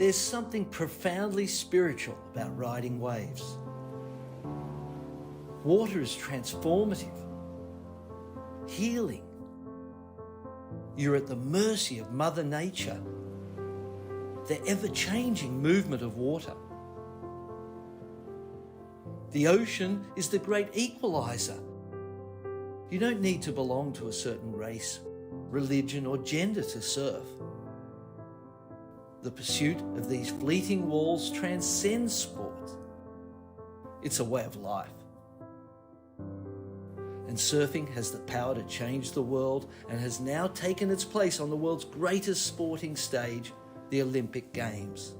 There's something profoundly spiritual about riding waves. Water is transformative, healing. You're at the mercy of Mother Nature, the ever-changing movement of water. The ocean is the great equalizer. You don't need to belong to a certain race, religion, or gender to surf. The pursuit of these fleeting walls transcends sport. It's a way of life. And surfing has the power to change the world and has now taken its place on the world's greatest sporting stage, the Olympic Games.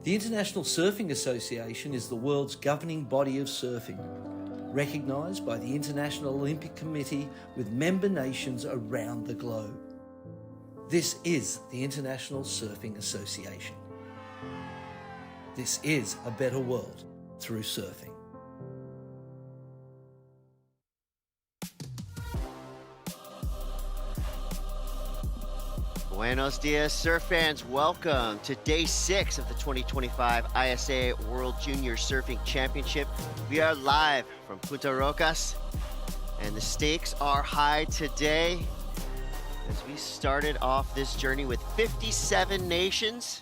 The International Surfing Association is the world's governing body of surfing, recognised by the International Olympic Committee with member nations around the globe. This is the International Surfing Association. This is a better world through surfing. Buenos dias, surf fans. Welcome to day 6 of the 2025 ISA World Junior Surfing Championship. We are live from Punta Rocas, and the stakes are high today as we started off this journey with 57 nations.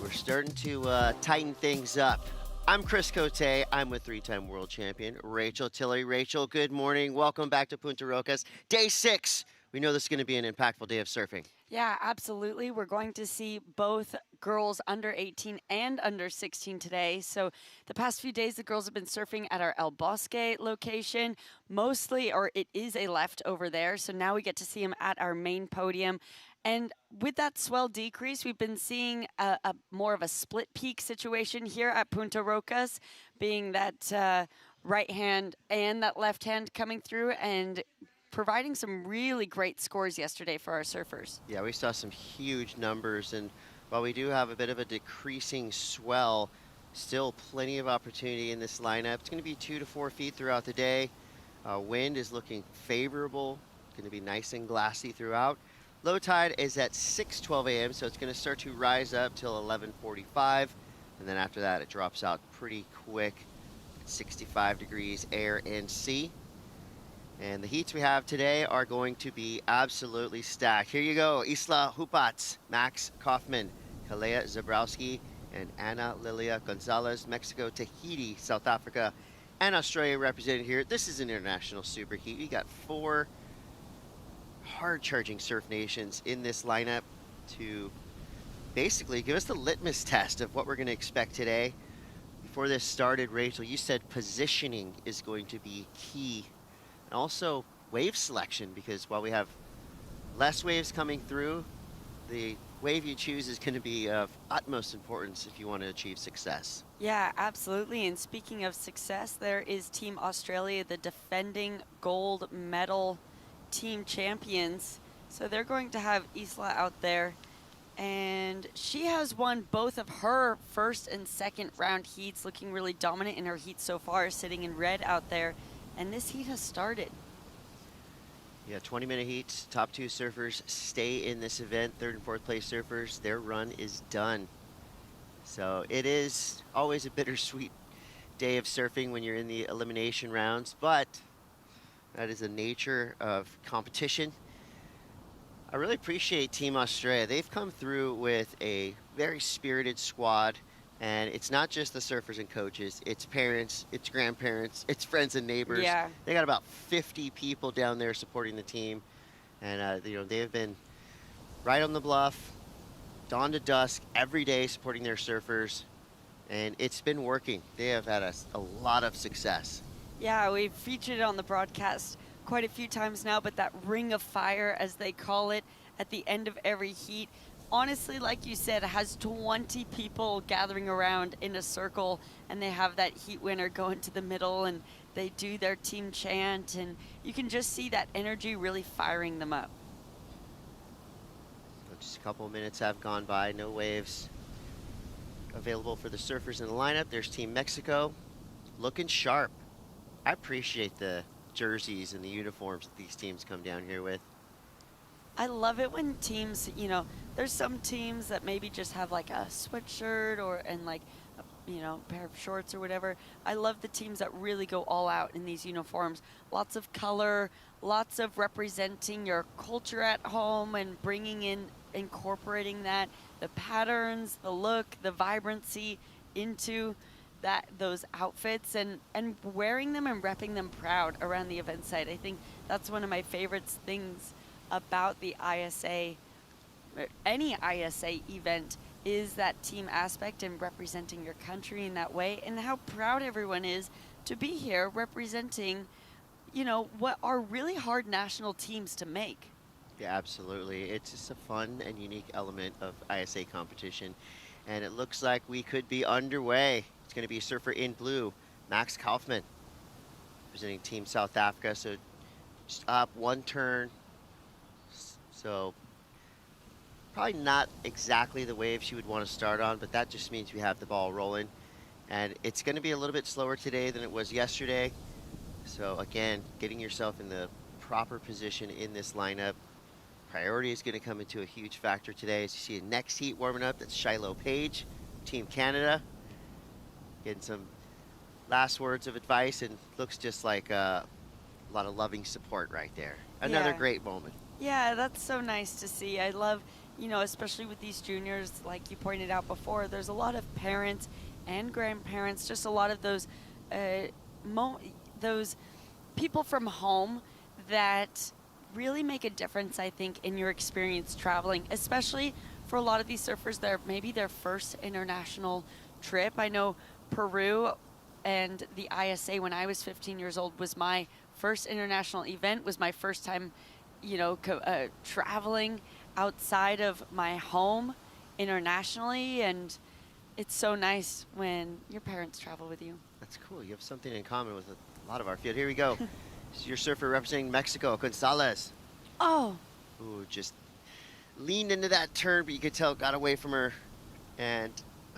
We're starting to tighten things up. I'm Chris Cote. I'm with 3-time world champion Rachel Tillery. Rachel, good morning. Welcome back to Punta Rocas. Day 6. We know this is going to be an impactful day of surfing. Yeah, absolutely. We're going to see both girls under 18 and under 16 today. So the past few days, the girls have been surfing at our El Bosque location, mostly, or it is a left over there. So now we get to see them at our main podium. And with that swell decrease, we've been seeing a more of a split peak situation here at Punta Rocas, being that right hand and that left hand coming through and providing some really great scores yesterday for our surfers. Yeah, we saw some huge numbers, and while we do have a bit of a decreasing swell, still plenty of opportunity in this lineup. It's going to be 2 to 4 feet throughout the day. Wind is looking favorable. It's going to be nice and glassy throughout. Low tide is at 6:12 a.m., so it's going to start to rise up till 11:45, and then after that it drops out pretty quick. 65 degrees air and sea. And the heats we have today are going to be absolutely stacked. Here you go, Isla Hooputs, Max Kaufman, Kalea Zabrowski, and Ana Lilia Gonzalez, Mexico, Tahiti, South Africa, and Australia represented here. This is an international superheat. We got 4 hard-charging surf nations in this lineup to basically give us the litmus test of what we're going to expect today. Before this started, Rachel, you said positioning is going to be key. And also wave selection, because while we have less waves coming through, the wave you choose is going to be of utmost importance if you want to achieve success. Yeah, absolutely. And speaking of success, there is Team Australia, the defending gold medal team champions. So they're going to have Isla out there. And she has won both of her first and second round heats, looking really dominant in her heat so far, sitting in red out there. And this heat has started. Yeah, 20-minute heats. Top 2 surfers stay in this event. 3rd and 4th place surfers, their run is done. So it is always a bittersweet day of surfing when you're in the elimination rounds, but that is the nature of competition. I really appreciate Team Australia. They've come through with a very spirited squad. And it's not just the surfers and coaches, it's parents, it's grandparents, it's friends and neighbors. Yeah. They got about 50 people down there supporting the team. And, they've been right on the bluff, dawn to dusk, every day supporting their surfers. And it's been working. They have had a lot of success. Yeah, we've featured it on the broadcast quite a few times now, but that ring of fire, as they call it, at the end of every heat, honestly, like you said, has 20 people gathering around in a circle, and they have that heat winner go into the middle, and they do their team chant, and you can just see that energy really firing them up. Just a couple of minutes have gone by, no waves available for the surfers in the lineup. There's Team Mexico, looking sharp. I appreciate the jerseys and the uniforms that these teams come down here with. I love it when teams, there's some teams that maybe just have like a sweatshirt and like a pair of shorts or whatever. I love the teams that really go all out in these uniforms. Lots of color, lots of representing your culture at home and incorporating that, the patterns, the look, the vibrancy into those outfits and wearing them and repping them proud around the event site. I think that's one of my favorite things about the ISA, any ISA event, is that team aspect and representing your country in that way, and how proud everyone is to be here representing, what are really hard national teams to make. Yeah, absolutely. It's just a fun and unique element of ISA competition. And it looks like we could be underway. It's going to be surfer in blue, Max Kaufman, representing Team South Africa. So just up one turn. So probably not exactly the wave she would want to start on, but that just means we have the ball rolling. And it's going to be a little bit slower today than it was yesterday. So again, getting yourself in the proper position in this lineup. Priority is going to come into a huge factor today. As you see, the next heat warming up, that's Shiloh Page, Team Canada. Getting some last words of advice, and looks just like a lot of loving support right there. Another great moment. Yeah, that's so nice to see. I love, especially with these juniors, like you pointed out before, there's a lot of parents and grandparents, just a lot of those people from home that really make a difference, I think, in your experience traveling, especially for a lot of these surfers that are maybe their first international trip. I know Peru and the ISA when I was 15 years old was my first international event, was my first time, traveling outside of my home internationally, and it's so nice when your parents travel with you. That's cool. You have something in common with a lot of our field. Here we go. This is your surfer representing Mexico, Gonzalez. Oh. Ooh, just leaned into that turn, but you could tell it got away from her. And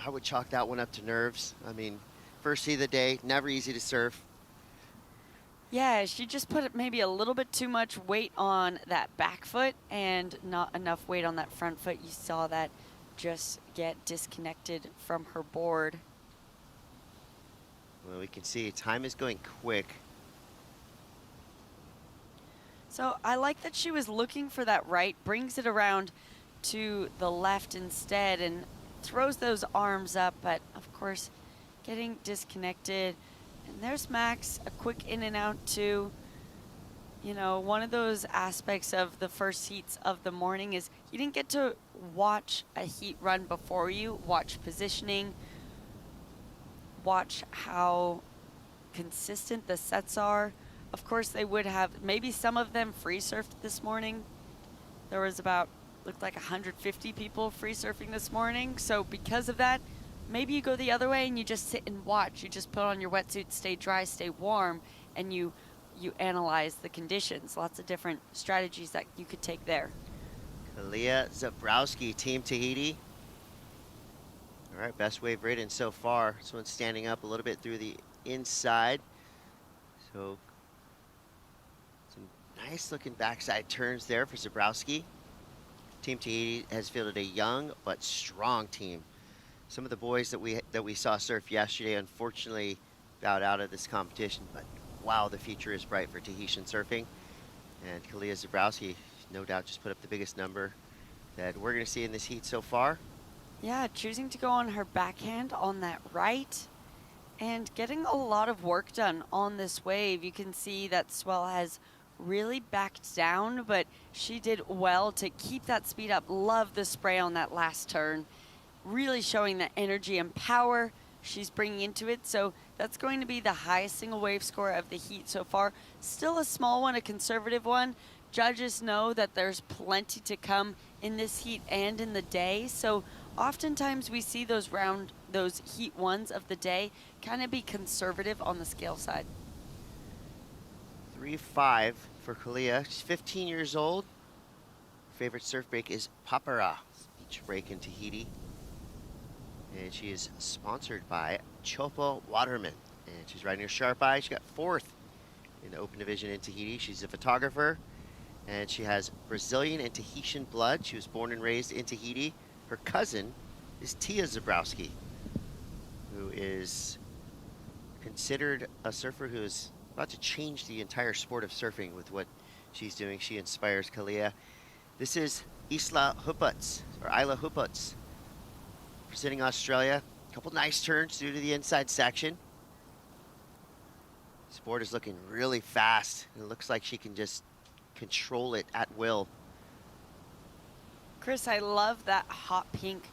I would chalk that one up to nerves. I mean, first heat of the day, never easy to surf. Yeah, she just put maybe a little bit too much weight on that back foot and not enough weight on that front foot. You saw that just get disconnected from her board. Well, we can see time is going quick. So I like that she was looking for that right, brings it around to the left instead and throws those arms up, but of course getting disconnected. And there's Max, a quick in and out too. One of those aspects of the first heats of the morning is you didn't get to watch a heat run before you, watch positioning, watch how consistent the sets are. Of course, they would have, maybe some of them free surfed this morning. There was looked like 150 people free surfing this morning. So because of that, maybe you go the other way and you just sit and watch. You just put on your wetsuit, stay dry, stay warm, and you analyze the conditions. Lots of different strategies that you could take there. Kalia Zabrowski, Team Tahiti. All right, best wave ridden so far. This one's standing up a little bit through the inside. So some nice looking backside turns there for Zabrowski. Team Tahiti has fielded a young but strong team. Some of the boys that we saw surf yesterday unfortunately bowed out of this competition, but wow, the future is bright for Tahitian surfing. And Kalia Zabrowski, no doubt, just put up the biggest number that we're going to see in this heat so far. Yeah, choosing to go on her backhand on that right and getting a lot of work done on this wave. You can see that swell has really backed down, but she did well to keep that speed up. Love the spray on that last turn. Really showing the energy and power she's bringing into it. So that's going to be the highest single wave score of the heat so far. Still a small one, a conservative one. Judges know that there's plenty to come in this heat and in the day. So oftentimes we see those heat ones of the day kind of be conservative on the scale side. 3.5 for Kalia. She's 15 years old. Favorite surf break is Papara, beach break in Tahiti. And she is sponsored by Chopo Waterman. And she's riding her Sharp Eye. She got 4th in the open division in Tahiti. She's a photographer. And she has Brazilian and Tahitian blood. She was born and raised in Tahiti. Her cousin is Tia Zabrowski, who is considered a surfer who is about to change the entire sport of surfing with what she's doing. She inspires Kalia. This is Hooputs, or Isla Hooputs, presenting Australia. A couple nice turns due to the inside section. This board is looking really fast. It looks like she can just control it at will. Chris, I love that hot pink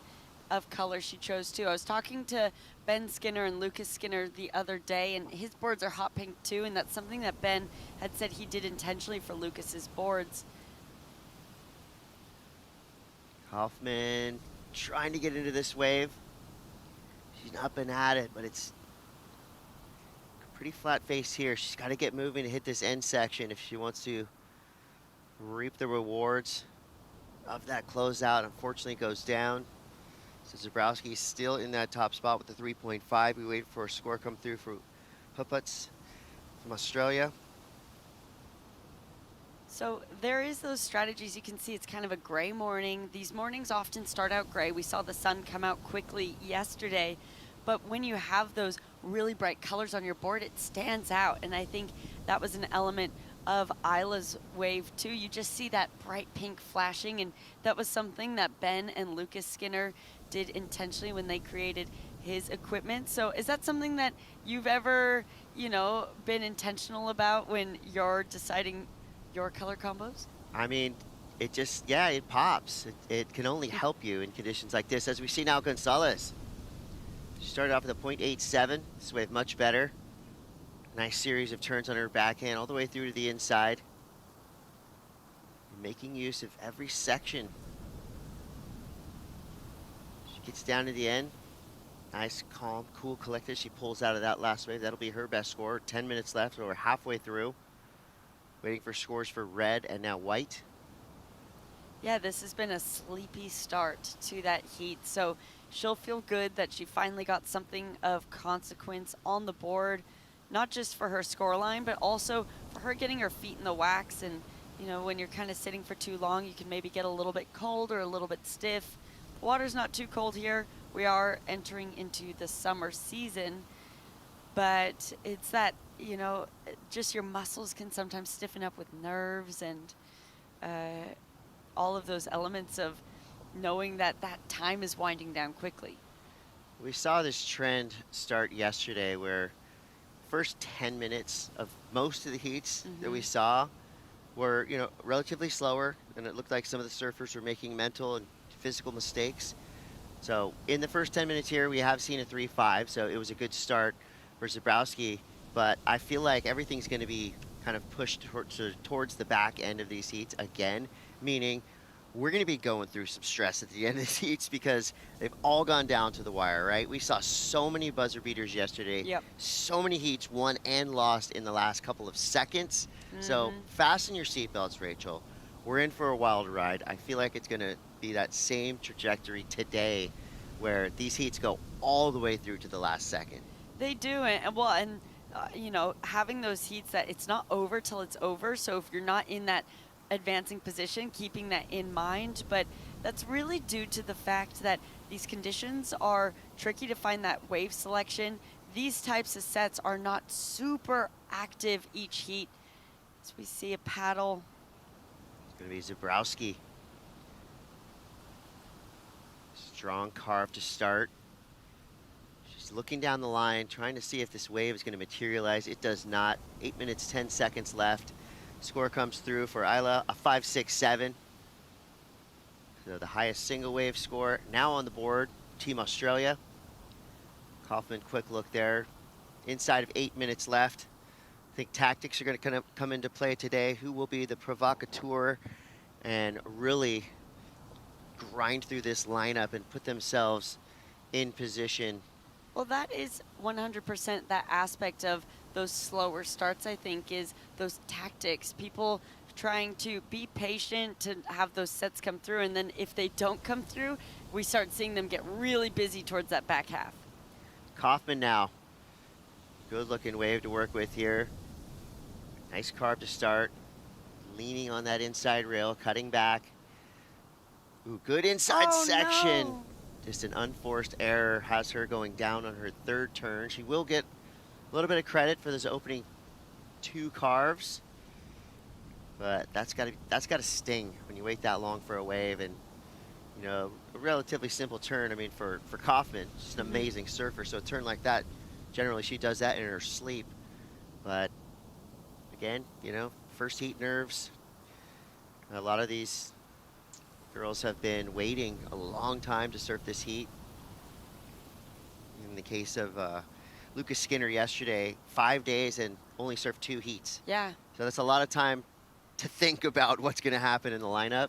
of color she chose too. I was talking to Ben Skinner and Lucas Skinner the other day, and his boards are hot pink too, and that's something that Ben had said he did intentionally for Lucas's boards. Kaufman trying to get into this wave. She's not been at it, but it's a pretty flat face here. She's got to get moving to hit this end section if she wants to reap the rewards of that closeout. Unfortunately, it goes down. So Zabrowski's still in that top spot with the 3.5. We wait for a score come through for Hooputs from Australia. So there is those strategies. You can see it's kind of a gray morning. These mornings often start out gray. We saw the sun come out quickly yesterday, but when you have those really bright colors on your board, it stands out. And I think that was an element of Isla's wave too. You just see that bright pink flashing, and that was something that Ben and Lucas Skinner did intentionally when they created his equipment. So is that something that you've ever, been intentional about when you're deciding your color combos? I mean, it just, it pops. It can only help you in conditions like this. As we see now, Gonzalez. She started off with a .87. This wave much better. Nice series of turns on her backhand all the way through to the inside. Making use of every section. She gets down to the end. Nice, calm, cool, collected. She pulls out of that last wave. That'll be her best score. 10 minutes left, or halfway through. Waiting for scores for red and now white. Yeah, this has been a sleepy start to that heat, so she'll feel good that she finally got something of consequence on the board, not just for her scoreline, but also for her getting her feet in the wax. And, when you're kind of sitting for too long, you can maybe get a little bit cold or a little bit stiff. The water's not too cold here. We are entering into the summer season, but it's that, just your muscles can sometimes stiffen up with nerves and all of those elements of knowing that that time is winding down quickly. We saw this trend start yesterday where first 10 minutes of most of the heats that we saw were, relatively slower, and it looked like some of the surfers were making mental and physical mistakes. So in the first 10 minutes here, we have seen a 3.5, so it was a good start for Zabrowski, but I feel like everything's going to be kind of pushed towards the back end of these heats again, meaning we're going to be going through some stress at the end of these heats because they've all gone down to the wire, right? We saw so many buzzer beaters yesterday. Yep. So many heats won and lost in the last couple of seconds. So fasten your seatbelts, Rachel. We're in for a wild ride. I feel like it's going to be that same trajectory today where these heats go all the way through to the last second. They do, having those heats that it's not over till it's over. So if you're not in that advancing position, keeping that in mind, but that's really due to the fact that these conditions are tricky to find that wave selection. These types of sets are not super active each heat. As we see a paddle. It's going to be Zabrowski. Strong carve to start. She's looking down the line, trying to see if this wave is going to materialize. It does not. 8 minutes, 10 seconds left. Score comes through for Isla, a 5.67. So the highest single wave score now on the board, Team Australia. Kaufman, quick look there. Inside of 8 minutes left. I think tactics are going to come into play today. Who will be the provocateur and really grind through this lineup and put themselves in position? Well, that is 100% that aspect of those slower starts, I think, is those tactics. People trying to be patient to have those sets come through, and then if they don't come through, we start seeing them get really busy towards that back half. Kaufman now. Good looking wave to work with here. Nice carve to start. leaning on that inside rail, cutting back. Ooh, good inside section. No. Just an unforced error has her going down on her third turn. She will get a little bit of credit for those opening 2 carves, but that's got to sting when you wait that long for a wave. And you know, a relatively simple turn. I mean, for Kaufman, she's an amazing surfer, so a turn like that, generally she does that in her sleep. But again, you know, first heat nerves. A lot of these girls have been waiting a long time to surf this heat. In the case of Lucas Skinner yesterday, 5 days and only surfed 2 heats. Yeah. So that's a lot of time to think about what's going to happen in the lineup.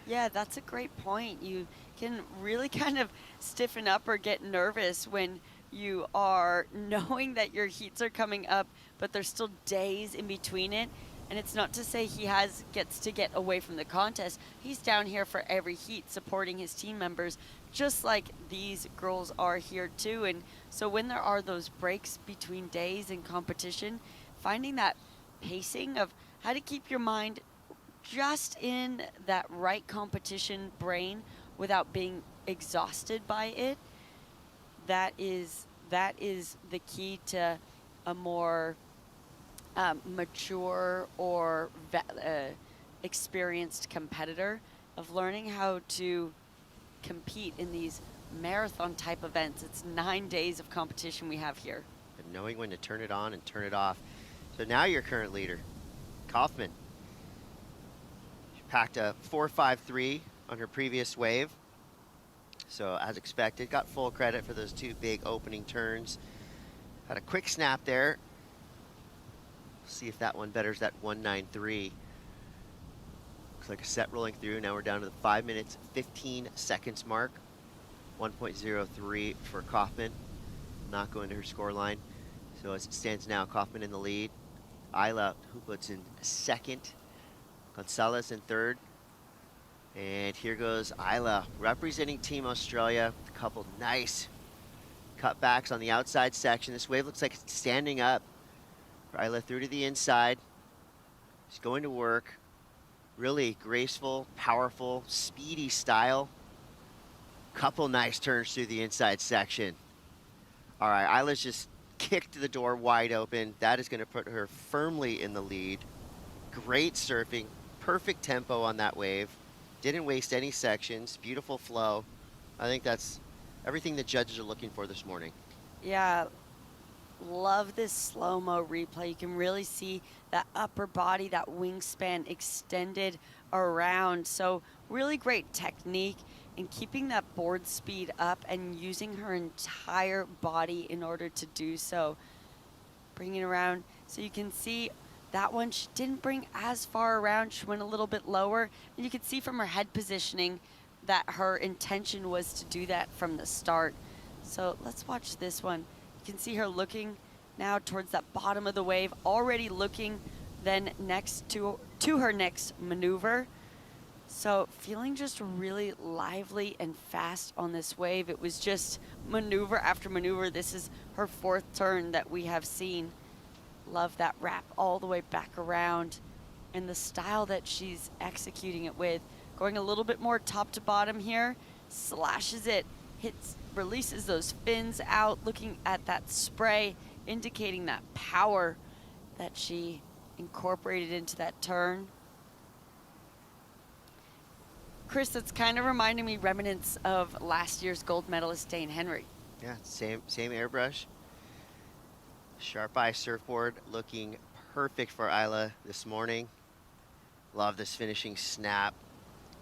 Yeah, that's a great point. You can really kind of stiffen up or get nervous when you are knowing that your heats are coming up, but there's still days in between it. And it's not to say he gets to get away from the contest. He's down here for every heat supporting his team members, just like these girls are here too. And so when there are those breaks between days in competition, finding that pacing of how to keep your mind just in that right competition brain without being exhausted by it, that is the key to a more mature or experienced competitor, of learning how to compete in these marathon type events. It's 9 days of competition we have here. And knowing when to turn it on and turn it off. So now your current leader, Kaufman. She packed a 4.53 on her previous wave. So as expected, got full credit for those 2 big opening turns. Had a quick snap there. See if that one betters that 1.93. Looks like a set rolling through. Now we're down to the 5 minutes, 15 seconds mark. 1.03 for Kaufman. Not going to her score line. So as it stands now, Kaufman in the lead. Isla Hooputs in second. Gonzalez in third. And here goes Isla, representing Team Australia. A couple nice cutbacks on the outside section. This wave looks like it's standing up. Isla through to the inside. She's going to work. Really graceful, powerful, speedy style. Couple nice turns through the inside section. All right, Isla's just kicked the door wide open. That is going to put her firmly in the lead. Great surfing, perfect tempo on that wave. Didn't waste any sections, beautiful flow. I think that's everything the judges are looking for this morning. Yeah, love this slow-mo replay. You can really see that upper body, that wingspan extended around. So really great technique in keeping that board speed up and using her entire body in order to do so. Bringing around, so you can see that one she didn't bring as far around. She went a little bit lower. And you can see from her head positioning that her intention was to do that from the start. So let's watch this one. You can see her looking now towards that bottom of the wave, already looking then next to her next maneuver. So feeling just really lively and fast on this wave. It was just maneuver after maneuver. This is her 4th turn that we have seen. Love that wrap all the way back around and the style that she's executing it with. Going a little bit more top to bottom here, slashes it, hits, releases those fins out, looking at that spray, indicating that power that she incorporated into that turn. Chris, that's kind of reminding me remnants of last year's gold medalist Dane Henry. Yeah, same airbrush. Sharp eye surfboard looking perfect for Isla this morning. Love this finishing snap.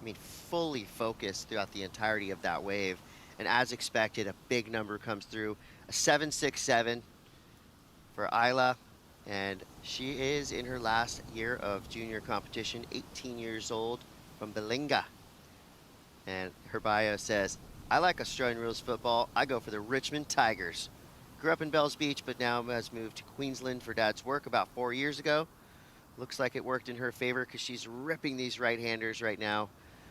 I mean, fully focused throughout the entirety of that wave. And as expected, a big number comes through. A 7.67 for Isla. And she is in her last year of junior competition, 18 years old, from Belinga. And her bio says, I like Australian rules football. I go for the Richmond Tigers. Grew up in Bells Beach, but now has moved to Queensland for Dad's work about 4 years ago. Looks like it worked in her favor because she's ripping these right-handers right now.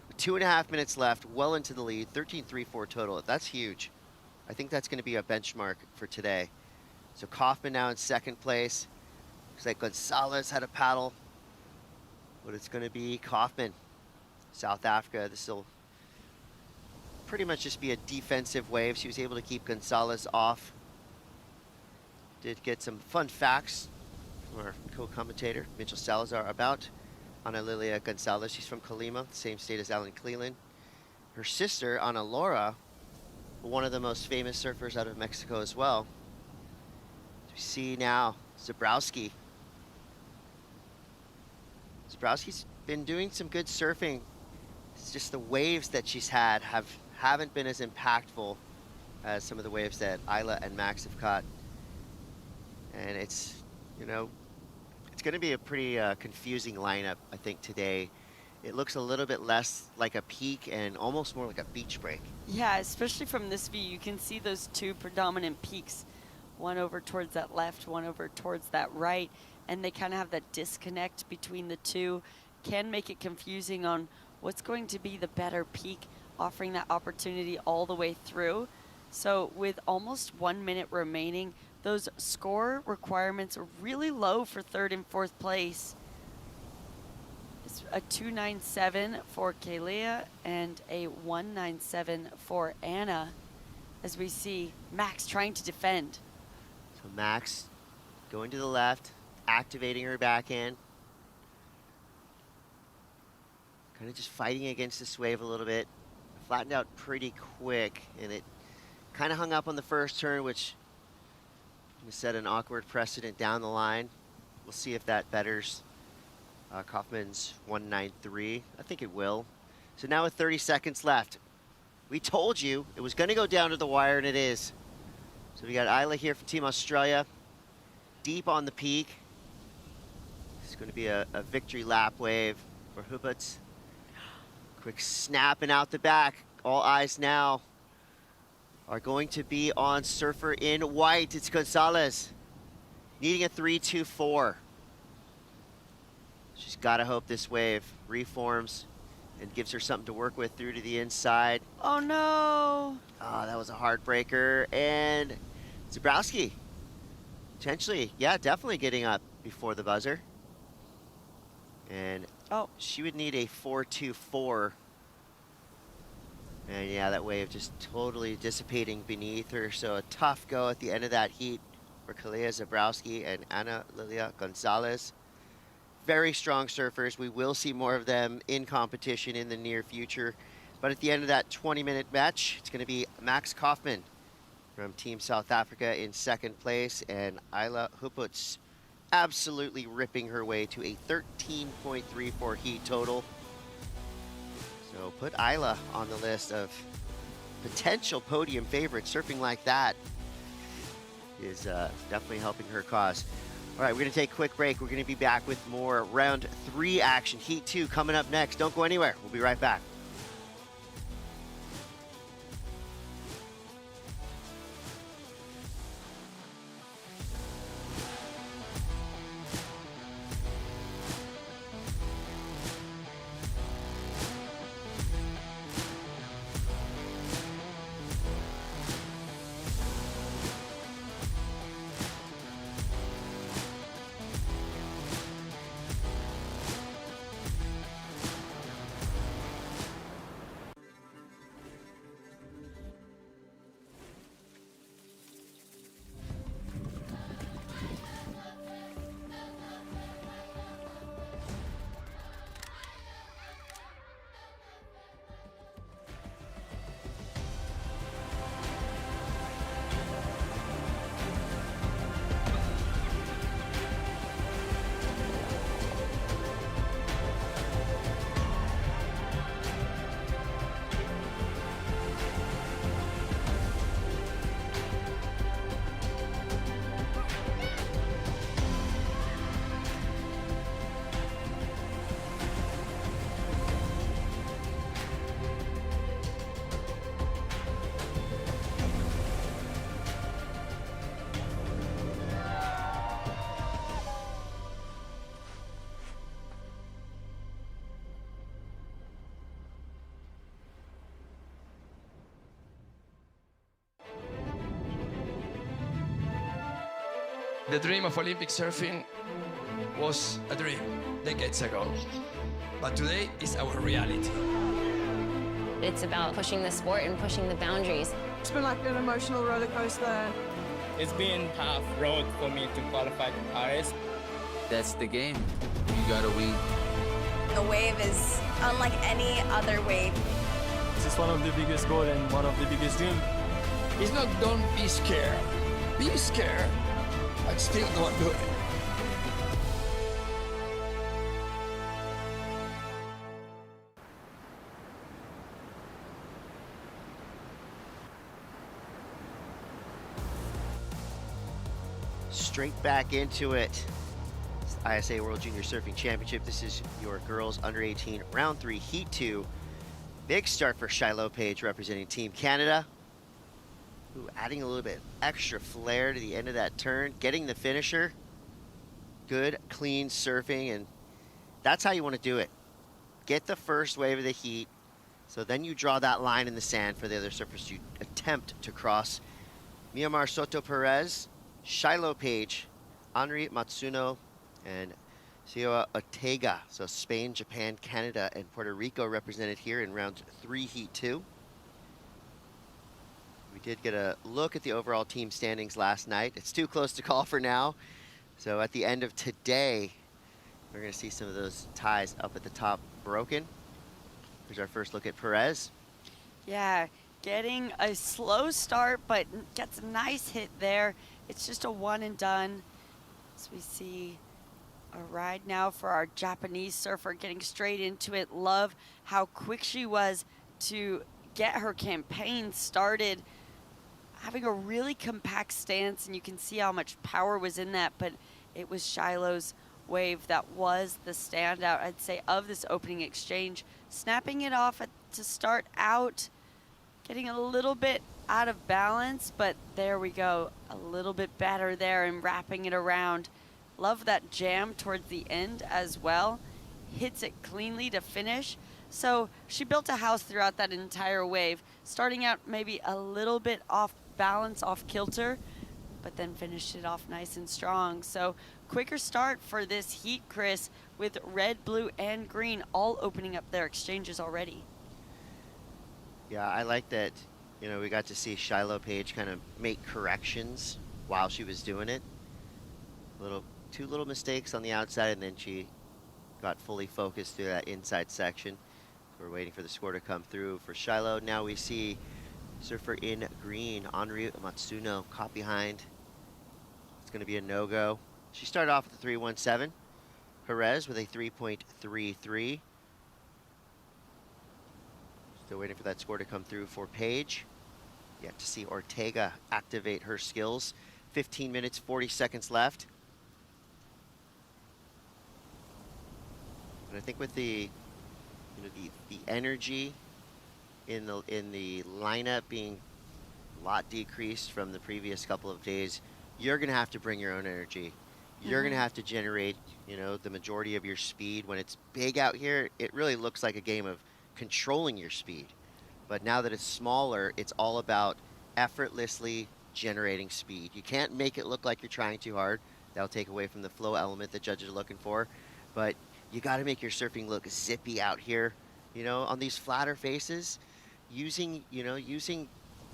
With 2.5 minutes left, well into the lead, 13.34 total. That's huge. I think that's going to be a benchmark for today. So Kaufman now in second place. Looks like Gonzalez had a paddle But it's going to be Kaufman, South Africa. This will pretty much just be a defensive wave. She was able to keep Gonzalez off. Did get some fun facts from our co-commentator, Mitchell Salazar, about Ana Lilia Gonzalez. She's from Colima, same state as Alan Cleland. Her sister, Ana Laura, one of the most famous surfers out of Mexico as well. We see now Zabrowski. Zabrowski's been doing some good surfing. It's just the waves that she's had haven't been as impactful as some of the waves that Isla and Max have caught. And it's, you know, it's going to be a pretty confusing lineup, I think, today. It looks a little bit less like a peak and almost more like a beach break. Yeah, especially from this view, you can see those two predominant peaks, one over towards that left, one over towards that right, and they kind of have that disconnect between the two. Can make it confusing on what's going to be the better peak, offering that opportunity all the way through. So with almost 1 minute remaining, those score requirements are really low for third and fourth place. It's a 297 for Kalia and a 197 for Anna, as we see Max trying to defend. So Max going to the left, activating her backhand. Kind of just fighting against this wave a little bit. Flattened out pretty quick, and it kind of hung up on the first turn, which set an awkward precedent down the line. We'll see if that betters Kaufman's 193. I think it will. So now with 30 seconds left, we told you it was going to go down to the wire, and it is. So we got Isla here from Team Australia, deep on the peak. It's going to be a victory lap wave for Hooputs. Quick snapping out the back. All eyes now are going to be on surfer in white. It's Gonzalez, needing a 3-2-4. She's got to hope this wave reforms and gives her something to work with through to the inside. Oh no! Oh, that was a heartbreaker. And Zabrowski, potentially, yeah, definitely getting up before the buzzer. And she would need a 4-2-4. And yeah, that wave just totally dissipating beneath her. So a tough go at the end of that heat for Kalia Zabrowski and Ana Lilia Gonzalez. Very strong surfers. We will see more of them in competition in the near future. But at the end of that 20-minute match, it's going to be Max Kaufman from Team South Africa in second place, and Isla Hooputs absolutely ripping her way to a 13.34 heat total. So put Isla on the list of potential podium favorites. Surfing like that is definitely helping her cause. All right, we're going to take a quick break. We're going to be back with more round 3 action. Heat 2 coming up next. Don't go anywhere. We'll be right back. The dream of Olympic surfing was a dream decades ago. but today is our reality. It's about pushing the sport and pushing the boundaries. It's been like an emotional roller coaster. It's been tough road for me to qualify to Paris. That's the game. You gotta win. The wave is unlike any other wave. This is one of the biggest goals and one of the biggest dreams. It's not don't be scared. Be scared, but still don't do it. Straight back into it. It's the ISA World Junior Surfing Championship. This is your girls under 18 round 3 heat 2. Big start for Shiloh Page representing Team Canada. Ooh, adding a little bit extra flair to the end of that turn, getting the finisher. Good, clean surfing, and that's how you want to do it. Get the first wave of the heat, so then you draw that line in the sand for the other surfers to attempt to cross. Myanmar Soto Perez, Shiloh Page, Henri Matsuno, and Sioa Ortega. So Spain, Japan, Canada, and Puerto Rico represented here in round 3, heat 2. We did get a look at the overall team standings last night. It's too close to call for now. So at the end of today, we're going to see some of those ties up at the top broken. Here's our first look at Perez. Yeah, getting a slow start, but gets a nice hit there. It's just a one and done. So we see a ride now for our Japanese surfer getting straight into it. Love how quick she was to get her campaign started. Having a really compact stance, and you can see how much power was in that, but it was Shiloh's wave that was the standout, I'd say, of this opening exchange. Snapping it off to start out, getting a little bit out of balance, but there we go, a little bit better there and wrapping it around. Love that jam towards the end as well. Hits it cleanly to finish. So she built a house throughout that entire wave, starting out maybe a little bit off balance, off kilter, but then finished it off nice and strong. So quicker start for this heat, Chris, with red, blue, and green all opening up their exchanges already. Yeah, I like that. You know, we got to see Shiloh Page kind of make corrections while she was doing it. Two little mistakes on the outside, and then she got fully focused through that inside section. We're waiting for the score to come through for Shiloh. Now we see surfer in green, Henri Matsuno, caught behind. It's going to be a no-go. She started off with a 3.17. Perez with a 3.33. Still waiting for that score to come through for Page. Yet to see Ortega activate her skills. 15 minutes, 40 seconds left. And I think with the energy in the lineup being a lot decreased from the previous couple of days, you're going to have to bring your own energy. You're going to have to generate, the majority of your speed. When it's big out here, it really looks like a game of controlling your speed. But now that it's smaller, it's all about effortlessly generating speed. You can't make it look like you're trying too hard. That'll take away from the flow element that judges are looking for. But you got to make your surfing look zippy out here, on these flatter faces, using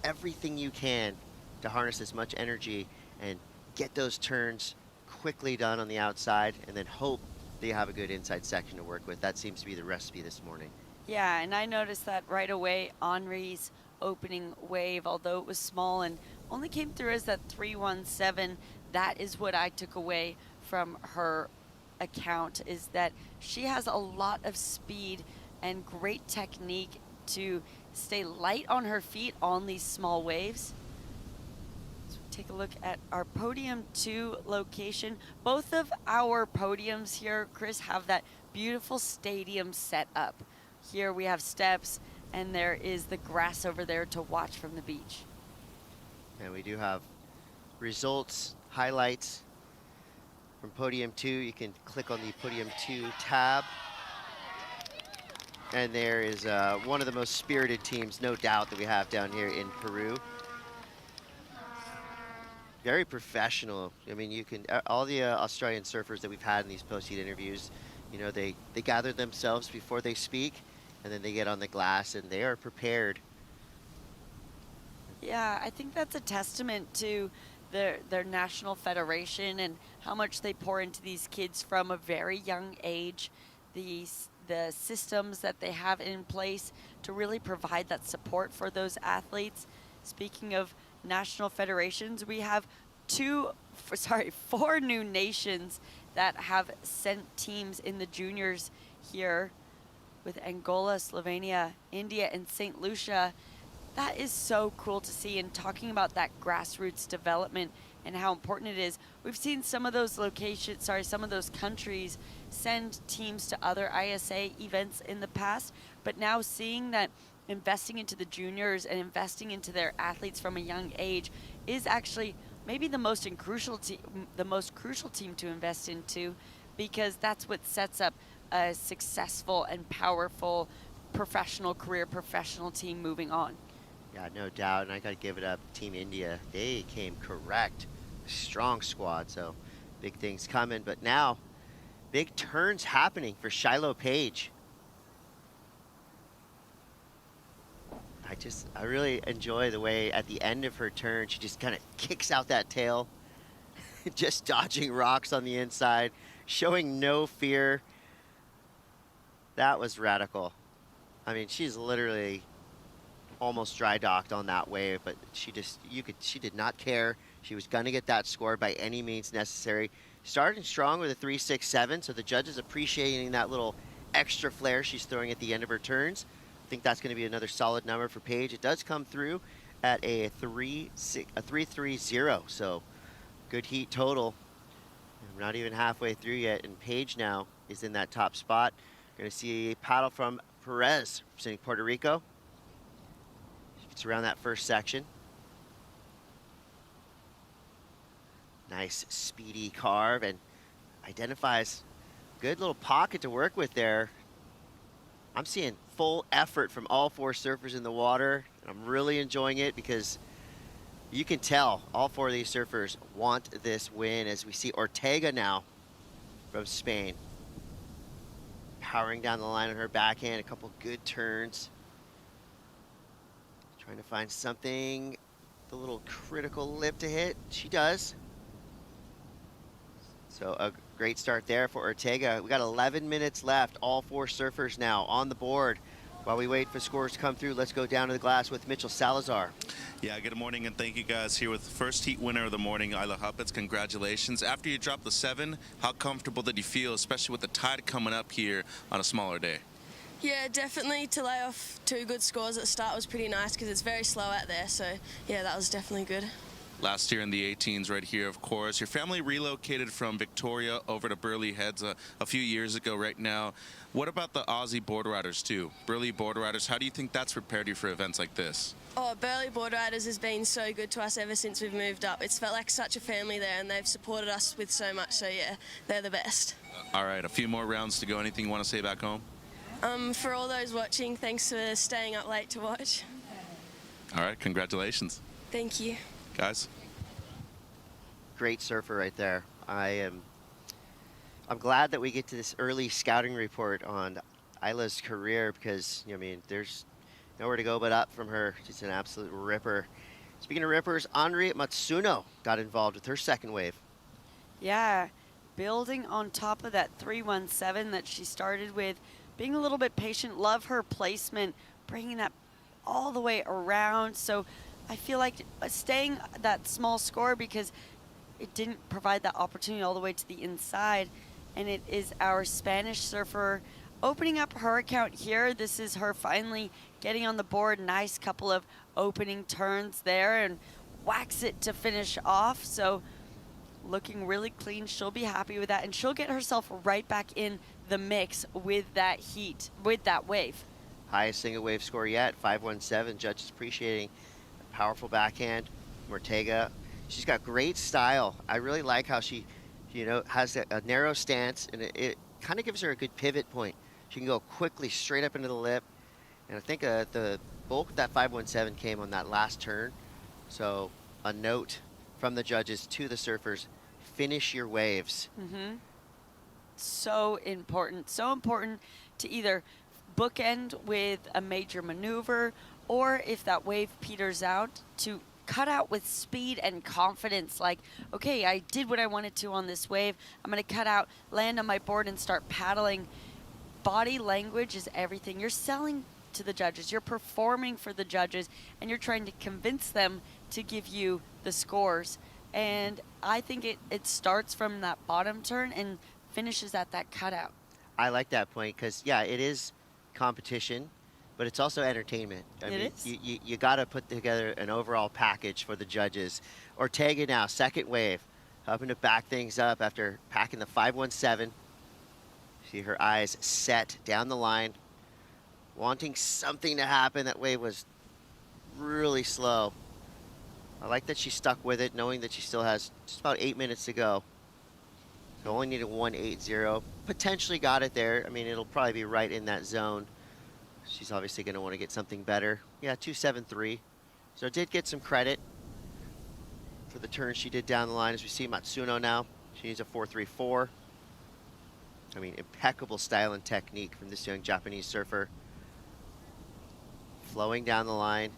everything you can to harness as much energy and get those turns quickly done on the outside, and then hope that you have a good inside section to work with. That seems to be the recipe this morning. Yeah, and I noticed that right away. Henri's opening wave, although it was small and only came through as that 3.17, that is what I took away from her account, is that she has a lot of speed and great technique to stay light on her feet on these small waves. So take a look at our podium 2 location. Both of our podiums here, Chris, have that beautiful stadium set up. Here we have steps, and there is the grass over there to watch from the beach. And we do have results, highlights from Podium 2. You can click on the Podium 2 tab. And there is one of the most spirited teams, no doubt, that we have down here in Peru. Very professional. I mean, you can, all the Australian surfers that we've had in these post-heat interviews, You know, they gather themselves before they speak, and then they get on the glass, and they are prepared. Yeah, I think that's a testament to their national federation and how much they pour into these kids from a very young age. The systems that they have in place to really provide that support for those athletes. Speaking of national federations, we have four new nations that have sent teams in the juniors here, with Angola, Slovenia, India, and St. Lucia. That is so cool to see. And talking about that grassroots development and how important it is, we've seen some of those some of those countries send teams to other ISA events in the past, but now seeing that investing into the juniors and investing into their athletes from a young age is actually maybe the most crucial team to invest into, because that's what sets up a successful and powerful professional team moving on. Yeah, no doubt, and I got to give it up. Team India, they came correct. Strong squad, so big things coming. But now, big turns happening for Shiloh Page. I really enjoy the way at the end of her turn, she just kind of kicks out that tail, just dodging rocks on the inside, showing no fear. That was radical. I mean, she's literally almost dry docked on that wave, but she did not care. She was going to get that score by any means necessary. Starting strong with a 3.67, so the judges appreciating that little extra flair she's throwing at the end of her turns. I think that's going to be another solid number for Paige. It does come through at a 3.30, so good heat total. We're not even halfway through yet, and Paige now is in that top spot. Going to see a paddle from Perez, representing Puerto Rico. It's around that first section. Nice speedy carve, and identifies good little pocket to work with there. I'm seeing full effort from all four surfers in the water, and I'm really enjoying it because you can tell all four of these surfers want this win, as we see Ortega now from Spain powering down the line on her backhand, a couple good turns. Trying to find something, the little critical lip to hit. She does. So a great start there for Ortega. We got 11 minutes left. All four surfers now on the board. While we wait for scores to come through, let's go down to the glass with Mitchell Salazar. Yeah, good morning, and thank you guys. Here with the first heat winner of the morning, Hooputs. Congratulations. After you dropped the 7, how comfortable did you feel, especially with the tide coming up here on a smaller day? Yeah, definitely to lay off 2 good scores at the start was pretty nice because it's very slow out there. So, yeah, that was definitely good. Last year in the 18s right here, of course. Your family relocated from Victoria over to Burleigh Heads a few years ago right now. What about the Aussie board riders, too? Burleigh board riders, how do you think that's prepared you for events like this? Oh, Burleigh Board Riders has been so good to us ever since we've moved up. It's felt like such a family there, and they've supported us with so much. So, yeah, they're the best. All right, a few more rounds to go. Anything you want to say back home? For all those watching, thanks for staying up late to watch. All right, congratulations. Thank you. Guys? Great surfer right there. I'm glad that we get to this early scouting report on Isla's career because, I mean, there's nowhere to go but up from her. She's an absolute ripper. Speaking of rippers, Henri Matsuno got involved with her second wave. Yeah, building on top of that 3.17 that she started with, being a little bit patient, love her placement, bringing that all the way around. So I feel like staying that small score because it didn't provide that opportunity all the way to the inside. And it is our Spanish surfer opening up her account here. This is her finally getting on the board. Nice couple of opening turns there and whacks it to finish off. So looking really clean. She'll be happy with that. And she'll get herself right back in the mix with that heat, with that wave. Highest single wave score yet, 5.17. Judges appreciating a powerful backhand. Ortega, she's got great style. I really like how she, has a narrow stance, and it kind of gives her a good pivot point. She can go quickly straight up into the lip. And I think the bulk of that 5.17 came on that last turn. So a note from the judges to the surfers, finish your waves. so important. So important to either bookend with a major maneuver, or if that wave peters out, to cut out with speed and confidence. Like, okay, I did what I wanted to on this wave. I'm going to cut out, land on my board, and start paddling. Body language is everything. You're selling to the judges. You're performing for the judges, and you're trying to convince them to give you the scores. And I think it starts from that bottom turn and finishes at that cutout. I like that point because, yeah, it is competition, but it's also entertainment. I mean, you got to put together an overall package for the judges. Ortega now, second wave, hoping to back things up after packing the 517. See her eyes set down the line, wanting something to happen. That wave was really slow. I like that she stuck with it, knowing that she still has just about 8 minutes to go. So only needed 180. Potentially got it there. I mean, it'll probably be right in that zone. She's obviously going to want to get something better. Yeah, 273. So did get some credit for the turn she did down the line. As we see Matsuno now, she needs a 434. I mean, impeccable style and technique from this young Japanese surfer. Flowing down the line.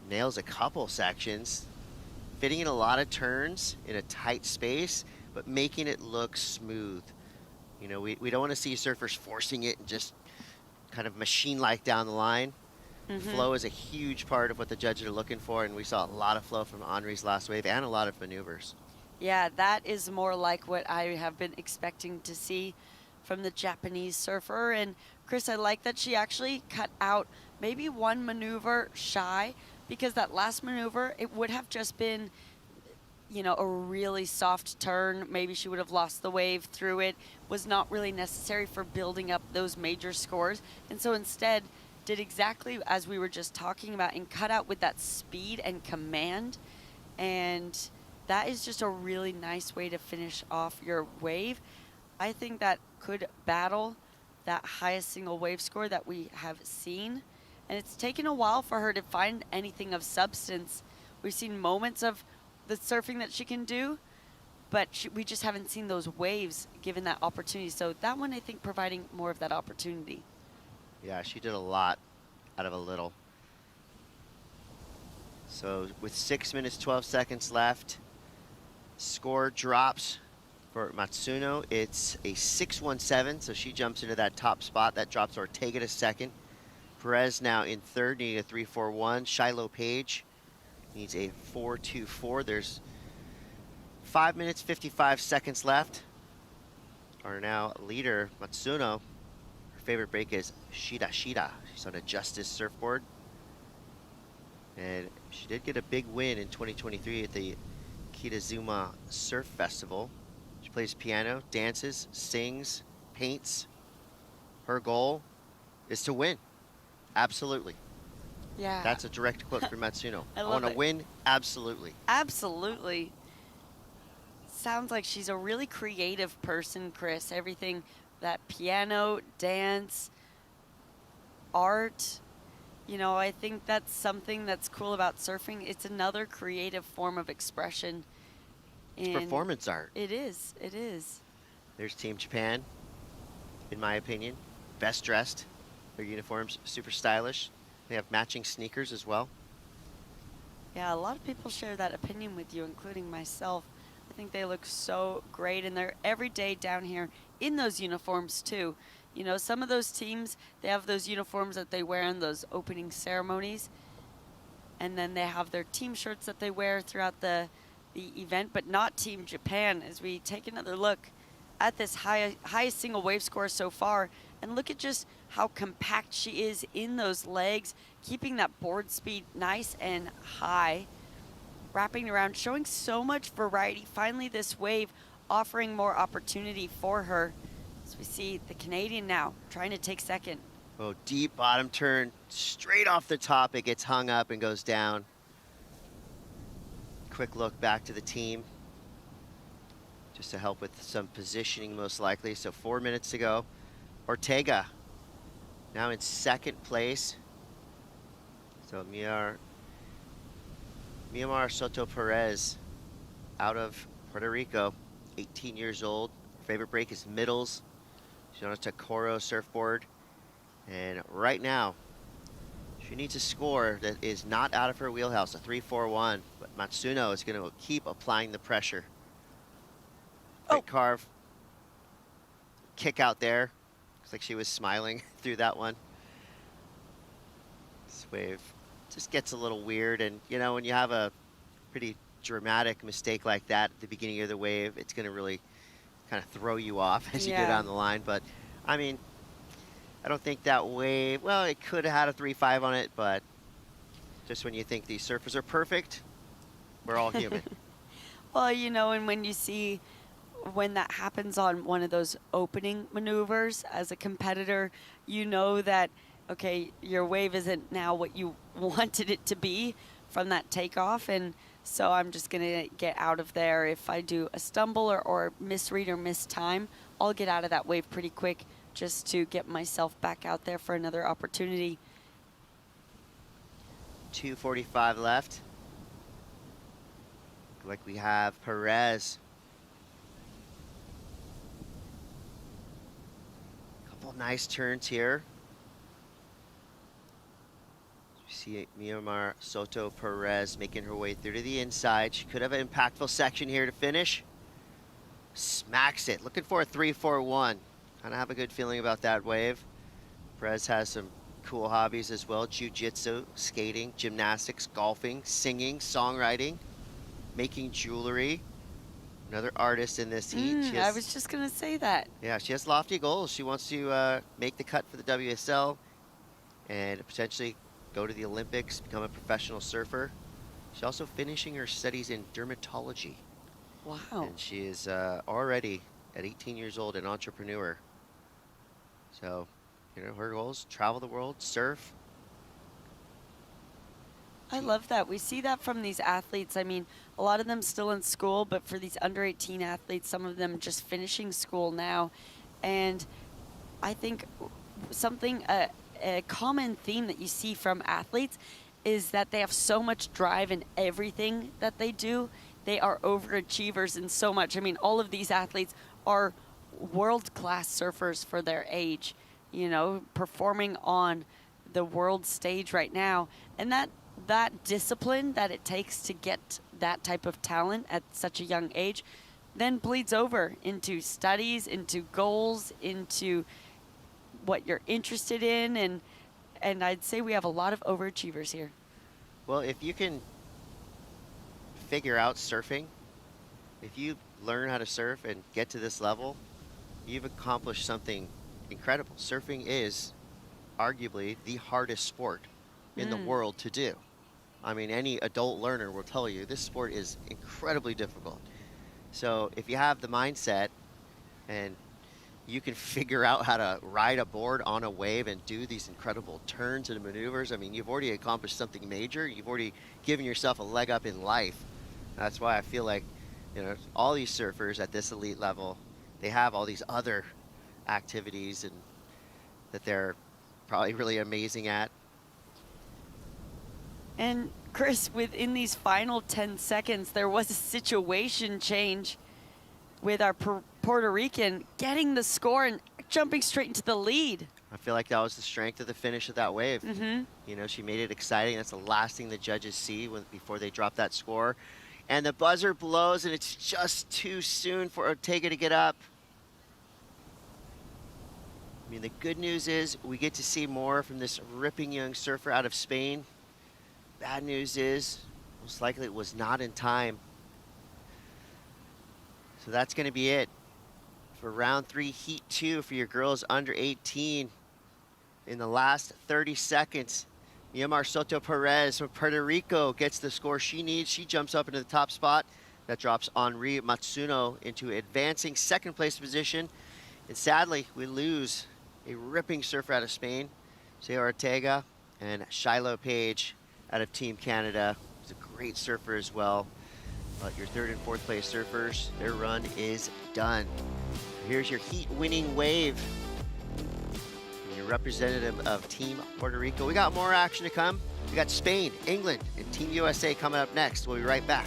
Nails a couple sections. Fitting in a lot of turns in a tight space, but making it look smooth. You know, we don't want to see surfers forcing it and just kind of machine-like down the line. Flow is a huge part of what the judges are looking for, and we saw a lot of flow from Henri's last wave and a lot of maneuvers. Yeah, that is more like what I have been expecting to see from the Japanese surfer. And Chris, I like that she actually cut out maybe one maneuver shy, because that last maneuver, it would have just been, you know, a really soft turn. Maybe she would have lost the wave through it. Was not really necessary for building up those major scores. And so instead did exactly as we were just talking about and cut out with that speed and command. And that is just a really nice way to finish off your wave. I think that could battle that highest single wave score that we have seen. And it's taken a while for her to find anything of substance. We've seen moments of the surfing that she can do, but we just haven't seen those waves given that opportunity. So that one, I think, providing more of that opportunity. Yeah, she did a lot out of a little. So with 6 minutes, 12 seconds left, score drops for Matsuno. It's a 617, so she jumps into that top spot. That drops Ortega to second. Perez now in third, needing a 341. Shiloh Page needs a 424. There's 5 minutes, 55 seconds left. Our now leader, Matsuno, her favorite break is Shida Shida. She's on a Justice surfboard. And she did get a big win in 2023 at the Kitazuma Surf Festival. She plays piano, dances, sings, paints. Her goal is to win. Absolutely. Yeah. That's a direct quote from Matsuno. I want to it. win? Absolutely. Absolutely. Sounds like she's a really creative person, Chris. Everything, that piano, dance, art. You know, I think that's something that's cool about surfing. It's another creative form of expression. It's performance art. It is. It is. There's Team Japan, in my opinion. Best dressed. Their uniforms super stylish. They have matching sneakers as well. Yeah, a lot of people share that opinion with you, including myself. I think they look so great, and they're every day down here in those uniforms too. You know, some of those teams, they have those uniforms that they wear in those opening ceremonies, and then they have their team shirts that they wear throughout the event, but not Team Japan. As we take another look at this highest single wave score so far, and look at just how compact she is in those legs, keeping that board speed nice and high, wrapping around, showing so much variety. Finally, this wave offering more opportunity for her. As we see the Canadian now trying to take second. Oh, deep bottom turn, straight off the top. It gets hung up and goes down. Quick look back to the team, just to help with some positioning most likely. So 4 minutes to go. Ortega now in second place. So Miamar Soto Perez out of Puerto Rico, 18 years old, favorite break is middles. She's on a Takoro surfboard. And right now, she needs a score that is not out of her wheelhouse, a 3-4-1. But Matsuno is going to keep applying the pressure. Great carve. Kick out there. Looks like she was smiling through that one. This wave just gets a little weird. And, you know, when you have a pretty dramatic mistake like that at the beginning of the wave, it's going to really kind of throw you off as you go down the line. But, I mean, I don't think that wave, well, it could have had a 3-5 on it, but just when you think these surfers are perfect, we're all human. Well, you know, and when you see when that happens on one of those opening maneuvers as a competitor, you know that, okay, your wave isn't now what you wanted it to be from that takeoff. And so I'm just going to get out of there. If I do a stumble or misread or miss time, I'll get out of that wave pretty quick just to get myself back out there for another opportunity. 2:45 left. Like we have Perez. Couple nice turns here. You see Myanmar Soto Perez making her way through to the inside. She could have an impactful section here to finish. Smacks it. Looking for a 3-4-1. Kind of have a good feeling about that wave. Perez has some cool hobbies as well. Jiu-jitsu, skating, gymnastics, golfing, singing, songwriting, making jewelry. Another artist in this heat. I was just going to say that. Yeah, she has lofty goals. She wants to make the cut for the WSL and potentially go to the Olympics, become a professional surfer. She's also finishing her studies in dermatology. Wow. And she is already, at 18 years old, an entrepreneur. So, you know, her goals, travel the world, surf. I love that. We see that from these athletes. I mean, a lot of them still in school, but for these under 18 athletes, some of them just finishing school now. And I think something, a common theme that you see from athletes is that they have so much drive in everything that they do. They are overachievers in so much. I mean, all of these athletes are world-class surfers for their age, you know, performing on the world stage right now. And that discipline that it takes to get that type of talent at such a young age then bleeds over into studies, into goals, into what you're interested in. And I'd say we have a lot of overachievers here. Well, if you can figure out surfing, if you learn how to surf and get to this level, you've accomplished something incredible. Surfing is arguably the hardest sport in the world to do. I mean, any adult learner will tell you this sport is incredibly difficult. So if you have the mindset and you can figure out how to ride a board on a wave and do these incredible turns and maneuvers, I mean, you've already accomplished something major. You've already given yourself a leg up in life. That's why I feel like, you know, all these surfers at this elite level, they have all these other activities and that they're probably really amazing at. And Chris, within these final 10 seconds, there was a situation change with our Puerto Rican getting the score and jumping straight into the lead. I feel like that was the strength of the finish of that wave. You know, she made it exciting. That's the last thing the judges see before they drop that score. And the buzzer blows, and it's just too soon for Ortega to get up. I mean, the good news is we get to see more from this ripping young surfer out of Spain. Bad news is, most likely it was not in time. So that's going to be it for round 3, heat 2 for your girls under 18. In the last 30 seconds, Myanmar Soto Perez from Puerto Rico gets the score she needs. She jumps up into the top spot. That drops Henri Matsuno into advancing second place position. And sadly, we lose a ripping surfer out of Spain, Jose Ortega, and Shiloh Page out of Team Canada. He's a great surfer as well. But your third and fourth place surfers, their run is done. Here's your heat-winning wave. And your representative of Team Puerto Rico. We got more action to come. We got Spain, England, and Team USA coming up next. We'll be right back.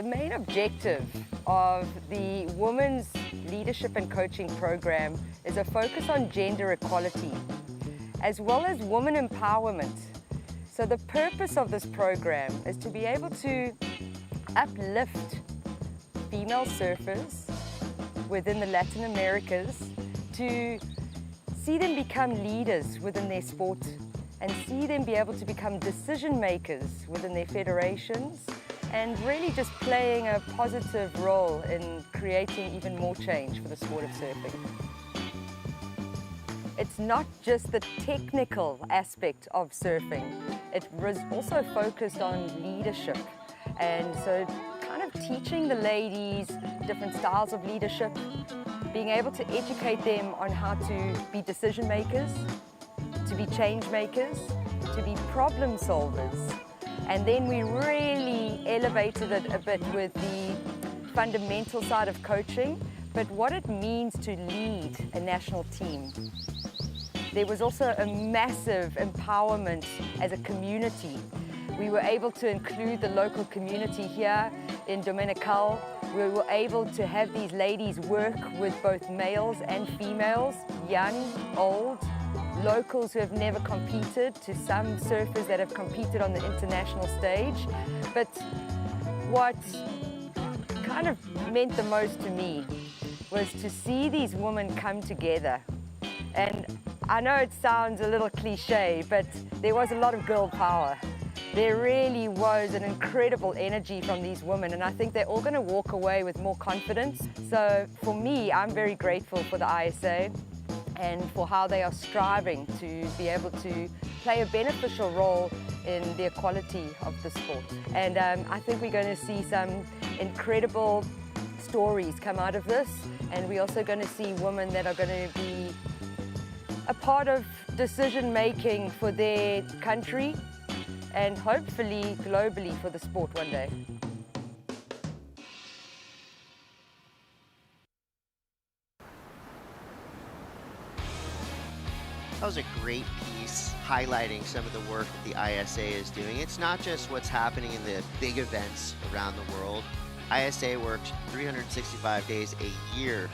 The main objective of the Women's Leadership and Coaching Program is a focus on gender equality, as well as women empowerment. So the purpose of this program is to be able to uplift female surfers within the Latin Americas, to see them become leaders within their sport and see them be able to become decision makers within their federations, and really just playing a positive role in creating even more change for the sport of surfing. It's not just the technical aspect of surfing, it was also focused on leadership, and so kind of teaching the ladies different styles of leadership, being able to educate them on how to be decision makers, to be change makers, to be problem solvers. And then we really elevated it a bit with the fundamental side of coaching, but what it means to lead a national team. There was also a massive empowerment as a community. We were able to include the local community here in Dominical. We were able to have these ladies work with both males and females, young, old, locals who have never competed, to some surfers that have competed on the international stage. But what kind of meant the most to me was to see these women come together. And I know it sounds a little cliche, but there was a lot of girl power. There really was an incredible energy from these women, and I think they're all going to walk away with more confidence. So for me, I'm very grateful for the ISA and for how they are striving to be able to play a beneficial role in the equality of the sport. And I think we're going to see some incredible stories come out of this, and we're also going to see women that are going to be a part of decision making for their country and hopefully globally for the sport one day. That was a great piece highlighting some of the work that the ISA is doing. It's not just what's happening in the big events around the world. ISA works 365 days a year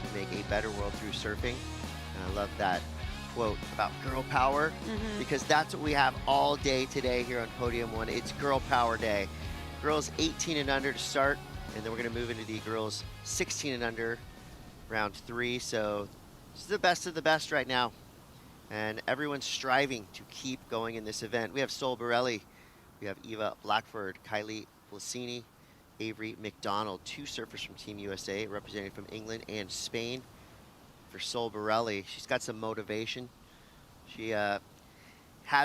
to make a better world through surfing. And I love that quote about girl power, because that's what we have all day today here on Podium One. It's Girl Power Day. Girls 18 and under to start, and then we're going to move into the girls 16 and under, round 3. So this is the best of the best right now, and everyone's striving to keep going in this event. We have Sol Borelli, we have Eva Blackford, Kylie Blasini, Avery McDonald, 2 surfers from Team USA, representing from England and Spain. For Sol Borelli, she's got some motivation. She had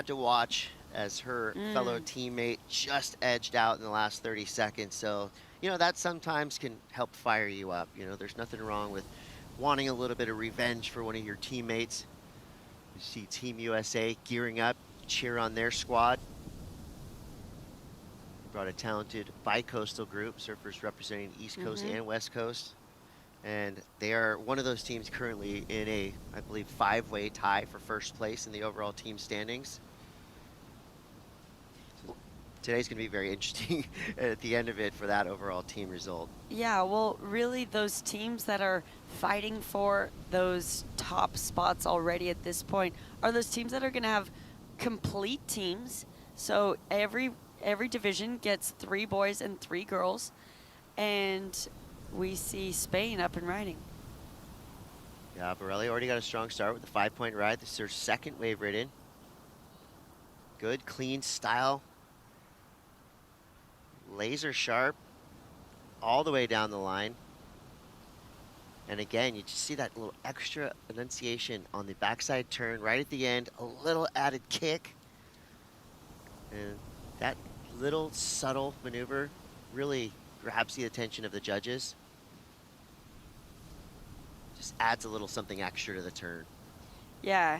to watch as her fellow teammate just edged out in the last 30 seconds. So, you know, that sometimes can help fire you up. You know, there's nothing wrong with wanting a little bit of revenge for one of your teammates. You see Team USA gearing up, cheer on their squad. They brought a talented bi-coastal group, surfers representing East Coast and West Coast. And they are one of those teams currently in a, I believe, 5-way tie for first place in the overall team standings. So today's going to be very interesting at the end of it for that overall team result. Yeah, well, really those teams that are fighting for those top spots already at this point are those teams that are going to have complete teams. So every division gets 3 boys and 3 girls. And we see Spain up and riding. Yeah, Borelli already got a strong start with the 5-point ride. This is her second wave ridden. Good, clean style. Laser sharp all the way down the line. And again, you just see that little extra enunciation on the backside turn right at the end, a little added kick. And that little subtle maneuver really grabs the attention of the judges. Just adds a little something extra to the turn. Yeah,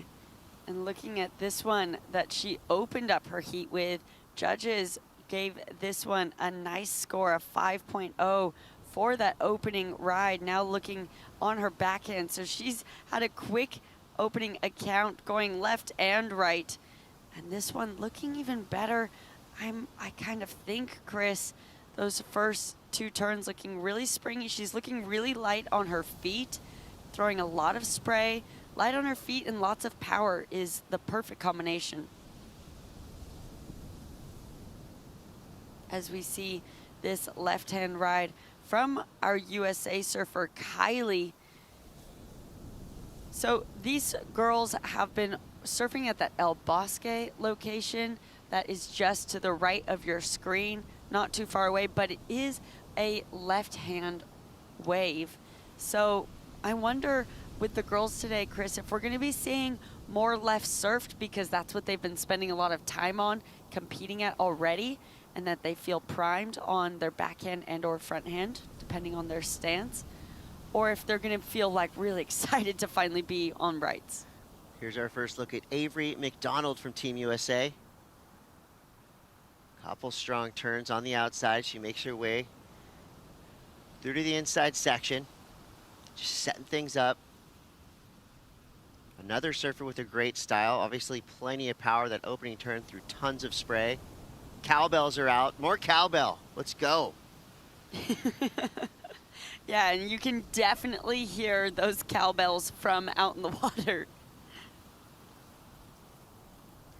and looking at this one that she opened up her heat with, judges gave this one a nice score of 5.0 for that opening ride. Now looking on her backhand, so she's had a quick opening account going left and right. And this one looking even better. I kind of think, Chris, Those first 2 turns looking really springy. She's looking really light on her feet, throwing a lot of spray. Light on her feet and lots of power is the perfect combination. As we see this left-hand ride from our USA surfer, Kylie. So these girls have been surfing at that El Bosque location that is just to the right of your screen, not too far away, but it is a left-hand wave. So I wonder with the girls today, Chris, if we're going to be seeing more left surfed because that's what they've been spending a lot of time on competing at already, and that they feel primed on their backhand and or front hand, depending on their stance, or if they're going to feel like really excited to finally be on rights. Here's our first look at Avery McDonald from Team USA. Couple strong turns on the outside. She makes her way through to the inside section, just setting things up. Another surfer with a great style, obviously plenty of power. That opening turn through tons of spray. Cowbells are out. More cowbell. Let's go. Yeah, and you can definitely hear those cowbells from out in the water.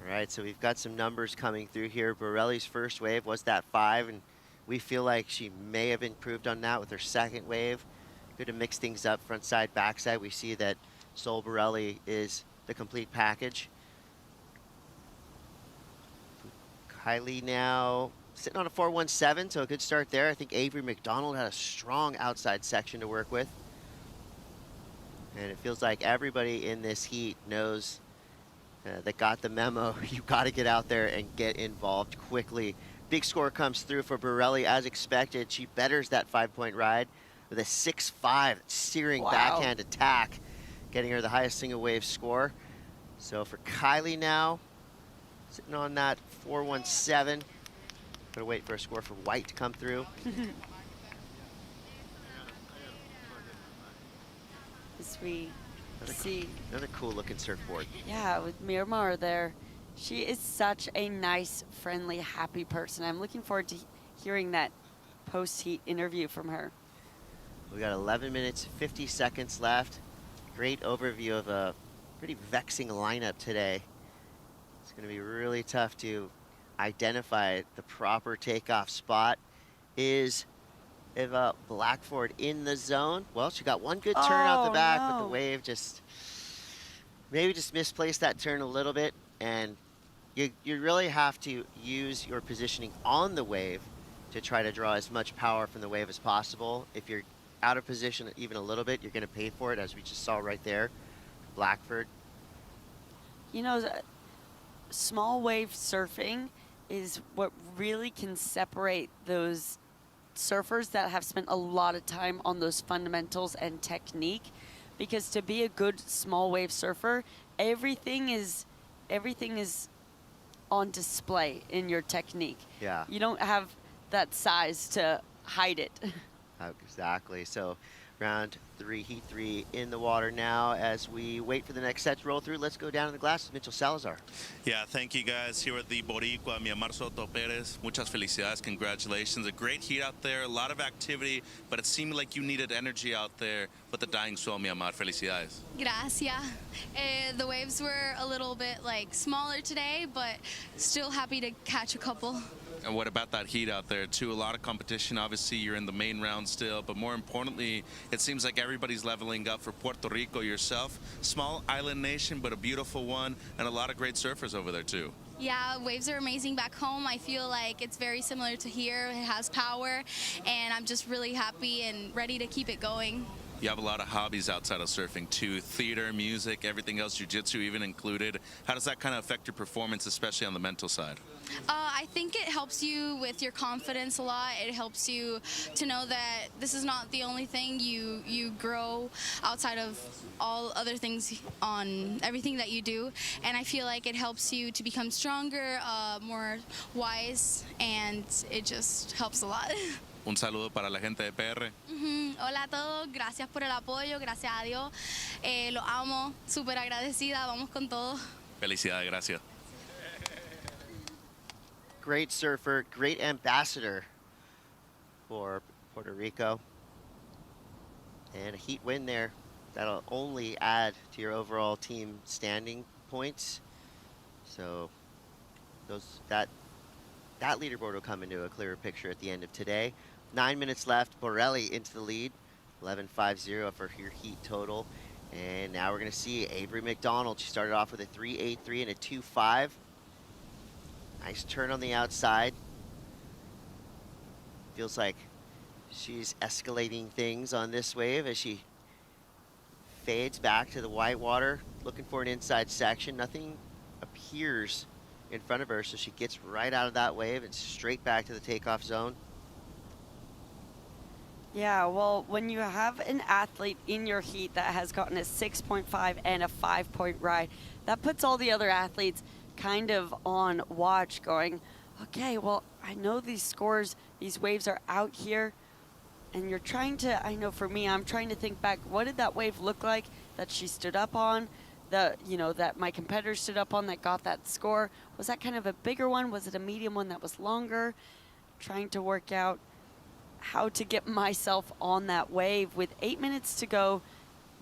All right, so we've got some numbers coming through here. Borelli's first wave was that 5, and we feel like she may have improved on that with her second wave. Good to mix things up, front side, back side. We see that Sol Borelli is the complete package. Kylie now sitting on a 417, so a good start there. I think Avery McDonald had a strong outside section to work with. And it feels like everybody in this heat knows that got the memo. You've got to get out there and get involved quickly. Big score comes through for Borelli as expected. She betters that 5-point ride with a 6-5 searing backhand attack, getting her the highest single wave score. So for Kylie now, sitting on that 417. Gotta wait for a score for White to come through. As we see another cool looking surfboard. Yeah, with Miramar there. She is such a nice, friendly, happy person. I'm looking forward to hearing that post-heat interview from her. We got 11 minutes, 50 seconds left. Great overview of a pretty vexing lineup today. It's going to be really tough to identify the proper takeoff spot. Is Eva Blackford in the zone? Well, she got one good turn out the back, but the wave just maybe just misplaced that turn a little bit. And you really have to use your positioning on the wave to try to draw as much power from the wave as possible. If you're out of position even a little bit, you're going to pay for it, as we just saw right there. Blackford. You know, small wave surfing is what really can separate those surfers that have spent a lot of time on those fundamentals and technique, because to be a good small wave surfer, everything is on display in your technique. Yeah. You don't have that size to hide it. Exactly. So round 3, heat 3 in the water now. As we wait for the next set to roll through, let's go down in the glass with Mitchell Salazar. Yeah, thank you guys. Here with the Boricua, Miamar Soto Perez. Muchas felicidades, congratulations. A great heat out there, a lot of activity, but it seemed like you needed energy out there with the dying swell, Miamar. Felicidades. Gracias. The waves were a little bit smaller today, but still happy to catch a couple. And what about that heat out there, too? A lot of competition. Obviously, you're in the main round still, but more importantly, it seems like everybody's leveling up for Puerto Rico yourself. Small island nation, but a beautiful one, and a lot of great surfers over there, too. Yeah, waves are amazing back home. I feel like it's very similar to here. It has power, and I'm just really happy and ready to keep it going. You have a lot of hobbies outside of surfing, too. Theater, music, everything else, jiu-jitsu even included. How does that kind of affect your performance, especially on the mental side? I think it helps you with your confidence a lot. It helps you to know that this is not the only thing. You grow outside of all other things on everything that you do. And I feel like it helps you to become stronger, more wise, and it just helps a lot. Un saludo para la gente de PR. Hola a todos, gracias por el apoyo, gracias a Dios. Lo amo, súper agradecida, vamos con todo. Felicidades, gracias. Great surfer, great ambassador for Puerto Rico. And a heat win there. That'll only add to your overall team standing points. So that leaderboard will come into a clearer picture at the end of today. 9 minutes left. Borelli into the lead. 11.50 for your heat total. And now we're going to see Avery McDonald. She started off with a 3.83 and a 2.5. Nice turn on the outside. Feels like she's escalating things on this wave as she fades back to the white water, looking for an inside section. Nothing appears in front of her, so she gets right out of that wave and straight back to the takeoff zone. Yeah, well, when you have an athlete in your heat that has gotten a 6.5 and a 5-point ride, that puts all the other athletes kind of on watch going, okay, well, I know these scores, these waves are out here, and you're trying to, I know for me, I'm trying to think back, what did that wave look like that she stood up on, that my competitor stood up on that got that score? Was that kind of a bigger one? Was it a medium one that was longer? Trying to work out how to get myself on that wave with 8 minutes to go.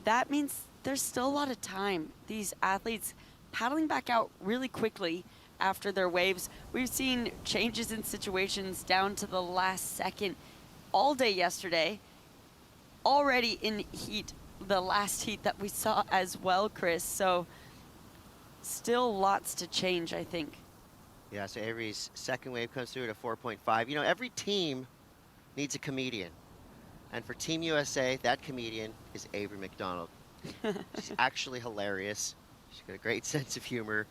That means there's still a lot of time. These athletes paddling back out really quickly after their waves. We've seen changes in situations down to the last second all day yesterday. Already in heat, the last heat that we saw as well, Chris. So still lots to change, I think. Yeah, so Avery's second wave comes through at a 4.5. You know, every team needs a comedian. And for Team USA, that comedian is Avery McDonald. She's actually hilarious. She's got a great sense of humor.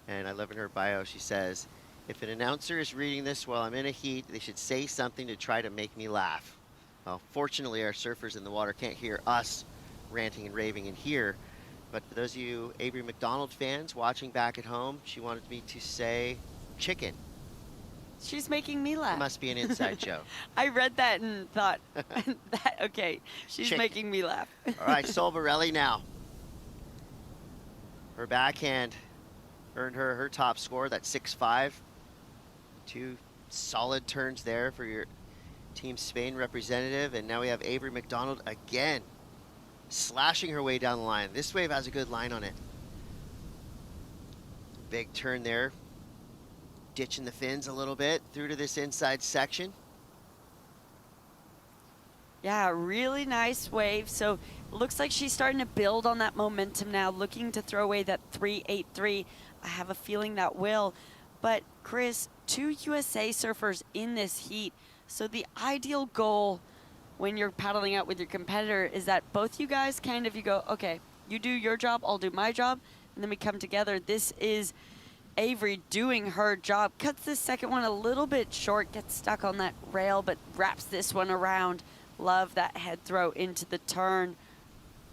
And I love in her bio, she says, if an announcer is reading this while I'm in a heat, they should say something to try to make me laugh. Well, fortunately, our surfers in the water can't hear us ranting and raving in here. But for those of you Avery McDonald fans watching back at home, she wanted me to say chicken. She's making me laugh. It must be an inside joke. I read that and thought, okay, she's Chicken. making me laugh. All right, Sol Borelli now. Her backhand earned her top score, that 6.5. 2 solid turns there for your Team Spain representative. And now we have Avery McDonald again, slashing her way down the line. This wave has a good line on it. Big turn there. Ditching the fins a little bit through to this inside section. Yeah, really nice wave. So it looks like she's starting to build on that momentum now, looking to throw away that 3.83. I have a feeling that will. But Chris, 2 USA surfers in this heat. So the ideal goal when you're paddling out with your competitor is that both you guys you go, okay, you do your job, I'll do my job, and then we come together. This is Avery doing her job. Cuts this second one a little bit short, gets stuck on that rail, but wraps this one around. Love that head throw into the turn.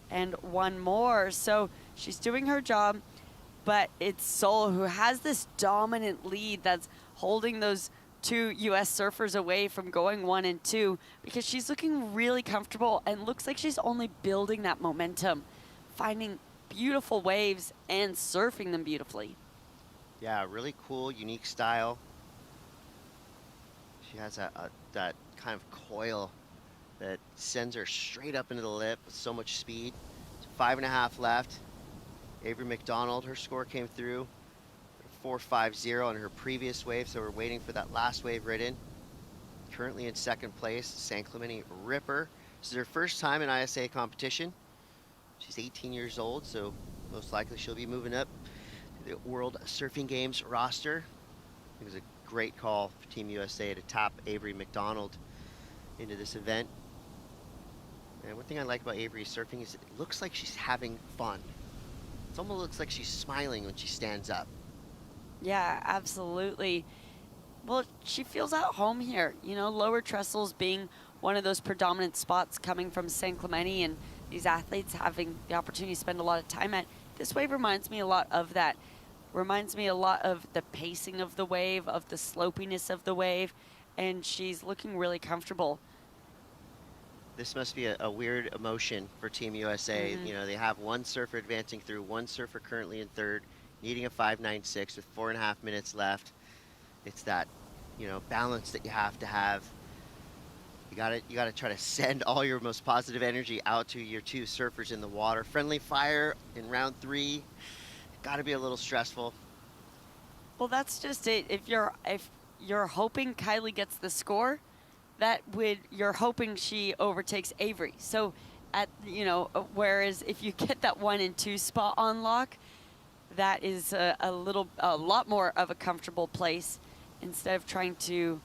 And one more. So she's doing her job, but it's Sol who has this dominant lead that's holding those 2 U.S. surfers away from going 1 and 2 because she's looking really comfortable and looks like she's only building that momentum, finding beautiful waves and surfing them beautifully. Yeah, really cool, unique style. She has that kind of coil that sends her straight up into the lip with so much speed. 5.5 left. Avery McDonald, her score came through 4.50 on her previous wave, so we're waiting for that last wave right in. Currently in second place, San Clemente Ripper. This is her first time in ISA competition. She's 18 years old, so most likely she'll be moving up the World Surfing Games roster. It was a great call for Team USA to tap Avery McDonald into this event. And one thing I like about Avery surfing is it looks like she's having fun. It almost looks like she's smiling when she stands up. Yeah, absolutely. Well, she feels at home here. You know, Lower Trestles being one of those predominant spots coming from San Clemente and these athletes having the opportunity to spend a lot of time at. This wave reminds me a lot of that. Reminds me a lot of the pacing of the wave, of the slopiness of the wave, and she's looking really comfortable. This must be a weird emotion for Team USA. You know, they have one surfer advancing through, one surfer currently in third, needing a 5.96 with 4.5 minutes left. It's that, you know, balance that you have to have. You gotta try to send all your most positive energy out to your two surfers in the water. Friendly fire in round 3. Gotta be a little stressful. Well, that's just it. If you're hoping Kylie gets the score, you're hoping she overtakes Avery. So whereas if you get that 1 and 2 spot on lock, that is a lot more of a comfortable place instead of trying to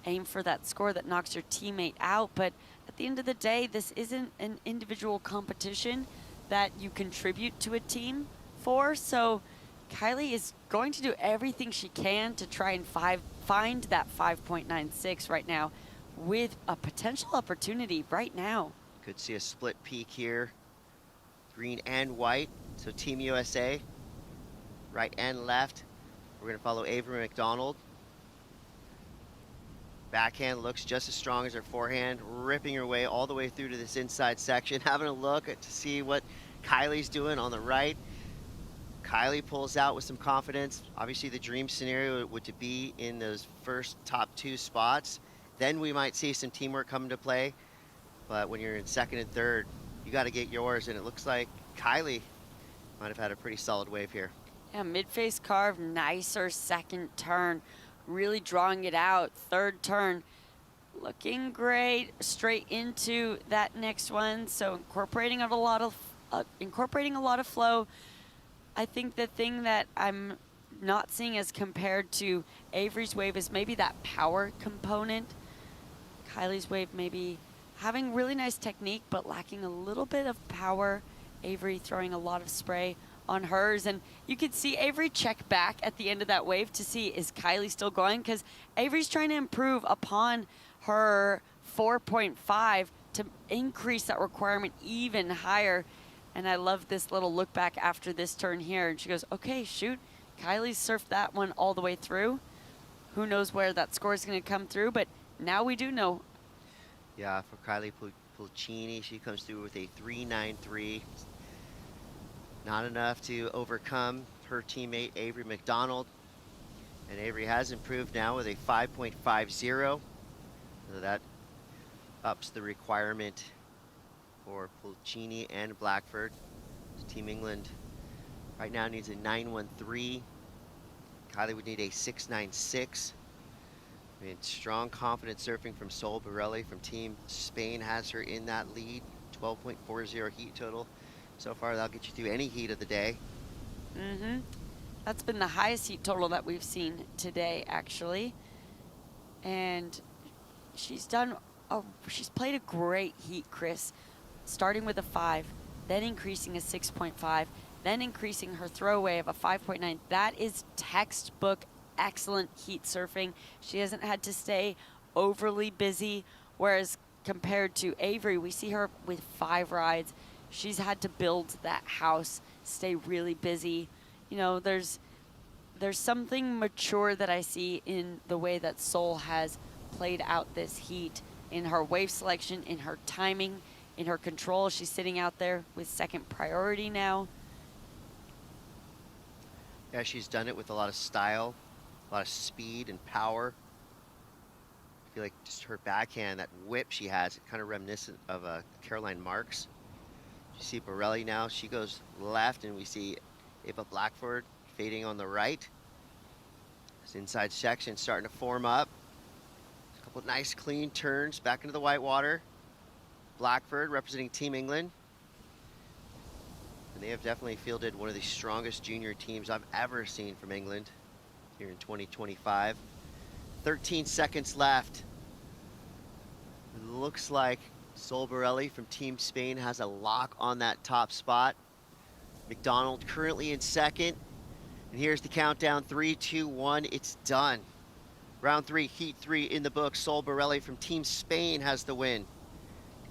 aim for that score that knocks your teammate out. But at the end of the day, this isn't an individual competition that you contribute to a team for. So Kylie is going to do everything she can to try and find that 5.96 right now with a potential opportunity right now. Could see a split peak here, green and white. So Team USA, right and left. We're gonna follow Avery McDonald. Backhand looks just as strong as her forehand, ripping her way all the way through to this inside section, having a look to see what Kylie's doing on the right. Kylie pulls out with some confidence. Obviously the dream scenario would to be in those first top 2 spots. Then we might see some teamwork come into play. But when you're in second and third, you got to get yours. And it looks like Kylie might have had a pretty solid wave here. Yeah, mid-face carve, nicer second turn. Really drawing it out. Third turn, looking great. Straight into that next one. So incorporating a lot of flow. I think the thing that I'm not seeing as compared to Avery's wave is maybe that power component. Kylie's wave maybe having really nice technique, but lacking a little bit of power. Avery throwing a lot of spray on hers, and you could see Avery check back at the end of that wave to see, is Kylie still going? Because Avery's trying to improve upon her 4.5 to increase that requirement even higher. And I love this little look back after this turn here, and she goes, okay, shoot, Kylie's surfed that one all the way through. Who knows where that score is going to come through, but now we do know. Yeah, for Kylie Pulcini, she comes through with a 3.93. Not enough to overcome her teammate Avery McDonald. And Avery has improved now with a 5.50. So that ups the requirement for Pulcini and Blackford. Team England right now needs a 9.13. Kylie would need a 6.96. I mean, strong, confident surfing from Sol Borelli from Team Spain has her in that lead. 12.40 heat total. So far, that'll get you through any heat of the day. That's been the highest heat total that we've seen today, actually. And she's played a great heat, Chris. Starting with a 5, then increasing a 6.5, then increasing her throwaway of a 5.9. That is textbook excellent heat surfing. She hasn't had to stay overly busy, whereas compared to Avery, we see her with 5 rides. She's had to build that house, stay really busy. You know, there's something mature that I see in the way that Sol has played out this heat, in her wave selection, in her timing, in her control. She's sitting out there with second priority now. Yeah, she's done it with a lot of style, a lot of speed and power. I feel like just her backhand, that whip she has, kind of reminiscent of Caroline Marks. You see Borelli now, she goes left, and we see Ava Blackford fading on the right. This inside section starting to form up. A couple of nice clean turns back into the white water. Blackford representing Team England. And they have definitely fielded one of the strongest junior teams I've ever seen from England here in 2025. 13 seconds left. It looks like Sol Borelli from Team Spain has a lock on that top spot. McDonald currently in second. And here's the countdown, 3, 2, 1, it's done. Round 3, heat 3 in the book. Sol Borelli from Team Spain has the win.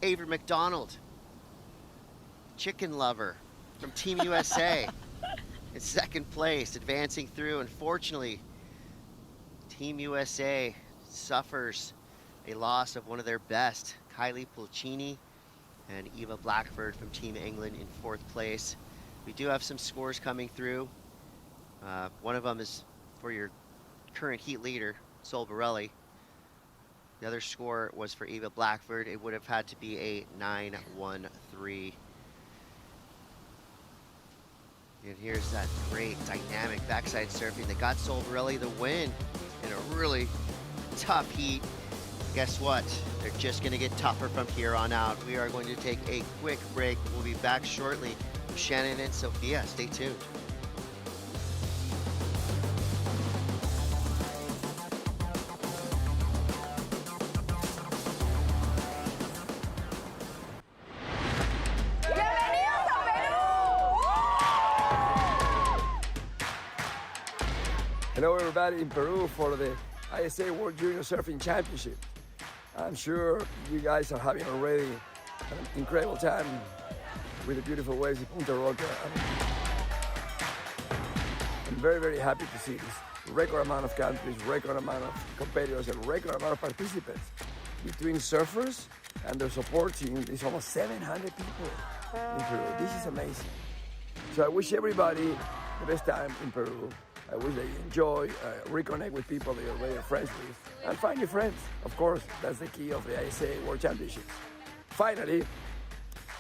Avery McDonald, chicken lover from Team USA, in second place, advancing through. Unfortunately, Team USA suffers a loss of one of their best, Kylie Pulcini and Eva Blackford from Team England in fourth place. We do have some scores coming through. One of them is for your current heat leader, Sol Borelli. The other score was for Eva Blackford. It would have had to be a 9-1-3. And here's that great dynamic backside surfing that got Solborelli the win in a really tough heat. Guess what? They're just going to get tougher from here on out. We are going to take a quick break. We'll be back shortly with Shannon and Sophia. Stay tuned. Hello everybody in Peru for the ISA World Junior Surfing Championship. I'm sure you guys are having already an incredible time with the beautiful waves in Punta Rocas. I'm very, very happy to see this record amount of countries, record amount of competitors, and record amount of participants. Between surfers and their support team, there's almost 700 people in Peru. This is amazing. So I wish everybody the best time in Peru. I wish they enjoy, reconnect with people they already are friends with, and find new friends. Of course, that's the key of the ISA World Championships. Finally,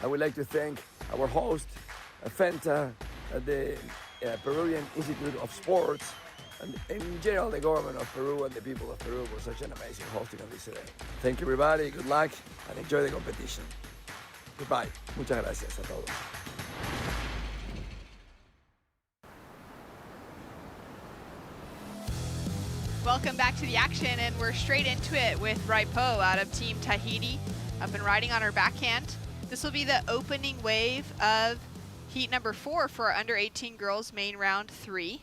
I would like to thank our host, FENTA, the Peruvian Institute of Sports, and in general the government of Peru and the people of Peru for such an amazing hosting of this event. Thank you everybody, good luck, and enjoy the competition. Goodbye. Muchas gracias a todos. Welcome back to the action, and we're straight into it with Raipo out of Team Tahiti up and riding on her backhand. This will be the opening wave of heat number 4 for our under 18 girls main round 3.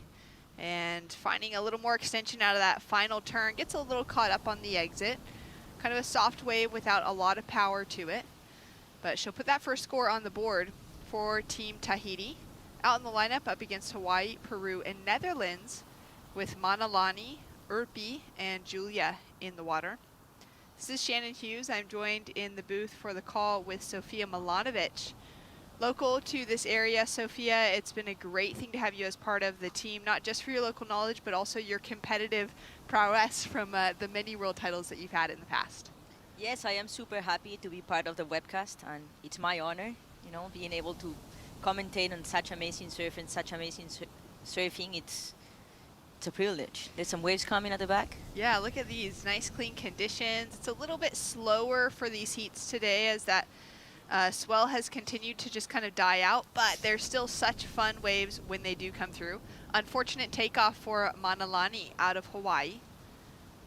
And finding a little more extension out of that final turn, gets a little caught up on the exit. Kind of a soft wave without a lot of power to it. But she'll put that first score on the board for Team Tahiti. Out in the lineup up against Hawaii, Peru, and Netherlands with Manalani, Urpi, and Julia in the water. This is Shannon Hughes. I'm joined in the booth for the call with Sophia Milanovic. Local to this area, Sophia, it's been a great thing to have you as part of the team, not just for your local knowledge, but also your competitive prowess from the many world titles that you've had in the past. Yes, I am super happy to be part of the webcast, and it's my honor, you know, being able to commentate on such amazing surf and such amazing surfing. It's a privilege. There's some waves coming at the back. Yeah, look at these nice clean conditions. It's a little bit slower for these heats today as that swell has continued to just kind of die out, but there's still such fun waves when they do come through. Unfortunate takeoff for Manalani out of Hawaii.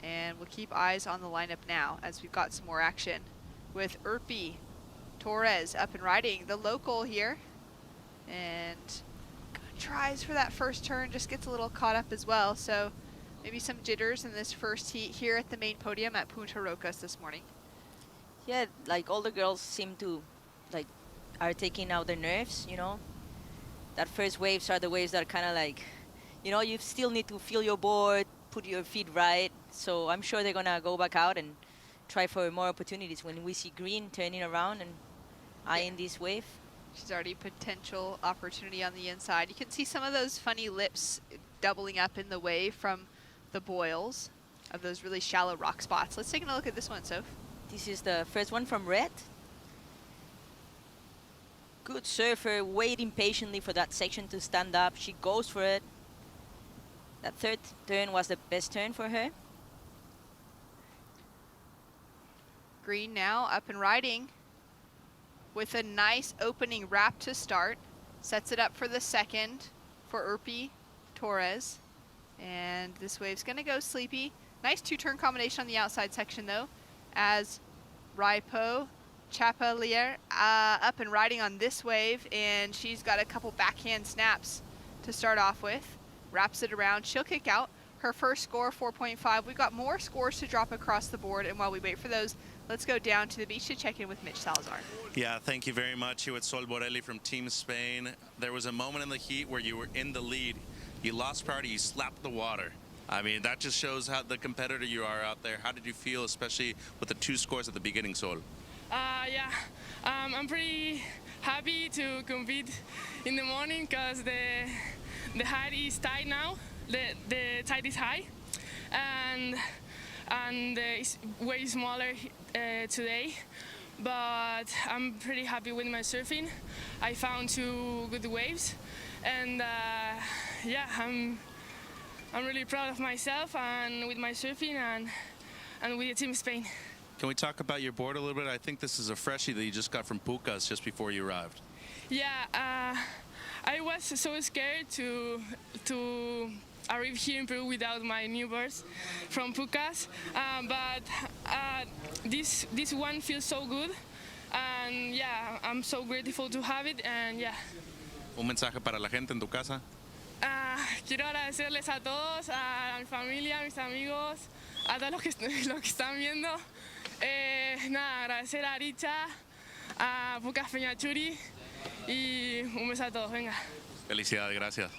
And we'll keep eyes on the lineup now as we've got some more action with Urpi Torres up and riding, the local here. And tries for that first turn, just gets a little caught up as well. So maybe some jitters in this first heat here at the main podium at Punta Rocas this morning. Yeah, like all the girls seem to, like, are taking out their nerves, you know. That first waves are the waves that are kind of like, you know, you still need to feel your board, put your feet right. So I'm sure they're going to go back out and try for more opportunities when we see green turning around and eyeing this wave. She's already potential opportunity on the inside. You can see some of those funny lips doubling up in the wave from the boils of those really shallow rock spots. Let's take a look at this one, Soph. This is the first one from Red. Good surfer, waiting patiently for that section to stand up. She goes for it. That third turn was the best turn for her. Green now up and riding with a nice opening wrap to start. Sets it up for the second for Urpi Torres. And this wave's gonna go sleepy. Nice two-turn combination on the outside section though, as Raipo Chapelier up and riding on this wave, and she's got a couple backhand snaps to start off with. Wraps it around, she'll kick out. Her first score, 4.5. We've got more scores to drop across the board, and while we wait for those, let's go down to the beach to check in with Mitch Salazar. Yeah, thank you very much. Here with Sol Borelli from Team Spain. There was a moment in the heat where you were in the lead. You lost priority, you slapped the water. I mean, that just shows how the competitor you are out there. How did you feel, especially with the 2 scores at the beginning, Sol? Yeah, I'm pretty happy to compete in the morning because the height is tight now. The tide is high, and and it's way smaller today. But I'm pretty happy with my surfing. I found 2 good waves, and yeah, I'm really proud of myself and with my surfing and with the Team Spain. Can we talk about your board a little bit? I think this is a freshie that you just got from Punta just before you arrived. Yeah, I was so scared to arrive here in Peru without my new boards from Pucas, but this one feels so good, and yeah, I'm so grateful to have it, and yeah. Un mensaje para la gente en tu casa. Quiero agradecerles a todos, a mi familia, a mis amigos, a todos los que están viendo. Nada, agradecer a Richa, a Pucas Peñachuri y un beso a todos. Venga. Felicidades, gracias.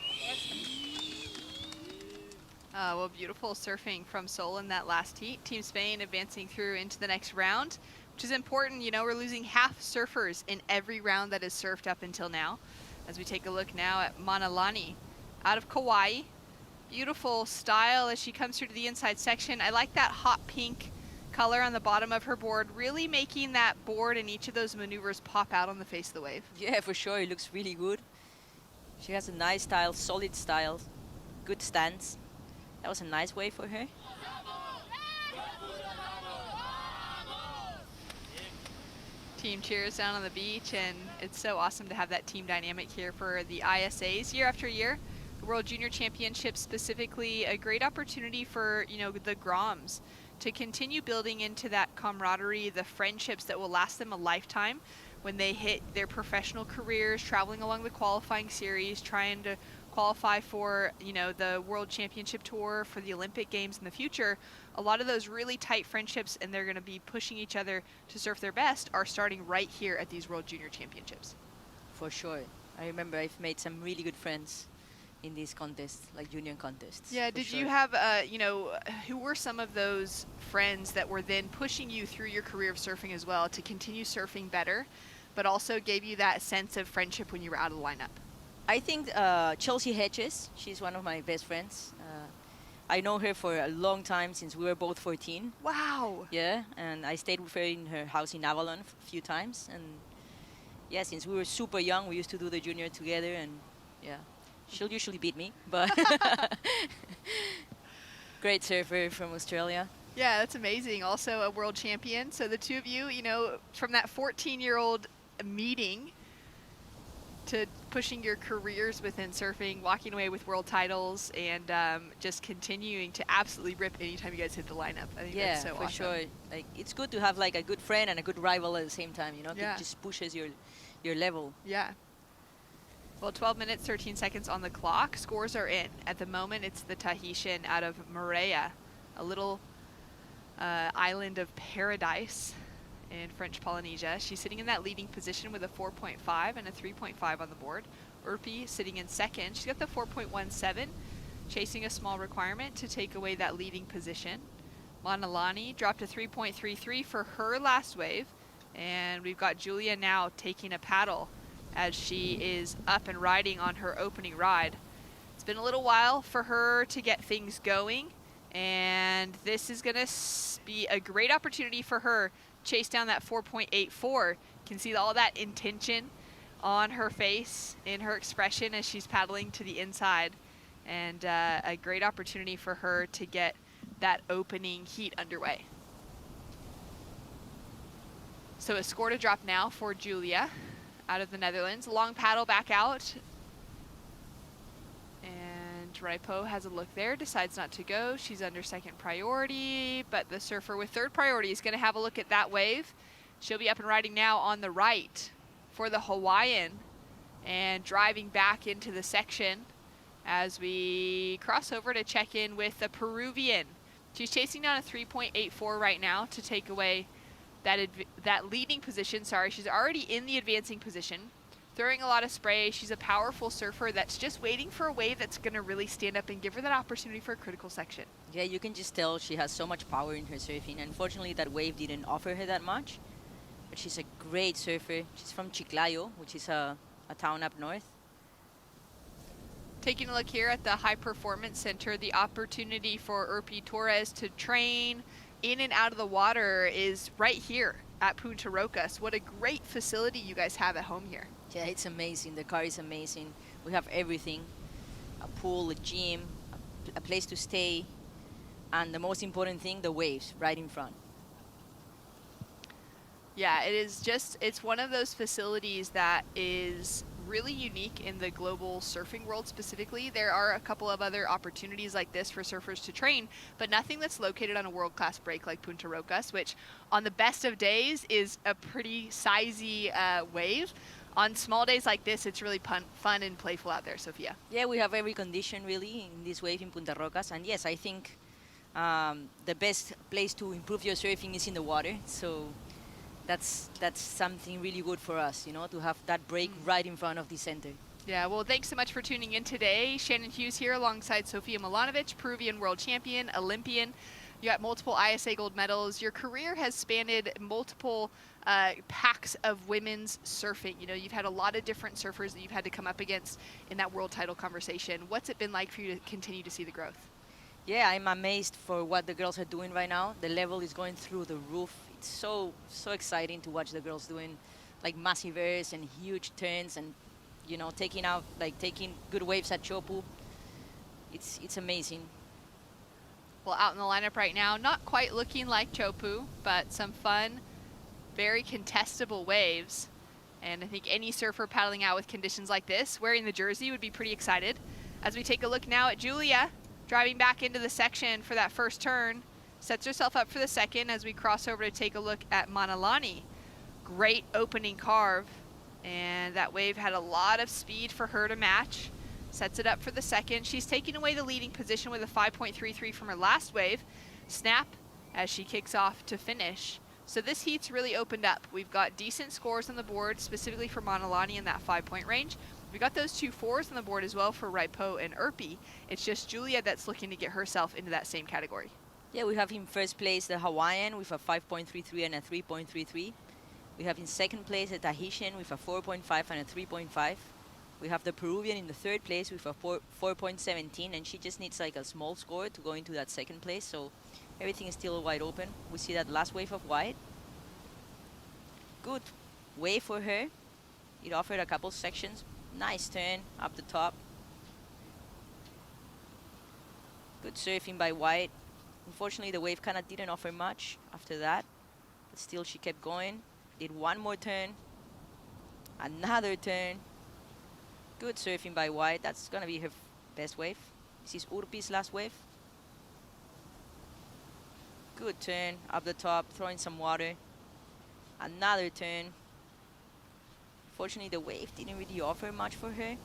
Well, beautiful surfing from Seoul in that last heat. Team Spain advancing through into the next round, which is important. You know, we're losing half surfers in every round that is surfed up until now. As we take a look now at Manalani out of Kauai. Beautiful style as she comes through to the inside section. I like that hot pink color on the bottom of her board, really making that board and each of those maneuvers pop out on the face of the wave. Yeah, for sure. It looks really good. She has a nice style, solid style, good stance. That was a nice wave for her. Team cheers down on the beach, and it's so awesome to have that team dynamic here for the ISAs year after year. The World Junior Championships specifically, a great opportunity for, you know, the Groms to continue building into that camaraderie, the friendships that will last them a lifetime when they hit their professional careers, traveling along the qualifying series, trying to qualify for, you know, the World Championship Tour, for the Olympic Games in the future. A lot of those really tight friendships, and they're going to be pushing each other to surf their best, are starting right here at these World Junior Championships. For sure. I remember I've made some really good friends in these contests, like junior contests. Yeah, did you have, you know, who were some of those friends that were then pushing you through your career of surfing as well to continue surfing better, but also gave you that sense of friendship when you were out of the lineup? I think Chelsea Hedges, she's one of my best friends. I know her for a long time, since we were both 14. Wow. Yeah, and I stayed with her in her house in Avalon a few times. And yeah, since we were super young, we used to do the junior together, and yeah. She'll usually beat me, but great surfer from Australia. Yeah, that's amazing. Also a world champion. So the two of you, you know, from that 14-year-old meeting to pushing your careers within surfing, walking away with world titles, and just continuing to absolutely rip anytime you guys hit the lineup. I think that's so awesome. For sure. Like, it's good to have like a good friend and a good rival at the same time, you know? Yeah. It just pushes your level. Yeah. Well, 12 minutes, 13 seconds on the clock. Scores are in. At the moment, it's the Tahitian out of Moorea, a little island of paradise in French Polynesia. She's sitting in that leading position with a 4.5 and a 3.5 on the board. Urpi sitting in second. She's got the 4.17, chasing a small requirement to take away that leading position. Manalani dropped a 3.33 for her last wave. And we've got Julia now taking a paddle as she is up and riding on her opening ride. It's been a little while for her to get things going, and this is gonna be a great opportunity for her to chase down that 4.84. You can see all that intention on her face, in her expression as she's paddling to the inside, and a great opportunity for her to get that opening heat underway. So a score to drop now for Julia out of the Netherlands. Long paddle back out. And Raipo has a look there, decides not to go. She's under second priority, but the surfer with third priority is going to have a look at that wave. She'll be up and riding now on the right for the Hawaiian and driving back into the section as we cross over to check in with the Peruvian. She's chasing down a 3.84 right now to take away that leading position. Sorry, she's already in the advancing position, throwing a lot of spray. She's a powerful surfer that's just waiting for a wave that's going to really stand up and give her that opportunity for a critical section. Yeah, you can just tell she has so much power in her surfing. Unfortunately, that wave didn't offer her that much, but she's a great surfer. She's from Chiclayo, which is a town up north. Taking a look here at the High Performance Center, the opportunity for Urpi Torres to train in and out of the water is right here at Punta Rocas. What a great facility you guys have at home here. Yeah, it's amazing. The car is amazing. We have everything. A pool, a gym, a place to stay, and the most important thing, the waves right in front. Yeah, it's one of those facilities that is really unique in the global surfing world specifically. There are a couple of other opportunities like this for surfers to train, but nothing that's located on a world-class break like Punta Rocas, which on the best of days is a pretty sizey wave. On small days like this, it's really fun and playful out there, Sophia. Yeah, we have every condition really in this wave in Punta Rocas, and yes, I think the best place to improve your surfing is in the water, so that's something really good for us, you know, to have that break right in front of the center. Yeah, well, thanks so much for tuning in today. Shannon Hughes here alongside Sofia Milanovic, Peruvian world champion, Olympian. You got multiple ISA gold medals. Your career has spanned multiple packs of women's surfing. You know, you've had a lot of different surfers that you've had to come up against in that world title conversation. What's it been like for you to continue to see the growth? Yeah, I'm amazed for what the girls are doing right now. The level is going through the roof. It's so exciting to watch the girls doing like massive airs and huge turns, and you know, taking good waves at Chopu. It's amazing. Well, out in the lineup right now, not quite looking like Chopu, but some fun, very contestable waves. And I think any surfer paddling out with conditions like this, wearing the jersey, would be pretty excited. As we take a look now at Julia, driving back into the section for that first turn, sets herself up for the second as we cross over to take a look at Manalani. Great opening carve, and that wave had a lot of speed for her to match. Sets it up for the second. She's taking away the leading position with a 5.33 from her last wave. Snap as she kicks off to finish. So this heat's really opened up. We've got decent scores on the board, specifically for Manalani in that 5-point range. We got those 2 4s on the board as well for Raipo and Urpi. It's just Julia that's looking to get herself into that same category. Yeah, we have in first place the Hawaiian with a 5.33 and a 3.33. We have in second place the Tahitian with a 4.5 and a 3.5. We have the Peruvian in the third place with a 4.17, and she just needs like a small score to go into that second place, so everything is still wide open. We see that last wave of white. Good wave for her. It offered a couple sections. Nice turn up the top. Good surfing by white. Unfortunately, the wave kind of didn't offer much after that, but still she kept going. Did one more turn, another turn. Good surfing by white. That's gonna be her best wave. This is Urpi's last wave. Good turn up the top, throwing some water. Another turn. Unfortunately, the wave didn't really offer much for her,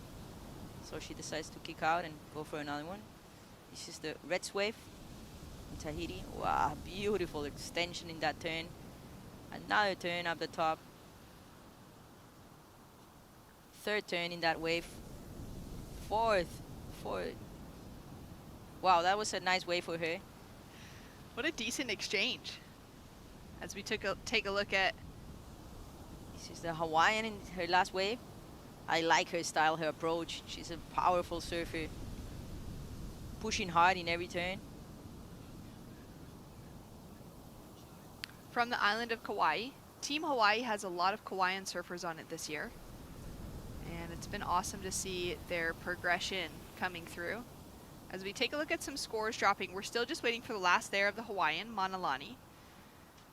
so she decides to kick out and go for another one. This is the Reds wave in Tahiti. Wow, beautiful extension in that turn. Another turn up the top. Third turn in that wave. Fourth. Wow, that was a nice wave for her. What a decent exchange. As we take a look at... This is the Hawaiian in her last wave. I like her style, her approach. She's a powerful surfer. Pushing hard in every turn. From the island of Kauai, Team Hawaii has a lot of Kauaian surfers on it this year. And it's been awesome to see their progression coming through. As we take a look at some scores dropping, we're still just waiting for the last there of the Hawaiian, Manalani.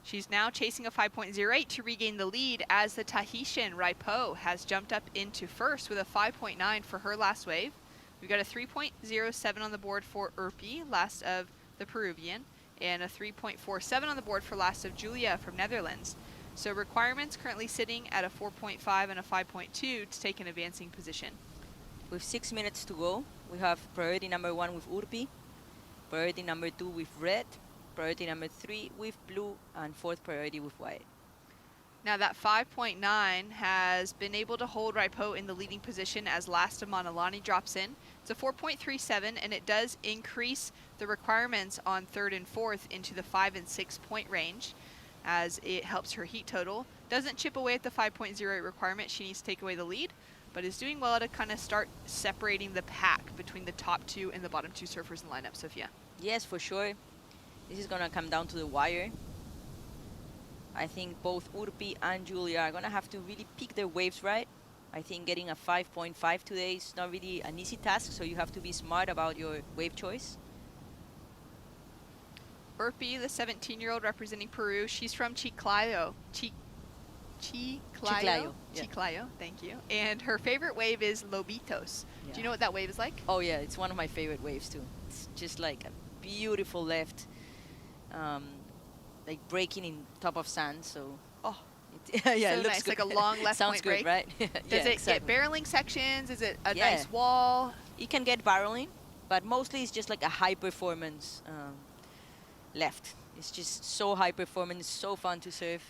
She's now chasing a 5.08 to regain the lead as the Tahitian, Raipo, has jumped up into first with a 5.9 for her last wave. We've got a 3.07 on the board for Urpi, last of the Peruvian, and a 3.47 on the board for last of Julia from Netherlands. So requirements currently sitting at a 4.5 and a 5.2 to take an advancing position. With 6 minutes to go, we have priority number 1 with Urpi, priority number 2 with red, priority number 3 with blue, and 4th priority with white. Now that 5.9 has been able to hold Raipo in the leading position as last of Manalani drops in. It's a 4.37, and it does increase the requirements on 3rd and 4th into the 5 and 6 point range, as it helps her heat total. Doesn't chip away at the 5.08 requirement. She needs to take away the lead. but is doing well to kind of start separating the pack between the top 2 and the bottom 2 surfers in the lineup. Sophia? Yes, for sure. This is going to come down to the wire. I think both Urpi and Julia are going to have to really pick their waves right. I think getting a 5.5 today is not really an easy task, so you have to be smart about your wave choice. Urpi, the 17-year-old representing Peru, she's from Chiclayo. Chiclayo. Chiclayo, thank you. And her favorite wave is Lobitos. Yeah. Do you know what that wave is like? Oh yeah, it's one of my favorite waves too. It's just like a beautiful left, like breaking in top of sand. So oh, yeah, so it looks nice, good. like a long left Sounds point good, break. right? Does it get barreling sections? Is it a nice wall? You can get barreling, but mostly it's just like a high performance left. It's just so high performance, so fun to surf.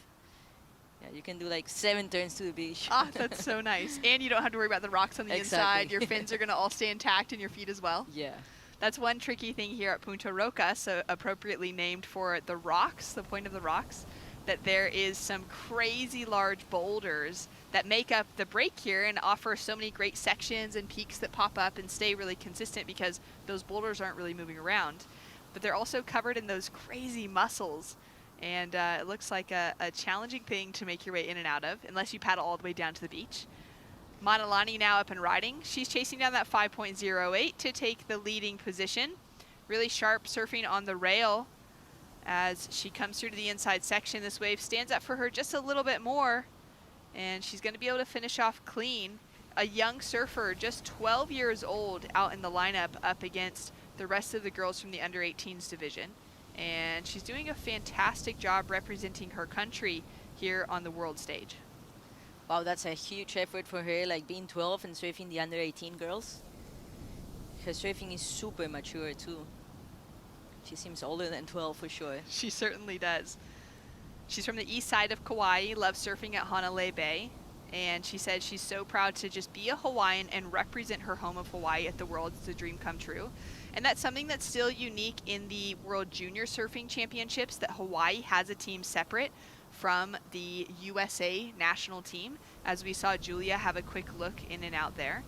Yeah, you can do like 7 turns to the beach. Ah, that's so nice. And you don't have to worry about the rocks on the inside. Your fins are going to all stay intact and your feet as well. Yeah. That's one tricky thing here at Punta Rocas, so appropriately named for the rocks, the point of the rocks, that there is some crazy large boulders that make up the break here and offer so many great sections and peaks that pop up and stay really consistent because those boulders aren't really moving around. But they're also covered in those crazy mussels. And it looks like a challenging thing to make your way in and out of, unless you paddle all the way down to the beach. Manalani now up and riding. She's chasing down that 5.08 to take the leading position. Really sharp surfing on the rail as she comes through to the inside section. This wave stands up for her just a little bit more, and she's going to be able to finish off clean. A young surfer, just 12 years old, out in the lineup up against the rest of the girls from the under-18s division. And she's doing a fantastic job representing her country here on the world stage. Wow, that's a huge effort for her, like being 12 and surfing the under-18 girls. Her surfing is super mature too. She seems older than 12 for sure. She certainly does. She's from the east side of Kauai, loves surfing at Hanalei Bay. And she said she's so proud to just be a Hawaiian and represent her home of Hawaii at the World. It's a dream come true. And that's something that's still unique in the World Junior Surfing Championships, that Hawaii has a team separate from the USA national team, as we saw Julia have a quick look in and out there.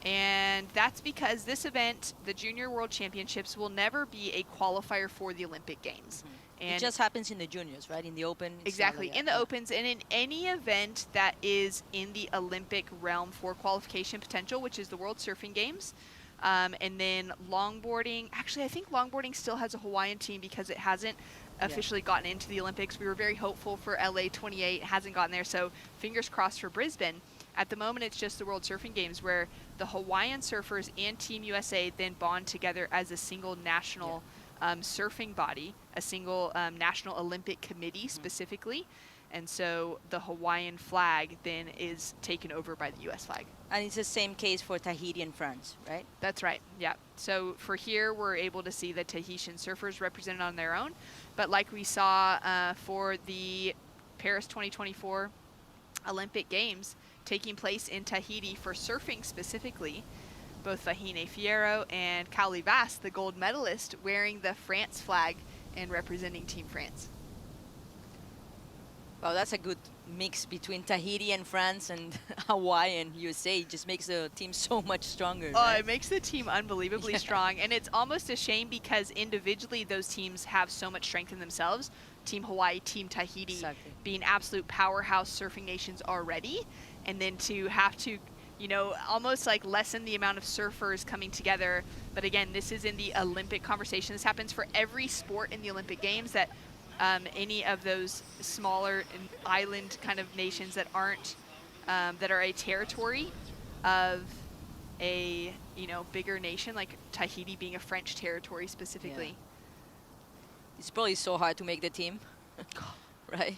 And that's because this event, the Junior World Championships, will never be a qualifier for the Olympic Games. And it just happens in the juniors, right? In the open. Exactly, in the opens and in any event that is in the Olympic realm for qualification potential, which is the World Surfing Games. And then longboarding, actually I think longboarding still has a Hawaiian team because it hasn't officially gotten into the Olympics. We were very hopeful for LA 28, hasn't gotten there, so fingers crossed for Brisbane. At the moment it's just the World Surfing Games where the Hawaiian surfers and Team USA then bond together as a single national surfing body, a single National Olympic Committee specifically. And so the Hawaiian flag then is taken over by the US flag. And it's the same case for Tahiti and France, right? That's right, yeah. So for here, we're able to see the Tahitian surfers represented on their own. But like we saw for the Paris 2024 Olympic Games taking place in Tahiti for surfing specifically, both Vahine Fierro and Kaoli Vass, the gold medalist, wearing the France flag and representing Team France. Wow, that's a good mix between Tahiti and France and Hawaii and USA. It just makes the team so much stronger. Oh, right? It makes the team unbelievably strong. And it's almost a shame because individually those teams have so much strength in themselves. Team Hawaii, Team Tahiti being absolute powerhouse surfing nations already. And then to have to, you know, almost like lessen the amount of surfers coming together. But again, this is in the Olympic conversation. This happens for every sport in the Olympic Games, that any of those smaller island kind of nations that aren't, that are a territory of a, you know, bigger nation, like Tahiti being a French territory specifically. Yeah. It's probably so hard to make the team, right?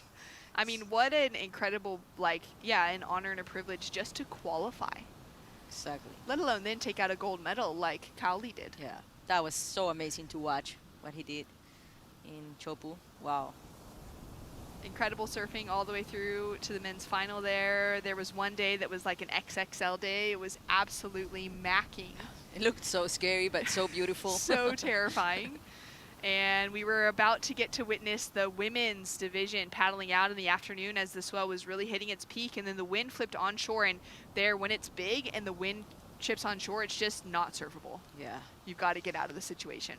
I mean, what an incredible, like, yeah, an honor and a privilege just to qualify. Exactly. Let alone then take out a gold medal like Kaoli did. Yeah, that was so amazing to watch what he did in Chopu. Wow. Incredible surfing all the way through to the men's final there. There was one day that was like an XXL day. It was absolutely macking. It looked so scary, but so beautiful. So terrifying. And we were about to get to witness the women's division paddling out in the afternoon as the swell was really hitting its peak, and then the wind flipped onshore, and there, when it's big and the wind chips onshore, it's just not surfable. Yeah. You've got to get out of the situation.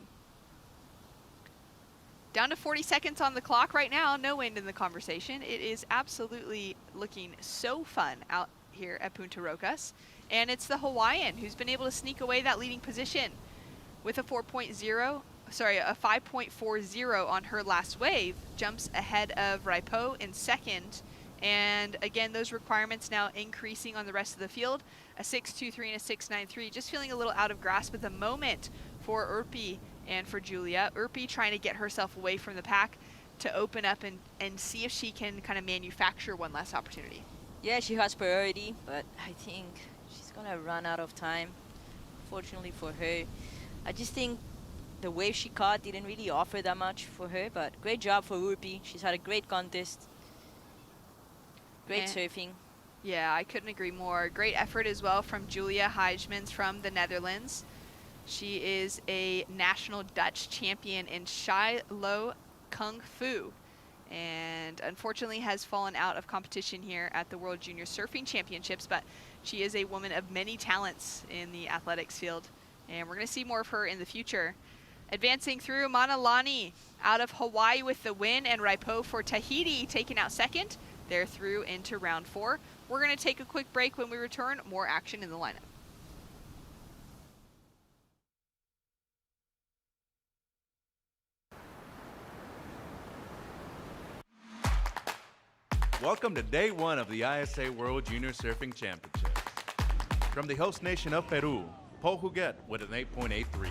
Down to 40 seconds on the clock right now, no wind in the conversation. It is absolutely looking so fun out here at Punta Rocas. And it's the Hawaiian who's been able to sneak away that leading position with a 5.40 on her last wave, jumps ahead of Raipo in second. And again, those requirements now increasing on the rest of the field. A 6.23 and a 6.93, just feeling a little out of grasp at the moment for Urpi and for Julia. Urpi trying to get herself away from the pack to open up and see if she can kind of manufacture one last opportunity. Yeah, she has priority, but I think she's gonna run out of time, fortunately for her. I just think the wave she caught didn't really offer that much for her, but great job for Urpi. She's had a great contest. Great surfing. Yeah, I couldn't agree more. Great effort as well from Julia Heijmans from the Netherlands. She is a national Dutch champion in Shai Lo Kung Fu, and unfortunately has fallen out of competition here at the World Junior Surfing Championships, but she is a woman of many talents in the athletics field, and we're going to see more of her in the future. Advancing through, Manalani out of Hawaii with the win, and Raipo for Tahiti taking out second. They're through into round 4. We're going to take a quick break. When we return, more action in the lineup. Welcome to day 1 of the ISA World Junior Surfing Championships. From the host nation of Peru, Paul Huguet with an 8.83.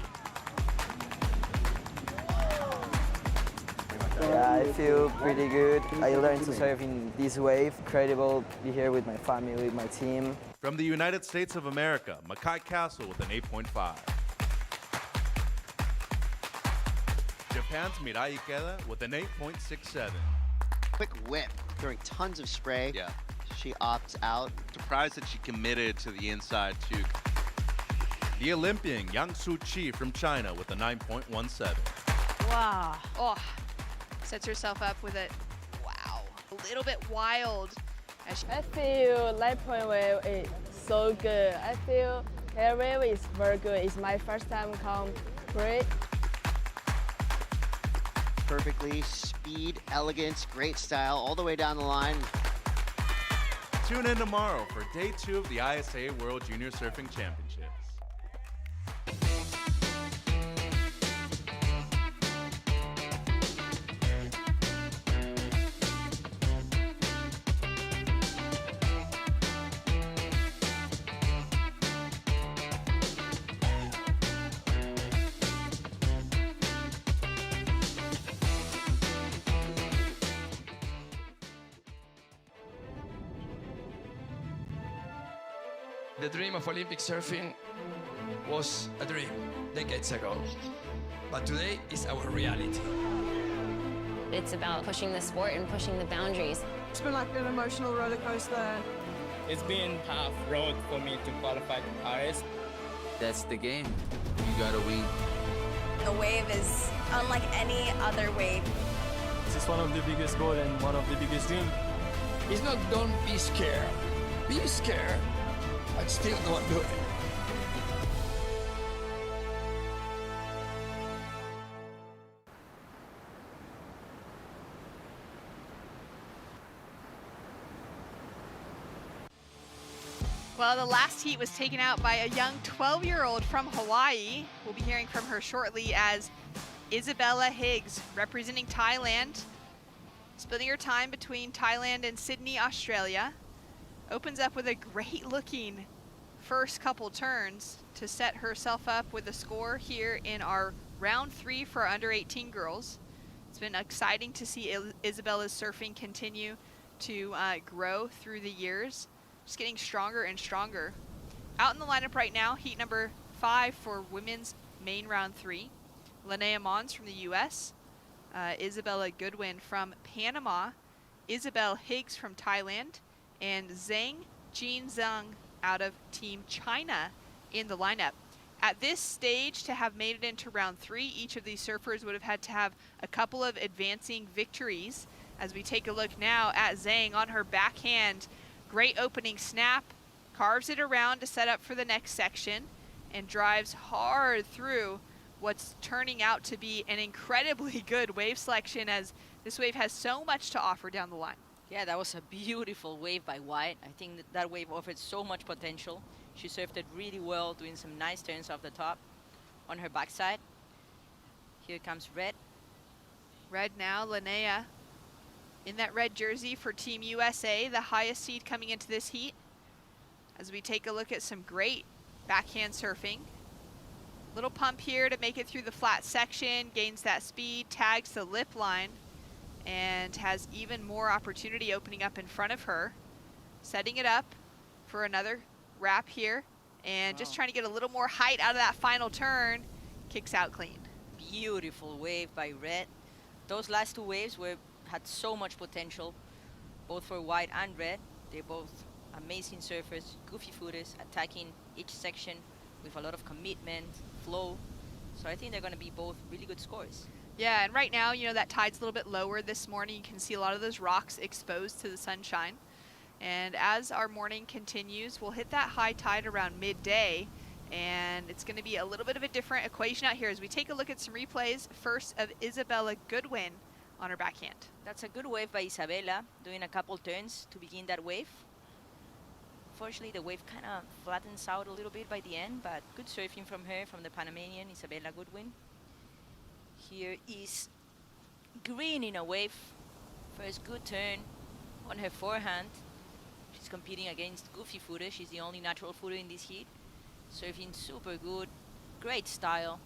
Yeah, I feel pretty good. I learned to surf in this wave. Incredible to be here with my family, with my team. From the United States of America, Mackay Castle with an 8.5. Japan's Mirai Ikeda with an 8.67. Quick whip during tons of spray. Yeah. She opts out. Surprised that she committed to the inside too. The Olympian Yang Su Chi from China with a 9.17. Wow. Oh, sets herself up with it. Wow. A little bit wild. I feel light point wave is so good. I feel air wave is very good. It's my first time come great. Perfectly, speed, elegance, great style, all the way down the line. Tune in tomorrow for day 2 of the ISA World Junior Surfing Championships. The dream of Olympic surfing was a dream decades ago, but today is our reality. It's about pushing the sport and pushing the boundaries. It's been like an emotional roller coaster. It's been tough road for me to qualify to Paris. That's the game. You gotta win. The wave is unlike any other wave. This is one of the biggest goals and one of the biggest dreams. It's not don't be scared. Be scared, but still don't do it. Well, the last heat was taken out by a young 12-year-old from Hawaii. We'll be hearing from her shortly as Isabella Higgs, representing Thailand, splitting her time between Thailand and Sydney, Australia. Opens up with a great-looking first couple turns to set herself up with a score here in our round 3 for our under-18 girls. It's been exciting to see Isabella's surfing continue to grow through the years. Just getting stronger and stronger. Out in the lineup right now, heat number 5 for women's main round 3. Linnea Mons from the US, Isabella Goodwin from Panama, Isabel Higgs from Thailand, and Zhang Jinzheng out of Team China in the lineup. At this stage, to have made it into round 3, each of these surfers would have had to have a couple of advancing victories. As we take a look now at Zhang on her backhand, great opening snap, carves it around to set up for the next section, and drives hard through what's turning out to be an incredibly good wave selection, as this wave has so much to offer down the line. Yeah, that was a beautiful wave by White. I think that wave offered so much potential. She surfed it really well, doing some nice turns off the top on her backside. Here comes Red. Red now, Linnea in that red jersey for Team USA, the highest seed coming into this heat. As we take a look at some great backhand surfing. Little pump here to make it through the flat section, gains that speed, tags the lip line, and has even more opportunity opening up in front of her. Setting it up for another wrap here, and just trying to get a little more height out of that final turn. Kicks out clean. Beautiful wave by Red. Those last 2 waves had so much potential, both for White and Red. They're both amazing surfers, goofy footers, attacking each section with a lot of commitment, flow. So I think they're going to be both really good scores. Yeah, and right now, you know, that tide's a little bit lower this morning. You can see a lot of those rocks exposed to the sunshine. And as our morning continues, we'll hit that high tide around midday, and it's going to be a little bit of a different equation out here as we take a look at some replays. First of Isabella Goodwin on her backhand. That's a good wave by Isabella, doing a couple turns to begin that wave. Unfortunately, the wave kind of flattens out a little bit by the end, but good surfing from her, from the Panamanian, Isabella Goodwin. Here is Green in a wave. First good turn on her forehand. She's competing against goofy footer. She's the only natural footer in this heat. Surfing super good. Great style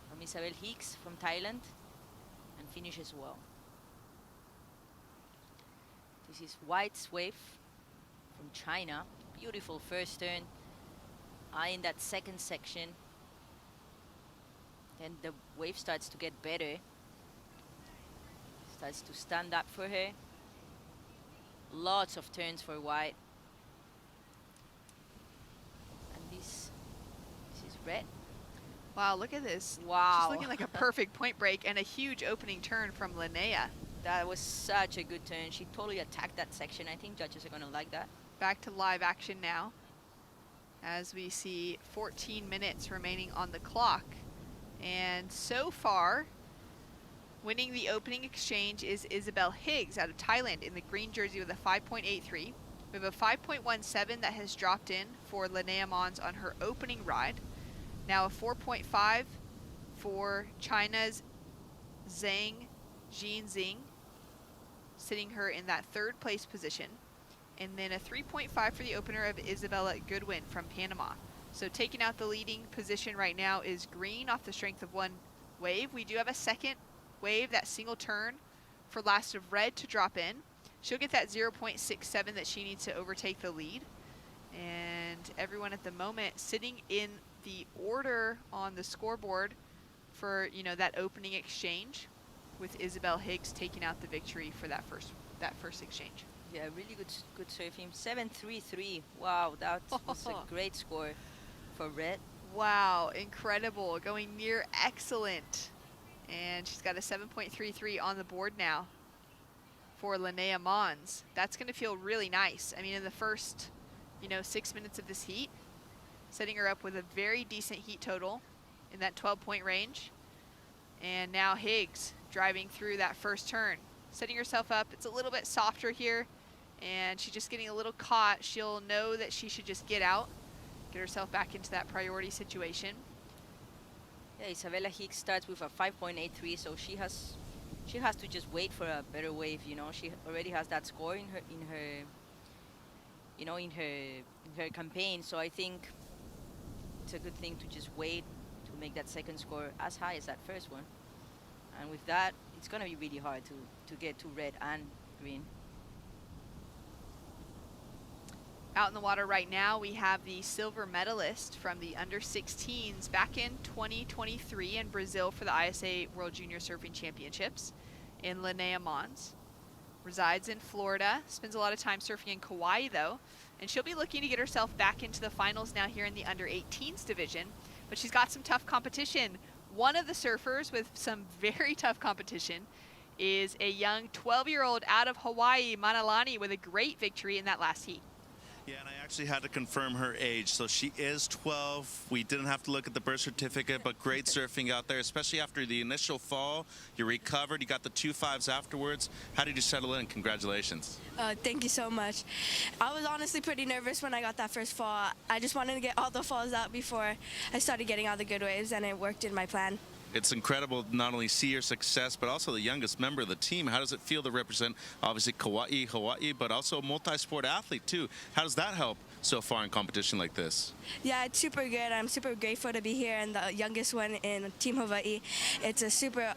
from Isabel Hicks from Thailand, and finishes well. This is White's wave from China. Beautiful first turn. In that second section. Then the wave starts to get better. Starts to stand up for her. Lots of turns for White. And this is Red. Wow, look at this. Wow. She's looking like a perfect point break and a huge opening turn from Linnea. That was such a good turn. She totally attacked that section. I think judges are going to like that. Back to live action now, as we see 14 minutes remaining on the clock. And so far, winning the opening exchange is Isabel Higgs out of Thailand in the green jersey with a 5.83. We have a 5.17 that has dropped in for Linnea Mons on her opening ride. Now a 4.5 for China's Zhang Jinxing, sitting her in that 3rd place position. And then a 3.5 for the opener of Isabella Goodwin from Panama. So taking out the leading position right now is Green off the strength of 1 wave. We do have a second wave, that single turn for last of Red to drop in. She'll get that 0.67 that she needs to overtake the lead. And everyone at the moment sitting in the order on the scoreboard for, you know, that opening exchange, with Isabel Higgs taking out the victory for that first exchange. Yeah, really good surfing. 7.33. Wow, that was a great score for Red. Wow, incredible. Going near excellent. And she's got a 7.33 on the board now for Linnea Mons. That's going to feel really nice. I mean, in the first, 6 minutes of this heat, setting her up with a very decent heat total in that 12-point range. And now Higgs driving through that first turn, setting herself up. It's a little bit softer here, and she's just getting a little caught. She'll know that she should just get out, get herself back into that priority situation. Yeah, Isabella Hicks starts with a 5.83, so she has to just wait for a better wave. She already has that score in her campaign. So I think it's a good thing to just wait to make that second score as high as that first one. And with that, it's gonna be really hard to get to Red and Green. Out in the water right now, we have the silver medalist from the under-16s back in 2023 in Brazil for the ISA World Junior Surfing Championships in Linnea Mons. Resides in Florida, spends a lot of time surfing in Kauai though, And she'll be looking to get herself back into the finals now here in the under-18s division. But she's got some tough competition. One of the surfers with some very tough competition is a young 12-year-old out of Hawaii, Manalani, with a great victory in that last heat. Yeah, and I actually had to confirm her age. So she is 12. We didn't have to look at the birth certificate, but great surfing out there, especially after the initial fall. You recovered. You got the 2.5s afterwards. How did you settle in? Congratulations. Thank you so much. I was honestly pretty nervous when I got that first fall. I just wanted to get all the falls out before I started getting all the good waves, and it worked in my plan. It's incredible to not only see your success, but also the youngest member of the team. How does it feel to represent, obviously, Hawaii, but also a multi-sport athlete, too? How does that help so far in competition like this? Yeah, it's super good. I'm super grateful to be here and the youngest one in Team Hawaii. It's a super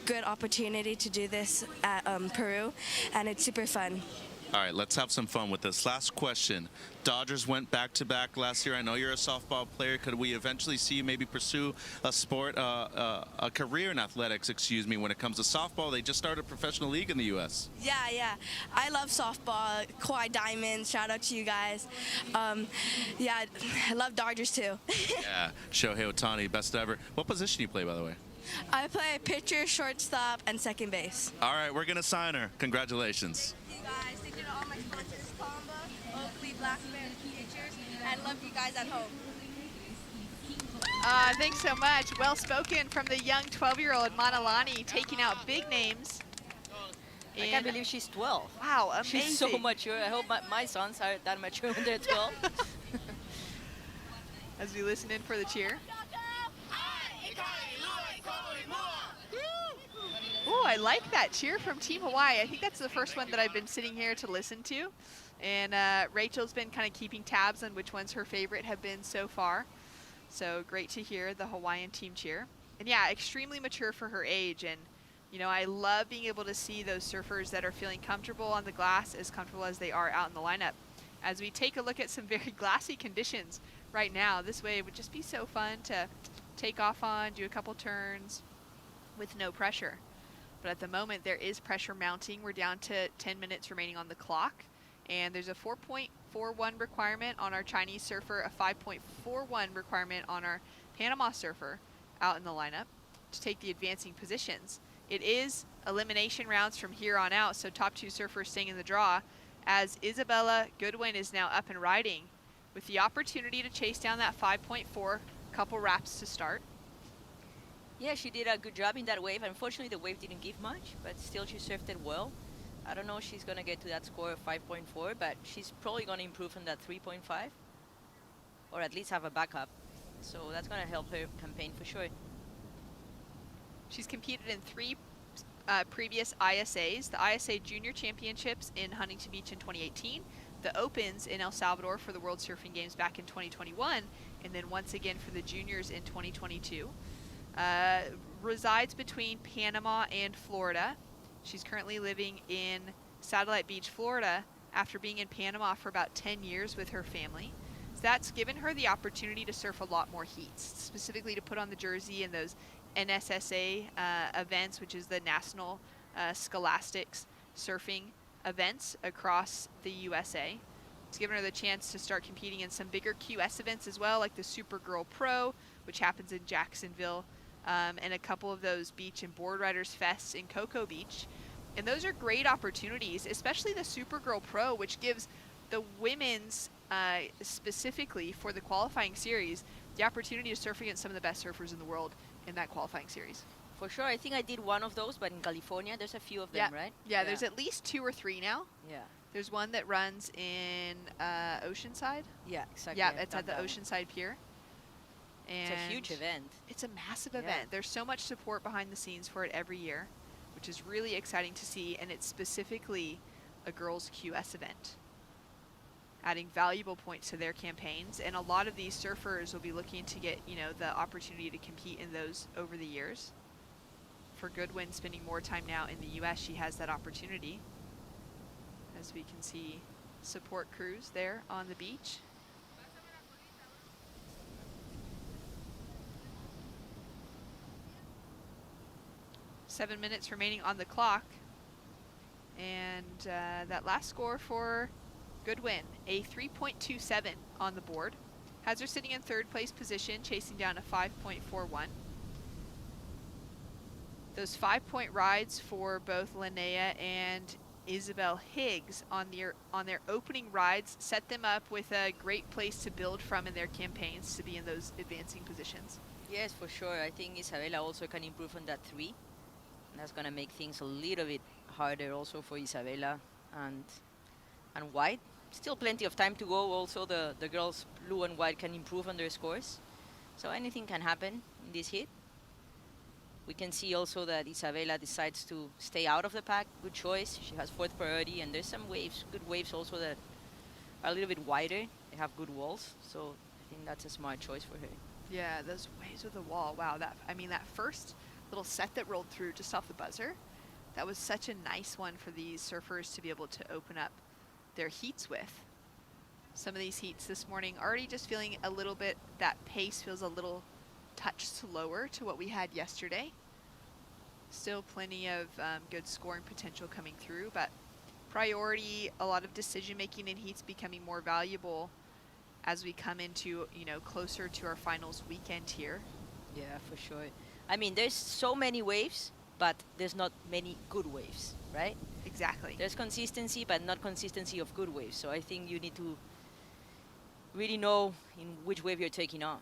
good opportunity to do this at Peru, and it's super fun. All right, let's have some fun with this. Last question. Dodgers went back-to-back last year. I know you're a softball player. Could we eventually see you maybe pursue a sport, a career in athletics, excuse me, when it comes to softball? They just started a professional league in the U.S. Yeah. I love softball. Kawhi Diamonds, shout out to you guys. Yeah, I love Dodgers too. Yeah, Shohei Ohtani, best ever. What position do you play, by the way? I play pitcher, shortstop, and second base. All right, we're going to sign her. Congratulations. Thank you guys. Thank you to all my sponsors, Comba, Oakley, Black Bear, Futures, and love you guys at home. Thanks so much. Well spoken from the young 12-year-old Manalani, taking out big names. I can't believe she's 12. Wow, amazing. She's so mature. I hope my sons are that mature when they're 12. As we listen in for the cheer. Oh, I like that cheer from Team Hawaii. I think that's the first one that I've been sitting here to listen to. And Rachel's been kind of keeping tabs on which ones her favorite have been so far. So great to hear the Hawaiian team cheer. And yeah, extremely mature for her age. And, you know, I love being able to see those surfers that are feeling comfortable on the glass as comfortable as they are out in the lineup. As we take a look at some very glassy conditions right now, this way it would just be so fun to take off on, do a couple turns with no pressure. But at the moment, there is pressure mounting. We're down to 10 minutes remaining on the clock. And there's a 4.41 requirement on our Chinese surfer, a 5.41 requirement on our Panama surfer out in the lineup to take the advancing positions. It is elimination rounds from here on out, so top two surfers staying in the draw, as Isabella Goodwin is now up and riding with the opportunity to chase down that 5.4, couple wraps to start. Yeah, she did a good job in that wave. Unfortunately, the wave didn't give much, but still she surfed it well. I don't know if she's going to get to that score of 5.4, but she's probably going to improve on that 3.5, or at least have a backup. So that's going to help her campaign for sure. She's competed in 3 previous ISAs, the ISA Junior Championships in Huntington Beach in 2018, the Opens in El Salvador for the World Surfing Games back in 2021, and then once again for the Juniors in 2022. Resides between Panama and Florida. She's currently living in Satellite Beach, Florida, after being in Panama for about 10 years with her family. So that's given her the opportunity to surf a lot more heats, specifically to put on the jersey in those NSSA events, which is the National Scholastics Surfing events across the USA. It's given her the chance to start competing in some bigger QS events as well, like the Supergirl Pro, which happens in Jacksonville, and a couple of those beach and board riders fests in Cocoa Beach. And those are great opportunities, especially the Supergirl Pro, which gives the women's, specifically for the qualifying series, the opportunity to surf against some of the best surfers in the world in that qualifying series. For sure. I think I did one of those, but in California, there's a few of them, right? Yeah, there's at least 2 or 3 now. Yeah. There's one that runs in Oceanside. Yeah, exactly. Yeah, it's at the Oceanside Pier. And it's a huge event. It's a massive event. There's so much support behind the scenes for it every year, which is really exciting to see, and it's specifically a girls' QS event, adding valuable points to their campaigns. And a lot of these surfers will be looking to get, you know, the opportunity to compete in those over the years. For Goodwin spending more time now in the U.S., she has that opportunity. As we can see support crews there on the beach. Seven minutes remaining on the clock. And that last score for Good win. A 3.27 on the board. Has her sitting in third place position, chasing down a 5.41. Those 5-point rides for both Linnea and Isabel Higgs on their opening rides set them up with a great place to build from in their campaigns to be in those advancing positions. Yes, for sure. I think Isabella also can improve on that 3. And that's going to make things a little bit harder also for Isabella and white. Still plenty of time to go. Also, the girls blue and white can improve on their scores. So anything can happen in this heat. We can see also that Isabella decides to stay out of the pack. Good choice. She has 4th priority, and there's some waves, good waves also that are a little bit wider. They have good walls, so I think that's a smart choice for her. Yeah, those waves with the wall. Wow, that first little set that rolled through just off the buzzer, that was such a nice one for these surfers to be able to open up their heats with. Some of these heats this morning already just feeling a little bit, that pace feels a little touch slower to what we had yesterday. Still plenty of good scoring potential coming through, but priority, a lot of decision making in heats becoming more valuable as we come into, closer to our finals weekend here. Yeah, for sure. I mean, there's so many waves, but there's not many good waves, right? Exactly. There's consistency, but not consistency of good waves. So I think you need to really know in which wave you're taking on.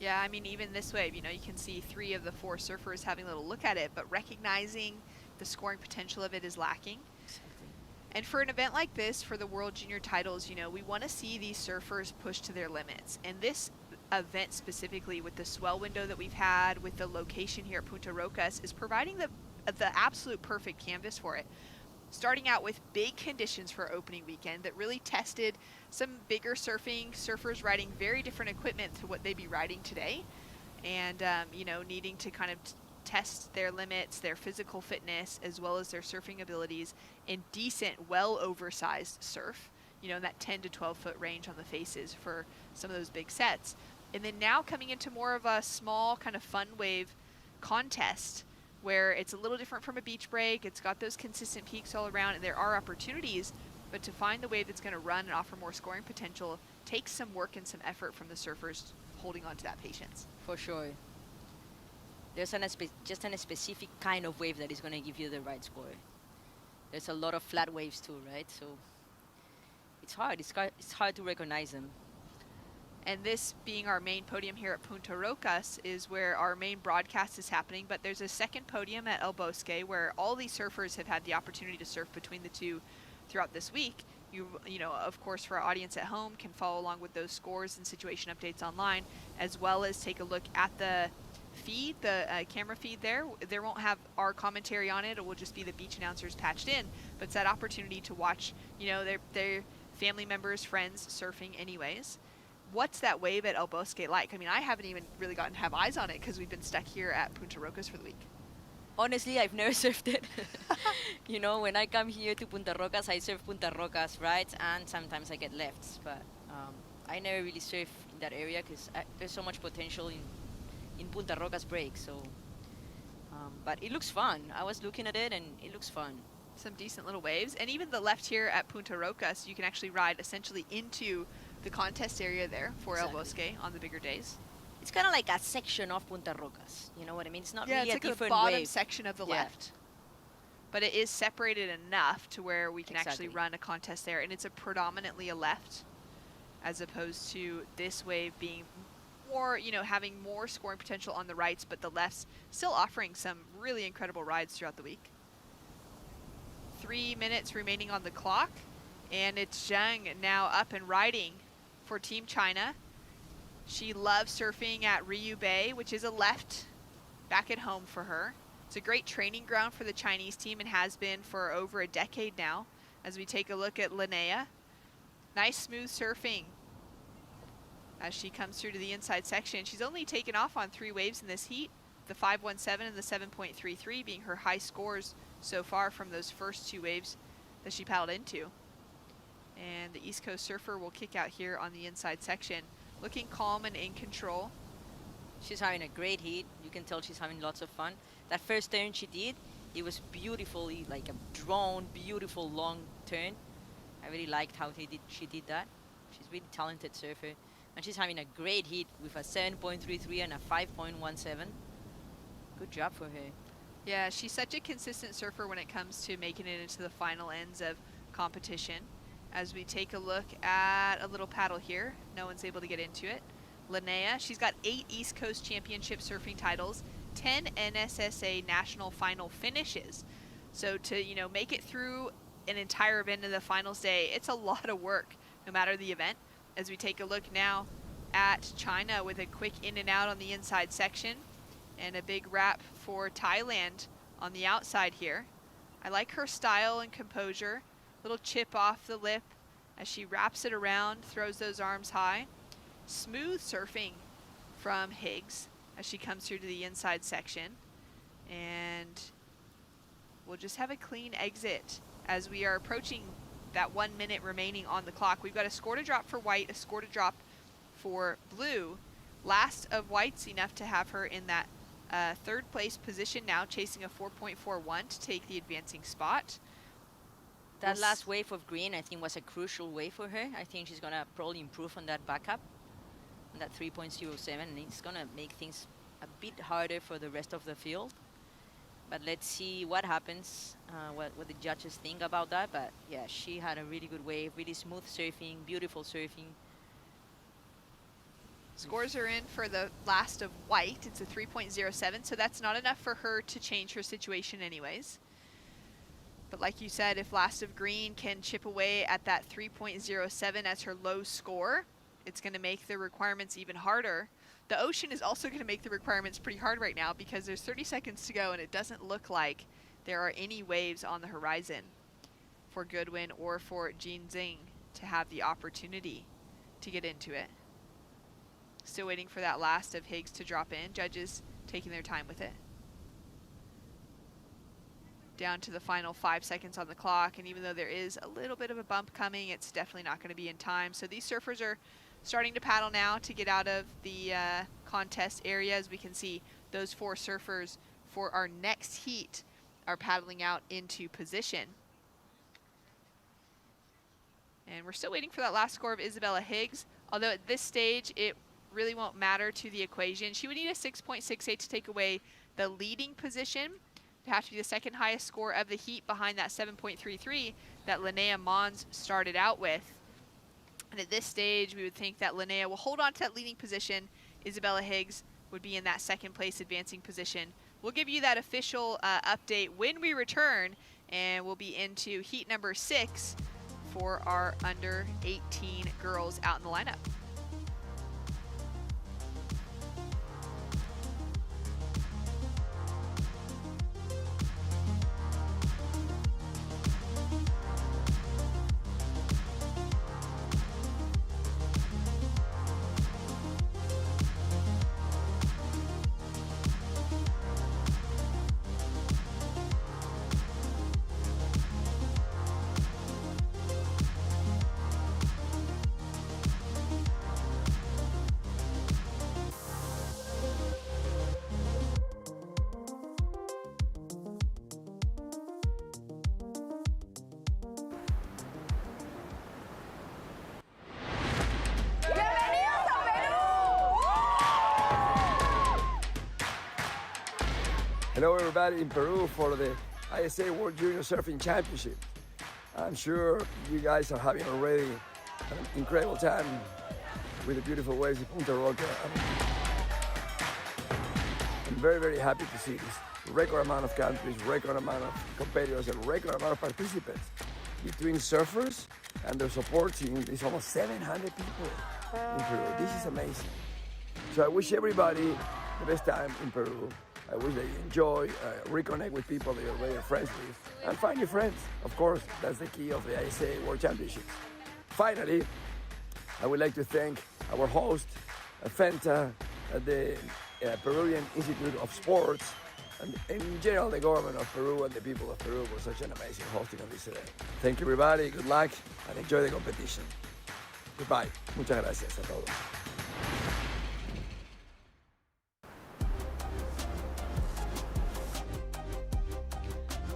Yeah, I mean, even this wave, you can see 3 of the 4 surfers having a little look at it, but recognizing the scoring potential of it is lacking. Exactly. And for an event like this, for the World Junior titles, we want to see these surfers push to their limits. And this event specifically, with the swell window that we've had, with the location here at Punta Rocas, is providing the absolute perfect canvas for it. Starting out with big conditions for opening weekend that really tested some bigger surfers riding very different equipment to what they'd be riding today, and needing to kind of test their limits, their physical fitness, as well as their surfing abilities in decent, well oversized surf, in that 10 to 12 foot range on the faces for some of those big sets. And then now coming into more of a small kind of fun wave contest, where it's a little different from a beach break. It's got those consistent peaks all around, and there are opportunities, but to find the wave that's going to run and offer more scoring potential takes some work and some effort from the surfers holding on to that patience. For sure. There's just a specific kind of wave that is going to give you the right score. There's a lot of flat waves too, right? So it's hard. It's hard to recognize them. And this being our main podium here at Punta Rocas is where our main broadcast is happening, but there's a second podium at El Bosque where all these surfers have had the opportunity to surf between the two throughout this week. You of course, for our audience at home, can follow along with those scores and situation updates online, as well as take a look at the feed, the camera feed there. There won't have our commentary on it. It will just be the beach announcers patched in, but it's that opportunity to watch, their family members, friends surfing anyways. What's that wave at El Bosque like? I mean, I haven't even really gotten to have eyes on it because we've been stuck here at Punta Rocas for the week. Honestly, I've never surfed it. When I come here to Punta Rocas, I surf Punta Rocas rights, and sometimes I get lefts. But I never really surf in that area because there's so much potential in Punta Rocas break. So, but it looks fun. I was looking at it, and it looks fun. Some decent little waves. And even the left here at Punta Rocas, you can actually ride essentially into the contest area there for El Bosque on the bigger days. It's kind of like a section of Punta Rocas. You know what I mean? It's not really it's a like different the bottom wave. section of the left. But it is separated enough to where we can actually run a contest there. And it's predominantly a left, as opposed to this wave being more, having more scoring potential on the rights, but the lefts still offering some really incredible rides throughout the week. 3 minutes remaining on the clock, and it's Zhang now up and riding for Team China. She loves surfing at Ryu Bay, which is a left back at home for her. It's a great training ground for the Chinese team and has been for over a decade now. As we take a look at Linnea, nice smooth surfing as she comes through to the inside section. She's only taken off on 3 waves in this heat, the 5.17 and the 7.33 being her high scores so far from those first 2 waves that she paddled into. And the East Coast surfer will kick out here on the inside section, looking calm and in control. She's having a great heat. You can tell she's having lots of fun. That first turn she did, it was beautifully like a drawn, beautiful long turn. I really liked how she did that. She's a really talented surfer. And she's having a great heat with a 7.33 and a 5.17. Good job for her. Yeah, she's such a consistent surfer when it comes to making it into the final ends of competition. As we take a look at a little paddle here, no one's able to get into it. Linnea, she's got 8 East Coast Championship surfing titles, 10 NSSA national final finishes. So to, you know, make it through an entire event in the finals day, it's a lot of work, no matter the event. As we take a look now at China with a quick in and out on the inside section and a big wrap for Thailand on the outside here. I like her style and composure. Little chip off the lip as she wraps it around, throws those arms high. Smooth surfing from Higgs as she comes through to the inside section. And we'll just have a clean exit as we are approaching that 1 minute remaining on the clock. We've got a score to drop for white, a score to drop for blue. Last of white's enough to have her in that third place position now, chasing a 4.41 to take the advancing spot. That last wave of green, I think, was a crucial wave for her. I think she's going to probably improve on that backup, on that 3.07, and it's going to make things a bit harder for the rest of the field. But let's see what happens, what the judges think about that. But yeah, she had a really good wave, really smooth surfing, beautiful surfing. Scores are in for the last of white. It's a 3.07, so that's not enough for her to change her situation anyways. But like you said, if last of green can chip away at that 3.07 as her low score, it's going to make the requirements even harder. The ocean is also going to make the requirements pretty hard right now because there's 30 seconds to go and it doesn't look like there are any waves on the horizon for Goodwin or for Jean Zing to have the opportunity to get into it. Still waiting for that last of Higgs to drop in. Judges taking their time with it. Down to the final 5 seconds on the clock, and even though there is a little bit of a bump coming, it's definitely not going to be in time. So these surfers are starting to paddle now to get out of the contest area. As we can see, those 4 surfers for our next heat are paddling out into position. And we're still waiting for that last score of Isabella Higgs, although at this stage it really won't matter to the equation. She would need a 6.68 to take away the leading position. It'd have to be the second highest score of the heat behind that 7.33 that Linnea Mons started out with. And at this stage, we would think that Linnea will hold on to that leading position. Isabella Higgs would be in that second place advancing position. We'll give you that official update when we return, and we'll be into heat number 6 for our under 18 girls out in the lineup. Hello everybody in Peru for the ISA World Junior Surfing Championship. I'm sure you guys are having already an incredible time with the beautiful waves of Punta Rocas. I'm very, very happy to see this record amount of countries, record amount of competitors, and record amount of participants. Between surfers and their support team, there's almost 700 people in Peru. This is amazing. So I wish everybody the best time in Peru. I wish they enjoy, reconnect with people they already are friends with, and find new friends. Of course, that's the key of the ISA World Championships. Finally, I would like to thank our host, Fenta, the Peruvian Institute of Sports, and in general the government of Peru and the people of Peru for such an amazing hosting of this event. Thank you everybody, good luck, and enjoy the competition. Goodbye. Muchas gracias a todos.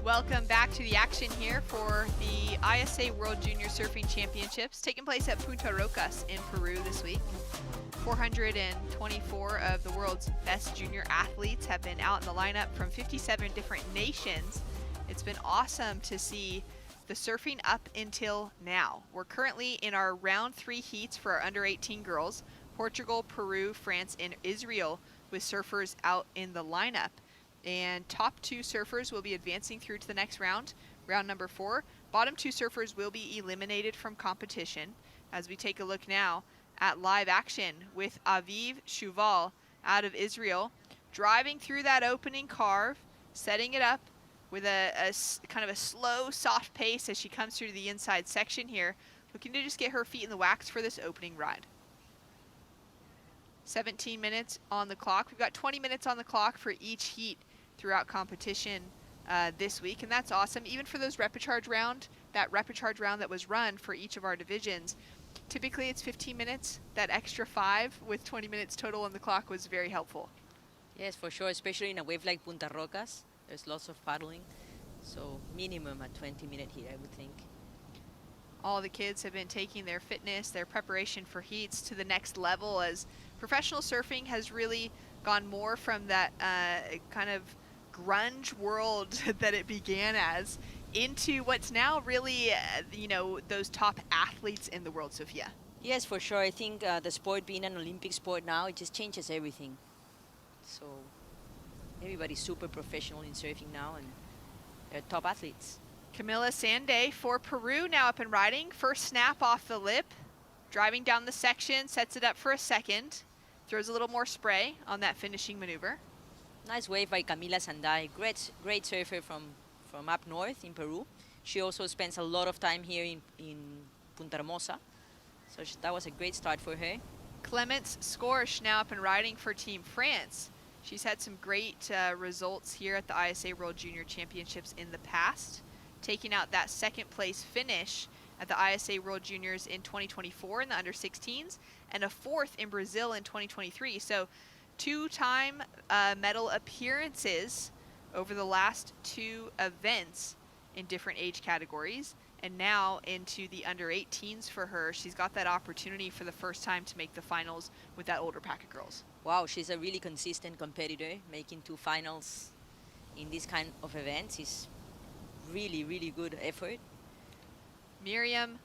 Welcome back to the action here for the ISA World Junior Surfing Championships taking place at Punta Rocas in Peru this week. 424 of the world's best junior athletes have been out in the lineup from 57 different nations. It's been awesome to see the surfing up until now. We're currently in our round 3 heats for our under 18 girls. Portugal, Peru, France, and Israel with surfers out in the lineup. And top 2 surfers will be advancing through to the next round, round number 4. Bottom 2 surfers will be eliminated from competition. As we take a look now at live action with Aviv Shuval out of Israel, driving through that opening carve, setting it up with a kind of a slow, soft pace as she comes through to the inside section here, looking to just get her feet in the wax for this opening ride. 17 minutes on the clock. We've got 20 minutes on the clock for each heat throughout competition this week, and that's awesome. Even for those repecharge round, that repecharge round that was run for each of our divisions, typically it's 15 minutes. That extra 5 with 20 minutes total on the clock was very helpful. Yes, for sure, especially in a wave like Punta Rocas. There's lots of paddling, so minimum a 20-minute heat, I would think. All the kids have been taking their fitness, their preparation for heats to the next level, as professional surfing has really gone more from that kind of grunge world that it began as into what's now really, you know, those top athletes in the world, Sophia. Yes, for sure. I think the sport being an Olympic sport now, it just changes everything. So everybody's super professional in surfing now, and they're top athletes. Camila Sande for Peru now up and riding. First snap off the lip, driving down the section, sets it up for a second, throws a little more spray on that finishing maneuver. Nice wave by Camila Sandai, great surfer from up north in Peru. She also spends a lot of time here in Punta Hermosa, so that was a great start for her. Clemence Scorch now up and riding for Team France. She's had some great results here at the ISA World Junior Championships in the past, taking out that second place finish at the ISA World Juniors in 2024 in the under 16s, and a 4th in Brazil in 2023. So 2-time medal appearances over the last 2 events in different age categories, and now into the under 18s for her. She's got that opportunity for the first time to make the finals with that older pack of girls. Wow, she's a really consistent competitor. Making 2 finals in this kind of events is really, really good effort. Miriam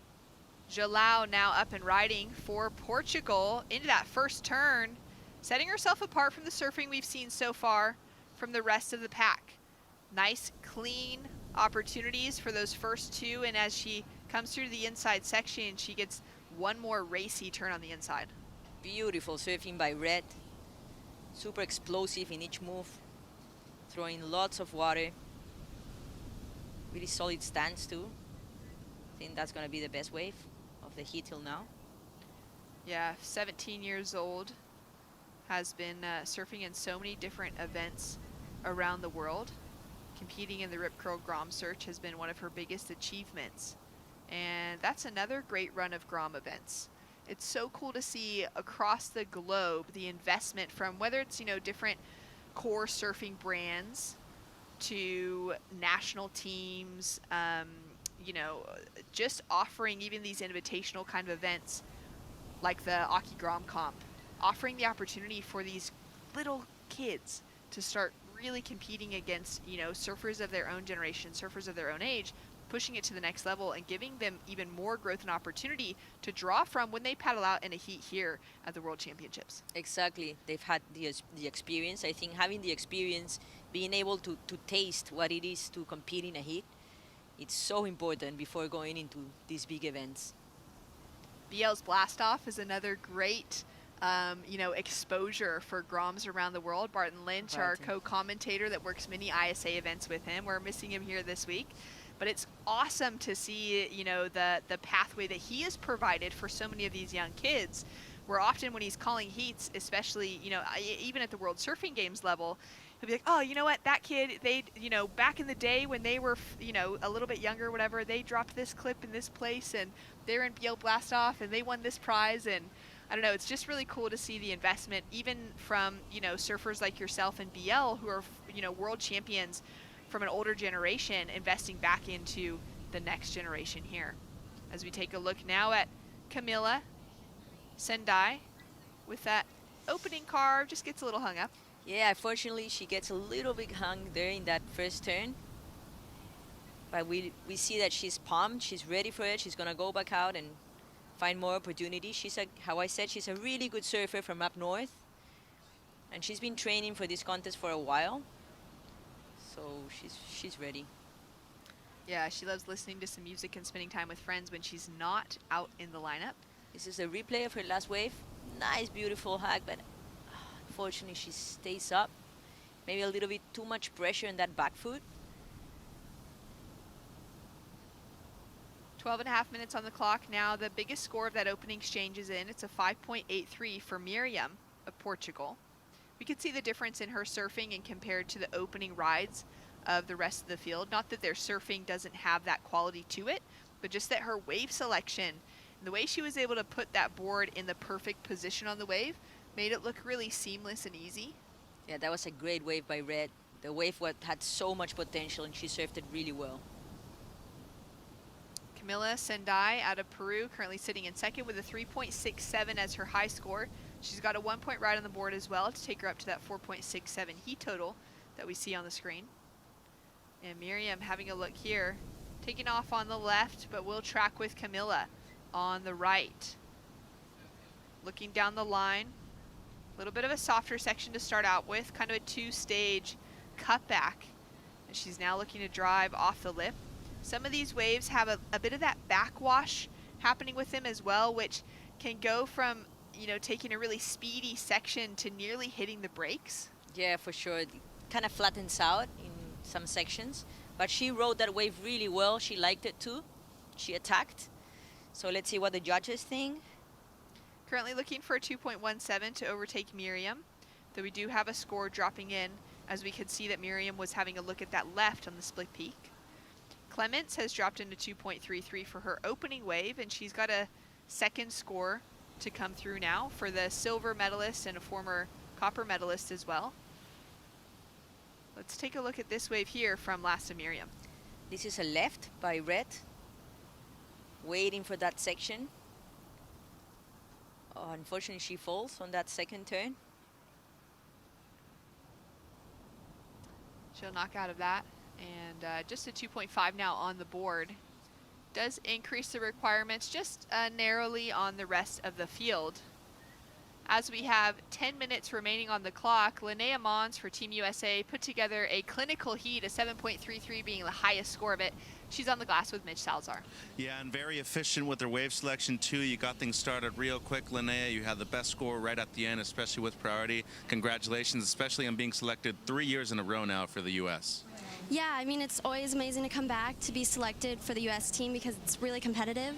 Jolau now up and riding for Portugal into that first turn, setting herself apart from the surfing we've seen so far from the rest of the pack. Nice, clean opportunities for those first 2, and as she comes through the inside section, she gets one more racy turn on the inside. Beautiful surfing by Red. Super explosive in each move, throwing lots of water. Really solid stance too. I think that's going to be the best wave of the heat till now. Yeah, 17 years old, has been surfing in so many different events around the world. Competing in the Rip Curl Grom Search has been one of her biggest achievements. And that's another great run of Grom events. It's so cool to see across the globe the investment from whether it's, you know, different core surfing brands to national teams, you know, just offering even these invitational kind of events like the Aki Grom Comp, offering the opportunity for these little kids to start really competing against, you know, surfers of their own generation, surfers of their own age, pushing it to the next level and giving them even more growth and opportunity to draw from when they paddle out in a heat here at the World Championships. Exactly. They've had the experience. I think having the experience, being able to taste what it is to compete in a heat, it's so important before going into these big events. BL's Blastoff is another great you know, exposure for Groms around the world. Barton Lynch, our co-commentator that works many ISA events with him. We're missing him here this week. But it's awesome to see, you know, the pathway that he has provided for so many of these young kids, where often when he's calling heats, especially, you know, even at the World Surfing Games level, he'll be like, oh, you know what, that kid, they, you know, back in the day when they were, you know, a little bit younger, whatever, they dropped this clip in this place, and they're in BL Blastoff, and they won this prize, and I don't know, it's just really cool to see the investment, even from, you know, surfers like yourself and BL, who are, you know, world champions from an older generation investing back into the next generation here. As we take a look now at Camilla Sendai with that opening carve, just gets a little hung up. Yeah, unfortunately she gets a little bit hung there in that first turn. But we see that she's pumped, she's ready for it, she's gonna go back out and find more opportunities. She's how I said, she's a really good surfer from up north. And she's been training for this contest for a while. So she's ready. Yeah, she loves listening to some music and spending time with friends when she's not out in the lineup. This is a replay of her last wave. Nice, beautiful hack, but unfortunately she stays up. Maybe a little bit too much pressure in that back foot. 12.5 minutes on the clock now. The biggest score of that opening exchange is in. It's a 5.83 for Miriam of Portugal. We can see the difference in her surfing and compared to the opening rides of the rest of the field. Not that their surfing doesn't have that quality to it, but just that her wave selection and the way she was able to put that board in the perfect position on the wave made it look really seamless and easy. Yeah, that was a great wave by Red. The wave had so much potential and she surfed it really well. Camilla Sendai out of Peru, currently sitting in second with a 3.67 as her high score. She's got a 1 point ride on the board as well to take her up to that 4.67 heat total that we see on the screen. And Miriam having a look here, taking off on the left, but will track with Camilla on the right. Looking down the line, a little bit of a softer section to start out with, kind of a two-stage cutback. And she's now looking to drive off the lip. Some of these waves have a bit of that backwash happening with them as well, which can go from, you know, taking a really speedy section to nearly hitting the brakes. Yeah, for sure. It kind of flattens out in some sections, but she rode that wave really well. She liked it too. She attacked. So let's see what the judges think. Currently looking for a 2.17 to overtake Miriam, though we do have a score dropping in, as we could see that Miriam was having a look at that left on the split peak. Clements has dropped into 2.33 for her opening wave, and she's got a second score to come through now for the silver medalist and a former copper medalist as well. Let's take a look at this wave here from Lassa Miriam. This is a left by Red, waiting for that section. Oh, unfortunately she falls on that second turn. She'll knock out of that, and just a 2.5 now on the board. Does increase the requirements just narrowly on the rest of the field. As we have 10 minutes remaining on the clock, Linnea Mons for Team USA put together a clinical heat, a 7.33 being the highest score of it. She's on the glass with Mitch Salazar. Yeah, and very efficient with their wave selection too. You got things started real quick, Linnea. You had the best score right at the end, especially with priority. Congratulations, especially on being selected 3 years in a row now for the U.S. Yeah, I mean, it's always amazing to come back to be selected for the U.S. team because it's really competitive.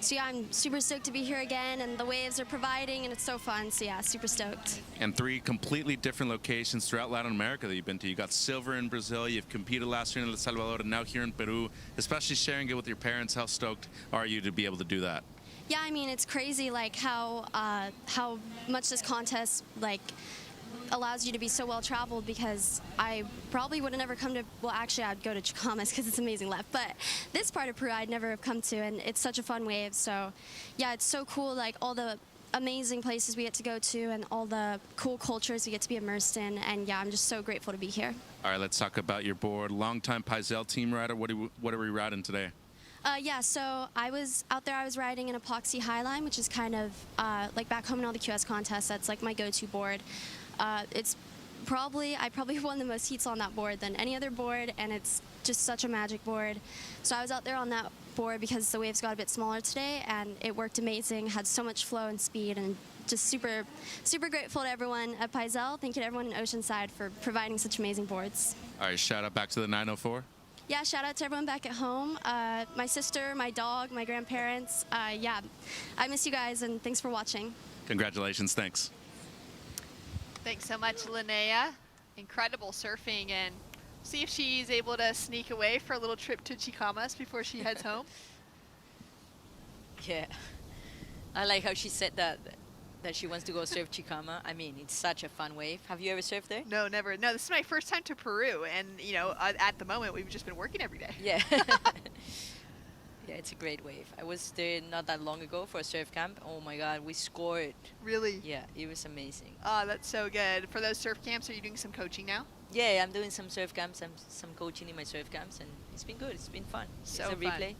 So yeah, I'm super stoked to be here again, and the waves are providing, and it's so fun. So yeah, super stoked. And 3 completely different locations throughout Latin America that you've been to. You got silver in Brazil, you've competed last year in El Salvador, and now here in Peru, especially sharing it with your parents. How stoked are you to be able to do that? Yeah, I mean, it's crazy, like how much this contest allows you to be so well traveled, because I probably would have never come to, well, actually I'd go to Chicamas because it's amazing left, but this part of Peru I'd never have come to, and it's such a fun wave. So yeah, it's so cool, like all the amazing places we get to go to and all the cool cultures we get to be immersed in, and yeah, I'm just so grateful to be here. All right, let's talk about your board. Longtime Paisel team rider, what are we riding today? Yeah, so I was out there, I was riding an epoxy highline, which is kind of like back home in all the QS contests, that's like my go-to board. I probably won the most heats on that board than any other board, and it's just such a magic board. So I was out there on that board because the waves got a bit smaller today, and it worked amazing, had so much flow and speed, and just super, super grateful to everyone at Paisel. Thank you to everyone in Oceanside for providing such amazing boards. All right, shout out back to the 904. Yeah, shout out to everyone back at home. My sister, my dog, my grandparents. Yeah, I miss you guys, and thanks for watching. Congratulations, thanks. Thanks so much, Linnea. Incredible surfing, and see if she's able to sneak away for a little trip to Chicamas before she heads home. Yeah, I like how she said that that she wants to go surf Chicama. I mean, it's such a fun wave. Have you ever surfed there? No, never. No, this is my first time to Peru, and you know, at the moment we've just been working every day. Yeah. Yeah, it's a great wave. I was there not that long ago for a surf camp. Oh my God, we scored. Really? Yeah, it was amazing. Oh, that's so good. For those surf camps, are you doing some coaching now? Yeah, I'm doing some surf camps, some coaching in my surf camps, and it's been good. It's been fun. So it's a fun. replay.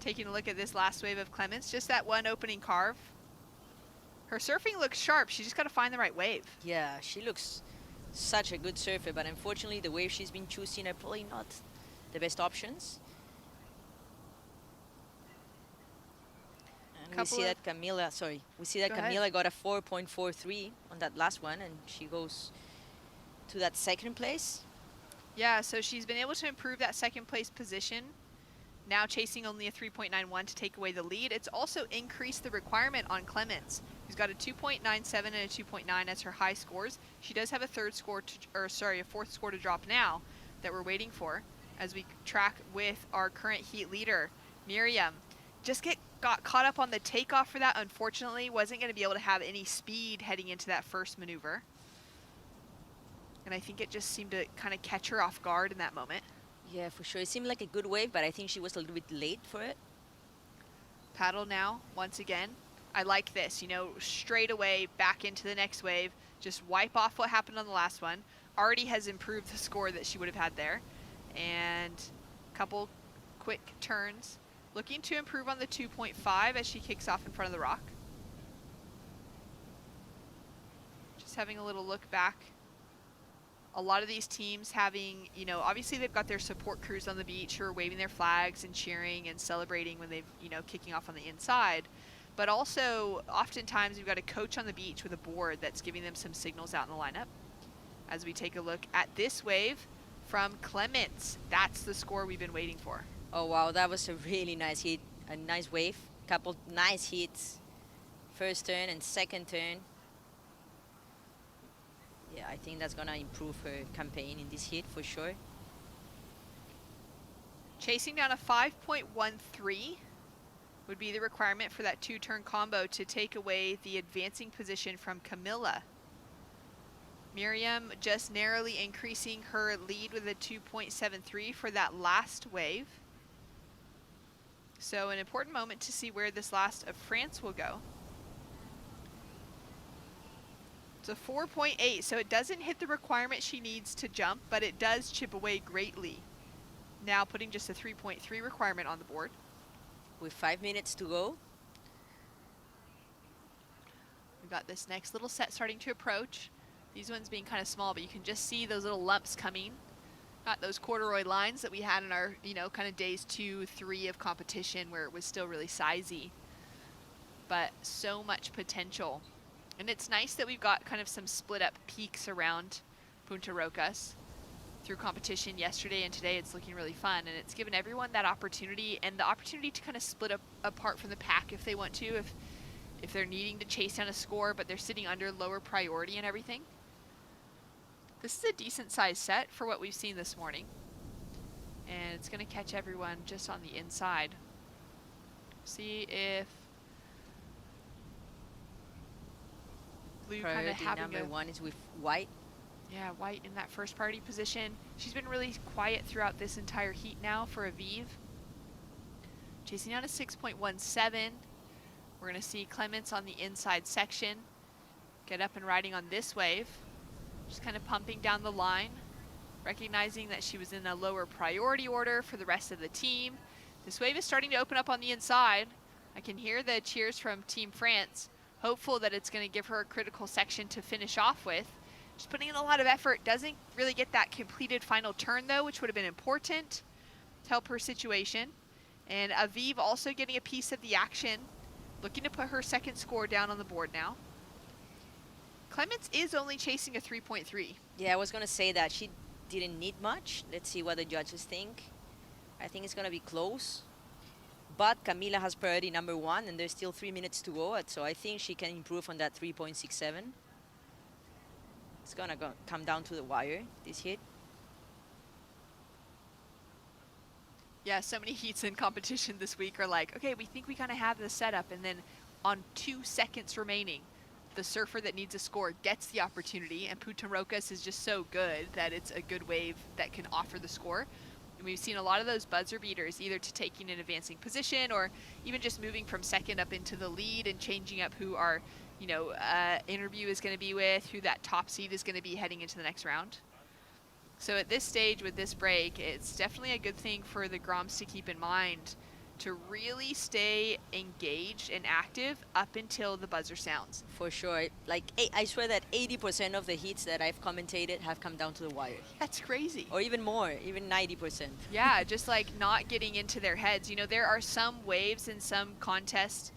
Taking a look at this last wave of Clements, just that one opening carve. Her surfing looks sharp. She just got to find the right wave. Yeah, she looks such a good surfer, but unfortunately the waves she's been choosing are probably not the best options. And we see that Camila got a 4.43 on that last one, and she goes to that second place. Yeah, so she's been able to improve that second place position. Now chasing only a 3.91 to take away the lead. It's also increased the requirement on Clements, who's got a 2.97 and a 2.9 as her high scores. She does have a fourth score to drop now that we're waiting for as we track with our current heat leader, Miriam. Just got caught up on the takeoff for that. Unfortunately, wasn't going to be able to have any speed heading into that first maneuver. And I think it just seemed to kind of catch her off guard in that moment. Yeah, for sure. It seemed like a good wave, but I think she was a little bit late for it. Paddle now, once again. I like this, you know, straight away back into the next wave. Just wipe off what happened on the last one. Already has improved the score that she would have had there. And a couple quick turns. Looking to improve on the 2.5 as she kicks off in front of the rock. Just having a little look back. A lot of these teams having, you know, obviously they've got their support crews on the beach who are waving their flags and cheering and celebrating when they've, you know, kicking off on the inside. But also, oftentimes, we've got a coach on the beach with a board that's giving them some signals out in the lineup. As we take a look at this wave from Clements, that's the score we've been waiting for. Oh, wow, that was a really nice hit, a nice wave. Couple nice hits. First turn and second turn. Yeah, I think that's going to improve her campaign in this hit for sure. Chasing down a 5.13 would be the requirement for that two-turn combo to take away the advancing position from Camilla. Miriam just narrowly increasing her lead with a 2.73 for that last wave. So an important moment to see where this last of France will go. It's a 4.8, so it doesn't hit the requirement she needs to jump, but it does chip away greatly. Now putting just a 3.3 requirement on the board. With 5 minutes to go. We've got this next little set starting to approach. These ones being kind of small, but you can just see those little lumps coming. Got those corduroy lines that we had in our, you know, kind of days 2, 3 of competition where it was still really sizey. But so much potential. And it's nice that we've got kind of some split up peaks around Punta Rocas. Through competition yesterday and today, it's looking really fun, and it's given everyone that opportunity and the opportunity to kind of split up apart from the pack if they want to, if they're needing to chase down a score but they're sitting under lower priority and everything. This is a decent sized set for what we've seen this morning, and it's going to catch everyone just on the inside. See if Blue kind of having number one is with White. Yeah, White in that first priority position. She's been really quiet throughout this entire heat now for Aviv. Chasing out a 6.17. We're going to see Clements on the inside section. Get up and riding on this wave. Just kind of pumping down the line. Recognizing that she was in a lower priority order for the rest of the team. This wave is starting to open up on the inside. I can hear the cheers from Team France. Hopeful that it's going to give her a critical section to finish off with. Just putting in a lot of effort. Doesn't really get that completed final turn though, which would have been important to help her situation. And Aviv also getting a piece of the action. Looking to put her second score down on the board now. Clements is only chasing a 3.3. Yeah, I was going to say that. She didn't need much. Let's see what the judges think. I think it's going to be close. But Camila has priority number one, and there's still 3 minutes to go. So I think she can improve on that 3.67. It's going to come down to the wire, this hit. Yeah, so many heats in competition this week are like, okay, we think we kind of have the setup, and then on 2 seconds remaining, the surfer that needs a score gets the opportunity, and Punta Rocas is just so good that it's a good wave that can offer the score. And we've seen a lot of those buzzer beaters, either to taking an advancing position or even just moving from second up into the lead and changing up who our interview is going to be with, who that top seed is going to be heading into the next round. So at this stage with this break, it's definitely a good thing for the Groms to keep in mind to really stay engaged and active up until the buzzer sounds. For sure. Like, I swear that 80% of the heats that I've commentated have come down to the wire. That's crazy. Or even more, even 90%. Yeah, just like not getting into their heads. You know, there are some waves in some contests,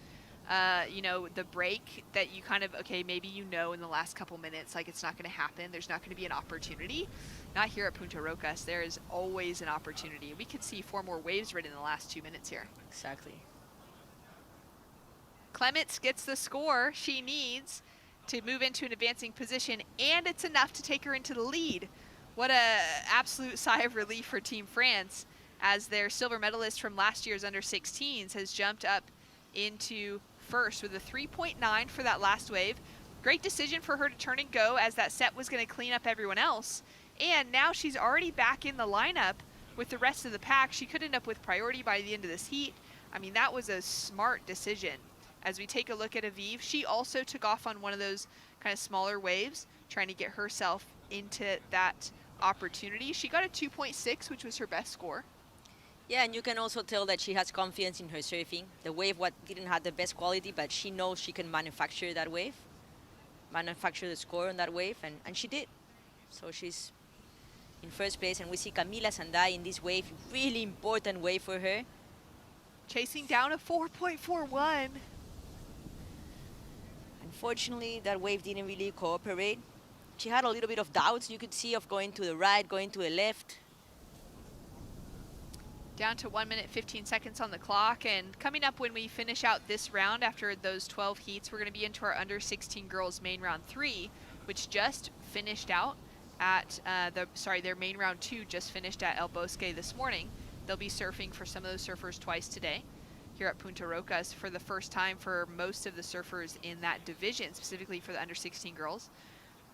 the break that you kind of, okay, maybe in the last couple minutes, like it's not going to happen. There's not going to be an opportunity. Not here at Punta Rocas. There is always an opportunity. We could see 4 more waves ridden in the last 2 minutes here. Exactly. Clements gets the score she needs to move into an advancing position, and it's enough to take her into the lead. What a absolute sigh of relief for Team France, as their silver medalist from last year's under-16s has jumped up into first with a 3.9 for that last wave. Great decision for her to turn and go, as that set was going to clean up everyone else. And now she's already back in the lineup with the rest of the pack. She could end up with priority by the end of this heat. I mean, that was a smart decision. As we take a look at Aviv, she also took off on one of those kind of smaller waves, trying to get herself into that opportunity. She got a 2.6, which was her best score. Yeah, and you can also tell that she has confidence in her surfing. The wave didn't have the best quality, but she knows she can manufacture that wave, manufacture the score on that wave, and she did. So she's in first place, and we see Camila Sandai in this wave, really important wave for her. Chasing down a 4.41. Unfortunately, that wave didn't really cooperate. She had a little bit of doubts, you could see, of going to the right, going to the left. Down to 1 minute, 15 seconds on the clock, and coming up when we finish out this round after those 12 heats, we're going to be into our under-16 girls main round 3, which just finished out at their main round 2 just finished at El Bosque this morning. They'll be surfing for some of those surfers twice today here at Punta Rocas for the first time for most of the surfers in that division, specifically for the under-16 girls.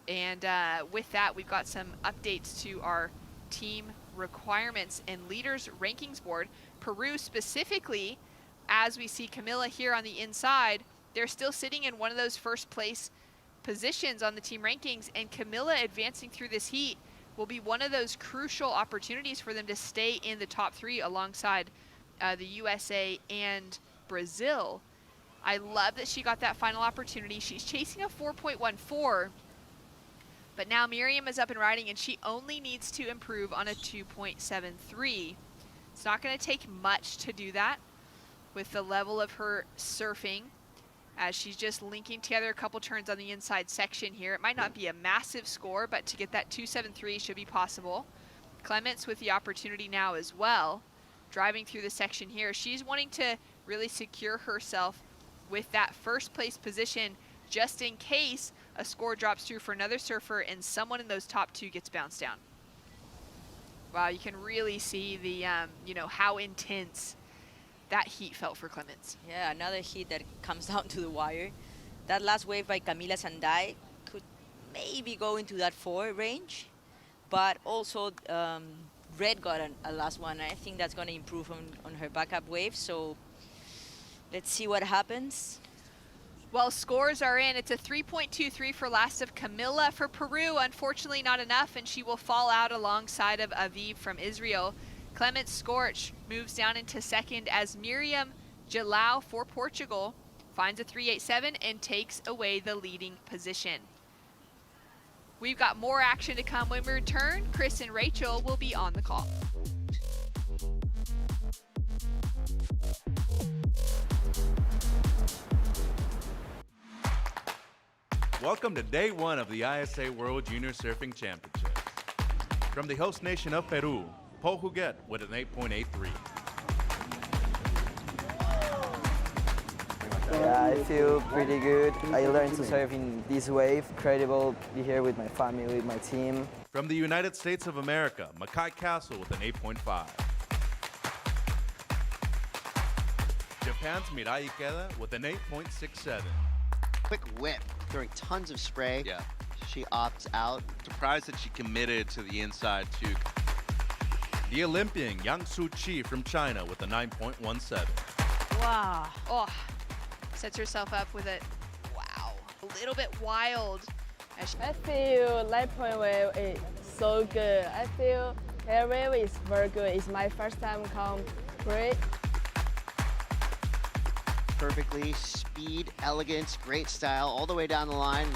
And with that, we've got some updates to our team requirements and leaders rankings board. Peru specifically, as we see Camila here on the inside, they're still sitting in one of those first place positions on the team rankings, and Camila advancing through this heat will be one of those crucial opportunities for them to stay in the top 3 alongside the USA and Brazil. I love that she got that final opportunity. She's chasing a 4.14, but now Miriam is up and riding, and she only needs to improve on a 2.73. It's not going to take much to do that with the level of her surfing, as she's just linking together a couple turns on the inside section here. It might not be a massive score, but to get that 2.73 should be possible. Clements with the opportunity now as well, driving through the section here. She's wanting to really secure herself with that first place position, just in case a score drops through for another surfer and someone in those top 2 gets bounced down. Wow, you can really see the, how intense that heat felt for Clements. Yeah, another heat that comes down to the wire. That last wave by Camila Sandai could maybe go into that 4 range, but also Red got a last one. I think that's going to improve on her backup wave, so let's see what happens. Well, scores are in. It's a 3.23 for last of Camila. For Peru, unfortunately not enough, and she will fall out alongside of Aviv from Israel. Clements Scorch moves down into second as Miriam Jalao for Portugal finds a 3.87 and takes away the leading position. We've got more action to come when we return. Chris and Rachel will be on the call. Welcome to day 1 of the ISA World Junior Surfing Championships. From the host nation of Peru, Paul Huguet with an 8.83. Yeah, I feel pretty good. I learned to surf in this wave. Incredible to be here with my family, with my team. From the United States of America, Mackay Castle with an 8.5. Japan's Mirai Ikeda with an 8.67. Quick whip, throwing tons of spray. Yeah. She opts out. Surprised that she committed to the inside too. The Olympian Yang Su-chi from China with a 9.17. Wow. Oh, sets herself up with it. Wow. A little bit wild. I feel light point wave is so good. I feel air wave is very good. It's my first time come Peru. Perfectly, speed, elegance, great style, all the way down the line.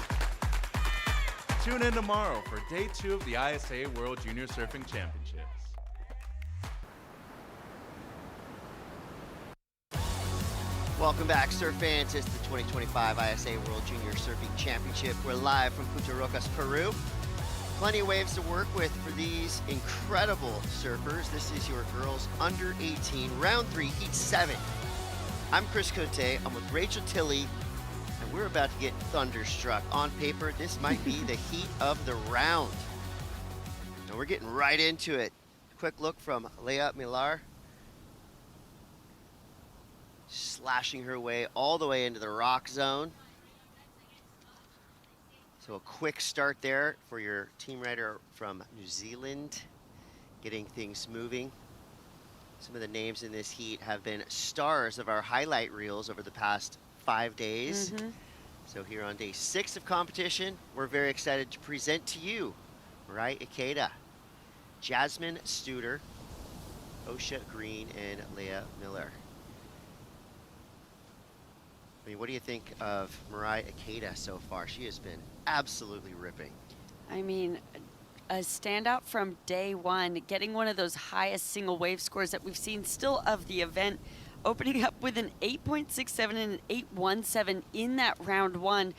Tune in tomorrow for day 2 of the ISA World Junior Surfing Championships. Welcome back, surf fans. It's the 2025 ISA World Junior Surfing Championship. We're live from Punta, Rocas, Peru. Plenty of waves to work with for these incredible surfers. This is your girls under 18, round 3, heat 7. I'm Chris Cote. I'm with Rachel Tilley, and we're about to get thunderstruck. On paper, this might be the heat of the round. And we're getting right into it. Quick look from Leah Millar. Slashing her way all the way into the rock zone. So a quick start there for your team rider from New Zealand, getting things moving. Some of the names in this heat have been stars of our highlight reels over the past 5 days. So here on day 6 of competition, we're very excited to present to you Mirai Ikeda, Jasmine Studer, Osha Green, and Leah Miller. I mean, what do you think of Mirai Ikeda so far? She has been absolutely ripping. I mean, a standout from day 1, getting one of those highest single wave scores that we've seen still of the event, opening up with an 8.67 and an 8.17 in that round 1.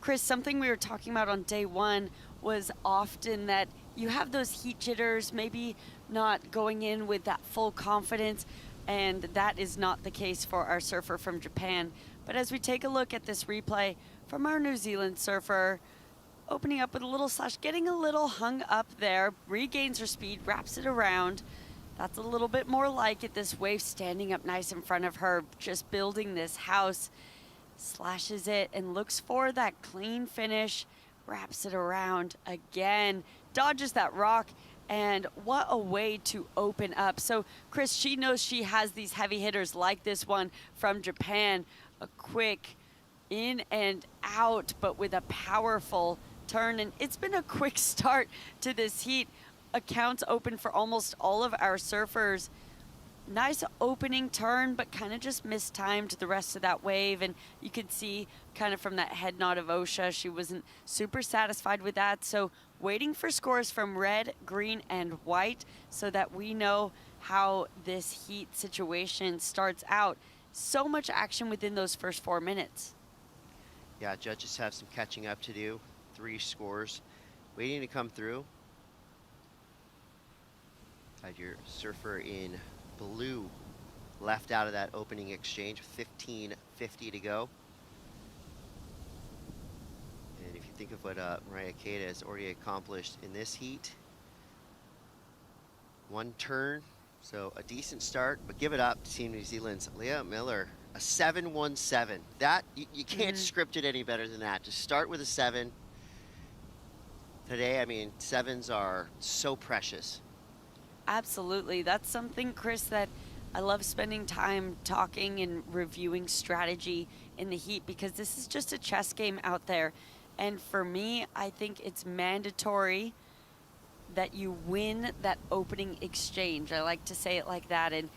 Chris, something we were talking about on day 1 was often that you have those heat jitters, maybe not going in with that full confidence, and that is not the case for our surfer from Japan. But as we take a look at this replay from our New Zealand surfer, opening up with a little slash, getting a little hung up there, regains her speed, wraps it around. That's a little bit more like it. This wave standing up nice in front of her, just building this house, slashes it and looks for that clean finish, wraps it around again, dodges that rock, and what a way to open up. So Chris, she knows she has these heavy hitters like this one from Japan. A quick in and out, but with a powerful turn. And it's been a quick start to this heat. Accounts open for almost all of our surfers. Nice opening turn, but kind of just mistimed the rest of that wave. And you could see kind of from that head nod of Osha, she wasn't super satisfied with that. So waiting for scores from red, green, and white so that we know how this heat situation starts out. So much action within those first 4 minutes. Yeah, judges have some catching up to do. 3 scores waiting to come through. Had your surfer in blue left out of that opening exchange, 15:50 to go. And if you think of what Mirai Ikeda has already accomplished in this heat, 1 turn, so a decent start, but give it up to Team New Zealand's Leah Miller, a 7.17. That, you can't script it any better than that. Just start with a 7. Today, I mean, 7s are so precious. Absolutely. That's something, Chris, that I love spending time talking and reviewing strategy in the heat, because this is just a chess game out there. And for me, I think it's mandatory that you win that opening exchange. I like to say it like that. And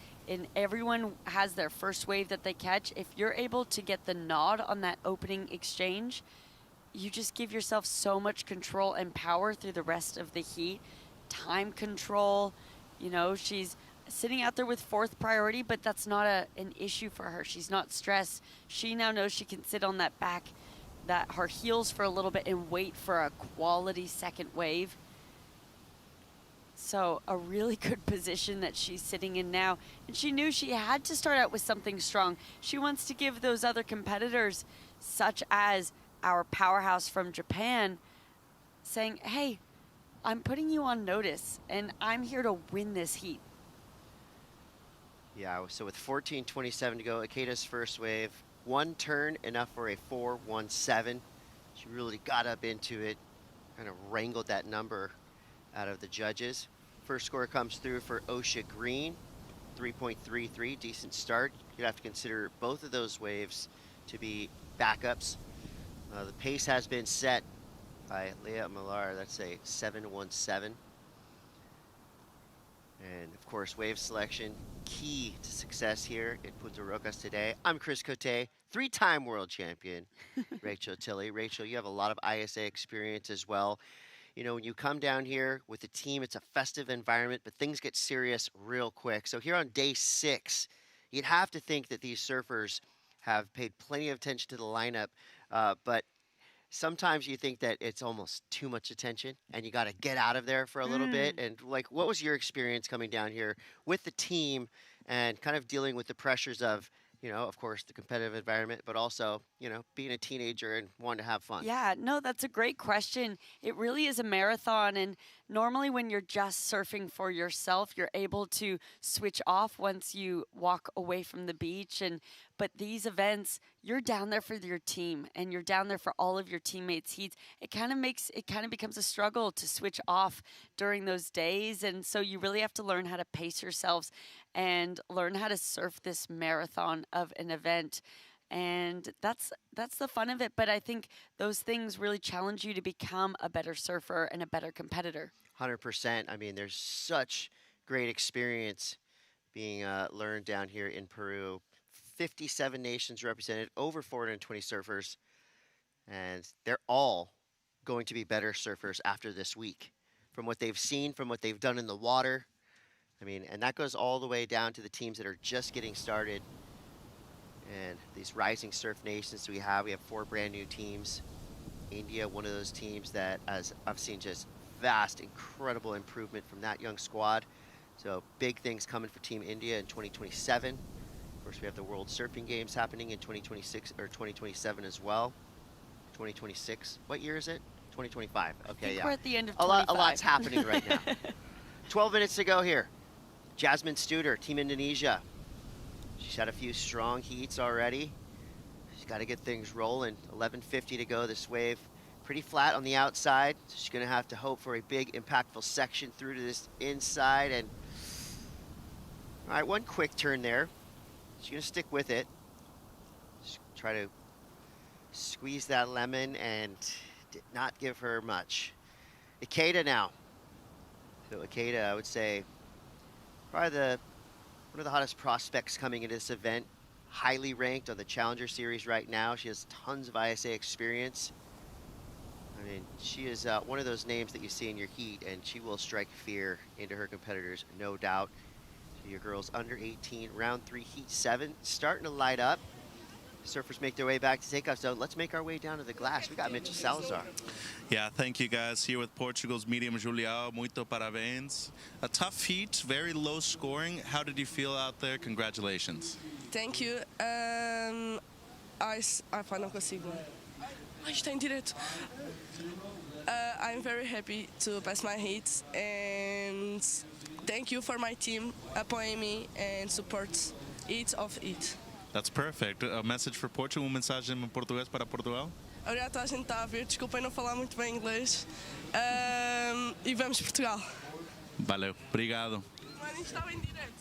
everyone has their first wave that they catch. If you're able to get the nod on that opening exchange, you just give yourself so much control and power through the rest of the heat. Time control, you know, she's sitting out there with 4th priority, but that's not an issue for her. She's not stressed. She now knows she can sit on that back, her heels for a little bit and wait for a quality second wave. So a really good position that she's sitting in now. And she knew she had to start out with something strong. She wants to give those other competitors, such as our powerhouse from Japan, saying, hey, I'm putting you on notice and I'm here to win this heat. Yeah, so with 14:27 to go, Ikeda's first wave, one turn enough for a 4.17. She really got up into it, kind of wrangled that number out of the judges. First score comes through for Osha Green, 3.33, decent start. You'd have to consider both of those waves to be backups. The pace has been set by Leah Millar, that's a 7.17. And of course, wave selection, key to success here in Punta Rocas today. I'm Chris Cote, three-time world champion, Rachel Tilley. Rachel, you have a lot of ISA experience as well. You know, when you come down here with the team, it's a festive environment, but things get serious real quick. So here on day 6, you'd have to think that these surfers have paid plenty of attention to the lineup, but sometimes you think that it's almost too much attention and you got to get out of there for a little bit. And like, what was your experience coming down here with the team and kind of dealing with the pressures of, you know, of course, the competitive environment, but also, you know, being a teenager and wanting to have fun? Yeah, no, that's a great question. It really is a marathon. And normally when you're just surfing for yourself, you're able to switch off once you walk away from the beach. But these events, you're down there for your team and you're down there for all of your teammates' heats. It kind of becomes a struggle to switch off during those days. And so you really have to learn how to pace yourselves and learn how to surf this marathon of an event. And that's the fun of it. But I think those things really challenge you to become a better surfer and a better competitor. 100%. I mean, there's such great experience being learned down here in Peru. 57 nations represented, over 420 surfers, and they're all going to be better surfers after this week. From what they've seen, from what they've done in the water. I mean, and that goes all the way down to the teams that are just getting started. And these rising surf nations we have 4 brand new teams. India, one of those teams that, as I've seen, just vast, incredible improvement from that young squad. So big things coming for Team India in 2027. Of course, we have the World Surfing Games happening in 2026 or 2027 as well. 2026. What year is it? 2025. Okay, I think yeah. we're at the end of a 25. lot's happening right now. 12 minutes to go here. Jasmine Studer, Team Indonesia. She's had a few strong heats already. She's got to get things rolling. 11:50 to go. This wave pretty flat on the outside. So she's going to have to hope for a big, impactful section through to this inside. And all right, one quick turn there. She's going to stick with it. Just try to squeeze that lemon and did not give her much. Ikeda now. So Ikeda, I would say, probably one of the hottest prospects coming into this event. Highly ranked on the Challenger Series right now. She has tons of ISA experience. I mean, she is one of those names that you see in your heat, and she will strike fear into her competitors, no doubt. So your girls under 18, round 3, heat 7, starting to light up. Surfers make their way back to takeoff zone. Let's make our way down to the glass. We got Mitchell Salazar. Yeah, thank you guys. Here with Portugal's medium Julião. Muito parabéns. A tough heat, very low scoring. How did you feel out there? Congratulations. Thank you. Pá, não consigo. Ai, está em direto. I'm very happy to pass my heats, and thank you for my team apoiando me and support each of it. That's perfect. A message for Portugal, mensagem em português para Portugal? Obrigado a toda a gente que está a ver. Desculpem não falar muito bem inglês. E vamos Portugal. Valeu. Obrigado. Estava em direto.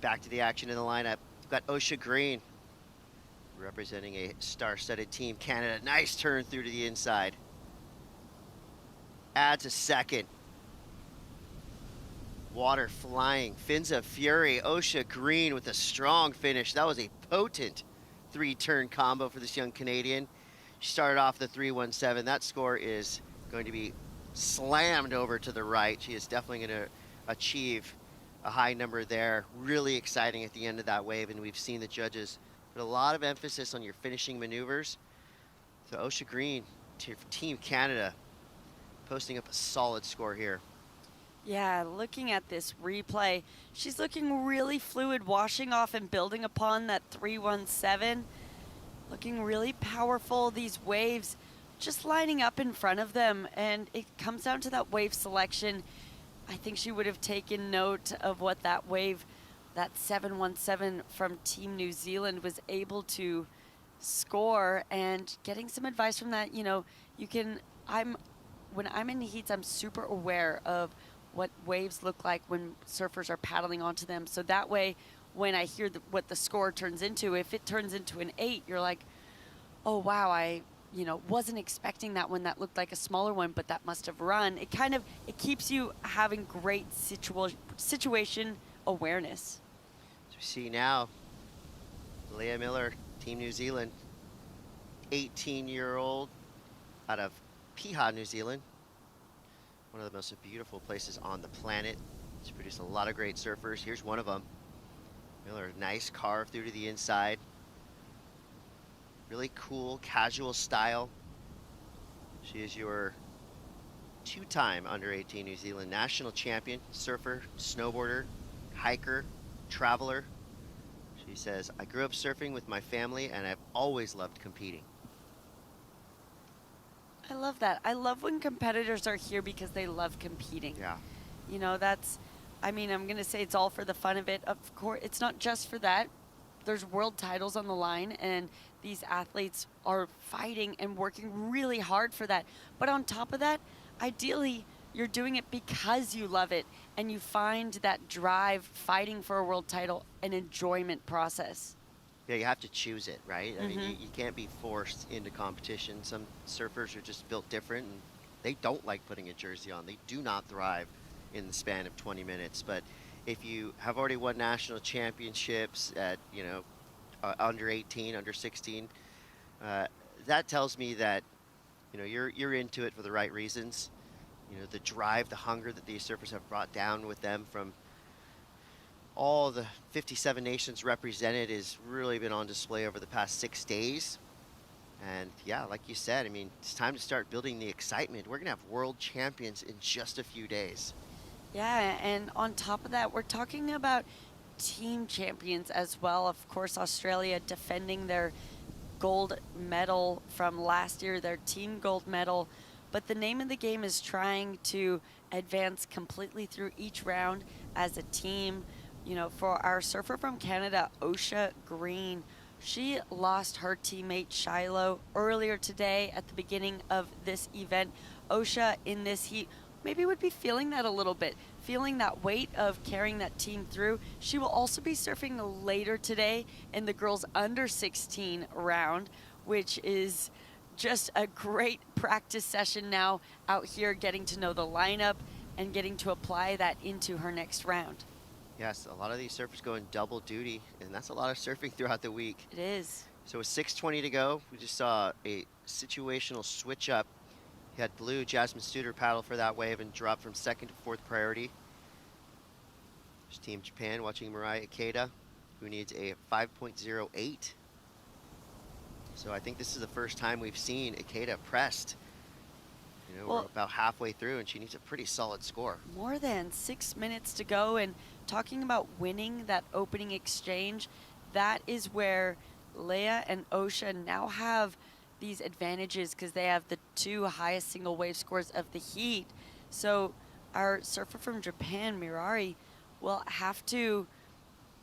Back to the action in the lineup. We've got Osha Green representing a star-studded Team Canada. Nice turn through to the inside. Adds a second. Water flying. Fins of Fury. Osha Green with a strong finish. That was a potent 3-turn combo for this young Canadian. She started off the 3.17. That score is going to be slammed over to the right. She is definitely going to achieve a high number there. Really exciting at the end of that wave, and we've seen the judges put a lot of emphasis on your finishing maneuvers. So Osha Green, Team Canada, posting up a solid score here. Yeah, looking at this replay, she's looking really fluid, washing off and building upon that 3.17. Looking really powerful, these waves just lining up in front of them, and it comes down to that wave selection. I think she would have taken note of what that wave, that 717 from Team New Zealand, was able to score, and getting some advice from that. You know, when I'm in heats, I'm super aware of what waves look like when surfers are paddling onto them. So that way, when I hear what the score turns into, if it turns into an 8, you're like, oh wow, I wasn't expecting that one. That looked like a smaller one, but that must have run. It keeps you having great situation awareness. So we see now, Leah Miller, Team New Zealand, 18-year-old out of Piha, New Zealand. One of the most beautiful places on the planet. She produced a lot of great surfers. Here's one of them. Miller, nice carve through to the inside. Really cool, casual style. She is your 2-time under-18 New Zealand national champion, surfer, snowboarder, hiker, traveler. She says, I grew up surfing with my family and I've always loved competing. I love that. I love when competitors are here because they love competing. Yeah. You know, I'm going to say it's all for the fun of it. Of course, it's not just for that. There's world titles on the line, and these athletes are fighting and working really hard for that. But on top of that, ideally, you're doing it because you love it, and you find that drive fighting for a world title an enjoyment process. Yeah, you have to choose it, right? I mean, you can't be forced into competition. Some surfers are just built different, and they don't like putting a jersey on. They do not thrive in the span of 20 minutes. But if you have already won national championships at, under 18, under 16, that tells me that, you're into it for the right reasons. The drive, the hunger that these surfers have brought down with them from all the 57 nations represented has really been on display over the past 6 days. And yeah, like you said, I mean, it's time to start building the excitement. We're gonna have world champions in just a few days. Yeah, and on top of that, we're talking about team champions as well. Of course, Australia defending their gold medal from last year, their team gold medal. But the name of the game is trying to advance completely through each round as a team. For our surfer from Canada, Osha Green, she lost her teammate Shiloh earlier today at the beginning of this event. Osha in this heat maybe would be feeling that a little bit, feeling that weight of carrying that team through. She will also be surfing later today in the girls under 16 round, which is just a great practice session now out here, getting to know the lineup and getting to apply that into her next round. Yes, a lot of these surfers go in double duty, and that's a lot of surfing throughout the week. It is. So with 6:20 to go, we just saw a situational switch up. You had blue Jasmine Studer paddle for that wave and drop from 2nd to 4th priority. There's Team Japan watching Mirai Ikeda, who needs a 5.08. So I think this is the first time we've seen Ikeda pressed. We're about halfway through, and she needs a pretty solid score. More than 6 minutes to go, and talking about winning that opening exchange, that is where Leia and Osha now have these advantages because they have the 2 highest single wave scores of the heat. So our surfer from Japan, Mirari, will have to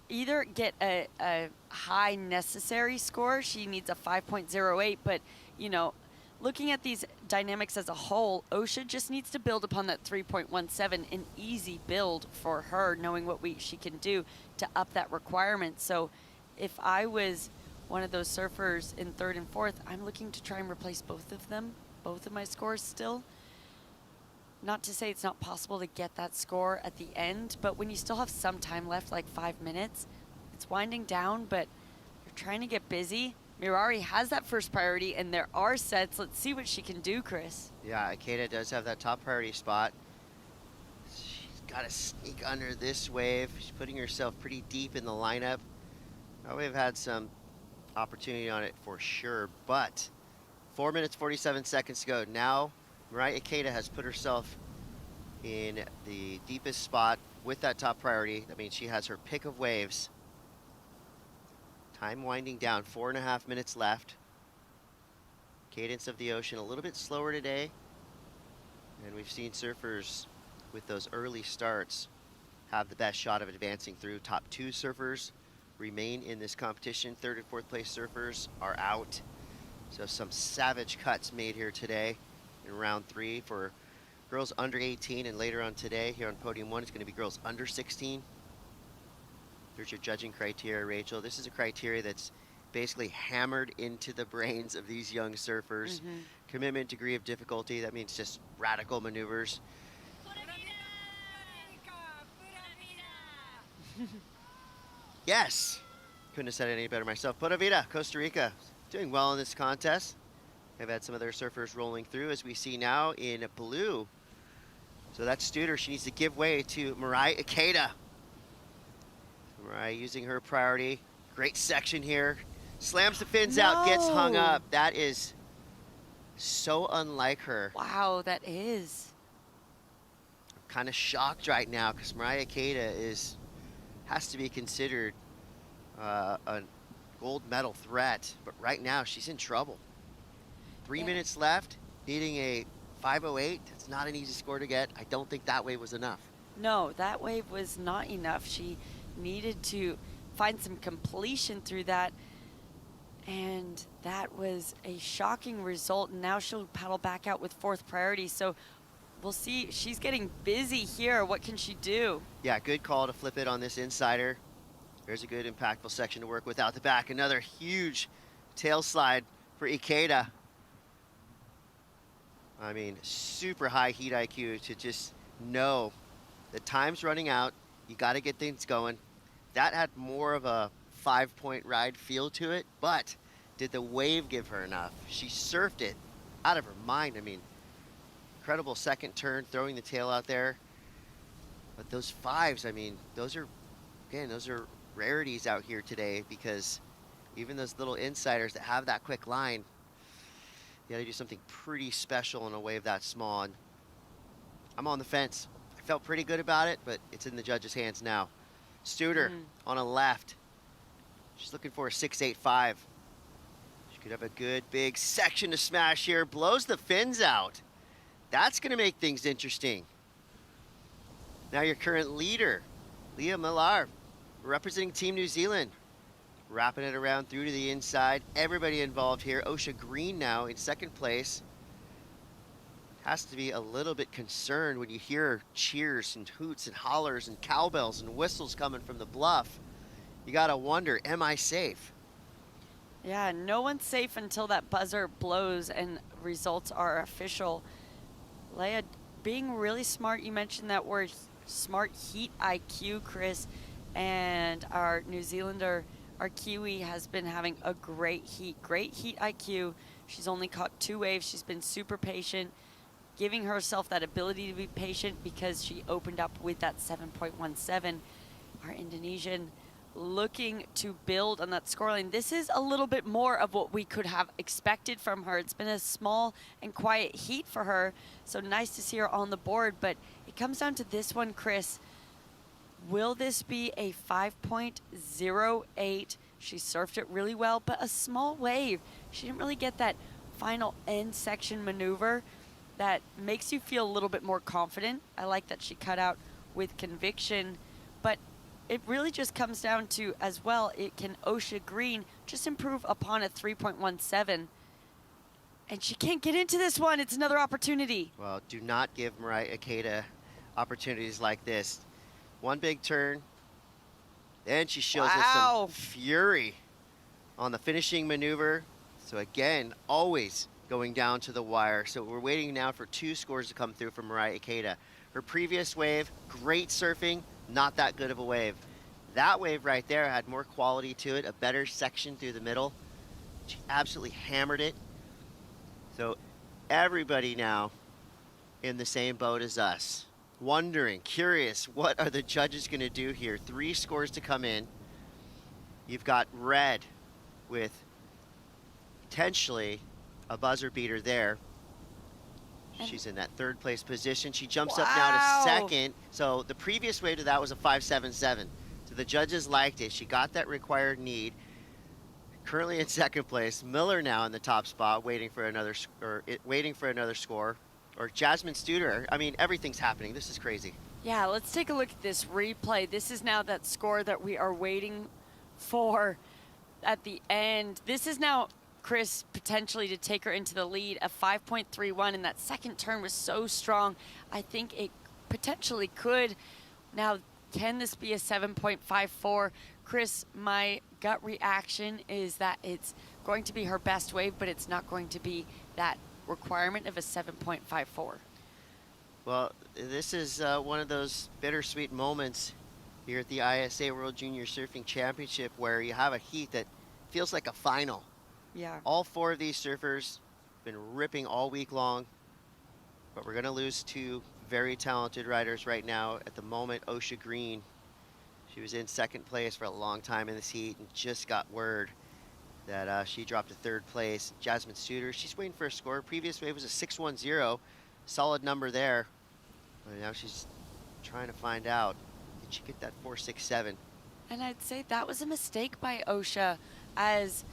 either get a high necessary score. She needs a 5.08, but looking at these dynamics as a whole, Osha just needs to build upon that 3.17, an easy build for her, knowing what she can do to up that requirement. So if I was one of those surfers in 3rd and 4th, I'm looking to try and replace both of them, both of my scores still. Not to say it's not possible to get that score at the end, but when you still have some time left, like 5 minutes, it's winding down, but you're trying to get busy. Mirari has that first priority, and there are sets. Let's see what she can do, Chris. Yeah, Ikeda does have that top priority spot. She's got to sneak under this wave. She's putting herself pretty deep in the lineup. We've had some opportunity on it for sure, but 4 minutes, 47 seconds to go. Now, Mirai Ikeda has put herself in the deepest spot with that top priority. That means she has her pick of waves. Time winding down, 4.5 minutes left. Cadence of the ocean a little bit slower today. And we've seen surfers with those early starts have the best shot of advancing through. Top 2 surfers remain in this competition. 3rd and 4th place surfers are out. So some savage cuts made here today in round 3 for girls under 18, and later on today here on podium 1 is going to be girls under 16. There's your judging criteria, Rachel. This is a criteria that's basically hammered into the brains of these young surfers. Commitment, degree of difficulty, that means just radical maneuvers. Yes, couldn't have said it any better myself. Pura Vida, Costa Rica, doing well in this contest. I've had some of their surfers rolling through, as we see now in blue. So that's Studer. She needs to give way to Mirai Ikeda. Mirai using her priority. Great section here. Slams the fins out, gets hung up. That is so unlike her. Wow, that is. I'm kind of shocked right now because Mirai Ikeda has to be considered a gold medal threat, but right now she's in trouble. 3 minutes left, needing a 5:08. That's not an easy score to get. I don't think that wave was enough. No, that wave was not enough. She needed to find some completion through that, and that was a shocking result. And now she'll paddle back out with 4th priority. So we'll see. She's getting busy here. What can she do? Yeah, good call to flip it on this insider. There's a good impactful section to work with out the back. Another huge tail slide for Ikeda. I mean, super high heat IQ to just know the time's running out. You got to get things going. That had more of a 5-point ride feel to it, but did the wave give her enough? She surfed it out of her mind. I mean, incredible second turn, throwing the tail out there. But those 5s, I mean, those are rarities out here today, because even those little insiders that have that quick line, you got to do something pretty special in a wave that small. And I'm on the fence. I felt pretty good about it, but it's in the judges' hands now. Studer on a left. She's looking for a 6.85. She could have a good big section to smash here. Blows the fins out. That's going to make things interesting. Now your current leader, Leah Millar, representing Team New Zealand. Wrapping it around through to the inside. Everybody involved here. Osha Green now in 2nd place. Has to be a little bit concerned when you hear cheers and hoots and hollers and cowbells and whistles coming from the bluff. You gotta wonder, am I safe? Yeah, no one's safe until that buzzer blows and results are official. Leia, being really smart, you mentioned that word smart, heat IQ, Chris, and our New Zealander, our Kiwi, has been having a great heat IQ. She's only caught 2 waves. She's been super patient, giving herself that ability to be patient because she opened up with that 7.17. Our Indonesian looking to build on that scoreline. This is a little bit more of what we could have expected from her. It's been a small and quiet heat for her, so nice to see her on the board, but it comes down to this one, Chris. Will this be a 5.08? She surfed it really well, but a small wave. She didn't really get that final end section maneuver that makes you feel a little bit more confident. I like that she cut out with conviction, but it really just comes down to, as well, can Osha Green just improve upon a 3.17? And she can't get into this one. It's another opportunity. Well, do not give Mirai Ikeda opportunities like this. One big turn, then she shows us some fury on the finishing maneuver. So again, always going down to the wire. So we're waiting now for 2 scores to come through from Mirai Ikeda. Her previous wave, great surfing, not that good of a wave. That wave right there had more quality to it, a better section through the middle. She absolutely hammered it. So everybody now in the same boat as us. Wondering, curious, what are the judges going to do here? 3 scores to come in. You've got red with potentially a buzzer beater there. She's in that 3rd place position. She jumps up now to 2nd. So the previous wave to that was a 5.77. So the judges liked it. She got that required need. Currently in 2nd place. Miller now in the top spot, waiting for another score. or Jasmine Studer. I mean, everything's happening. This is crazy. Yeah, let's take a look at this replay. This is now that score that we are waiting for at the end. This is now Chris potentially to take her into the lead, a 5.31, and that second turn was so strong. I think it potentially could. Now, can this be a 7.54? Chris, my gut reaction is that it's going to be her best wave, but it's not going to be that requirement of a 7.54. Well, this is one of those bittersweet moments here at the ISA World Junior Surfing Championship where you have a heat that feels like a final. Yeah. All four of these surfers been ripping all week long, but we're going to lose two very talented riders right now. At the moment, Osha Green, she was in second place for a long time in this heat and just got word that she dropped to third place. Jasmine Studer, she's waiting for a score. Previous wave was a 610, solid number there. But now she's trying to find out, did she get that 467? And I'd say that was a mistake by Osha, as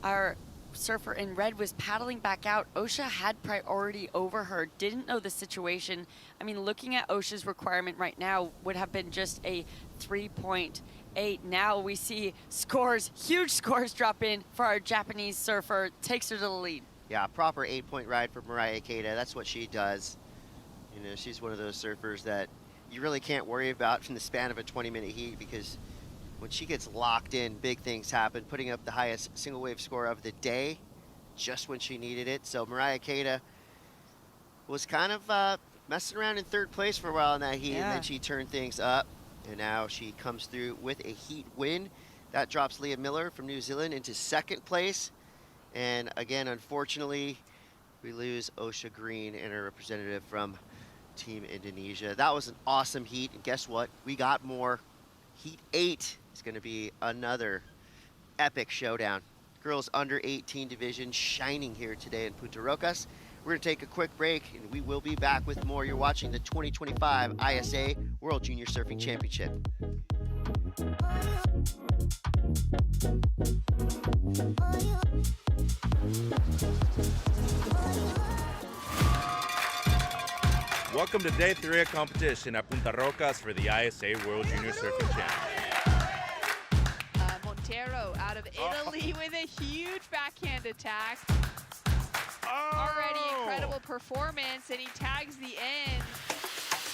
our surfer in red was paddling back out. Osha had priority over her, didn't know the situation. I mean, looking at Osha's requirement right now would have been just a 3.8. Now we see scores, huge scores drop in for our Japanese surfer, takes her to the lead. Yeah, proper 8-point ride for Mariah Keita. That's what she does. You know, she's one of those surfers that you really can't worry about from the span of a 20-minute heat, because when she gets locked in, big things happen, putting up the highest single wave score of the day just when she needed it. So Mariah Keita was kind of messing around in third place for a while in that heat, and then she turned things up, and now she comes through with a heat win. That drops Leah Miller from New Zealand into second place. And again, unfortunately, we lose Osha Green and her representative from Team Indonesia. That was an awesome heat, and guess what? We got more. Heat 8 is going to be another epic showdown. Girls under 18 division shining here today in Punta Rocas. We're going to take a quick break, and we will be back with more. You're watching the 2025 ISA World Junior Surfing Championship. Welcome to day 3 of competition at Punta Rocas for the ISA World Junior Surfing Championship. Montero out of Italy with a huge backhand attack. Already incredible performance, and he tags the end.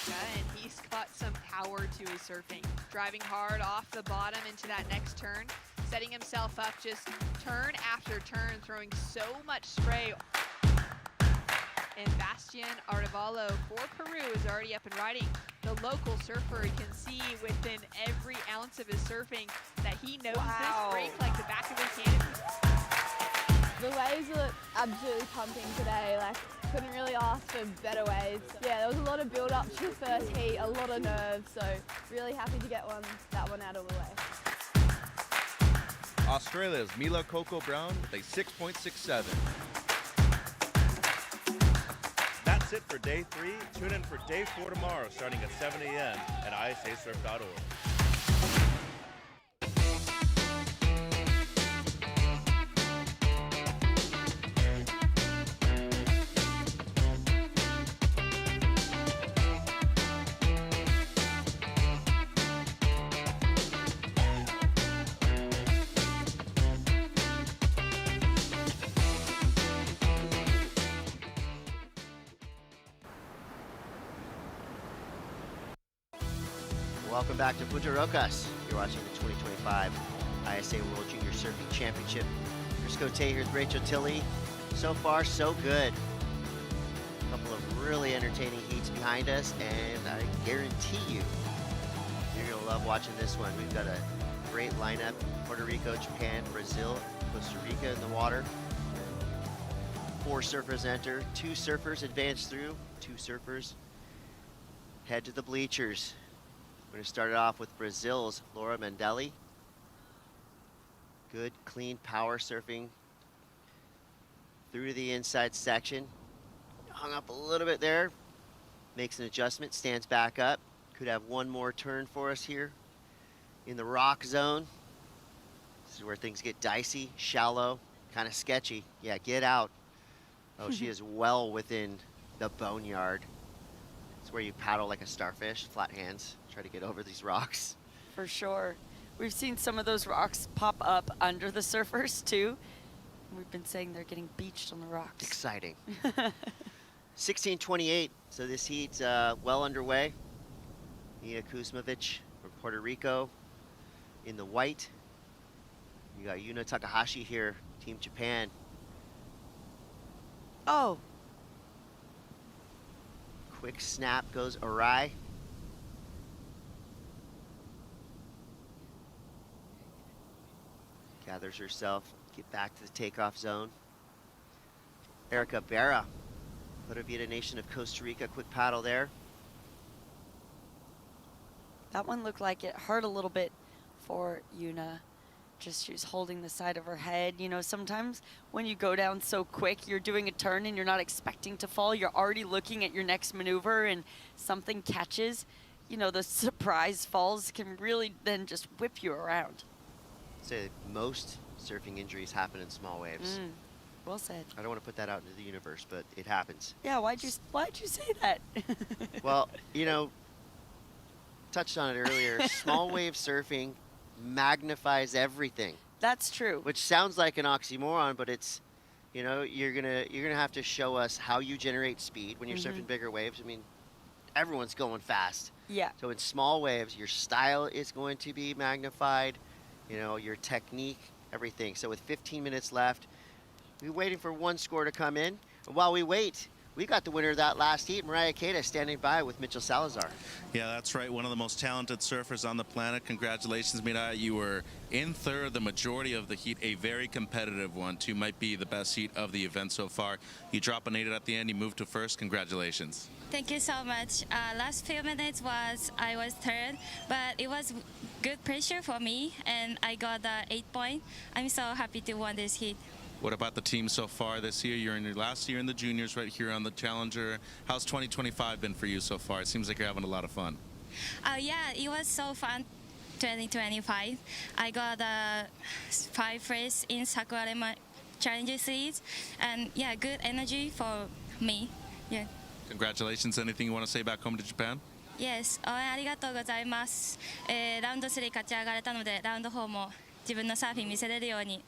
And he's got some power to his surfing. Driving hard off the bottom into that next turn, setting himself up just turn after turn, throwing so much spray. And Bastian Arevalo for Peru is already up and riding. The local surfer, you can see within every ounce of his surfing that he knows this break like the back of his hand. The waves are absolutely pumping today. Like, couldn't really ask for better waves. Yeah, there was a lot of build up to the first heat, a lot of nerves, so really happy to get that one out of the way. Australia's Mila Coco Brown with a 6.67. That's it for day 3. Tune in for day 4 tomorrow, starting at 7 a.m. at isasurf.org. Welcome back to Punta Rocas. You're watching the 2025 ISA World Junior Surfing Championship. Chris Cote here with Rachel Tilley. So far, so good. A couple of really entertaining heats behind us, and I guarantee you, you're going to love watching this one. We've got a great lineup. Puerto Rico, Japan, Brazil, Costa Rica in the water. 4 surfers enter. 2 surfers advance through. 2 surfers head to the bleachers. We're going to start it off with Brazil's Laura Mandelli. Good, clean power surfing through to the inside section. Hung up a little bit there. Makes an adjustment, stands back up. Could have one more turn for us here in the rock zone. This is where things get dicey, shallow, kind of sketchy. Yeah, get out. Oh, she is well within the boneyard. It's where you paddle like a starfish, flat hands, try to get over these rocks. For sure. We've seen some of those rocks pop up under the surfers too. We've been saying they're getting beached on the rocks. Exciting. 16:28, so this heat's well underway. Nia Kuzmovic from Puerto Rico in the white. You got Yuna Takahashi here, Team Japan. Oh. Quick snap goes awry. Gathers herself, get back to the takeoff zone. Erica Berra, Puerto Vida Nation of Costa Rica, quick paddle there. That one looked like it hurt a little bit for Yuna. Just she was holding the side of her head. You know, sometimes when you go down so quick, you're doing a turn and you're not expecting to fall. You're already looking at your next maneuver and something catches. You know, the surprise falls can really then just whip you around. Say most surfing injuries happen in small waves. Well said. I don't want to put that out into the universe, but it happens. Yeah, why'd you say that? Well, you know, touched on it earlier. Small wave surfing magnifies everything. That's true. Which sounds like an oxymoron, but it's, you know, you're gonna have to show us how you generate speed when you're surfing bigger waves. I mean, everyone's going fast. Yeah. So in small waves, your style is going to be magnified. You know, your technique, everything. So with 15 minutes left, we're waiting for one score to come in. And while we wait, we got the winner of that last heat, Mariah Queda, standing by with Mitchell Salazar. Yeah, that's right. One of the most talented surfers on the planet. Congratulations, Mariah. You were in third the majority of the heat, a very competitive one, too. Might be the best heat of the event so far. You drop an 8 at the end. You moved to first. Congratulations. Thank you so much. Last few minutes I was third, but it was good pressure for me, and I got 8 point. I'm so happy to win this heat. What about the team so far this year? You're in your last year in the juniors right here on the Challenger. How's 2025 been for you so far? It seems like you're having a lot of fun. Yeah, it was so fun. 2025. I got 5 races in Sakurarema Challenger Series, and yeah, good energy for me. Yeah. Congratulations. Anything you want to say back home to Japan? Yes, 応援ありがとうございます。ラウンド3勝ち上がれたので、ラウンド4も自分のサーフィン見せれるように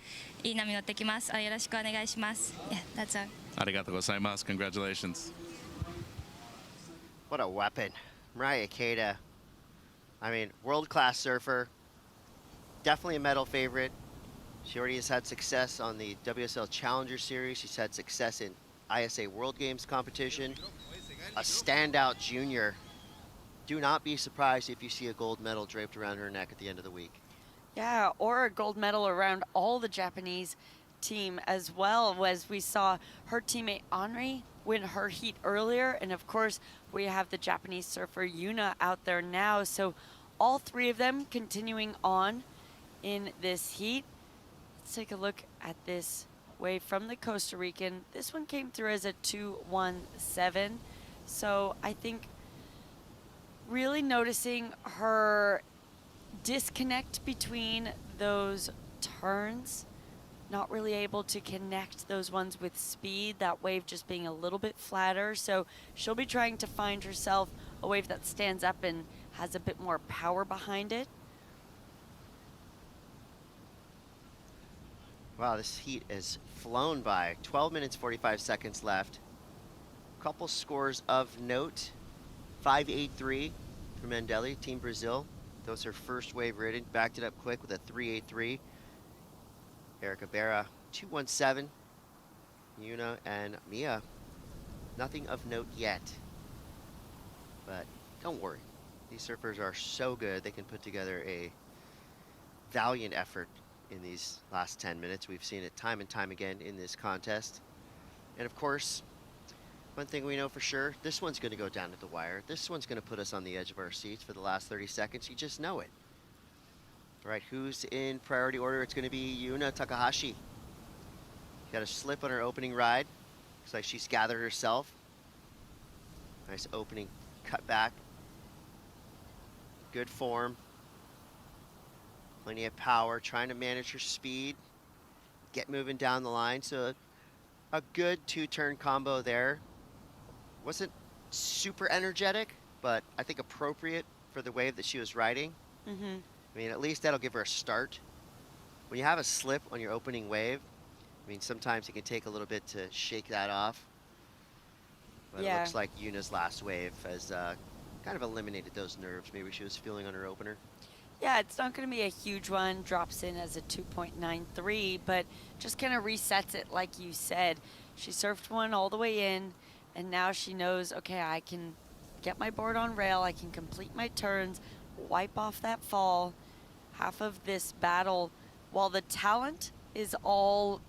いい波乗ってきます。よろしくお願いします。Yeah, that's all. ありがとうございます。Congratulations. What a weapon. Mariah Queda. I mean, world-class surfer. Definitely a medal favorite. She already has had success on the WSL Challenger Series. She's had success in ISA World Games competition. A standout junior. Do not be surprised if you see a gold medal draped around her neck at the end of the week. Yeah, or a gold medal around all the Japanese team as well, as we saw her teammate Henri win her heat earlier. And of course, we have the Japanese surfer Yuna out there now. So all three of them continuing on in this heat. Let's take a look at this wave from the Costa Rican. This one came through as a 217. So I think really noticing her disconnect between those turns, not really able to connect those ones with speed, that wave just being a little bit flatter. So she'll be trying to find herself a wave that stands up and has a bit more power behind it. Wow, this heat has flown by. 12 minutes, 45 seconds left. Couple scores of note. 5.83 for Mandeli, Team Brazil. That was her first wave ridden. Backed it up quick with a 3.83. Erica Berra, 2.17. Yuna and Mia, nothing of note yet. But don't worry. These surfers are so good, they can put together a valiant effort in these last 10 minutes. We've seen it time and time again in this contest. And of course, one thing we know for sure, this one's going to go down to the wire. This one's going to put us on the edge of our seats for the last 30 seconds. You just know it. All right, who's in priority order? It's going to be Yuna Takahashi. Got a slip on her opening ride. Looks like she's gathered herself. Nice opening cut back. Good form. Plenty of power, trying to manage her speed. Get moving down the line. So a good two-turn combo there. Wasn't super energetic, but I think appropriate for the wave that she was riding. Mm-hmm. I mean, at least that'll give her a start. When you have a slip on your opening wave, I mean, sometimes it can take a little bit to shake that off. But Yeah. it looks like Yuna's last wave has kind of eliminated those nerves maybe she was feeling on her opener. Yeah, it's not going to be a huge one, drops in as a 2.93, but just kind of resets it like you said. She surfed one all the way in, and now she knows, okay, I can get my board on rail, I can complete my turns, wipe off that fall. Half of this battle, while the talent is all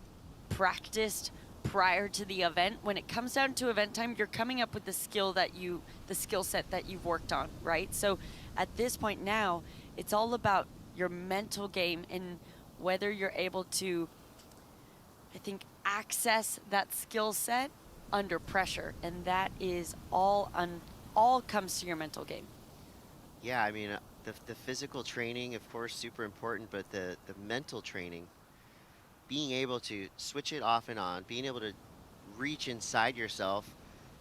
practiced prior to the event, when it comes down to event time, you're coming up with the skill set that you've worked on, right? So at this point now, it's all about your mental game and whether you're able to, I think, access that skill set under pressure, and that is all comes to your mental game. Yeah, I mean, the physical training, of course, super important, but the mental training, being able to switch it off and on, being able to reach inside yourself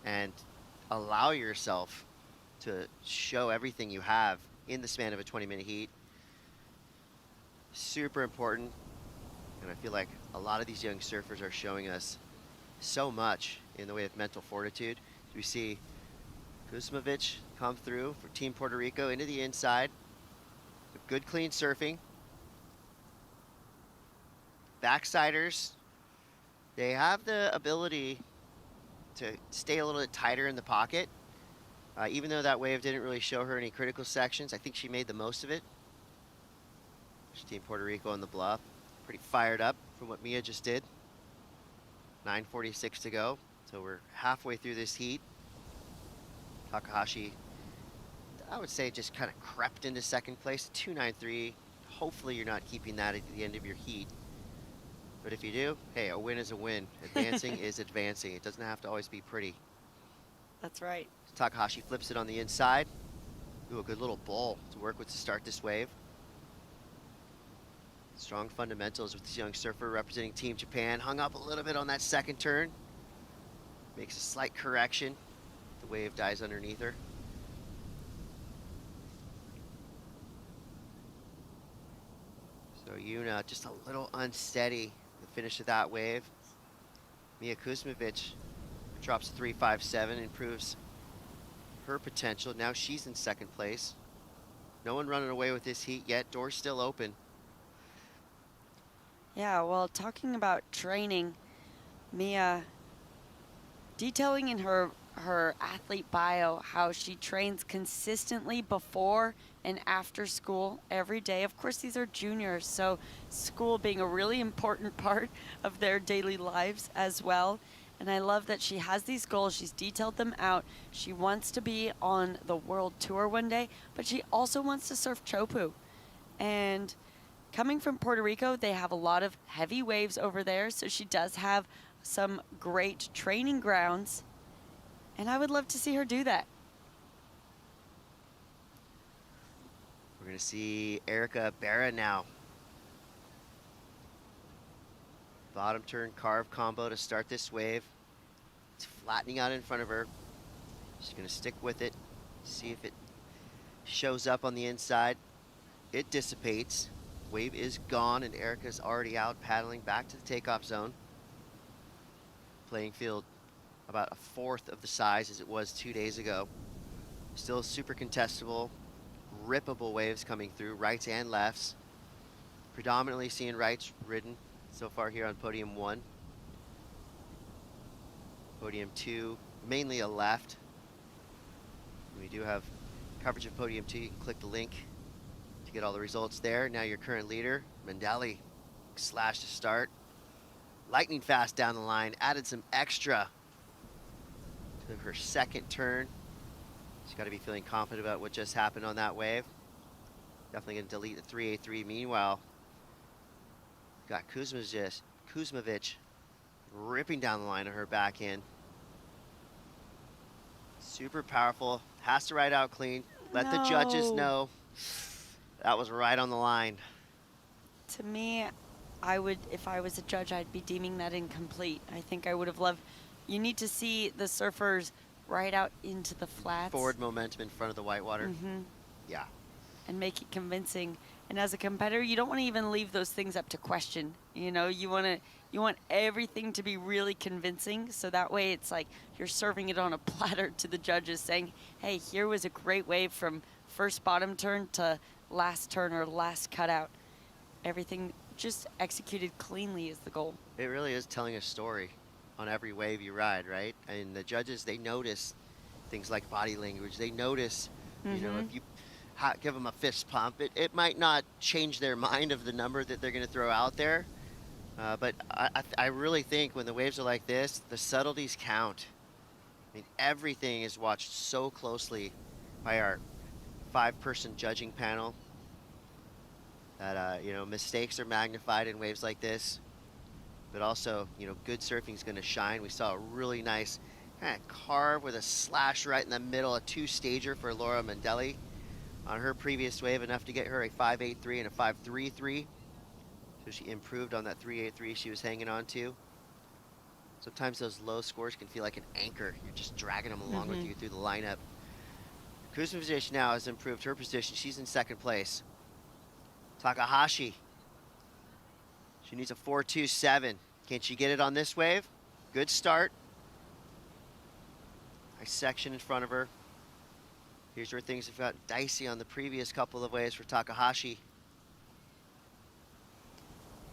and allow yourself to show everything you have in the span of a 20-minute heat, super important. And I feel like a lot of these young surfers are showing us so much in the way of mental fortitude. We see Kuzmovic come through for Team Puerto Rico into the inside. Good, clean surfing. Backsiders, they have the ability to stay a little bit tighter in the pocket. Even though that wave didn't really show her any critical sections, I think she made the most of it. There's Team Puerto Rico on the bluff. Pretty fired up from what Mia just did. 9:46 to go, so we're halfway through this heat. Takahashi, I would say, just kind of crept into second place, 2.93. Hopefully you're not keeping that at the end of your heat. But if you do, hey, a win is a win. Advancing is advancing. It doesn't have to always be pretty. That's right. Takahashi flips it on the inside. Ooh, a good little ball to work with to start this wave. Strong fundamentals with this young surfer representing Team Japan. Hung up a little bit on that second turn. Makes a slight correction. The wave dies underneath her. So Yuna just a little unsteady the finish of that wave. Mia Kuzmovic drops 3.57, improves her potential. Now she's in second place. No one running away with this heat yet. Door's still open. Yeah, well, talking about training, Mia detailing in her athlete bio how she trains consistently before and after school every day. Of course, these are juniors, so school being a really important part of their daily lives as well. And I love that she has these goals. She's detailed them out. She wants to be on the world tour one day, but she also wants to surf Chopu. And coming from Puerto Rico, they have a lot of heavy waves over there, so she does have some great training grounds, and I would love to see her do that. We're going to see Erica Berra now. Bottom turn carve combo to start this wave. It's flattening out in front of her. She's going to stick with it, see if it shows up on the inside. It dissipates. Wave is gone, and Erica's already out paddling back to the takeoff zone. Playing field about a fourth of the size as it was 2 days ago. Still super contestable, rippable waves coming through, rights and lefts. Predominantly seeing rights ridden so far here on podium 1. Podium 2, mainly a left. We do have coverage of podium 2. You can click the link to get all the results there. Now your current leader, Mandeli, slash to start. Lightning fast down the line, added some extra to her second turn. She's got to be feeling confident about what just happened on that wave. Definitely going to delete the 383. Meanwhile, got Kuzmovic ripping down the line of her backhand. Super powerful, has to ride out clean. Let the judges know that was right on the line. To me, if I was a judge, I'd be deeming that incomplete. I think I would have loved, you need to see the surfers right out into the flats. Forward momentum in front of the whitewater. Yeah. And make it convincing. And as a competitor, you don't want to even leave those things up to question. You know, you want everything to be really convincing, so that way it's like you're serving it on a platter to the judges saying, hey, here was a great wave from first bottom turn to last turn or last cutout. Everything just executed cleanly is the goal. It really is telling a story on every wave you ride, right? And the judges, they notice things like body language. They notice, you know, if you give them a fist pump, it might not change their mind of the number that they're going to throw out there. But I really think when the waves are like this, the subtleties count. I mean, everything is watched so closely by our 5-person judging panel that, you know, mistakes are magnified in waves like this. But also, you know, good surfing is going to shine. We saw a really nice kind of carve with a slash right in the middle, a 2-stager for Laura Mandelli on her previous wave, enough to get her a 5.83 and a 5.33. So she improved on that 3.83 she was hanging on to. Sometimes those low scores can feel like an anchor. You're just dragging them along with you through the lineup. Kuzma's position now has improved her position. She's in 2nd place. Takahashi. She needs a 4.27. Can she get it on this wave? Good start. Nice section in front of her. Here's where things have got dicey on the previous couple of waves for Takahashi.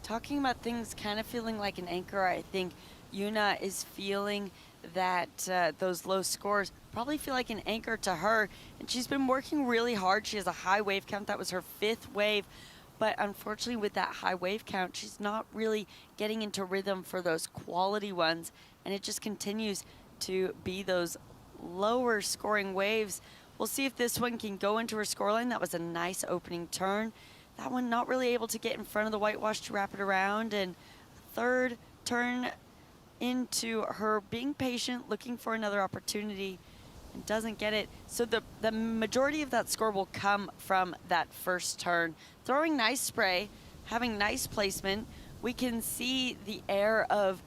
Talking about things kind of feeling like an anchor, I think Yuna is feeling that those low scores probably feel like an anchor to her. And she's been working really hard. She has a high wave count. That was her 5th wave. But unfortunately, with that high wave count, she's not really getting into rhythm for those quality ones. And it just continues to be those lower scoring waves. We'll see if this one can go into her scoreline. That was a nice opening turn. That one not really able to get in front of the whitewash to wrap it around. And 3rd turn into her being patient, looking for another opportunity, and doesn't get it. So the majority of that score will come from that 1st turn. Throwing nice spray, having nice placement. We can see the air of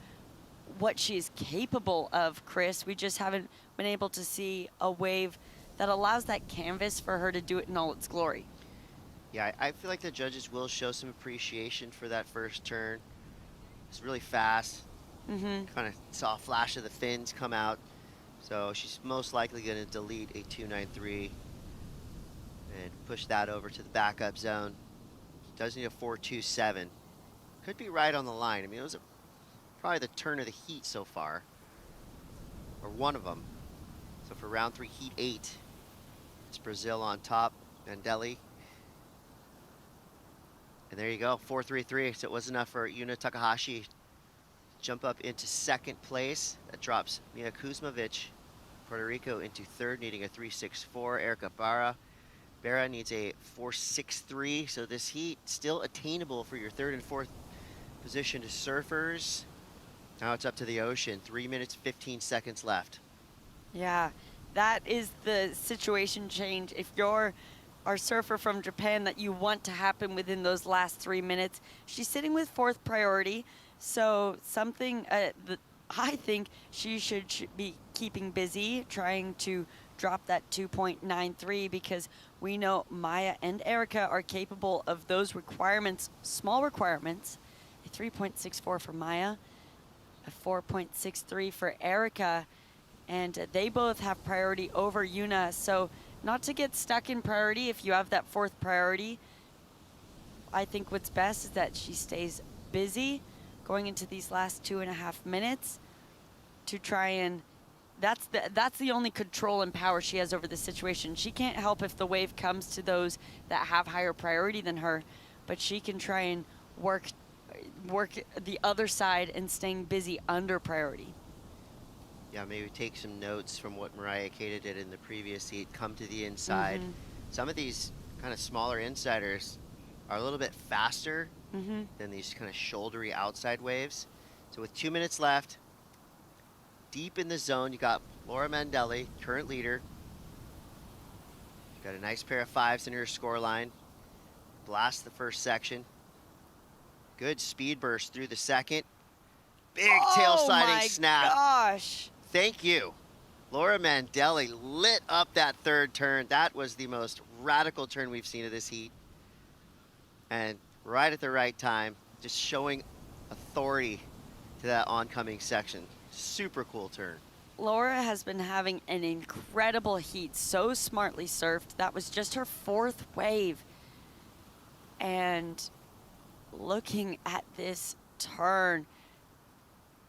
what she's capable of, Chris. We just haven't been able to see a wave that allows that canvas for her to do it in all its glory. Yeah, I feel like the judges will show some appreciation for that 1st turn. It's really fast. Kind of saw a flash of the fins come out. So she's most likely going to delete a 2.93 and push that over to the backup zone. Does need a 4.27. Could be right on the line. I mean, it was probably the turn of the heat so far, or one of them. So for round 3, heat 8, it's Brazil on top, Mandelli. And there you go, 4.33. So it was enough for Yuna Takahashi to jump up into 2nd place. That drops Mia Kuzmovic, Puerto Rico, into 3rd, needing a 3.64. Erica Barra needs a 4.63. So this heat still attainable for your 3rd and 4th positioned surfers. Now it's up to the ocean. 3 minutes, 15 seconds left. Yeah, that is the situation change. If you're our surfer from Japan that you want to happen within those last 3 minutes, she's sitting with 4th priority. So something I think she should be keeping busy, trying to drop that 2.93, because we know Maya and Erica are capable of those requirements, small requirements. A 3.64 for Maya, a 4.63 for Erica, and they both have priority over Yuna. So not to get stuck in priority if you have that 4th priority. I think what's best is that she stays busy going into these last 2.5 minutes to try and that's the only control and power she has over the situation. She can't help if the wave comes to those that have higher priority than her, but she can try and work the other side and staying busy under priority. Yeah, maybe take some notes from what Mariah Kata did in the previous heat. Come to the inside. Some of these kind of smaller insiders are a little bit faster than these kind of shouldery outside waves. So with 2 minutes left, deep in the zone, you got Laura Mandelli, current leader. Got a nice pair of 5s in her scoreline. Blast the 1st section. Good speed burst through the 2nd. Big tail sliding snap. Oh my gosh. Thank you, Laura Mandeli lit up that third turn. That was the most radical turn we've seen of this heat. And right at the right time, just showing authority to that oncoming section. Super cool turn. Laura has been having an incredible heat, so smartly surfed. That was just her 4th wave. And looking at this turn,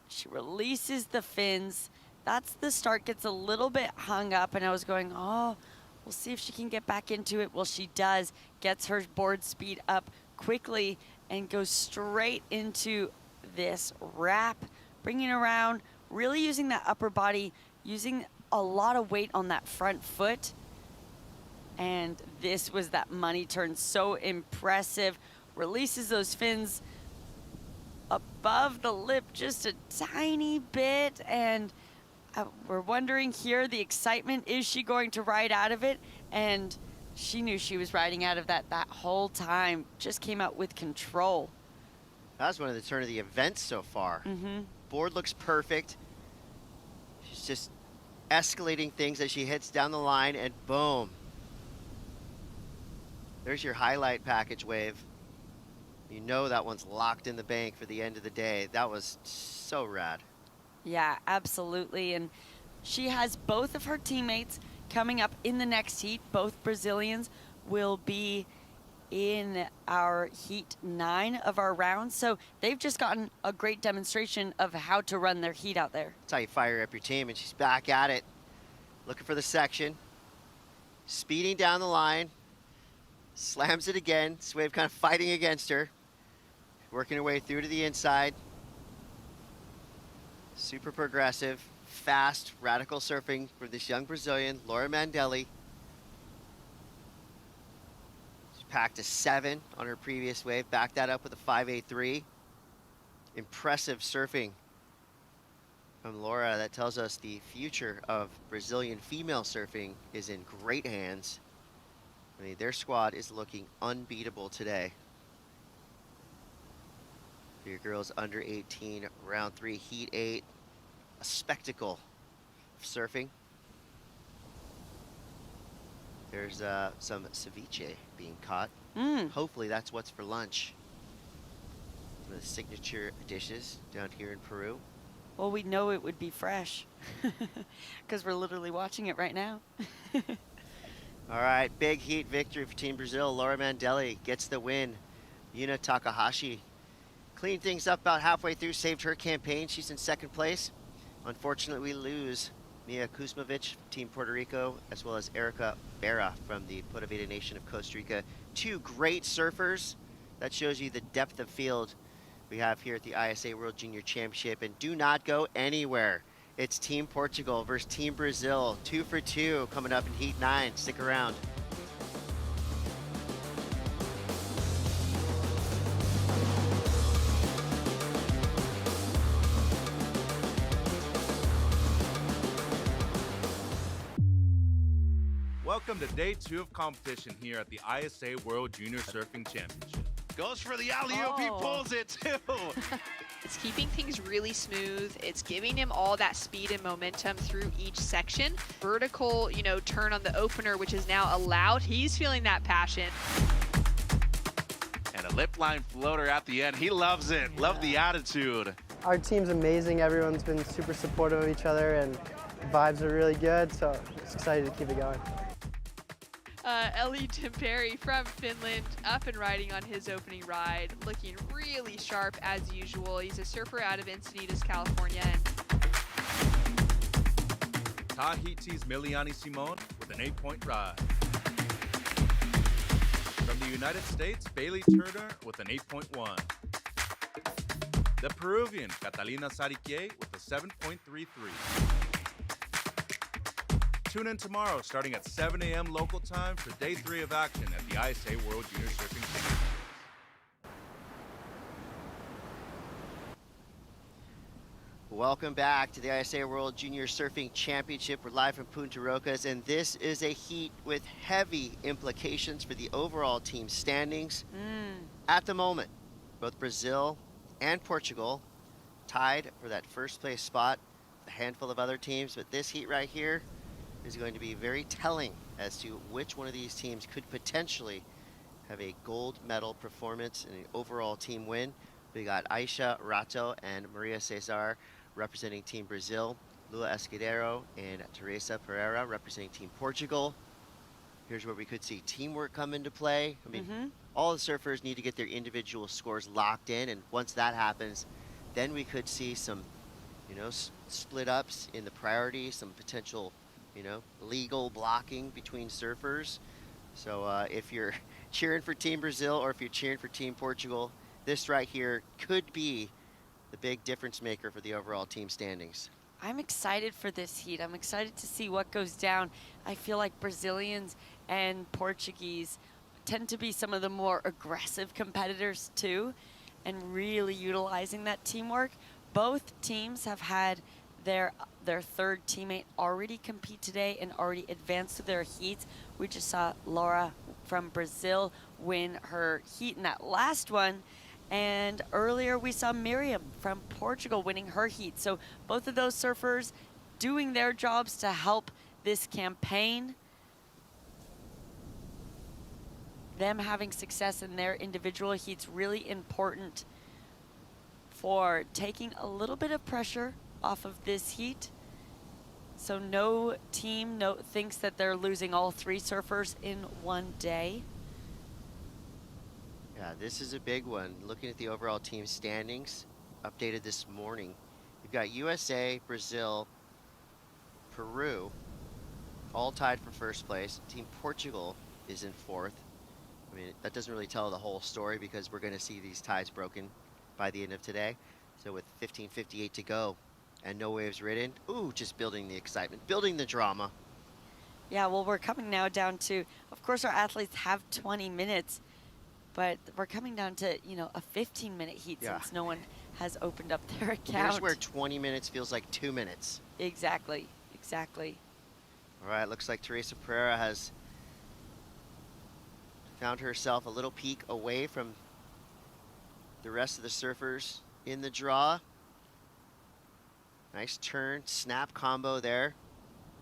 she releases the fins. That's the start, gets a little bit hung up, and I was going, oh, we'll see if she can get back into it. Well, she does, gets her board speed up quickly and goes straight into this wrap, bringing around, really using that upper body, using a lot of weight on that front foot. And this was that money turn, so impressive. Releases those fins above the lip just a tiny bit, and we're wondering here, the excitement, is she going to ride out of it? And she knew she was riding out of that whole time. Just came out with control. That was one of the turn of the events so far. Board looks perfect. She's just escalating things as she hits down the line, and boom. There's your highlight package wave. You know that one's locked in the bank for the end of the day. That was so rad. Yeah, absolutely. And she has both of her teammates coming up in the next heat. Both Brazilians will be in our heat 9 of our round. So they've just gotten a great demonstration of how to run their heat out there. That's how you fire up your team, and she's back at it. Looking for the section. Speeding down the line. Slams it again. This wave kind of fighting against her. Working her way through to the inside. Super progressive, fast, radical surfing for this young Brazilian, Laura Mandeli. She packed a 7 on her previous wave, backed that up with a 5.83. Impressive surfing from Laura. That tells us the future of Brazilian female surfing is in great hands. I mean, their squad is looking unbeatable today. For your girls under 18, round 3, heat 8, a spectacle of surfing. There's some ceviche being caught. Hopefully that's what's for lunch. One of the signature dishes down here in Peru. Well, we know it would be fresh because we're literally watching it right now. All right, big heat victory for Team Brazil. Laura Mandeli gets the win. Yuna Takahashi cleaned things up about halfway through, saved her campaign. She's in 2nd place. Unfortunately, we lose Mia Kuzmovic, Team Puerto Rico, as well as Erica Berra from the Puerto Vida Nation of Costa Rica. 2 great surfers. That shows you the depth of field we have here at the ISA World Junior Championship. And do not go anywhere. It's Team Portugal versus Team Brazil. 2 for 2 coming up in Heat 9. Stick around. Welcome to day 2 of competition here at the ISA World Junior Surfing Championship. Goes for the alley-oop, he pulls it too. It's keeping things really smooth. It's giving him all that speed and momentum through each section. Vertical, turn on the opener, which is now allowed. He's feeling that passion. And a lip line floater at the end. He loves it. Yeah. Love the attitude. Our team's amazing. Everyone's been super supportive of each other, and the vibes are really good, so just excited to keep it going. Ellie Timperi from Finland, up and riding on his opening ride, looking really sharp as usual. He's a surfer out of Encinitas, California. Tahiti's Miliani Simon with an 8-point ride. From the United States, Bailey Turner with an 8.1. The Peruvian Catalina Sarique with a 7.33. Tune in tomorrow starting at 7 a.m. local time for day 3 of action at the ISA World Junior Surfing Championship. Welcome back to the ISA World Junior Surfing Championship. We're live from Punta Rocas, and this is a heat with heavy implications for the overall team standings. At the moment, both Brazil and Portugal tied for that first place spot. The handful of other teams, but this heat right here is going to be very telling as to which one of these teams could potentially have a gold medal performance and an overall team win. We got Aisha Rato and Maria Cesar representing Team Brazil, Lua Escudero and Teresa Pereira representing Team Portugal. Here's where we could see teamwork come into play. I mean, all the surfers need to get their individual scores locked in, and once that happens, then we could see some, you know, split ups in the priority, some potential, you know, legal blocking between surfers. So if you're cheering for Team Brazil or if you're cheering for Team Portugal, this right here could be the big difference maker for the overall team standings. I'm excited for this heat. I'm excited to see what goes down. I feel like Brazilians and Portuguese tend to be some of the more aggressive competitors too, and really utilizing that teamwork. Both teams have had their third teammate already compete today and already advance to their heats. We just saw Laura from Brazil win her heat in that last one. And earlier we saw Miriam from Portugal winning her heat. So both of those surfers doing their jobs to help this campaign. Them having success in their individual heats really important for taking a little bit of pressure off of this heat. So no team thinks that they're losing all three surfers in one day. Yeah, this is a big one. Looking at the overall team standings, updated this morning. You've got USA, Brazil, Peru, all tied for first place. Team Portugal is in fourth. I mean, that doesn't really tell the whole story because we're going to see these ties broken by the end of today. So with 15:58 to go and no waves ridden, ooh, just building the excitement, building the drama. Yeah, well, we're coming now down to, of course, our athletes have 20 minutes. But we're coming down to, you know, a 15-minute heat since no one has opened up their account. Here's where 20 minutes feels like 2 minutes. Exactly, exactly. All right, looks like Teresa Pereira has found herself a little peak away from the rest of the surfers in the draw. Nice turn, snap combo there.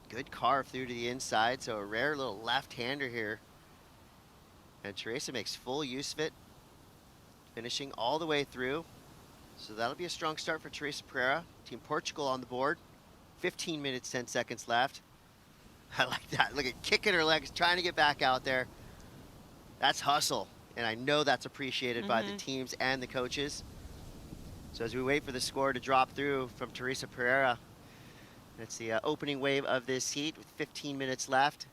Good carve through to the inside, so a rare little left-hander here. And Teresa makes full use of it, finishing all the way through. So that'll be a strong start for Teresa Pereira. Team Portugal on the board. 15 minutes, 10 seconds left. I like that. Look at kicking her legs, trying to get back out there. That's hustle. And I know that's appreciated by the teams and the coaches. So as we wait for the score to drop through from Teresa Pereira, that's the opening wave of this heat with 15 minutes left.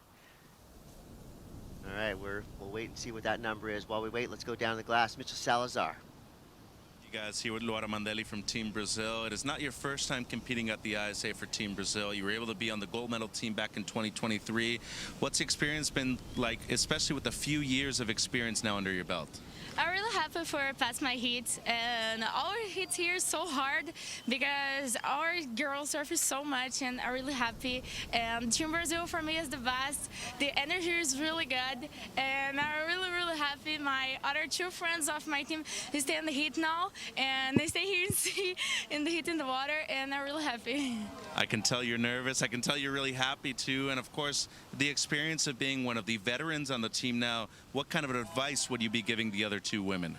All right, we'll wait and see what that number is. While we wait, let's go down the glass. Mitchell Salazar. You guys here with Laura Mandelli from Team Brazil. It is not your first time competing at the ISA for Team Brazil. You were able to be on the gold medal team back in 2023. What's the experience been like, especially with a few years of experience now under your belt? I'm really happy for pass my heats, and our heats here is so hard because our girls surf so much, and I'm really happy. And Team Brazil for me is the best. The energy is really good, and I'm really happy. My other two friends of my team stay in the heat now, and they stay here in the heat in the water, and I'm really happy. I can tell you're nervous. I can tell you're really happy too. And of course, the experience of being one of the veterans on the team now, what kind of advice would you be giving the other two women?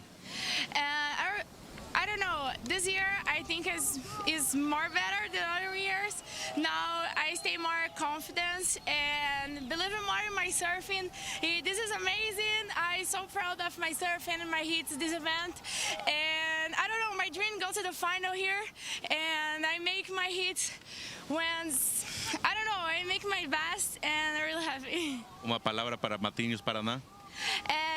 I don't know. This year I think is more better than other years. Now I stay more confident and believing more in my surfing. This is amazing. I'm so proud of my surfing and my heats this event. And I don't know, my dream goes to the final here, and I make my heats when I don't know, I make my best, and I'm really happy. Uma palavra para Matinhos, Paraná.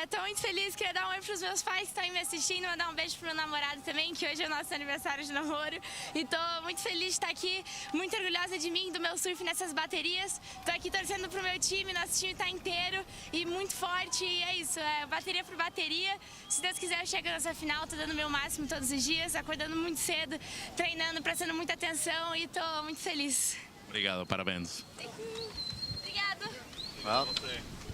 Estou muito feliz, queria dar um oi para os meus pais que estão me assistindo, mandar um beijo para o meu namorado também, que hoje é o nosso aniversário de namoro. E estou muito feliz de estar aqui, muito orgulhosa de mim, do meu surf nessas baterias. Estou aqui torcendo para o meu time, nosso time está inteiro e muito forte. E é isso, bateria por bateria. Se Deus quiser, eu chego nessa final, estou dando o meu máximo todos os dias, acordando muito cedo, treinando, prestando muita atenção e estou muito feliz. Obrigado, parabéns. Obrigado. Well,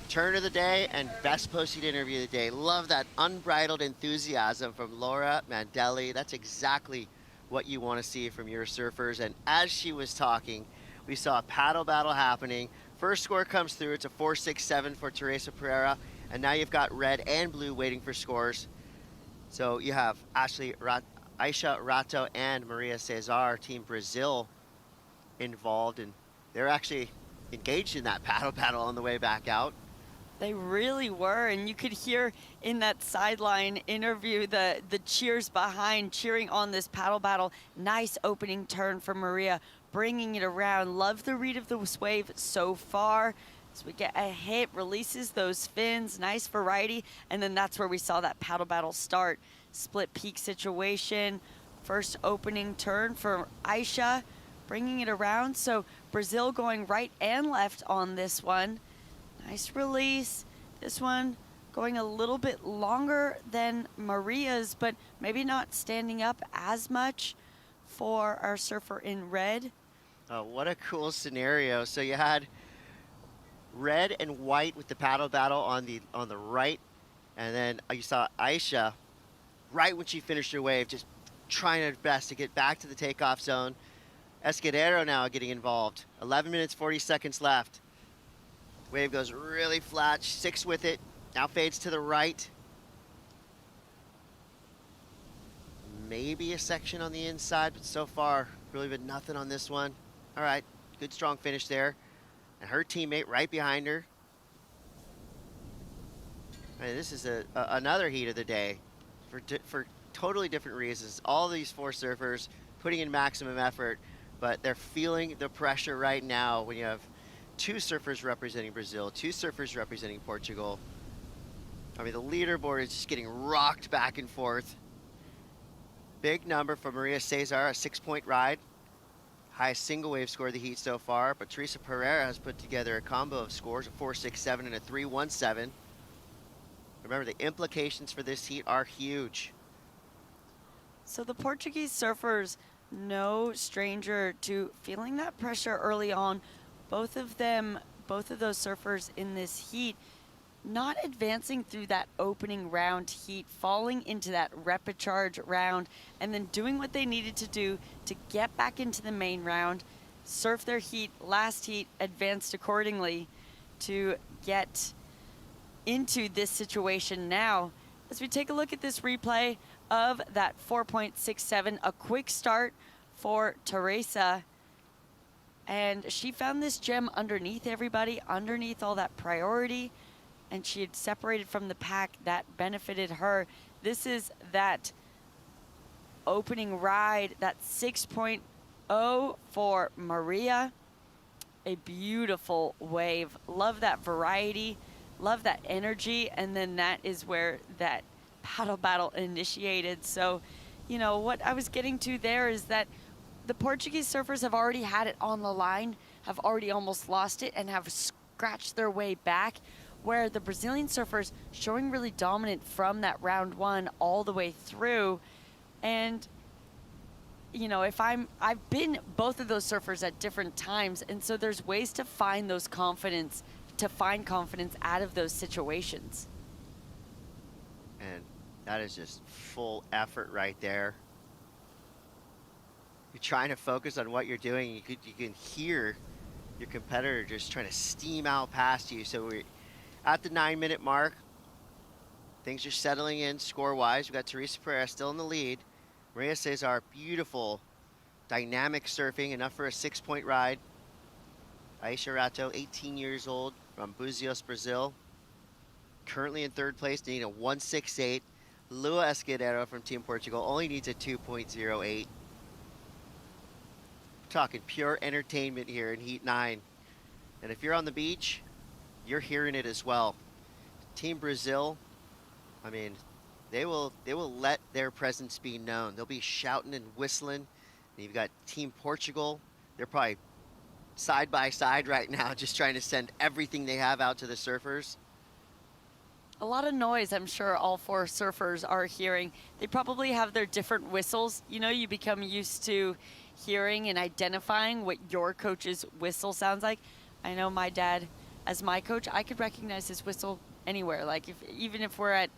turn of the day and best posted interview of the day. Love that unbridled enthusiasm from Laura Mandelli. That's exactly what you want to see from your surfers. And as she was talking, we saw a paddle battle happening. First score comes through. It's a 4.67 for Teresa Pereira. And now you've got red and blue waiting for scores. So you have Aisha Rato and Maria Cesar, Team Brazil, involved. And they're actually engaged in that paddle battle on the way back out. They really were, and you could hear in that sideline interview the cheers behind, cheering on this paddle battle. Nice opening turn for Maria, bringing it around. Love the read of the wave so far. So we get a hit, releases those fins, nice variety, and then that's where we saw that paddle battle start. Split peak situation, first opening turn for Aisha, bringing it around. So Brazil going right and left on this one. Nice release. This one going a little bit longer than Maria's, but maybe not standing up as much for our surfer in red. Oh, what a cool scenario. So you had red and white with the paddle battle on the right, and then you saw Aisha right when she finished her wave, just trying her best to get back to the takeoff zone. Escudero now getting involved. 11 minutes, 40 seconds left. Wave goes really flat, 6 with it, now fades to the right. Maybe a section on the inside, but so far, really been nothing on this one. All right, good strong finish there. And her teammate right behind her. I mean, this is another heat of the day for totally different reasons. All these 4 surfers putting in maximum effort, but they're feeling the pressure right now when you have 2 surfers representing Brazil, 2 surfers representing Portugal. I mean, the leaderboard is just getting rocked back and forth. Big number for Maria Cesar, a 6-point ride. Highest single wave score of the heat so far, but Teresa Pereira has put together a combo of scores, a 4.67 and a 3.17. Remember, the implications for this heat are huge. So the Portuguese surfers, no stranger to feeling that pressure early on. Both of those surfers in this heat, not advancing through that opening round heat, falling into that repecharge round, and then doing what they needed to do to get back into the main round, surf their heat, last heat, advanced accordingly to get into this situation now. As we take a look at this replay of that 4.67, a quick start for Teresa. And she found this gem underneath everybody, underneath all that priority, and she had separated from the pack. That benefited her. This is that opening ride, that 6.0 for Maria. A beautiful wave. Love that variety, love that energy, and then that is where that paddle battle initiated. So, you know, what I was getting to there is that the Portuguese surfers have already had it on the line, have already almost lost it, and have scratched their way back, where the Brazilian surfers showing really dominant from that round 1 all the way through. And, you know, I've been both of those surfers at different times, and so there's ways to find those confidence, out of those situations. And that is just full effort right there. You're trying to focus on what you're doing. You can hear your competitor just trying to steam out past you. So we're at the 9-minute mark. Things are settling in score-wise. We've got Teresa Pereira still in the lead. Maria Cesar, beautiful, dynamic surfing, enough for a 6-point ride. Aisha Rato, 18 years old, from Buzios, Brazil. Currently in 3rd place, needing a 1.68. Lua Escudero from Team Portugal only needs a 2.08. Talking pure entertainment here in Heat 9. And if you're on the beach, you're hearing it as well. Team Brazil, I mean, they will let their presence be known. They'll be shouting and whistling. And you've got Team Portugal. They're probably side by side right now, just trying to send everything they have out to the surfers. A lot of noise, I'm sure all 4 surfers are hearing. They probably have their different whistles. You know, you become used to hearing and identifying what your coach's whistle sounds like. I know my dad, as my coach, I could recognize his whistle anywhere. Like even if we're at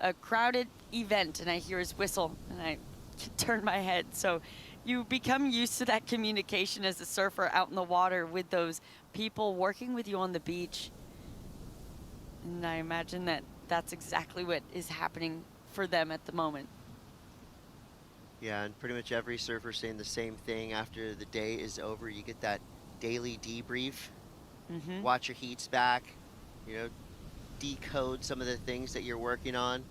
a crowded event and I hear his whistle, and can turn my head. So you become used to that communication as a surfer out in the water with those people working with you on the beach. And I imagine that that's exactly what is happening for them at the moment. Yeah, and pretty much every surfer saying the same thing after the day is over. You get that daily debrief, watch your heats back, you know, decode some of the things that you're working on.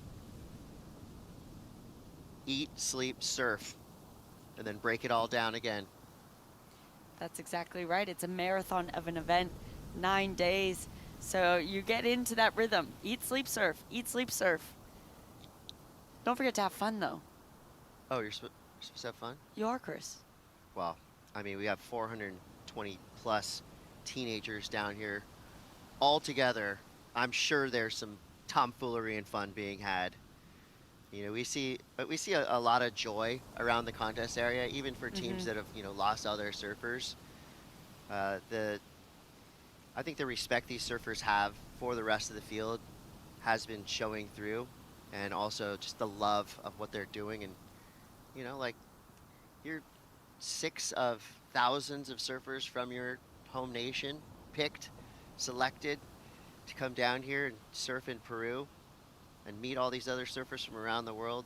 Eat, sleep, surf, and then break it all down again. That's exactly right. It's a marathon of an event, 9 days. So you get into that rhythm. Eat, sleep, surf. Eat, sleep, surf. Don't forget to have fun, though. Oh, you're supposed to have fun? You are, Chris. Well, I mean, we have 420 plus teenagers down here all together. I'm sure there's some tomfoolery and fun being had. You know, we see a lot of joy around the contest area, even for teams that have, you know, lost all their surfers. I think the respect these surfers have for the rest of the field has been showing through, and also just the love of what they're doing. And, you know, like, you're 6 of thousands of surfers from your home nation picked, selected to come down here and surf in Peru and meet all these other surfers from around the world.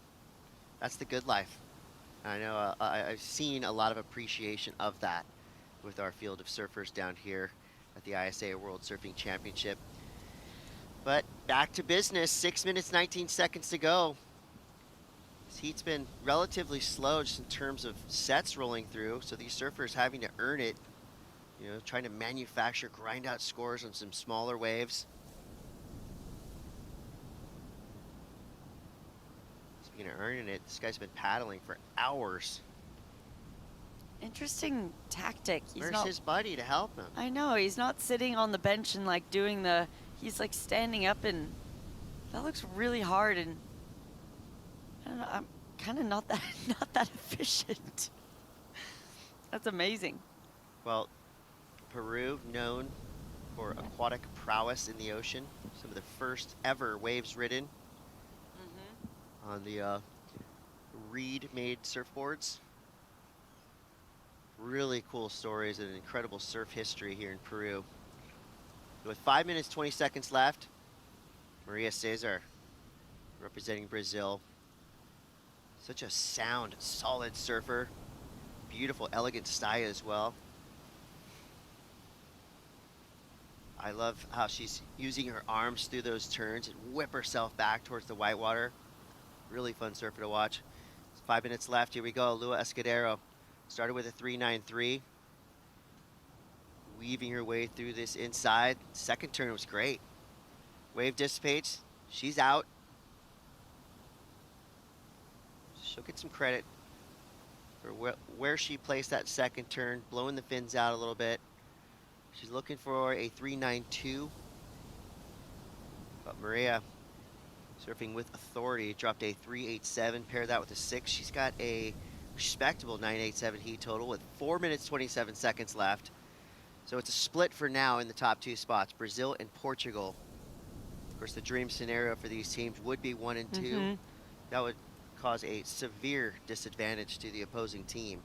That's the good life. I know I've seen a lot of appreciation of that with our field of surfers down here at the ISA World Surfing Championship. But back to business, 6 minutes, 19 seconds to go. This heat's been relatively slow just in terms of sets rolling through, so these surfers having to earn it, you know, trying to manufacture, grind out scores on some smaller waves. Speaking of earning it, this guy's been paddling for hours. Interesting tactic. Where's his buddy to help him? I know, he's not sitting on the bench and like doing the, he's like standing up, and that looks really hard, and I don't know, I'm kind of not that efficient. That's amazing. Well, Peru, known for aquatic prowess in the ocean. Some of the first ever waves ridden on the reed-made surfboards. Really cool stories and incredible surf history here in Peru. With 5 minutes, 20 seconds left, Maria Cesar representing Brazil. Such a sound, solid surfer. Beautiful, elegant style as well. I love how she's using her arms through those turns and whip herself back towards the whitewater. Really fun surfer to watch. 5 minutes left. Here we go. Lua Escudero started with a 3.93. Weaving her way through this inside. Second turn was great. Wave dissipates. She's out. She'll get some credit for where she placed that second turn, blowing the fins out a little bit. She's looking for a 3.92. But Maria, surfing with authority, dropped a 3.87, paired that with a 6. She's got a respectable 9.87 heat total with 4 minutes, 27 seconds left. So it's a split for now in the top 2 spots, Brazil and Portugal. Of course, the dream scenario for these teams would be 1 and 2. That would cause a severe disadvantage to the opposing team,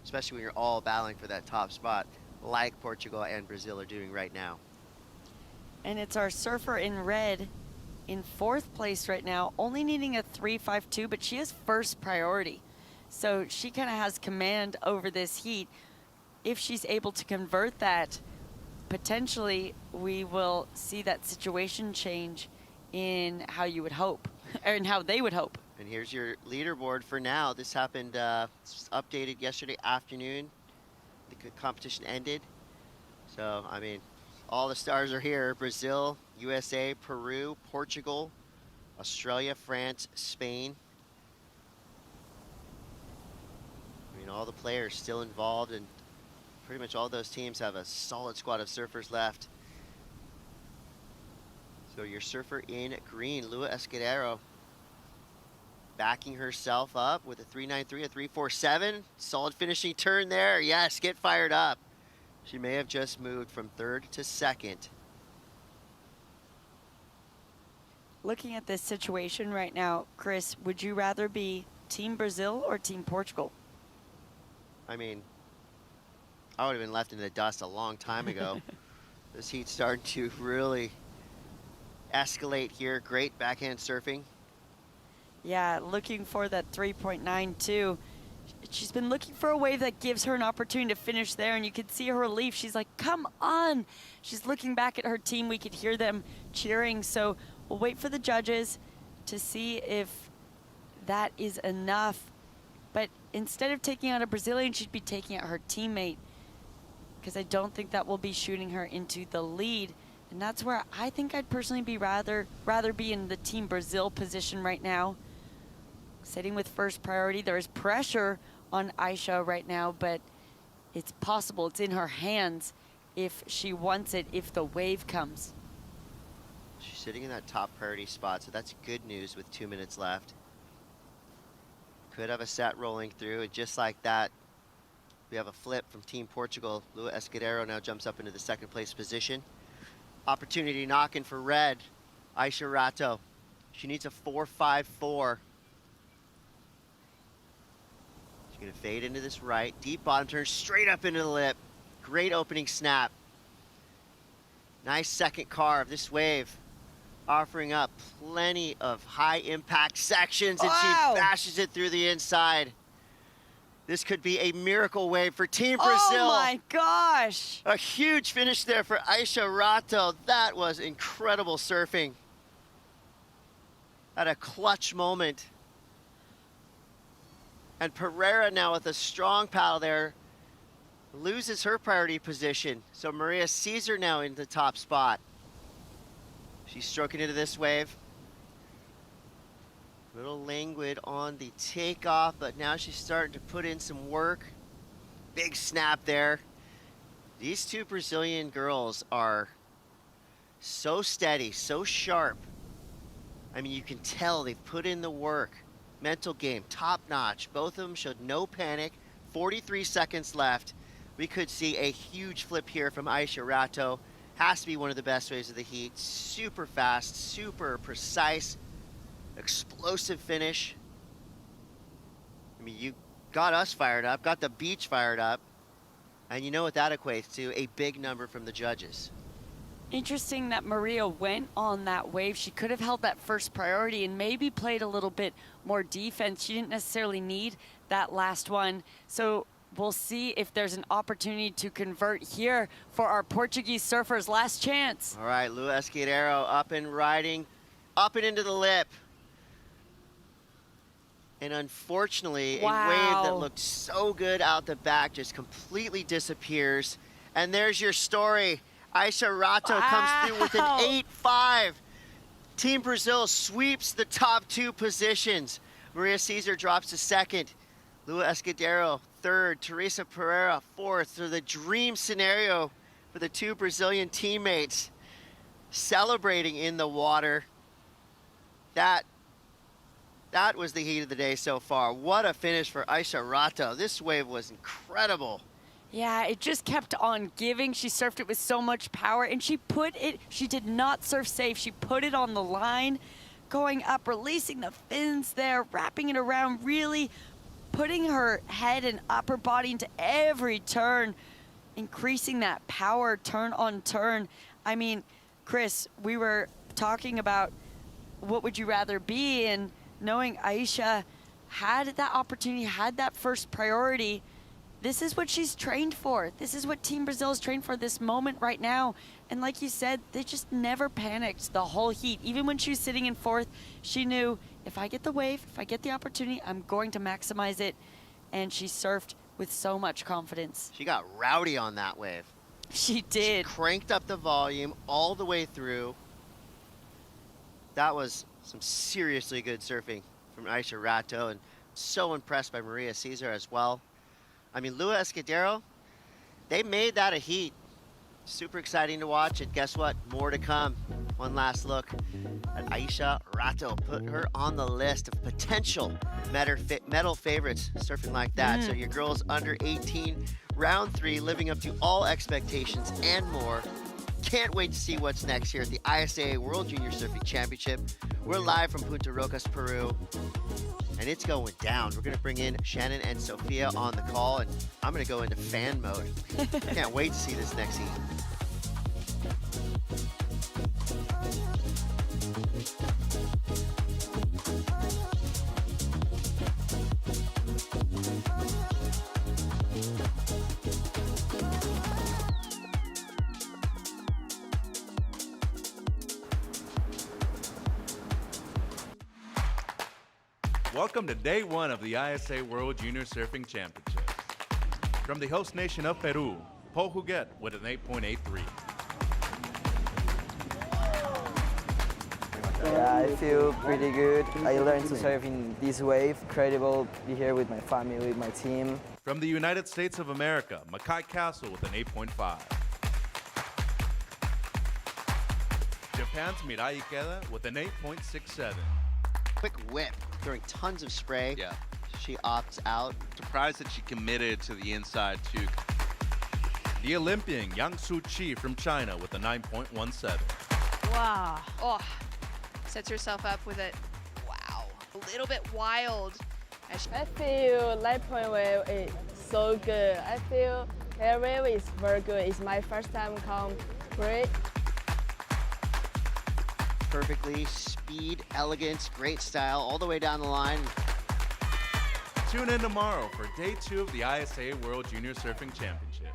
especially when you're all battling for that top spot, like Portugal and Brazil are doing right now. And it's our surfer in red in 4th place right now, only needing a 3.52, but she has first priority. So she kind of has command over this heat. If she's able to convert that, potentially we will see that situation change in how you would hope, or in how they would hope. And here's your leaderboard for now. This happened, updated yesterday afternoon. The competition ended. So, I mean, all the stars are here. Brazil, USA, Peru, Portugal, Australia, France, Spain. I mean, all the players still involved, and pretty much all those teams have a solid squad of surfers left. So your surfer in green, Lua Escudero, backing herself up with a 3.93, a 3.47. Solid finishing turn there. Yes, get fired up. She may have just moved from 3rd to 2nd. Looking at this situation right now, Chris, would you rather be Team Brazil or Team Portugal? I mean, I would have been left in the dust a long time ago. This heat's starting to really escalate here. Great backhand surfing. Yeah, looking for that 3.92. She's been looking for a wave that gives her an opportunity to finish there, and you could see her relief. She's like, come on. She's looking back at her team. We could hear them cheering. So we'll wait for the judges to see if that is enough. But instead of taking out a Brazilian, she'd be taking out her teammate, because I don't think that will be shooting her into the lead. And that's where I think I'd personally be rather be in the Team Brazil position right now. Sitting with first priority. There is pressure on Aisha right now, but it's possible. It's in her hands if she wants it, if the wave comes. She's sitting in that top priority spot, so that's good news with 2 minutes left. Could have a set rolling through, and just like that, we have a flip from Team Portugal. Lua Escudero now jumps up into the second place position. Opportunity knocking for red. Aisha Rato. She needs a 4.54. She's gonna fade into this right. Deep bottom turn, straight up into the lip. Great opening snap. Nice second carve. This wave offering up plenty of high impact sections, and wow, she bashes it through the inside. This could be a miracle wave for Team Brazil. Oh my gosh. A huge finish there for Aisha Rato. That was incredible surfing. At a clutch moment. And Pereira now with a strong paddle there loses her priority position. So Maria Caesar now in the top spot. She's stroking into this wave. Little languid on the takeoff, but now she's starting to put in some work. Big snap there. These two Brazilian girls are so steady, so sharp. I mean, you can tell they've put in the work. Mental game, top notch. Both of them showed no panic. 43 seconds left. We could see a huge flip here from Aisha Rato. Has to be one of the best waves of the heat. Super fast, super precise. Explosive finish. I mean, you got us fired up, got the beach fired up, and you know what that equates to, a big number from the judges. Interesting that Maria went on that wave. She could have held that first priority and maybe played a little bit more defense. She didn't necessarily need that last one. So we'll see if there's an opportunity to convert here for our Portuguese surfers. Last chance. All right, Lua Escudero up and riding, up and into the lip. And unfortunately, wow, a wave that looked so good out the back just completely disappears. And there's your story. Aisha Rato comes through with an 8.5. Team Brazil sweeps the top two positions. Maria Caesar drops to second. Lua Escudero third. Teresa Pereira fourth. So the dream scenario for the two Brazilian teammates celebrating in the water. That was the heat of the day so far. What a finish for Aisha Rato. This wave was incredible. Yeah, it just kept on giving. She surfed it with so much power, and she did not surf safe. She put it on the line, going up, releasing the fins there, wrapping it around, really putting her head and upper body into every turn, increasing that power turn on turn. I mean, Chris, we were talking about what would you rather be, and knowing Aisha had that opportunity, had that first priority. This is what she's trained for. This is what Team Brazil is trained for, this moment right now. And like you said, they just never panicked the whole heat. Even when she was sitting in fourth, she knew, if I get the wave, if I get the opportunity, I'm going to maximize it. And she surfed with so much confidence. She got rowdy on that wave. She did. She cranked up the volume all the way through. That was some seriously good surfing from Aisha Rato, and so impressed by Maria Caesar as well. I mean, Lua Escudero, they made that a heat. Super exciting to watch, and guess what? More to come. One last look at Aisha Rato. Put her on the list of potential medal favorites surfing like that. So your girls under 18, round 3, living up to all expectations and more. Can't wait to see what's next here at the ISA World Junior Surfing Championship. We're live from Punta Rocas, Peru. and it's going down. We're going to bring in Shannon and Sophia on the call, and I'm going to go into fan mode. I can't wait to see this next heat. Welcome to day one of the ISA World Junior Surfing Championships. From the host nation of Peru, Paul Huguet with an 8.83. Yeah, I feel pretty good. I learned to surf in this wave. Incredible to be here with my family, with my team. From the United States of America, Mackay Castle with an 8.5. Japan's Mirai Ikeda with an 8.67. Quick whip, throwing tons of spray. Yeah. She opts out. Surprised that she committed to the inside too. The Olympian Yang Su Chi from China with a 9.17. Wow. Oh, sets herself up with it. Wow. A little bit wild. I feel light point wave is so good. I feel air wave is very good. It's my first time come great. Perfectly, speed, elegance, great style, all the way down the line. Tune in tomorrow for day 2 of the ISA World Junior Surfing Championships.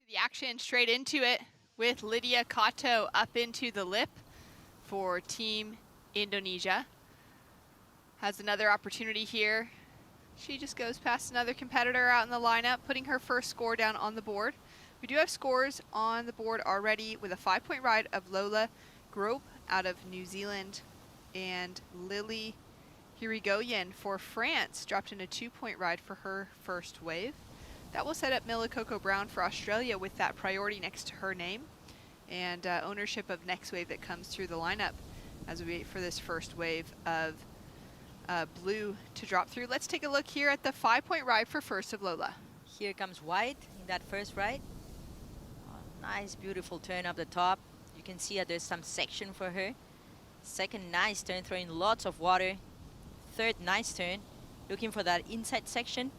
The action straight into it with Lydia Kato up into the lip for Team Indonesia. Has another opportunity here. She just goes past another competitor out in the lineup, putting her first score down on the board. We do have scores on the board already with a 5-point ride of Lola Grope out of New Zealand, and Lily Hirigoyen for France dropped in a 2-point ride for her first wave. That will set up Mila Coco Brown for Australia with that priority next to her name, and ownership of next wave that comes through the lineup as we wait for this first wave of blue to drop through. Let's take a look here at the 5-point ride for first of Lola. Here comes white in that first ride. Nice, beautiful turn up the top. You can see that there's some section for her. Second, nice turn, throwing lots of water. Third, nice turn, looking for that inside section.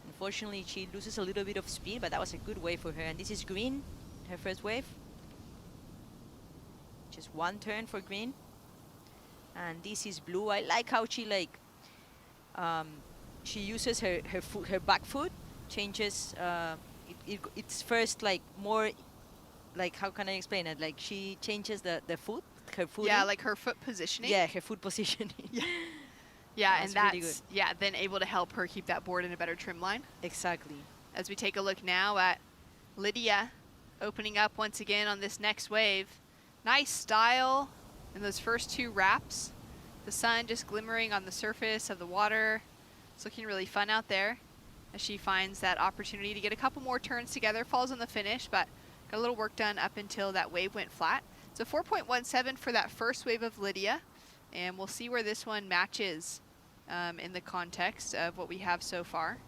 Unfortunately, she loses a little bit of speed, but that was a good wave for her. And this is green, her first wave. Just one turn for green. And this is blue. I like how she she uses her back foot, changes. It's first more like, how can I explain it? Like she changes the foot, her foot. Yeah, like her foot positioning. Yeah, her foot positioning. Yeah, That's and that's really good. yeah, then able to help her keep that board in a better trim line. Exactly. As we take a look now at Lydia opening up once again on this next wave. Nice style in those first 2 wraps. The sun just glimmering on the surface of the water. It's looking really fun out there as she finds that opportunity to get a couple more turns together. Falls on the finish, but got a little work done up until that wave went flat. So 4.17 for that first wave of Lydia. And we'll see where this one matches in the context of what we have so far.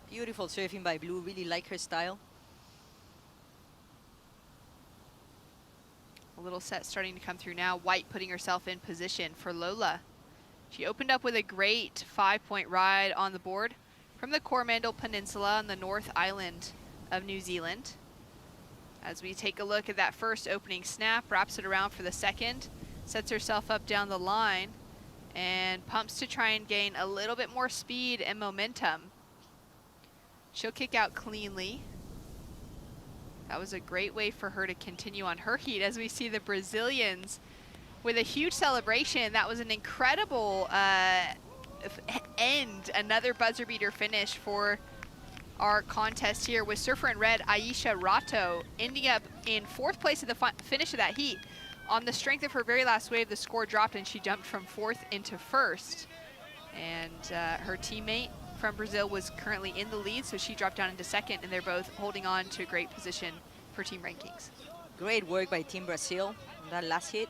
Beautiful surfing by Blue. Really like her style. A little set starting to come through now. White putting herself in position for Lola. She opened up with a great 5-point ride on the board from the Coromandel Peninsula on the North Island of New Zealand. As we take a look at that first opening snap, wraps it around for the second, sets herself up down the line, and pumps to try and gain a little bit more speed and momentum. She'll kick out cleanly. That was a great way for her to continue on her heat as we see the Brazilians with a huge celebration. That was an incredible end, another buzzer beater finish for our contest here with surfer in red Aisha Rato ending up in 4th place at the finish of that heat. On the strength of her very last wave, the score dropped and she jumped from 4th into 1st. And her teammate from Brazil was currently in the lead, so she dropped down into 2nd, and they're both holding on to a great position for team rankings. Great work by Team Brazil on that last hit.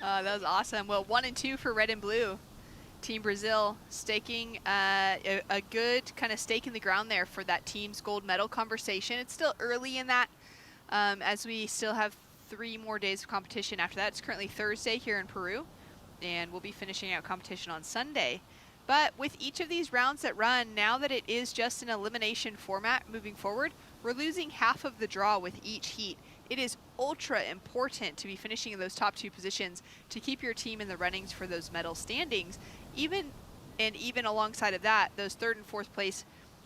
That was awesome. Well, 1 and 2 for red and blue. Team Brazil staking a good kind of stake in the ground there for that team's gold medal conversation. It's still early in that as we still have 3 more days of competition after that. It's currently Thursday here in Peru, and we'll be finishing out competition on Sunday. But with each of these rounds that run, now that it is just an elimination format moving forward, we're losing half of the draw with each heat. It is ultra important to be finishing in those top 2 positions to keep your team in the runnings for those medal standings. Even alongside of that, those 3rd and 4th place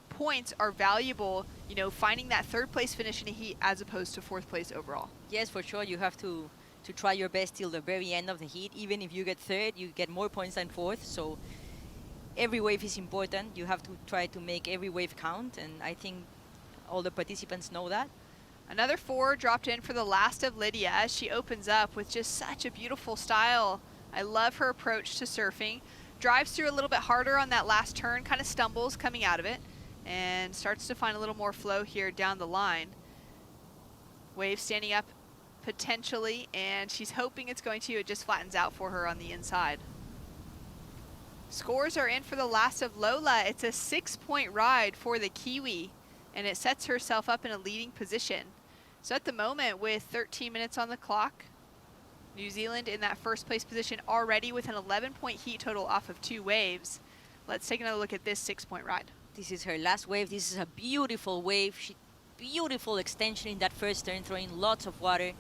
points are valuable, you know, finding that 3rd place finish in a heat as opposed to 4th place overall. Yes, for sure. You have to try your best till the very end of the heat. Even if you get 3rd, you get more points than 4th. So every wave is important. You have to try to make every wave count, and I think all the participants know that. Another 4 dropped in for the last of Lydia as she opens up with just such a beautiful style. I love her approach to surfing. Drives through a little bit harder on that last turn, kind of stumbles coming out of it, and starts to find a little more flow here down the line. Wave standing up potentially, and she's hoping it's going to. It just flattens out for her on the inside. Scores are in for the last of Lola. It's a 6-point ride for the Kiwi, and it sets herself up in a leading position. So at the moment, with 13 minutes on the clock, New Zealand in that 1st place position already with an 11-point heat total off of 2 waves. Let's take another look at this 6-point ride. This is her last wave. This is a beautiful wave. Beautiful extension in that first turn, throwing lots of water,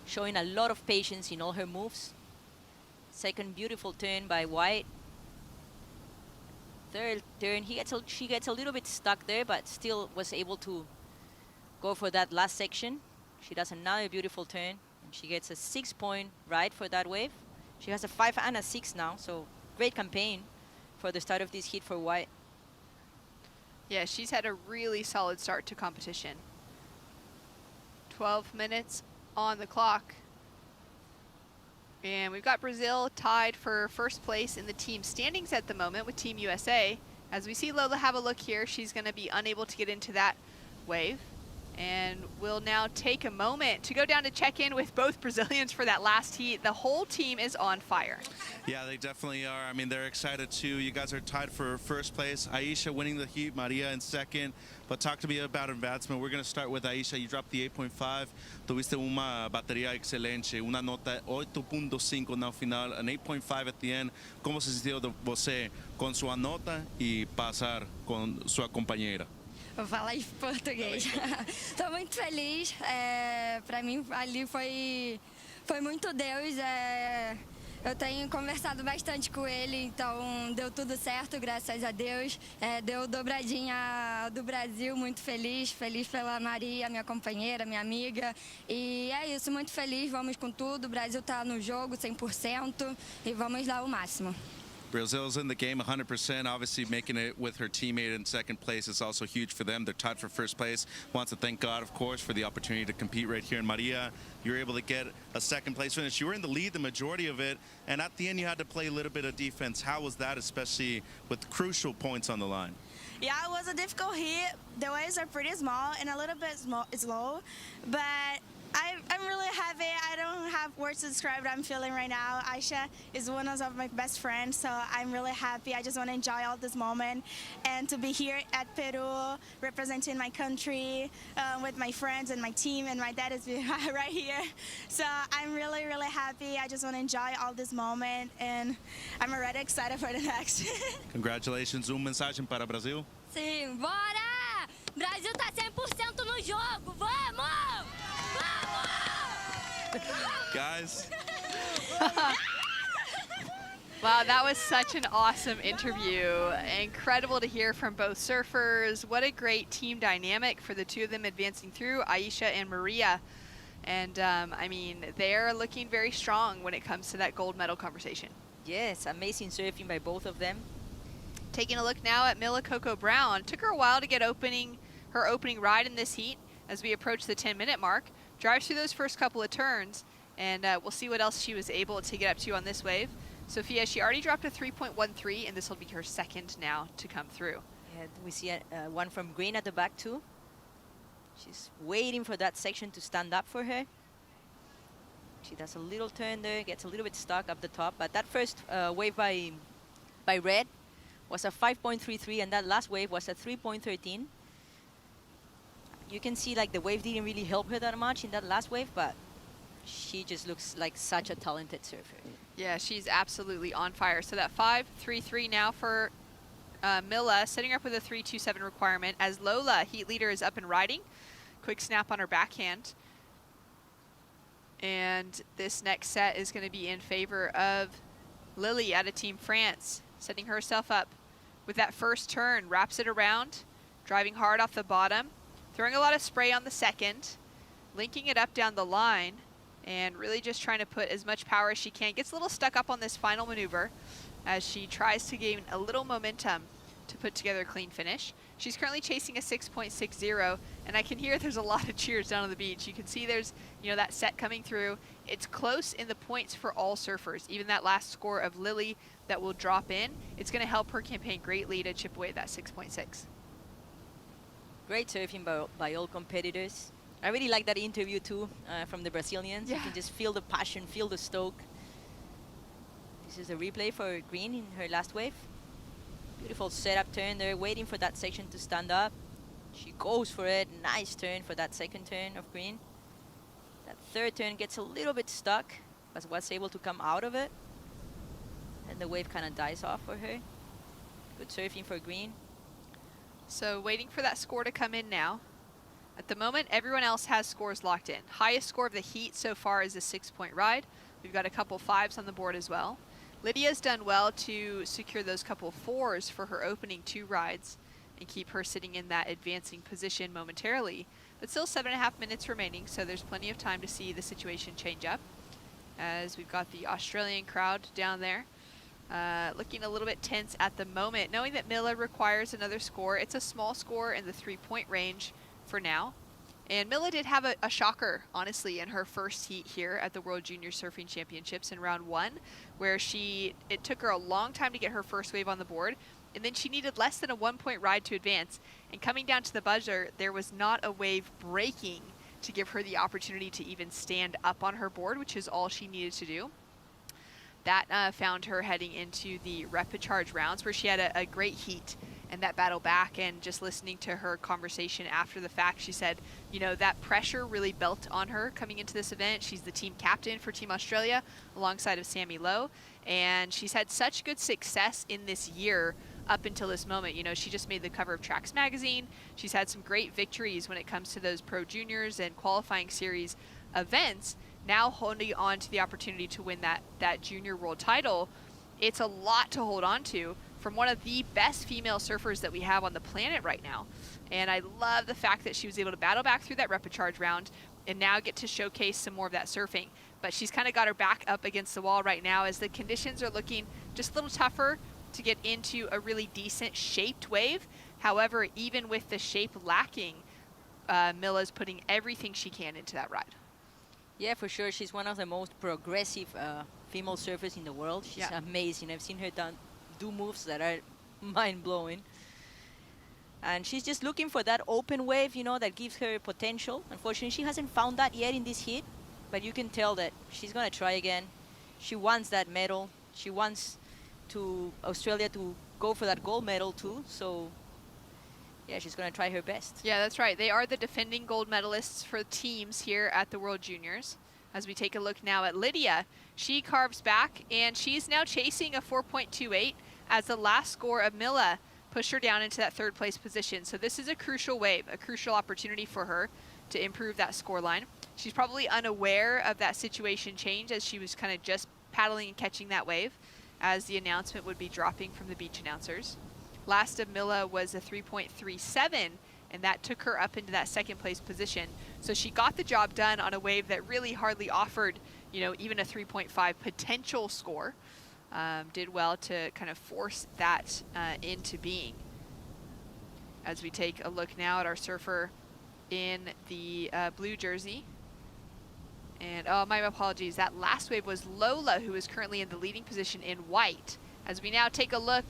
showing a lot of patience in all her moves. Second beautiful turn by White. Third turn, she gets a little bit stuck there, but still was able to go for that last section. She does another beautiful turn, and she gets a 6-point ride for that wave. She has a 5 and a 6 now, so great campaign for the start of this heat for White. Yeah, she's had a really solid start to competition. 12 minutes on the clock. And we've got Brazil tied for 1st place in the team standings at the moment with Team USA. As we see Lola have a look here, she's going to be unable to get into that wave. And we'll now take a moment to go down to check in with both Brazilians for that last heat. The whole team is on fire. Yeah, they definitely are. I mean, they're excited too. You guys are tied for 1st place. Aisha winning the heat, Maria in 2nd. But talk to me about advancement. We're going to start with Aisha. You dropped the 8.5. Tuviste una batería excelente, una nota 8.5 na final, an 8.5 at the end. ¿Cómo se sintió você com sua nota e passar com sua companheira? Vou falar em português. Estou muito feliz. Para mim, ali foi muito Deus. Eu tenho conversado bastante com ele, então deu tudo certo, graças a Deus. Deu dobradinha do Brasil, muito feliz pela Maria, minha companheira, minha amiga. E é isso, muito feliz, vamos com tudo. O Brasil está no jogo 100% e vamos dar o máximo. Brazil's in the game 100%. Obviously, making it with her teammate in 2nd place is also huge for them. They're tied for 1st place. Wants to thank God, of course, for the opportunity to compete right here in Maria. You were able to get a 2nd place finish. You were in the lead the majority of it, and at the end, you had to play a little bit of defense. How was that, especially with crucial points on the line? Yeah, it was a difficult heat. The waves are pretty small and a little bit slow, but I'm really happy. I don't have words to describe what I'm feeling right now. Aisha is one of my best friends, so I'm really happy. I just want to enjoy all this moment and to be here at Peru, representing my country with my friends and my team, and my dad is right here. So I'm really, really happy. I just want to enjoy all this moment, and I'm already excited for the next. Congratulations. Mensagem para Brasil? Sim, bora! Brasil tá 100% no jogo, vamos! Guys. Wow, that was such an awesome interview. Incredible to hear from both surfers. What a great team dynamic for the 2 of them advancing through, Aisha and Maria. And I mean, they're looking very strong when it comes to that gold medal conversation. Yes, amazing surfing by both of them. Taking a look now at Mila Coco Brown. Took her a while to get her opening ride in this heat as we approach the 10-minute mark. Drives through those first couple of turns, and we'll see what else she was able to get up to on this wave. Sophia, she already dropped a 3.13, and this will be her 2nd now to come through. Yeah, we see one from Green at the back too. She's waiting for that section to stand up for her. She does a little turn there, gets a little bit stuck up the top. But that first wave by Red was a 5.33, and that last wave was a 3.13. You can see like the wave didn't really help her that much in that last wave, but she just looks like such a talented surfer. Yeah, she's absolutely on fire. So that 5.33 now for Milla, setting her up with a 3.27 requirement as Lola, heat leader, is up and riding. Quick snap on her backhand. And this next set is going to be in favor of Lily out of Team France, setting herself up with that first turn, wraps it around, driving hard off the bottom, throwing a lot of spray on the second, linking it up down the line, and really just trying to put as much power as she can. Gets a little stuck up on this final maneuver as she tries to gain a little momentum to put together a clean finish. She's currently chasing a 6.60, and I can hear there's a lot of cheers down on the beach. You can see there's, you know, that set coming through. It's close in the points for all surfers. Even that last score of Lily that will drop in, it's going to help her campaign greatly to chip away at that 6.6. Great surfing by all competitors. I really like that interview too from the Brazilians. Yeah. You can just feel the passion, feel the stoke. This is a replay for Green in her last wave. Beautiful setup turn there, waiting for that section to stand up. She goes for it. Nice turn for that second turn of Green. That third turn gets a little bit stuck, but was able to come out of it. And the wave kind of dies off for her. Good surfing for Green. So waiting for that score to come in now. At the moment, everyone else has scores locked in. Highest score of the heat so far is a 6-point ride. We've got a couple 5s on the board as well. Lydia's done well to secure those couple 4s for her opening 2 rides and keep her sitting in that advancing position momentarily. But still 7.5 minutes remaining, so there's plenty of time to see the situation change up. As we've got the Australian crowd down there. Looking a little bit tense at the moment, knowing that Milla requires another score. It's a small score in the 3-point range for now. And Milla did have a shocker, honestly, in her first heat here at the World Junior Surfing Championships in round 1, where it took her a long time to get her first wave on the board, and then she needed less than a 1-point ride to advance. And coming down to the buzzer, there was not a wave breaking to give her the opportunity to even stand up on her board, which is all she needed to do. That found her heading into the repecharge rounds, where she had a great heat and that battle back. And just listening to her conversation after the fact, she said, you know, that pressure really built on her coming into this event. She's the team captain for Team Australia alongside of Sammy Lowe, and she's had such good success in this year up until this moment. You know, she just made the cover of Tracks magazine. She's had some great victories when it comes to those pro juniors and qualifying series events. Now holding on to the opportunity to win that junior world title, it's a lot to hold on to from one of the best female surfers that we have on the planet right now. And I love the fact that she was able to battle back through that repecharge round and now get to showcase some more of that surfing. But she's kind of got her back up against the wall right now as the conditions are looking just a little tougher to get into a really decent shaped wave. However, even with the shape lacking, Milla's putting everything she can into that ride. Yeah, for sure. She's one of the most progressive female surfers in the world. She's amazing. I've seen her do moves that are mind-blowing. And she's just looking for that open wave, you know, that gives her potential. Unfortunately, she hasn't found that yet in this heat, but you can tell that she's going to try again. She wants that medal. She wants Australia to go for that gold medal too. So yeah, she's going to try her best. Yeah, that's right. They are the defending gold medalists for teams here at the World Juniors. As we take a look now at Lydia, she carves back, and she's now chasing a 4.28 as the last score of Milla pushed her down into that 3rd place position. So this is a crucial wave, a crucial opportunity for her to improve that score line. She's probably unaware of that situation change as she was kind of just paddling and catching that wave as the announcement would be dropping from the beach announcers. Last of Milla was a 3.37, and that took her up into that 2nd place position. So she got the job done on a wave that really hardly offered, you know, even a 3.5 potential score. Did well to kind of force that into being. As we take a look now at our surfer in the blue jersey. And, oh, my apologies, that last wave was Lola, who is currently in the leading position in white. As we now take a look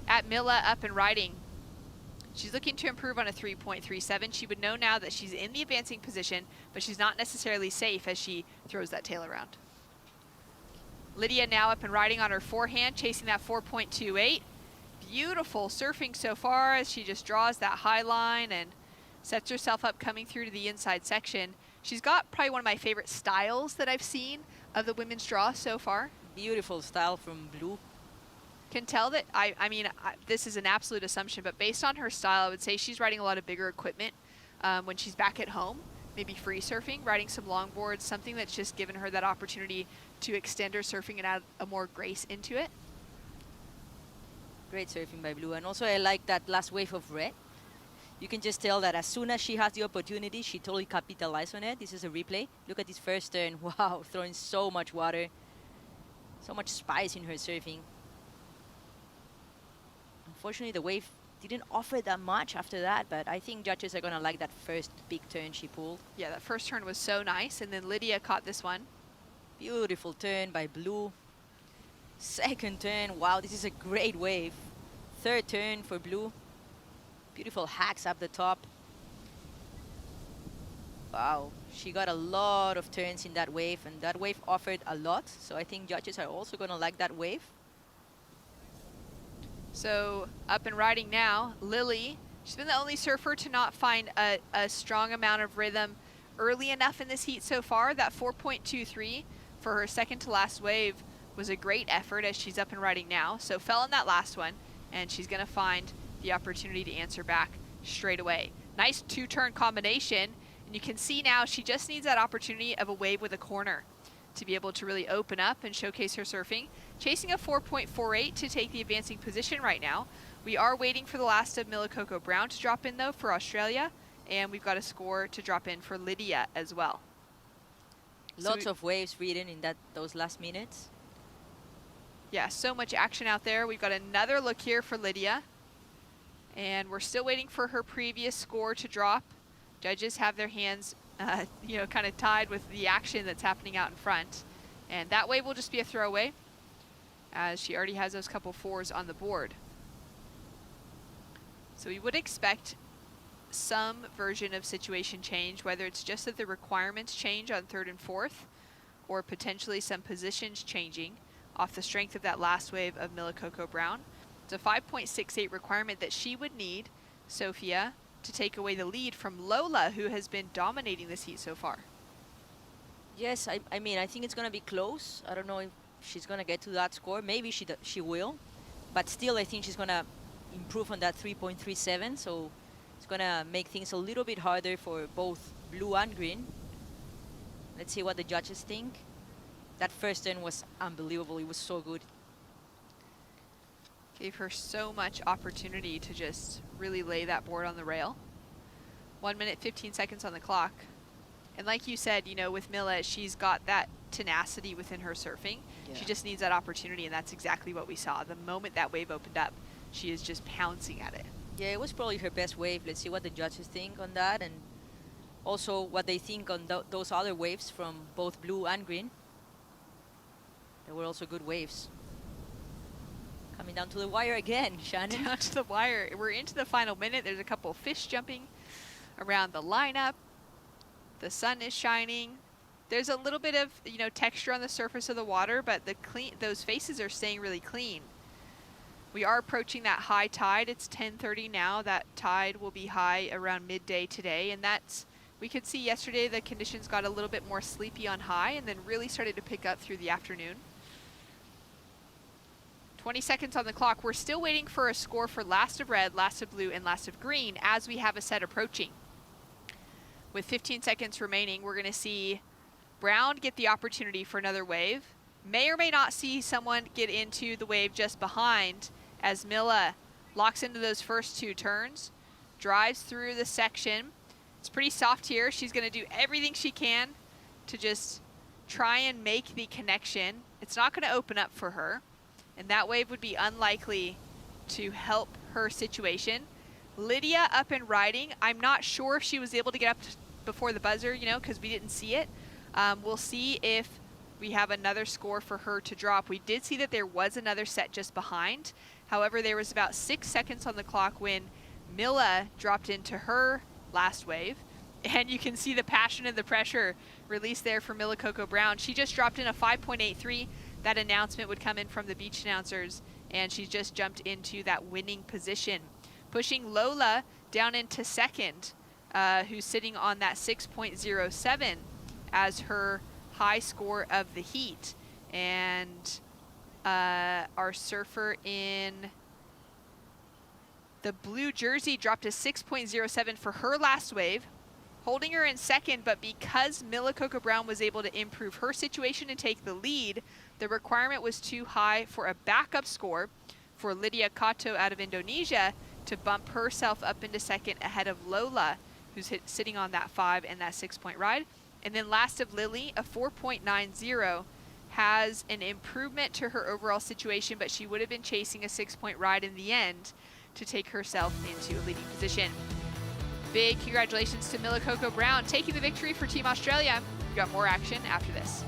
at Milla up and riding. She's looking to improve on a 3.37. She would know now that she's in the advancing position, but she's not necessarily safe as she throws that tail around. Lydia now up and riding on her forehand, chasing that 4.28. Beautiful surfing so far as she just draws that high line and sets herself up coming through to the inside section. She's got probably one of my favorite styles that I've seen of the women's draw so far. Beautiful style from Blue. Can tell that, I mean, this is an absolute assumption, but based on her style, I would say she's riding a lot of bigger equipment when she's back at home, maybe free surfing, riding some longboards, something that's just given her that opportunity to extend her surfing and add a more grace into it. Great surfing by Blue. And also I like that last wave of red. You can just tell that as soon as she has the opportunity, she totally capitalized on it. This is a replay. Look at this first turn. Wow, throwing so much water. So much spice in her surfing. Unfortunately, the wave didn't offer that much after that, but I think judges are going to like that first big turn she pulled. Yeah, that first turn was so nice, and then Lydia caught this one. Beautiful turn by Blue. Second turn, wow, this is a great wave. Third turn for Blue. Beautiful hacks up the top. Wow, she got a lot of turns in that wave, and that wave offered a lot, so I think judges are also going to like that wave. So up and riding now, Lily. She's been the only surfer to not find a strong amount of rhythm early enough in this heat so far. That 4.23 for her second to last wave was a great effort as she's up and riding now. So fell in that last one, and she's going to find the opportunity to answer back straight away. Nice two-turn combination, and you can see now she just needs that opportunity of a wave with a corner to be able to really open up and showcase her surfing. Chasing a 4.48 to take the advancing position right now. We are waiting for the last of Mila Coco Brown to drop in though for Australia, and we've got a score to drop in for Lydia as well. Lots of waves ridden in those last minutes. Yeah, so much action out there. We've got another look here for Lydia, and we're still waiting for her previous score to drop. Judges have their hands you know, kind of tied with the action that's happening out in front. And that wave will just be a throwaway, as she already has those couple fours on the board. So we would expect some version of situation change, whether it's just that the requirements change on third and fourth, or potentially some positions changing off the strength of that last wave of Mila Coco Brown. It's a 5.68 requirement that she would need, Sophia, to take away the lead from Lola, who has been dominating this heat so far. Yes, I mean, I think it's going to be close. I don't know if she's going to get to that score. Maybe she will. But still, I think she's going to improve on that 3.37. So it's going to make things a little bit harder for both Blue and Green. Let's see what the judges think. That first turn was unbelievable. It was so good. Gave her so much opportunity to just really lay that board on the rail. 1 minute, 15 seconds on the clock. And like you said, you know, with Mila, she's got that tenacity within her surfing. Yeah. She just needs that opportunity, and that's exactly what we saw. The moment that wave opened up, she is just pouncing at it. Yeah, it was probably her best wave. Let's see what the judges think on that, and also what they think on those other waves from both Blue and Green. They were also good waves. Coming down to the wire again, Shannon. Down to the wire. We're into the final minute. There's a couple of fish jumping around the lineup. The sun is shining. There's a little bit of, you know, texture on the surface of the water, but those faces are staying really clean. We are approaching that high tide. It's 10:30 now. That tide will be high around midday today, and that's, we could see yesterday the conditions got a little bit more sleepy on high and then really started to pick up through the afternoon. 20 seconds on the clock. We're still waiting for a score for last of red, last of blue, and last of green as we have a set approaching. With 15 seconds remaining, we're going to see Brown get the opportunity for another wave. May or may not see someone get into the wave just behind as Mila locks into those first two turns, drives through the section. It's pretty soft here. She's going to do everything she can to just try and make the connection. It's not going to open up for her, and that wave would be unlikely to help her situation. Lydia up and riding. I'm not sure if she was able to get up before the buzzer, you know, because we didn't see it. We'll see if we have another score for her to drop. We did see that there was another set just behind. However, there was about 6 seconds on the clock when Mila dropped into her last wave, and you can see the passion and the pressure released there for Mila Coco Brown. She just dropped in a 5.83. That announcement would come in from the beach announcers, and she's just jumped into that winning position, pushing Lola down into second, who's sitting on that 6.07 as her high score of the heat. And our surfer in the blue jersey dropped a 6.07 for her last wave, holding her in second, but because Mila Coco Brown was able to improve her situation and take the lead, the requirement was too high for a backup score for Lydia Kato out of Indonesia to bump herself up into second ahead of Lola, who's sitting on that 5 and that 6-point ride. And then last of Lily, a 4.90, has an improvement to her overall situation, but she would have been chasing a 6-point ride in the end to take herself into a leading position. Big congratulations to Mila Coco Brown taking the victory for Team Australia. We've got more action after this.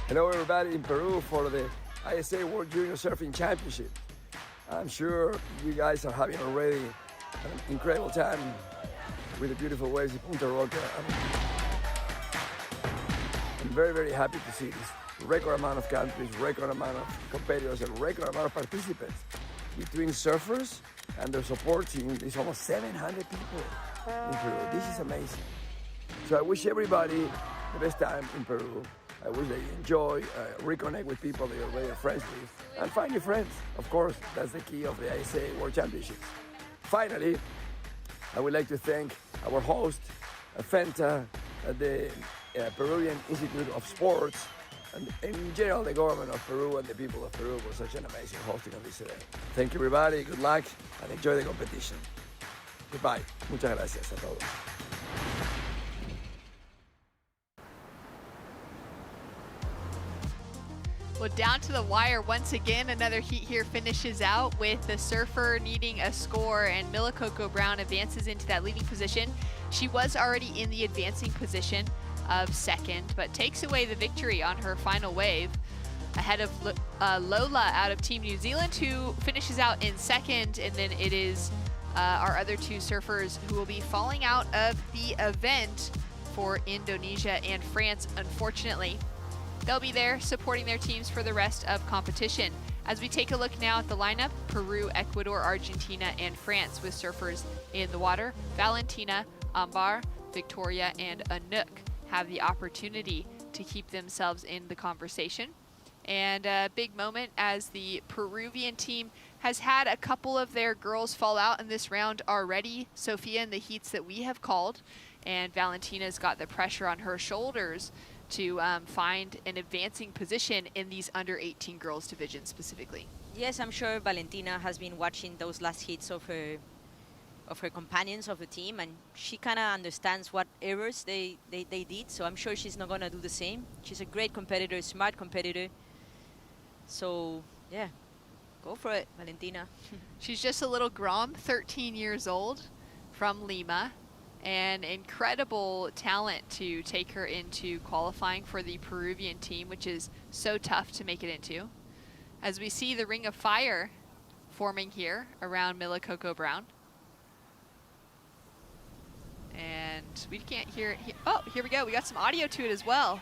Hello everybody in Peru for the ISA World Junior Surfing Championship. I'm sure you guys are having already an incredible time with the beautiful waves in Punta Rocas. I'm very, very happy to see this record amount of countries, record amount of competitors, and record amount of participants. Between surfers and their support team, there's almost 700 people in Peru. This is amazing. So I wish everybody the best time in Peru. I wish they enjoy, reconnect with people they already are friends with, and find new friends. Of course, that's the key of the ISA World Championships. Finally, I would like to thank our host, Fenta, the Peruvian Institute of Sports, and in general the government of Peru and the people of Peru for such an amazing hosting of this event. Thank you everybody, good luck, and enjoy the competition. Goodbye. Muchas gracias a todos. Well, down to the wire once again. Another heat here finishes out with the surfer needing a score, and Mila Coco Brown advances into that leading position. She was already in the advancing position of second, but takes away the victory on her final wave ahead of Lola out of Team New Zealand, who finishes out in second, and then it is our other two surfers who will be falling out of the event for Indonesia and France, unfortunately. They'll be there supporting their teams for the rest of competition. As we take a look now at the lineup, Peru, Ecuador, Argentina, and France with surfers in the water. Valentina, Ambar, Victoria, and Anouk have the opportunity to keep themselves in the conversation. And a big moment as the Peruvian team has had a couple of their girls fall out in this round already. Sophia in the heats that we have called, and Valentina's got the pressure on her shoulders to find an advancing position in these under 18 girls division specifically. Yes, I'm sure Valentina has been watching those last hits of her companions of the team, and she kind of understands what errors they did, so I'm sure she's not going to do the same. She's a great competitor, smart competitor. So, yeah, go for it, Valentina. She's just a little Grom, 13 years old, from Lima. And incredible talent to take her into qualifying for the Peruvian team, which is so tough to make it into. As we see the ring of fire forming here around Mila Coco Brown. And we can't hear it. Oh, here we go. We got some audio to it as well.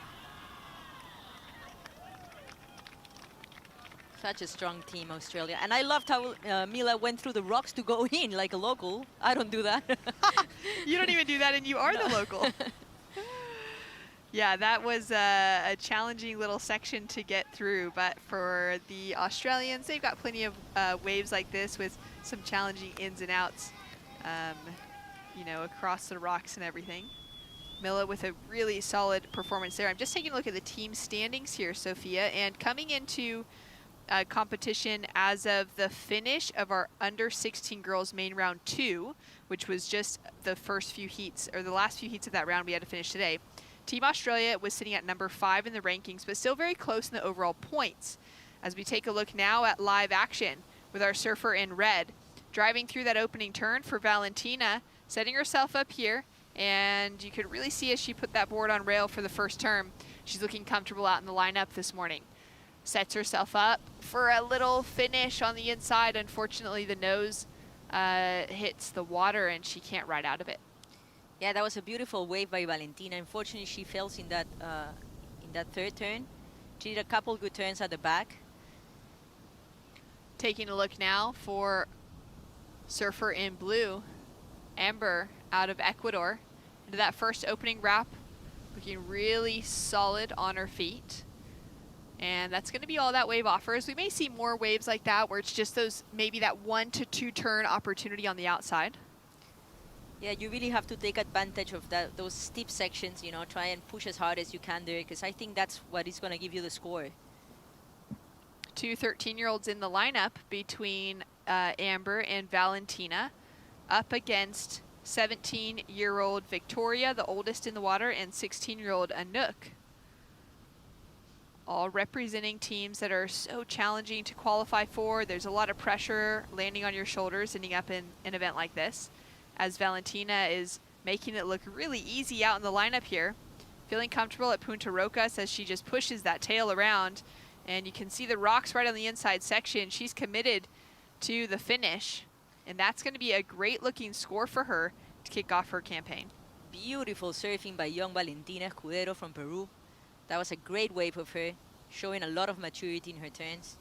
Such a strong team, Australia. And I loved how Mila went through the rocks to go in like a local. I don't do that. You don't even do that, and you are the local. Yeah, that was a challenging little section to get through. But for the Australians, they've got plenty of waves like this with some challenging ins and outs, you know, across the rocks and everything. Mila with a really solid performance there. I'm just taking a look at the team standings here, Sophia, and coming into competition as of the finish of our under 16 girls main round 2, which was just the first few heats, or the last few heats of that round we had to finish today. Team Australia was sitting at number 5 in the rankings, but still very close in the overall points. As we take a look now at live action with our surfer in red, driving through that opening turn for Valentina, setting herself up here, and you could really see as she put that board on rail for the first turn, she's looking comfortable out in the lineup this morning. Sets herself up for a little finish on the inside. Unfortunately, the nose hits the water and she can't ride out of it. Yeah, that was a beautiful wave by Valentina. Unfortunately, she fails in that third turn. She did a couple good turns at the back. Taking a look now for surfer in blue, Amber out of Ecuador. Into that first opening wrap, looking really solid on her feet. And that's going to be all that wave offers. We may see more waves like that where it's just those, maybe that 1 to 2 turn opportunity on the outside. Yeah, you really have to take advantage of those steep sections, you know, try and push as hard as you can there, because I think that's what is going to give you the score. 2 13-year-olds in the lineup between Amber and Valentina, up against 17-year-old Victoria, the oldest in the water, and 16-year-old Anouk. All representing teams that are so challenging to qualify for. There's a lot of pressure landing on your shoulders ending up in an event like this, as Valentina is making it look really easy out in the lineup here. Feeling comfortable at Punta Rocas as she just pushes that tail around, and you can see the rocks right on the inside section. She's committed to the finish, and that's going to be a great looking score for her to kick off her campaign. Beautiful surfing by young Valentina Escudero from Peru. That was a great wave of her, showing a lot of maturity in her turns.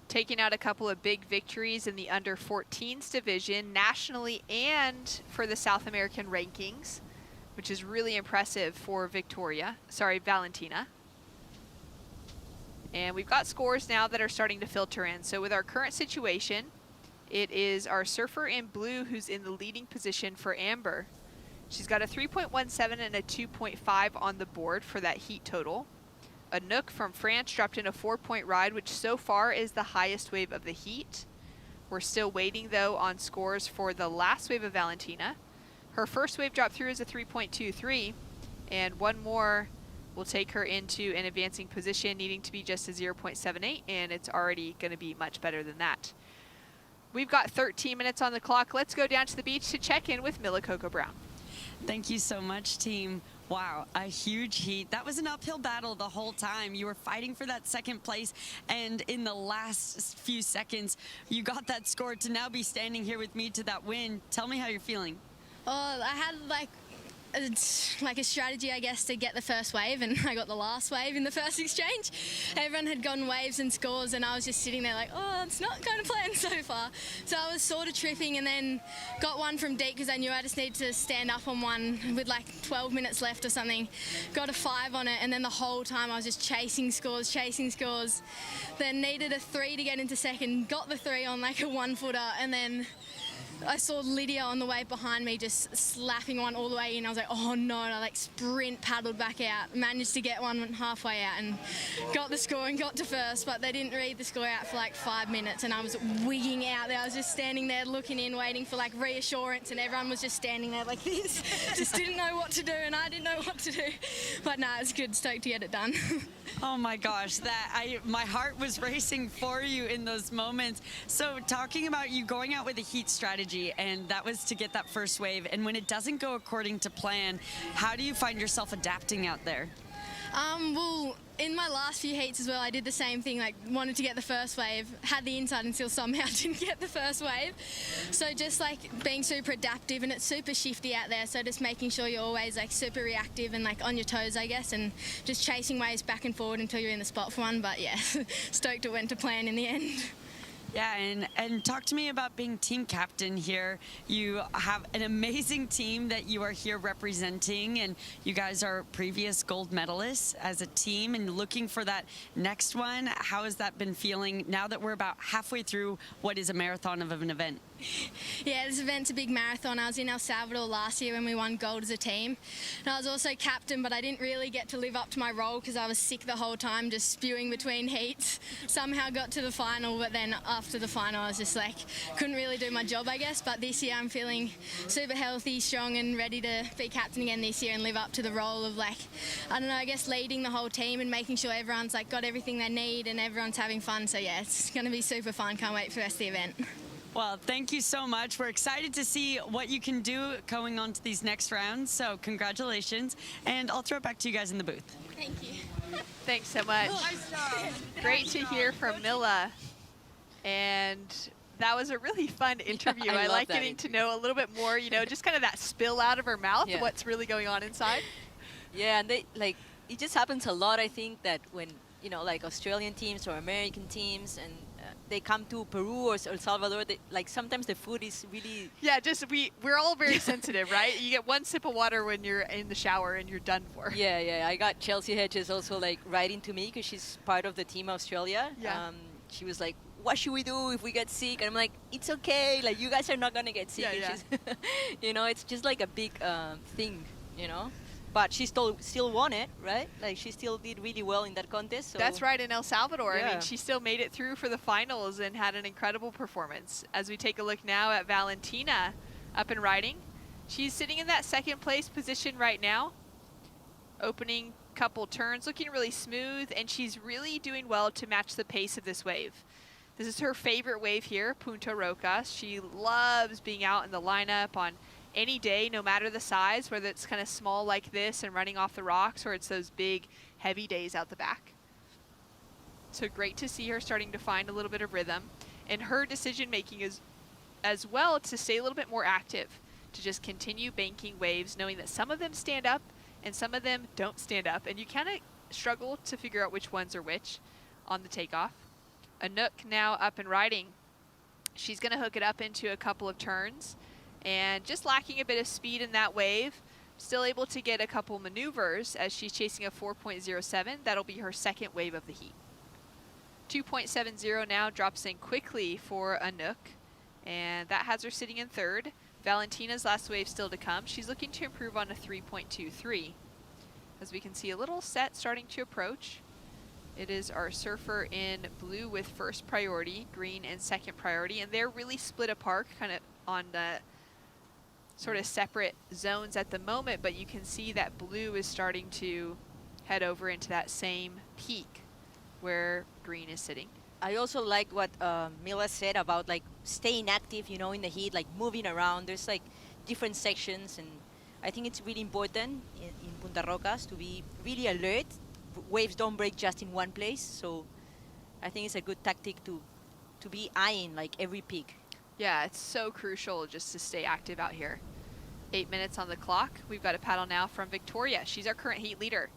Taking out a couple of big victories in the under 14s division nationally and for the South American rankings, which is really impressive for Valentina. And we've got scores now that are starting to filter in. So with our current situation, it is our surfer in blue who's in the leading position for Amber. She's got a 3.17 and a 2.5 on the board for that heat total. Anouk from France dropped in a 4-point ride, which so far is the highest wave of the heat. We're still waiting, though, on scores for the last wave of Valentina. Her first wave drop through is a 3.23, and one more will take her into an advancing position, needing to be just a 0.78, and it's already going to be much better than that. We've got 13 minutes on the clock. Let's go down to the beach to check in with Mila Coco Brown. Thank you so much, team. Wow, a huge heat. That was an uphill battle the whole time. You were fighting for that second place, and in the last few seconds, you got that score to now be standing here with me to that win. Tell me how you're feeling. Oh, I had like a strategy, I guess, to get the first wave, and I got the last wave in the first exchange. Everyone had gotten waves and scores, and I was just sitting there like, oh, it's not going to plan so far. So I was sort of tripping, and then got one from deep because I knew I just needed to stand up on one with like 12 minutes left or something. Got a 5 on it, and then the whole time I was just chasing scores. Then needed a 3 to get into second, got the 3 on like a 1-footer, and then I saw Lydia on the wave behind me just slapping one all the way in. I was like, oh no, and I like sprint paddled back out, managed to get one halfway out and got the score and got to first, but they didn't read the score out for like 5 minutes, and I was wigging out there. I was just standing there looking in, waiting for like reassurance, and everyone was just standing there like this. Just didn't know what to do, and I didn't know what to do. But no, it's good, stoked to get it done. Oh my gosh, my heart was racing for you in those moments. So talking about you going out with a heat strategy, and that was to get that first wave, and when it doesn't go according to plan, how do you find yourself adapting out there? Well, in my last few heats as well, I did the same thing, like wanted to get the first wave, had the inside and still somehow didn't get the first wave. So just like being super adaptive, and it's super shifty out there, so just making sure you're always like super reactive and like on your toes, I guess, and just chasing waves back and forward until you're in the spot for one. But yeah, stoked it went to plan in the end. Yeah, and talk to me about being team captain here. You have an amazing team that you are here representing, and you guys are previous gold medalists as a team and looking for that next one. How has that been feeling now that we're about halfway through what is a marathon of an event? Yeah, this event's a big marathon. I was in El Salvador last year when we won gold as a team. And I was also captain, but I didn't really get to live up to my role because I was sick the whole time, just spewing between heats. Somehow got to the final, but then after the final I was just like, couldn't really do my job, I guess. But this year I'm feeling super healthy, strong and ready to be captain again this year and live up to the role of, like, I don't know, I guess leading the whole team and making sure everyone's like got everything they need and everyone's having fun. So yeah, it's going to be super fun. Can't wait for the rest of the event. Well, thank you so much. We're excited to see what you can do going on to these next rounds. So congratulations. And I'll throw it back to you guys in the booth. Thank you. Thanks so much. Great to hear from Mila. And that was a really fun interview. I like getting to know a little bit more, you know, just kind of that spill out of her mouth, what's really going on inside. Yeah, and they, like, it just happens a lot, I think, that when, you know, like Australian teams or American teams and they come to Peru or El Salvador, they, like, sometimes the food is really... Yeah, just we're all very sensitive, right? You get one sip of water when you're in the shower and you're done for. Yeah, yeah. I got Chelsea Hedges also, like, writing to me because she's part of the team Australia. Yeah. She was like, what should we do if we get sick? And I'm like, it's okay. Like, you guys are not going to get sick. Yeah, yeah. You know, it's just like a big thing, you know? But she still won it, right? Like, she still did really well in that contest. So. That's right, in El Salvador. Yeah. I mean, she still made it through for the finals and had an incredible performance. As we take a look now at Valentina up and riding, she's sitting in that second place position right now. Opening couple turns, looking really smooth, and she's really doing well to match the pace of this wave. This is her favorite wave here, Punta Rocas. She loves being out in the lineup on any day, no matter the size, whether it's kind of small like this and running off the rocks, or it's those big, heavy days out the back. So great to see her starting to find a little bit of rhythm. And her decision-making is as well to stay a little bit more active, to just continue banking waves, knowing that some of them stand up and some of them don't stand up. And you kind of struggle to figure out which ones are which on the takeoff. Anouk now up and riding. She's going to hook it up into a couple of turns. And just lacking a bit of speed in that wave, still able to get a couple maneuvers as she's chasing a 4.07. That'll be her second wave of the heat. 2.70 now drops in quickly for Anouk, and that has her sitting in third. Valentina's last wave still to come. She's looking to improve on a 3.23. As we can see, a little set starting to approach. It is our surfer in blue with first priority, green and second priority, and they're really split apart, kind of on the sort of separate zones at the moment, but you can see that blue is starting to head over into that same peak where green is sitting. I also like what Mila said about, like, staying active, you know, in the heat, like moving around. There's like different sections, and I think it's really important in Punta Rocas to be really alert. Waves don't break just in one place, so I think it's a good tactic to be eyeing like every peak. Yeah, it's so crucial just to stay active out here. 8 minutes on the clock. We've got a paddle now from Victoria. She's our current heat leader.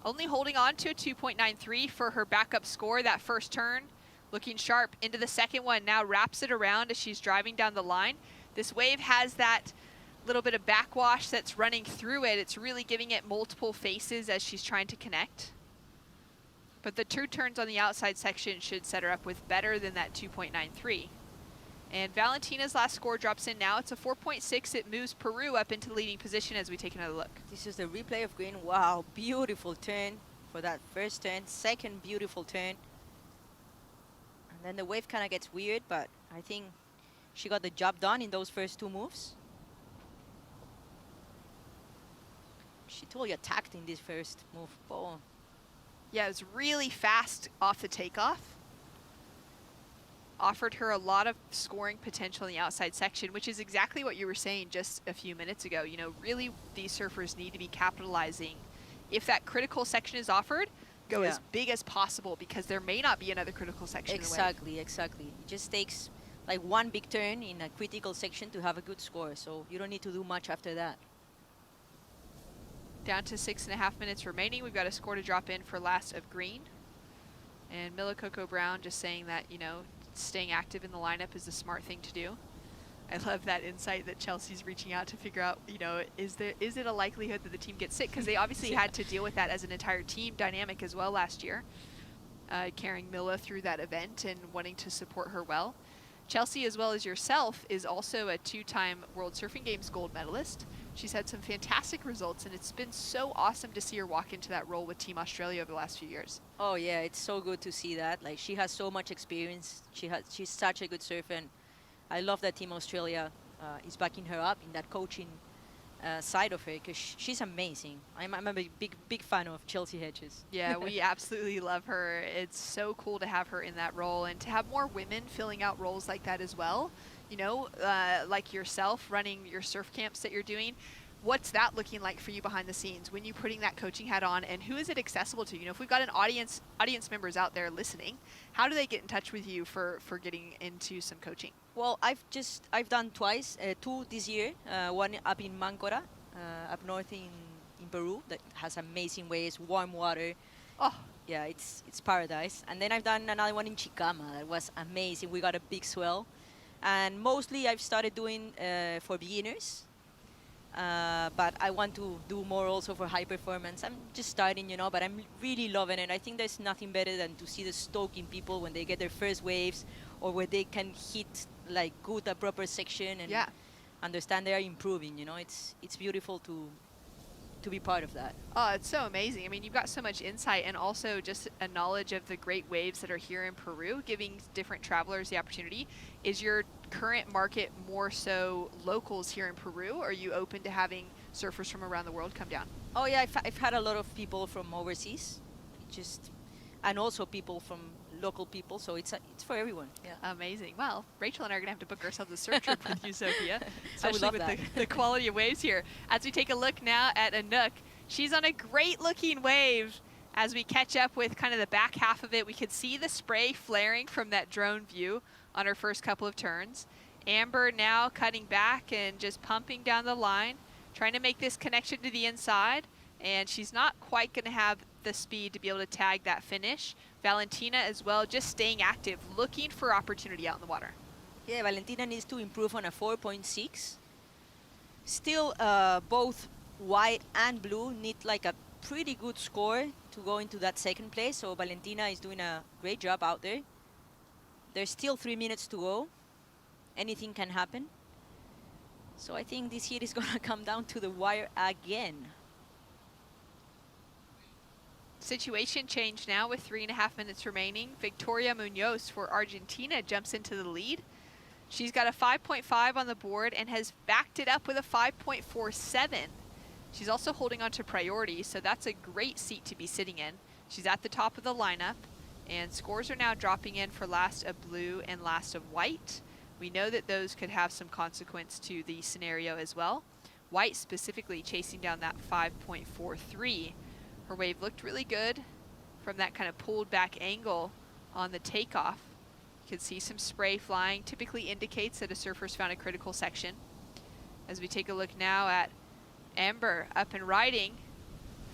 Only holding on to a 2.93 for her backup score. That first turn, looking sharp into the second one. Now wraps it around as she's driving down the line. This wave has that little bit of backwash that's running through it. It's really giving it multiple faces as she's trying to connect. But the two turns on the outside section should set her up with better than that 2.93. And Valentina's last score drops in now. It's a 4.6. It moves Peru up into the leading position as we take another look. This is the replay of green. Wow, beautiful turn for that first turn. Second beautiful turn. And then the wave kind of gets weird, but I think she got the job done in those first two moves. She totally attacked in this first move. Oh. Yeah, it was really fast off the takeoff. Offered her a lot of scoring potential in the outside section, which is exactly what you were saying just a few minutes ago. You know, really these surfers need to be capitalizing. If that critical section is offered, go as big as possible, because there may not be another critical section. Exactly, exactly. It just takes like one big turn in a critical section to have a good score, so you don't need to do much after that. Down to 6.5 minutes remaining. We've got a score to drop in for last of green. And Mila Coco Brown just saying that, you know, staying active in the lineup is the smart thing to do. I love that insight that Chelsea's reaching out to figure out, you know, is it a likelihood that the team gets sick? Because they obviously had to deal with that as an entire team dynamic as well last year, carrying Mila through that event and wanting to support her well. Chelsea, as well as yourself, is also a 2-time World Surfing Games gold medalist. She's had some fantastic results, and it's been so awesome to see her walk into that role with Team Australia over the last few years. Oh yeah, it's so good to see that. Like, she has so much experience. She's such a good surfer, and I love that Team Australia is backing her up in that coaching side of her, because she's amazing. I'm a big fan of Chelsea Hedges. Yeah, we absolutely love her. It's so cool to have her in that role, and to have more women filling out roles like that as well. You know, like yourself running your surf camps that you're doing. What's that looking like for you behind the scenes when you're putting that coaching hat on, and who is it accessible to? You know, if we've got an audience members out there listening, how do they get in touch with you for getting into some coaching? Well, I've done twice, 2 this year. One up in Mancora, up north in Peru, that has amazing waves, warm water. Oh, yeah, it's paradise. And then I've done another one in Chicama that was amazing. We got a big swell. And mostly I've started doing for beginners, but I want to do more also for high performance. I'm just starting, you know, but I'm really loving it. I think there's nothing better than to see the stoke in people when they get their first waves, or where they can hit like good a proper section and understand they are improving. You know, it's beautiful to be part of that. Oh, it's so amazing. I mean, you've got so much insight, and also just a knowledge of the great waves that are here in Peru, giving different travelers the opportunity. Is your current market more so locals here in Peru, or are you open to having surfers from around the world come down? Oh yeah, I've had a lot of people from overseas, and also people from local people, so it's for everyone. Yeah. Amazing. Well, Rachel and I are going to have to book ourselves a surf trip with you, Sophia, I would especially love with that. the quality of waves here. As we take a look now at Anouk, she's on a great looking wave. As we catch up with kind of the back half of it, we could see the spray flaring from that drone view on her first couple of turns. Amber now cutting back and just pumping down the line, trying to make this connection to the inside, and she's not quite going to have the speed to be able to tag that finish. Valentina as well, just staying active, looking for opportunity out in the water. Yeah, Valentina needs to improve on a 4.6. Still, both white and blue need like a pretty good score to go into that second place, so Valentina is doing a great job out there. There's still 3 minutes to go. Anything can happen. So I think this heat is going to come down to the wire again. Situation change now with 3.5 minutes remaining. Victoria Munoz for Argentina jumps into the lead. She's got a 5.5 on the board and has backed it up with a 5.47. She's also holding on to priority, so that's a great seat to be sitting in. She's at the top of the lineup, and scores are now dropping in for last of blue and last of white. We know that those could have some consequence to the scenario as well. White specifically chasing down that 5.43. Her wave looked really good from that kind of pulled back angle on the takeoff. You can see some spray flying, typically indicates that a surfer's found a critical section. As we take a look now at Amber up and riding,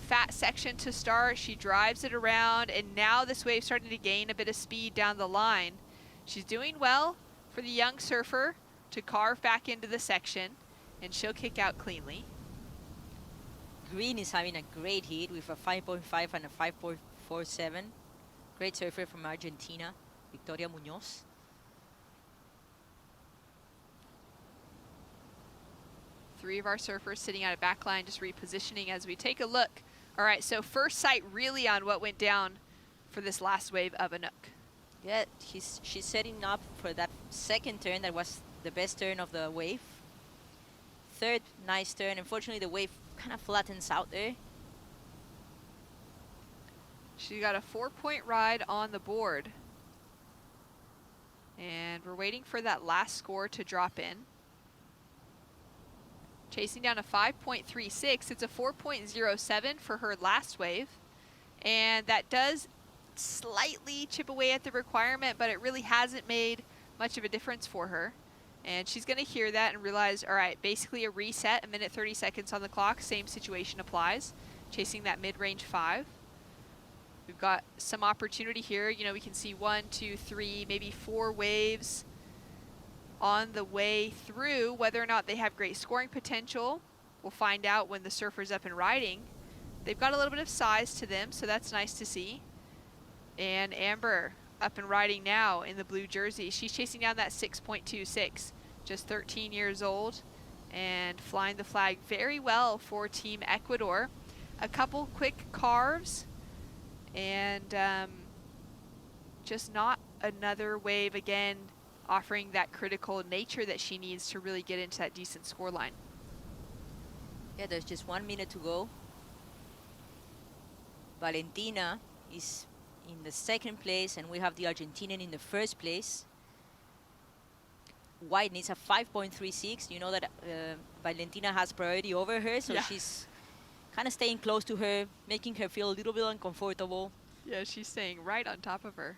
fat section to start, she drives it around, and now this wave's starting to gain a bit of speed down the line. She's doing well for the young surfer to carve back into the section, and she'll kick out cleanly. Green is having a great hit with a 5.5 and a 5.47. Great surfer from Argentina, Victoria Munoz. Three of our surfers sitting out of backline, just repositioning as we take a look. All right, so first sight really on what went down for this last wave of Anouk. Yeah, she's setting up for that second turn. That was the best turn of the wave. Third, nice turn. Unfortunately, the wave kind of flattens out there. She got a 4-point ride on the board. And we're waiting for that last score to drop in. Chasing down a 5.36. It's a 4.07 for her last wave. And that does slightly chip away at the requirement, but it really hasn't made much of a difference for her. And she's going to hear that and realize, all right, basically a reset, 1 minute 30 seconds on the clock, same situation applies. Chasing that mid-range 5. We've got some opportunity here. You know, we can see 1, 2, 3, maybe 4 waves on the way through. Whether or not they have great scoring potential, we'll find out when the surfer's up and riding. They've got a little bit of size to them, so that's nice to see. And Amber up and riding now in the blue jersey. She's chasing down that 6.26, just 13 years old, and flying the flag very well for Team Ecuador. A couple quick carves, and just not another wave again, offering that critical nature that she needs to really get into that decent score line. Yeah, there's just 1 minute to go. Valentina is in the second place, and we have the Argentinian in the first place. White needs a 5.36. You know that Valentina has priority over her, so she's kind of staying close to her, making her feel a little bit uncomfortable. Yeah, she's staying right on top of her.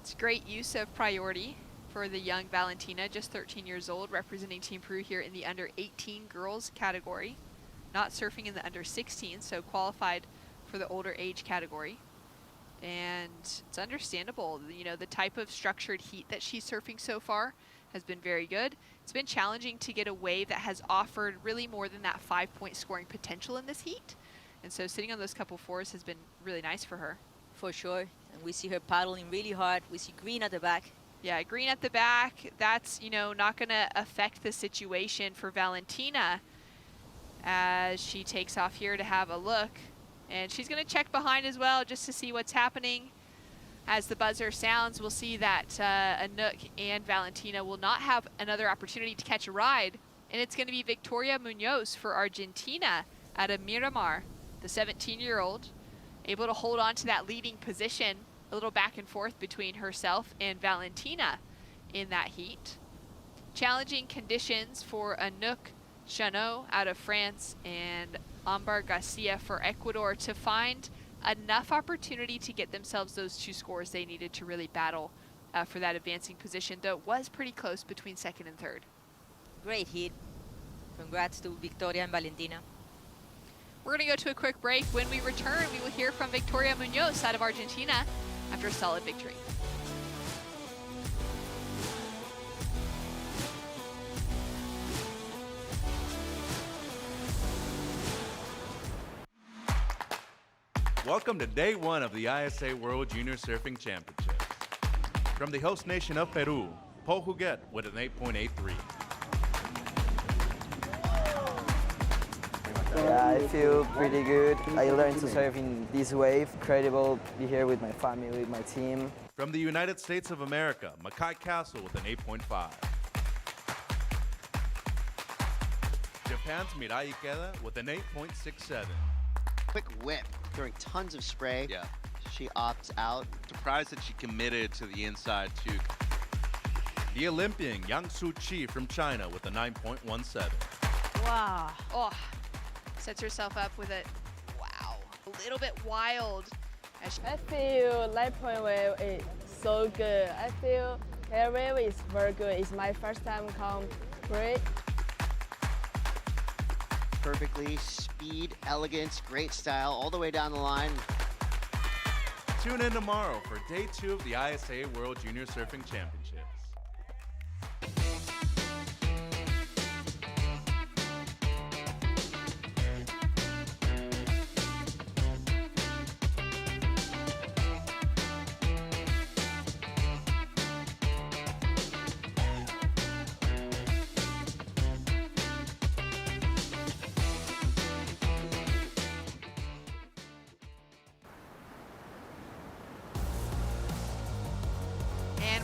It's great use of priority for the young Valentina, just 13 years old, representing Team Peru here in the under 18 girls category. Not surfing in the under 16, so qualified for the older age category. And it's understandable, you know, the type of structured heat that she's surfing so far has been very good. It's been challenging to get a wave that has offered really more than that 5-point scoring potential in this heat. And so sitting on those couple fours has been really nice for her. For sure. And we see her paddling really hard. We see green at the back. Yeah, green at the back. That's, you know, not going to affect the situation for Valentina as she takes off here to have a look. And she's going to check behind as well just to see what's happening. As the buzzer sounds, we'll see that Anouk and Valentina will not have another opportunity to catch a ride. And it's going to be Victoria Munoz for Argentina out of Miramar, the 17-year-old, able to hold on to that leading position. A little back and forth between herself and Valentina in that heat. Challenging conditions for Anouk Chanot out of France and Ambar Garcia for Ecuador to find enough opportunity to get themselves those two scores they needed to really battle for that advancing position, though it was pretty close between second and third. Great heat. Congrats to Victoria and Valentina. We're going to go to a quick break. When we return, we will hear from Victoria Munoz out of Argentina after a solid victory. Welcome to day one of the ISA World Junior Surfing Championships. From the host nation of Peru, Paul Huguet with an 8.83. Yeah, I feel pretty good. I learned to surf in this wave. Incredible to be here with my family, with my team. From the United States of America, Mackay Castle with an 8.5. Japan's Mirai Ikeda with an 8.67. Quick whip during tons of spray. Yeah. She opts out. Surprised that she committed to the inside too. The Olympian Yang Su-chi from China with a 9.17. Wow. Oh, sets herself up with a, wow, a little bit wild. I feel light point wave is so good. I feel air wave is very good. It's my first time come great. Perfectly, speed, elegance, great style, all the way down the line. Tune in tomorrow for day 2 of the ISA World Junior Surfing Championships.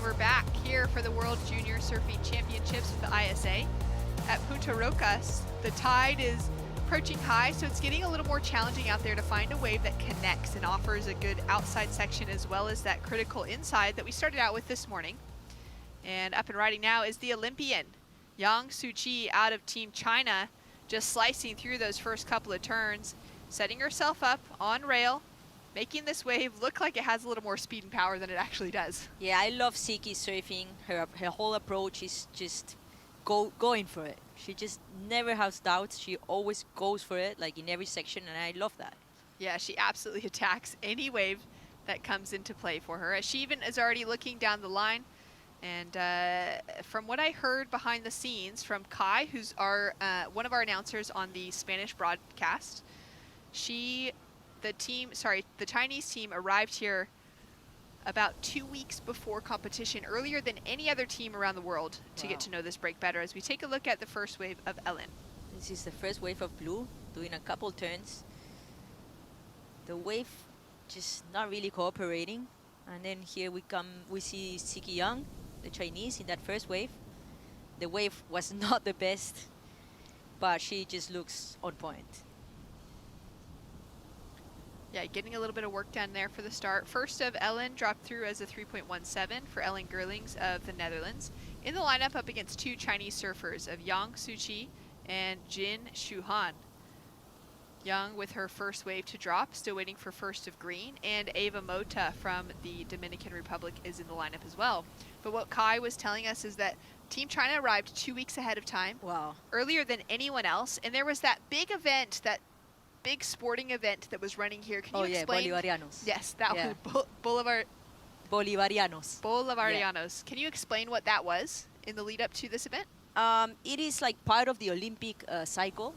We're back here for the World Junior Surfing Championships with the ISA at Punta Rocas. The tide is approaching high, so it's getting a little more challenging out there to find a wave that connects and offers a good outside section as well as that critical inside that we started out with this morning. And up and riding now is the Olympian, Yang Su-chi out of Team China, just slicing through those first couple of turns, setting herself up on rail, making this wave look like it has a little more speed and power than it actually does. Yeah, I love Siki surfing. Her whole approach is just going for it. She just never has doubts. She always goes for it, like in every section, and I love that. Yeah, she absolutely attacks any wave that comes into play for her. She even is already looking down the line. And from what I heard behind the scenes from Kai, who's our one of our announcers on the Spanish broadcast, the Chinese team arrived here about 2 weeks before competition, earlier than any other team around the world, to get to know this break better as we take a look at the first wave of Ellen. This is the first wave of blue, doing a couple turns. The wave just not really cooperating. And then here we see Siki Young, the Chinese, in that first wave. The wave was not the best, but she just looks on point. Yeah, getting a little bit of work done there for the start. First of Ellen dropped through as a 3.17 for Ellen Gerlings of the Netherlands. In the lineup up against 2 Chinese surfers of Yang Suqi and Jin Shuhan. Young with her first wave to drop, still waiting for first of green, and Ava Mota from the Dominican Republic is in the lineup as well. But what Kai was telling us is that Team China arrived 2 weeks ahead of time. Wow. Earlier than anyone else, and there was that big event, that big sporting event that was running here. Can you explain? Bolivarianos. Yes, that Yeah. was Bolivarianos. Bolivarianos. Can you explain what that was in the lead up to this event? It is like part of the Olympic cycle,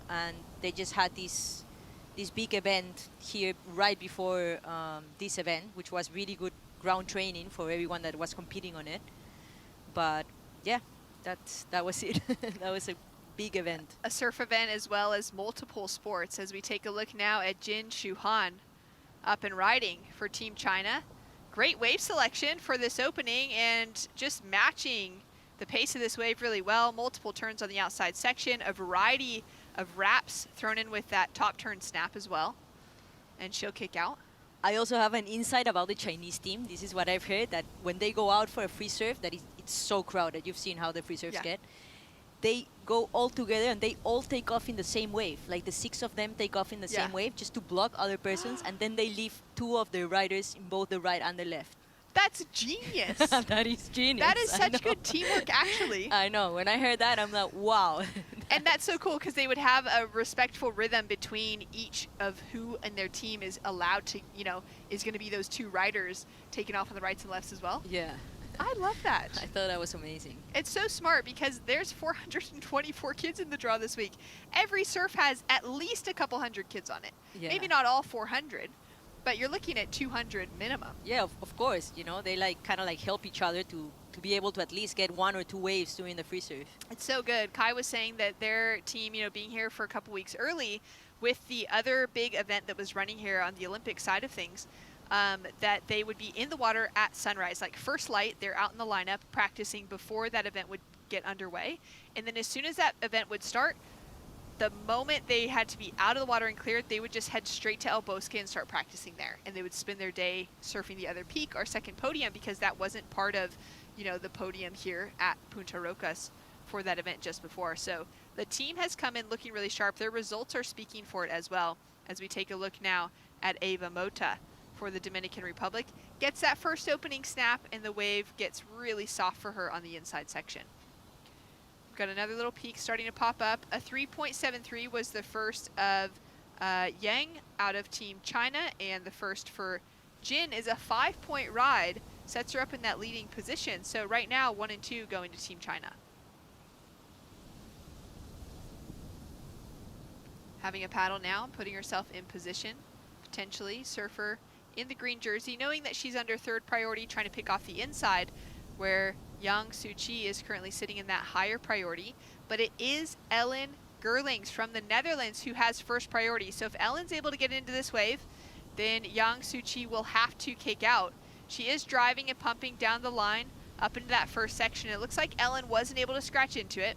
and they just had this big event here right before this event, which was really good ground training for everyone that was competing on it. But yeah, that was it. That was a big event. A surf event as well as multiple sports as we take a look now at Jin Shuhan up and riding for Team China. Great wave selection for this opening and just matching the pace of this wave really well. Multiple turns on the outside section, a variety of wraps thrown in with that top turn snap as well. And she'll kick out. I also have an insight about the Chinese team. This is what I've heard, that when they go out for a free surf, it's so crowded. You've seen how the free surfs get. They go all together and they all take off in the same wave. Like the 6 of them take off in the same wave just to block other persons, and then they leave 2 of the riders in both the right and the left. That's genius. That is genius. That is such good teamwork, actually. I know. When I heard that, I'm like, wow. And that's so cool because they would have a respectful rhythm between each of who in their team is allowed to, is going to be those 2 riders taking off on the rights and lefts as well. Yeah. I love that. I thought that was amazing. It's so smart because there's 424 kids in the draw this week. Every surf has at least a couple hundred kids on it. Yeah. Maybe not all 400, but you're looking at 200 minimum. Yeah, of course. They kind of help each other to be able to at least get 1 or 2 waves during the free surf. It's so good. Kai was saying that their team, being here for a couple weeks early with the other big event that was running here on the Olympic side of things, that they would be in the water at sunrise. Like first light, they're out in the lineup practicing before that event would get underway. And then as soon as that event would start, the moment they had to be out of the water and cleared, they would just head straight to El Bosque and start practicing there. And they would spend their day surfing the other peak, our second podium, because that wasn't part of, the podium here at Punta Rocas for that event just before. So the team has come in looking really sharp. Their results are speaking for it as well. As we take a look now at Ava Mota for the Dominican Republic, gets that first opening snap and the wave gets really soft for her on the inside section. We've got another little peak starting to pop up. A 3.73 was the first of Yang out of Team China, and the first for Jin is a 5-point ride, sets her up in that leading position. So right now, 1 and 2 going to Team China. Having a paddle now, putting herself in position, potentially surfer in the green jersey, knowing that she's under 3rd priority, trying to pick off the inside, where Yang Suqi is currently sitting in that higher priority. But it is Ellen Gerlings from the Netherlands who has 1st priority. So if Ellen's able to get into this wave, then Yang Suqi will have to kick out. She is driving and pumping down the line up into that first section. It looks like Ellen wasn't able to scratch into it.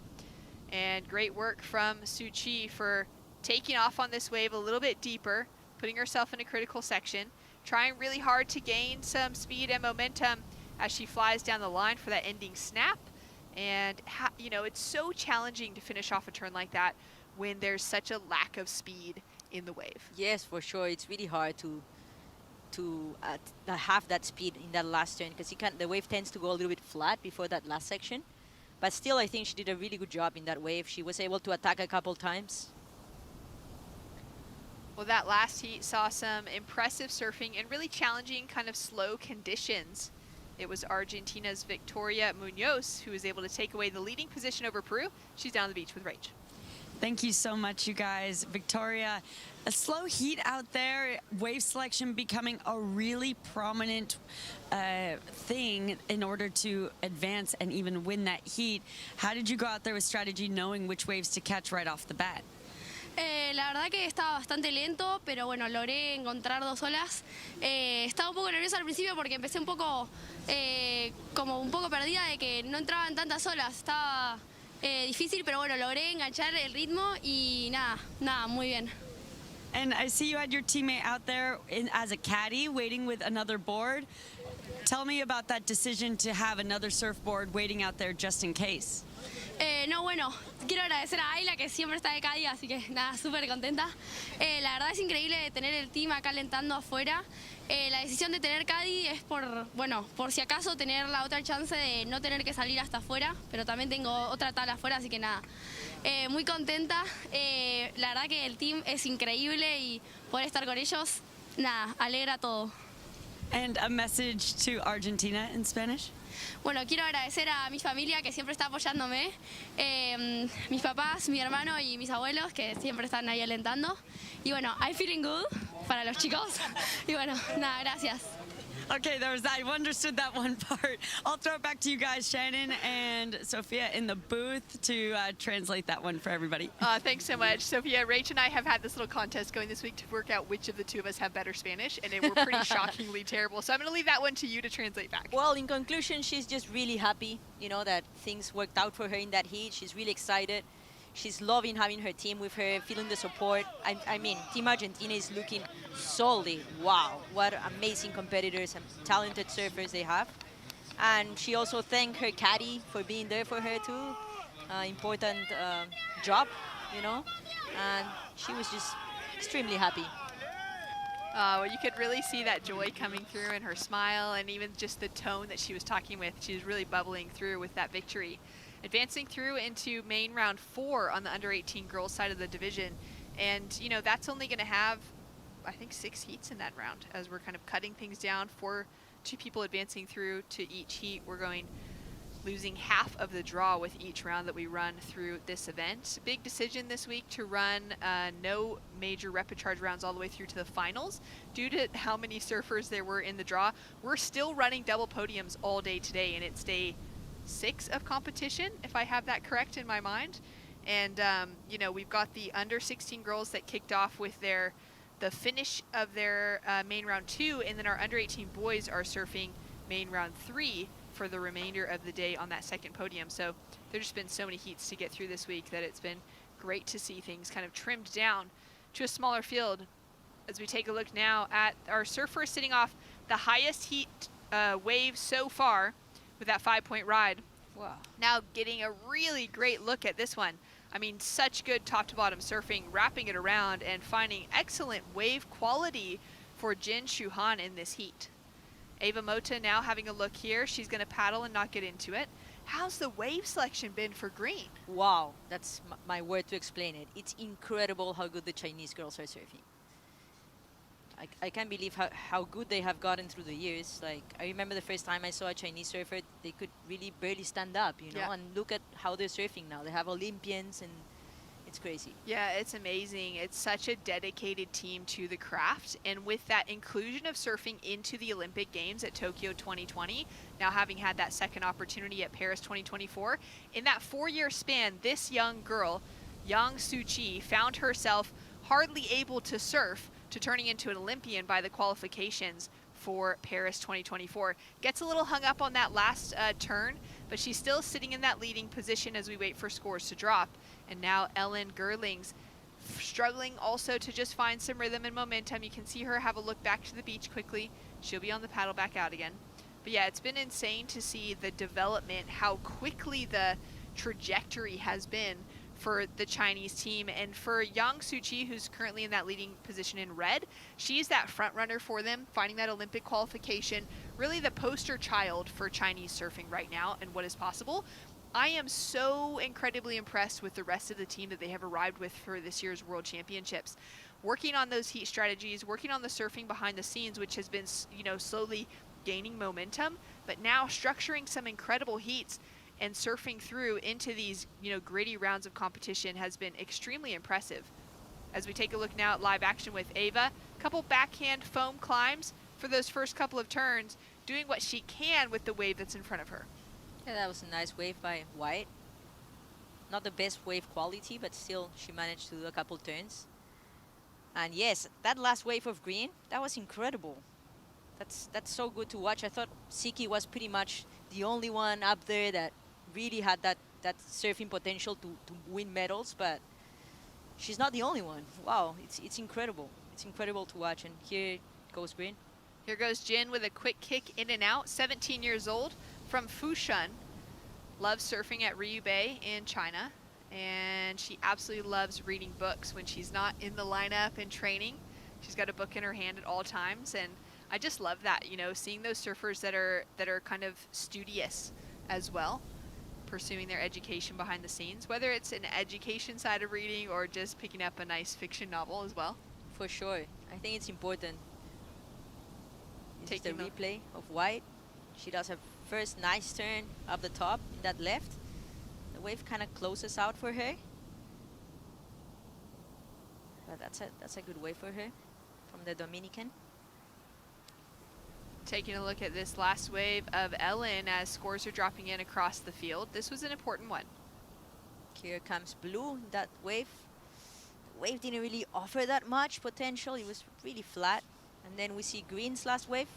And great work from Suqi for taking off on this wave a little bit deeper, putting herself in a critical section, trying really hard to gain some speed and momentum as she flies down the line for that ending snap. And, it's so challenging to finish off a turn like that when there's such a lack of speed in the wave. Yes, for sure. It's really hard to have that speed in that last turn because the wave tends to go a little bit flat before that last section. But still, I think she did a really good job in that wave. She was able to attack a couple times. Well, that last heat saw some impressive surfing and really challenging kind of slow conditions. It was Argentina's Victoria Munoz who was able to take away the leading position over Peru. She's down the beach with Rach. Thank you so much, you guys. Victoria, A slow heat out there, wave selection becoming a really prominent thing in order to advance and even win that heat. How did you go out there with strategy, knowing which waves to catch right off the bat? La verdad que estaba bastante lento, pero bueno, logré encontrar 2 olas. Estaba un poco nerviosa al principio porque empecé un poco como un poco perdida de que no entraban tantas olas. Estaba difícil, pero bueno, logré enganchar el ritmo y nada, muy bien. And I see you had your teammate out there as a caddy waiting with another board. Tell me about that decision to have another surfboard waiting out there just in case. No, bueno, quiero agradecer a Ayla que siempre está de caddy, así que nada, súper contenta. La verdad es increíble tener el team acá alentando afuera. La decisión de tener caddy es por si acaso tener la otra chance de no tener que salir hasta afuera, pero también tengo otra tabla afuera, así que nada, muy contenta. La verdad que el team es increíble y poder estar con ellos, nada, alegra todo. And a message to Argentina in Spanish? Bueno, quiero agradecer a mi familia que siempre está apoyándome, mis papás, mi hermano y mis abuelos que siempre están ahí alentando. Y bueno, I'm feeling good para los chicos. Y bueno, nada, gracias. Okay, I understood that one part. I'll throw it back to you guys, Shannon and Sophia in the booth to translate that one for everybody. Thanks so much. Sophia, Rach and I have had this little contest going this week to work out which of the two of us have better Spanish, and we're pretty shockingly terrible. So I'm going to leave that one to you to translate back. Well, in conclusion, she's just really happy, that things worked out for her in that heat. She's really excited. She's loving having her team with her, feeling the support. I mean, Team Argentina is looking solid. Wow, what amazing competitors and talented surfers they have. And she also thanked her caddy for being there for her too. Important job, and she was just extremely happy. Well, you could really see that joy coming through in her smile, and even just the tone that she was talking with. She was really bubbling through with that victory. Advancing through into main round 4 on the under-18 girls side of the division. And, that's only going to have, I think, 6 heats in that round as we're kind of cutting things down. 2 people advancing through to each heat. We're losing half of the draw with each round that we run through this event. Big decision this week to run no major rapid charge rounds all the way through to the finals. Due to how many surfers there were in the draw, we're still running double podiums all day today, and it's day 6 of competition, if I have that correct in my mind. And we've got the under 16 girls that kicked off with the finish of their main round 2, and then our under 18 boys are surfing main round 3 for the remainder of the day on that second podium. So there's just been so many heats to get through this week that it's been great to see things kind of trimmed down to a smaller field. As we take a look now at our surfers sitting off the highest heat wave so far with that 5-point ride. Wow. Now getting a really great look at this one. I mean, such good top to bottom surfing, wrapping it around and finding excellent wave quality for Jin Shuhan in this heat. Ava Mota now having a look here. She's going to paddle and not get into it. How's the wave selection been for green? Wow, that's my word to explain it. It's incredible how good the Chinese girls are surfing. I can't believe how good they have gotten through the years. Like, I remember the first time I saw a Chinese surfer, they could really barely stand up, Yeah. and look at how they're surfing now. They have Olympians, and it's crazy. Yeah, it's amazing. It's such a dedicated team to the craft. And with that inclusion of surfing into the Olympic Games at Tokyo 2020, now having had that second opportunity at Paris 2024, in that 4-year span, this young girl, Yang Su-chi, found herself hardly able to surf to turning into an Olympian by the qualifications for Paris 2024. Gets a little hung up on that last turn, but she's still sitting in that leading position as we wait for scores to drop. And now Ellen Gerling's struggling also to just find some rhythm and momentum. You can see her have a look back to the beach quickly. She'll be on the paddle back out again. But yeah, it's been insane to see the development, how quickly the trajectory has been for the Chinese team. And for Yang Su-chi, who's currently in that leading position in red, she's that front runner for them, finding that Olympic qualification, really the poster child for Chinese surfing right now and what is possible. I am so incredibly impressed with the rest of the team that they have arrived with for this year's World Championships. Working on those heat strategies, working on the surfing behind the scenes, which has been, slowly gaining momentum, but now structuring some incredible heats and surfing through into these, gritty rounds of competition has been extremely impressive. As we take a look now at live action with Ava, a couple backhand foam climbs for those first couple of turns, doing what she can with the wave that's in front of her. Yeah, that was a nice wave by White. Not the best wave quality, but still she managed to do a couple turns. And yes, that last wave of green, that was incredible. That's so good to watch. I thought Siki was pretty much the only one up there that really had that surfing potential to win medals, but she's not the only one. Wow, it's incredible. It's incredible to watch. And here goes green. Here goes Jin with a quick kick in and out, 17 years old, from Fushan. Loves surfing at Ryu Bay in China, and she absolutely loves reading books when she's not in the lineup and training. She's got a book in her hand at all times, and I just love that, you know, seeing those surfers that are kind of studious as well, pursuing their education behind the scenes, whether it's an education side of reading or just picking up a nice fiction novel as well. For sure. I think it's important. This is the replay of White. She does her first nice turn up the top in that left. The wave kind of closes out for her. But that's a good wave for her from the Dominican. Taking a look at this last wave of Ellen as scores are dropping in across the field. This was an important one. Here comes Blue, that wave. The wave didn't really offer that much potential. It was really flat. And then we see Green's last wave.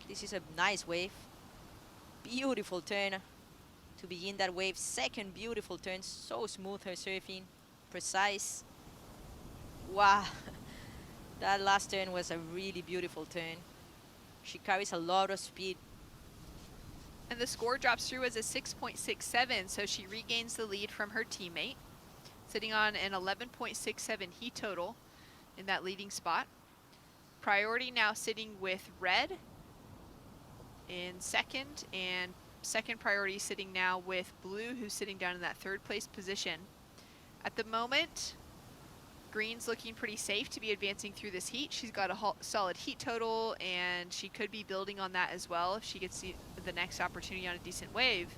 This is a nice wave. Beautiful turn to begin that wave. Second beautiful turn. So smooth her surfing. Precise. Wow. That last turn was a really beautiful turn. She carries a lot of speed. And the score drops through as a 6.67, so she regains the lead from her teammate, sitting on an 11.67 heat total in that leading spot. Priority now sitting with Red in second, and second priority sitting now with Blue, who's sitting down in that third place position. At the moment, Green's looking pretty safe to be advancing through this heat. She's got a solid heat total, and she could be building on that as well if she gets the next opportunity on a decent wave.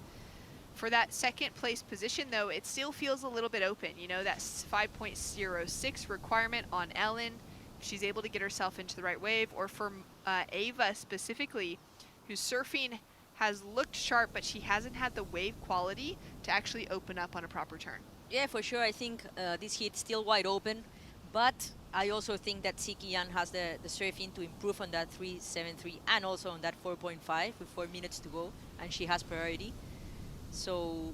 For that second place position, though, it still feels a little bit open. You know, that 5.06 requirement on Ellen, if she's able to get herself into the right wave, or for Ava specifically, whose surfing has looked sharp, but she hasn't had the wave quality to actually open up on a proper turn. Yeah, for sure. I think this heat's still wide open, but I also think that Siki Yan has the surfing to improve on that 3.73 and also on that 4.5 with 4 minutes to go, and she has priority. So,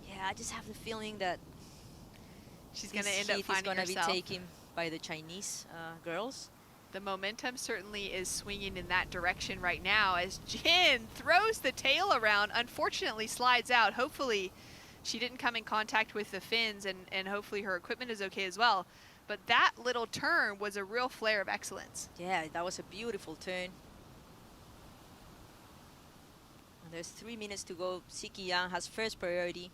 yeah, I just have the feeling that she's going to end up finding herself. It's going to be taken by the Chinese girls. The momentum certainly is swinging in that direction right now as Jin throws the tail around, unfortunately slides out. Hopefully she didn't come in contact with the fins, and hopefully her equipment is okay as well. But that little turn was a real flare of excellence. Yeah, that was a beautiful turn. And there's 3 minutes to go. Siki Yan has first priority.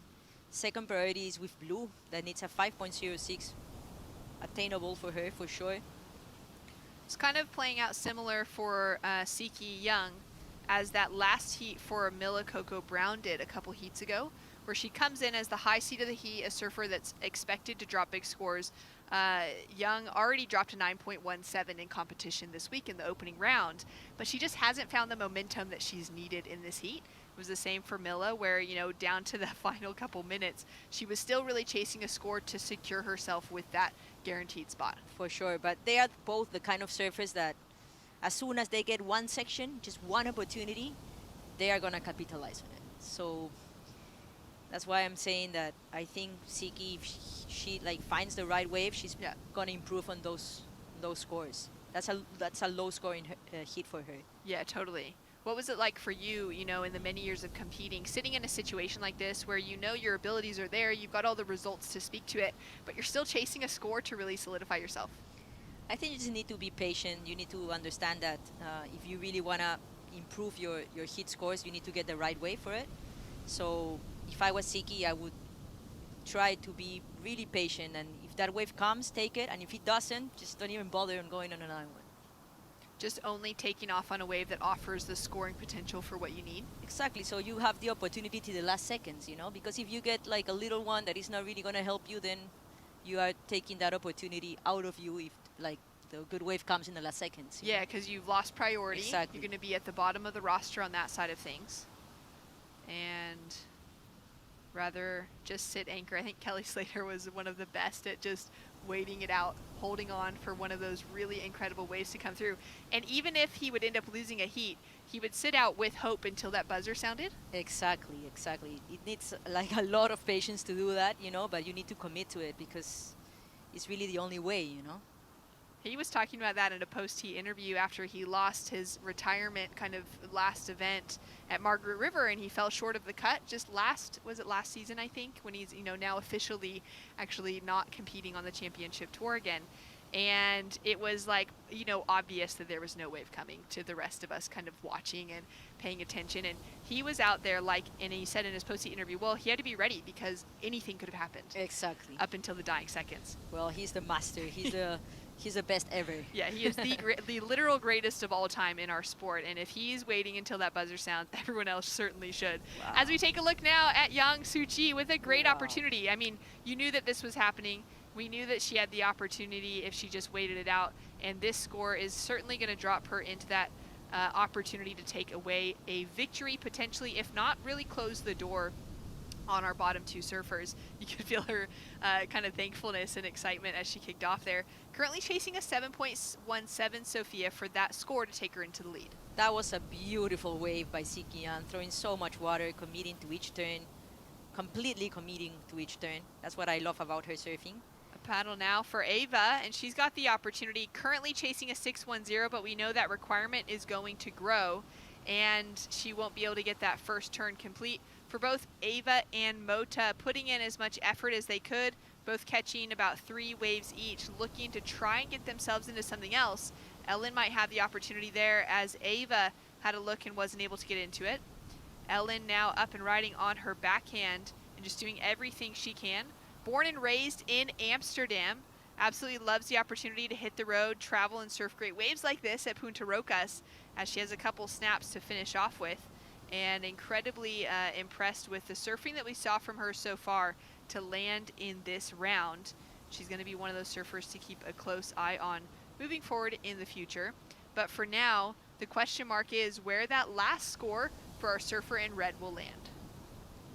Second priority is with Blue. That needs a 5.06. Attainable for her, for sure. It's kind of playing out similar for Siki Young as that last heat for Mila Coco Brown did a couple heats ago, where she comes in as the high seed of the heat, a surfer that's expected to drop big scores. Young already dropped a 9.17 in competition this week in the opening round, but she just hasn't found the momentum that she's needed in this heat. It was the same for Mila, where, you know, down to the final couple minutes, she was still really chasing a score to secure herself with that guaranteed spot. For sure, but they are both the kind of surfers that as soon as they get one section, just one opportunity, they are going to capitalize on it. So that's why I'm saying that I think Siki, if she like finds the right wave, she's going to improve on those scores. That's a low scoring hit for her. Yeah, totally. What was it like for you, you know, in the many years of competing, sitting in a situation like this where you know your abilities are there, you've got all the results to speak to it, but you're still chasing a score to really solidify yourself? I think you just need to be patient. You need to understand that if you really want to improve your hit scores, you need to get the right wave for it. So if I was Siki, I would try to be really patient, and if that wave comes, take it, and if it doesn't, just don't even bother on going on another one. Just only taking off on a wave that offers the scoring potential for what you need? Exactly, so you have the opportunity to the last seconds, you know, because if you get like a little one that is not really going to help you, then you are taking that opportunity out of you if like the good wave comes in the last seconds. Yeah, because you've lost priority. Exactly. You're going to be at the bottom of the roster on that side of things. And rather just sit anchor. I think Kelly Slater was one of the best at just waiting it out, holding on for one of those really incredible waves to come through. And even if he would end up losing a heat, he would sit out with hope until that buzzer sounded. Exactly, exactly. It needs like a lot of patience to do that, you know, but you need to commit to it because it's really the only way, you know. He was talking about that in a post-heat interview after he lost his retirement kind of last event at Margaret River, and he fell short of the cut just last season, I think, when he's, you know, now officially actually not competing on the championship tour again. And it was like, you know, obvious that there was no wave coming to the rest of us kind of watching and paying attention. And he was out there like, and he said in his post-heat interview, well, he had to be ready because anything could have happened. Exactly. Up until the dying seconds. Well, he's the master. He's the best ever. Yeah, he is the literal greatest of all time in our sport. And if he's waiting until that buzzer sounds, everyone else certainly should. Wow. As we take a look now at Yang Suu-Chi with a great opportunity. I mean, you knew that this was happening. We knew that she had the opportunity if she just waited it out. And this score is certainly going to drop her into that opportunity to take away a victory, potentially, if not really close the door on our bottom two surfers. You could feel her kind of thankfulness and excitement as she kicked off there. Currently chasing a 7.17 Sophia for that score to take her into the lead. That was a beautiful wave by Sikian, throwing so much water, committing to each turn, completely committing to each turn. That's what I love about her surfing. A paddle now for Ava, and she's got the opportunity, currently chasing a 6.10, but we know that requirement is going to grow, and she won't be able to get that first turn complete. For both Ava and Mota, putting in as much effort as they could, both catching about 3 waves each, looking to try and get themselves into something else. Ellen might have the opportunity there as Ava had a look and wasn't able to get into it. Ellen now up and riding on her backhand and just doing everything she can. Born and raised in Amsterdam, absolutely loves the opportunity to hit the road, travel and surf great waves like this at Punta Rocas, as she has a couple snaps to finish off with. And incredibly impressed with the surfing that we saw from her so far to land in this round. She's going to be one of those surfers to keep a close eye on moving forward in the future. But for now, the question mark is where that last score for our surfer in red will land.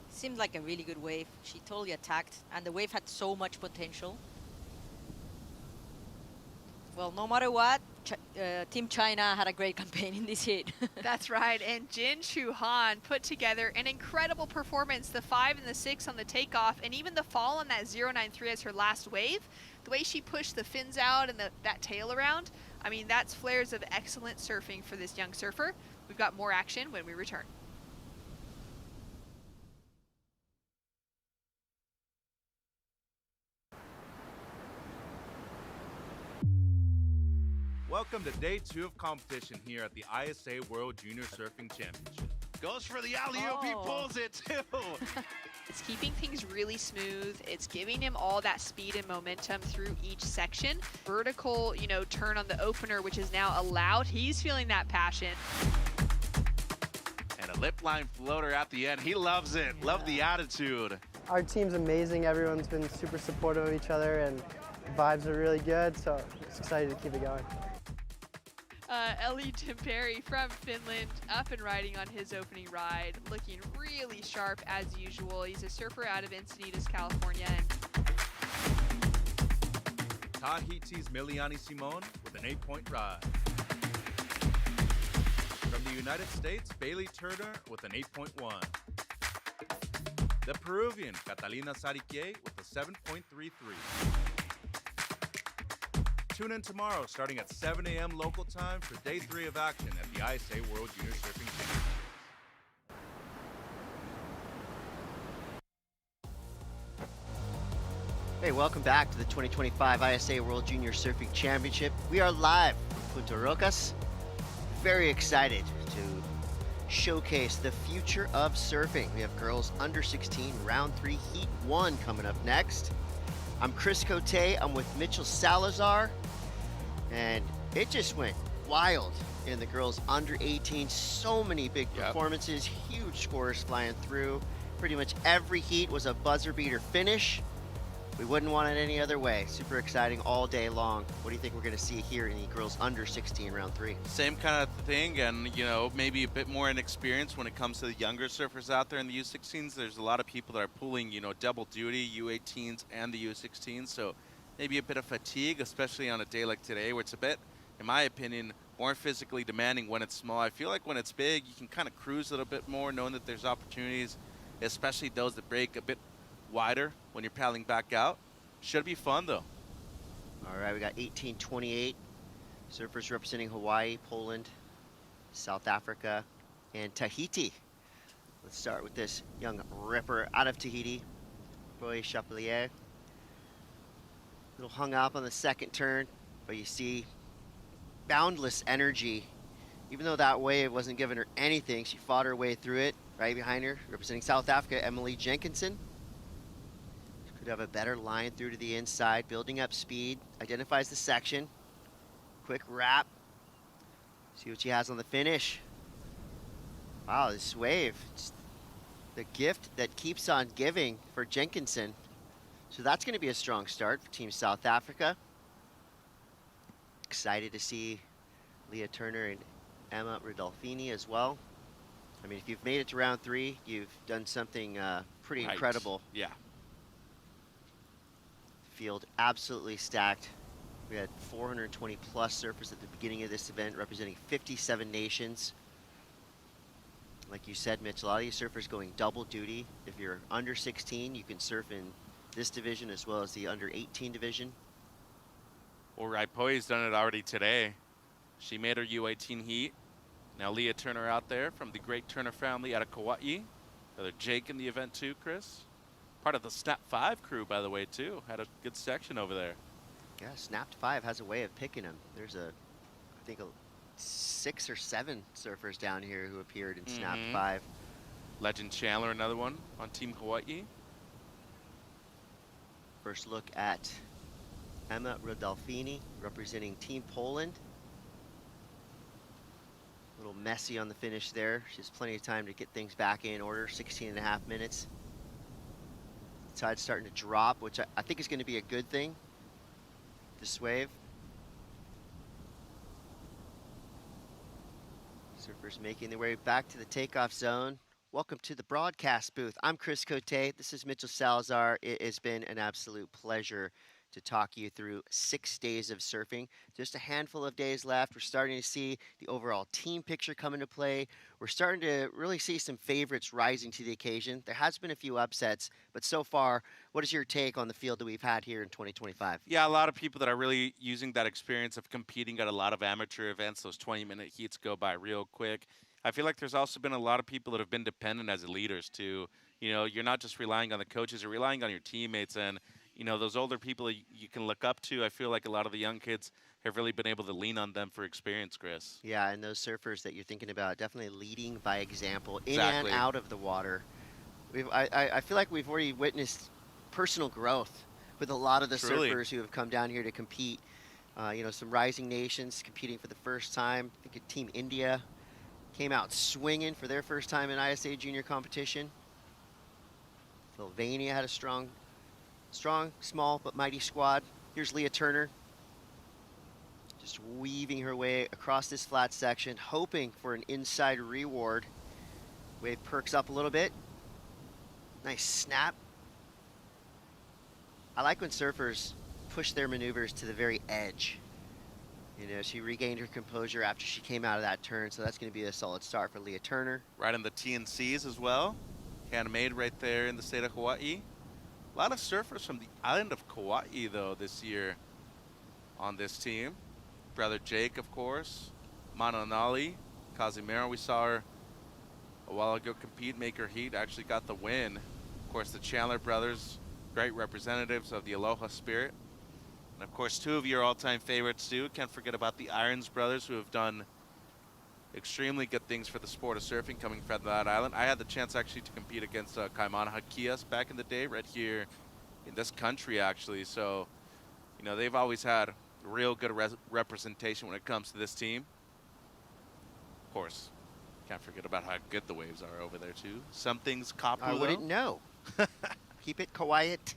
Seemed like a really good wave. She totally attacked, and the wave had so much potential. Well, no matter what, Team China had a great campaign in this heat. That's right, and Jin Chu Han put together an incredible performance. The 5 and the 6 on the takeoff, and even the fall on that 0.93 as her last wave. The way she pushed the fins out and that tail around, I mean, that's flares of excellent surfing for this young surfer. We've got more action when we return. Welcome to day 2 of competition here at the ISA World Junior Surfing Championship. Goes for the alley-oop, he pulls it too. It's keeping things really smooth. It's giving him all that speed and momentum through each section. Vertical, you know, turn on the opener, which is now allowed. He's feeling that passion. And a lip line floater at the end. He loves it. Yeah. Love the attitude. Our team's amazing. Everyone's been super supportive of each other, and the vibes are really good, so just excited to keep it going. Ellie Timperi from Finland up and riding on his opening ride, looking really sharp as usual. He's a surfer out of Encinitas, California. Tahiti's Miliani Simon with an 8-point ride. From the United States, Bailey Turner with an 8.1. The Peruvian Catalina Sarique with a 7.33. Tune in tomorrow starting at 7 a.m. local time for day 3 of action at the ISA World Junior Surfing Championship. Hey, welcome back to the 2025 ISA World Junior Surfing Championship. We are live from Punta Rocas. Very excited to showcase the future of surfing. We have girls under 16, round 3, heat 1 coming up next. I'm Chris Cote, I'm with Mitchell Salazar, and it just went wild in the girls under 18. So many big performances, huge scores flying through. Pretty much every heat was a buzzer beater finish. We wouldn't want it any other way. Super exciting all day long. What do you think we're going to see here in the girls under 16 round 3? Same kind of thing, and maybe a bit more inexperience when it comes to the younger surfers out there in the U16s. There's a lot of people that are pulling, double duty, U18s and the U16s, so maybe a bit of fatigue, especially on a day like today, where it's a bit, in my opinion, more physically demanding when it's small. I feel like when it's big, you can kind of cruise a little bit more, knowing that there's opportunities, especially those that break a bit wider when you're paddling back out. Should be fun though. All right, we got 1828 surfers representing Hawaii, Poland, South Africa, and Tahiti. Let's start with this young ripper out of Tahiti, Roy Chapelier. A little hung up on the second turn, but you see boundless energy. Even though that wave wasn't giving her anything, she fought her way through it. Right behind her, representing South Africa, Emily Jenkinson. Could have a better line through to the inside, building up speed, identifies the section. Quick wrap. See what she has on the finish. Wow, this wave, it's the gift that keeps on giving for Jenkinson. So that's going to be a strong start for Team South Africa. Excited to see Leah Turner and Emma Rodolfini as well. I mean, if you've made it to round 3, you've done something pretty incredible. Yeah. Field absolutely stacked. We had 420 plus surfers at the beginning of this event, representing 57 nations. Like you said, Mitch, a lot of these surfers going double duty. If you're under 16, you can surf in this division as well as the under 18 division. Well, Raipoi's done it already today. She made her U18 heat. Now Leah Turner out there from the great Turner family out of Kauai. Brother Jake in the event too, Chris. Part of the Snap 5 crew, by the way, too. Had a good section over there. Yeah, Snapped 5 has a way of picking them. There's I think 6 or 7 surfers down here who appeared in Snapped 5. Legend Chandler, another one on Team Hawaii. First look at Emma Rodolfini representing Team Poland. A little messy on the finish there. She has plenty of time to get things back in order, 16.5 minutes. Tide's starting to drop, which I think is going to be a good thing. This wave. Surfers making their way back to the takeoff zone. Welcome to the broadcast booth. I'm Chris Cote. This is Mitchell Salazar. It has been an absolute pleasure to talk you through 6 days of surfing. Just a handful of days left. We're starting to see the overall team picture come into play. We're starting to really see some favorites rising to the occasion. There has been a few upsets, but so far, what is your take on the field that we've had here in 2025? Yeah, a lot of people that are really using that experience of competing at a lot of amateur events. Those 20-minute heats go by real quick. I feel like there's also been a lot of people that have been dependent as leaders too. You're not just relying on the coaches, you're relying on your teammates, and those older people you can look up to. I feel like a lot of the young kids have really been able to lean on them for experience, Chris. Yeah, and those surfers that you're thinking about, definitely leading by example in and out of the water. I feel like we've already witnessed personal growth with a lot of the surfers who have come down here to compete. Some rising nations competing for the first time. I think Team India came out swinging for their first time in ISA junior competition. Slovenia had a strong, small, but mighty squad. Here's Leah Turner, just weaving her way across this flat section, hoping for an inside reward. Wave perks up a little bit. Nice snap. I like when surfers push their maneuvers to the very edge. She regained her composure after she came out of that turn, so that's going to be a solid start for Leah Turner. Right on the TNCs as well. Handmade right there in the state of Hawaii. A lot of surfers from the island of Kauai, though, this year on this team. Brother Jake, of course. Mananali, Casimiro, we saw her a while ago compete, make her heat, actually got the win. Of course, the Chandler brothers, great representatives of the Aloha Spirit. And, of course, 2 of your all-time favorites, too. Can't forget about the Irons brothers, who have done extremely good things for the sport of surfing coming from that island. I had the chance actually to compete against Kaimana Hakias back in the day right here in this country actually. So, they've always had real good representation when it comes to this team. Of course, can't forget about how good the waves are over there too. Some things copper. I wouldn't know. Keep it quiet.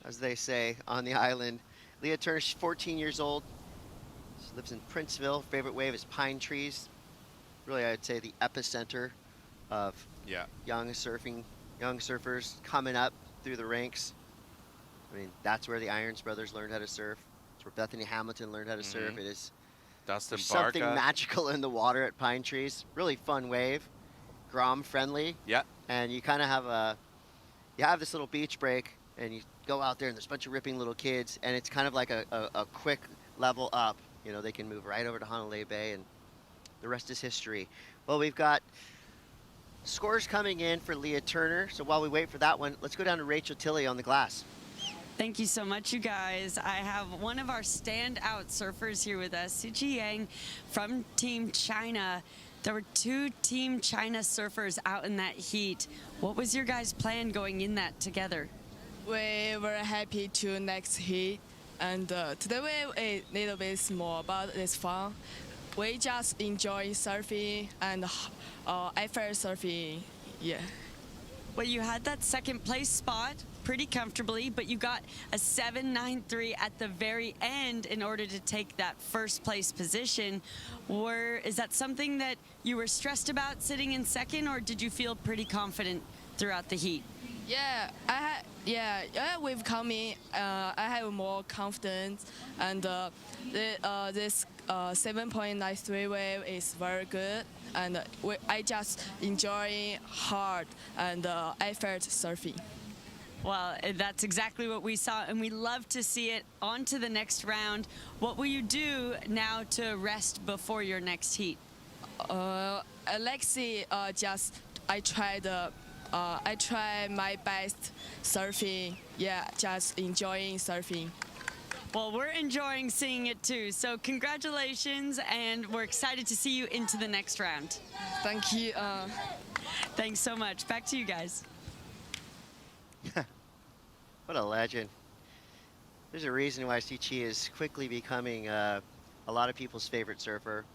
as they say, on the island. Leah Turner, she's 14 years old. She lives in Princeville. Favorite wave is pine trees. Really, I'd say the epicenter of young surfers coming up through the ranks. I mean, that's where the Irons brothers learned how to surf. It's where Bethany Hamilton learned how to surf. It is Dustin something Barca. magical in the water at Pine Trees. Really fun wave, Grom friendly. Yeah. And you kind of have this little beach break, and you go out there, and there's a bunch of ripping little kids, and it's kind of like a quick level up. You know, they can move right over to Honolulu Bay, and the rest is history. Well, we've got scores coming in for Leah Turner. So while we wait for that one, let's go down to Rachel Tilley on the glass. Thank you so much, you guys. I have one of our standout surfers here with us, Siqi Yang from Team China. There were 2 Team China surfers out in that heat. What was your guys' plan going in that together? We were happy to next heat, and today we a little bit small, but it's fun. We just enjoy surfing and effort surfing, yeah. Well, you had that second place spot pretty comfortably, but you got a 7.93 at the very end in order to take that first place position. Is that something that you were stressed about sitting in second, or did you feel pretty confident throughout the heat? Yeah, with coming, I have more confidence, and this 7.93 wave is very good, and I just enjoy hard and effort surfing. Well, that's exactly what we saw, and we love to see it. On to the next round. What will you do now to rest before your next heat? Alexi, I try my best surfing. Yeah, just enjoying surfing. Well, we're enjoying seeing it too. So congratulations, and we're excited to see you into the next round. Thank you. Thanks so much. Back to you guys. What a legend. There's a reason why Siqi is quickly becoming a lot of people's favorite surfer.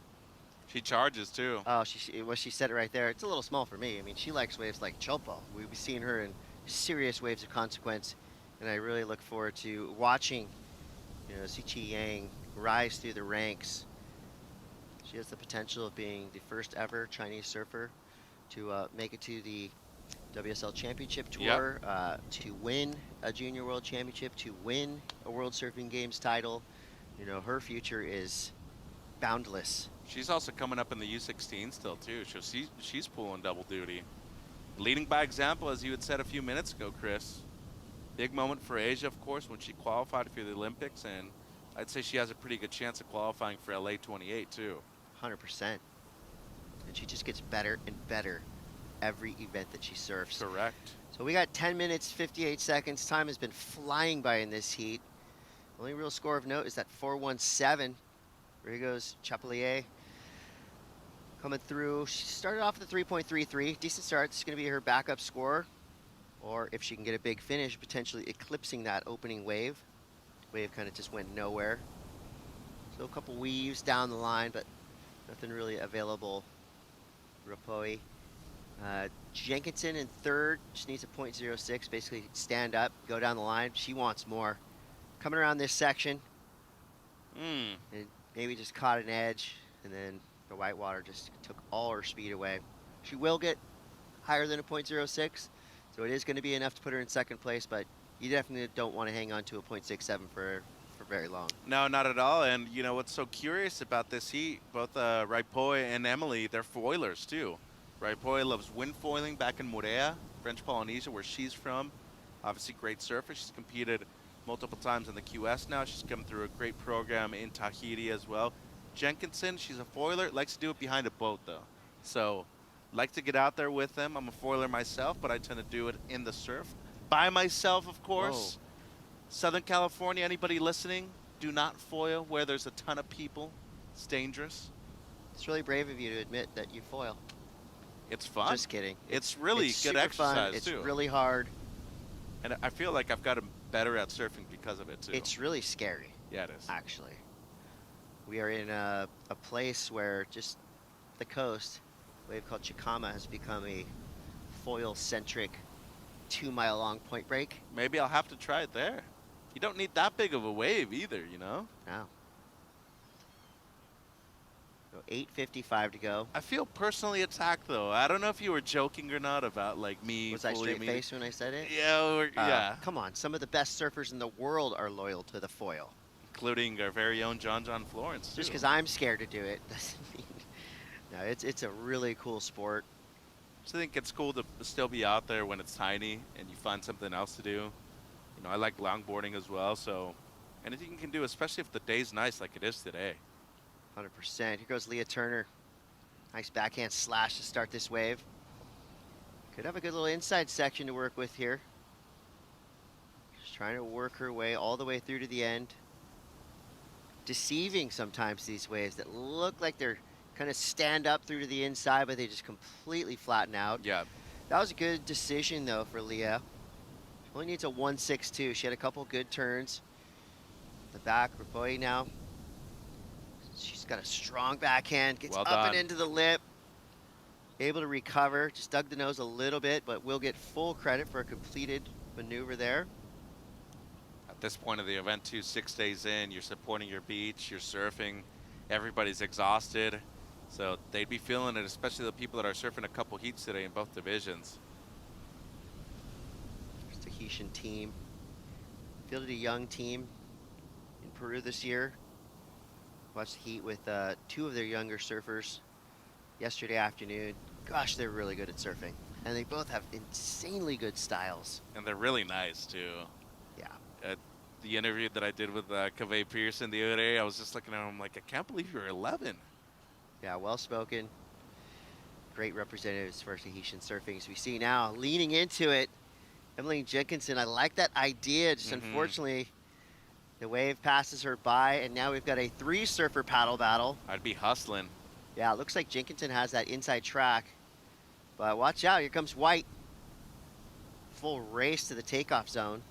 She charges too. Oh, she said it right there. It's a little small for me. I mean, she likes waves like Chopo. We've seen her in serious waves of consequence, and I really look forward to watching, Siqi Yang rise through the ranks. She has the potential of being the first ever Chinese surfer to make it to the WSL Championship Tour, to win a Junior World Championship, to win a World Surfing Games title. Her future is boundless. She's also coming up in the U16 still too, so she's pulling double duty. Leading by example, as you had said a few minutes ago, Chris. Big moment for Asia, of course, when she qualified for the Olympics, and I'd say she has a pretty good chance of qualifying for LA 28 too. 100%. And she just gets better and better every event that she surfs. Correct. So we got 10 minutes, 58 seconds. Time has been flying by in this heat. Only real score of note is that 4.17. Rigos Chapelier coming through. She started off with a 3.33. Decent start. This is going to be her backup score. Or if she can get a big finish, potentially eclipsing that opening wave. Wave kind of just went nowhere. So a couple weaves down the line, but nothing really available. Rapoi. Jenkinson in third, just needs a 0.06, basically stand up, go down the line. She wants more. Coming around this section, and maybe just caught an edge, and then the whitewater just took all her speed away. She will get higher than a 0.06, so it is going to be enough to put her in second place, but you definitely don't want to hang on to a 0.67 for very long. No, not at all. And what's so curious about this heat, both Raipoi and Emily, they're foilers too. Raipoi loves wind foiling back in Moorea, French Polynesia, where she's from. Obviously, great surfer. She's competed multiple times in the QS now. She's come through a great program in Tahiti as well. Jenkinson, she's a foiler, likes to do it behind a boat though. So, like to get out there with them. I'm a foiler myself, but I tend to do it in the surf. By myself, of course. Whoa. Southern California, anybody listening, do not foil where there's a ton of people. It's dangerous. It's really brave of you to admit that you foil. It's fun. Just kidding. It's really it's good exercise, it's too. It's really hard. And I feel like I've gotten better at surfing because of it, too. It's really scary. Yeah, it is. Actually. We are in a place where just the coast, a wave called Chicama, has become a foil-centric 2-mile-long point break. Maybe I'll have to try it there. You don't need that big of a wave either, you know? No. So 8:55 to go. I feel personally attacked, though. I don't know if you were joking or not about, like, me. Was I fully straight faced when I said it? Yeah, yeah. Come on, some of the best surfers in the world are loyal to the foil. Including our very own John Florence, too. Just because I'm scared to do it doesn't mean. No, it's a really cool sport. So I think it's cool to still be out there when it's tiny and you find something else to do. You know, I like longboarding as well, so anything you can do, especially if the day's nice like it is today. 100%. Here goes Leah Turner. Nice backhand slash to start this wave. Could have a good little inside section to work with here. Just trying to work her way all the way through to the end. Deceiving sometimes these waves that look like they're kind of stand up through to the inside, but they just completely flatten out. Yeah. That was a good decision, though, for Leah. She only needs a 1.62. She had a couple good turns. The back, Rapoi now. She's got a strong backhand, gets Well up done. and into the lip. Able to recover, just dug the nose a little bit, but will get full credit for a completed maneuver there. At this point of the event, too, 6 days in, you're supporting your beach, you're surfing, everybody's exhausted. So they'd be feeling it, especially the people that are surfing a couple heats today in both divisions. Tahitian team. Fielded a young team in Peru this year. Watched the heat with 2 of their younger surfers yesterday afternoon. Gosh, they're really good at surfing. And they both have insanely good styles. And they're really nice, too. Yeah. At the interview that I did with Kaveh Pearson the other day, I was just looking at him like, I can't believe you're 11. Yeah, well-spoken. Great representatives for Tahitian surfing. As we see now, leaning into it, Emily Jenkinson. I like that idea. Just unfortunately, the wave passes her by, and now we've got a 3-surfer paddle battle. I'd be hustling. Yeah, it looks like Jenkinson has that inside track. But watch out, here comes White. Full race to the takeoff zone.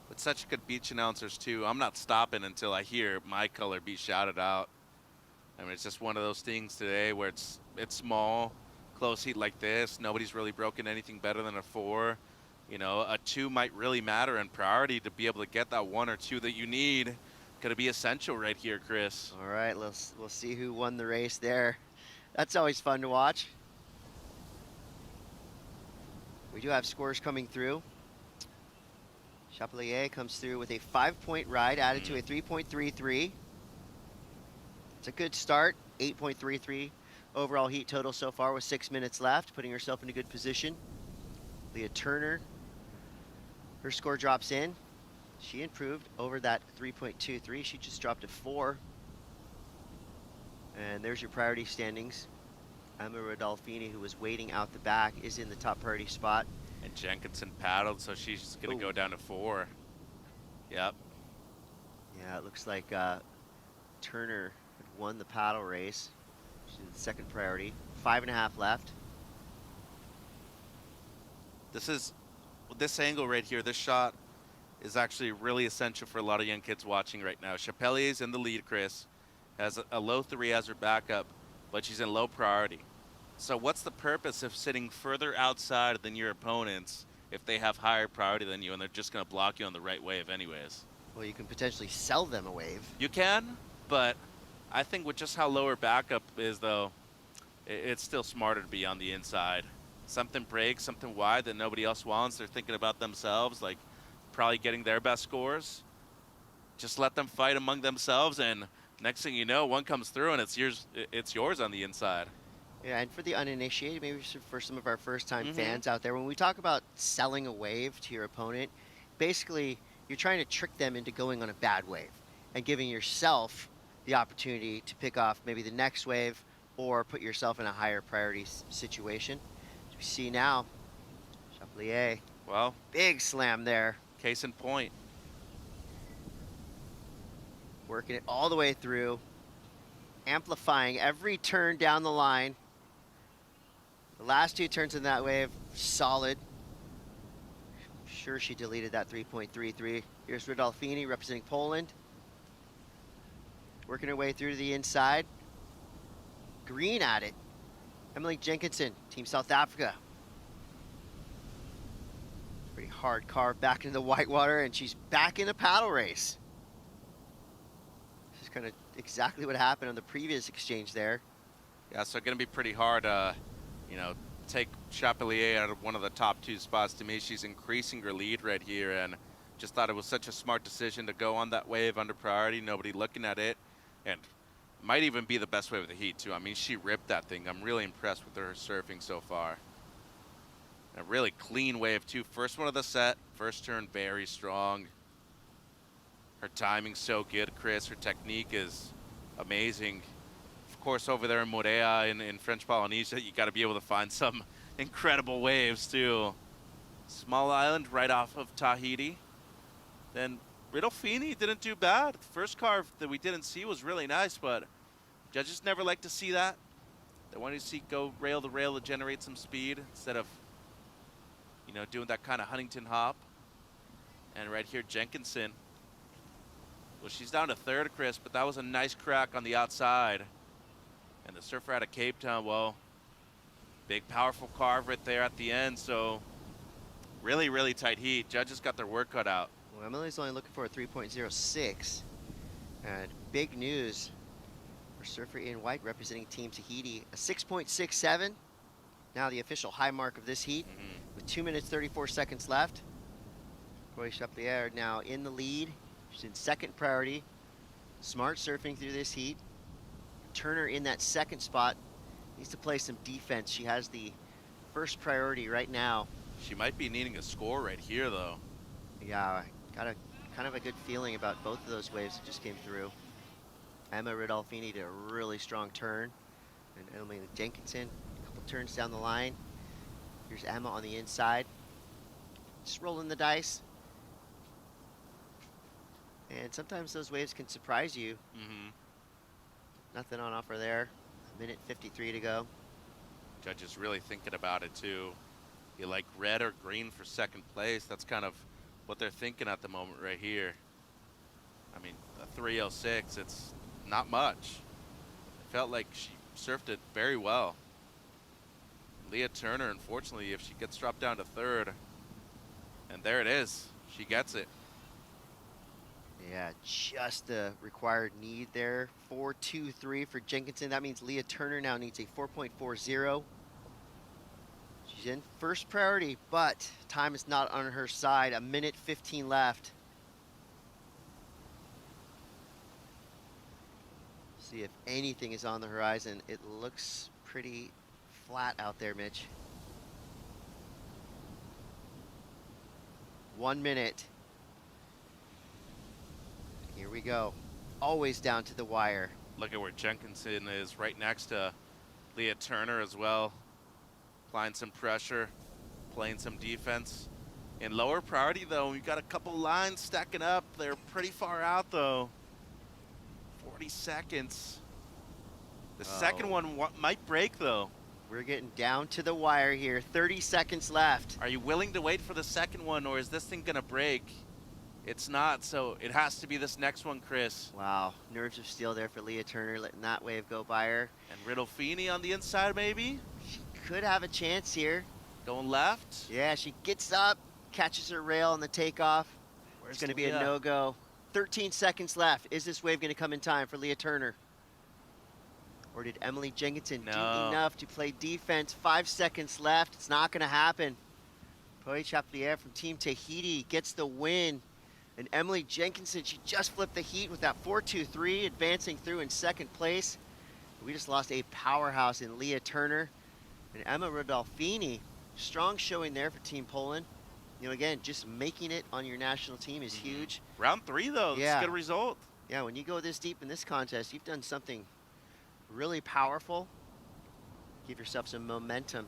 With such good beach announcers, too, I'm not stopping until I hear my color be shouted out. I mean, it's just one of those things today where it's small, close heat like this. Nobody's really broken anything better than a 4. You know, a 2 might really matter in priority to be able to get that 1 or 2 that you need. Going to be essential right here, Chris. All right, we'll see who won the race there. That's always fun to watch. We do have scores coming through. Chapelier comes through with a 5-point ride added to a 3.33. It's a good start, 8.33 overall heat total so far with 6 minutes left, putting herself in a good position. Leah Turner, her score drops in. She improved over that 3.23. She just dropped a 4. And there's your priority standings. Emma Rodolfini, who was waiting out the back, is in the top priority spot. And Jenkinson paddled, so she's going to go down to 4. Yep. Yeah, it looks like Turner had won the paddle race. She's in the second priority. 5.5 left. This angle right here, this shot is actually really essential for a lot of young kids watching right now. Chapelier's in the lead, Chris. Has a low 3 as her backup, but she's in low priority. So what's the purpose of sitting further outside than your opponents if they have higher priority than you and they're just going to block you on the right wave anyways? Well, you can potentially sell them a wave. You can, but I think with just how low her backup is, though, it's still smarter to be on the inside. Something breaks, something wide that nobody else wants. They're thinking about themselves, like probably getting their best scores. Just let them fight among themselves, and next thing you know, one comes through and it's yours on the inside. Yeah, and for the uninitiated, maybe for some of our first-time fans out there, when we talk about selling a wave to your opponent, basically you're trying to trick them into going on a bad wave and giving yourself the opportunity to pick off maybe the next wave or put yourself in a higher priority situation. As we see now, Chapelier. Well, big slam there. Case in point. Working it all the way through, amplifying every turn down the line. The last 2 turns in that wave, solid. Sure, she deleted that 3.33. Here's Rodolfini representing Poland. Working her way through to the inside. Green at it. Emily Jenkinson, Team South Africa. Pretty hard carve back into the whitewater, and she's back in a paddle race. This is kind of exactly what happened on the previous exchange there. Yeah, so going to be pretty hard, you know, take Chapelier out of one of the top 2 spots. To me, she's increasing her lead right here, and just thought it was such a smart decision to go on that wave under priority, nobody looking at it, and might even be the best wave of the heat, too. I mean, she ripped that thing. I'm really impressed with her surfing so far. A really clean wave, too. First one of the set, first turn, very strong. Her timing's so good, Chris. Her technique is amazing. Of course, over there in Morea in French Polynesia, you got to be able to find some incredible waves, too. Small island right off of Tahiti. Then Riddlefini didn't do bad. The first carve that we didn't see was really nice, but judges never like to see that. They want to see go rail to rail to generate some speed instead of, you know, doing that kind of Huntington hop. And right here, Jenkinson. Well, she's down to third, Chris, but that was a nice crack on the outside. And the surfer out of Cape Town, well, big powerful carve right there at the end. So really, really tight heat. Judges got their work cut out. Well, Emily's only looking for a 3.06. And big news for surfer in white representing Team Tahiti, a 6.67. Now the official high mark of this heat with 2 minutes 34 seconds left. Chloe Chapelier now in the lead. She's in second priority. Smart surfing through this heat. Turner in that second spot needs to play some defense. She has the first priority right now. She might be needing a score right here, though. Yeah, got a kind of a good feeling about both of those waves that just came through. Emma Riddolfini did a really strong turn, and Emily Jenkinson a couple turns down the line. Here's Emma on the inside, just rolling the dice. And sometimes those waves can surprise you. Nothing on offer there. A minute 53 to go. Judges really thinking about it, too. You like red or green for second place? That's kind of what they're thinking at the moment right here. I mean, a 306, it's not much. It felt like she surfed it very well. Leah Turner, unfortunately, if she gets dropped down to third, and there it is, she gets it. Yeah, just the required need there. 4.23 for Jenkinson. That means Leah Turner now needs a 4.40. She's in first priority, but time is not on her side. A minute 15 left. See if anything is on the horizon. It looks pretty flat out there, Mitch. 1 minute. Here we go. Always down to the wire. Look at where Jenkinson is, right next to Leah Turner as well. Applying some pressure, playing some defense. In lower priority, though, we've got a couple lines stacking up. They're pretty far out, though. 40 seconds. The second one might break, though. We're getting down to the wire here. 30 seconds left. Are you willing to wait for the second one, or is this thing going to break? It's not, so it has to be this next one, Chris. Wow, nerves of steel there for Leah Turner, letting that wave go by her. And Riddolfini on the inside, maybe? She could have a chance here. Going left? Yeah, she gets up, catches her rail on the takeoff. It's going to be a no-go. 13 seconds left. Is this wave going to come in time for Leah Turner? Or did Emily Jenkinson do enough to play defense? 5 seconds left. It's not going to happen. Chloe Chapelier from Team Tahiti gets the win. And Emily Jenkinson, she just flipped the heat with that 4.23, advancing through in second place. We just lost a powerhouse in Leah Turner. And Emma Rodolfini, strong showing there for Team Poland. You know, again, just making it on your national team is huge. Round 3, though. That's a good result. Yeah, when you go this deep in this contest, you've done something really powerful. Give yourself some momentum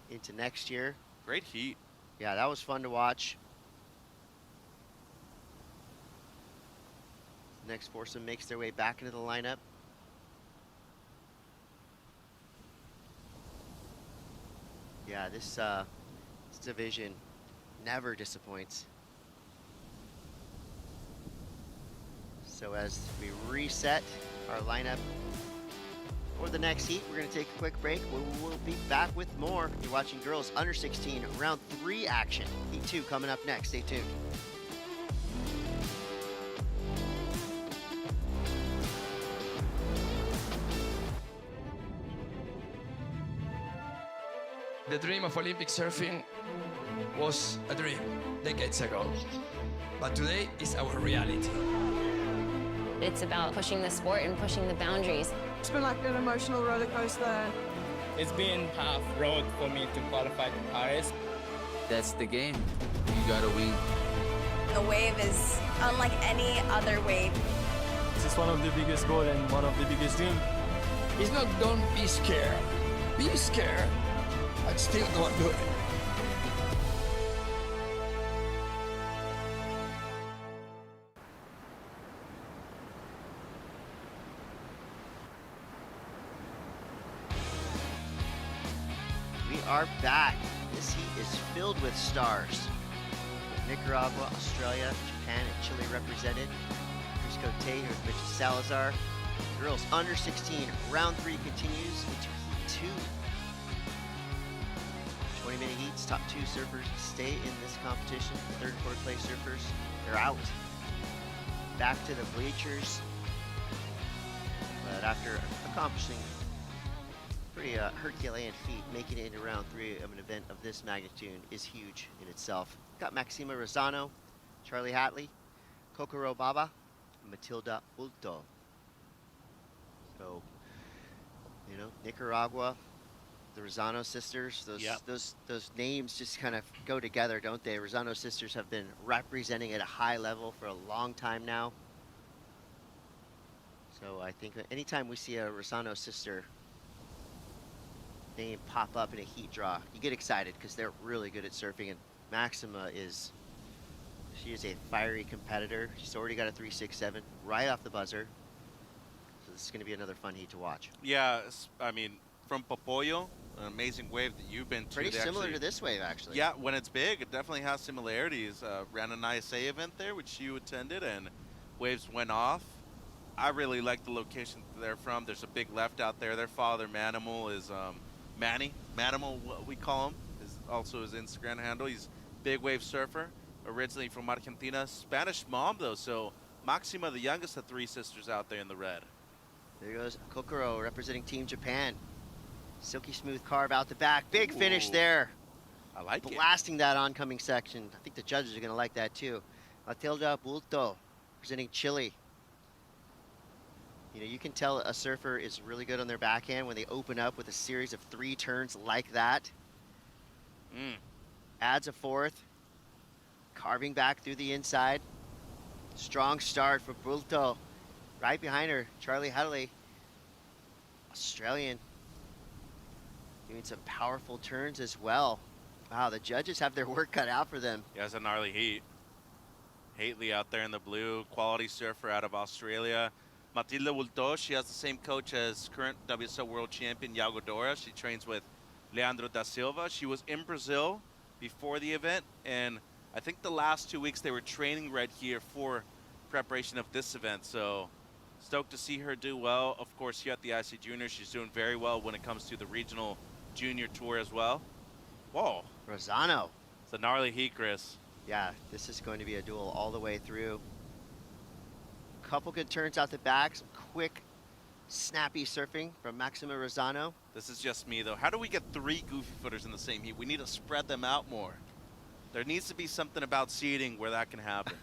into next year. Great heat. Yeah, that was fun to watch. Next foursome makes their way back into the lineup. Yeah, this division never disappoints. So as we reset our lineup, For the next heat, we're going to take a quick break. We'll be back with more. You're watching girls under 16 round 3 action. Heat 2 coming up next. Stay tuned. The dream of Olympic surfing was a dream decades ago, but today is our reality. It's about pushing the sport and pushing the boundaries. It's been like an emotional roller coaster. It's been half road for me to qualify to Paris. That's the game. You gotta win. The wave is unlike any other wave. This is one of the biggest goals and one of the biggest dreams. It's not don't be scared. Be scared, but still go and do it. We are back. This heat is filled with stars. With Nicaragua, Australia, Japan, and Chile represented. Crisco Tate with Mitchell Salazar. Girls under 16, round 3 continues into heat 2. 20-minute heats, top 2 surfers stay in this competition. Third and fourth place surfers, they're out. Back to the bleachers. But after accomplishing pretty Herculean feat, making it into round 3 of an event of this magnitude is huge in itself. Got Maxima Rosano, Charlie Hatley, Kokoro Baba, and Matilda Ulto. So, you know, Nicaragua, the Rosano sisters, those names just kind of go together, don't they? Rosano sisters have been representing at a high level for a long time now. So I think that anytime we see a Rosano sister name pop up in a heat draw, you get excited because they're really good at surfing. And Maxima she is a fiery competitor. She's already got a 3.67 right off the buzzer. So this is going to be another fun heat to watch. Yeah, I mean, from Popoyo, an amazing wave that you've been to. Pretty similar to this wave, actually. Yeah, when it's big, it definitely has similarities. Ran an ISA event there, which you attended, and waves went off. I really like the location they're from. There's a big left out there. Their father, Manimal, is Manny. Manimal, what we call him, is also his Instagram handle. He's big wave surfer, originally from Argentina. Spanish mom, though, so Maxima, the youngest of 3 sisters out there in the red. There goes Kokoro representing Team Japan. Silky smooth carve out the back. Big finish there. I like it. Blasting that oncoming section. I think the judges are going to like that too. Matilda Bulto representing Chile. You know, you can tell a surfer is really good on their backhand when they open up with a series of 3 turns like that. Adds a 4th. Carving back through the inside. Strong start for Bulto. Right behind her, Charlie Hadley, Australian, doing some powerful turns as well. Wow, the judges have their work cut out for them. Yeah, it's a gnarly heat. Haley out there in the blue, quality surfer out of Australia. Matilda Wulto, she has the same coach as current WSL World Champion Yago Dora. She trains with Leandro da Silva. She was in Brazil before the event, and I think the last 2 weeks they were training right here for preparation of this event. So stoked to see her do well. Of course, here at the IC Junior, she's doing very well when it comes to the regional junior tour as well. Whoa. Rosano. It's a gnarly heat, Chris. Yeah, this is going to be a duel all the way through. Couple good turns out the back, some quick, snappy surfing from Maxima Rosano. This is just me, though. How do we get 3 goofy footers in the same heat? We need to spread them out more. There needs to be something about seeding where that can happen.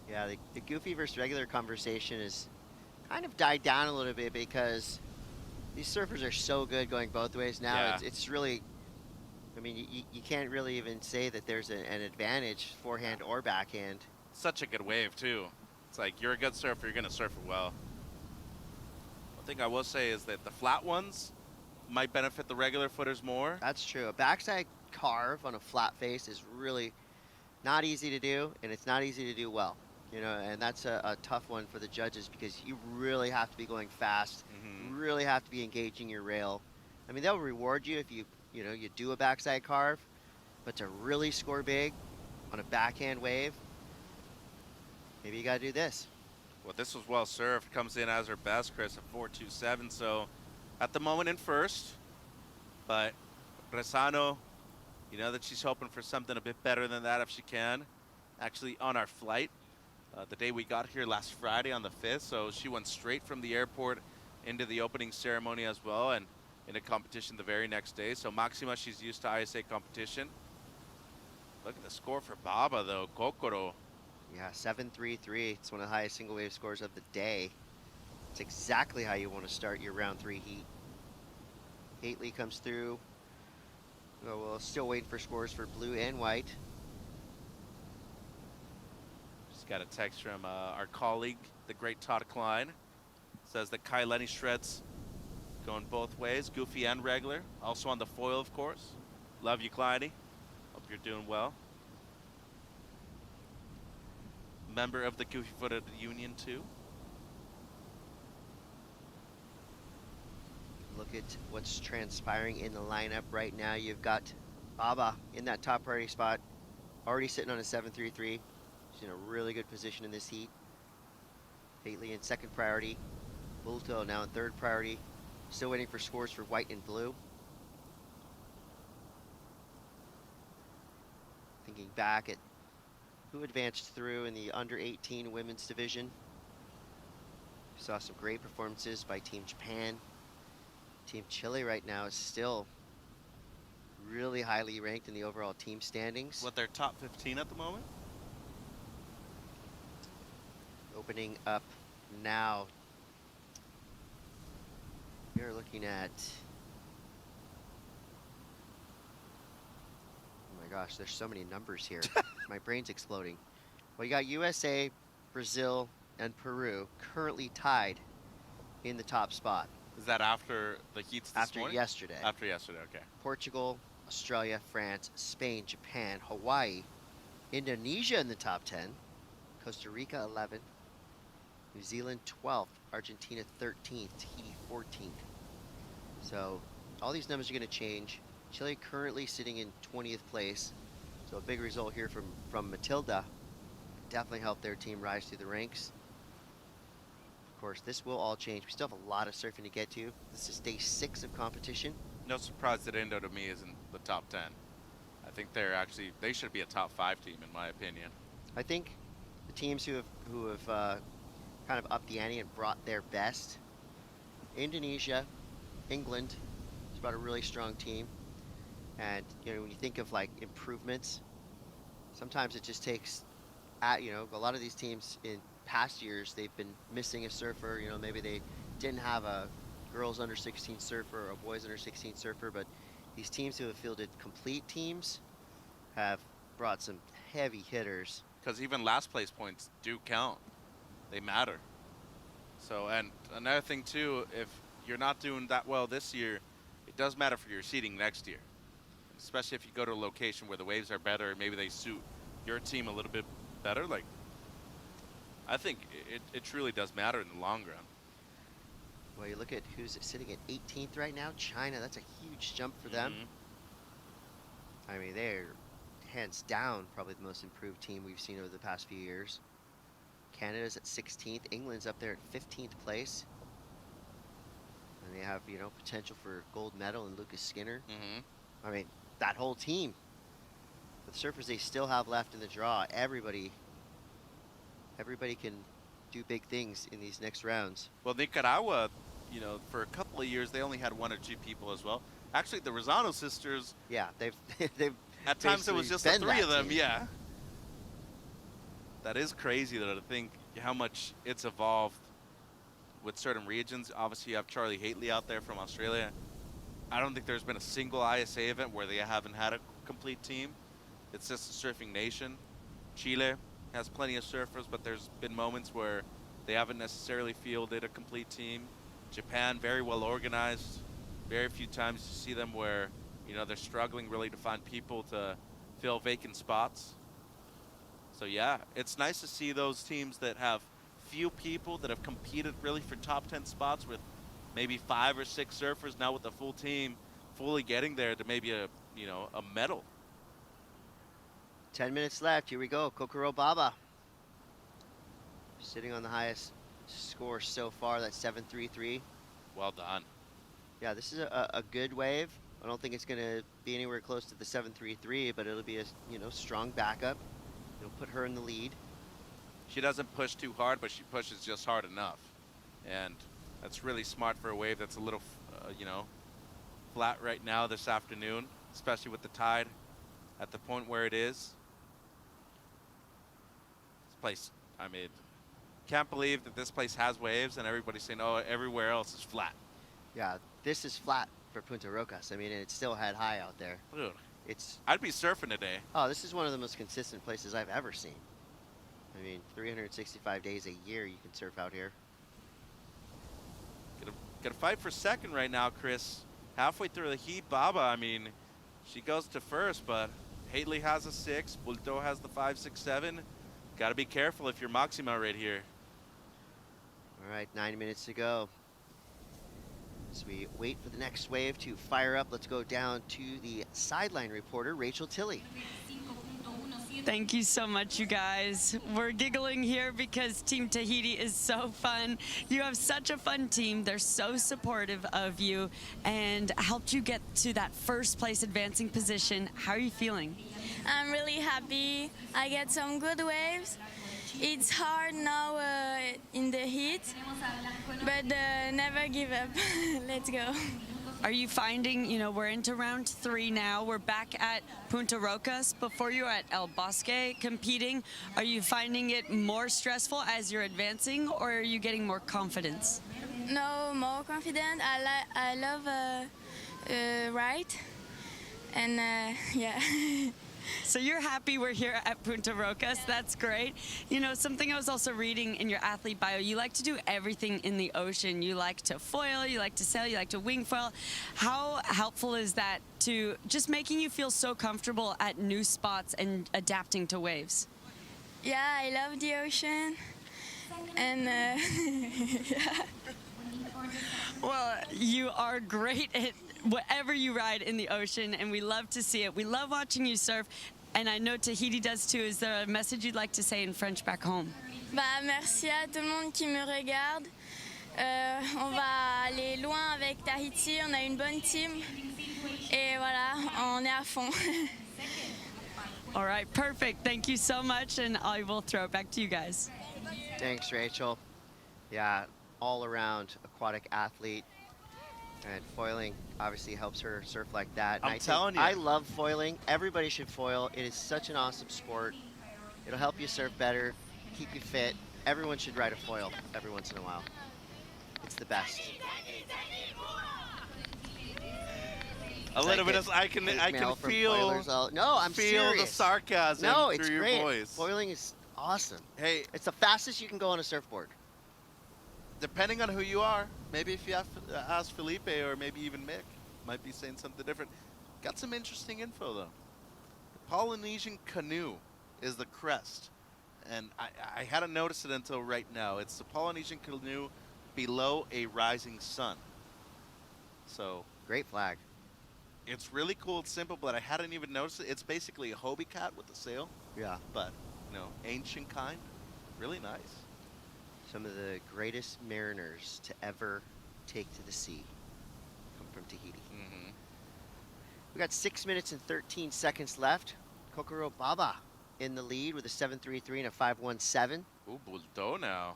Yeah, the goofy versus regular conversation is kind of died down a little bit because these surfers are so good going both ways now. Yeah. It's really, I mean, you can't really even say that there's an advantage, forehand or backhand. Such a good wave, too. It's like, you're a good surfer, you're going to surf it well. One thing I will say is that the flat ones might benefit the regular footers more. That's true. A backside carve on a flat face is really not easy to do, and it's not easy to do well. You know, and that's a tough one for the judges because you really have to be going fast. You really have to be engaging your rail. I mean, they'll reward you if you do a backside carve, but to really score big on a backhand wave, maybe you got to do this. Well, this was well served. Comes in as her best, Chris, at 4.27. So at the moment in first, but Resano, you know that she's hoping for something a bit better than that if she can. Actually, on our flight, the day we got here last Friday on the 5th, so she went straight from the airport into the opening ceremony as well, and in a competition the very next day. So Maxima, she's used to ISA competition. Look at the score for Baba, though. Kokoro. Yeah, 7.33. It's one of the highest single wave scores of the day. It's exactly how you want to start your round 3 heat. Haitley comes through. Oh, we're still waiting for scores for blue and white. Just got a text from our colleague, the great Todd Klein. Says that Kai Lenny shreds going both ways, goofy and regular. Also on the foil, of course. Love you, Kleiny. Hope you're doing well. Member of the Goofy Footed Union, too. Look at what's transpiring in the lineup right now. You've got Baba in that top priority spot, already sitting on a 7.33. She's in a really good position in this heat. Haitley in second priority. Bulto now in third priority. Still waiting for scores for white and blue. Thinking back at who advanced through in the under 18 women's division. We saw some great performances by Team Japan. Team Chile right now is still really highly ranked in the overall team standings. What, they're top 15 at the moment? Opening up now. We're looking at, oh my gosh, there's so many numbers here. My brain's exploding. Well, you got USA, Brazil, and Peru currently tied in the top spot. Is that after the heats this After morning? yesterday. After yesterday, okay. Portugal, Australia, France, Spain, Japan, Hawaii, Indonesia in the top 10, Costa Rica 11, New Zealand 12th, Argentina 13th, Tahiti 14th. So all these numbers are going to change. Chile currently sitting in 20th place. So a big result here from Matilda. Definitely helped their team rise through the ranks. Of course, this will all change. We still have a lot of surfing to get to. This is day 6 of competition. No surprise that Indo to me is in the top 10. I think they should be a top 5 team in my opinion. I think the teams who have kind of upped the ante and brought their best. Indonesia, England is about a really strong team. And you know, when you think of like improvements, sometimes it just takes, you know, a lot of these teams in past years, they've been missing a surfer. You know, maybe they didn't have a girls under 16 surfer or a boys under 16 surfer, but these teams who have fielded complete teams have brought some heavy hitters. Because even last place points do count. They matter. So, and another thing too, if you're not doing that well this year, it does matter for your seeding next year. Especially if you go to a location where the waves are better, maybe they suit your team a little bit better. Like, I think it truly does matter in the long run. Well, you look at who's sitting at 18th right now, China. That's a huge jump for them. I mean, they're hands down probably the most improved team we've seen over the past few years. Canada's at 16th. England's up there at 15th place. And they have, you know, potential for gold medal and Lucas Skinner. I mean, that whole team, the surfers they still have left in the draw, everybody can do big things in these next rounds. Well, Nicaragua, you know, for a couple of years, they only had 1 or 2 people as well. Actually, the Rosano sisters. Yeah, they've at times it was just the 3 of them. team. Yeah. That is crazy though, to think how much it's evolved with certain regions. Obviously, you have Charlie Haitley out there from Australia. I don't think there's been a single ISA event where they haven't had a complete team. It's just a surfing nation. Chile has plenty of surfers, but there's been moments where they haven't necessarily fielded a complete team. Japan, very well organized. Very few times you see them where, you know, they're struggling really to find people to fill vacant spots. So yeah, it's nice to see those teams that have few people that have competed really for top 10 spots with maybe 5 or 6 surfers now with the full team fully getting there to maybe a medal. 10 minutes left. Here we go. Kokoro Baba. Sitting on the highest score so far, that's 733. Well done. Yeah, this is a good wave. I don't think it's going to be anywhere close to the 733, but it'll be a strong backup. It'll put her in the lead. She doesn't push too hard, but she pushes just hard enough. And that's really smart for a wave that's a little, flat right now this afternoon, especially with the tide at the point where it is. This place, I mean, can't believe that this place has waves and everybody's saying, oh, everywhere else is flat. Yeah, this is flat for Punta Rocas. I mean, and it's still head high out there. Dude, it's. I'd be surfing today. Oh, this is one of the most consistent places I've ever seen. I mean, 365 days a year you can surf out here. Gonna fight for second right now, Chris. Halfway through the heat, Baba, I mean, she goes to first, but Haley has a 6, Bulto has the 5, 6, 7. Got to be careful if you're Maxima right here. All right, 9 minutes to go. As we wait for the next wave to fire up, let's go down to the sideline reporter, Rachel Tilley. Thank you so much, you guys. We're giggling here because Team Tahiti is so fun. You have such a fun team. They're so supportive of you and helped you get to that first place advancing position. How are you feeling? I'm really happy. I get some good waves. It's hard now in the heat, but never give up. Let's go. Are you finding, we're into round 3 now. We're back at Punta Rocas. Before you were at El Bosque competing. Are you finding it more stressful as you're advancing, or are you getting more confidence? No, more confident. I love ride, and yeah. So you're happy we're here at Punta Rocas. That's great. Something I was also reading in your athlete bio, you like to do everything in the ocean. You like to foil, you like to sail, you like to wing foil. How helpful is that to just making you feel so comfortable at new spots and adapting to waves? Yeah, I love the ocean. And yeah. Well, you are great at whatever you ride in the ocean, and we love to see it. We love watching you surf, and I know Tahiti does too. Is there a message you'd like to say in French back home? Merci à tout le monde qui me regarde. On va aller loin avec Tahiti, on a une bonne team, et voilà, on est à fond. All right, perfect. Thank you so much, and I will throw it back to you guys. Thanks, Rachel. Yeah, all-around aquatic athlete. And foiling obviously helps her surf like that. I'm telling you. I love foiling. Everybody should foil. It is such an awesome sport. It'll help you surf better, keep you fit. Everyone should ride a foil every once in a while. It's the best. A little bit of, I can feel. No, I'm feel serious. the sarcasm no, it's through great. your voice. Foiling is awesome. Hey, it's the fastest you can go on a surfboard. Depending on who you are, maybe if you ask Felipe or maybe even Mick, might be saying something different. Got some interesting info though. The Polynesian canoe is the crest, and I hadn't noticed it until right now. It's the Polynesian canoe below a rising sun. So great flag. It's really cool. It's simple, but I hadn't even noticed it. It's basically a Hobie cat with a sail. Yeah. But ancient kind. Really nice. Some of the greatest mariners to ever take to the sea come from Tahiti. Mm-hmm. We got 6 minutes and 13 seconds left. Kokoro Baba in the lead with a 7.33 and a 5.17. Ooh, Bulto now.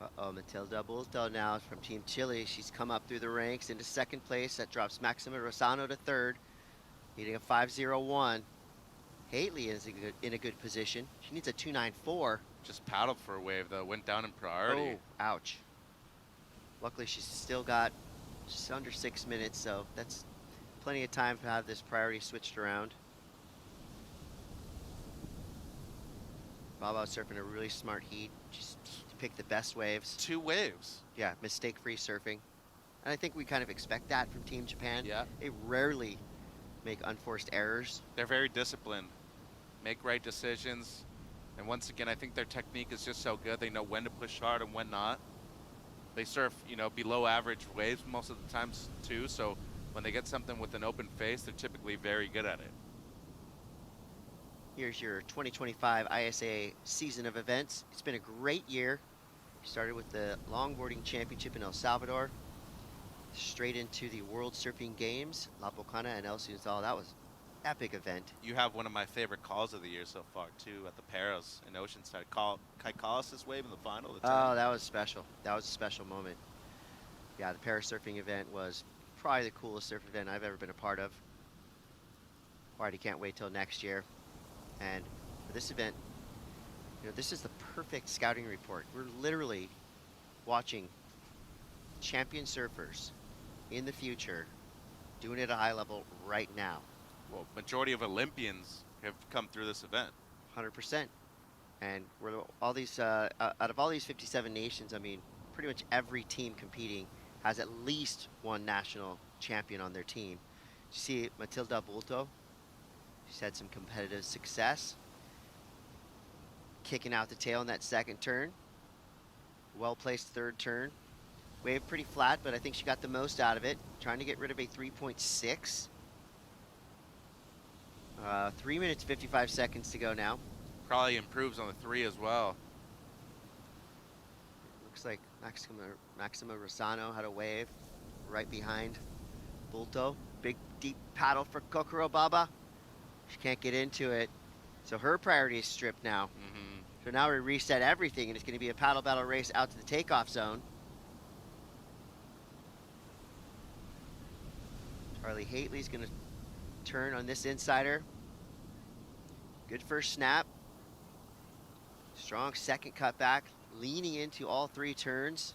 Uh-oh, Matilda Bulto now from Team Chile. She's come up through the ranks into second place. That drops Maxima Rosano to third, needing a 5.01. Haley is in a good position. She needs a 2.94. Just paddled for a wave, though. Went down in priority. Oh, ouch. Luckily, she's still got just under 6 minutes, so that's plenty of time to have this priority switched around. Baba surfing a really smart heat. Just to pick the best waves. 2 waves. Yeah, mistake-free surfing. And I think we kind of expect that from Team Japan. Yeah. They rarely make unforced errors. They're very disciplined. Make right decisions. And once again, I think their technique is just so good. They know when to push hard and when not. They surf, below average waves most of the times too. So when they get something with an open face, they're typically very good at it. Here's your 2025 ISA season of events. It's been a great year. Started with the longboarding championship in El Salvador, straight into the World Surfing Games, La Bocana and El Ciudad. That was an epic event. You have one of my favorite calls of the year so far, too, at the Paros in Oceanside. Kai Collis' wave in the final. Oh, that was special. That was a special moment. Yeah, the Paris surfing event was probably the coolest surf event I've ever been a part of. Already can't wait till next year. And for this event, you know, this is the perfect scouting report. We're literally watching champion surfers in the future doing it at a high level right now. Well, majority of Olympians have come through this event. 100%. And we're all these out of all these 57 nations, I mean, pretty much every team competing has at least one national champion on their team. You see Matilda Bulto. She's had some competitive success. Kicking out the tail in that second turn. Well-placed third turn. Wave pretty flat, but I think she got the most out of it. Trying to get rid of a 3.6. 3 minutes, 55 seconds to go now. Probably improves on the 3 as well. Looks like Maxima Rosano had a wave right behind Bulto. Big, deep paddle for Kokoro Baba. She can't get into it. So her priority is stripped now. So now we reset everything, and it's going to be a paddle battle race out to the takeoff zone. Charlie Haitley's going to turn on this insider. Good first snap. Strong second cut back, leaning into all 3 turns.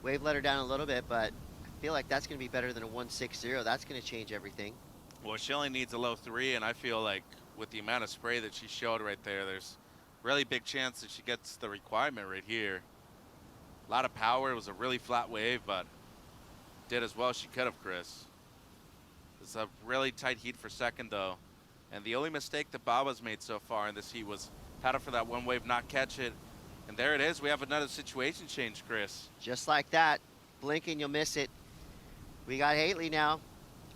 Wave let her down a little bit, but I feel like that's going to be better than a 1.60. That's going to change everything. Well, she only needs a low 3, and I feel like with the amount of spray that she showed right there, there's really big chance that she gets the requirement right here. A lot of power. It was a really flat wave, but did as well as she could have, Chris. It's a really tight heat for second, though. And the only mistake that Baba's made so far in this heat was paddle for that one wave, not catch it. And there it is. We have another situation change, Chris. Just like that. Blink and you'll miss it. We got Haitley now,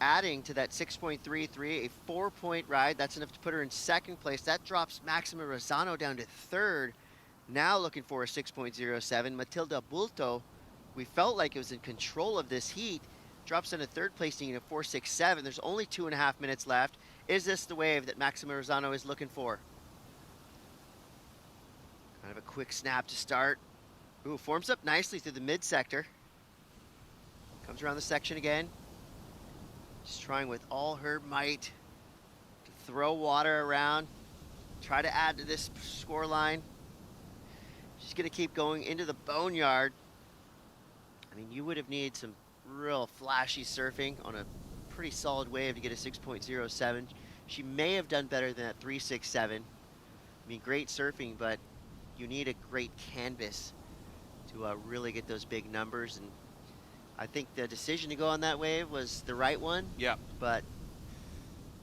adding to that 6.33, a 4-point ride. That's enough to put her in second place. That drops Maxima Rosano down to third. Now looking for a 6.07. Matilda Bulto, we felt like it was in control of this heat. Drops into third place, needing a 4.67. There's only 2.5 minutes left. Is this the wave that Maxima Rosano is looking for? Kind of a quick snap to start. Ooh, forms up nicely through the mid-sector. Comes around the section again. Just trying with all her might to throw water around. Try to add to this score line. She's going to keep going into the boneyard. I mean, you would have needed some real flashy surfing on a pretty solid wave to get a 6.07. She may have done better than that 3.67. I mean, great surfing, but you need a great canvas to really get those big numbers. And I think the decision to go on that wave was the right one. Yeah. But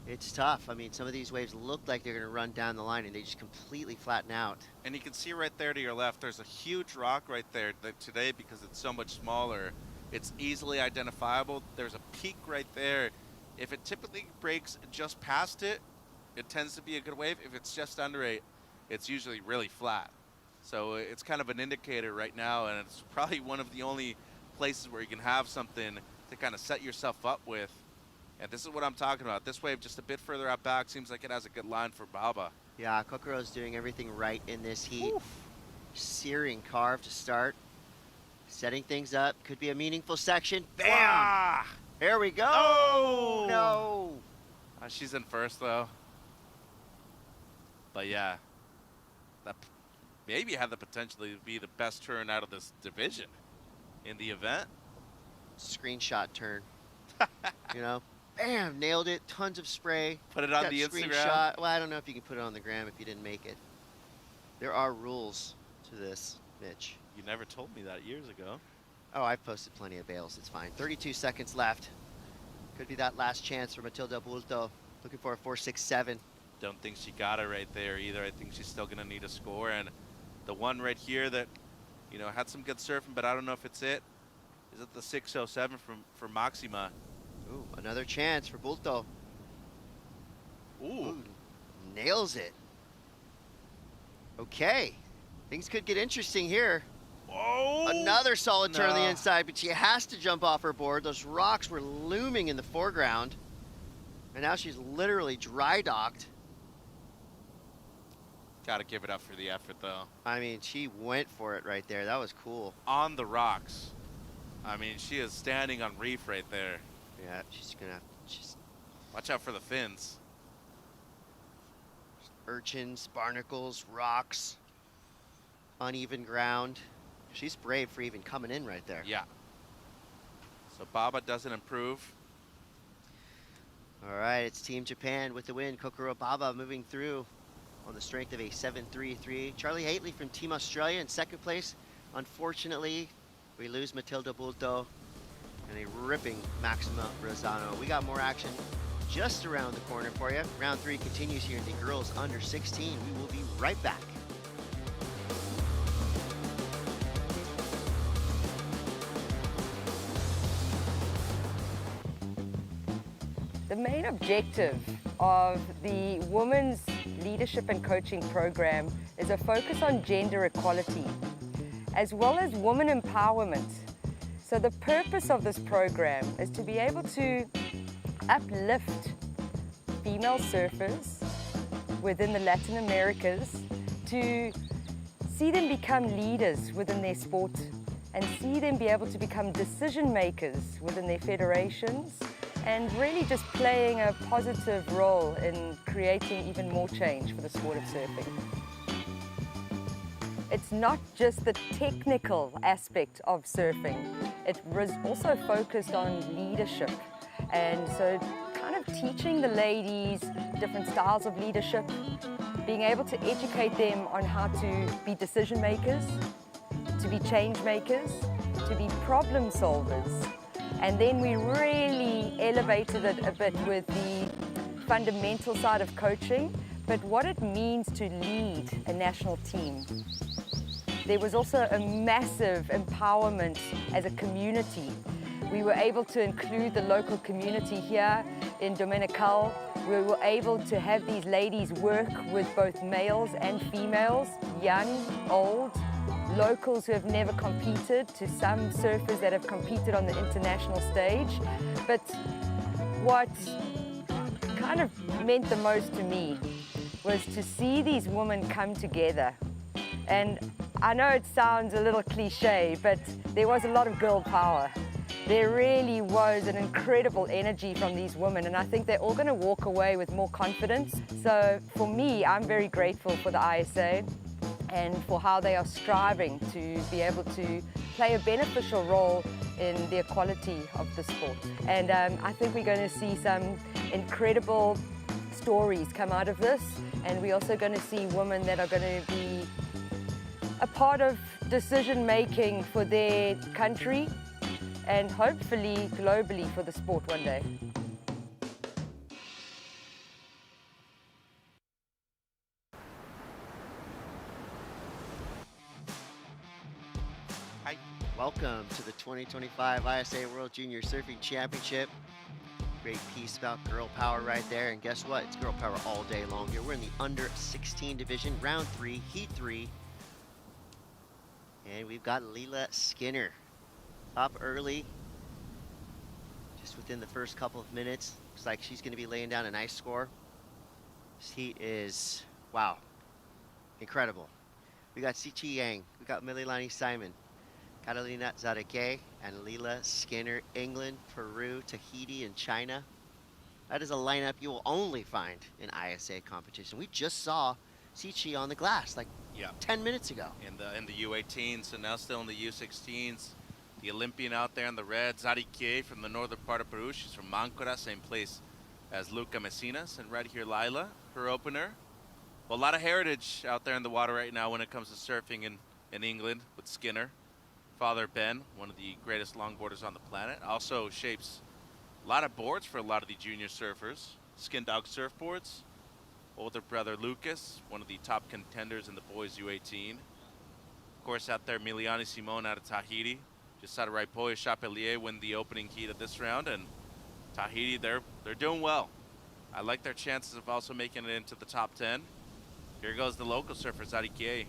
it's tough. I mean, some of these waves look like they're going to run down the line, and they just completely flatten out. And you can see right there to your left, there's a huge rock right there that today, because it's so much smaller, it's easily identifiable. There's a peak right there. If it typically breaks just past it, it tends to be a good wave. If it's just under it, it's usually really flat. So it's kind of an indicator right now, and it's probably one of the only places where you can have something to kind of set yourself up with. And this is what I'm talking about. This wave just a bit further out back seems like it has a good line for Baba. Yeah, Kokoro's doing everything right in this heat. Oof. Searing carve to start. Setting things up. Could be a meaningful section. Bam! Ah! Here we go! Oh! No! She's in first, though. But yeah, that maybe had the potential to be the best turn out of this division in the event. Screenshot turn. You know? Bam! Nailed it. Tons of spray. Put it on Got the Instagram. Screenshot. Well, I don't know if you can put it on the gram if you didn't make it. There are rules to this, Mitch. You never told me that years ago. Oh, I've posted plenty of bails. It's fine. 32 seconds left. Could be that last chance for Matilda Bulto. Looking for a 4.67. Don't think she got it right there either. I think she's still going to need a score. And the one right here that, you know, had some good surfing, but I don't know if it's it. Is it the 6.07 for Maxima? Ooh, another chance for Bulto. Ooh. Nails it. Okay, things could get interesting here. Whoa! Another solid turn on the No. inside, but she has to jump off her board. Those rocks were looming in the foreground. And now she's literally dry docked. Gotta give it up for the effort, though. I mean, she went for it right there. That was cool. On the rocks. I mean, she is standing on reef right there. Yeah, she's gonna have to just... Watch out for the fins. Urchins, barnacles, rocks, uneven ground. She's brave for even coming in right there. Yeah. So Baba doesn't improve. All right, it's Team Japan with the win. Kokoro Baba moving through on the strength of a 7.33. Charlie Haitley from Team Australia in second place. Unfortunately, we lose Matilda Bulto and a ripping Maxima Rosano. We got more action just around the corner for you. Round 3 continues here in the girls under 16. We will be right back. The main objective of the Women's Leadership and Coaching Program is a focus on gender equality, as well as women empowerment. So the purpose of this program is to be able to uplift female surfers within the Latin Americas, to see them become leaders within their sport and see them be able to become decision makers within their federations, and really just playing a positive role in creating even more change for the sport of surfing. It's not just the technical aspect of surfing, it was also focused on leadership. And so kind of teaching the ladies different styles of leadership, being able to educate them on how to be decision makers, to be change makers, to be problem solvers. And then we really elevated it a bit with the fundamental side of coaching, but what it means to lead a national team. There was also a massive empowerment as a community. We were able to include the local community here in Dominical. We were able to have these ladies work with both males and females, young, old, locals who have never competed, to some surfers that have competed on the international stage. But what kind of meant the most to me was to see these women come together. And I know it sounds a little cliche, but there was a lot of girl power. There really was an incredible energy from these women, and I think they're all going to walk away with more confidence. So for me, I'm very grateful for the ISA and for how they are striving to be able to play a beneficial role in the equality of the sport. And I think we're going to see some incredible stories come out of this, and we're also going to see women that are going to be a part of decision making for their country and hopefully globally for the sport one day. Hi, welcome to the 2025 ISA World Junior Surfing Championship. Great piece about girl power right there, and guess what? It's girl power all day long here. We're in the under 16 division, round 3, heat 3. And we've got Leela Skinner up early, just within the first couple of minutes. Looks like she's going to be laying down a nice score. This heat is, wow, incredible. We got Sichi Yang, we got Mililani Simon, Catalina Zareke, and Leela Skinner, England, Peru, Tahiti, and China. That is a lineup you will only find in ISA competition. We just saw Sichi on the glass like 10 minutes ago. In the U18s, and now still in the U16s. The Olympian out there in the red, Zarike from the northern part of Peru. She's from Mancora, same place as Luca Messinas. And right here, Lila, her opener. Well, a lot of heritage out there in the water right now when it comes to surfing in England with Skinner. Father Ben, one of the greatest longboarders on the planet. Also shapes a lot of boards for a lot of the junior surfers. Skin Dog surfboards. Older brother Lucas, one of the top contenders in the boys U18. Of course, out there, Miliani Simone out of Tahiti. Just out of Raipoya, Chapelier win the opening heat of this round, and Tahiti, they're doing well. I like their chances of also making it into the top 10. Here goes the local surfer, Zarikie.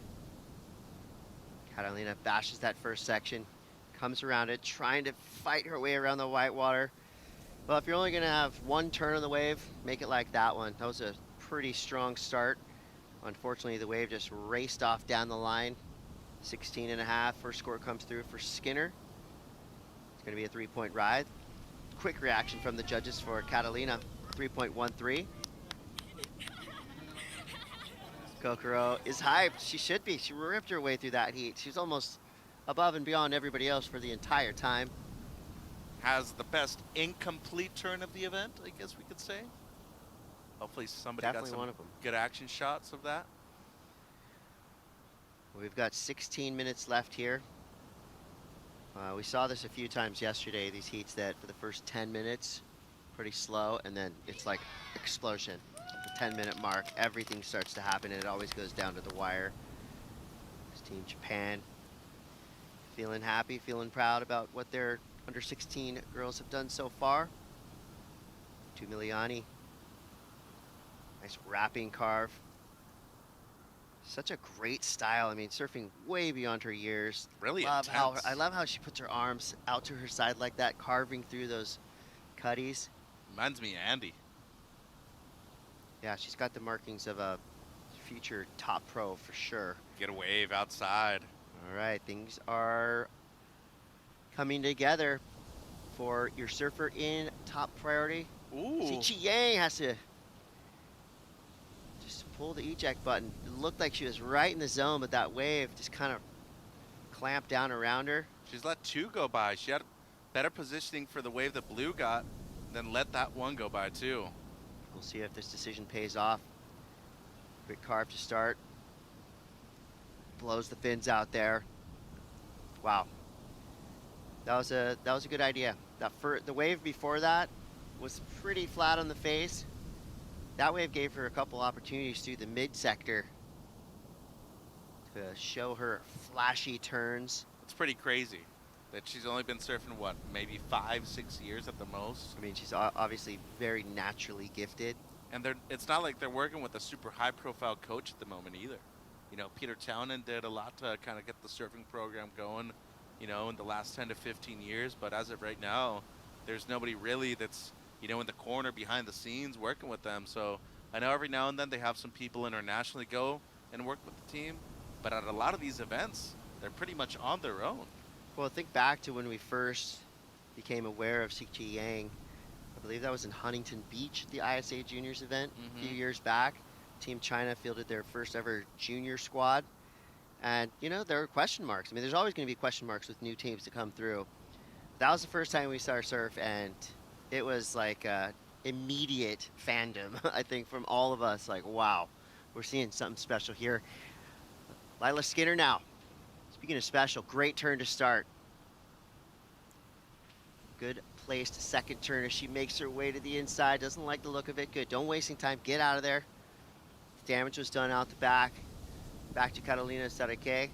Catalina bashes that first section, comes around it, trying to fight her way around the whitewater. Well, if you're only gonna have one turn on the wave, make it like that one. That was a pretty strong start. Unfortunately, the wave just raced off down the line. 16.5, first score comes through for Skinner. It's gonna be a 3-point ride. Quick reaction from the judges for Catalina, 3.13. Kokoro is hyped. She should be. She ripped her way through that heat. She's almost above and beyond everybody else for the entire time. Has the best incomplete turn of the event, I guess we could say. Hopefully somebody Definitely got one some of them. good action shots of that. We've got 16 minutes left here. We saw this a few times yesterday, these heats that for the first 10 minutes, pretty slow, and then it's like explosion. At the 10-minute mark, everything starts to happen, and it always goes down to the wire. This Team Japan feeling happy, feeling proud about what their under 16 girls have done so far. Tumiliani, nice wrapping carve. Such a great style. I mean, surfing way beyond her years. Really intense. intense. I love how she puts her arms out to her side like that, carving through those cutties. Reminds me of Andy. Yeah, she's got the markings of a future top pro for sure. Get a wave outside. All right, things are coming together for your surfer in top priority. Ooh. Chi Yang has to just pull the eject button. It looked like she was right in the zone, but that wave just kind of clamped down around her. She's let two go by. She had better positioning for the wave that Blue got, then let that one go by too. We'll see if this decision pays off. Quick carve to start. Blows the fins out there. Wow. That was a good idea. The wave before that was pretty flat on the face. That wave gave her a couple opportunities through the mid sector to show her flashy turns. It's pretty crazy that she's only been surfing, what, maybe 5-6 years at the most? I mean, she's obviously very naturally gifted. And it's not like they're working with a super high-profile coach at the moment either. You know, Peter Townend did a lot to kind of get the surfing program going, you know, in the last 10 to 15 years. But as of right now, there's nobody really that's, you know, in the corner behind the scenes working with them. So I know every now and then they have some people internationally go and work with the team. But at a lot of these events, they're pretty much on their own. Well, think back to when we first became aware of Chi Yang. I believe that was in Huntington Beach, the ISA Juniors event a few years back. Team China fielded their first ever junior squad. And, you know, there were question marks. I mean, there's always going to be question marks with new teams to come through. That was the first time we saw her surf, and it was like immediate fandom, I think, from all of us. Like, wow, we're seeing something special here. Lila Skinner now. Speaking of special, great turn to start. Good placed second turn as she makes her way to the inside. Doesn't like the look of it. Good. Don't wasting time. Get out of there. Damage was done out the back. Back to Catalina Sarake.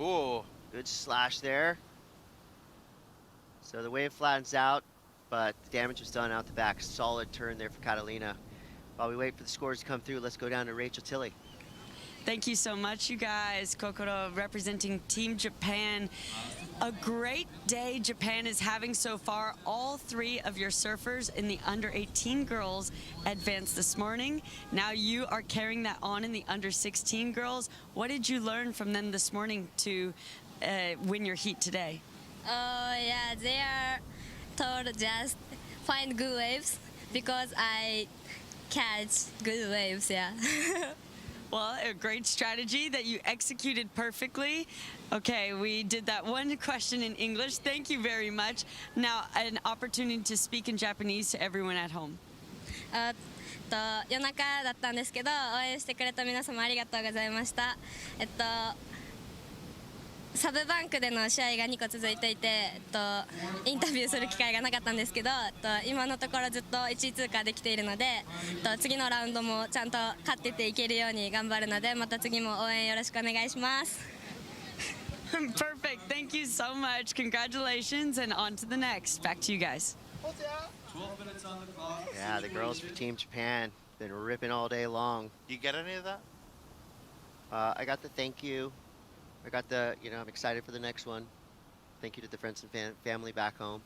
Ooh. Good slash there. So the wave flattens out, but the damage was done out the back. Solid turn there for Catalina. While we wait for the scores to come through, let's go down to Rachel Tilley. Thank you so much, you guys. Kokoro representing Team Japan. A great day Japan is having so far. All three of your surfers in the under 18 girls advanced this morning. Now you are carrying that on in the under 16 girls. What did you learn from them this morning to win your heat today? Yeah, they are told just find good waves because I catch good waves, yeah. Well, a great strategy that you executed perfectly. Okay, we did that one question in English. Thank you very much. Now, an opportunity to speak in Japanese to everyone at home. 夜中だったんですけど、応援してくれた皆様ありがとうございました。サブバンクでの試合が2個続いていて、インタビューする機会がなかったんですけど、今のところずっと1位通過できているので、次のラウンドもちゃんと勝ってていけるように頑張るので、また次も応援よろしくお願いします。Perfect. Thank you so much. Congratulations, and on to the next. Back to you guys. 12 minutes on the clock. Yeah, the girls for Team Japan been ripping all day long. You get any of that? I got the thank you. I got the, I'm excited for the next one. Thank you to the friends and family back home.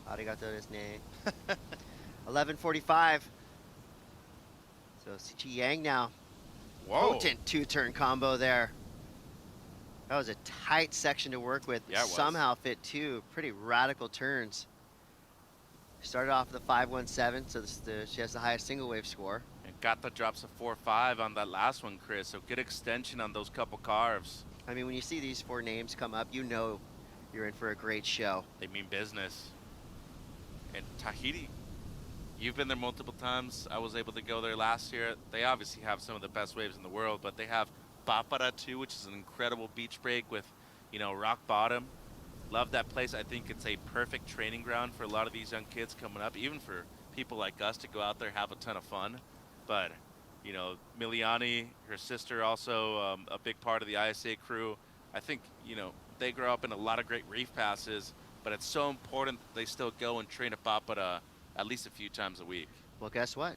Arigato desu. 11:45. So Sichi Yang now. Whoa. Potent two-turn combo there. That was a tight section to work with. Yeah, it was. Somehow fit two pretty radical turns. Started off with a 5.17, so she has the highest single wave score. And Gata drops a 4.5 on that last one, Chris. So good extension on those couple carves. I mean, when you see these four names come up, you know you're in for a great show. They mean business. And Tahiti, you've been there multiple times. I was able to go there last year. They obviously have some of the best waves in the world, but they have Papara too, which is an incredible beach break with, rock bottom. Love that place. I think it's a perfect training ground for a lot of these young kids coming up, even for people like us to go out there, have a ton of fun. But, Miliani, her sister, also a big part of the ISA crew. I think, they grow up in a lot of great reef passes, but it's so important that they still go and train at Papara at least a few times a week. Well, guess what?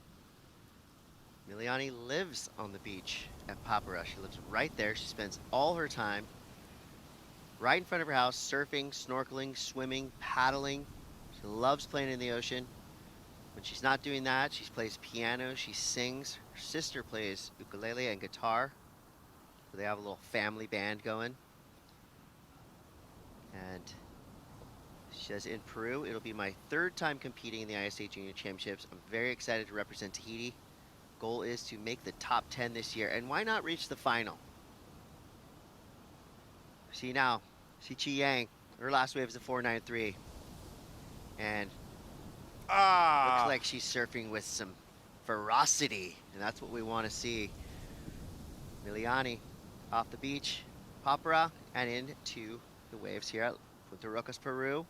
Miliani lives on the beach at Papara. She lives right there. She spends all her time right in front of her house, surfing, snorkeling, swimming, paddling. She loves playing in the ocean. When she's not doing that, she plays piano, she sings. Her sister plays ukulele and guitar. So they have a little family band going. And she says, in Peru, it'll be my third time competing in the ISA Junior Championships. I'm very excited to represent Tahiti. Goal is to make the top 10 this year. And why not reach the final? See now, Sichi Yang, her last wave is a 4.93. And looks like she's surfing with some ferocity. And that's what we want to see. Miliani off the beach, Papara, and into the waves here at Punta Rocas, Peru.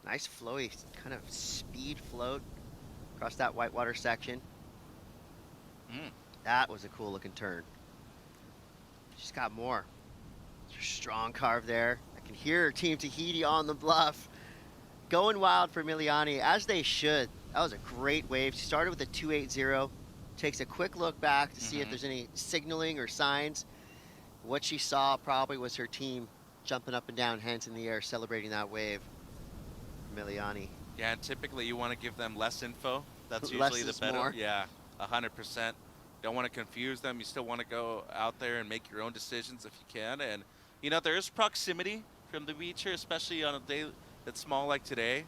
Nice flowy kind of speed float across that whitewater section. That was a cool looking turn. She's got more. Strong carve there. I can hear Team Tahiti on the bluff. Going wild for Miliani, as they should. That was a great wave. She started with a 2.80. Takes a quick look back to see if there's any signaling or signs. What she saw probably was her team jumping up and down, hands in the air, celebrating that wave. Miliani. Yeah, and typically you want to give them less info. That's Less usually the is better. more. Yeah, 100%. Don't want to confuse them. You still want to go out there and make your own decisions if you can. And, there is proximity from the beach here, especially on a day that's small like today.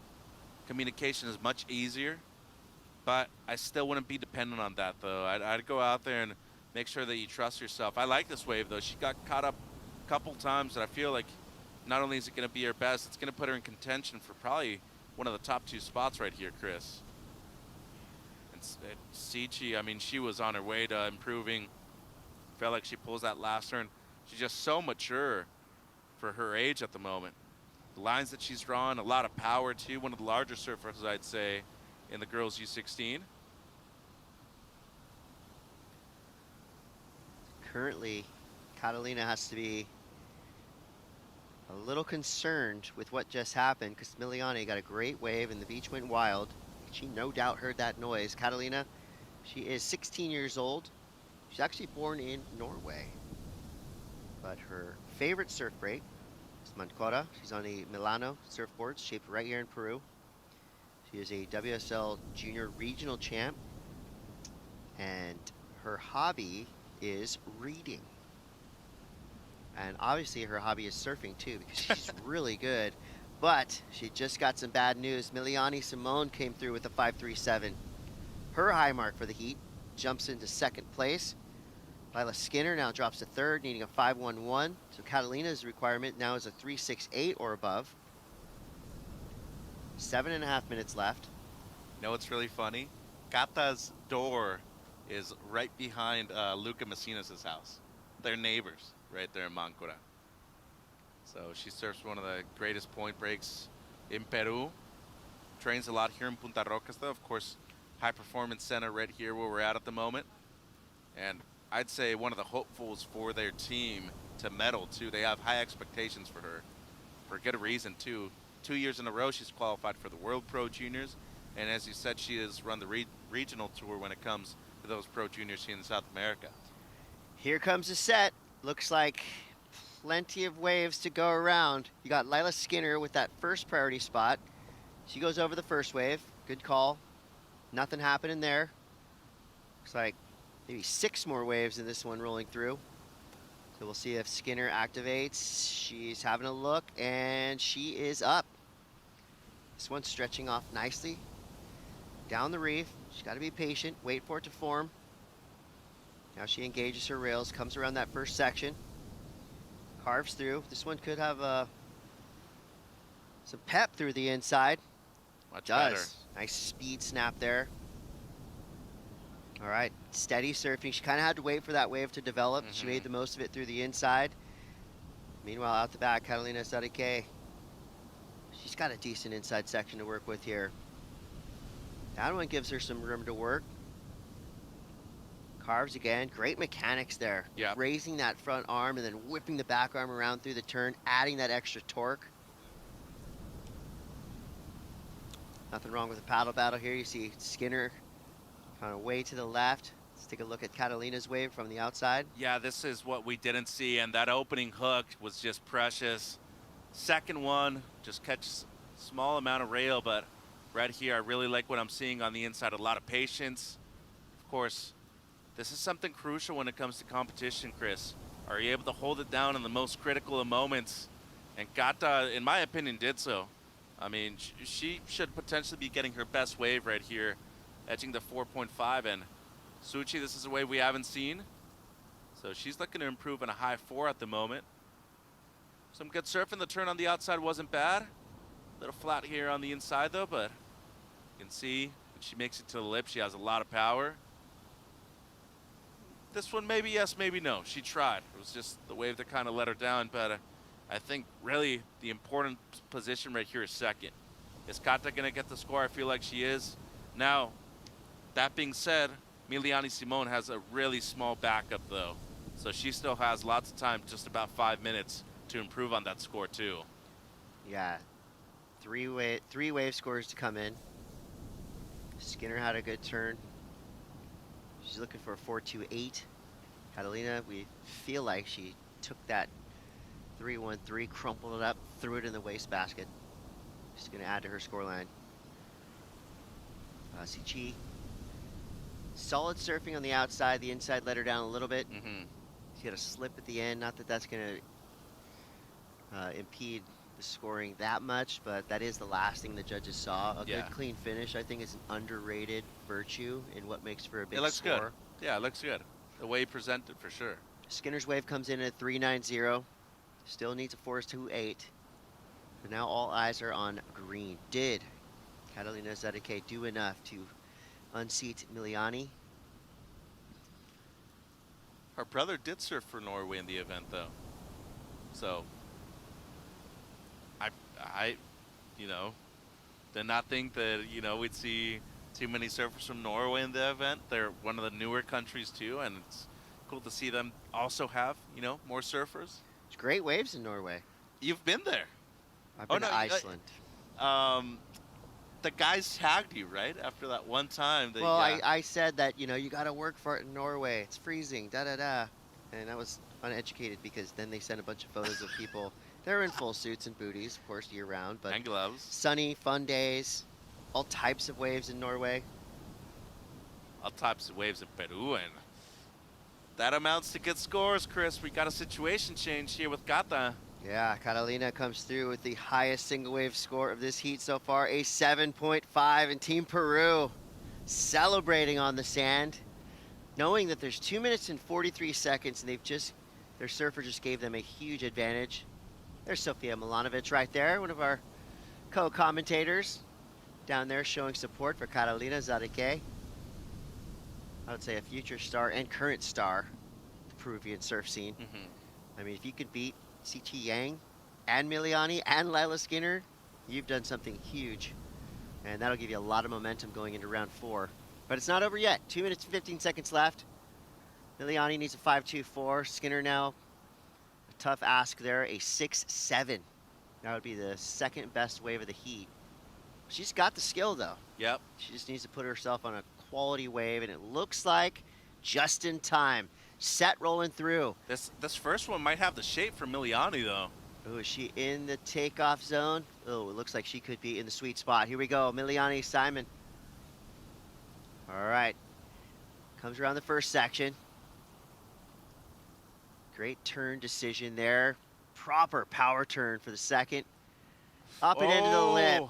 Communication is much easier, but I still wouldn't be dependent on that, though. I'd go out there and make sure that you trust yourself. I like this wave, though. She got caught up a couple times, and I feel like not only is it going to be her best, it's going to put her in contention for probably one of the top 2 spots right here, Chris. And Sichi, I mean, she was on her way to improving. Felt like she pulls that last turn. She's just so mature for her age at the moment. The lines that she's drawn, a lot of power, too. One of the larger surfers, I'd say, in the girls U16. Currently, Catalina has to be a little concerned with what just happened because Miliani got a great wave and the beach went wild. She no doubt heard that noise. Catalina, she is 16 years old. She's actually born in Norway. But her favorite surf break is Mancora. She's on the Milano surfboards, shaped right here in Peru. She is a WSL Junior Regional Champ. And her hobby is reading. And obviously her hobby is surfing too because she's really good. But she just got some bad news. Miliani Simone came through with a 5.37. Her high mark for the heat jumps into second place. Lila Skinner now drops to third, needing a 5.11. So Catalina's requirement now is a 3.68 or above. 7.5 minutes left. You know what's really funny? Kata's door is right behind Luca Messina's house. They're neighbors right there in Mancora. So she surfs one of the greatest point breaks in Peru. Trains a lot here in Punta Rocas, though. Of course, high performance center right here where we're at the moment. And I'd say one of the hopefuls for their team to medal, too. They have high expectations for her for good reason, too. 2 years in a row, she's qualified for the World Pro Juniors. And as you said, she has run the regional tour when it comes to those Pro Juniors here in South America. Here comes the set. Looks like plenty of waves to go around. You got Lila Skinner with that first priority spot. She goes over the first wave. Good call. Nothing happening there. Looks like maybe 6 more waves in this one rolling through. So we'll see if Skinner activates. She's having a look, and she is up. This one's stretching off nicely. Down the reef. She's got to be patient, wait for it to form. Now she engages her rails, comes around that first section. Carves through. This one could have some pep through the inside. Much Does. better. Nice speed snap there. All right, steady surfing. She kind of had to wait for that wave to develop. She made the most of it through the inside. Meanwhile, out the back, Catalina Zarike. She's got a decent inside section to work with here. That one gives her some room to work. Carves again. Great mechanics there. Yep. Raising that front arm and then whipping the back arm around through the turn, adding that extra torque. Nothing wrong with the paddle battle here. You see Skinner kind of way to the left. Let's take a look at Catalina's wave from the outside. Yeah, this is what we didn't see, and that opening hook was just precious. Second one, just catch a small amount of rail, but right here, I really like what I'm seeing on the inside. A lot of patience. Of course, this is something crucial when it comes to competition, Chris. Are you able to hold it down in the most critical of moments? And Gata, in my opinion, did so. I mean, she should potentially be getting her best wave right here, edging the 4.5. And Suchi, this is a wave we haven't seen. So she's looking to improve in a high 4 at the moment. Some good surfing. The turn on the outside wasn't bad. A little flat here on the inside, though, but you can see when she makes it to the lip, she has a lot of power. This one, maybe yes, maybe no. She tried. It was just the wave that kind of let her down, but I think really the important position right here is second. Is Kata going to get the score? I feel like she is. Now, that being said, Miliani Simone has a really small backup, though. So she still has lots of time, just about 5 minutes, to improve on that score, too. Yeah, three wave scores to come in. Skinner had a good turn. She's looking for a 4.28. Catalina, we feel like she took that 3.13, crumpled it up, threw it in the wastebasket. She's going to add to her scoreline. Sichi, solid surfing on the outside. The inside let her down a little bit. She got a slip at the end. Not that that's going to impede the scoring that much, but that is the last thing the judges saw. A good clean finish, I think, is an underrated virtue in what makes for a big score. It looks good. Yeah, it looks good. The way he presented, for sure. Skinner's wave comes in at 3.90. Still needs a 4.28. But now all eyes are on green. Did Catalina Zarike do enough to unseat Miliani? Her brother did surf for Norway in the event, though. So, I you know, did not think that, you know, we'd see too many surfers from Norway in the event. They're one of the newer countries, too, and it's cool to see them also have, you know, more surfers. There's great waves in Norway. You've been there. I've been to Iceland. The guys tagged you, right? After that one time. That Well, I said that, you know, you got to work for it in Norway. It's freezing, da-da-da. And I was uneducated because then they sent a bunch of photos of people. They're in full suits and booties, of course, year-round. But and gloves. Sunny, fun days. All types of waves in Norway. All types of waves in Peru. And that amounts to good scores, Chris. We got a situation change here with Gata. Yeah, Catalina comes through with the highest single wave score of this heat so far, a 7.5, and Team Peru celebrating on the sand, knowing that there's 2 minutes and 43 seconds, and their surfer just gave them a huge advantage. There's Sofia Milanovic right there, one of our co-commentators down there showing support for Catalina Zarike. I would say a future star and current star of the Peruvian surf scene. I mean, if you could beat Sichi Yang and Miliani and Lila Skinner, you've done something huge. And that'll give you a lot of momentum going into round 4. But it's not over yet. 2 minutes and 15 seconds left. Miliani needs a 5.24. Skinner now, a tough ask there, a 6.7. That would be the second best wave of the heat. She's got the skill, though. Yep. She just needs to put herself on a quality wave, and it looks like just in time. set rolling through. This first one might have the shape for Miliani, though. Oh, is she in the takeoff zone? Oh, it looks like she could be in the sweet spot. Here we go, Miliani Simon. All right, comes around the first section. Great turn decision there. Proper power turn for the second. Up and into the lip.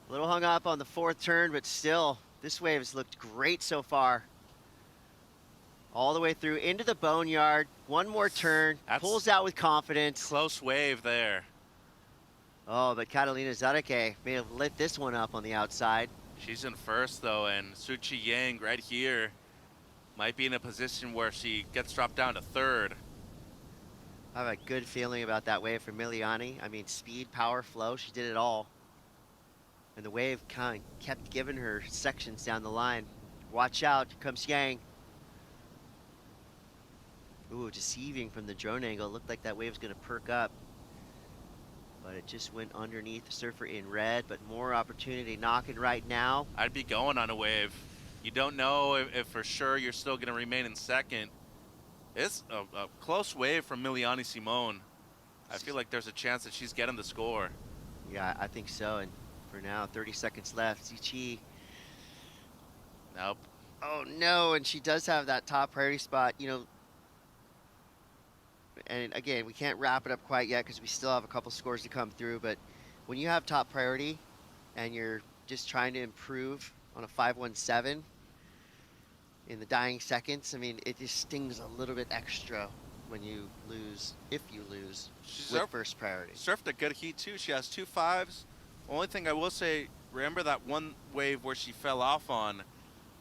A little hung up on the fourth turn, but still, this wave has looked great so far. All the way through into the boneyard. One more turn, pulls out with confidence. Close wave there. Oh, but Catalina Zareke may have lit this one up on the outside. She's in first, though, and Suchi Yang right here might be in a position where she gets dropped down to third. I have a good feeling about that wave for Miliani. I mean, speed, power, flow, she did it all. And the wave kind of kept giving her sections down the line. Watch out, here comes Yang. Ooh, deceiving from the drone angle. Looked like that wave's gonna perk up. But it just went underneath the surfer in red, but more opportunity knocking right now. I'd be going on a wave. You don't know if for sure you're still gonna remain in second. It's a close wave from Miliani Simone. I feel like there's a chance that she's getting the score. Yeah, I think so. And for now, 30 seconds left. Zichi. Nope. Oh no, and she does have that top priority spot, you know. And again, we can't wrap it up quite yet because we still have a couple scores to come through, but when you have top priority and you're just trying to improve on a 517 in the dying seconds, I mean, it just stings a little bit extra when you lose, if you lose, with first priority. Surfed a good heat too. She has 2 5s. Only thing I will say, remember that one wave where she fell off on?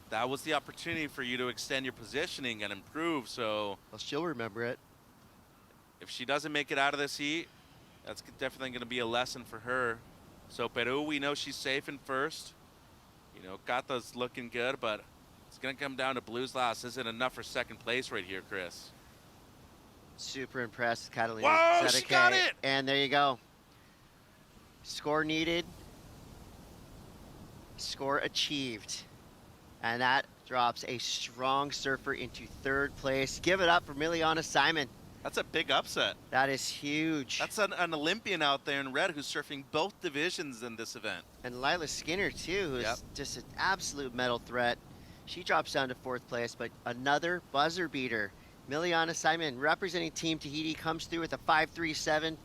That was the opportunity for you to extend your positioning and improve, so... Well, she'll remember it. If she doesn't make it out of this heat, that's definitely going to be a lesson for her. So Peru, we know she's safe in first. You know, Kata's looking good, but it's going to come down to blues last. Isn't enough for second place right here, Chris. Super impressed with Catalina. Whoa, she got it! And there you go. Score needed. Score achieved. And that drops a strong surfer into third place. Give it up for Miliana Simon. That's a big upset. That is huge. That's an Olympian out there in red who's surfing both divisions in this event. And Lila Skinner, too, who's just an absolute medal threat. She drops down to fourth place, but another buzzer beater. Miliana Simon, representing Team Tahiti, comes through with a 5.37.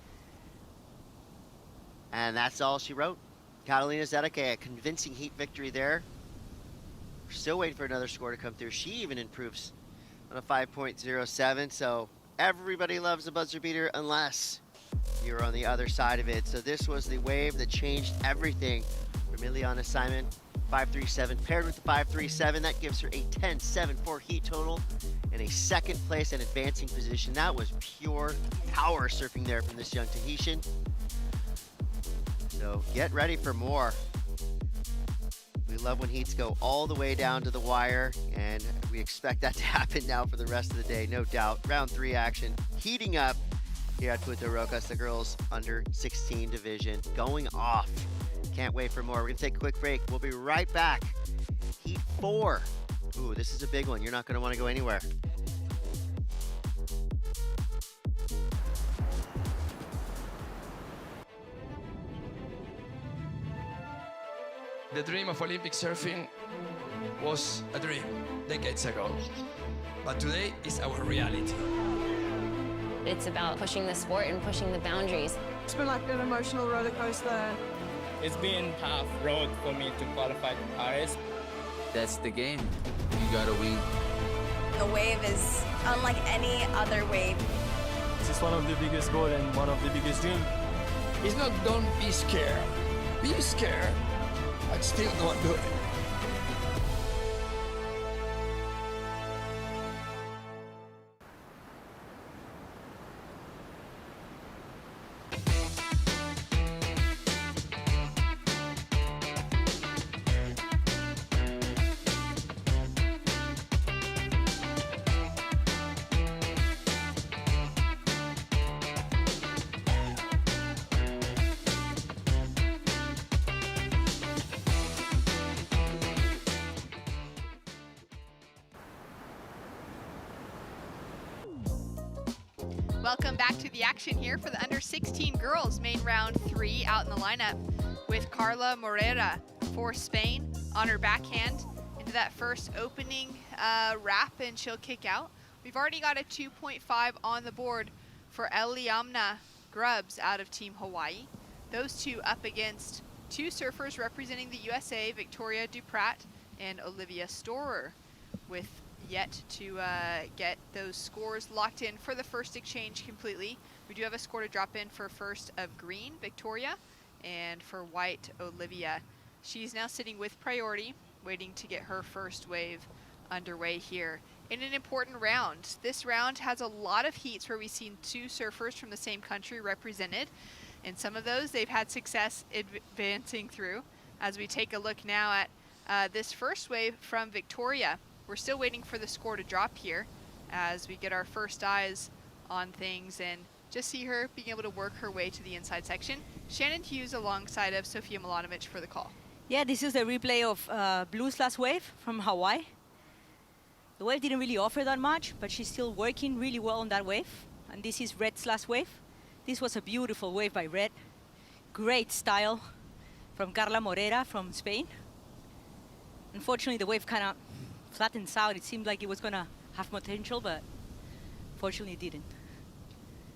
And that's all she wrote. Catalina Zareke, a convincing heat victory there. We're still waiting for another score to come through. She even improves on a 5.07, so everybody loves a buzzer beater unless you're on the other side of it. So this was the wave that changed everything for Miliana Simon. 5.37 paired with the 5.37. That gives her a 10.74 heat total and a second place and advancing position. That was pure power surfing there from this young Tahitian. So get ready for more. We love when heats go all the way down to the wire, and we expect that to happen now for the rest of the day, no doubt. Round 3 action heating up here at Punta Rocas, the girls under 16 division, going off. Can't wait for more. We're gonna take a quick break. We'll be right back. Heat 4. Ooh, this is a big one. You're not gonna wanna go anywhere. The dream of Olympic surfing was a dream decades ago, but today is our reality. It's about pushing the sport and pushing the boundaries. It's been like an emotional roller coaster. It's been a tough road for me to qualify to Paris. That's the game. You gotta win. The wave is unlike any other wave. This is one of the biggest goals and one of the biggest dreams. It's not don't be scared. Be scared, but still don't do it. Welcome back to the action here for the under 16 girls main round 3 out in the lineup with Carla Morera for Spain on her backhand into that first opening wrap, and she'll kick out. We've already got a 2.5 on the board for Eliamna Grubbs out of Team Hawaii. Those two up against two surfers representing the USA, Victoria Duprat and Olivia Storer, with yet to get those scores locked in for the first exchange completely. We do have a score to drop in for first of green, Victoria, and for white, Olivia. She's now sitting with priority, waiting to get her first wave underway here in an important round. This round has a lot of heats where we've seen two surfers from the same country represented. In some of those, they've had success advancing through. As we take a look now at this first wave from Victoria, we're still waiting for the score to drop here as we get our first eyes on things and just see her being able to work her way to the inside section. Shannon Hughes alongside of Sofia Milanovic for the call. Yeah, this is the replay of Blue's last wave from Hawaii. The wave didn't really offer that much, but she's still working really well on that wave. And this is Red's last wave. This was a beautiful wave by Red. Great style from Carla Morera from Spain. Unfortunately, the wave kind of flattens out. It seemed like it was going to have potential, but fortunately it didn't.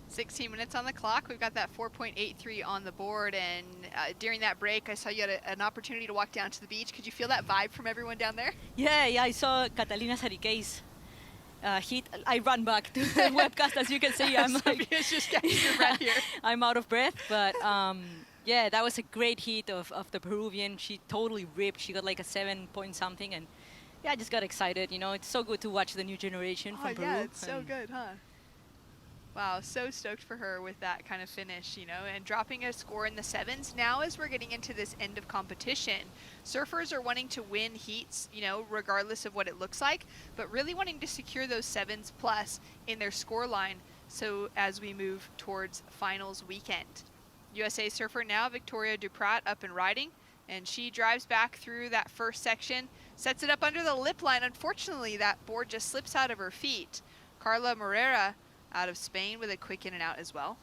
16 minutes on the clock. We've got that 4.83 on the board, and during that break, I saw you had an opportunity to walk down to the beach. Could you feel that vibe from everyone down there? Yeah, I saw Catalina Sarikei's hit. I ran back to the webcast, as you can see. I'm like, just getting your breath here. I'm out of breath, but yeah, that was a great hit of the Peruvian. She totally ripped. She got like a 7 point something, and yeah, I just got excited. You know, it's so good to watch the new generation from Peru. Yeah, it's so good, huh? Wow, so stoked for her with that kind of finish, you know, and dropping a score in the 7s. Now, as we're getting into this end of competition, surfers are wanting to win heats, you know, regardless of what it looks like, but really wanting to secure those 7s plus in their score line. So as we move towards finals weekend, USA surfer now, Victoria Duprat, up and riding, and she drives back through that first section, sets it up under the lip line. Unfortunately, that board just slips out of her feet. Carla Morera out of Spain with a quick in and out as well.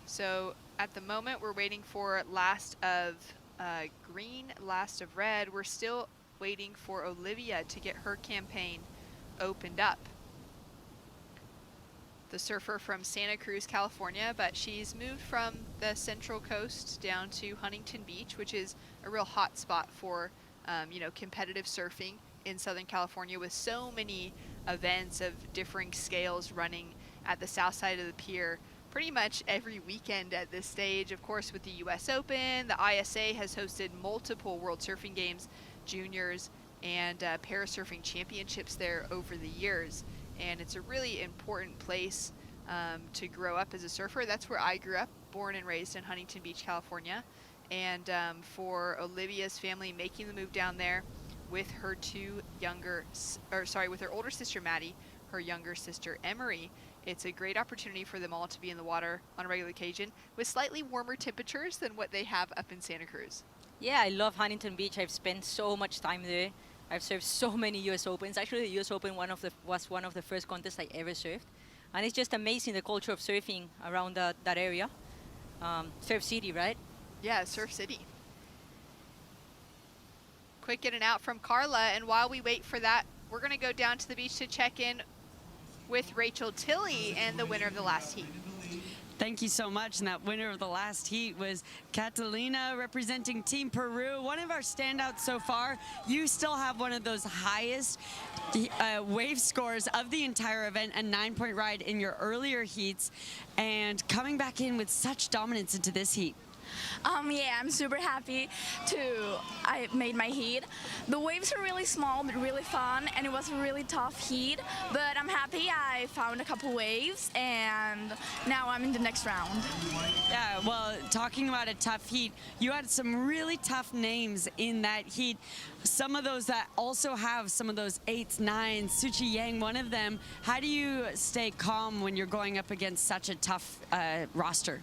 So at the moment, we're waiting for last of green, last of red. We're still waiting for Olivia to get her campaign opened up. The surfer from Santa Cruz, California, but she's moved from the Central Coast down to Huntington Beach, which is a real hot spot for you know, competitive surfing in Southern California, with so many events of differing scales running at the south side of the pier pretty much every weekend at this stage. Of course, with the US Open, the ISA has hosted multiple World Surfing Games, juniors, and parasurfing championships there over the years. And it's a really important place to grow up as a surfer. That's where I grew up, born and raised in Huntington Beach, California. And for Olivia's family making the move down there with her with her older sister Maddie, her younger sister Emery, it's a great opportunity for them all to be in the water on a regular occasion with slightly warmer temperatures than what they have up in Santa Cruz. Yeah, I love Huntington Beach. I've spent so much time there. I've surfed so many US Opens. Actually, the US Open was one of the first contests I ever surfed. And it's just amazing, the culture of surfing around that area. Surf City, right? Yeah, Surf City. Quick in and out from Carla, and while we wait for that, we're going to go down to the beach to check in with Rachel Tilley and the winner of the last heat. Thank you so much. And that winner of the last heat was Catalina representing Team Peru. One of our standouts so far. You still have one of those highest wave scores of the entire event, a 9-point ride in your earlier heats, and coming back in with such dominance into this heat. Yeah, I'm super happy I made my heat. The waves are really small but really fun, and it was a really tough heat, but I'm happy I found a couple waves, and now I'm in the next round. Yeah, well, talking about a tough heat, you had some really tough names in that heat. Some of those that also have some of those 8s, 9s, Suchi Yang, one of them. How do you stay calm when you're going up against such a tough roster?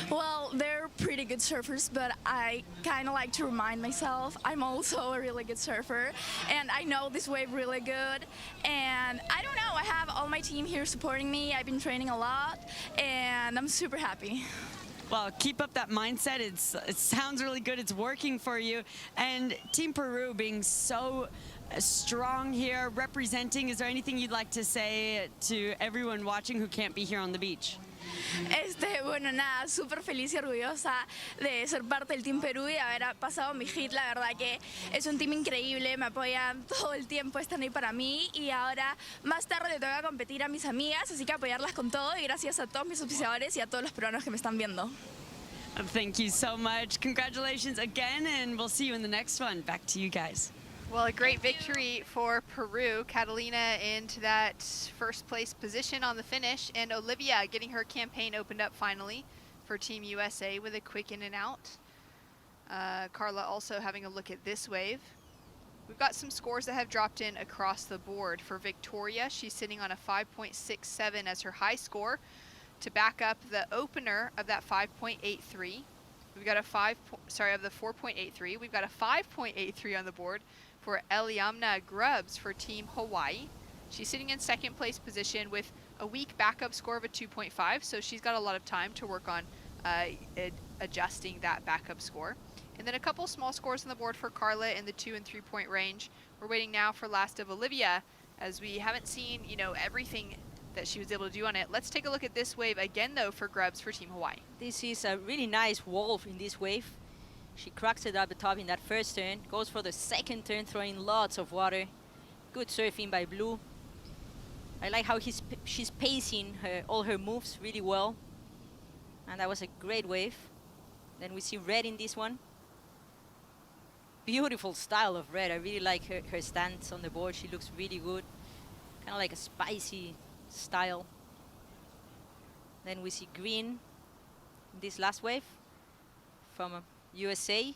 Well, they're pretty good surfers, but I kind of like to remind myself I'm also a really good surfer, and I know this wave really good, and I don't know, I have all my my team here supporting me. I've been training a lot, and I'm super happy. Well, keep up that mindset. It sounds really good. It's working for you. And Team Peru being so strong here, representing, is there anything you'd like to say to everyone watching who can't be here on the beach? Bueno, nada, súper feliz y orgullosa de ser parte del Team Perú y haber pasado mi hit. La verdad que es un team increíble, me apoyan todo el tiempo, están ahí para mí y ahora más tarde le toca competir a mis amigas, así que apoyarlas con todo y gracias a todos mis auspiciadores y a todos los peruanos que me están viendo. Thank you so much. Congratulations again, and we'll see you in the next one. Back to you guys. Well, a great victory for Peru. Catalina into that first place position on the finish, and Olivia getting her campaign opened up finally for Team USA with a quick in and out. Carla also having a look at this wave. We've got some scores that have dropped in across the board. For Victoria, she's sitting on a 5.67 as her high score to back up the opener of that 5.83. We've got a of the 4.83. We've got a 5.83 on the board for Eliamna Grubbs for Team Hawaii. She's sitting in second place position with a weak backup score of a 2.5, so she's got a lot of time to work on adjusting that backup score. And then a couple small scores on the board for Carla in the 2 and 3 point range. We're waiting now for last of Olivia, as we haven't seen, everything that she was able to do on it. Let's take a look at this wave again, though, for Grubbs for Team Hawaii. This is a really nice wall in this wave. She cracks it at the top in that first turn, goes for the second turn, throwing lots of water. Good surfing by Blue. I like how she's pacing all her moves really well. And that was a great wave. Then we see Red in this one. Beautiful style of Red. I really like her stance on the board. She looks really good. Kind of like a spicy style. Then we see Green in this last wave from USA.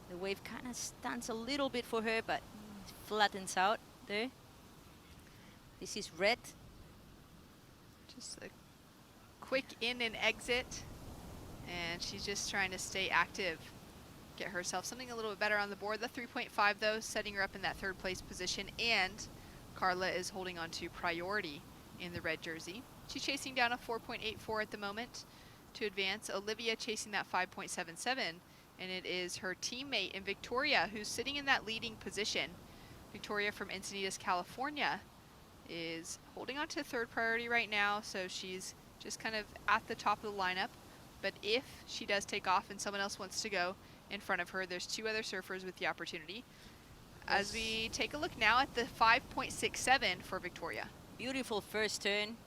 The wave kind of stands a little bit for her, but flattens out there. This is Red. Just a quick in and exit, and she's just trying to stay active, get herself something a little bit better on the board. The 3.5 though, setting her up in that third place position, and Carla is holding on to priority in the red jersey. She's chasing down a 4.84 at the moment to advance. Olivia chasing that 5.77, and it is her teammate in Victoria who's sitting in that leading position. Victoria from Encinitas, California is holding on to third priority right now, so she's just kind of at the top of the lineup. But if she does take off and someone else wants to go in front of her, there's two other surfers with the opportunity. As we take a look now at the 5.67 for Victoria. Beautiful first turn.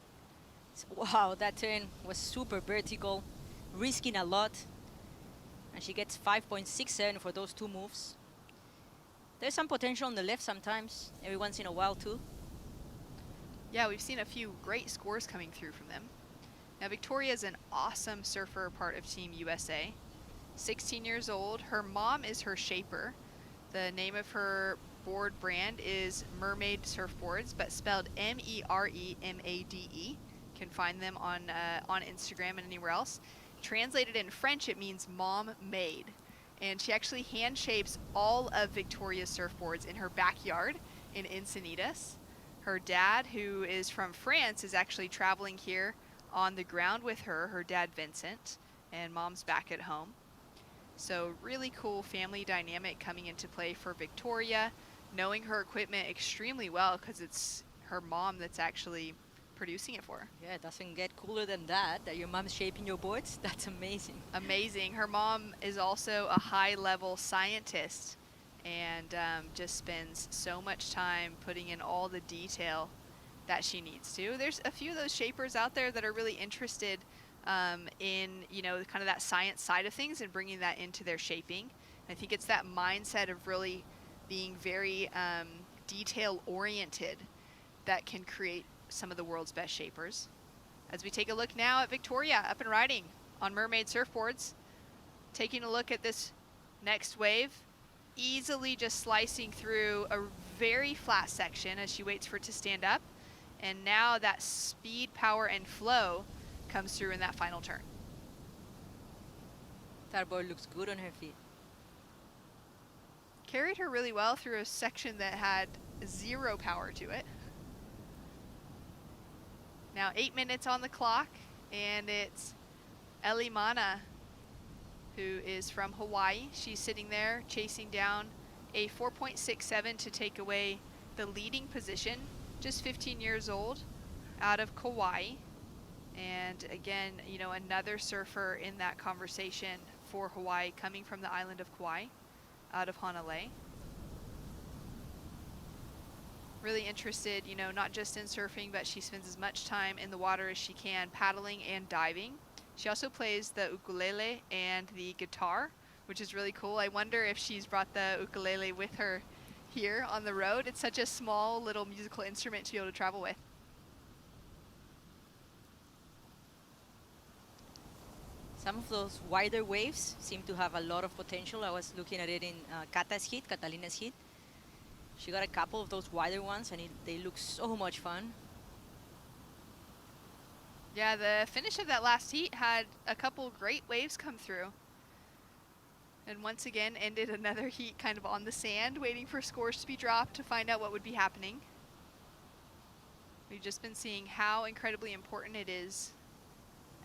Wow, that turn was super vertical, risking a lot. And she gets 5.67 for those two moves. There's some potential on the left sometimes, every once in a while too. Yeah, we've seen a few great scores coming through from them. Now, Victoria is an awesome surfer, part of Team USA. 16 years old. Her mom is her shaper. The name of her board brand is Mermaid Surfboards, but spelled M-E-R-E-M-A-D-E. Can find them on Instagram and anywhere else. Translated in French, it means mom made. And she actually hand shapes all of Victoria's surfboards in her backyard in Encinitas. Her dad, who is from France, is actually traveling here on the ground with her dad Vincent, and mom's back at home. So really cool family dynamic coming into play for Victoria, knowing her equipment extremely well because it's her mom that's actually producing it for her. Yeah, it doesn't get cooler than that your mom's shaping your boards. That's amazing. Amazing. Her mom is also a high-level scientist and just spends so much time putting in all the detail that she needs to. There's a few of those shapers out there that are really interested in, kind of that science side of things and bringing that into their shaping. I think it's that mindset of really being very detail-oriented that can create some of the world's best shapers. As we take a look now at Victoria up and riding on Mermaid surfboards, taking a look at this next wave, easily just slicing through a very flat section as she waits for it to stand up. And now that speed, power, and flow comes through in that final turn. That board looks good on her feet. Carried her really well through a section that had zero power to it. Now 8 minutes on the clock, and it's Elimana, who is from Hawaii. She's sitting there chasing down a 4.67 to take away the leading position, just 15 years old, out of Kauai. And again, you know, another surfer in that conversation for Hawaii, coming from the island of Kauai, out of Honolulu. Really interested, you know, not just in surfing, but she spends as much time in the water as she can, paddling and diving. She also plays the ukulele and the guitar, which is really cool. I wonder if she's brought the ukulele with her here on the road. It's such a small little musical instrument to be able to travel with. Some of those wider waves seem to have a lot of potential. I was looking at it in Catalina's heat. She got a couple of those wider ones, and they look so much fun. Yeah, the finish of that last heat had a couple great waves come through. And once again ended another heat kind of on the sand, waiting for scores to be dropped to find out what would be happening. We've just been seeing how incredibly important it is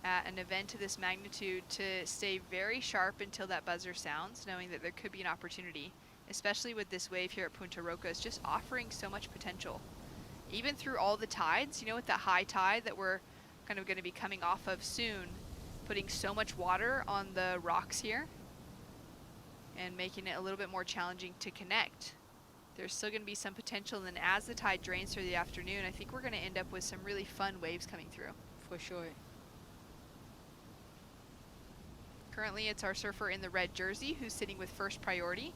at an event of this magnitude to stay very sharp until that buzzer sounds, knowing that there could be an opportunity, especially with this wave here at Punta Rocas, just offering so much potential. Even through all the tides, you know, with that high tide that we're kind of going to be coming off of soon, putting so much water on the rocks here and making it a little bit more challenging to connect. There's still going to be some potential, and as the tide drains through the afternoon, I think we're going to end up with some really fun waves coming through. For sure. Currently, it's our surfer in the red jersey who's sitting with first priority.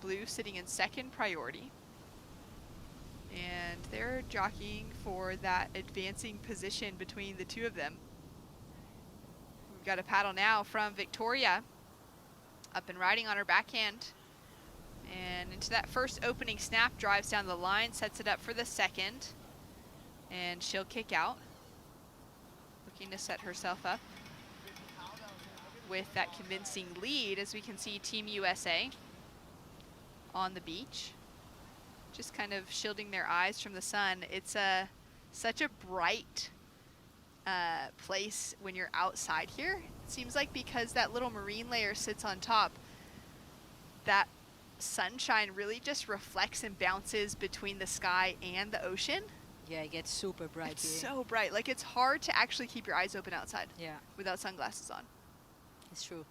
Blue sitting in second priority. And they're jockeying for that advancing position between the two of them. We've got a paddle now from Victoria, up and riding on her backhand. And into that first opening snap, drives down the line, sets it up for the second. And she'll kick out, looking to set herself up with that convincing lead, as we can see Team USA on the beach, just kind of shielding their eyes from the sun. It's such a bright place when you're outside here. It seems like because that little marine layer sits on top, that sunshine really just reflects and bounces between the sky and the ocean. Yeah, it gets super bright It's here. so bright. Like, it's hard to actually keep your eyes open outside without sunglasses on. It's true.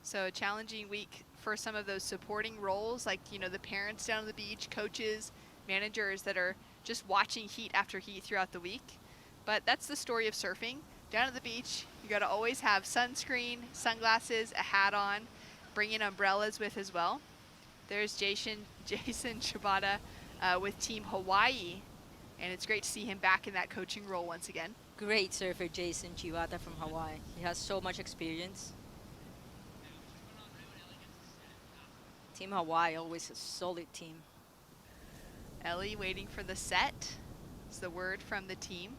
So a challenging week for some of those supporting roles, like, you know, the parents down on the beach, coaches, managers that are just watching heat after heat throughout the week. But that's the story of surfing. Down at the beach, you got to always have sunscreen, sunglasses, a hat on, bring in umbrellas with as well. There's Jason Shibata with Team Hawaii, and it's great to see him back in that coaching role once again. Great surfer, Jason Chibata from Hawaii. He has so much experience. Team Hawaii, always a solid team. Ellie waiting for the set is the word from the team.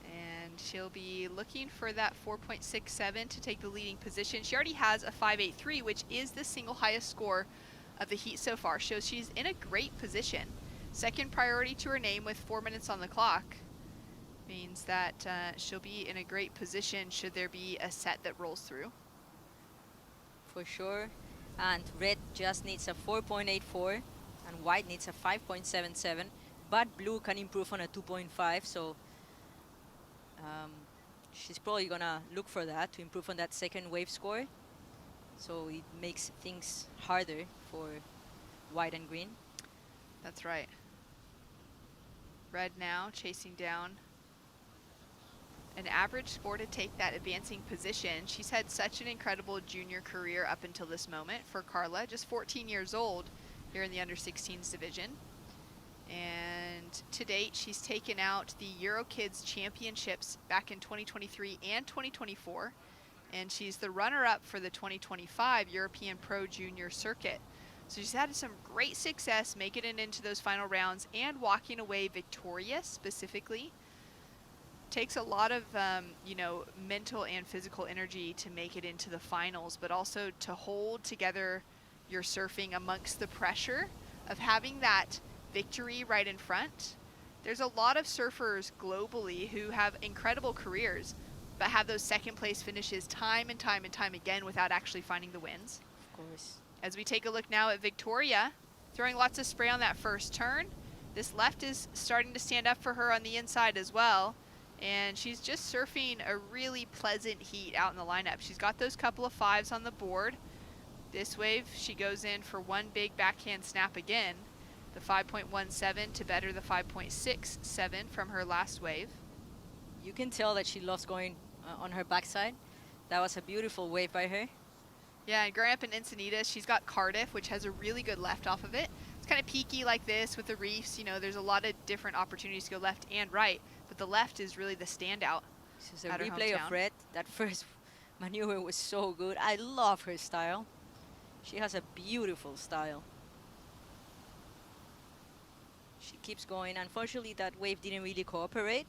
And she'll be looking for that 4.67 to take the leading position. She already has a 5.83, which is the single highest score of the heat so far. Shows she's in a great position. Second priority to her name with 4 minutes on the clock. Means that she'll be in a great position should there be a set that rolls through. For sure. And red just needs a 4.84 and white needs a 5.77, but blue can improve on a 2.5, so she's probably gonna look for that to improve on that second wave score, so it makes things harder for white and green. That's right. Red now chasing down an average score to take that advancing position. She's had such an incredible junior career up until this moment for Carla, just 14 years old here in the under-16s division. And to date, she's taken out the EuroKids Championships back in 2023 and 2024. And she's the runner-up for the 2025 European Pro Junior Circuit. So she's had some great success making it into those final rounds and walking away victorious specifically. Takes a lot of, you know, mental and physical energy to make it into the finals, but also to hold together your surfing amongst the pressure of having that victory right in front There's a lot of surfers globally who have incredible careers, but have those second place finishes time and time and time again without actually finding the wins. Of course. As we take a look now at Victoria, throwing lots of spray on that first turn. This left is starting to stand up for her on the inside as well. And she's just surfing a really pleasant heat out in the lineup. She's got those couple of 5s on the board. This wave, she goes in for one big backhand snap again. The 5.17 to better the 5.67 from her last wave. You can tell that she loves going on her backside. That was a beautiful wave by her. Yeah, and growing up in Encinitas, she's got Cardiff, which has a really good left off of it. It's kind of peaky like this with the reefs. You know, there's a lot of different opportunities to go left and right, but the left is really the standout. This is a replay of Red. That first maneuver was so good. I love her style. She has a beautiful style. She keeps going. Unfortunately, that wave didn't really cooperate.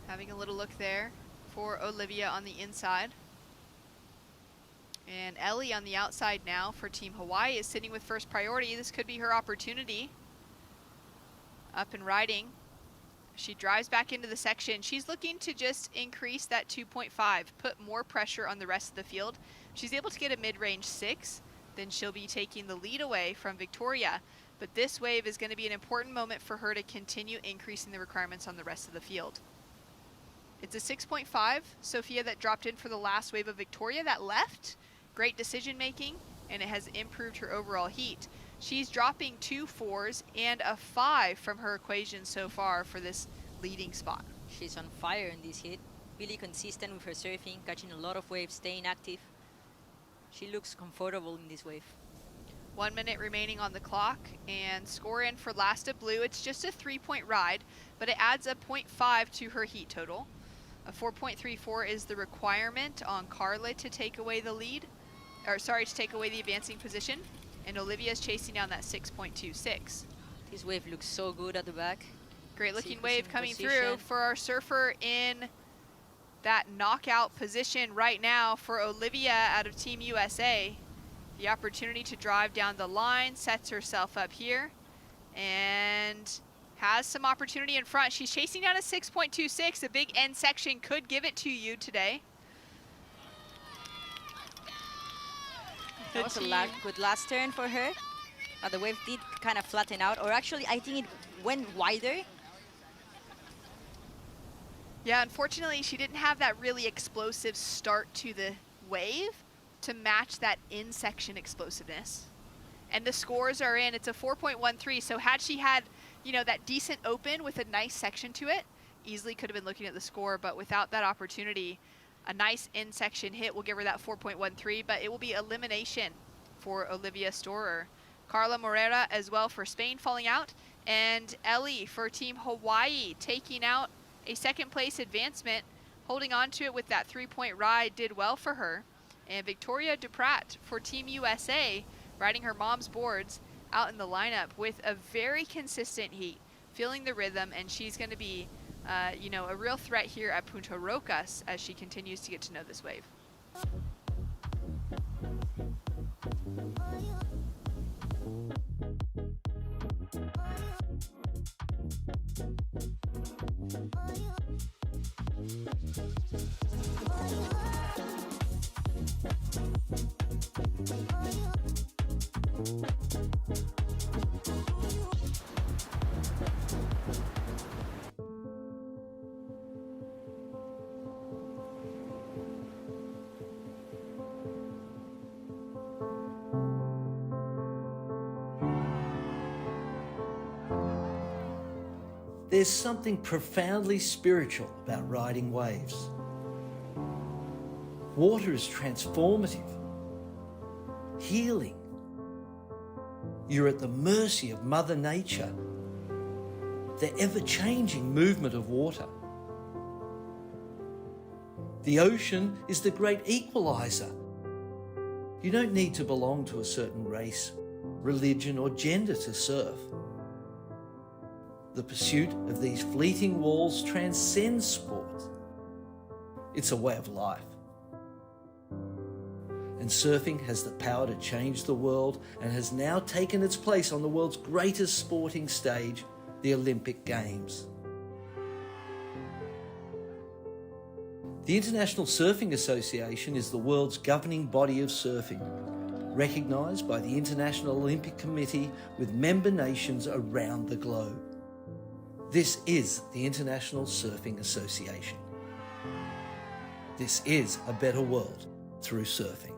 Having a little look there for Olivia on the inside. And Ellie on the outside now for Team Hawaii is sitting with first priority. This could be her opportunity. Up and riding. She drives back into the section. She's looking to just increase that 2.5, put more pressure on the rest of the field. She's able to get a mid-range 6, then she'll be taking the lead away from Victoria. But this wave is going to be an important moment for her to continue increasing the requirements on the rest of the field. It's a 6.5, Sophia, that dropped in for the last wave of Victoria. That left, great decision making, and it has improved her overall heat. She's dropping 2 4s and a 5 from her equation so far for this leading spot. She's on fire in this heat. Really consistent with her surfing, catching a lot of waves, staying active. She looks comfortable in this wave. 1 minute remaining on the clock, and score in for last of blue. It's just a 3-point ride, but it adds a 0.5 to her heat total. A 4.34 is the requirement on Carla to take away the lead, or sorry, to take away the advancing position, and Olivia's chasing down that 6.26. This wave looks so good at the back. Great looking wave coming through for our surfer in that knockout position right now for Olivia out of Team USA. The opportunity to drive down the line, sets herself up here, and has some opportunity in front. She's chasing down a 6.26. A big end section could give it to you today. That was a good last turn for her. The wave did kind of flatten out, or actually I think it went wider. Yeah, unfortunately she didn't have that really explosive start to the wave to match that in-section explosiveness. And the scores are in. It's a 4.13, so had she had, you know, that decent open with a nice section to it, easily could have been looking at the score, but without that opportunity, a nice in-section hit will give her that 4.13, but it will be elimination for Olivia Storer. Carla Morera as well for Spain falling out, and Ellie for Team Hawaii taking out a second place advancement, holding on to it with that 3-point ride did well for her. And Victoria Duprat for Team USA, riding her mom's boards out in the lineup with a very consistent heat, feeling the rhythm, and she's going to be you know, a real threat here at Punta Rocas as she continues to get to know this wave. There's something profoundly spiritual about riding waves. Water is transformative, healing. You're at the mercy of Mother Nature, the ever-changing movement of water. The ocean is the great equalizer. You don't need to belong to a certain race, religion, or gender to surf. The pursuit of these fleeting walls transcends sport. It's a way of life. And surfing has the power to change the world and has now taken its place on the world's greatest sporting stage, the Olympic Games. The International Surfing Association is the world's governing body of surfing, recognised by the International Olympic Committee with member nations around the globe. This is the International Surfing Association. This is a better world through surfing.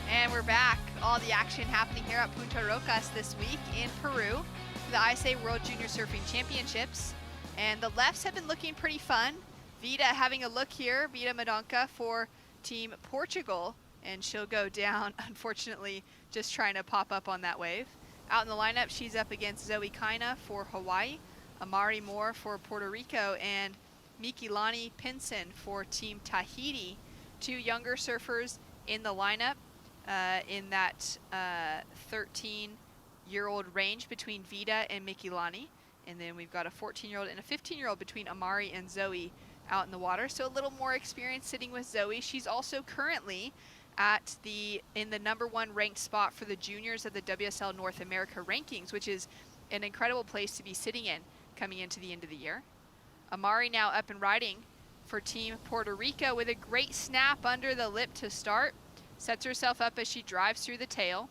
And we're back. All the action happening here at Punta Rocas this week in Peru for the ISA World Junior Surfing Championships. And the lefts have been looking pretty fun. Vida having a look here, Vida Madonca for Team Portugal, and she'll go down, unfortunately, just trying to pop up on that wave. Out in the lineup, she's up against Zoe Kaina for Hawaii, Amari Moore for Puerto Rico, and Mikilani Pinson for Team Tahiti. Two younger surfers in the lineup in that 13-year-old range between Vida and Mikilani. And then we've got a 14-year-old and a 15-year-old between Amari and Zoe out in the water. So a little more experience sitting with Zoe. She's also currently in the #1 ranked spot for the juniors of the WSL North America rankings, which is an incredible place to be sitting in coming into the end of the year. Amari now up and riding for Team Puerto Rico with a great snap under the lip to start. Sets herself up as she drives through the tail.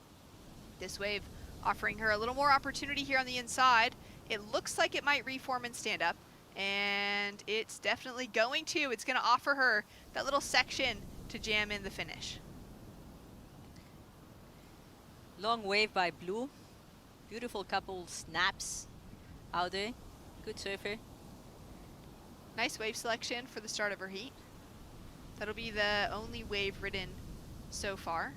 This wave offering her a little more opportunity here on the inside. It looks like it might reform and stand up, and it's definitely going to. It's going to offer her that little section to jam in the finish. Long wave by Blue. Beautiful couple snaps out there. Good surfer. Nice wave selection for the start of her heat. That'll be the only wave ridden so far.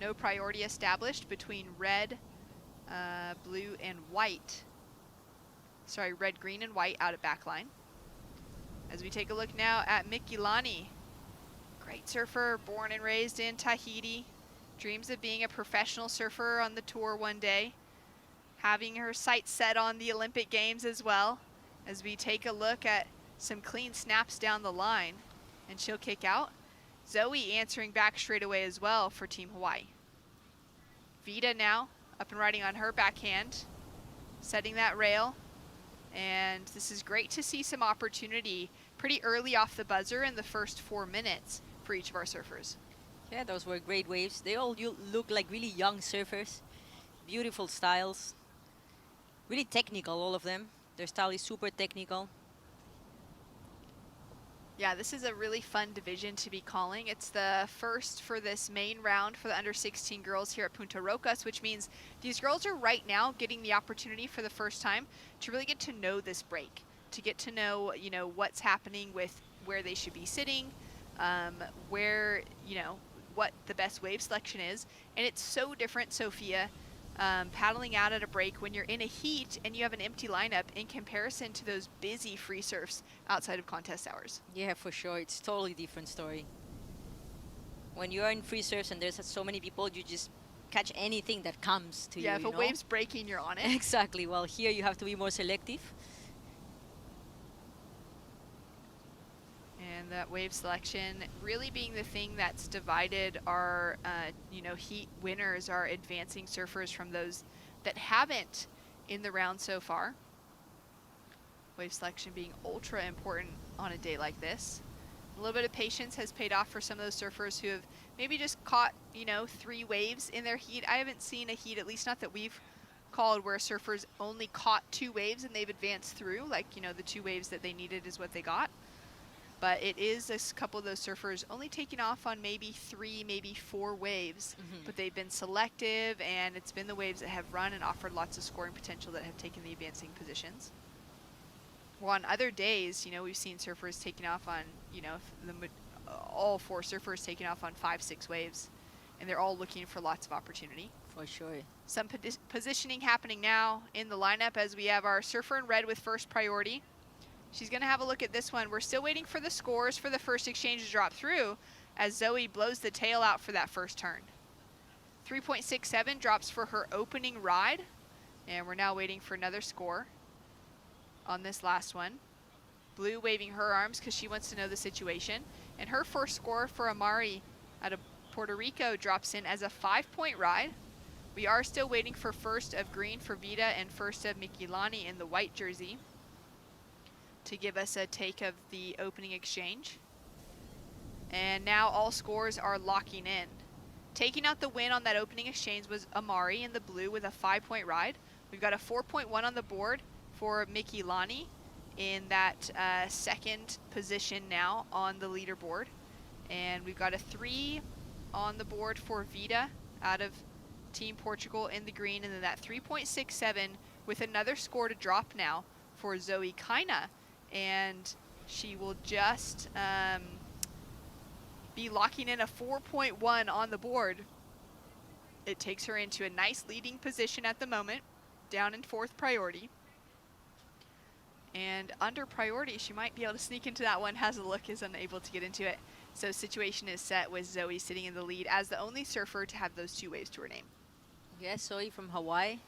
No priority established between red, blue, and white. Sorry, red, green, and white out at backline. As we take a look now at Mikilani. Great surfer, born and raised in Tahiti. Dreams of being a professional surfer on the tour one day. Having her sights set on the Olympic Games as well. As we take a look at some clean snaps down the line. And she'll kick out. Zoe answering back straight away as well for Team Hawaii. Vida now up and riding on her backhand. Setting that rail. And this is great to see some opportunity pretty early off the buzzer in the first 4 minutes for each of our surfers. Yeah, those were great waves. They all look like really young surfers. Beautiful styles. Really technical, all of them. Their style is super technical. Yeah, this is a really fun division to be calling. It's the first for this main round for the under-16 girls here at Punta Rocas, which means these girls are right now getting the opportunity for the first time to really get to know this break, to get to know, what's happening with where they should be sitting, where, what the best wave selection is. And it's so different, Sophia, paddling out at a break when you're in a heat and you have an empty lineup in comparison to those busy free surfs outside of contest hours. Yeah, for sure. It's totally different story. When you're in free surfs and there's so many people, you just catch anything that comes to you. Yeah, if a wave's breaking, you're on it. Exactly. Well, here you have to be more selective. And that wave selection really being the thing that's divided our, heat winners, our advancing surfers from those that haven't in the round so far. Wave selection being ultra important on a day like this. A little bit of patience has paid off for some of those surfers who have maybe just caught, 3 waves in their heat. I haven't seen a heat, at least not that we've called, where surfers only caught 2 waves and they've advanced through. Like, the 2 waves that they needed is what they got. But it is a couple of those surfers only taking off on maybe 3, maybe 4 waves. But they've been selective, and it's been the waves that have run and offered lots of scoring potential that have taken the advancing positions. Well, on other days, we've seen surfers taking off on, all 4 surfers taking off on 5, 6 waves. And they're all looking for lots of opportunity. For sure. Some positioning happening now in the lineup as we have our surfer in red with first priority. She's going to have a look at this one. We're still waiting for the scores for the first exchange to drop through as Zoe blows the tail out for that first turn. 3.67 drops for her opening ride. And we're now waiting for another score on this last one. Blue waving her arms because she wants to know the situation. And her first score for Amari out of Puerto Rico drops in as a 5-point ride. We are still waiting for first of green for Vida and first of Mikilani in the white jersey to give us a take of the opening exchange. And now all scores are locking in. Taking out the win on that opening exchange was Amari in the blue with a 5-point ride. We've got a 4.1 on the board for Mikilani in that second position now on the leaderboard. And we've got a 3 on the board for Vida out of Team Portugal in the green, and then that 3.67 with another score to drop now for Zoe Kaina. And she will just be locking in a 4.1 on the board. It takes her into a nice leading position at the moment, down in 4th priority. And under priority, she might be able to sneak into that one. Has a look, is unable to get into it. So situation is set with Zoe sitting in the lead as the only surfer to have those 2 waves to her name. Yes, Zoe from Hawaii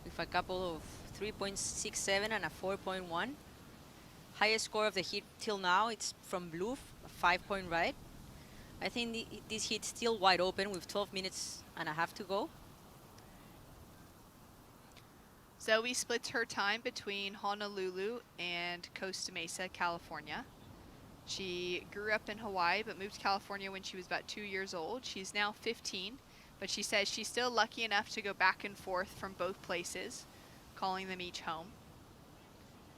with a couple of 3.67 and a 4.1. Highest score of the heat till now, it's from Blue, a 5-point ride. I think this heat's still wide open with 12 minutes and a half to go. Zoe splits her time between Honolulu and Costa Mesa, California. She grew up in Hawaii but moved to California when she was about 2 years old. She's now 15, but she says she's still lucky enough to go back and forth from both places, calling them each home.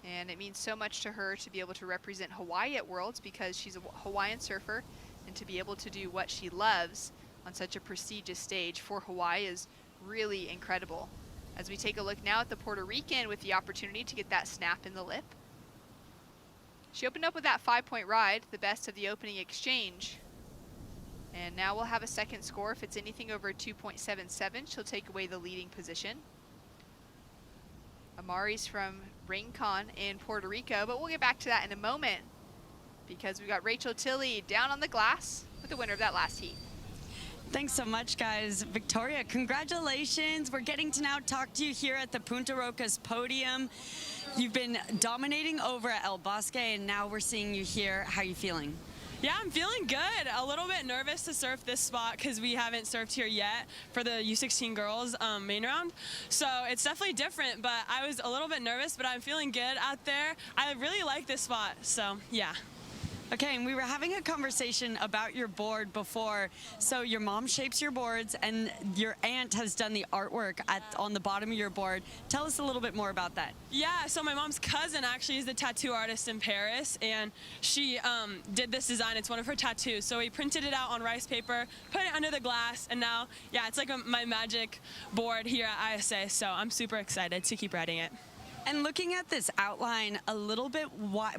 And it means so much to her to be able to represent Hawaii at Worlds because she's a Hawaiian surfer, and to be able to do what she loves on such a prestigious stage for Hawaii is really incredible. As we take a look now at the Puerto Rican with the opportunity to get that snap in the lip. She opened up with that 5-point ride, the best of the opening exchange. And now we'll have a second score. If it's anything over 2.77, she'll take away the leading position. Amari's from Rincon in Puerto Rico, but we'll get back to that in a moment because we've got Rachel Tilley down on the glass with the winner of that last heat. Thanks so much, guys. Victoria, congratulations. We're getting to now talk to you here at the Punta Rocas podium. You've been dominating over at El Bosque, and now we're seeing you here. How are you feeling? Yeah, I'm feeling good. A little bit nervous to surf this spot because we haven't surfed here yet for the U16 girls main round. So it's definitely different, but I was a little bit nervous, but I'm feeling good out there. I really like this spot, so yeah. Okay, and we were having a conversation about your board before. So your mom shapes your boards, and your aunt has done the artwork on the bottom of your board. Tell us a little bit more about that. Yeah, so my mom's cousin actually is the tattoo artist in Paris, and she did this design. It's one of her tattoos. So we printed it out on rice paper, put it under the glass, and now, yeah, it's like my magic board here at ISA, so I'm super excited to keep riding it. And looking at this outline, a little bit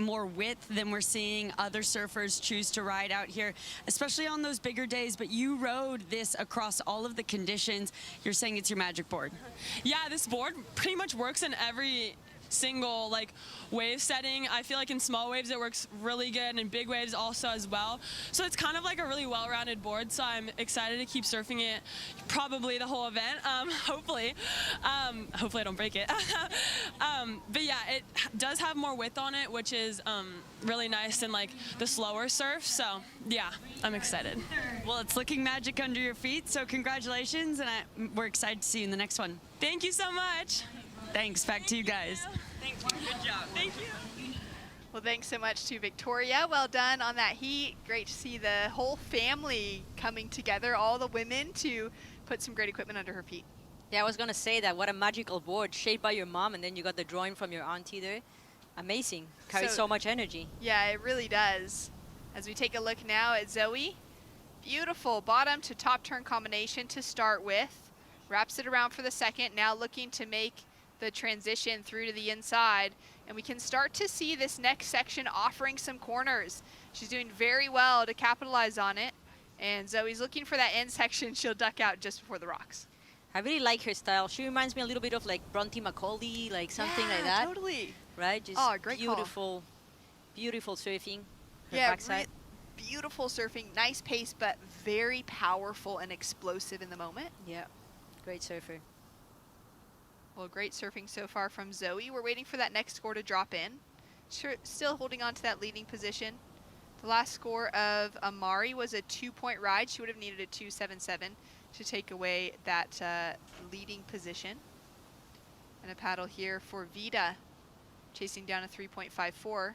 more width than we're seeing other surfers choose to ride out here, especially on those bigger days, but you rode this across all of the conditions. You're saying it's your magic board. Yeah, this board pretty much works in every single like wave setting. I feel like in small waves it works really good, and in big waves also as well. So it's kind of like a really well-rounded board, so I'm excited to keep surfing it probably the whole event, hopefully. Hopefully I don't break it. But yeah, it does have more width on it, which is really nice than like the slower surf, so yeah, I'm excited. Well, it's looking magic under your feet, so congratulations, and we're excited to see you in the next one. Thank you so much. Thanks, back to you guys. Thanks, good job. Thank you. Well, thanks so much to Victoria. Well done on that heat. Great to see the whole family coming together, all the women, to put some great equipment under her feet. Yeah, I was going to say that. What a magical board shaped by your mom, and then you got the drawing from your auntie there. Amazing. Carries so much energy. Yeah, it really does. As we take a look now at Zoe, beautiful bottom to top turn combination to start with. Wraps it around for the second, now looking to make the transition through to the inside, and we can start to see this next section offering some corners. She's doing very well to capitalize on it, and Zoe's looking for that end section. She'll duck out just before the rocks. I really like her style. She reminds me a little bit of like Bronte Macaulay, like something like that. Totally. Right? Just great beautiful, beautiful surfing. Her yeah, backside. Beautiful surfing, nice pace, but very powerful and explosive in the moment. Yeah, great surfer. Well, great surfing so far from Zoe. We're waiting for that next score to drop in. still holding on to that leading position. The last score of Amari was a 2-point ride. She would have needed a 2.77 to take away that leading position. And a paddle here for Vida, chasing down a 3.54.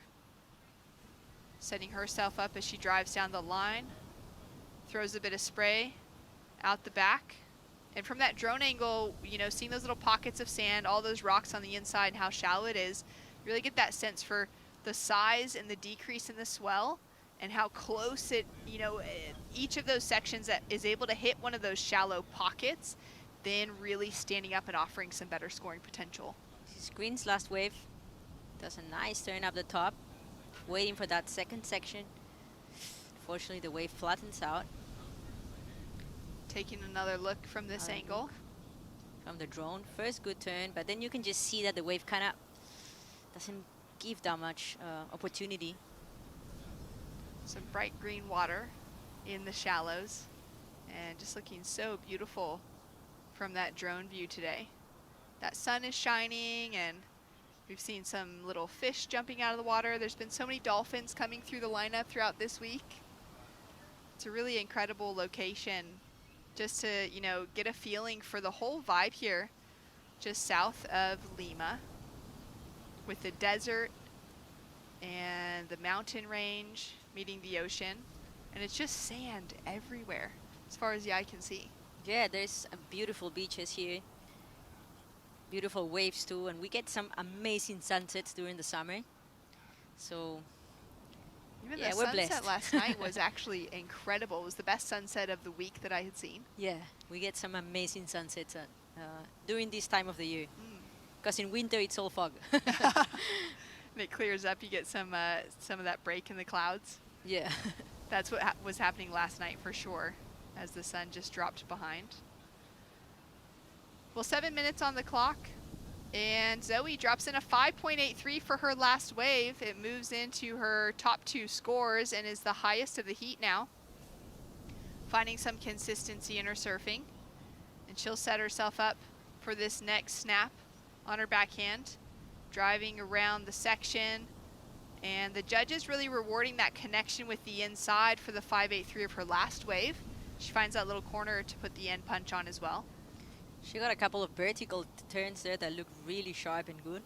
Setting herself up as she drives down the line. Throws a bit of spray out the back. And from that drone angle, you know, seeing those little pockets of sand, all those rocks on the inside and how shallow it is, you really get that sense for the size and the decrease in the swell and how close it, you know, each of those sections that is able to hit one of those shallow pockets, then really standing up and offering some better scoring potential. This is Green's last wave. Does a nice turn up the top, waiting for that second section. Fortunately, the wave flattens out. Taking another look from this angle. From the drone. First good turn, but then you can just see that the wave kind of doesn't give that much opportunity. Some bright green water in the shallows, and just looking so beautiful from that drone view today. That sun is shining, and we've seen some little fish jumping out of the water. There's been so many dolphins coming through the lineup throughout this week. It's a really incredible location just to, you know, get a feeling for the whole vibe here just south of Lima, with the desert and the mountain range meeting the ocean, and it's just sand everywhere as far as the eye can see. Yeah, there's beautiful beaches here, beautiful waves too, and we get some amazing sunsets during the summer. So even yeah, the we're sunset blessed. last night was actually incredible. It was the best sunset of the week that I had seen. Yeah, we get some amazing sunsets during this time of the year. Because in winter it's all fog. And it clears up, you get some of that break in the clouds. Yeah. That's what was happening last night for sure, as the sun just dropped behind. Well, 7 minutes on the clock, and Zoe drops in a 5.83 for her last wave. It moves into her top 2 scores and is the highest of the heat now. Finding some consistency in her surfing, and she'll set herself up for this next snap on her backhand, driving around the section, and the judges really rewarding that connection with the inside for the 5.83 of her last wave. She finds that little corner to put the end punch on as well. She got a couple of vertical turns there that look really sharp and good.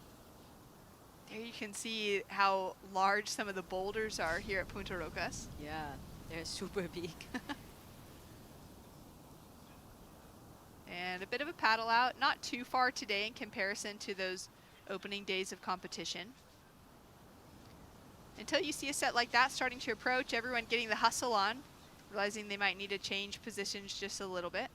There you can see how large some of the boulders are here at Punta Rocas. Yeah, they're super big. And a bit of a paddle out, not too far today in comparison to those opening days of competition. Until you see a set like that starting to approach, everyone getting the hustle on, realizing they might need to change positions just a little bit.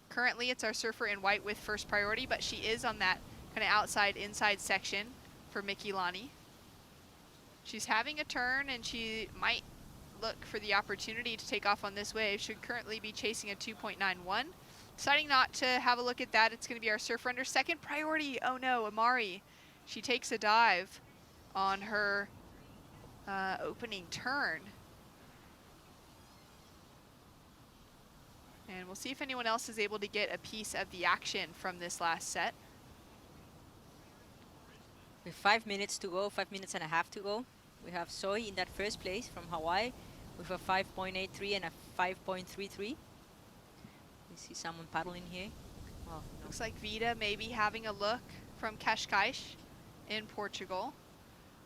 Currently, it's our surfer in white with first priority, but she is on that kind of outside-inside section for Mickey Lonnie. She's having a turn, and she might look for the opportunity to take off on this wave. Should currently be chasing a 2.91. Deciding not to have a look at that, it's going to be our surfer under second priority. Oh no, Amari. She takes a dive on her opening turn. And we'll see if anyone else is able to get a piece of the action from this last set. With 5 minutes to go, 5 minutes and a half to go. We have Soy in that first place from Hawaii with a 5.83 and a 5.33. We see someone paddling here. Oh, no. Looks like Vida maybe having a look from Cascais in Portugal.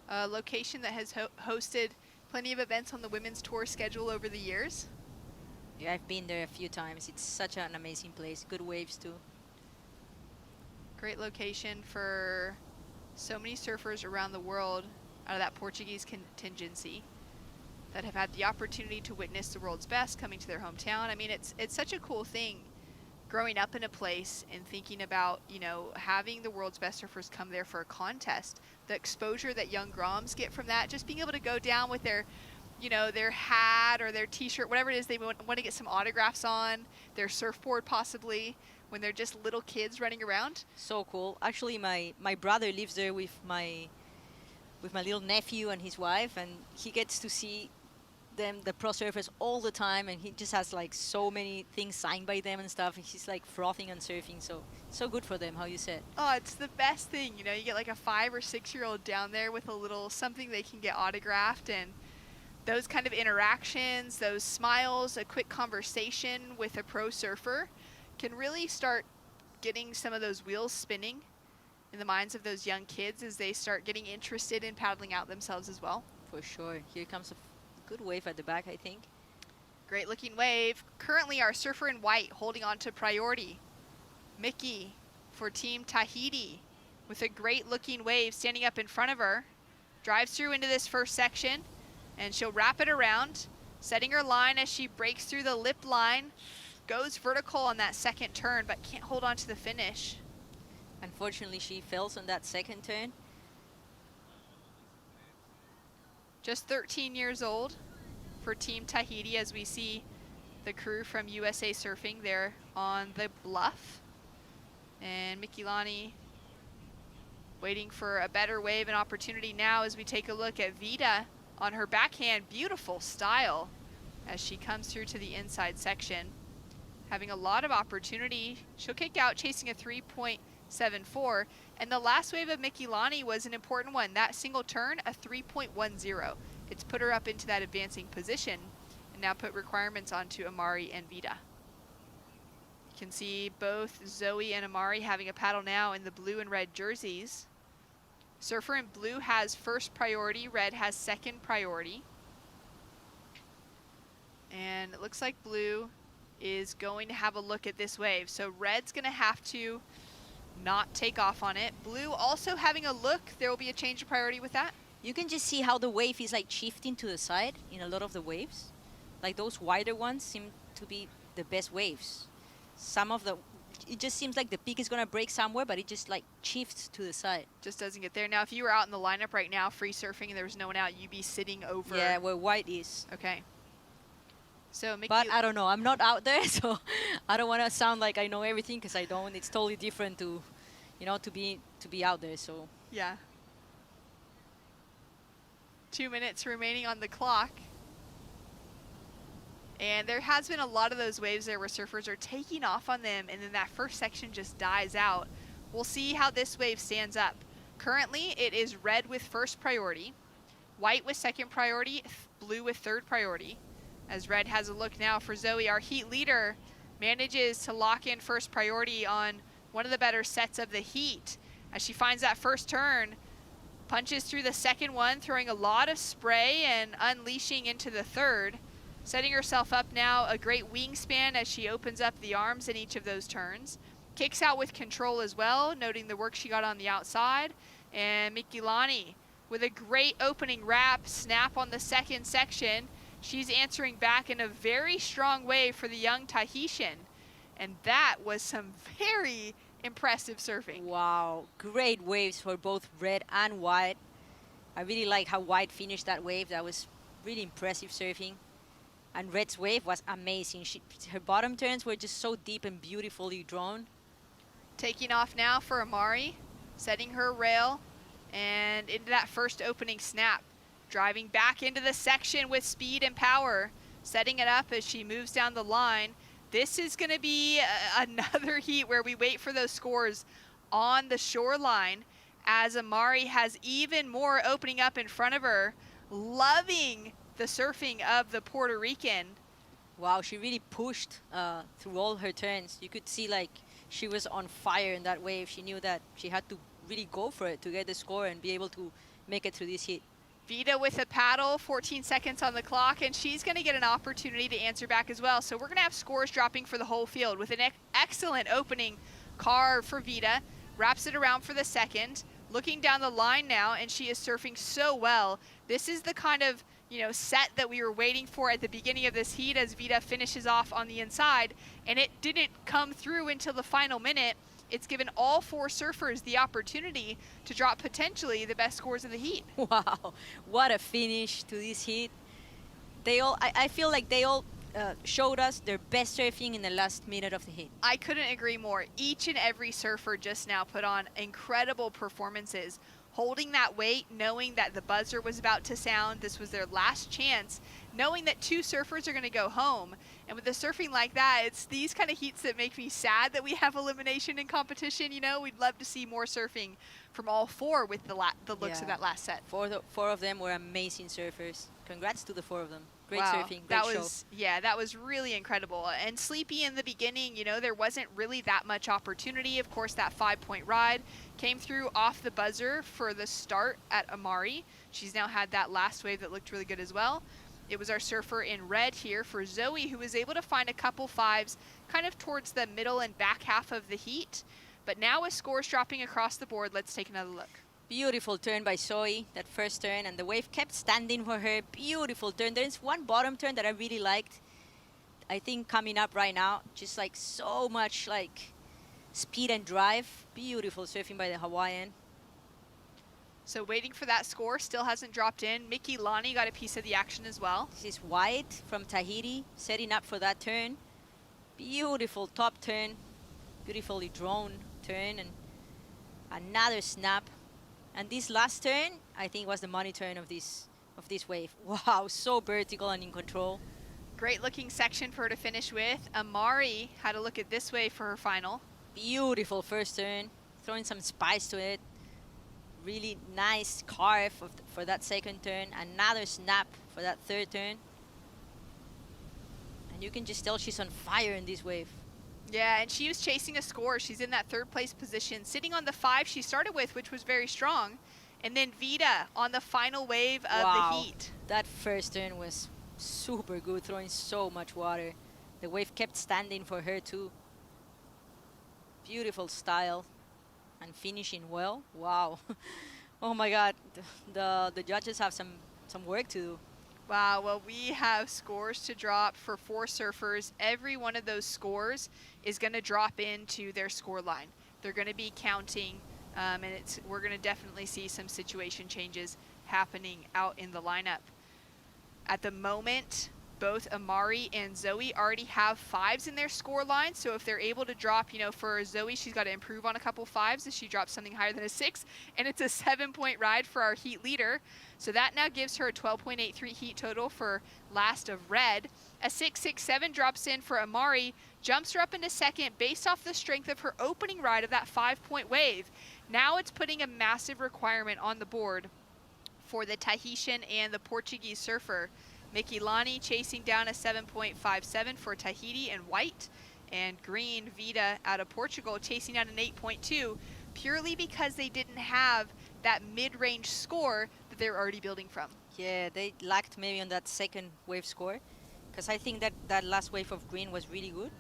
A location that has hosted plenty of events on the women's tour schedule over the years. Yeah, I've been there a few times. It's such an amazing place. Good waves too. Great location for so many surfers around the world out of that Portuguese contingency that have had the opportunity to witness the world's best coming to their hometown. I mean, it's such a cool thing growing up in a place and thinking about, you know, having the world's best surfers come there for a contest. The exposure that young Groms get from that, just being able to go down with their, you know, their hat or their t-shirt, whatever it is they want to get some autographs on, their surfboard possibly, when they're just little kids running around. So cool. Actually, my brother lives there with my little nephew and his wife, and he gets to see them, the pro surfers, all the time, and he just has like so many things signed by them and stuff, and he's like frothing on surfing. So good for them, how you said. Oh, it's the best thing, you know, you get like a 5 or 6-year-old down there with a little something they can get autographed, and those kind of interactions, those smiles, a quick conversation with a pro surfer can really start getting some of those wheels spinning in the minds of those young kids as they start getting interested in paddling out themselves as well. For sure. Here comes a good wave at the back, I think. Great looking wave. Currently our surfer in white holding on to priority. Mickey for Team Tahiti with a great looking wave standing up in front of her. Drives through into this first section, and she'll wrap it around, setting her line as she breaks through the lip line, goes vertical on that second turn, but can't hold on to the finish. Unfortunately, she fails on that second turn. Just 13 years old for Team Tahiti, as we see the crew from ISAsurfing there on the bluff. And Mikilani waiting for a better wave and opportunity now as we take a look at Vida on her backhand. Beautiful style as she comes through to the inside section. Having a lot of opportunity. She'll kick out chasing a 3.74. And the last wave of Mikilani was an important one. That single turn, a 3.10. It's put her up into that advancing position and now put requirements onto Amari and Vida. You can see both Zoe and Amari having a paddle now in the blue and red jerseys. Surfer in blue has first priority, red has second priority. And it looks like blue is going to have a look at this wave. So red's gonna have to not take off on it. Blue also having a look. There will be a change of priority with that. You can just see how the wave is like shifting to the side in a lot of the waves. Like those wider ones seem to be the best waves. Some of the, it just seems like the peak is gonna break somewhere, but it just like shifts to the side. Just doesn't get there. Now, if you were out in the lineup right now, free surfing, and there was no one out, you'd be sitting over. Yeah, where white is. Okay. So, Mickey, but I don't know. I'm not out there, so I don't want to sound like I know everything because I don't. It's totally different to, you know, to be out there. So yeah. 2 minutes remaining on the clock. And there has been a lot of those waves there where surfers are taking off on them, and then that first section just dies out. We'll see how this wave stands up. Currently, it is red with first priority, white with second priority, blue with third priority. As red has a look now for Zoe, our heat leader manages to lock in first priority on one of the better sets of the heat. As she finds that first turn, punches through the second one, throwing a lot of spray and unleashing into the third. Setting herself up now, a great wingspan as she opens up the arms in each of those turns. Kicks out with control as well, noting the work she got on the outside. And Mikilani with a great opening wrap, snap on the second section. She's answering back in a very strong way for the young Tahitian. And that was some very impressive surfing. Wow, great waves for both red and white. I really like how white finished that wave. That was really impressive surfing. And red's wave was amazing. Her bottom turns were just so deep and beautifully drawn. Taking off now for Amari, setting her rail and into that first opening snap. Driving back into the section with speed and power, setting it up as she moves down the line. This is gonna be another heat where we wait for those scores on the shoreline as Amari has even more opening up in front of her. Loving the surfing of the Puerto Rican. Wow, she really pushed through all her turns. You could see like she was on fire in that wave. She knew that she had to really go for it to get the score and be able to make it through this heat. Vida with a paddle, 14 seconds on the clock, and she's going to get an opportunity to answer back as well. So we're going to have scores dropping for the whole field with an excellent opening carve for Vida. Wraps it around for the second. Looking down the line now, and she is surfing so well. This is the kind of, you know, set that we were waiting for at the beginning of this heat as Vida finishes off on the inside, and it didn't come through until the final minute. It's given all four surfers the opportunity to drop potentially the best scores of the heat. Wow, what a finish to this heat. They all, I feel like they all showed us their best surfing in the last minute of the heat. I couldn't agree more. Each and every surfer just now put on incredible performances. holding that weight, knowing that the buzzer was about to sound. This was their last chance, knowing that 2 surfers are going to go home. And with the surfing like that, it's these kind of heats that make me sad that we have elimination in competition. You know, we'd love to see more surfing from all 4 with the looks of that last set. 4 of them were amazing surfers. Congrats to the 4 of them. Great Wow, surfing, great that show. was, yeah, that was really incredible. And Sleepy in the beginning, you know, there wasn't really that much opportunity. Of course, that 5-point ride came through off the buzzer for the start at Amari. She's now had that last wave that looked really good as well. It was our surfer in red here for Zoe, who was able to find a couple 5s kind of towards the middle and back half of the heat. But now with scores dropping across the board, let's take another look. Beautiful turn by Zoe, that first turn, and the wave kept standing for her. Beautiful turn. There's one bottom turn that I really liked. I think coming up right now, just like so much like speed and drive. Beautiful surfing by the Hawaiian. So waiting for that score, still hasn't dropped in. Mickey Lonnie got a piece of the action as well. This is White from Tahiti, setting up for that turn. Beautiful top turn, beautifully drawn turn, and another snap. And this last turn, I think, was the money turn of this wave. Wow, so vertical and in control. Great looking section for her to finish with. Amari had a look at this wave for her final. Beautiful first turn, throwing some spice to it. Really nice carve for that second turn. Another snap for that third turn. And you can just tell she's on fire in this wave. Yeah, and she was chasing a score. She's in that 3rd place position, sitting on the 5 she started with, which was very strong. And then Vida on the final wave of the heat. That first turn was super good, throwing so much water. The wave kept standing for her too. Beautiful style and finishing well. Wow. Oh my God, the judges have some work to do. Wow, well, we have scores to drop for 4 surfers. Every one of those scores is going to drop into their score line. They're going to be counting, and we're going to definitely see some situation changes happening out in the lineup. At the moment, both Amari and Zoe already have 5s in their score line, so if they're able to drop, you know, for Zoe, she's got to improve on a couple 5s if she drops something higher than a 6, and it's a 7-point ride for our heat leader. So that now gives her a 12.83 heat total for last of red. A 6.67 drops in for Amari, jumps her up into second based off the strength of her opening ride of that 5-point wave. Now it's putting a massive requirement on the board for the Tahitian and the Portuguese surfer. Mickey Lonnie chasing down a 7.57 for Tahiti and white, and green Vida out of Portugal chasing down an 8.2, purely because they didn't have that mid-range score that they're already building from. Yeah, they lacked maybe on that second wave score, because I think that last wave of green was really good.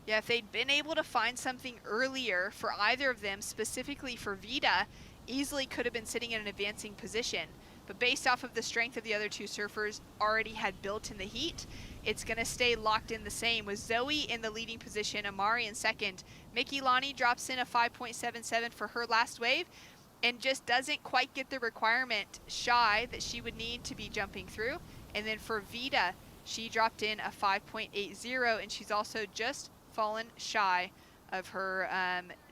Yeah, if they'd been able to find something earlier for either of them, specifically for Vida, easily could have been sitting in an advancing position. But based off of the strength of the other 2 surfers already had built in the heat, it's going to stay locked in the same, with Zoe in the leading position, Amari in second. Mickey Lonnie drops in a 5.77 for her last wave and just doesn't quite get the requirement shy that she would need to be jumping through. And then for Vida, she dropped in a 5.80, and she's also just fallen shy of her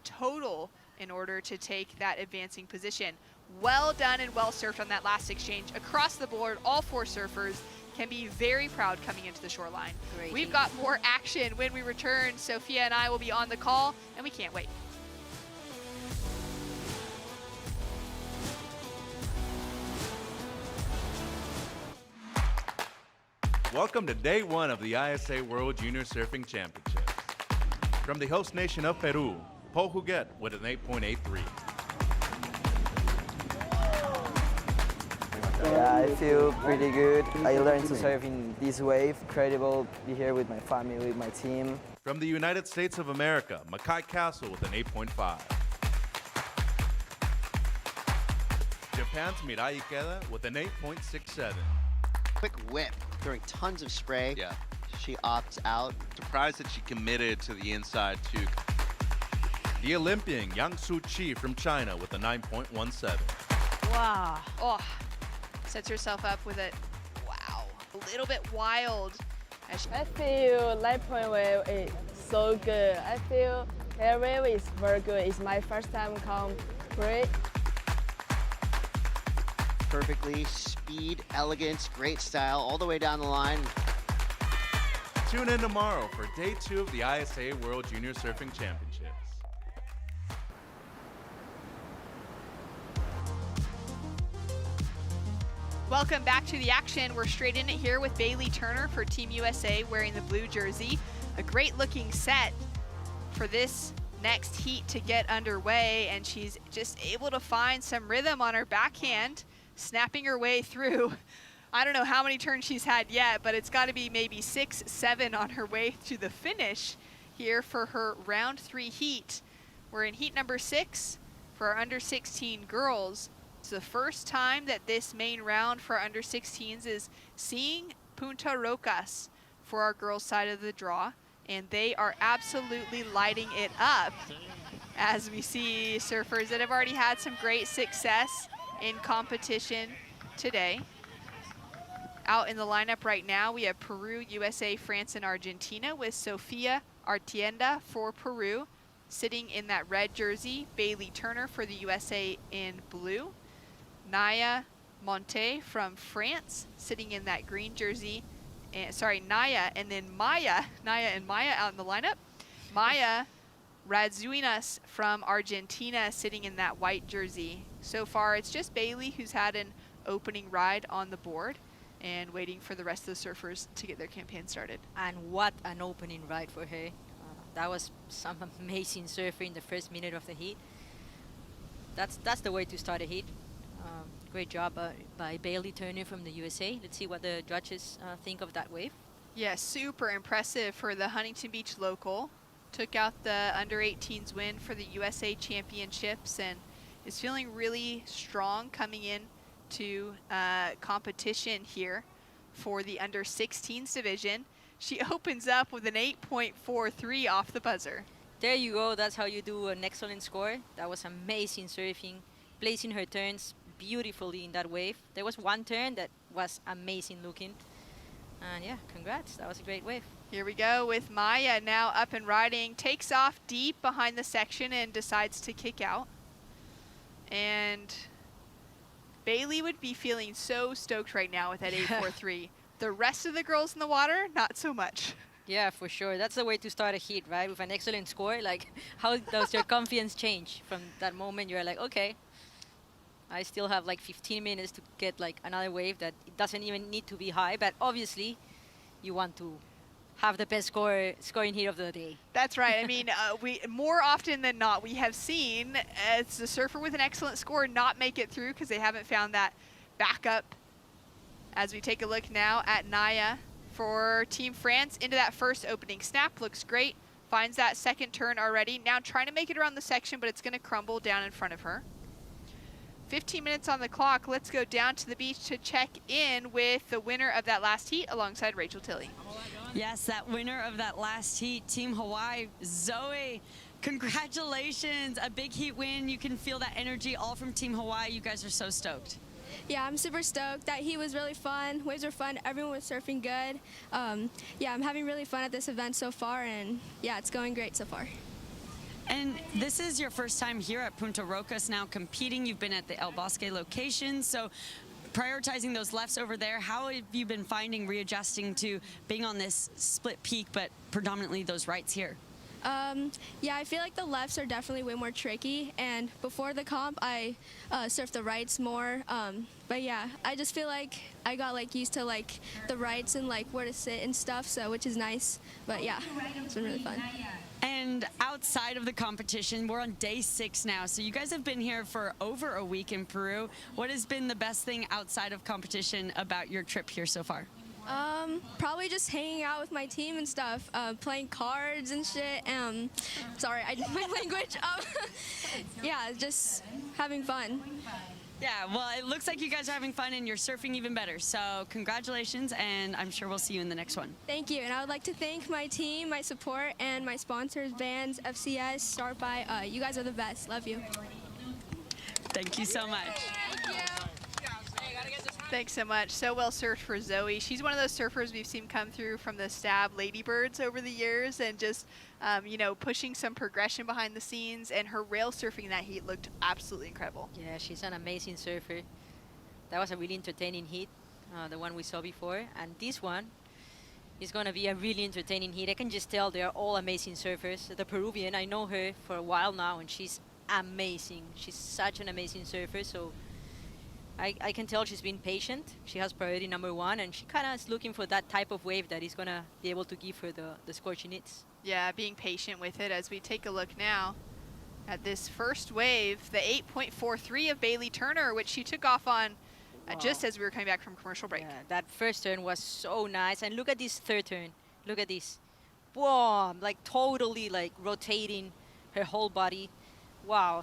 total in order to take that advancing position. Well done and well surfed on that last exchange. Across the board, all 4 surfers can be very proud coming into the shoreline. Great. We've got more action when we return. Sophia and I will be on the call, and we can't wait. Welcome to day 1 of the ISA World Junior Surfing Championships. From the host nation of Peru, Paul Huguet with an 8.83. Yeah, I feel pretty good. I learned to surf in this wave. Incredible to be here with my family, with my team. From the United States of America, Mackay Castle with an 8.5. Japan's Mirai Ikeda with an 8.67. Quick whip, throwing tons of spray. Yeah. She opts out. Surprised that she committed to the inside too. The Olympian Yang Su Chi from China with a 9.17. Wow. Oh, sets herself up with it. Wow. A little bit wild. I feel 9-point wave is so good. I feel air wave is very good. It's my first time come free. perfectly. Speed, elegance, great style, all the way down the line. Tune in tomorrow for day 2 of the ISA World Junior Surfing Championships. Welcome back to the action. We're straight in it here with Bailey Turner for Team USA wearing the blue jersey. A great looking set for this next heat to get underway, and she's just able to find some rhythm on her backhand, snapping her way through. I don't know how many turns she's had yet, but it's got to be maybe 6, 7 on her way to the finish here for her round 3 heat. We're in heat number 6 for our under 16 girls. It's the first time that this main round for our under 16s is seeing Punta Rocas for our girls' side of the draw, and they are absolutely lighting it up as we see surfers that have already had some great success in competition today. Out in the lineup right now, we have Peru, USA, France, and Argentina with Sofia Artienda for Peru. Sitting in that red jersey, Bailey Turner for the USA in blue. Naya Monte from France sitting in that green jersey. Naya and then Maya. Naya and Maya out in the lineup. Maya Radzuinas from Argentina sitting in that white jersey. So far, it's just Bailey who's had an opening ride on the board and waiting for the rest of the surfers to get their campaign started. And what an opening ride for her. That was some amazing surfing in the first minute of the heat. That's the way to start a heat. Great job by Bailey Turner from the USA. Let's see what the judges think of that wave. Yeah, super impressive for the Huntington Beach local. Took out the under 18s win for the USA Championships and is feeling really strong coming in to competition here for the under 16s division. She opens up with an 8.43 off the buzzer. There you go. That's how you do an excellent score. That was amazing surfing, placing her turns beautifully in that wave. There was one turn that was amazing looking. And yeah, congrats. That was a great wave. Here we go with Maya now up and riding. Takes off deep behind the section and decides to kick out. And Bailey would be feeling so stoked right now with that 8.43. The rest of the girls in the water, not so much. Yeah, for sure. That's the way to start a heat, right? With an excellent score. Like, how does your confidence change from that moment? You're like, okay, I still have like 15 minutes to get like another wave that it doesn't even need to be high, but obviously you want to have the best scoring heat of the day. That's right. I mean, we more often than not, we have seen as the surfer with an excellent score not make it through because they haven't found that backup. As we take a look now at Naya for Team France into that first opening snap. Looks great. Finds that second turn already. Now trying to make it around the section, but it's going to crumble down in front of her. 15 minutes on the clock. Let's go down to the beach to check in with the winner of that last heat alongside Rachel Tilley. Yes, that winner of that last heat, Team Hawaii, Zoe. Congratulations, a big heat win. You can feel that energy all from Team Hawaii. You guys are so stoked. Yeah, I'm super stoked. That heat was really fun. Waves were fun. Everyone was surfing good. Yeah, I'm having really fun at this event so far, and yeah, it's going great so far. And this is your first time here at Punta Rocas now competing. You've been at the El Bosque location, so prioritizing those lefts over there, how have you been finding readjusting to being on this split peak, but predominantly those rights here? Yeah, I feel like the lefts are definitely way more tricky, and before the comp I surfed the rights more, but yeah, I just feel like I got like used to like the rights and like where to sit and stuff, so which is nice, but yeah, it's been really fun. And outside of the competition, we're on day 6 now, so you guys have been here for over a week in Peru. What has been the best thing outside of competition about your trip here so far? Probably just hanging out with my team and stuff, playing cards and shit. Sorry, I my language. Yeah, just having fun. Yeah, well, it looks like you guys are having fun and you're surfing even better. So congratulations, and I'm sure we'll see you in the next one. Thank you, and I would like to thank my team, my support, and my sponsors, Vans, FCS, Start By. You guys are the best. Love you. Thank you so much. Thank you. Thanks so much. So well surfed for Zoe. She's one of those surfers we've seen come through from the Stab Ladybirds over the years and just, you know, pushing some progression behind the scenes. And her rail surfing in that heat looked absolutely incredible. Yeah, she's an amazing surfer. That was a really entertaining heat, the one we saw before. And this one is going to be a really entertaining heat. I can just tell they're all amazing surfers. The Peruvian, I know her for a while now, and she's amazing. She's such an amazing surfer, so I can tell she's been patient. She has priority number one, and she kind of is looking for that type of wave that is going to be able to give her the score she needs. Yeah, being patient with it. As we take a look now at this first wave, the 8.43 of Bailey Turner, which she took off on just as we were coming back from commercial break. Yeah, that first turn was so nice. And look at this third turn. Look at this. Boom, like totally like rotating her whole body. Wow.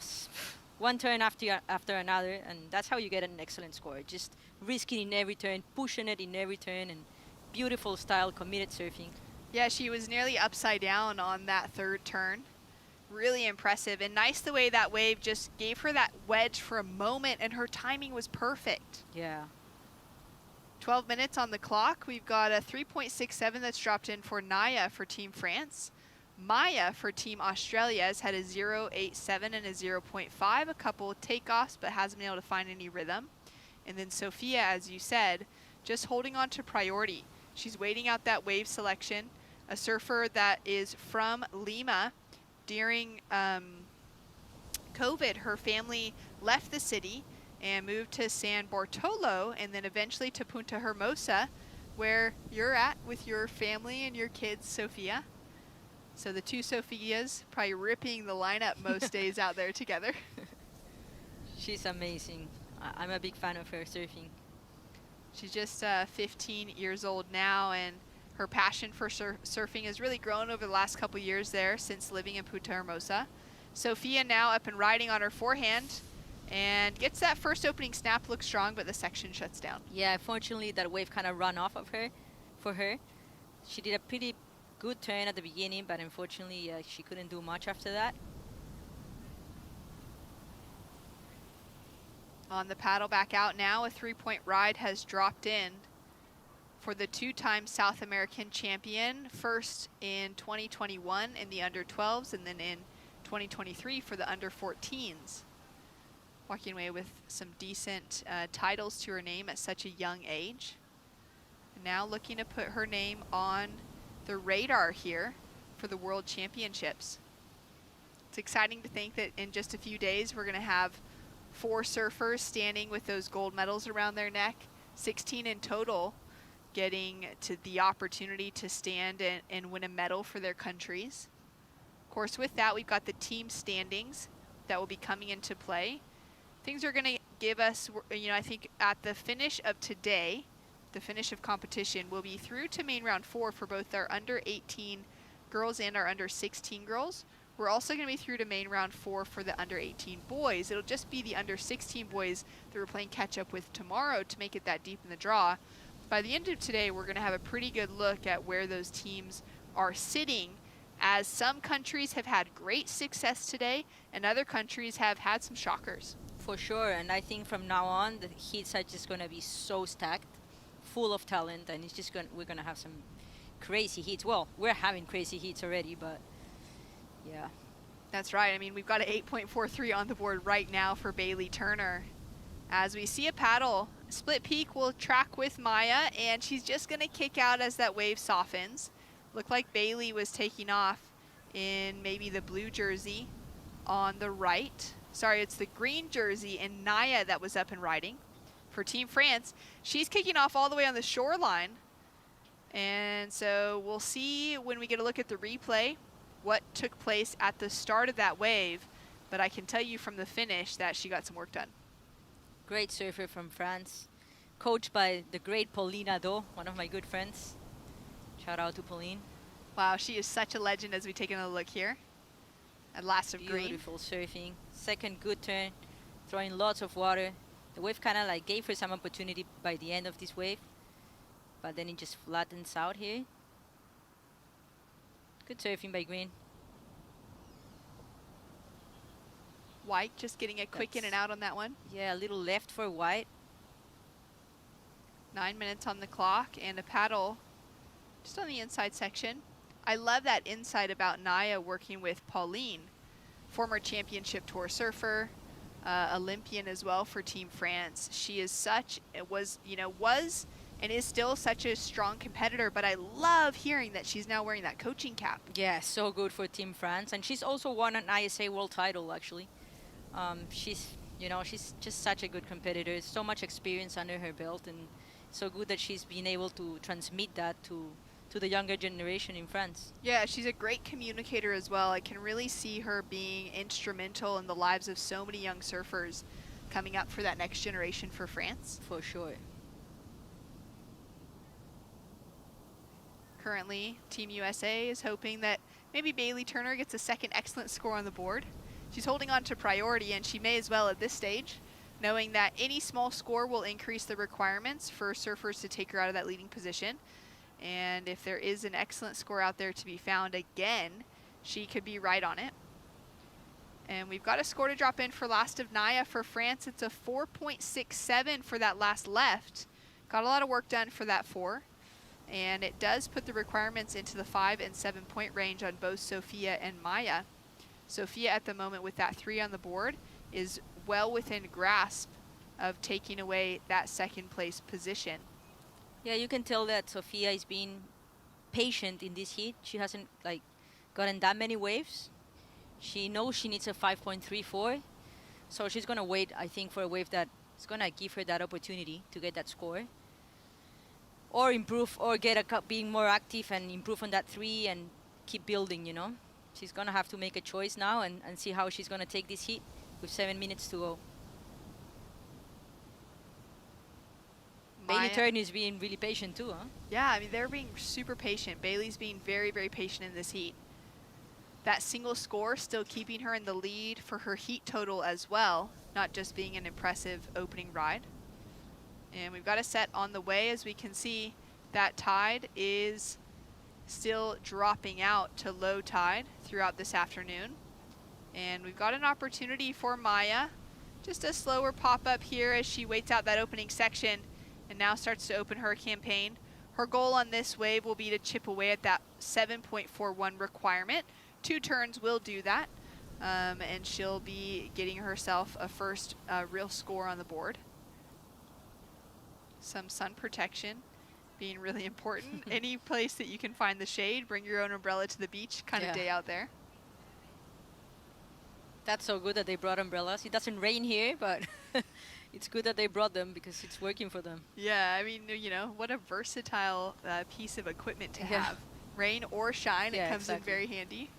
One turn after another, and that's how you get an excellent score. Just risking in every turn, pushing it in every turn, and beautiful style, committed surfing. Yeah, she was nearly upside down on that third turn. Really impressive, and nice the way that wave just gave her that wedge for a moment, and her timing was perfect. Yeah. 12 minutes on the clock. We've got a 3.67 that's dropped in for Naya for Team France. Maya for Team Australia has had a 0.87 and a 0.5, a couple of takeoffs, but hasn't been able to find any rhythm. And then Sophia, as you said, just holding on to priority. She's waiting out that wave selection. A surfer that is from Lima. During COVID, her family left the city and moved to San Bartolo and then eventually to Punta Hermosa, where you're at with your family and your kids, Sophia. So the two Sophias probably ripping the lineup most days out there together. She's amazing. I'm a big fan of her surfing. She's just 15 years old now, and her passion for surfing has really grown over the last couple years there since living in Punta Hermosa. Sophia now up and riding on her forehand and gets that first opening snap, looks strong, but the section shuts down. Yeah, unfortunately that wave kind of ran off of her, for her. She did a pretty good turn at the beginning, but unfortunately she couldn't do much after that. On the paddle back out now, a 3-point ride has dropped in for the two-time South American champion, first in 2021 in the under 12s and then in 2023 for the under 14s. Walking away with some decent titles to her name at such a young age. And now looking to put her name on the radar here for the World Championships. It's exciting to think that in just a few days we're going to have 4 surfers standing with those gold medals around their neck, 16 in total, getting to the opportunity to stand and win a medal for their countries. Of course, with that, we've got the team standings that will be coming into play. Things are going to give us, I think at the finish of today, the finish of competition, will be through to main round 4 for both our under 18 girls and our under 16 girls. We're also going to be through to main round 4 for the under 18 boys. It'll just be the under 16 boys that we're playing catch up with tomorrow to make it that deep in the draw. By the end of today, we're going to have a pretty good look at where those teams are sitting, as some countries have had great success today and other countries have had some shockers. For sure, and I think from now on the heats are just going to be so stacked, full of talent, and it's just we're going to have some crazy heats. Well, we're having crazy heats already, but yeah. That's right. I mean, we've got an 8.43 on the board right now for Bailey Turner. As we see a paddle, split peak will track with Maya, and she's just going to kick out as that wave softens. Looked like Bailey was taking off in maybe the blue jersey on the right. Sorry, it's the green jersey and Naya that was up and riding. For Team France, she's kicking off all the way on the shoreline. And so we'll see when we get a look at the replay what took place at the start of that wave. But I can tell you from the finish that she got some work done. Great surfer from France, coached by the great Pauline Ado, one of my good friends. Shout out to Pauline. Wow, she is such a legend as we take another look here. At last of green. Beautiful surfing. Second good turn, throwing lots of water. The wave kind of like gave her some opportunity by the end of this wave, but then it just flattens out here. Good surfing by Green. White just getting it quick in and out on that one. Yeah, a little left for White. 9 minutes on the clock and a paddle just on the inside section. I love that insight about Naya working with Pauline, former championship tour surfer, Olympian as well for Team France. She is was and is still such a strong competitor, but I love hearing that she's now wearing that coaching cap. Yeah, so good for Team France. And she's also won an ISA world title, actually. She's just such a good competitor, so much experience under her belt, and so good that she's been able to transmit that to the younger generation in France. Yeah, she's a great communicator as well. I can really see her being instrumental in the lives of so many young surfers coming up for that next generation for France. For sure. Currently, Team USA is hoping that maybe Bailey Turner gets a second excellent score on the board. She's holding on to priority, and she may as well at this stage, knowing that any small score will increase the requirements for surfers to take her out of that leading position. And if there is an excellent score out there to be found again, she could be right on it. And we've got a score to drop in for last of Naya for France. It's a 4.67 for that last left. Got a lot of work done for that 4. And it does put the requirements into the 5 and 7 point range on both Sophia and Maya. Sophia at the moment with that 3 on the board is well within grasp of taking away that second place position. Yeah, you can tell that Sophia is being patient in this heat. She hasn't gotten that many waves. She knows she needs a 5.34, so she's gonna wait, I think, for a wave that is gonna give her that opportunity to get that score, or improve, or being more active and improve on that 3 and keep building. She's gonna have to make a choice now and see how she's gonna take this heat with 7 minutes to go. Bailey Turner is being really patient too, huh? Yeah, I mean, they're being super patient. Bailey's being very, very patient in this heat. That single score still keeping her in the lead for her heat total as well, not just being an impressive opening ride. And we've got a set on the way. As we can see, that tide is still dropping out to low tide throughout this afternoon. And we've got an opportunity for Maya. Just a slower pop-up here as she waits out that opening section and now starts to open her campaign. Her goal on this wave will be to chip away at that 7.41 requirement. 2 turns will do that, and she'll be getting herself a first real score on the board. Some sun protection being really important. Any place that you can find the shade, bring your own umbrella to the beach kind of day out there. That's so good that they brought umbrellas. It doesn't rain here, but it's good that they brought them because it's working for them. Yeah, I mean, what a versatile piece of equipment to have. Rain or shine, it comes in very handy.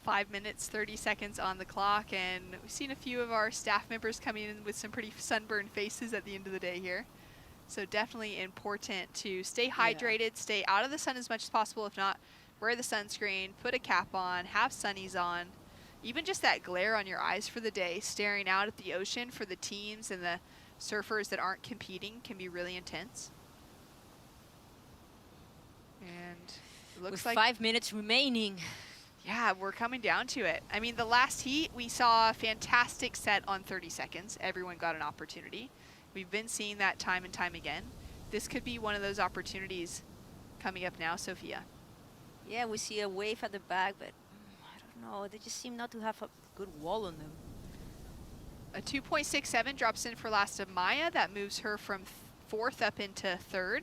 5 minutes, 30 seconds on the clock, and we've seen a few of our staff members coming in with some pretty sunburned faces at the end of the day here. So definitely important to stay hydrated, stay out of the sun as much as possible. If not, wear the sunscreen, put a cap on, have sunnies on. Even just that glare on your eyes for the day, staring out at the ocean for the teams and the surfers that aren't competing can be really intense. And it looks with like 5 minutes remaining. Yeah, we're coming down to it. I mean, the last heat, we saw a fantastic set on 30 seconds. Everyone got an opportunity. We've been seeing that time and time again. This could be one of those opportunities coming up now, Sophia. Yeah, we see a wave at the back, but I don't know. They just seem not to have a good wall on them. A 2.67 drops in for last of Maya. That moves her from 4th up into 3rd.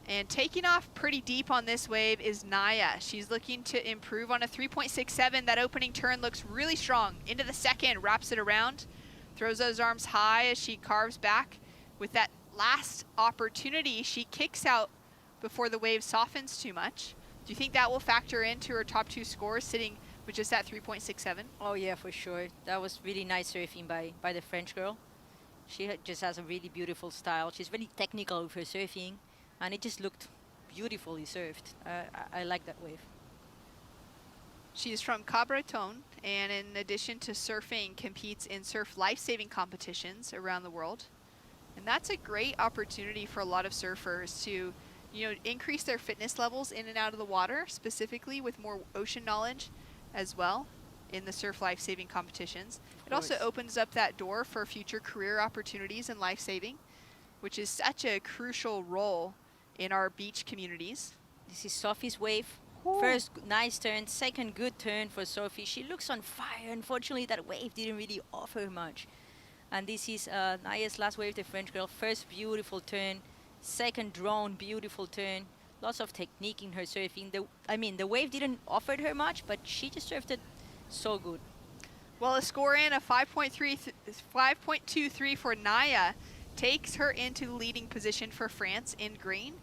And taking off pretty deep on this wave is Naya. She's looking to improve on a 3.67. That opening turn looks really strong. Into the second, wraps it around, throws those arms high as she carves back. With that last opportunity, she kicks out before the wave softens too much. Do you think that will factor into her top 2 scores, sitting with just that 3.67? Oh yeah, for sure. That was really nice surfing by the French girl. She just has a really beautiful style. She's really technical with her surfing, and it just looked beautifully surfed. I like that wave. She's from Cabreton, and in addition to surfing, competes in surf life-saving competitions around the world. And that's a great opportunity for a lot of surfers to, increase their fitness levels in and out of the water, specifically with more ocean knowledge as well in the surf life-saving competitions. It also opens up that door for future career opportunities in life-saving, which is such a crucial role in our beach communities. This is Sophie's wave. First nice turn, second good turn for Sophie. She looks on fire. Unfortunately, that wave didn't really offer much. And this is Naya's last wave, the French girl. First beautiful turn, second drone, beautiful turn. Lots of technique in her surfing. The wave didn't offer her much, but she just surfed it so good. Well, a score in of 5.23 for Naya takes her into the leading position for France in green,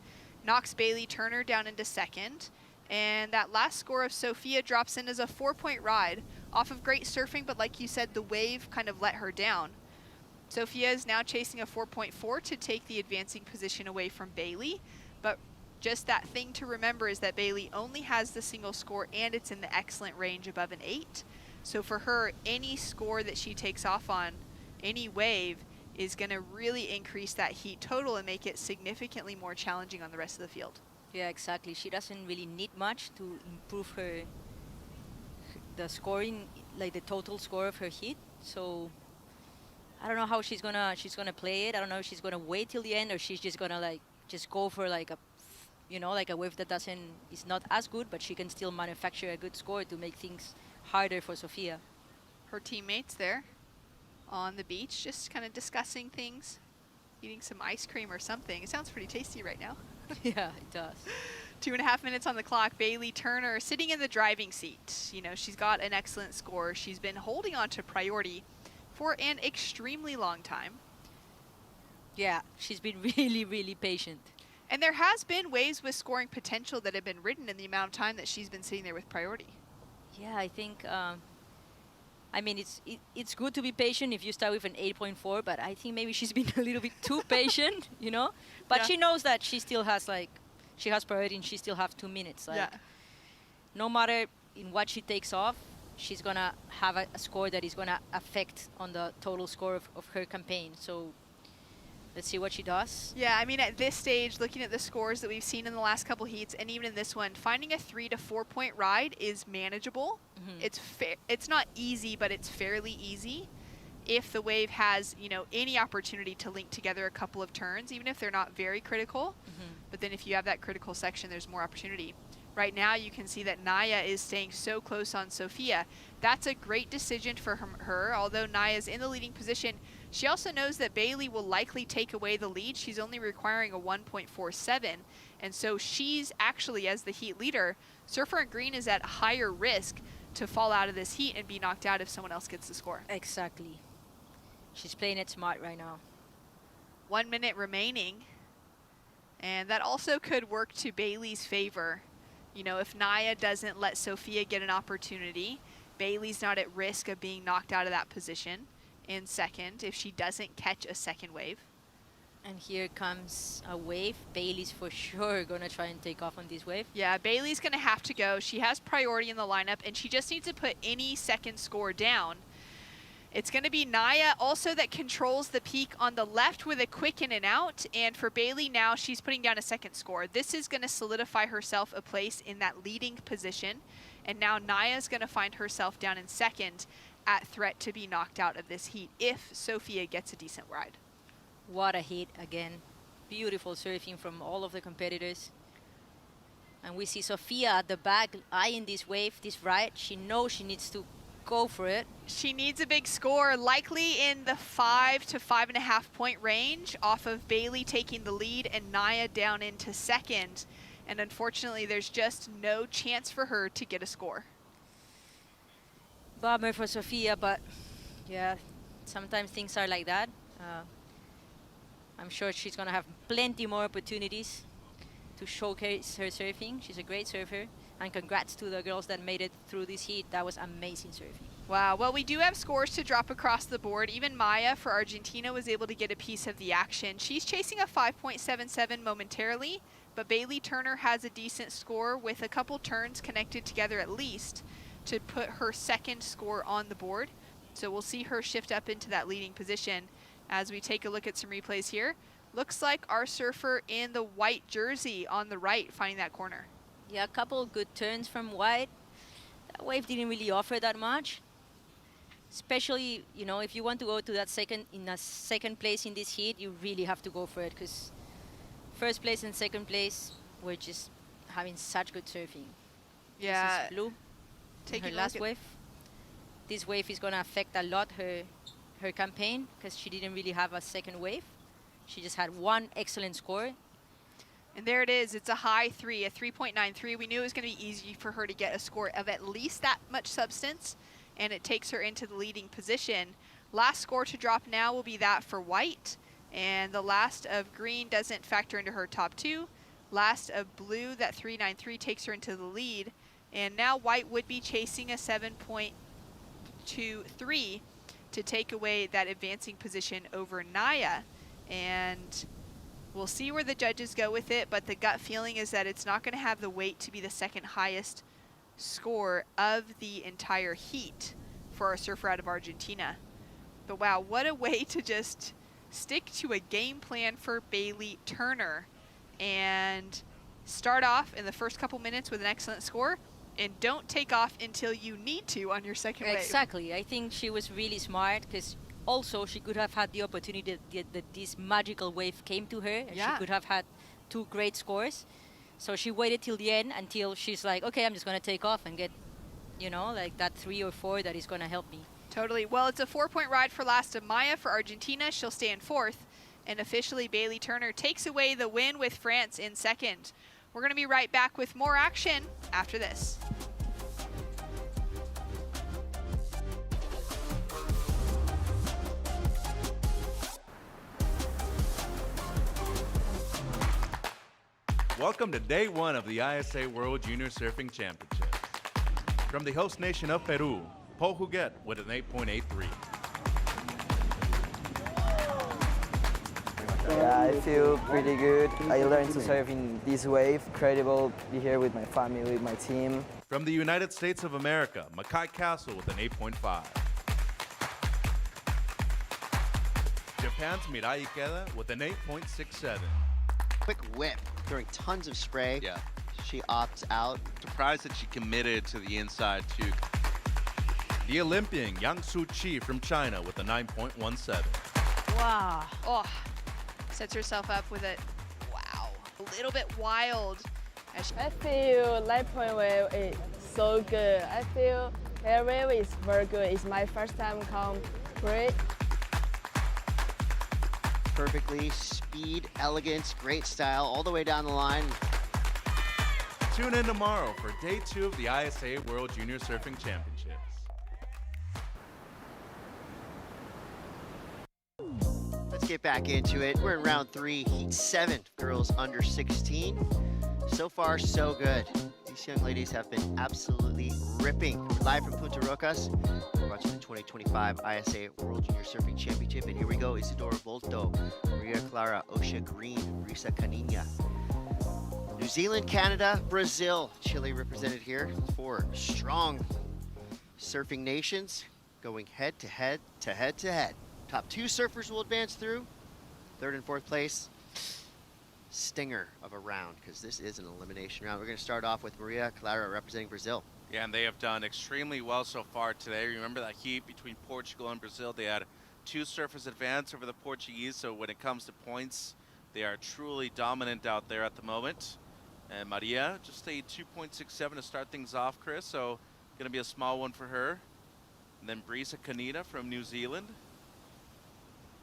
knocks Bailey Turner down into second, and that last score of Sophia drops in as a 4-point ride off of great surfing, but like you said, the wave kind of let her down. Sophia is now chasing a 4.4 to take the advancing position away from Bailey, but just that thing to remember is that Bailey only has the single score and it's in the excellent range above an 8. So for her, any score that she takes off on, any wave, is going to really increase that heat total and make it significantly more challenging on the rest of the field. Yeah, exactly. She doesn't really need much to improve the scoring, like the total score of her heat. So I don't know how she's gonna play it. I don't know if she's gonna wait till the end or she's just gonna just go for like a wave that is not as good, but she can still manufacture a good score to make things harder for Sophia. Her teammates there on the beach just kind of discussing things, eating some ice cream or something. It sounds pretty tasty right now. Yeah, it does. 2.5 minutes on the clock. Bailey Turner sitting in the driving seat. You know, she's got an excellent score. She's been holding on to priority for an extremely long time. Yeah, she's been really, really patient. And there has been waves with scoring potential that have been ridden in the amount of time that she's been sitting there with priority. Yeah, I think, it's good to be patient if you start with an 8.4, but I think maybe she's been a little bit too patient, you know? But Yeah. she knows that she still has, she has priority and she still has 2 minutes. No matter in what she takes off, she's going to have a score that is going to affect on the total score of her campaign. So let's see what she does. Yeah, I mean, at this stage, looking at the scores that we've seen in the last couple heats, and even in this one, finding a 3 to 4 point ride is manageable. It's not easy, but it's fairly easy if the wave has, any opportunity to link together a couple of turns, even if they're not very critical. But then if you have that critical section, there's more opportunity. Right now, you can see that Naya is staying so close on Sophia. That's a great decision for her. Although Naya's in the leading position, she also knows that Bailey will likely take away the lead. She's only requiring a 1.47. And so she's actually, as the heat leader, Surfer in Green is at higher risk to fall out of this heat and be knocked out if someone else gets the score. Exactly. She's playing it smart right now. 1 minute remaining. And that also could work to Bailey's favor. If Naya doesn't let Sophia get an opportunity, Bailey's not at risk of being knocked out of that position in second if she doesn't catch a second wave. And here comes a wave. Bailey's for sure going to try and take off on this wave. Yeah, Bailey's going to have to go. She has priority in the lineup, and she just needs to put any second score down. It's going to be Naya also that controls the peak on the left with a quick in and out. And for Bailey now, she's putting down a second score. This is going to solidify herself a place in that leading position. And now Naya's going to find herself down in second at threat to be knocked out of this heat if Sophia gets a decent ride. What a hit again. Beautiful surfing from all of the competitors. And we see Sophia at the back eyeing this wave, this ride. She knows she needs to go for it. She needs a big score, likely in the 5 to 5.5 point range off of Bailey taking the lead and Naya down into second. And unfortunately, there's just no chance for her to get a score. Bummer for Sophia, but yeah, sometimes things are like that. I'm sure she's going to have plenty more opportunities to showcase her surfing. She's a great surfer. And congrats to the girls that made it through this heat. That was amazing surfing. Wow. Well, we do have scores to drop across the board. Even Maya for Argentina was able to get a piece of the action. She's chasing a 5.77 momentarily, but Bailey Turner has a decent score with a couple turns connected together at least to put her second score on the board. So we'll see her shift up into that leading position as we take a look at some replays here. Looks like our surfer in the white jersey on the right finding that corner. Yeah, a couple good turns from White. That wave didn't really offer that much. Especially, if you want to go to that second place in this heat, you really have to go for it because first place and second place were just having such good surfing. Yeah. This is blue. Taking Her a last look at- wave. This wave is going to affect a lot her campaign because she didn't really have a second wave. She just had one excellent score. And there it is. It's a high 3, a 3.93. We knew it was going to be easy for her to get a score of at least that much substance, and it takes her into the leading position. Last score to drop now will be that for white, and the last of green doesn't factor into her top 2. Last of blue, that 3.93 takes her into the lead, and now white would be chasing a 7.23 to take away that advancing position over Naya. And we'll see where the judges go with it, but the gut feeling is that it's not going to have the weight to be the second highest score of the entire heat for a surfer out of Argentina. But wow, what a way to just stick to a game plan for Bailey Turner and start off in the first couple minutes with an excellent score, and don't take off until you need to on your second wave. Exactly. I think she was really smart because also she could have had the opportunity that this magical wave came to her, and she could have had 2 great scores. So she waited till the end until she's like, okay, I'm just going to take off and get, you know, like that 3 or 4 that is going to help me. Totally. Well, it's a 4-point ride for last of Maya for Argentina. She'll stay in 4th. And officially, Bailey Turner takes away the win with France in 2nd. We're going to be right back with more action after this. Welcome to day 1 of the ISA World Junior Surfing Championships. From the host nation of Peru, Paul Huguet with an 8.83. Yeah, I feel pretty good. I learned to surf in this wave. Incredible to be here with my family, with my team. From the United States of America, Mackay Castle with an 8.5. Japan's Mirai Ikeda with an 8.67. Quick whip during tons of spray. Yeah. She opts out. Surprised that she committed to the inside too. The Olympian Yang Su Chi from China with a 9.17. Wow. Oh, sets herself up with it. Wow. A little bit wild. I feel light point wave is so good. I feel air wave is very good. It's my first time come free. Perfectly, speed, elegance, great style, all the way down the line. Tune in tomorrow for day 2 of the ISA World Junior Surfing Championships. Let's get back into it. We're in round 3, heat 7, girls under 16. So far, so good. These young ladies have been absolutely ripping. We're live from Punta Rocas. We're watching the 2025 ISA World Junior Surfing Championship. And here we go, Isidora Volto, Maria Clara, Osha Green, Risa Canina. New Zealand, Canada, Brazil, Chile represented here. 4 strong surfing nations going head to head to head to head. Top 2 surfers will advance through. 3rd and 4th place. Stinger of a round, because this is an elimination round. We're going to start off with Maria Clara representing Brazil. Yeah, and they have done extremely well so far today. Remember that heat between Portugal and Brazil? They had 2 surfers advance over the Portuguese, so when it comes to points, they are truly dominant out there at the moment. And Maria, just a 2.67 to start things off, Chris, so going to be a small one for her. And then Brisa Canida from New Zealand.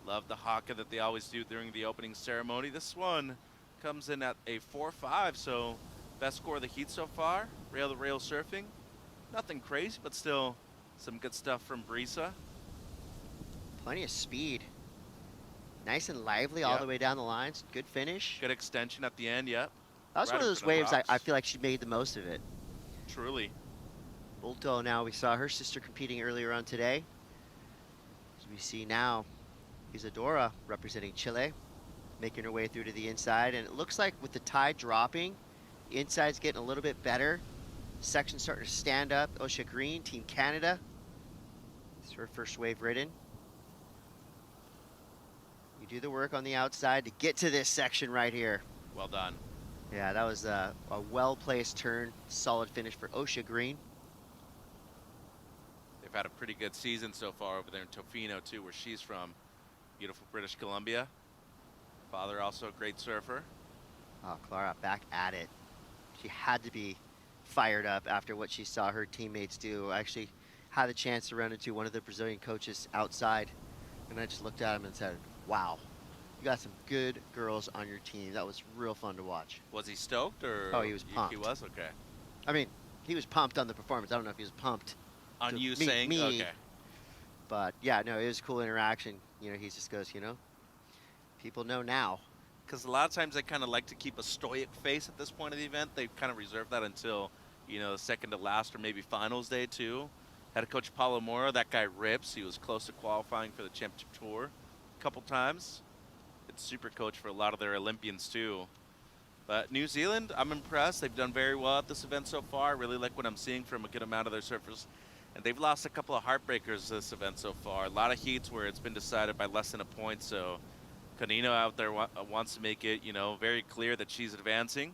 Love the haka that they always do during the opening ceremony. This one comes in at a 4.5, so best score of the heat so far. Rail-to-rail surfing. Nothing crazy, but still some good stuff from Brisa. Plenty of speed. Nice and lively all the way down the lines. Good finish. Good extension at the end, yep. That was one of those waves I feel like she made the most of it. Truly. Volto now, we saw her sister competing earlier on today. As we see now, Isadora representing Chile, making her way through to the inside. And it looks like with the tide dropping, the inside's getting a little bit better. Section's starting to stand up. Osha Green, Team Canada. It's her first wave ridden. You do the work on the outside to get to this section right here. Well done. Yeah, that was a well-placed turn. Solid finish for Osha Green. They've had a pretty good season so far over there in Tofino, too, where she's from. Beautiful British Columbia. Father also a great surfer. Oh, Clara back at it. She had to be fired up after what she saw her teammates do. I actually had the chance to run into one of the Brazilian coaches outside, and I just looked at him and said, wow, you got some good girls on your team. That was real fun to watch. Was he stoked or? Oh, he was pumped. He was? Okay. I mean, he was pumped on the performance. I don't know if he was pumped on you me, saying, okay. But yeah, no, it was a cool interaction. You know, he just goes, you know, people know now. Because a lot of times they kind of like to keep a stoic face at this point of the event. They kind of reserve that until, you know, the second to last or maybe finals day too. Had a coach Paulo Mora. That guy rips. He was close to qualifying for the championship tour a couple times. It's super coach for a lot of their Olympians too. But New Zealand, I'm impressed. They've done very well at this event so far. I really like what I'm seeing from a good amount of their surfers. And they've lost a couple of heartbreakers this event so far. A lot of heats where it's been decided by less than a point. So Canino out there wants to make it, you know, very clear that she's advancing.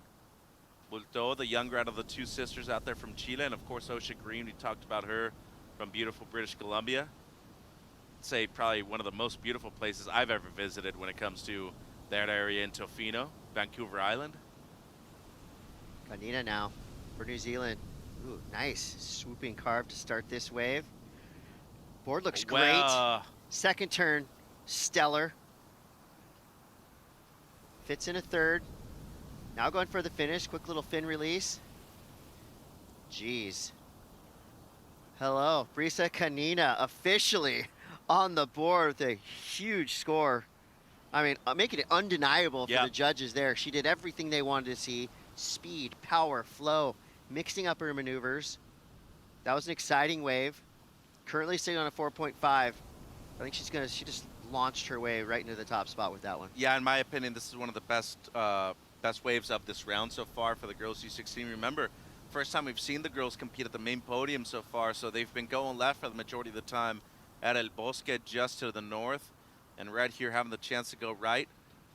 Bulto, the younger out of the two sisters out there from Chile. And, of course, Osha Green, we talked about her from beautiful British Columbia. I'd say probably one of the most beautiful places I've ever visited when it comes to that area in Tofino, Vancouver Island. Canina now for New Zealand. Ooh, nice swooping carve to start this wave. Board looks great. Second turn, stellar. Fits in a third. Now going for the finish. Quick little fin release. Jeez. Hello, Brisa Canina officially on the board with a huge score. I mean, making it undeniable for the judges there. She did everything they wanted to see. Speed, power, flow, mixing up her maneuvers. That was an exciting wave. Currently sitting on a 4.5. I think she just launched her way right into the top spot with that one. Yeah, in my opinion, this is one of the best waves of this round so far for the girls U16. Remember, first time we've seen the girls compete at the main podium so far, so they've been going left for the majority of the time at El Bosque just to the north, and right here having the chance to go right.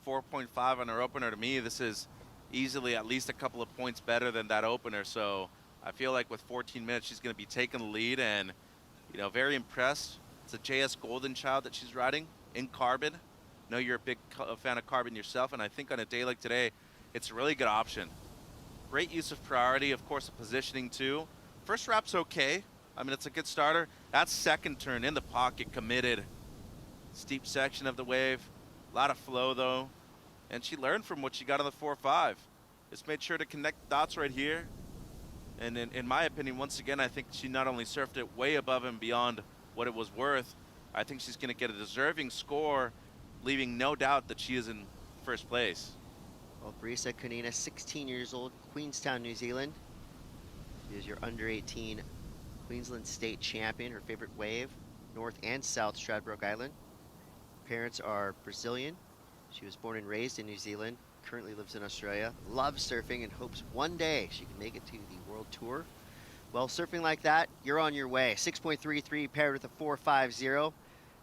4.5 on her opener. To me, this is easily at least a couple of points better than that opener, so I feel like with 14 minutes she's going to be taking the lead, and you know, very impressed. It's a JS Golden Child that she's riding in carbon. I know you're a big fan of carbon yourself, and I think on a day like today it's a really good option. Great use of priority, of course the positioning too. First wrap's okay. I mean, it's a good starter. That second turn in the pocket, committed. Steep section of the wave. A lot of flow though. And she learned from what she got on the 4.5. Just made sure to connect dots right here. And in my opinion, once again, I think she not only surfed it way above and beyond what it was worth, I think she's going to get a deserving score, leaving no doubt that she is in first place. Well, Brisa Canina, 16 years old, Queenstown, New Zealand. She is your under 18 Queensland State champion. Her favorite wave, North and South Stradbroke Island. Parents are Brazilian. She was born and raised in New Zealand, currently lives in Australia, loves surfing, and hopes one day she can make it to the World Tour. Well, surfing like that, you're on your way. 6.33 paired with a 4.50.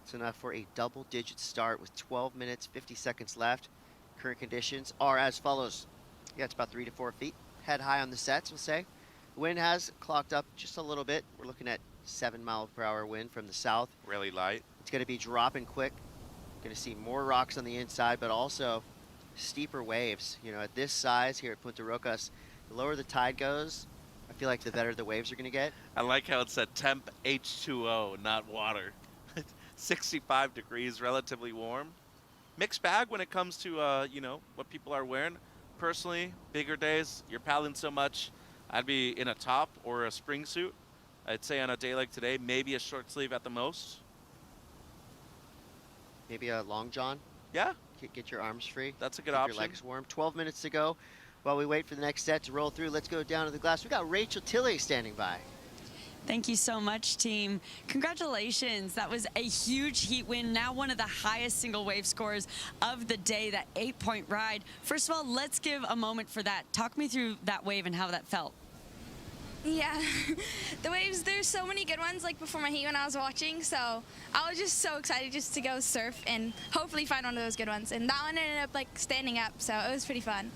It's enough for a double-digit start with 12 minutes, 50 seconds left. Current conditions are as follows. Yeah, it's about 3 to 4 feet. Head high on the sets, we'll say. The wind has clocked up just a little bit. We're looking at 7 mile/hour wind from the south. Really light. It's going to be dropping quick. Going to see more rocks on the inside, but also steeper waves. You know, at this size here at Punta Rocas, the lower the tide goes, I feel like the better the waves are going to get. I like how it said temp H2O, not water. 65 degrees, relatively warm. Mixed bag when it comes to, you know, what people are wearing. Personally, bigger days, you're paddling so much, I'd be in a top or a spring suit. I'd say on a day like today, maybe a short sleeve at the most. Maybe a long john. Yeah. Get your arms free. That's a good Keep option. your legs warm. 12 minutes to go. While we wait for the next set to roll through, let's go down to the glass. We got Rachel Tilley standing by. Thank you so much, team. Congratulations. That was a huge heat win. Now one of the highest single wave scores of the day, that 8-point ride. First of all, let's give a moment for that. Talk me through that wave and how that felt. Yeah, the waves, there's so many good ones like before my heat when I was watching, so I was just so excited just to go surf and hopefully find one of those good ones. And that one ended up like standing up, so it was pretty fun.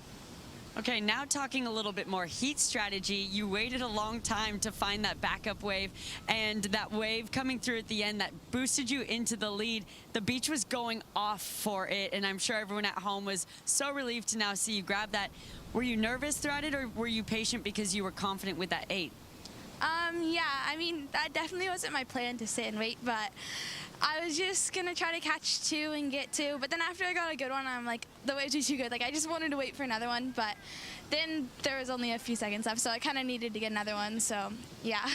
Okay, now talking a little bit more heat strategy. You waited a long time to find that backup wave, and that wave coming through at the end that boosted you into the lead. The beach was going off for it, and I'm sure everyone at home was so relieved to now see you grab that. Were you nervous throughout it, or were you patient because you were confident with that 8? Yeah, I mean, that definitely wasn't my plan to sit and wait, but I was just going to try to catch 2 and get 2. But then after I got a good one, I'm like, the waves were too good. Like, I just wanted to wait for another one, but then there was only a few seconds left, so I kind of needed to get another one, so yeah.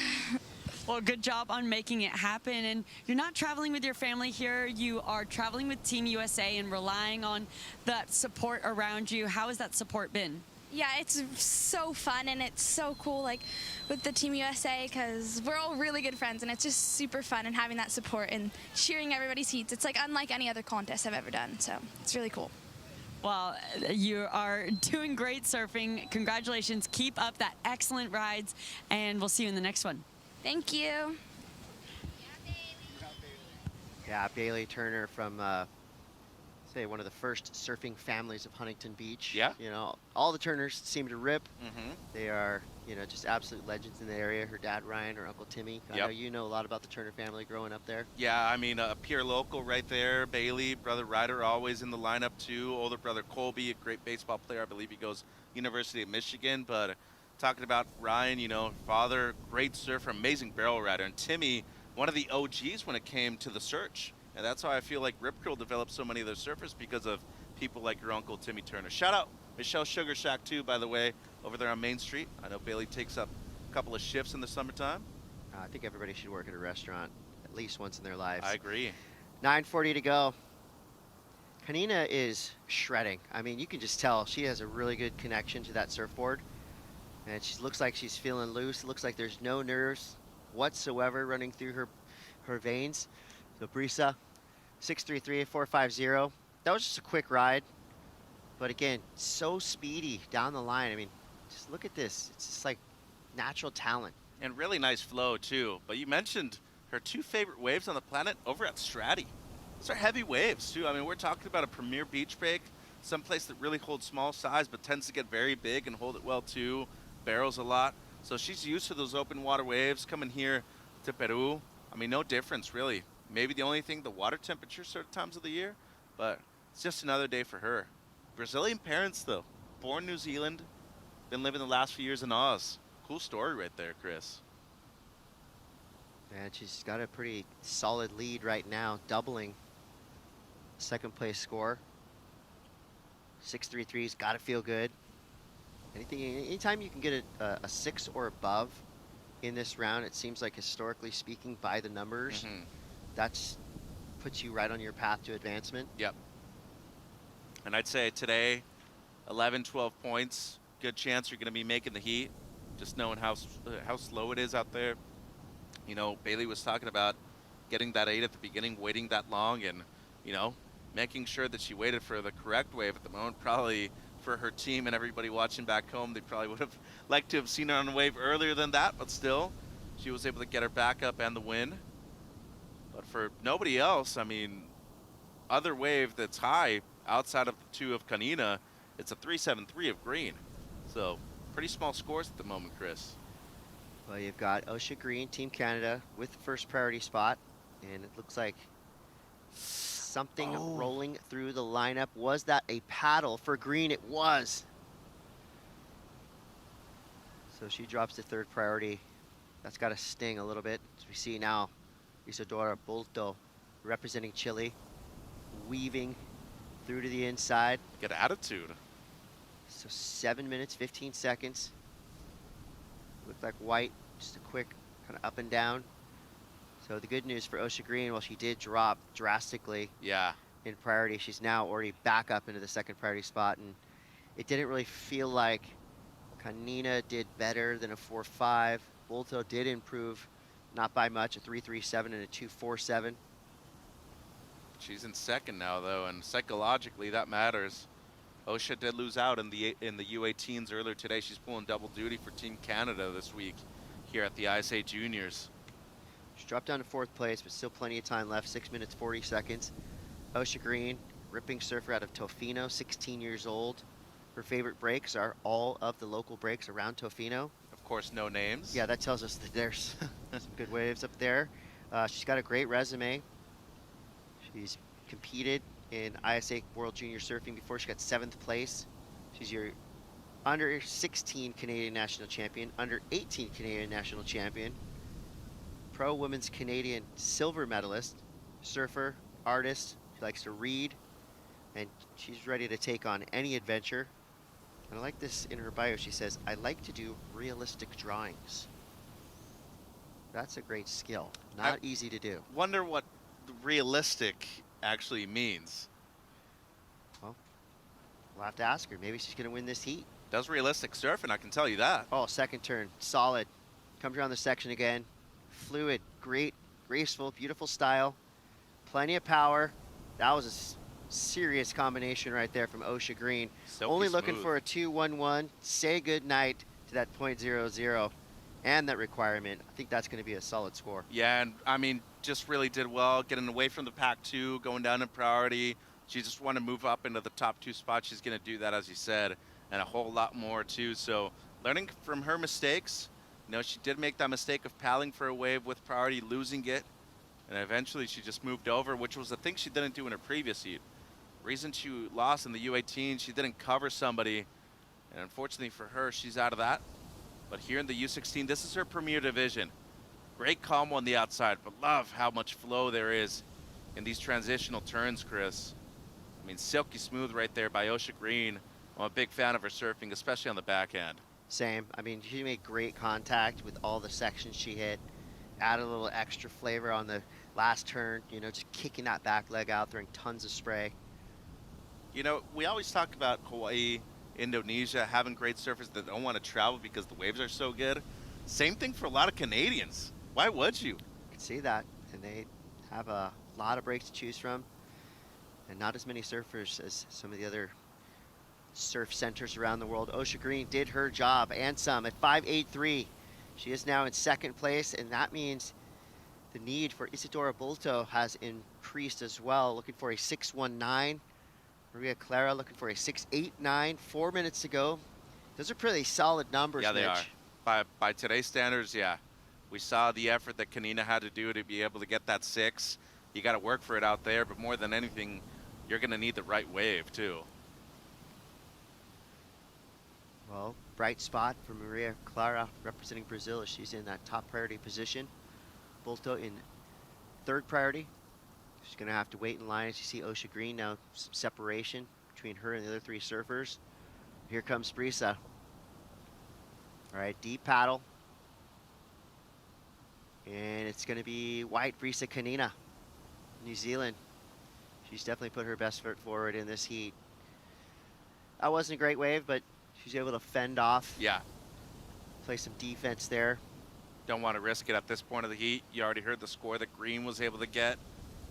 Well, good job on making it happen. And you're not traveling with your family here. You are traveling with Team USA and relying on that support around you. How has that support been? Yeah, it's so fun and it's so cool, like, with the Team USA, because we're all really good friends, and it's just super fun, and having that support and cheering everybody's heats. It's like unlike any other contest I've ever done, so it's really cool. Well, you are doing great surfing. Congratulations. Keep up that excellent rides, and we'll see you in the next one. Thank you. Yeah, Bailey Turner from say one of the first surfing families of Huntington Beach. Yeah. You know, all the Turners seem to rip. Mm-hmm. They are, you know, just absolute legends in the area. Her dad, Ryan, her uncle Timmy. I know you know a lot about the Turner family growing up there. Yeah, I mean, a peer local right there. Bailey, brother Ryder, always in the lineup too. Older brother Colby, a great baseball player. I believe he goes University of Michigan. But talking about Ryan, you know, father, great surfer, amazing barrel rider. And Timmy, one of the OGs when it came to the search. And that's why I feel like Rip Curl developed so many of their surfers, because of people like your uncle, Timmy Turner. Shout out Michelle Sugar Shack, too, by the way, over there on Main Street. I know Bailey takes up a couple of shifts in the summertime. I think everybody should work at a restaurant at least once in their lives. I agree. 9:40 to go. Kanina is shredding. I mean, you can just tell she has a really good connection to that surfboard. And she looks like she's feeling loose. It looks like there's no nerves whatsoever running through her veins. So Brisa, 633-450. That was just a quick ride. But again, so speedy down the line. I mean, just look at this. It's just like natural talent. And really nice flow, too. But you mentioned her 2 favorite waves on the planet over at Strati. Those are heavy waves, too. I mean, we're talking about a premier beach break, someplace that really holds small size but tends to get very big and hold it well, too. Barrels a lot. So she's used to those open water waves coming here to Peru. I mean, no difference, really. Maybe the only thing, the water temperature certain times of the year, but it's just another day for her. Brazilian parents, though. Born New Zealand, been living the last few years in Oz. Cool story right there, Chris. And she's got a pretty solid lead right now, doubling second place score. 633's got to feel good. Anytime you can get a 6 or above in this round, it seems like historically speaking, by the numbers, that's puts you right on your path to advancement. Yep. And I'd say today, 11, 12 points, good chance you're going to be making the heat, just knowing how slow it is out there. You know, Bailey was talking about getting that 8 at the beginning, waiting that long, and, you know, making sure that she waited for the correct wave at the moment. Probably for her team and everybody watching back home, they probably would have liked to have seen her on the wave earlier than that, but still, she was able to get her back up and the win. But for nobody else, I mean, other wave that's high outside of the 2 of Kanina, it's a 373 of Green. So pretty small scores at the moment, Chris. Well, you've got Osha Green, Team Canada, with the first priority spot. And it looks like something rolling through the lineup. Was that a paddle for Green? It was. So she drops to third priority. That's got to sting a little bit. As we see now, Isadora Bulto representing Chile, weaving through to the inside. Good attitude. So 7 minutes, 15 seconds. Looked like white, just a quick kind of up and down. So the good news for Osha Green, while she did drop drastically in priority, she's now already back up into the second priority spot. And it didn't really feel like Kanina did better than a 4.5. Bulto did improve, not by much, a 3.37 and a 2.47. She's in second now, though, and psychologically that matters. Osha did lose out in the U18s earlier today. She's pulling double duty for Team Canada this week here at the ISA Juniors. She dropped down to fourth place, but still plenty of time left, 6 minutes, 40 seconds. Osha Green, ripping surfer out of Tofino, 16 years old. Her favorite breaks are all of the local breaks around Tofino. Of course, no names. Yeah, that tells us that there's some good waves up there. She's got a great resume. She's competed in ISA World Junior Surfing before. She got 7th place. She's your under 16 Canadian national champion, under 18 Canadian national champion, pro women's Canadian silver medalist, surfer, artist. She likes to read, and she's ready to take on any adventure. And I like this in her bio. She says, I like to do realistic drawings. That's a great skill. Not easy to do. Wonder what realistic actually means. Well, we'll have to ask her. Maybe she's going to win this heat. Does realistic surfing, I can tell you that. Oh, second turn, solid. Comes around the section again. Fluid, great, graceful, beautiful style. Plenty of power. That was a serious combination right there from Osha Green. Silky Only looking smooth. for a 2-1-1. Say good night to that .00 and that requirement. I think that's going to be a solid score. Yeah, and I mean, just really did well, getting away from the pack 2, going down in priority. She just wanted to move up into the top 2 spots. She's going to do that, as you said, and a whole lot more too. So learning from her mistakes. You know, she did make that mistake of paddling for a wave with priority, losing it, and eventually she just moved over, which was the thing she didn't do in her previous heat. Reason she lost in the U18, she didn't cover somebody, and unfortunately for her, she's out of that. But here in the U16, this is her premier division. Great combo on the outside, but love how much flow there is in these transitional turns, Chris. I mean, silky smooth right there by Osha Green. I'm a big fan of her surfing, especially on the backhand. Same. I mean, she made great contact with all the sections she hit. Add a little extra flavor on the last turn, you know, just kicking that back leg out, throwing tons of spray. You know, we always talk about Hawaii, Indonesia, having great surfers that don't want to travel because the waves are so good. Same thing for a lot of Canadians. Why would you? I can see that. And they have a lot of breaks to choose from. And not as many surfers as some of the other surf centers around the world. Osha Green did her job and some at 5.83. She is now in 2nd place, and that means the need for Isadora Bulto has increased as well. Looking for a 6.19. Maria Clara looking for a 6.89. 4 minutes to go. Those are pretty solid numbers, Yeah, they Mitch. are. By today's standards, yeah. We saw the effort that Kanina had to do to be able to get that 6. You got to work for it out there, but more than anything, you're going to need the right wave, too. Well, bright spot for Maria Clara representing Brazil as she's in that top priority position. Bulto in 3rd priority. She's going to have to wait in line as you see Osha Green now, some separation between her and the other 3 surfers. Here comes Brisa. All right, deep paddle. And it's going to be white Brisa Kanina, New Zealand. She's definitely put her best foot forward in this heat. That wasn't a great wave, but she's able to fend off. Yeah. Play some defense there. Don't want to risk it at this point of the heat. You already heard the score that Green was able to get.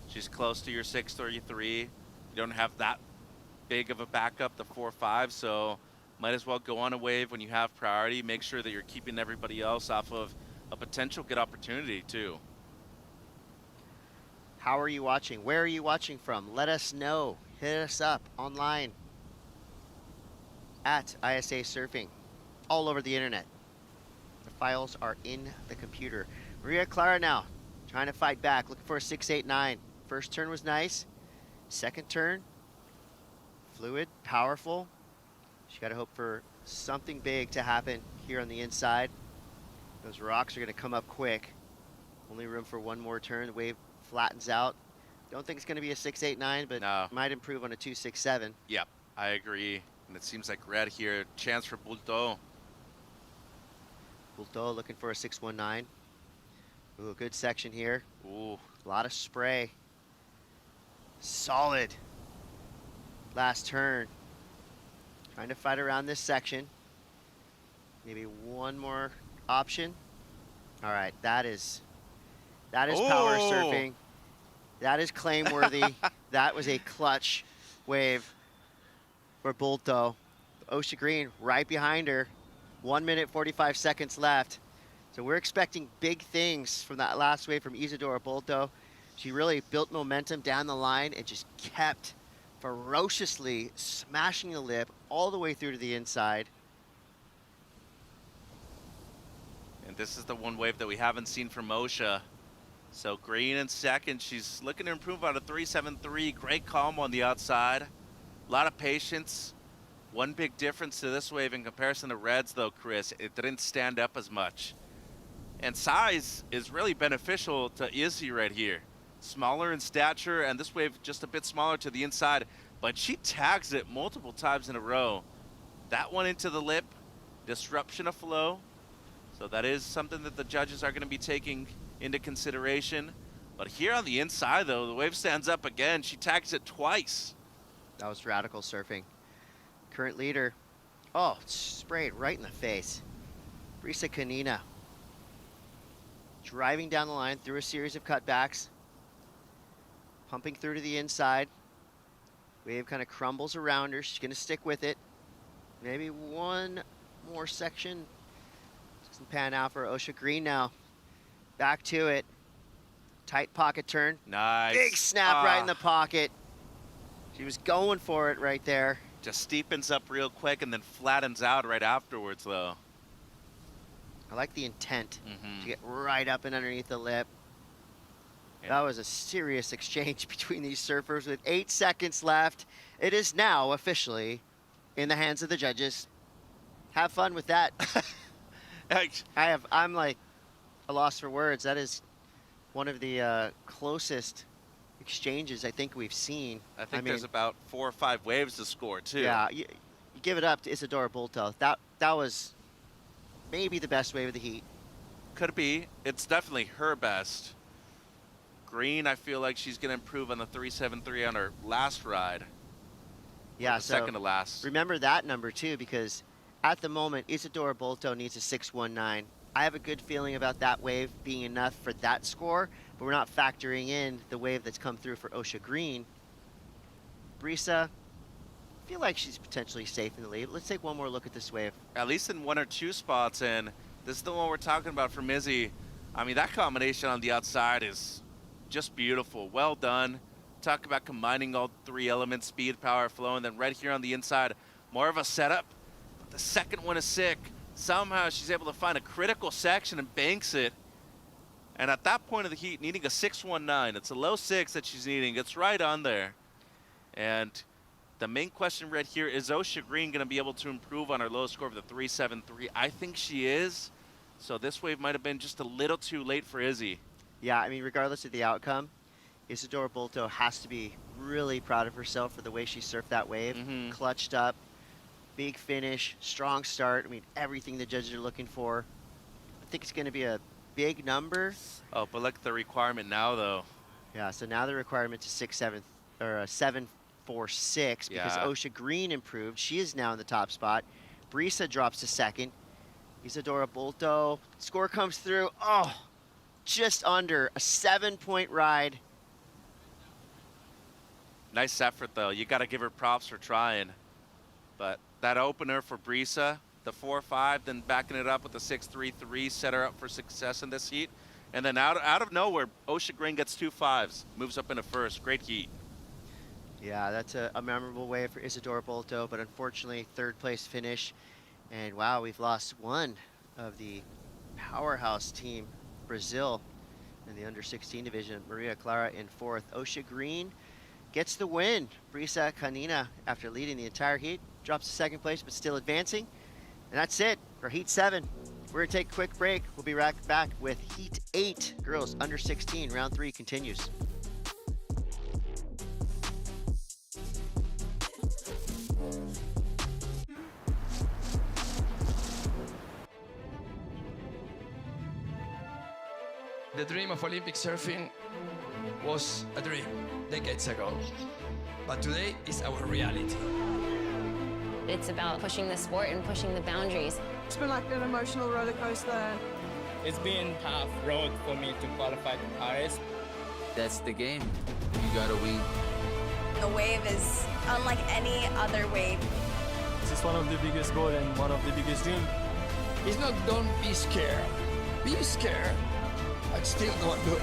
She's close to your 6.33. You don't have that big of a backup, the 4.5, so might as well go on a wave when you have priority. Make sure that you're keeping everybody else off of a potential good opportunity, too. How are you watching? Where are you watching from? Let us know. Hit us up online at ISAsurfing, all over the internet. The files are in the computer. Maria Clara now, trying to fight back, looking for a 6.89. First turn was nice. Second turn, fluid, powerful. She got to hope for something big to happen here on the inside. Those rocks are going to come up quick. Only room for one more turn. The wave flattens out. Don't think it's going to be a 6.89, but No. might improve on a 2.67. Yep, I agree. And it seems like red here. Chance for Bulto. Bulto looking for a 6.19. Ooh, a good section here. Ooh. A lot of spray. Solid. Last turn. Trying to fight around this section. Maybe one more option. All right, that is power Oh. surfing. That is claim worthy. That was a clutch wave for Bulto. Osha Green right behind her. 1 minute, 45 seconds left. So we're expecting big things from that last wave from Isadora Bulto. She really built momentum down the line and just kept ferociously smashing the lip all the way through to the inside. And this is the one wave that we haven't seen from Osha. So Green in second. She's looking to improve on a 3.73. Great calm on the outside. A lot of patience. One big difference to this wave in comparison to Reds, though, Chris, it didn't stand up as much. And size is really beneficial to Izzy right here. Smaller in stature, and this wave just a bit smaller to the inside. But she tags it multiple times in a row. That one into the lip, disruption of flow. So that is something that the judges are going to be taking into consideration. But here on the inside, though, the wave stands up again. She tags it twice. That was radical surfing. Current leader. Oh, sprayed right in the face. Brisa Kanina. Driving down the line through a series of cutbacks. Pumping through to the inside. Wave kind of crumbles around her. She's going to stick with it. Maybe one more section. Doesn't pan out for Osha Green now. Back to it. Tight pocket turn. Nice. Big snap right in the pocket. She was going for it right there. Just steepens up real quick and then flattens out right afterwards, though. I like the intent to get right up and underneath the lip. Yeah. That was a serious exchange between these surfers with 8 seconds left. It is now officially in the hands of the judges. Have fun with that. I'm like a loss for words. That is one of the closest exchanges I think we've seen. I think there's about 4 or 5 waves to score, too. Yeah, you give it up to Isadora Bulto. That was maybe the best wave of the heat. Could be. It's definitely her best. Green, I feel like she's going to improve on the 3.73 on her last ride. Yeah, so second to last. Remember that number, too, because at the moment, Isadora Bulto needs a 6.19. I have a good feeling about that wave being enough for that score, but we're not factoring in the wave that's come through for Osha Green. Brisa, I feel like she's potentially safe in the lead. Let's take one more look at this wave. At least in 1 or 2 spots, and this is the one we're talking about for Izzy. I mean, that combination on the outside is just beautiful. Well done. Talk about combining all 3 elements, speed, power, flow, and then right here on the inside, more of a setup. But the second one is sick. Somehow she's able to find a critical section and banks it. And at that point of the heat, needing a 6.19. It's a low 6 that she's needing. It's right on there. And the main question right here, is Osha Green going to be able to improve on her low score of the 3.73? I think she is. So this wave might have been just a little too late for Izzy. Yeah, I mean, regardless of the outcome, Isadora Bulto has to be really proud of herself for the way she surfed that wave. Clutched up, big finish, strong start. I mean, everything the judges are looking for. I think it's going to be a big number. Oh, but look at the requirement now, though. Yeah, so now the requirement is 7.46 because Osha Green improved. She is now in the top spot. Brisa drops to second. Isadora Bulto, score comes through. Oh, just under a 7-point ride. Nice effort, though. You got to give her props for trying. But that opener for Brisa, the 4.5, then backing it up with the 6.33, set her up for success in this heat. And then out of nowhere, Osha Green gets 2 5s, moves up into first. Great heat. Yeah, that's a memorable wave for Isadora Bulto, but unfortunately, 3rd place finish. And wow, we've lost one of the powerhouse team, Brazil, in the under-16 division. Maria Clara in 4th. Osha Green gets the win. Brisa Kanina, after leading the entire heat, drops to 2nd place, but still advancing. And that's it for Heat 7. We're going to take a quick break. We'll be right back with Heat 8. Girls under 16, round 3 continues. The dream of Olympic surfing was a dream decades ago, but today is our reality. It's about pushing the sport and pushing the boundaries. It's been like an emotional roller coaster. It's been a tough road for me to qualify to Paris. That's the game. You gotta win. The wave is unlike any other wave. This is one of the biggest goals and one of the biggest dreams. It's not don't be scared. Be scared, but still go and do it.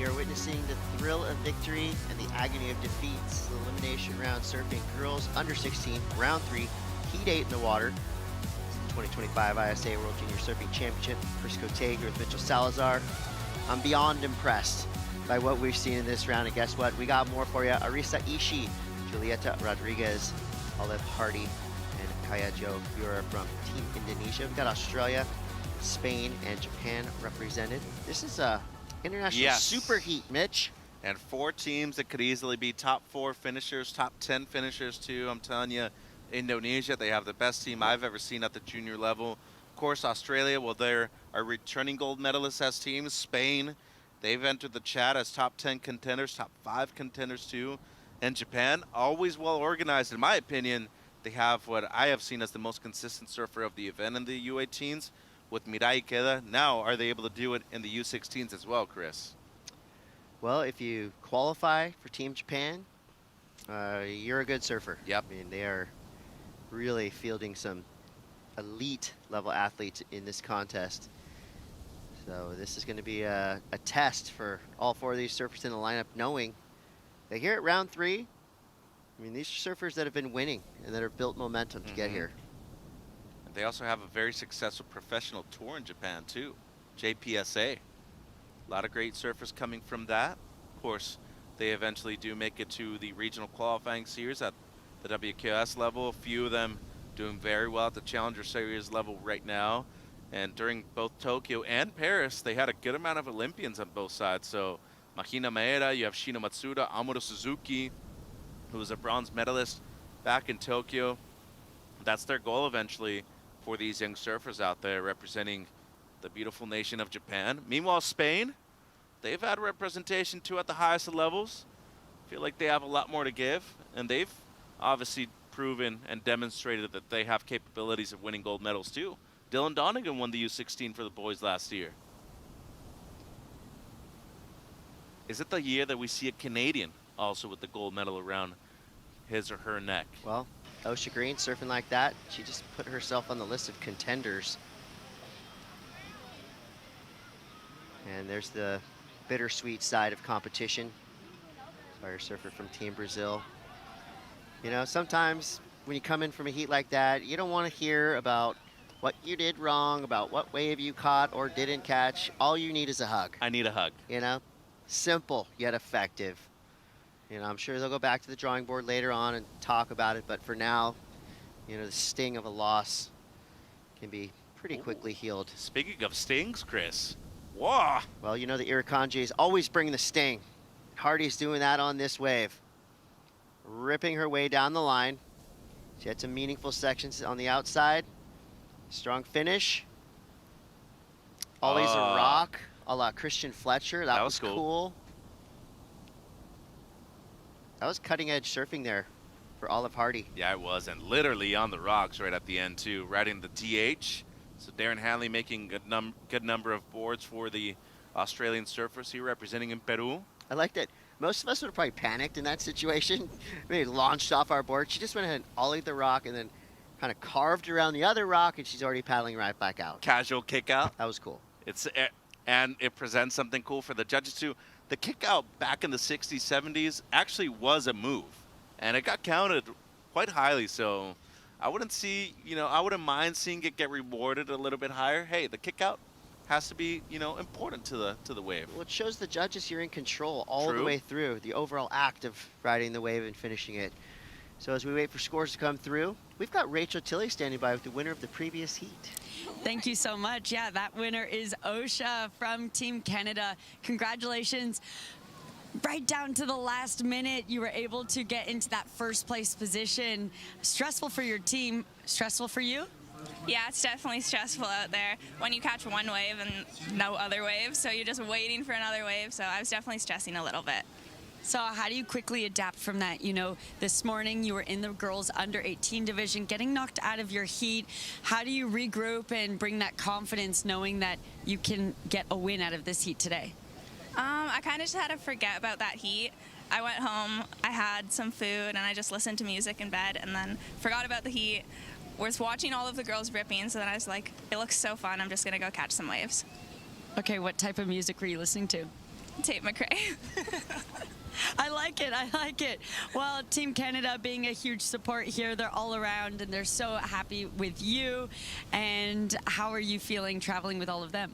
We are witnessing the thrill of victory and the agony of defeats. The elimination round surfing girls under 16, round 3, heat 8 in the water. 2025 ISA World Junior Surfing Championship. Chris Cote with Mitchell Salazar. I'm beyond impressed by what we've seen in this round, and guess what? We got more for you. Arisa Ishii, Julieta Rodriguez, Olive Hardy, and Kaya Jo Fiora from Team Indonesia. We've got Australia, Spain, and Japan represented. This is a international super heat, Mitch. And 4 teams that could easily be top 4 finishers, top 10 finishers too. I'm telling you, Indonesia, they have the best team I've ever seen at the junior level. Of course, Australia, well, they're our returning gold medalists as teams. Spain, they've entered the chat as top 10 contenders, top 5 contenders too. And Japan, always well organized in my opinion. They have what I have seen as the most consistent surfer of the event in the U18s with Mirai Ikeda. Now, are they able to do it in the U16s as well, Chris? Well, if you qualify for Team Japan, you're a good surfer. Yep. I mean, they are really fielding some elite level athletes in this contest. So this is going to be a test for all 4 of these surfers in the lineup, knowing that here at round 3, I mean, these are surfers that have been winning and that have built momentum to get here. They also have a very successful professional tour in Japan too, JPSA. A lot of great surfers coming from that. Of course, they eventually do make it to the regional qualifying series at the WQS level. A few of them doing very well at the Challenger Series level right now. And during both Tokyo and Paris, they had a good amount of Olympians on both sides. So Mahina Maeda, you have Shino Matsuda, Amuro Suzuki, who was a bronze medalist back in Tokyo. That's their goal eventually for these young surfers out there representing the beautiful nation of Japan. Meanwhile, Spain, they've had representation too at the highest levels. Feel like they have a lot more to give, and they've obviously proven and demonstrated that they have capabilities of winning gold medals too. Dylan Donegan won the U16 for the boys last year. Is it the year that we see a Canadian also with the gold medal around his or her neck? Well, Osha Green surfing like that, she just put herself on the list of contenders. And there's the bittersweet side of competition. Fire surfer from Team Brazil. You know, sometimes when you come in from a heat like that, you don't want to hear about what you did wrong, about what wave you caught or didn't catch. All you need is a hug. I need a hug. You know, simple yet effective. You know, I'm sure they'll go back to the drawing board later on and talk about it, but for now, you know, the sting of a loss can be pretty quickly healed. Speaking of stings, Chris. Whoa! Well, you know, the Irukandjis always bring the sting. Hardy's doing that on this wave. Ripping her way down the line. She had some meaningful sections on the outside. Strong finish. Always a rock, a la Christian Fletcher. That was cool. That was cutting edge surfing there for Olive Hardy. Yeah, it was, and literally on the rocks right at the end too, riding the DH. So Darren Hanley making good number of boards for the Australian surfers here representing in Peru. I like that. Most of us would have probably panicked in that situation. We launched off our board. She just went ahead and ollied the rock and then kind of carved around the other rock, and she's already paddling right back out. Casual kick out. That was cool. And it presents something cool for the judges too. The kick out back in the 60s, 70s actually was a move, and it got counted quite highly. So I wouldn't mind seeing it get rewarded a little bit higher. Hey, the kick out has to be, important to the wave. Well, it shows the judges you're in control all the way through, the overall act of riding the wave and finishing it. So as we wait for scores to come through, we've got Rachel Tilley standing by with the winner of the previous heat. Thank you so much. Yeah, that winner is Osha from Team Canada. Congratulations. Right down to the last minute, you were able to get into that first place position. Stressful for your team, stressful for you? Yeah, it's definitely stressful out there when you catch one wave and no other wave, so you're just waiting for another wave, so I was definitely stressing a little bit. So how do you quickly adapt from that? You know, this morning you were in the girls under 18 division, getting knocked out of your heat. How do you regroup and bring that confidence knowing that you can get a win out of this heat today? I kind of just had to forget about that heat. I went home, I had some food, and I just listened to music in bed and then forgot about the heat. Was watching all of the girls ripping, so then I was like, it looks so fun, I'm just gonna go catch some waves. Okay, what type of music were you listening to? Tate McRae. I like it. I like it. Well, Team Canada being a huge support here, they're all around and they're so happy with you. And how are you feeling traveling with all of them?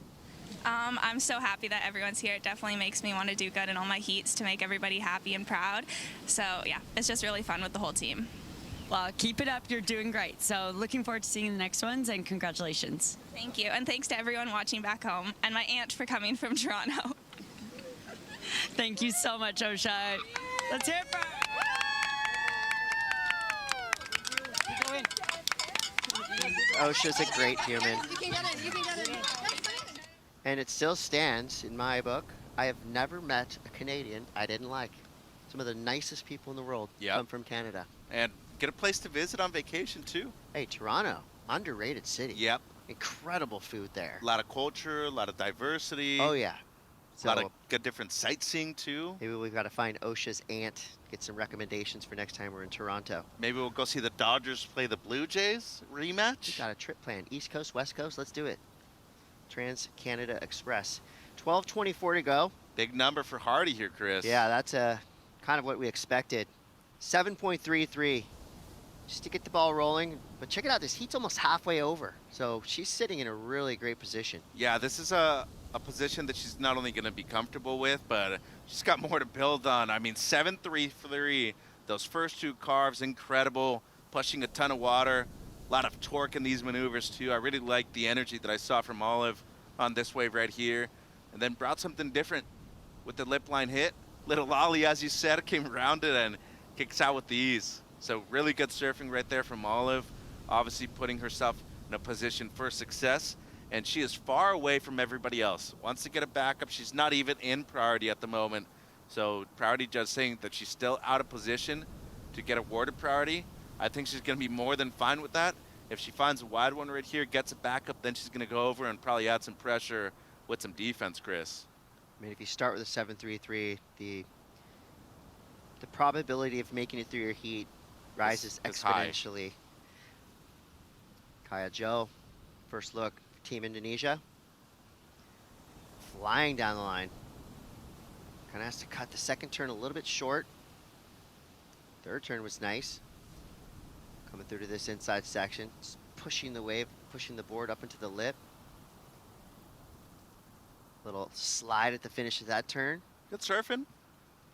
I'm so happy that everyone's here. It definitely makes me want to do good in all my heats to make everybody happy and proud. So yeah, it's just really fun with the whole team. Well, keep it up. You're doing great. So looking forward to seeing the next ones, and congratulations. Thank you. And thanks to everyone watching back home and my aunt for coming from Toronto. Thank you so much, Osha. Let's hear it for her. Osha's a great human. And it still stands in my book. I have never met a Canadian I didn't like. Some of the nicest people in the world come from Canada. And get a place to visit on vacation, too. Hey, Toronto, underrated city. Yep. Incredible food there. A lot of culture, a lot of diversity. Oh, yeah. A lot of good different sightseeing, too. Maybe we've got to find Osha's aunt, get some recommendations for next time we're in Toronto. Maybe we'll go see the Dodgers play the Blue Jays rematch. We got a trip planned. East Coast, West Coast, let's do it. Trans-Canada Express. 12:24 to go. Big number for Hardy here, Chris. Yeah, that's kind of what we expected. 7.33 just to get the ball rolling. But check it out, this heat's almost halfway over. So she's sitting in a really great position. Yeah, this is a position that she's not only going to be comfortable with, but she's got more to build on. I mean, 7.33, those first two carves, incredible, pushing a ton of water. A lot of torque in these maneuvers, too. I really like the energy that I saw from Olive on this wave right here. And then brought something different with the lip line hit. Little ollie, as you said, came around it and kicks out with ease. So really good surfing right there from Olive. Obviously putting herself in a position for success. And she is far away from everybody else. Wants to get a backup. She's not even in priority at the moment. So priority judge saying that she's still out of position to get awarded priority. I think she's going to be more than fine with that. If she finds a wide one right here, gets a backup, then she's going to go over and probably add some pressure with some defense, Chris. I mean, if you start with a 7.33, the probability of making it through your heat rises exponentially. Kaya Jo, first look, Team Indonesia. Flying down the line. Kind of has to cut the second turn a little bit short. Third turn was nice. Coming through to this inside section, just pushing the wave, pushing the board up into the lip. Little slide at the finish of that turn. Good surfing.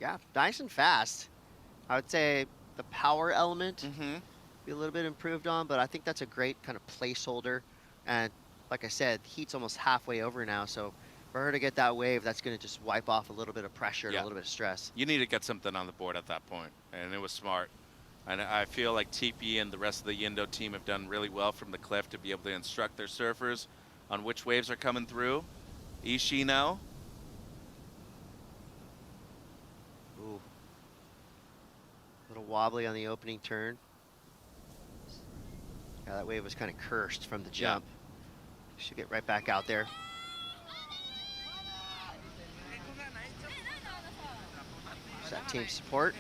Yeah, nice and fast. I would say the power element be a little bit improved on, but I think that's a great kind of placeholder. And like I said, the heat's almost halfway over now, so for her to get that wave, that's going to just wipe off a little bit of pressure and a little bit of stress. You need to get something on the board at that point, and it was smart. And I feel like TP and the rest of the Indo team have done really well from the cliff to be able to instruct their surfers on which waves are coming through. Ishii now. Ooh. A little wobbly on the opening turn. Yeah, that wave was kind of cursed from the jump. Should get right back out there. Is that team support?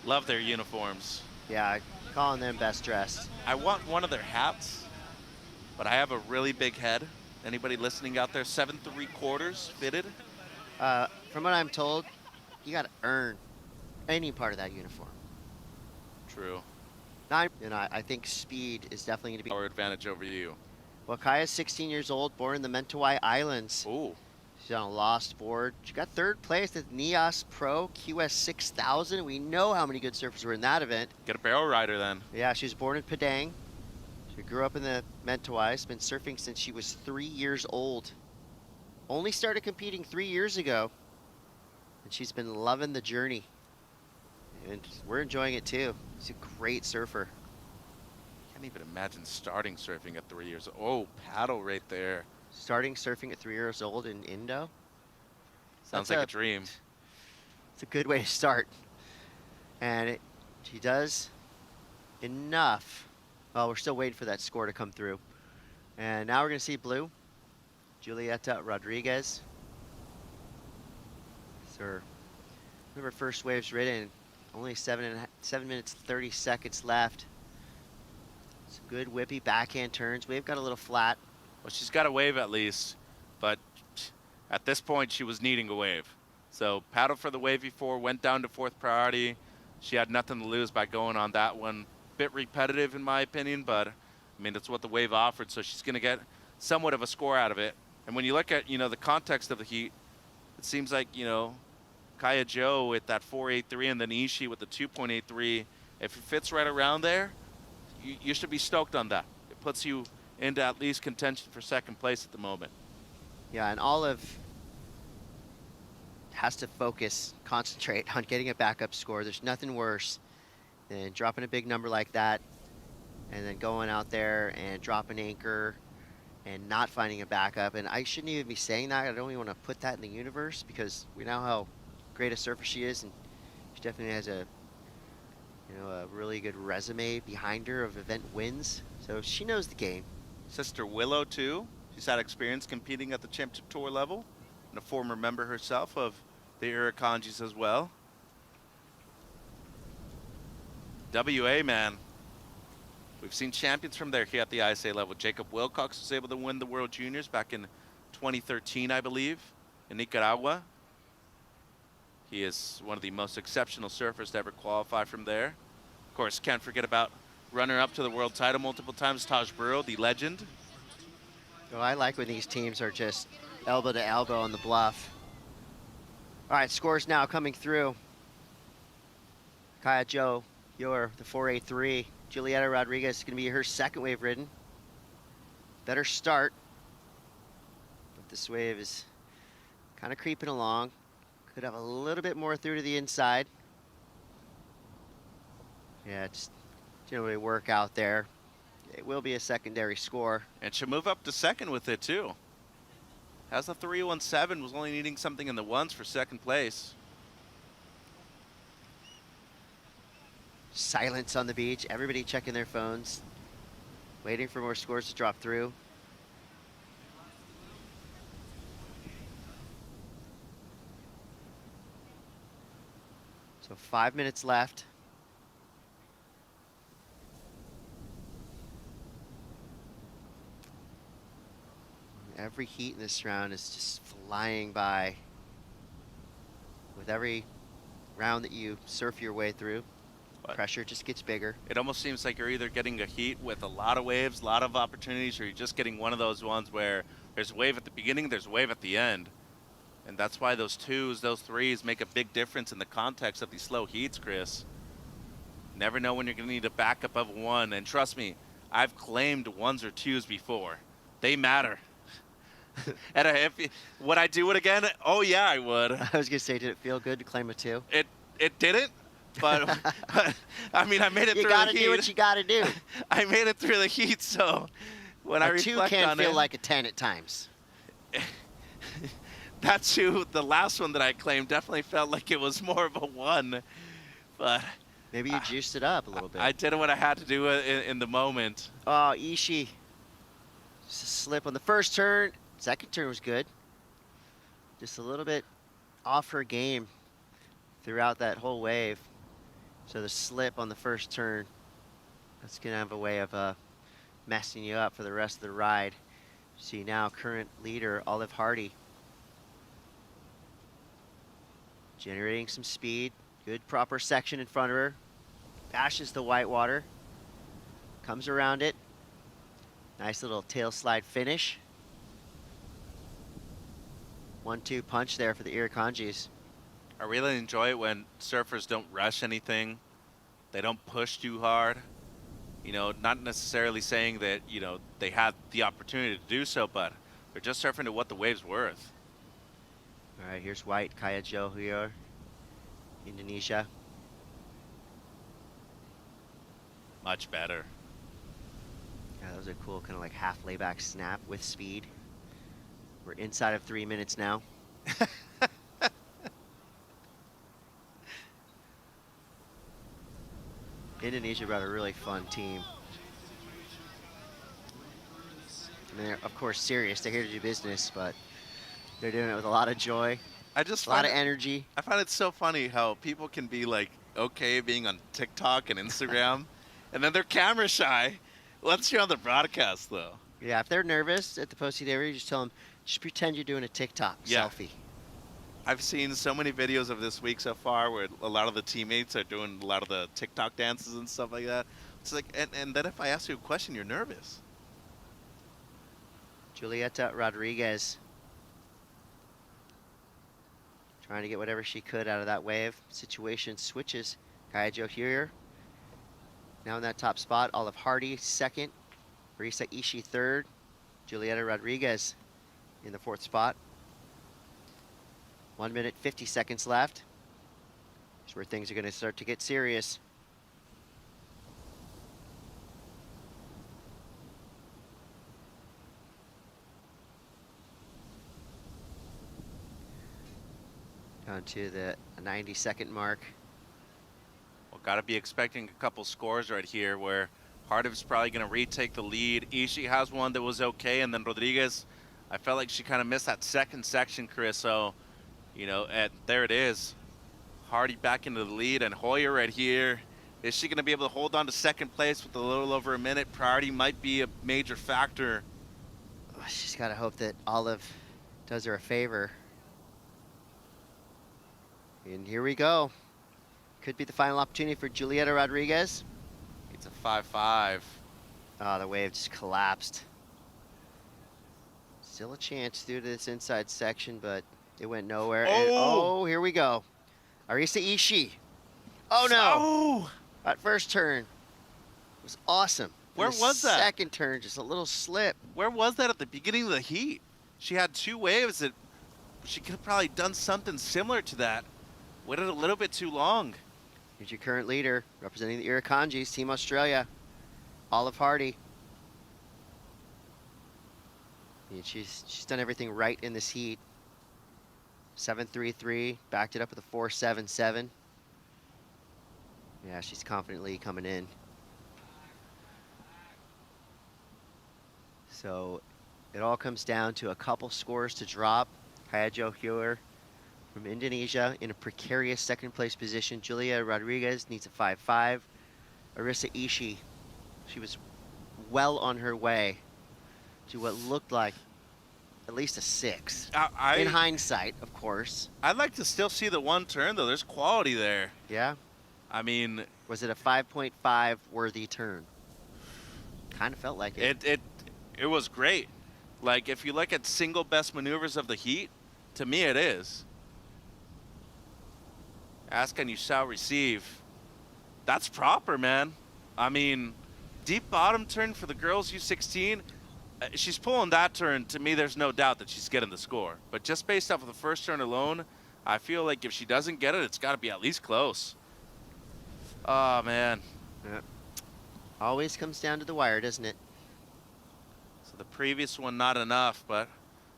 Love their uniforms. Yeah, calling them best dressed. I want one of their hats, but I have a really big head. Anybody listening out there, 7 3/4 fitted? From what I'm told, you got to earn any part of that uniform. True. And I think speed is definitely going to be our advantage over you. Well, Kaya's 16 years old, born in the Mentawai Islands. Ooh. She's on a lost board. She got third place at NIAS Pro QS 6000. We know how many good surfers were in that event. Get a barrel rider then. Yeah, she was born in Padang. She grew up in the Mentawai. She's been surfing since she was 3 years old. Only started competing 3 years ago. And she's been loving the journey. And we're enjoying it too. She's a great surfer. Can't even imagine starting surfing at 3 years old. Oh, paddle right there. Starting surfing at 3 years old in Indo? Sounds like a dream. It's a good way to start. And she does enough. Well, we're still waiting for that score to come through. And now we're going to see blue. Julieta Rodriguez. So one of her first waves ridden. Only 7 minutes 30 seconds left. Some good whippy backhand turns. Wave got a little flat. Well, she's got a wave at least, but at this point, she was needing a wave. So paddled for the wave before, went down to 4th priority. She had nothing to lose by going on that one. Bit repetitive in my opinion, but I mean, that's what the wave offered, so she's gonna get somewhat of a score out of it. And when you look at, the context of the heat, it seems like, Kaya Jo with that 4.83 and then Ishii with the 2.83, if it fits right around there, you should be stoked on that. It puts you into at least contention for 2nd place at the moment. Yeah, and Olive has to focus, concentrate on getting a backup score. There's nothing worse than dropping a big number like that and then going out there and dropping anchor and not finding a backup. And I shouldn't even be saying that. I don't even want to put that in the universe because we know how great a surfer she is, and she definitely has a really good resume behind her of event wins. So she knows the game. Sister Willow, too. She's had experience competing at the Championship Tour level and a former member herself of the Irukandjis as well. WA, man. We've seen champions from there here at the ISA level. Jacob Wilcox was able to win the World Juniors back in 2013, I believe, in Nicaragua. He is one of the most exceptional surfers to ever qualify from there. Of course, can't forget about runner-up to the world title multiple times, Taj Burrow, the legend. Well, I like when these teams are just elbow to elbow on the bluff. All right, scores now coming through. Kaya Jo, you're the 4.83. Julieta Rodriguez is going to be her 2nd wave ridden. Better start. But this wave is kind of creeping along. Could have a little bit more through to the inside. Yeah, just didn't really work out there. It will be a secondary score. And she'll move up to 2nd with it, too. Has a 3.17, was only needing something in the ones for 2nd place. Silence on the beach, everybody checking their phones, waiting for more scores to drop through. So 5 minutes left. Every heat in this round is just flying by. With every round that you surf your way through, pressure just gets bigger. It almost seems like you're either getting a heat with a lot of waves, a lot of opportunities, or you're just getting one of those ones where there's a wave at the beginning, there's a wave at the end. And that's why those 2s, those 3s make a big difference in the context of these slow heats, Chris. Never know when you're going to need a backup of 1. And trust me, I've claimed 1s or 2s before. They matter. And would I do it again? Oh, yeah, I would. I was going to say, did it feel good to claim a 2? It didn't. But, I mean, I made it through the heat. You gotta do what you gotta do. I made it through the heat, so when I reflect on it. A 2 can feel like a 10 at times. That 2, the last one that I claimed, definitely felt like it was more of a 1. But maybe you juiced it up a little bit. I did what I had to do in the moment. Oh, Ishii. Just a slip on the first turn. 2nd turn was good. Just a little bit off her game throughout that whole wave. So the slip on the first turn, that's going to have a way of messing you up for the rest of the ride. See now current leader, Olive Hardy. Generating some speed. Good proper section in front of her. Bashes the whitewater. Comes around it. Nice little tail slide finish. 1-2 punch there for the Irukandjis. I really enjoy it when surfers don't rush anything. They don't push too hard. Not necessarily saying that, they had the opportunity to do so, but they're just surfing to what the wave's worth. All right, here's White, Kaya Jo here, Indonesia. Much better. Yeah, that was a cool kind of like half layback snap with speed. We're inside of 3 minutes now. Indonesia brought a really fun team. And they're, of course, serious. They're here to do business, but they're doing it with a lot of joy, a lot of energy. I find it so funny how people can be like, okay being on TikTok and Instagram, and then they're camera shy once you're on the broadcast, though. Yeah, if they're nervous at the post-heat area, you just tell them, Just pretend you're doing a TikTok selfie. I've seen so many videos of this week so far where a lot of the teammates are doing a lot of the TikTok dances and stuff like that. It's like, and then if I ask you a question, you're nervous. Julieta Rodriguez trying to get whatever she could out of that wave. Situation switches. Kaya Jo here. Now in that top spot, Olive Hardy second. Marisa Ishii third. Julieta Rodriguez in the fourth spot. 1 minute, 50 seconds left. Here's where things are going to start to get serious. Down to the 90-second mark. Well, got to be expecting a couple scores right here where Hardiv's probably going to retake the lead. Ishii has one that was okay, and then Rodriguez, I felt like she kind of missed that second section, Chris, so, you know, and there it is. Hardy back into the lead, and Hoyer right here. Is she going to be able to hold on to second place with a little over a minute? Priority might be a major factor. Oh, she's got to hope that Olive does her a favor. And here we go. Could be the final opportunity for Julieta Rodriguez. It's a 5-5. Oh, the wave just collapsed. Still a chance through to this inside section, but it went nowhere. Oh, and, oh here we go. Arisa Ishii. Oh, no. Oh. That first turn was awesome. Where was that? Second turn, just a little slip. Where was that at the beginning of the heat? She had two waves that she could have probably done something similar to that. Waited a little bit too long. Here's your current leader, representing the Irukandjis, Team Australia, Olive Hardy. And she's done everything right in this heat. 7.33, backed it up with a 4.77. Yeah, she's confidently coming in. So it all comes down to a couple scores to drop. Kaya Jo Hewer from Indonesia in a precarious second place position. Julia Rodriguez needs a 5.5. Arisa Ishii, she was well on her way to what looked like at least a 6. In hindsight, of course. I'd like to still see the one turn, though. There's quality there. Yeah? I mean... Was it a 5.5 worthy turn? Kind of felt like it. It was great. Like, if you look at single best maneuvers of the heat, to me it is. Ask and you shall receive. That's proper, man. I mean, deep bottom turn for the girls U16. She's pulling that turn. To me, there's no doubt that she's getting the score. But just based off of the first turn alone, I feel like if she doesn't get it, it's got to be at least close. Oh, man. Yeah. Always comes down to the wire, doesn't it? So the previous one, not enough, but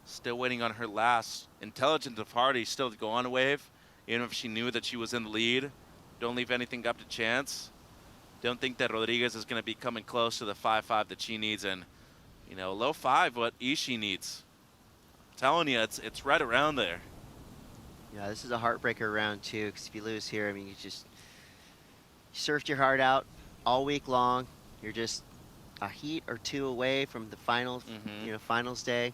still waiting on her last. Intelligent of Hardy still to go on a wave, even if she knew that she was in the lead. Don't leave anything up to chance. Don't think that Rodriguez is going to be coming close to the 5.5 that she needs, and you know, low 5 what Ishii needs. I'm telling you, it's right around there. Yeah, this is a heartbreaker round too, because if you lose here, I mean, you surfed your heart out all week long. You're just a heat or two away from the finals, you know, finals day.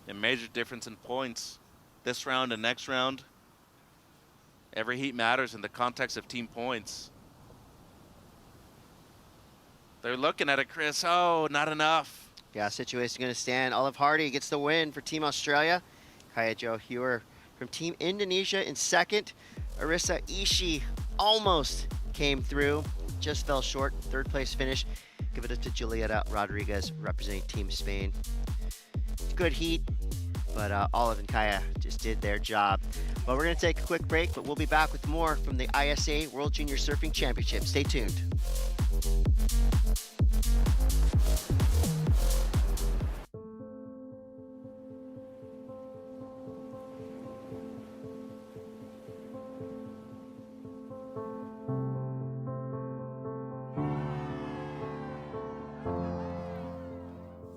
A major difference in points this round and next round. Every heat matters in the context of team points. They're looking at it, Chris. Oh, not enough. Yeah, situation going to stand. Olive Hardy gets the win for Team Australia. Kaya Jo Hewer from Team Indonesia in second. Arisa Ishii almost came through, just fell short. Third place finish. Give it up to Julieta Rodriguez representing Team Spain. Good heat, but Olive and Kaya just did their job. Well, we're going to take a quick break, but we'll be back with more from the ISA World Junior Surfing Championship. Stay tuned.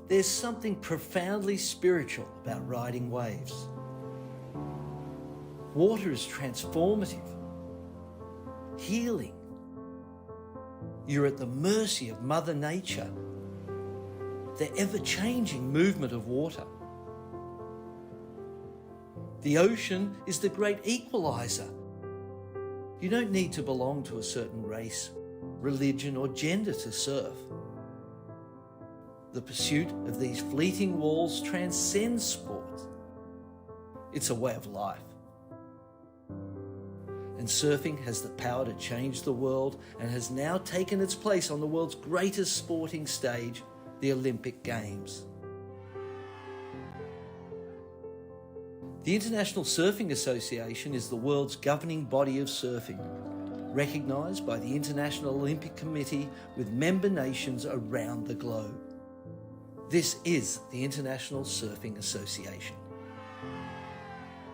There's something profoundly spiritual about riding waves. Water is transformative, healing. You're at the mercy of Mother Nature, the ever-changing movement of water. The ocean is the great equalizer. You don't need to belong to a certain race, religion, or gender to surf. The pursuit of these fleeting walls transcends sport. It's a way of life. And surfing has the power to change the world and has now taken its place on the world's greatest sporting stage, the Olympic Games. The International Surfing Association is the world's governing body of surfing, recognised by the International Olympic Committee with member nations around the globe. This is the International Surfing Association.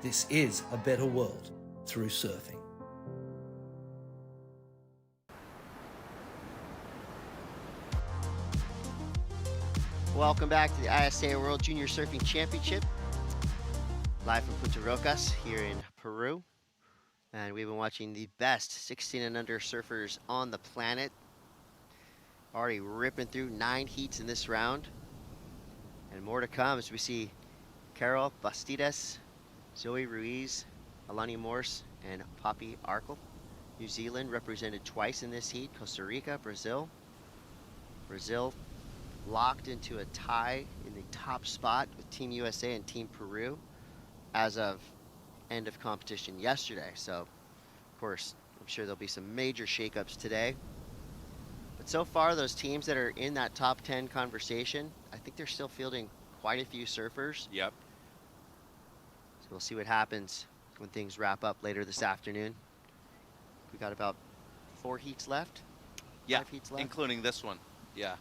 This is a better world through surfing. Welcome back to the ISA World Junior Surfing Championship. Live from Punta Rocas here in Peru. And we've been watching the best 16 and under surfers on the planet. Already ripping through 9 heats in this round. And more to come as we see Carol Bastidas, Zoe Ruiz, Alani Morse, and Poppy Arkle. New Zealand represented twice in this heat. Costa Rica, Brazil. Brazil locked into a tie in the top spot with Team USA and Team Peru as of end of competition yesterday. So, of course, I'm sure there'll be some major shakeups today. But so far, those teams that are in that top 10 conversation, I think they're still fielding quite a few surfers. Yep. So we'll see what happens when things wrap up later this afternoon. We got about 4 heats left. Yeah, 5 heats left. including this one. Yeah.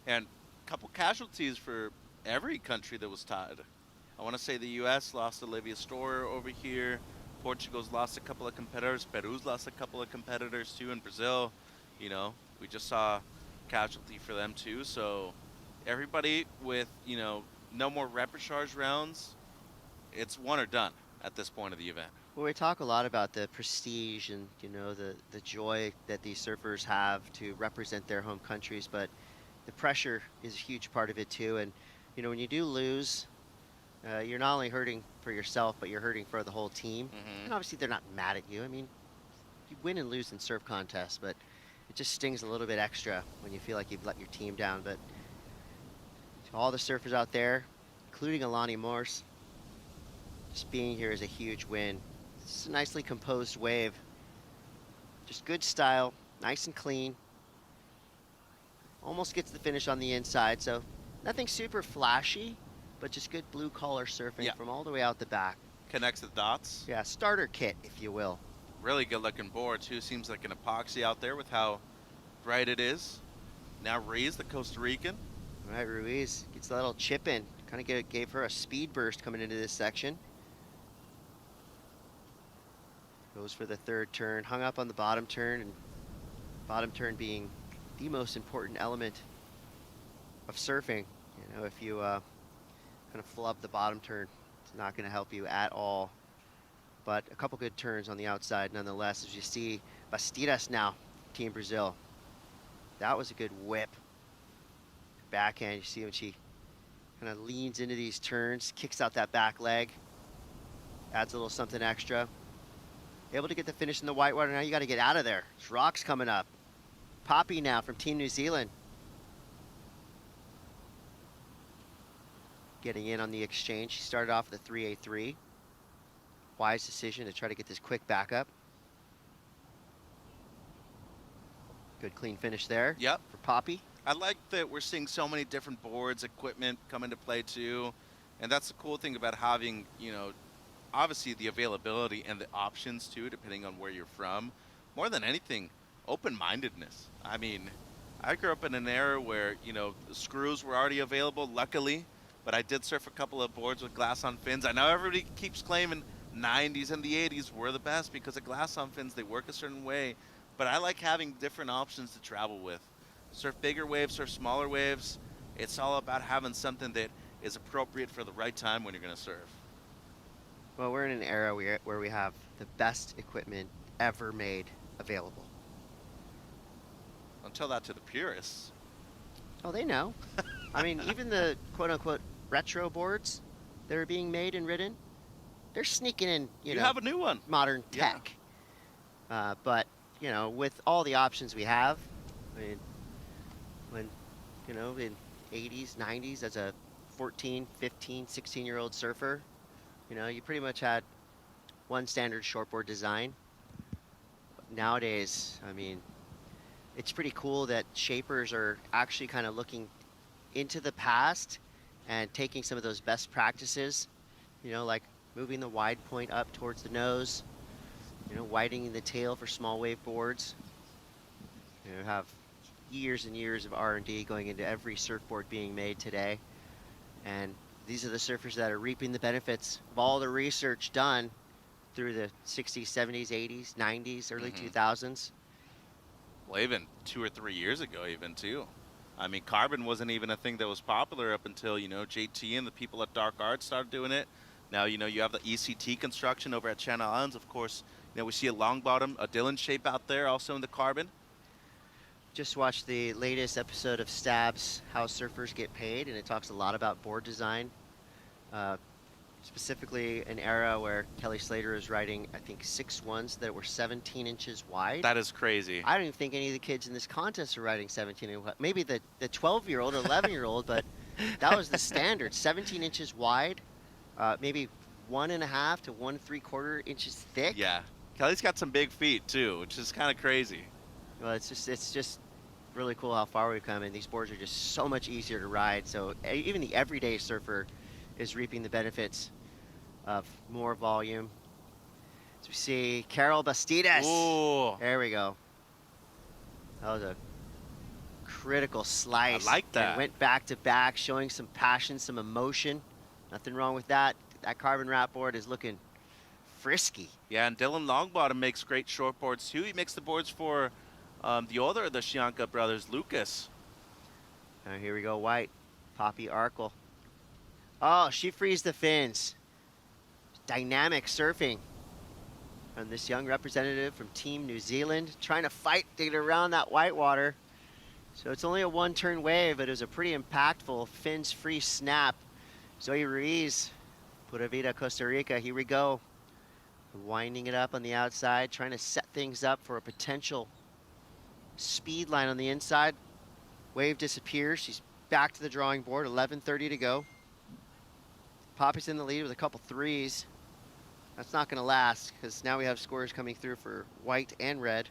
And a couple casualties for every country that was tied. I want to say the U.S. lost Olivia Storer over here. Portugal's lost a couple of competitors. Peru's lost a couple of competitors too. In Brazil, you know, we just saw casualty for them too. So everybody with, you know, no more repechage rounds, it's one or done at this point of the event. Well, we talk a lot about the prestige and, you know, the joy that these surfers have to represent their home countries, but the pressure is a huge part of it too. And, you know, when you do lose, you're not only hurting for yourself, but you're hurting for the whole team. And obviously they're not mad at you. I mean, you win and lose in surf contests, but it just stings a little bit extra when you feel like you've let your team down. But to all the surfers out there, including Alani Morse, just being here is a huge win. It's a nicely composed wave. Just good style, nice and clean. Almost gets the finish on the inside, so nothing super flashy, but just good blue collar surfing from all the way out the back. Connects the dots. Yeah, starter kit, if you will. Really good looking board too. Seems like an epoxy out there with how bright it is. Now Ruiz, the Costa Rican. All right, Ruiz gets a little chip in. Kind of gave her a speed burst coming into this section. Goes for the third turn, hung up on the bottom turn, and bottom turn being the most important element of surfing. You know, if you kind of flub the bottom turn, it's not going to help you at all. But a couple good turns on the outside nonetheless, as you see Bastidas now, Team Brazil. That was a good whip. Backhand, you see when she kind of leans into these turns, kicks out that back leg, adds a little something extra. Able to get the finish in the whitewater. Now you got to get out of there. There's rocks coming up. Poppy now from Team New Zealand. Getting in on the exchange. She started off with a 3A3. Wise decision to try to get this quick backup. Good clean finish there. Yep. For Poppy. I like that we're seeing so many different boards, equipment come into play too. And that's the cool thing about having, you know, obviously the availability and the options too, depending on where you're from. More than anything, open-mindedness. I mean, I grew up in an era where, you know, the screws were already available, luckily, but I did surf a couple of boards with glass on fins. I know everybody keeps claiming 90s and the 80s were the best because of glass on fins. They work a certain way, but I like having different options to travel with. Surf bigger waves, surf smaller waves. It's all about having something that is appropriate for the right time when you're going to surf. Well, we're in an era where we have the best equipment ever made available. Don't tell that to the purists. Oh, they know. I mean, even the quote-unquote retro boards that are being made and ridden, they're sneaking in, you have a new one. Modern tech. But, you know, with all the options we have, I mean, when, you know, in 80s, 90s, as a 14, 15, 16-year-old surfer, you know, you pretty much had one standard shortboard design. But nowadays, I mean, it's pretty cool that shapers are actually kind of looking into the past and taking some of those best practices, you know, like moving the wide point up towards the nose, you know, widening the tail for small wave boards. You know, have years and years of R&D going into every surfboard being made today. And these are the surfers that are reaping the benefits of all the research done through the 60s, 70s, 80s, 90s, early 2000s. Well, even 2 or 3 years ago even, too. I mean, carbon wasn't even a thing that was popular up until, you know, JT and the people at Dark Arts started doing it. Now, you know, you have the ECT construction over at Channel Islands, of course. You know, we see a long bottom, a Dylan shape out there, also in the carbon. Just watched the latest episode of Stab's How Surfers Get Paid, and it talks a lot about board design. Specifically an era where Kelly Slater is riding, I think, 6'1s that were 17 inches wide. That is crazy. I don't even think any of the kids in this contest are riding 17 inches. Maybe the 12-year-old or 11-year-old, but that was the standard, 17 inches wide, maybe 1.5 to 1¾ inches thick. Yeah. Kelly's got some big feet, too, which is kind of crazy. Well, it's just really cool how far we've come, and these boards are just so much easier to ride. So even the everyday surfer is reaping the benefits of more volume. So we see Carol Bastidas. Ooh. There we go. That was a critical slice. I like that. And went back to back, showing some passion, some emotion. Nothing wrong with that. That carbon wrap board is looking frisky. Yeah, and Dylan Longbottom makes great shortboards, too. He makes the boards for the other of the Shianka brothers, Lucas. Here we go, White. Poppy Arkle. Oh, she frees the fins. Dynamic surfing from this young representative from Team New Zealand, trying to fight to get around that whitewater. So it's only a one-turn wave, but it was a pretty impactful fins-free snap. Zoe Ruiz, Pura Vida, Costa Rica. Here we go. Winding it up on the outside, trying to set things up for a potential speed line on the inside. Wave disappears. She's back to the drawing board. 11:30 to go. Poppy's in the lead with a couple threes. That's not going to last because now we have scores coming through for white and red.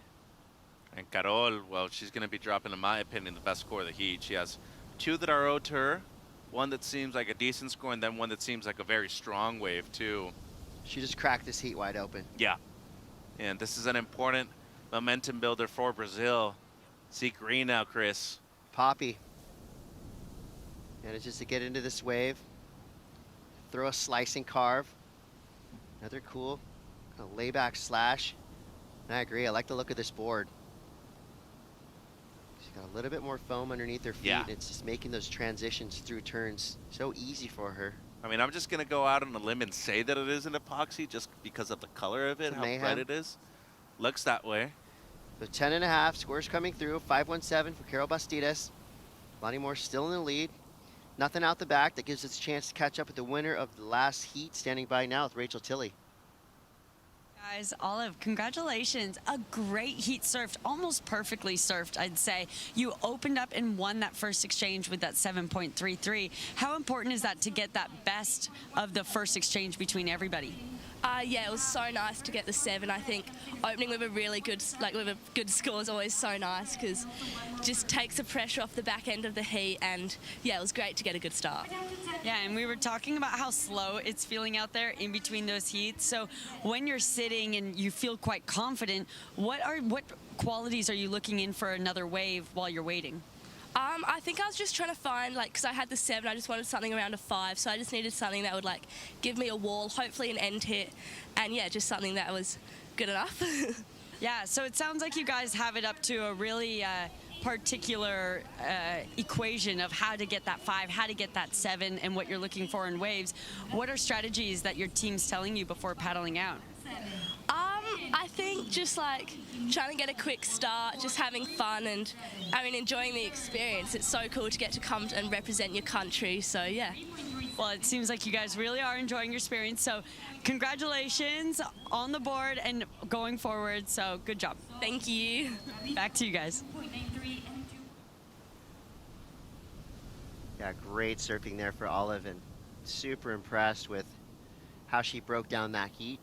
And Carol, well, she's going to be dropping, in my opinion, the best score of the heat. She has 2 that are owed to her, one that seems like a decent score, and then one that seems like a very strong wave, too. She just cracked this heat wide open. Yeah. And this is an important momentum builder for Brazil. See green now, Chris. Poppy. And it's just to get into this wave. Throw a slicing carve. Another cool kind of layback slash. And I agree, I like the look of this board. She's got a little bit more foam underneath her feet. Yeah. It's just making those transitions through turns so easy for her. I mean, I'm just going to go out on a limb and say that it is an epoxy just because of the color of it, how bright it is. Looks that way. So 10.5, scores coming through. 517 for Carol Bastidas. Lonnie Moore still in the lead. Nothing out the back. That gives us a chance to catch up with the winner of the last heat, standing by now with Rachel Tilley. Guys, Olive, congratulations. A great heat surfed, almost perfectly surfed, I'd say. You opened up and won that first exchange with that 7.33. How important is that to get that best of the first exchange between everybody? Yeah, it was so nice to get the 7. I think opening with a really good, with a good score is always so nice because just takes the pressure off the back end of the heat, and yeah, it was great to get a good start. Yeah, and we were talking about how slow it's feeling out there in between those heats. So when you're sitting and you feel quite confident, what qualities are you looking in for another wave while you're waiting? I think I was just trying to find, because I had the 7, I just wanted something around a 5, so I just needed something that would, give me a wall, hopefully an end hit, and, yeah, just something that was good enough. Yeah, so it sounds like you guys have it up to a really particular equation of how to get that 5, how to get that 7, and what you're looking for in waves. What are strategies that your team's telling you before paddling out? I think just trying to get a quick start, just having fun and enjoying the experience. It's so cool to get to come and represent your country, so yeah. Well, it seems like you guys really are enjoying your experience. So congratulations on the board and going forward. So good job. Thank you. Back to you guys. Yeah, great surfing there for Olive, and super impressed with how she broke down that heat.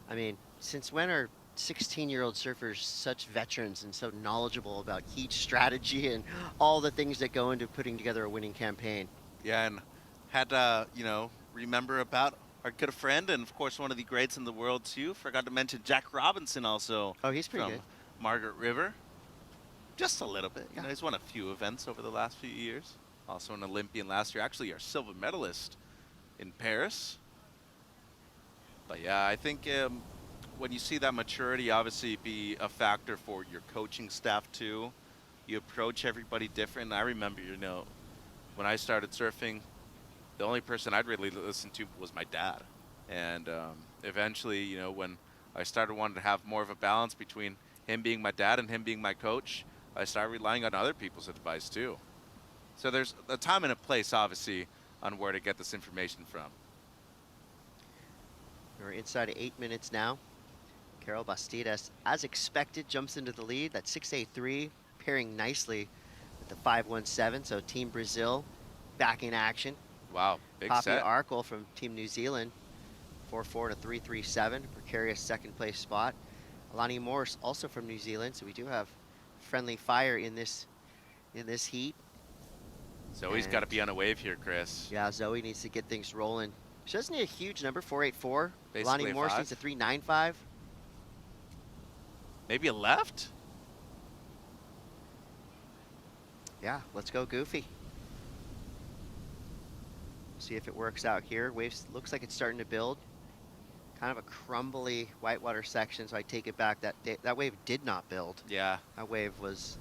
I mean, since when are 16-year-old surfers such veterans and so knowledgeable about heat strategy and all the things that go into putting together a winning campaign? Yeah, and had to, remember about our good friend and, of course, one of the greats in the world, too. Forgot to mention Jack Robinson also. Oh, he's pretty from good. Margaret River. Just a little bit. He's won a few events over the last few years. Also an Olympian last year. Actually, our silver medalist in Paris. But, yeah, I think when you see that maturity obviously be a factor for your coaching staff, too. You approach everybody different. I remember, when I started surfing, the only person I'd really listen to was my dad. And eventually, when I started wanting to have more of a balance between him being my dad and him being my coach, I started relying on other people's advice too. So there's a time and a place, obviously, on where to get this information from. We're inside of 8 minutes now. Carol Bastidas, as expected, jumps into the lead. That 6.83 pairing nicely with the 5.17. So Team Brazil back in action. Wow, big Poppy set. Arkle from Team New Zealand, 4.4 to 3.37, precarious second place spot. Alani Morse also from New Zealand, so we do have friendly fire in this heat. Zoe's got to be on a wave here, Chris. Yeah, Zoe needs to get things rolling. She doesn't need a huge number, 4.84. Basically Alani a Morse 5. needs a 3.95. Maybe a left? Yeah, let's go Goofy. See if it works out here. Waves looks like it's starting to build. Kind of a crumbly whitewater section, so I take it back. That wave did not build. Yeah. That wave was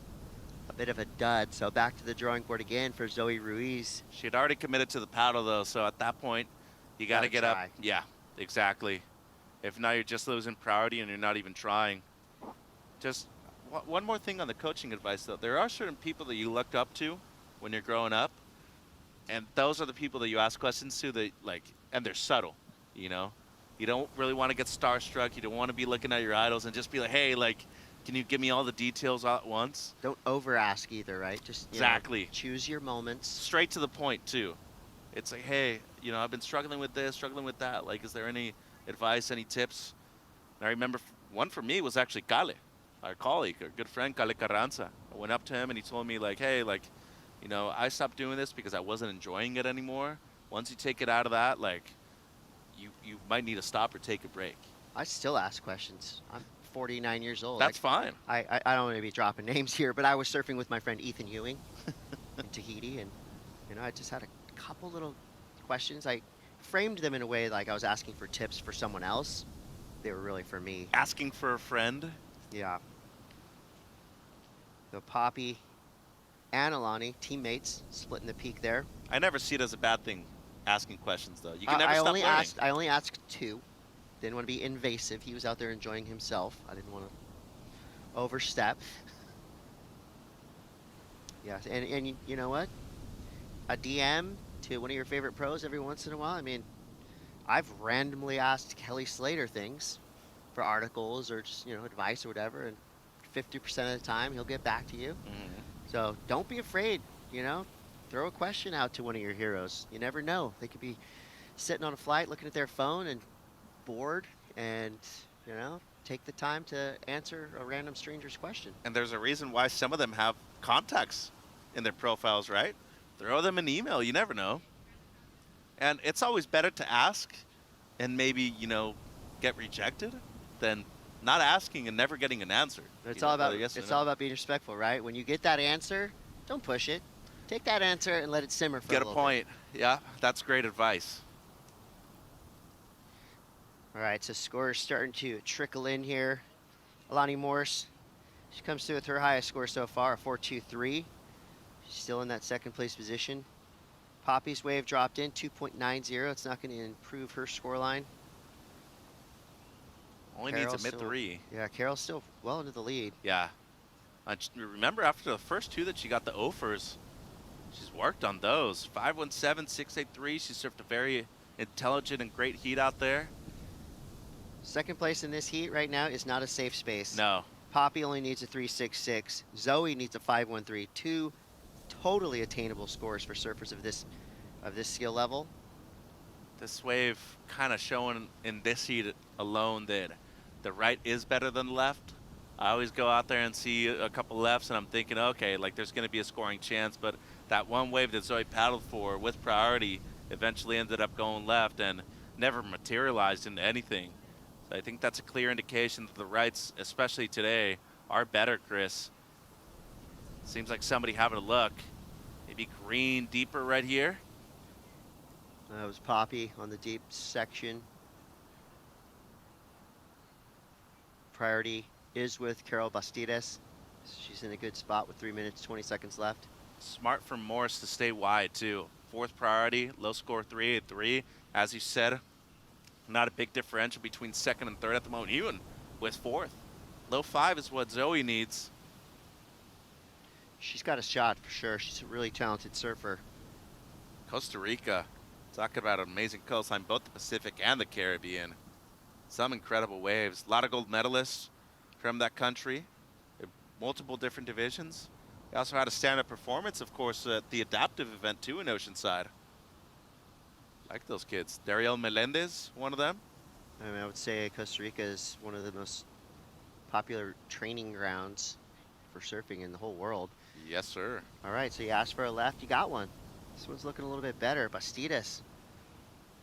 a bit of a dud. So back to the drawing board again for Zoe Ruiz. She had already committed to the paddle, though, so at that point, you got to get up. Yeah, exactly. If not, you're just losing priority and you're not even trying. Just one more thing on the coaching advice, though. There are certain people that you looked up to when you're growing up, and those are the people that you ask questions to, that and they're subtle, You don't really want to get starstruck. You don't want to be looking at your idols and just be like, hey, can you give me all the details all at once? Don't over ask either, right? Just exactly. Choose your moments. Straight to the point, too. It's like, hey, I've been struggling with this, struggling with that. Is there any advice, any tips? And I remember one for me was actually Kale, our colleague, our good friend, Kale Carranza. I went up to him and he told me, hey, I stopped doing this because I wasn't enjoying it anymore. Once you take it out of that, you might need to stop or take a break. I still ask questions. I'm 49 years old. That's fine. I don't want to be dropping names here, but I was surfing with my friend Ethan Ewing in Tahiti, and I just had a couple little questions. I framed them in a way like I was asking for tips for someone else. They were really for me. Asking for a friend? Yeah. So Poppy and Alani, teammates, splitting the peak there. I never see it as a bad thing, asking questions, though. You can never stop learning. I only asked 2. Didn't want to be invasive. He was out there enjoying himself. I didn't want to overstep. Yes, and you know what? A DM to one of your favorite pros every once in a while. I mean, I've randomly asked Kelly Slater things for articles or just, advice or whatever, and 50% of the time he'll get back to you. Mm-hmm. So don't be afraid, throw a question out to one of your heroes. You never know. They could be sitting on a flight looking at their phone and bored and, take the time to answer a random stranger's question. And there's a reason why some of them have contacts in their profiles, right? Throw them an email. You never know. And it's always better to ask and maybe, get rejected than not asking and never getting an answer. It's all about being respectful, right? When you get that answer, don't push it. Take that answer and let it simmer for a little bit. Get a point. Yeah, that's great advice. All right, so scores starting to trickle in here. Alani Morse, she comes through with her highest score so far, a 4.23. She's still in that second place position. Poppy's wave dropped in, 2.90. It's not going to improve her scoreline. Only needs a mid-3. Yeah, Carol's still well into the lead. Yeah. Remember after the first 2 that she got the offers, She's worked on those. 517, 683. She surfed a very intelligent and great heat out there. Second place in this heat right now is not a safe space. No. Poppy only needs a 366. Zoe needs a 513. Two totally attainable scores for surfers of this skill level. This wave kind of showing in this heat alone that the right is better than the left. I always go out there and see a couple lefts and I'm thinking, okay, like there's going to be a scoring chance, but that one wave that Zoe paddled for with priority eventually ended up going left and never materialized into anything. So I think that's a clear indication that the rights, especially today, are better, Chris. Seems like somebody having a look. Maybe green deeper right here. That was Poppy on the deep section. Priority is with Carol Bastidas. She's in a good spot with 3 minutes, 20 seconds left. Smart for Morris to stay wide, too. Fourth priority, low score 383. As you said, not a big differential between second and third at the moment, even with fourth. Low 5 is what Zoe needs. She's got a shot for sure. She's a really talented surfer. Costa Rica, talk about an amazing coastline, both the Pacific and the Caribbean. Some incredible waves. A lot of gold medalists from that country. Multiple different divisions. They also had a stand-up performance, of course, at the adaptive event, too, in Oceanside. Like those kids. Dariel Melendez, one of them. I mean, I would say Costa Rica is one of the most popular training grounds for surfing in the whole world. Yes, sir. All right, so you asked for a left, you got one. This one's looking a little bit better. Bastidas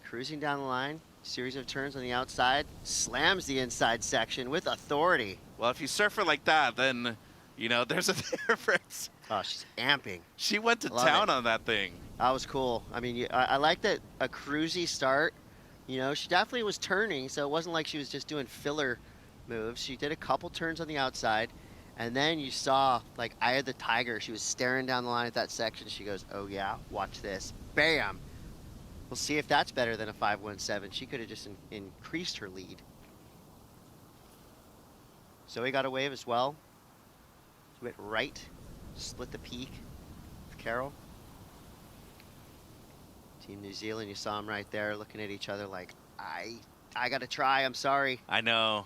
cruising down the line, series of turns on the outside, slams the inside section with authority. Well, if you surf her like that, then, you know, there's a difference. Oh, she's amping. She went to town on that thing. That was cool. I mean, I like that a cruisy start. You know, she definitely was turning, so it wasn't like she was just doing filler moves. She did a couple turns on the outside, and then you saw, like, Eye of the Tiger. She was staring down the line at that section. She goes, oh, yeah, watch this. Bam! We'll see if that's better than a 517. She could have just increased her lead. Zoe got a wave as well. She went right, split the peak with Carol. Team New Zealand, you saw them right there looking at each other like, I got to try, I'm sorry. I know.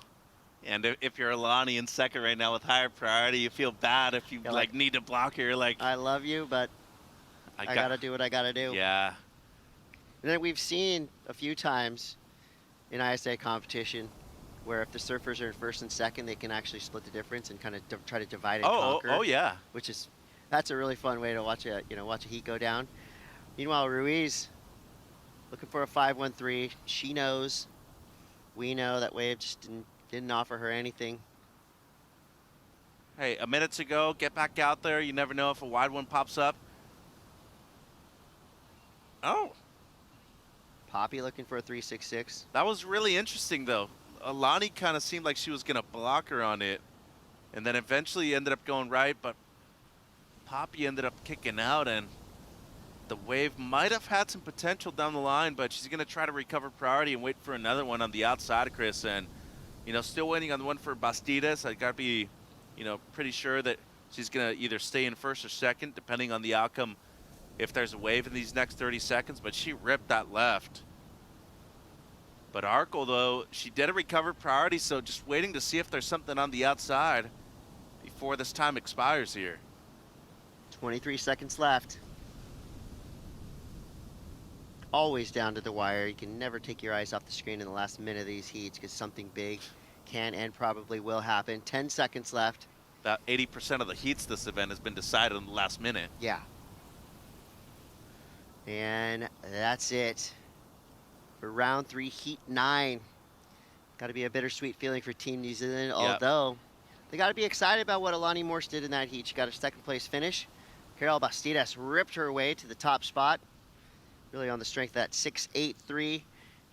And if you're Alani in second right now with higher priority, you feel bad if you like need to block her. You're like, I love you, but I got to do what I got to do. Yeah. And then we've seen a few times in ISA competition where if the surfers are in first and second, they can actually split the difference and kind of try to divide and conquer. Oh, yeah. That's a really fun way to watch a heat go down. Meanwhile, Ruiz looking for a 513. She knows. We know that wave just didn't offer her anything. Hey, a minute to go. Get back out there. You never know if a wide one pops up. Oh. Poppy looking for a 366. That was really interesting, though. Alani kind of seemed like she was going to block her on it. And then eventually ended up going right, but Poppy ended up kicking out, and the wave might have had some potential down the line, but she's going to try to recover priority and wait for another one on the outside, Chris. And, you know, still waiting on the one for Bastidas. I got to be, you know, pretty sure that she's going to either stay in first or second, depending on the outcome if there's a wave in these next 30 seconds. But she ripped that left. But Arkle, though, she did a recovered priority, so just waiting to see if there's something on the outside before this time expires here. 23 seconds left. Always down to the wire. You can never take your eyes off the screen in the last minute of these heats because something big can and probably will happen. 10 seconds left. About 80% of the heats this event has been decided in the last minute. Yeah. And that's it for round 3, heat 9. Got to be a bittersweet feeling for Team New Zealand, although they got to be excited about what Alani Morse did in that heat. She got a second place finish. Carol Bastidas ripped her way to the top spot. Really on the strength of that 6'8'3". You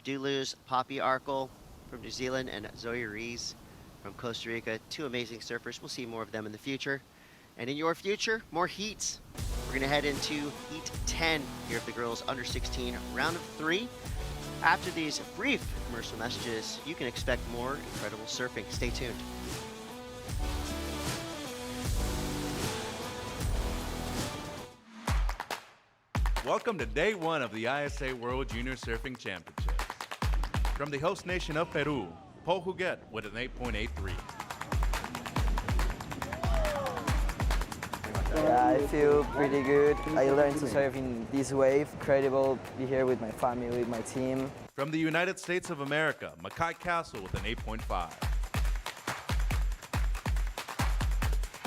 do lose Poppy Arkle from New Zealand and Zoe Ruiz from Costa Rica. Two amazing surfers. We'll see more of them in the future. And in your future, more heats. We're going to head into heat 10 here of the girls under 16, round of 3. After these brief commercial messages, you can expect more incredible surfing. Stay tuned. Welcome to day one of the ISA World Junior Surfing Championships. From the host nation of Peru, Paul Huguet with an 8.83. Yeah, I feel pretty good. I learned to surf in this wave. Incredible to be here with my family, with my team. From the United States of America, Mackay Castle with an 8.5.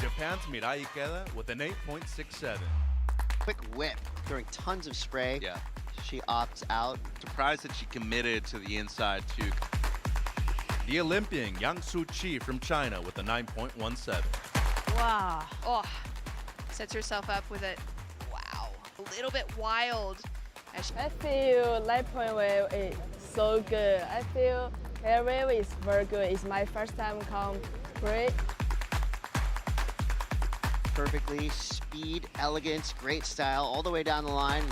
Japan's Mirai Ikeda with an 8.67. Quick whip, throwing tons of spray. Yeah. She opts out. Surprised that she committed to the inside too. The Olympian Yang Su Chi from China with a 9.17. Wow. Oh, sets herself up with a, wow, a little bit wild. I feel light point wave is so good. I feel air wave is very good. It's my first time come free. Perfectly, speed, elegance, great style, all the way down the line.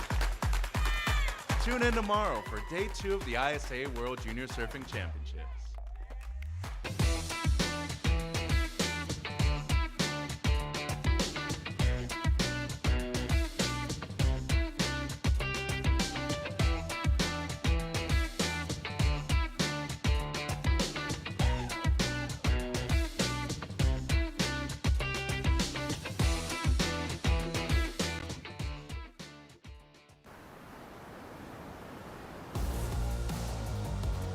Tune in tomorrow for day 2 of the ISA World Junior Surfing Championships.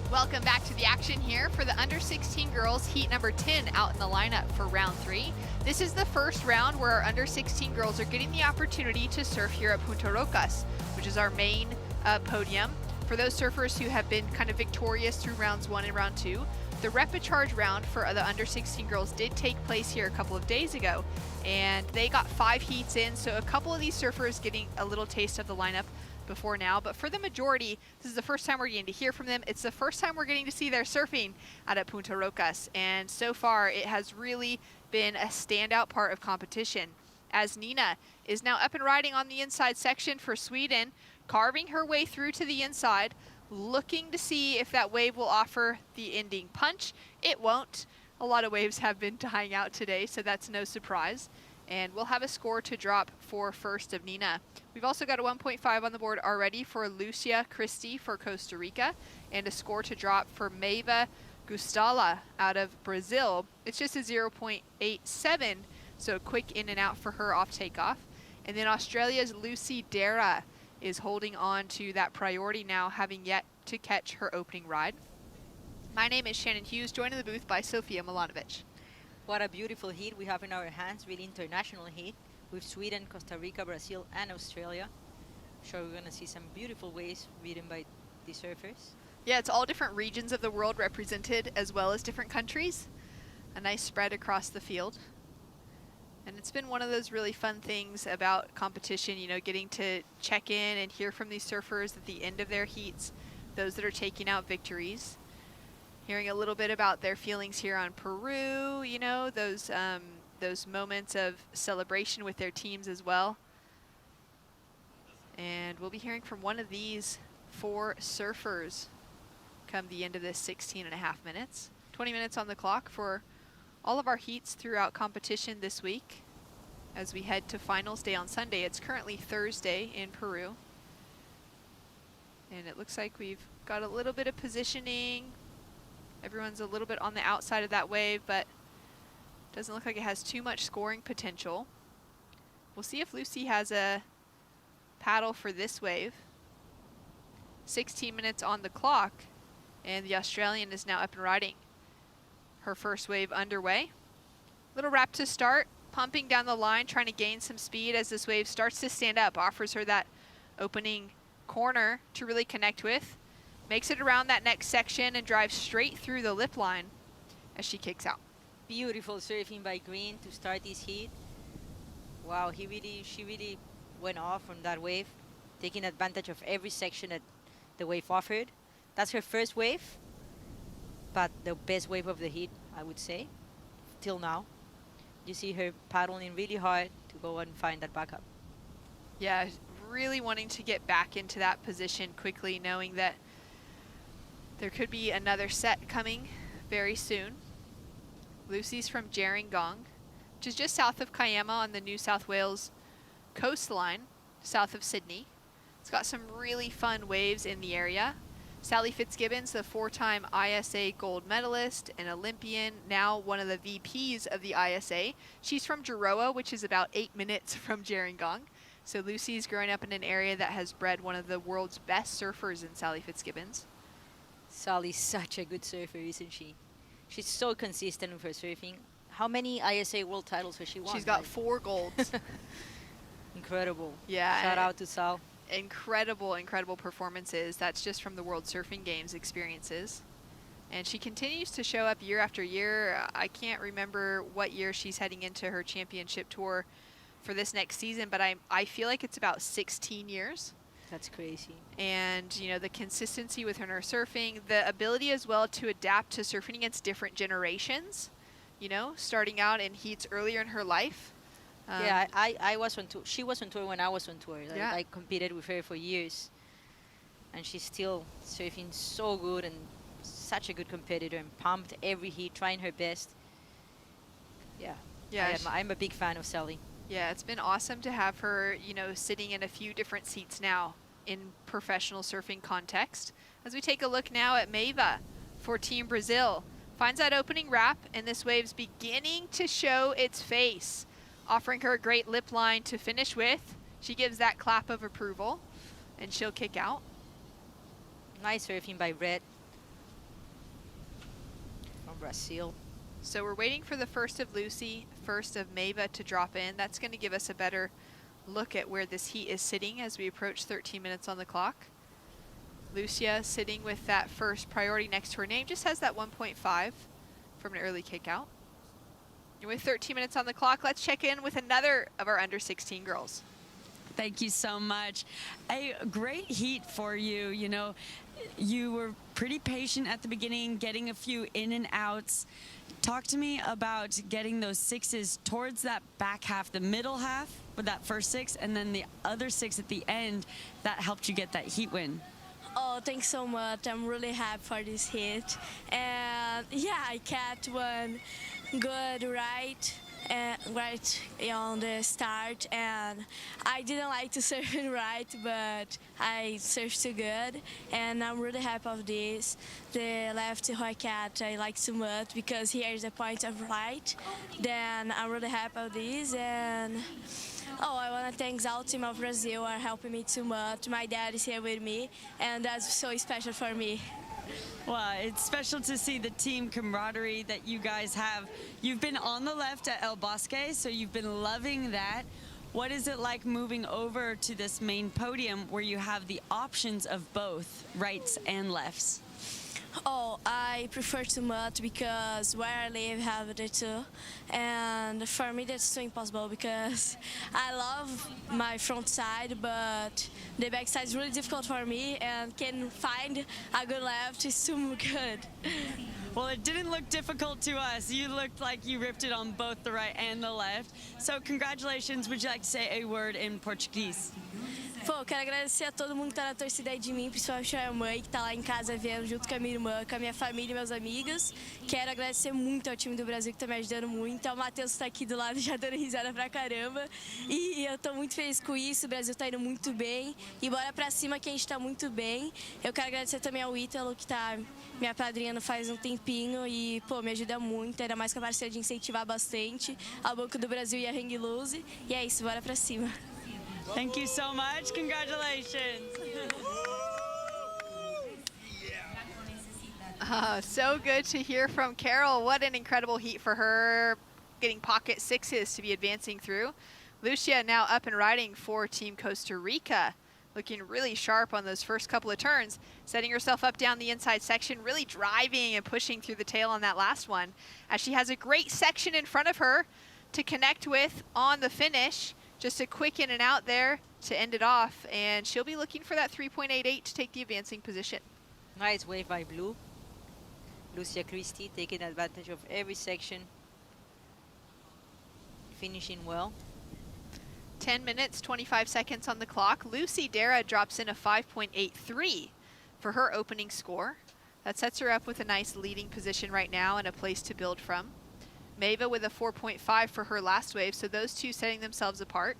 Welcome back to the action here for the under 16 girls heat number 10 out in the lineup for round 3. This is the first round where our under 16 girls are getting the opportunity to surf here at Punta Rocas, which is our main podium. For those surfers who have been kind of victorious through rounds 1 and round 2, the Repicharge round for the under 16 girls did take place here a couple of days ago, and they got 5 heats in, so a couple of these surfers getting a little taste of the lineup before now. But for the majority, this is the first time we're getting to hear from them. It's the first time we're getting to see their surfing out at Punta Rocas, and so far it has really been a standout part of competition, as Nina is now up and riding on the inside section for Sweden, carving her way through to the inside, looking to see if that wave will offer the ending punch. It won't. A lot of waves have been dying out today, so that's no surprise. And we'll have a score to drop for first of Nina. We've also got a 1.5 on the board already for Lucia Christie for Costa Rica, and a score to drop for Meiva Gustala out of Brazil. It's just a 0.87, so quick in and out for her off takeoff. And then Australia's Lucy Dara is holding on to that priority now, having yet to catch her opening ride. My name is Shannon Hughes, joined in the booth by Sofia Milanovic. What a beautiful heat we have in our hands, really international heat, with Sweden, Costa Rica, Brazil, and Australia. Sure, we're gonna see some beautiful waves ridden by the surfers. Yeah, it's all different regions of the world represented, as well as different countries. A nice spread across the field. And it's been one of those really fun things about competition, you know, getting to check in and hear from these surfers at the end of their heats, those that are taking out victories. Hearing a little bit about their feelings here on Peru, you know, those moments of celebration with their teams as well. And we'll be hearing from one of these 4 surfers come the end of this 16.5 minutes. 20 minutes on the clock for all of our heats throughout competition this week as we head to finals day on Sunday. It's currently Thursday in Peru. And it looks like we've got a little bit of positioning. Everyone's a little bit on the outside of that wave, but doesn't look like it has too much scoring potential. We'll see if Lucy has a paddle for this wave. 16 minutes on the clock, and the Australian is now up and riding. Her first wave underway. Little wrap to start, pumping down the line, trying to gain some speed as this wave starts to stand up, offers her that opening corner to really connect with. Makes it around that next section and drives straight through the lip line as she kicks out. Beautiful surfing by Green to start this heat. Wow, she really went off on that wave, taking advantage of every section that the wave offered. That's her first wave, but the best wave of the heat, I would say, till now. You see her paddling really hard to go and find that backup. Yeah, really wanting to get back into that position quickly, knowing that there could be another set coming very soon. Lucy's from Gerringong, which is just south of Kiama on the New South Wales coastline, south of Sydney. It's got some really fun waves in the area. Sally Fitzgibbons, the 4-time ISA gold medalist and Olympian, now one of the VPs of the ISA. She's from Jiroa, which is about 8 minutes from Gerringong. So Lucy's growing up in an area that has bred one of the world's best surfers in Sally Fitzgibbons. Sally's such a good surfer, isn't she? She's so consistent with her surfing. How many ISA world titles has she won? She's got 4 golds. Incredible. Yeah. Shout out to Sal. Incredible, incredible performances. That's just from the World Surfing Games experiences. And she continues to show up year after year. I can't remember what year she's heading into her championship tour for this next season, but I feel like it's about 16 years. That's crazy. And, you know, the consistency with her surfing, the ability as well to adapt to surfing against different generations, you know, starting out in heats earlier in her life. Yeah, I was on tour. She was on tour when I was on tour. Yeah. I competed with her for years. And she's still surfing so good and such a good competitor and pumped every heat, trying her best. Yeah. Yeah. I'm a big fan of Sally. Yeah, it's been awesome to have her, you know, sitting in a few different seats now in professional surfing context. As we take a look now at Meiva for Team Brazil. Finds that opening wrap, and this wave's beginning to show its face, offering her a great lip line to finish with. She gives that clap of approval, and she'll kick out. Nice surfing by Red from Brazil. So we're waiting for the first of Lucy, first of Meiva to drop in. That's going to give us a better look at where this heat is sitting as we approach 13 minutes on the clock. Lucia sitting with that first priority next to her name, just has that 1.5 from an early kick out. And with 13 minutes on the clock, let's check in with another of our under 16 girls. Thank you so much. A great heat for you. You know, you were pretty patient at the beginning, getting a few in and outs. Talk to me about getting those 6s towards that back half, the middle half with that first 6, and then the other 6 at the end that helped you get that heat win. Oh, thanks so much. I'm really happy for this hit. And yeah, I kept one good right on the start, and I didn't like to surf it right, but I surfed too good, and I'm really happy of this. The left cat I like too much because here is the point of right. Then I'm really happy of this, and I want to thank all team of Brazil are helping me too much. My dad is here with me, and that's so special for me. Well, it's special to see the team camaraderie that you guys have. You've been on the left at El Bosque, so you've been loving that. What is it like moving over to this main podium where you have the options of both rights and lefts? Oh, I prefer too much because where I live have the two, and for me that's so impossible because I love my front side, but the back side is really difficult for me, and can find a good left is too good. Well, it didn't look difficult to us. You looked like you ripped it on both the right and the left. So congratulations. Would you like to say a word in Portuguese? Pô, quero agradecer a todo mundo que tá na torcida aí de mim, principalmente a minha mãe, que tá lá em casa vendo junto com a minha irmã, com a minha família e meus amigos. Quero agradecer muito ao time do Brasil que tá me ajudando muito. O Matheus tá aqui do lado já dando risada pra caramba. E eu tô muito feliz com isso, o Brasil tá indo muito bem. E bora pra cima que a gente tá muito bem. Eu quero agradecer também ao Ítalo, que tá minha padrinha faz um tempinho e, pô, me ajuda muito, ainda mais com a parceira de incentivar bastante, ao Banco do Brasil e a Hang Loose. E é isso, bora pra cima. Thank you so much. Congratulations. So good to hear from Carol. What an incredible heat for her, getting pocket 6s to be advancing through. Lucia now up and riding for Team Costa Rica, looking really sharp on those first couple of turns, setting herself up down the inside section, really driving and pushing through the tail on that last one, as she has a great section in front of her to connect with on the finish. Just a quick in and out there to end it off, and she'll be looking for that 3.88 to take the advancing position. Nice wave by Blue. Lucia Christie taking advantage of every section, finishing well. 10 minutes, 25 seconds on the clock. Lucy Dara drops in a 5.83 for her opening score. That sets her up with a nice leading position right now and a place to build from. Meiva with a 4.5 for her last wave, so those two setting themselves apart.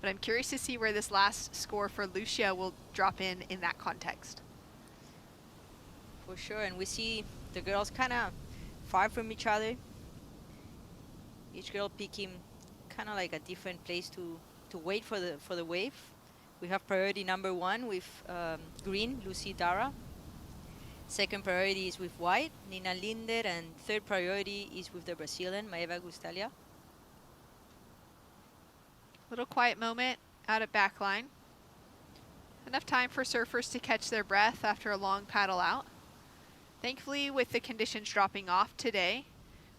But I'm curious to see where this last score for Lucia will drop in that context. For sure, and we see the girls kind of far from each other. Each girl picking kind of like a different place to wait for the wave. We have priority number 1 with green, Lucy Dara. Second priority is with white, Nina Linder, and third priority is with the Brazilian, Maeva Gustalia. Little quiet moment out at backline. Enough time for surfers to catch their breath after a long paddle out. Thankfully, with the conditions dropping off today,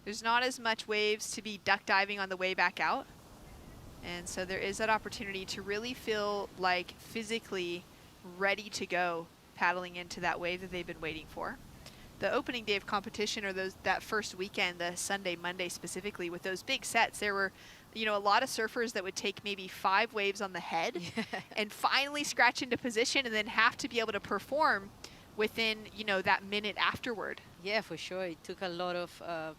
there's not as much waves to be duck diving on the way back out. And so there is that opportunity to really feel like physically ready to go paddling into that wave that they've been waiting for. The opening day of competition, or that first weekend, the Sunday, Monday specifically, with those big sets, there were a lot of surfers that would take maybe 5 waves on the head and finally scratch into position and then have to be able to perform within, that minute afterward. Yeah, for sure. It took a lot of,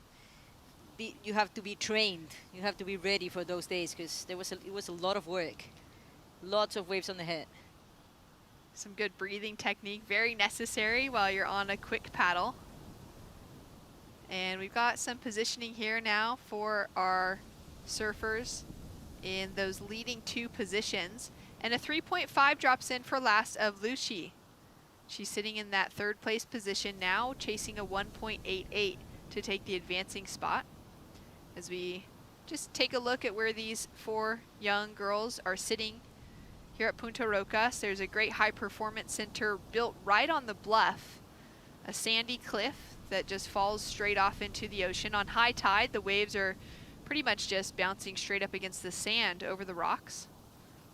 you have to be trained. You have to be ready for those days because it was a lot of work. Lots of waves on the head. Some good breathing technique, very necessary while you're on a quick paddle. And we've got some positioning here now for our surfers in those leading 2 positions. And a 3.5 drops in for last of Lucy. She's sitting in that 3rd place position now, chasing a 1.88 to take the advancing spot. As we just take a look at where these 4 young girls are sitting here at Punta Rocas. There's a great high performance center built right on the bluff, a sandy cliff that just falls straight off into the ocean. On high tide, the waves are pretty much just bouncing straight up against the sand over the rocks.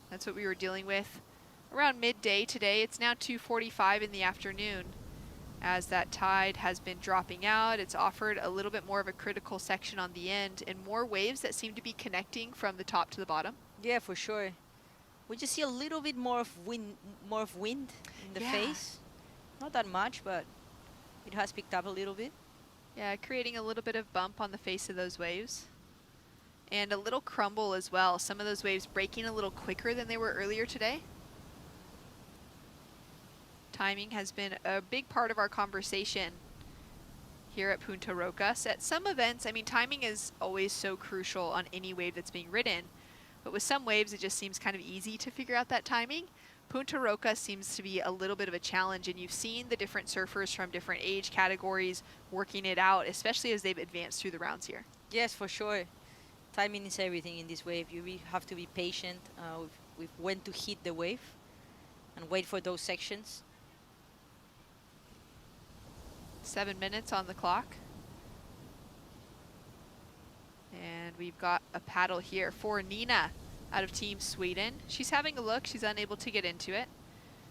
That's what we were dealing with around midday today. It's now 2:45 in the afternoon. As that tide has been dropping out, it's offered a little bit more of a critical section on the end and more waves that seem to be connecting from the top to the bottom. Yeah, for sure. We just see a little bit more of wind in the face. Not that much, but it has picked up a little bit. Yeah, creating a little bit of bump on the face of those waves. And a little crumble as well. Some of those waves breaking a little quicker than they were earlier today. Timing has been a big part of our conversation here at Punta Rocas. At some events, timing is always so crucial on any wave that's being ridden. But with some waves, it just seems kind of easy to figure out that timing. Punta Rocas seems to be a little bit of a challenge, and you've seen the different surfers from different age categories working it out, especially as they've advanced through the rounds here. Yes, for sure. Timing is everything in this wave. You really have to be patient with when to hit the wave and wait for those sections. 7 minutes on the clock. And we've got a paddle here for Nina out of Team Sweden. She's having a look. She's unable to get into it.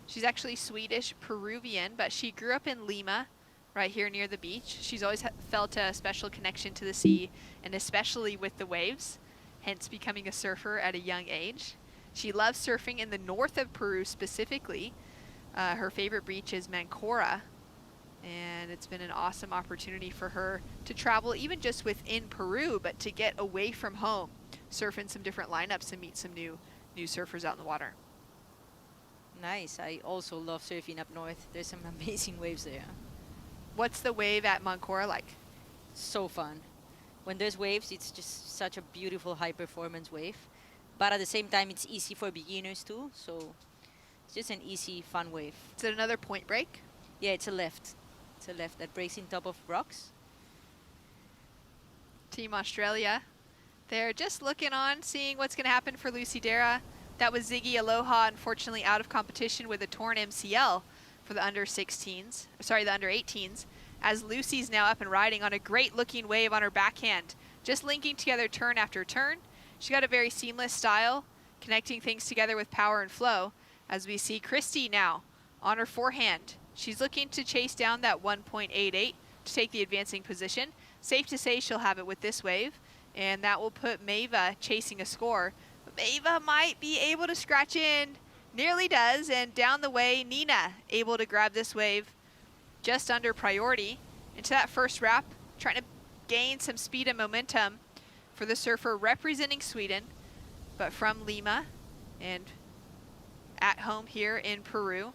She's actually Swedish Peruvian, but she grew up in Lima, right here near the beach. She's always felt a special connection to the sea, and especially with the waves, hence becoming a surfer at a young age. She loves surfing in the north of Peru specifically. Her favorite beach is Mancora. And it's been an awesome opportunity for her to travel even just within Peru, but to get away from home, surf in some different lineups and meet some new surfers out in the water. Nice. I also love surfing up north. There's some amazing waves there. What's the wave at Mancora like? So fun. When there's waves, it's just such a beautiful high performance wave. But at the same time, it's easy for beginners too. So it's just an easy, fun wave. Is it another point break? Yeah, it's a left. It's a left that breaks in top of rocks. Team Australia, they're just looking on, seeing what's going to happen for Lucy Dara. That was Ziggy Aloha, unfortunately out of competition with a torn MCL for the under 16s, sorry, the under 18s, as Lucy's now up and riding on a great looking wave on her backhand, just linking together turn after turn. She got a very seamless style, connecting things together with power and flow, as we see Christy now on her forehand. She's looking to chase down that 1.88 to take the advancing position. Safe to say she'll have it with this wave, and that will put Maeva chasing a score. But Maeva might be able to scratch in, nearly does, and down the way, Nina able to grab this wave just under priority into that first wrap, trying to gain some speed and momentum for the surfer representing Sweden, but from Lima and at home here in Peru.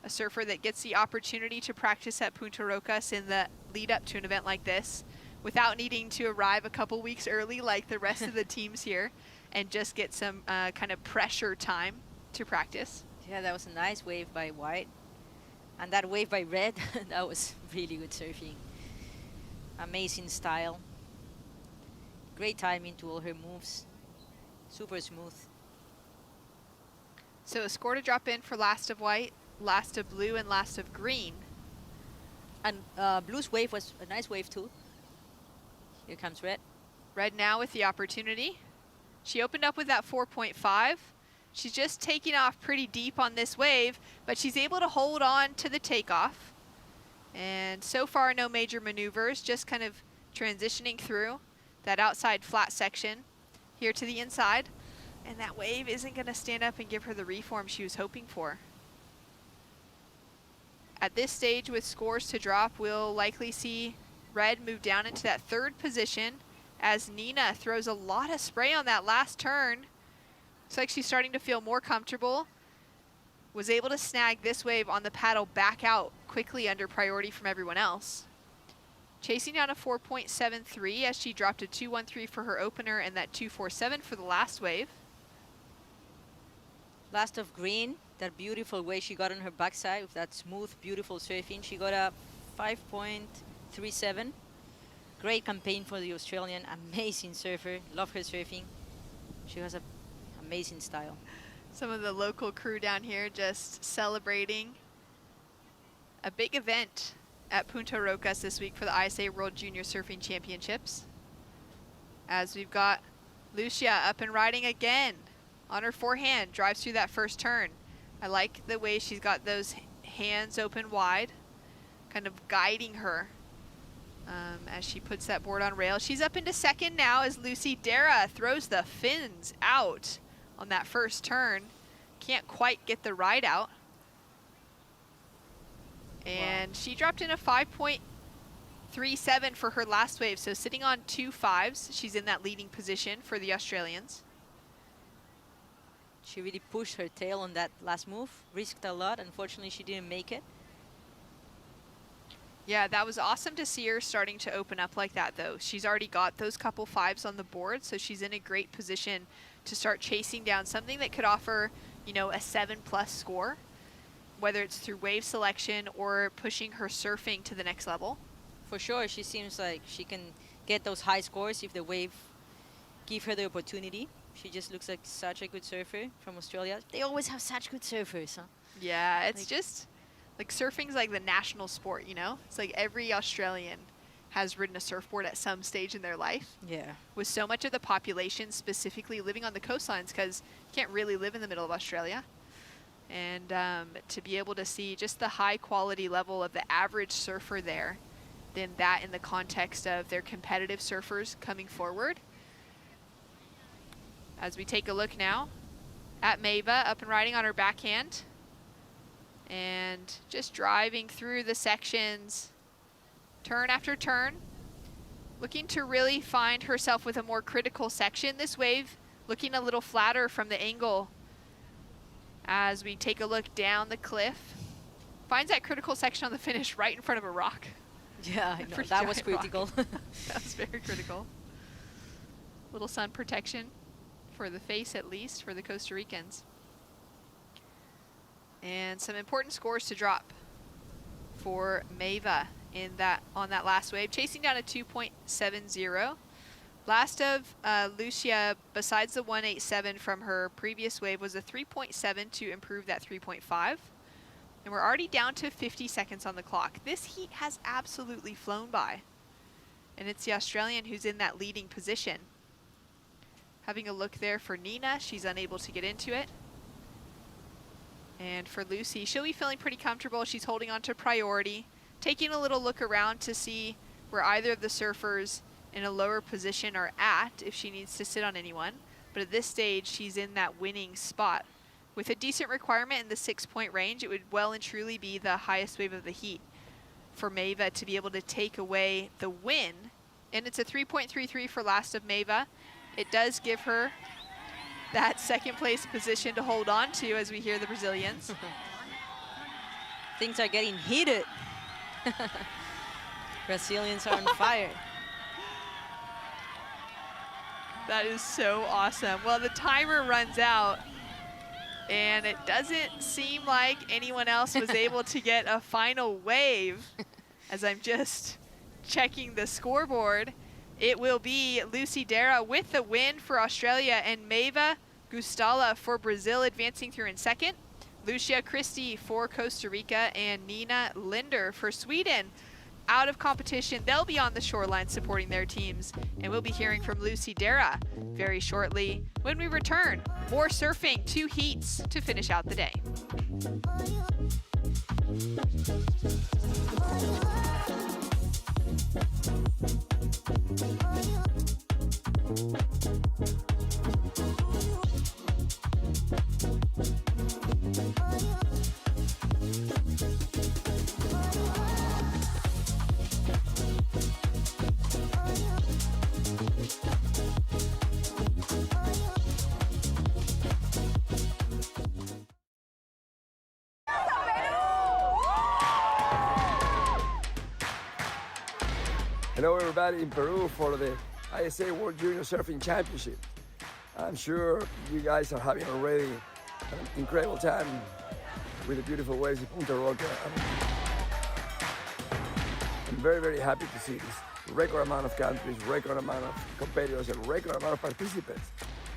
A surfer that gets the opportunity to practice at Punta Rocas in the lead up to an event like this without needing to arrive a couple weeks early like the rest of the teams here, and just get some kind of pressure time to practice. Yeah, that was a nice wave by White. And that wave by Red, that was really good surfing. Amazing style. Great timing to all her moves. Super smooth. So a score to drop in for last of White, last of Blue, and last of Green. And Blue's wave was a nice wave too. Here comes Red. Red now with the opportunity. She opened up with that 4.5. She's just taking off pretty deep on this wave, but she's able to hold on to the takeoff. And so far, no major maneuvers, just kind of transitioning through that outside flat section here to the inside. And that wave isn't going to stand up and give her the reform she was hoping for. At this stage, with scores to drop, we'll likely see Red move down into that third position as Nina throws a lot of spray on that last turn. Looks like she's starting to feel more comfortable. Was able to snag this wave on the paddle back out quickly under priority from everyone else. Chasing down a 4.73 as she dropped a 2.13 for her opener and that 2.47 for the last wave. Last of Green, that beautiful wave she got on her backside with that smooth, beautiful surfing. She got a 5.37. Great campaign for the Australian. Amazing surfer. Love her surfing. She has an amazing style. Some of the local crew down here just celebrating a big event at Punta Rocas this week for the ISA World Junior Surfing Championships. As we've got Lucia up and riding again on her forehand, drives through that first turn. I like the way she's got those hands open wide, kind of guiding her as she puts that board on rail. She's up into second now as Lucy Dara throws the fins out on that first turn. Can't quite get the ride out. And she dropped in a 5.37 for her last wave, so sitting on 2 5s. She's in that leading position for the Australians. She really pushed her tail on that last move, risked a lot. Unfortunately, she didn't make it. Yeah, that was awesome to see her starting to open up like that, though. She's already got those couple 5s on the board, so she's in a great position to start chasing down something that could offer, you know, a 7+ score, whether it's through wave selection or pushing her surfing to the next level. For sure, she seems like she can get those high scores if the wave give her the opportunity. She just looks like such a good surfer from Australia. They always have such good surfers, huh? Yeah, it's just like surfing's like the national sport, you know? It's like every Australian has ridden a surfboard at some stage in their life. Yeah. With so much of the population specifically living on the coastlines, because you can't really live in the middle of Australia. And to be able to see just the high quality level of the average surfer there, then that in the context of their competitive surfers coming forward. As we take a look now at Maeva, up and riding on her backhand. And just driving through the sections, turn after turn. Looking to really find herself with a more critical section. This wave looking a little flatter from the angle as we take a look down the cliff. Finds that critical section on the finish right in front of a rock. Yeah, I know. That was critical. That was very critical. Little sun protection for the face, at least, for the Costa Ricans. And some important scores to drop for Maeva on that last wave. Chasing down a 2.70. Last of Lucia, besides the 1.87 from her previous wave, was a 3.7 to improve that 3.5. And we're already down to 50 seconds on the clock. This heat has absolutely flown by. And it's the Australian who's in that leading position. Having a look there for Nina, she's unable to get into it. And for Lucy, she'll be feeling pretty comfortable. She's holding on to priority, taking a little look around to see where either of the surfers in a lower position are at, if she needs to sit on anyone. But at this stage, she's in that winning spot. With a decent requirement in the 6-point range, it would well and truly be the highest wave of the heat for Maeva to be able to take away the win. And it's a 3.33 for last of Maeva. It does give her that second place position to hold on to as we hear the Brazilians. Things are getting heated. Brazilians are on fire. That is so awesome. Well, the timer runs out, and it doesn't seem like anyone else was able to get a final wave. As I'm just checking the scoreboard, it will be Lucy Dara with the win for Australia and Meiva Gustala for Brazil advancing through in second. Lucia Christie for Costa Rica and Nina Linder for Sweden. Out of competition, they'll be on the shoreline supporting their teams, and we'll be hearing from Lucy Dara very shortly. When we return, more surfing, 2 heats to finish out the day. Hello everybody in Peru for the ISA World Junior Surfing Championship. I'm sure you guys are having already an incredible time with the beautiful waves of Punta Rocas. I'm very, very happy to see this record amount of countries, record amount of competitors, and record amount of participants.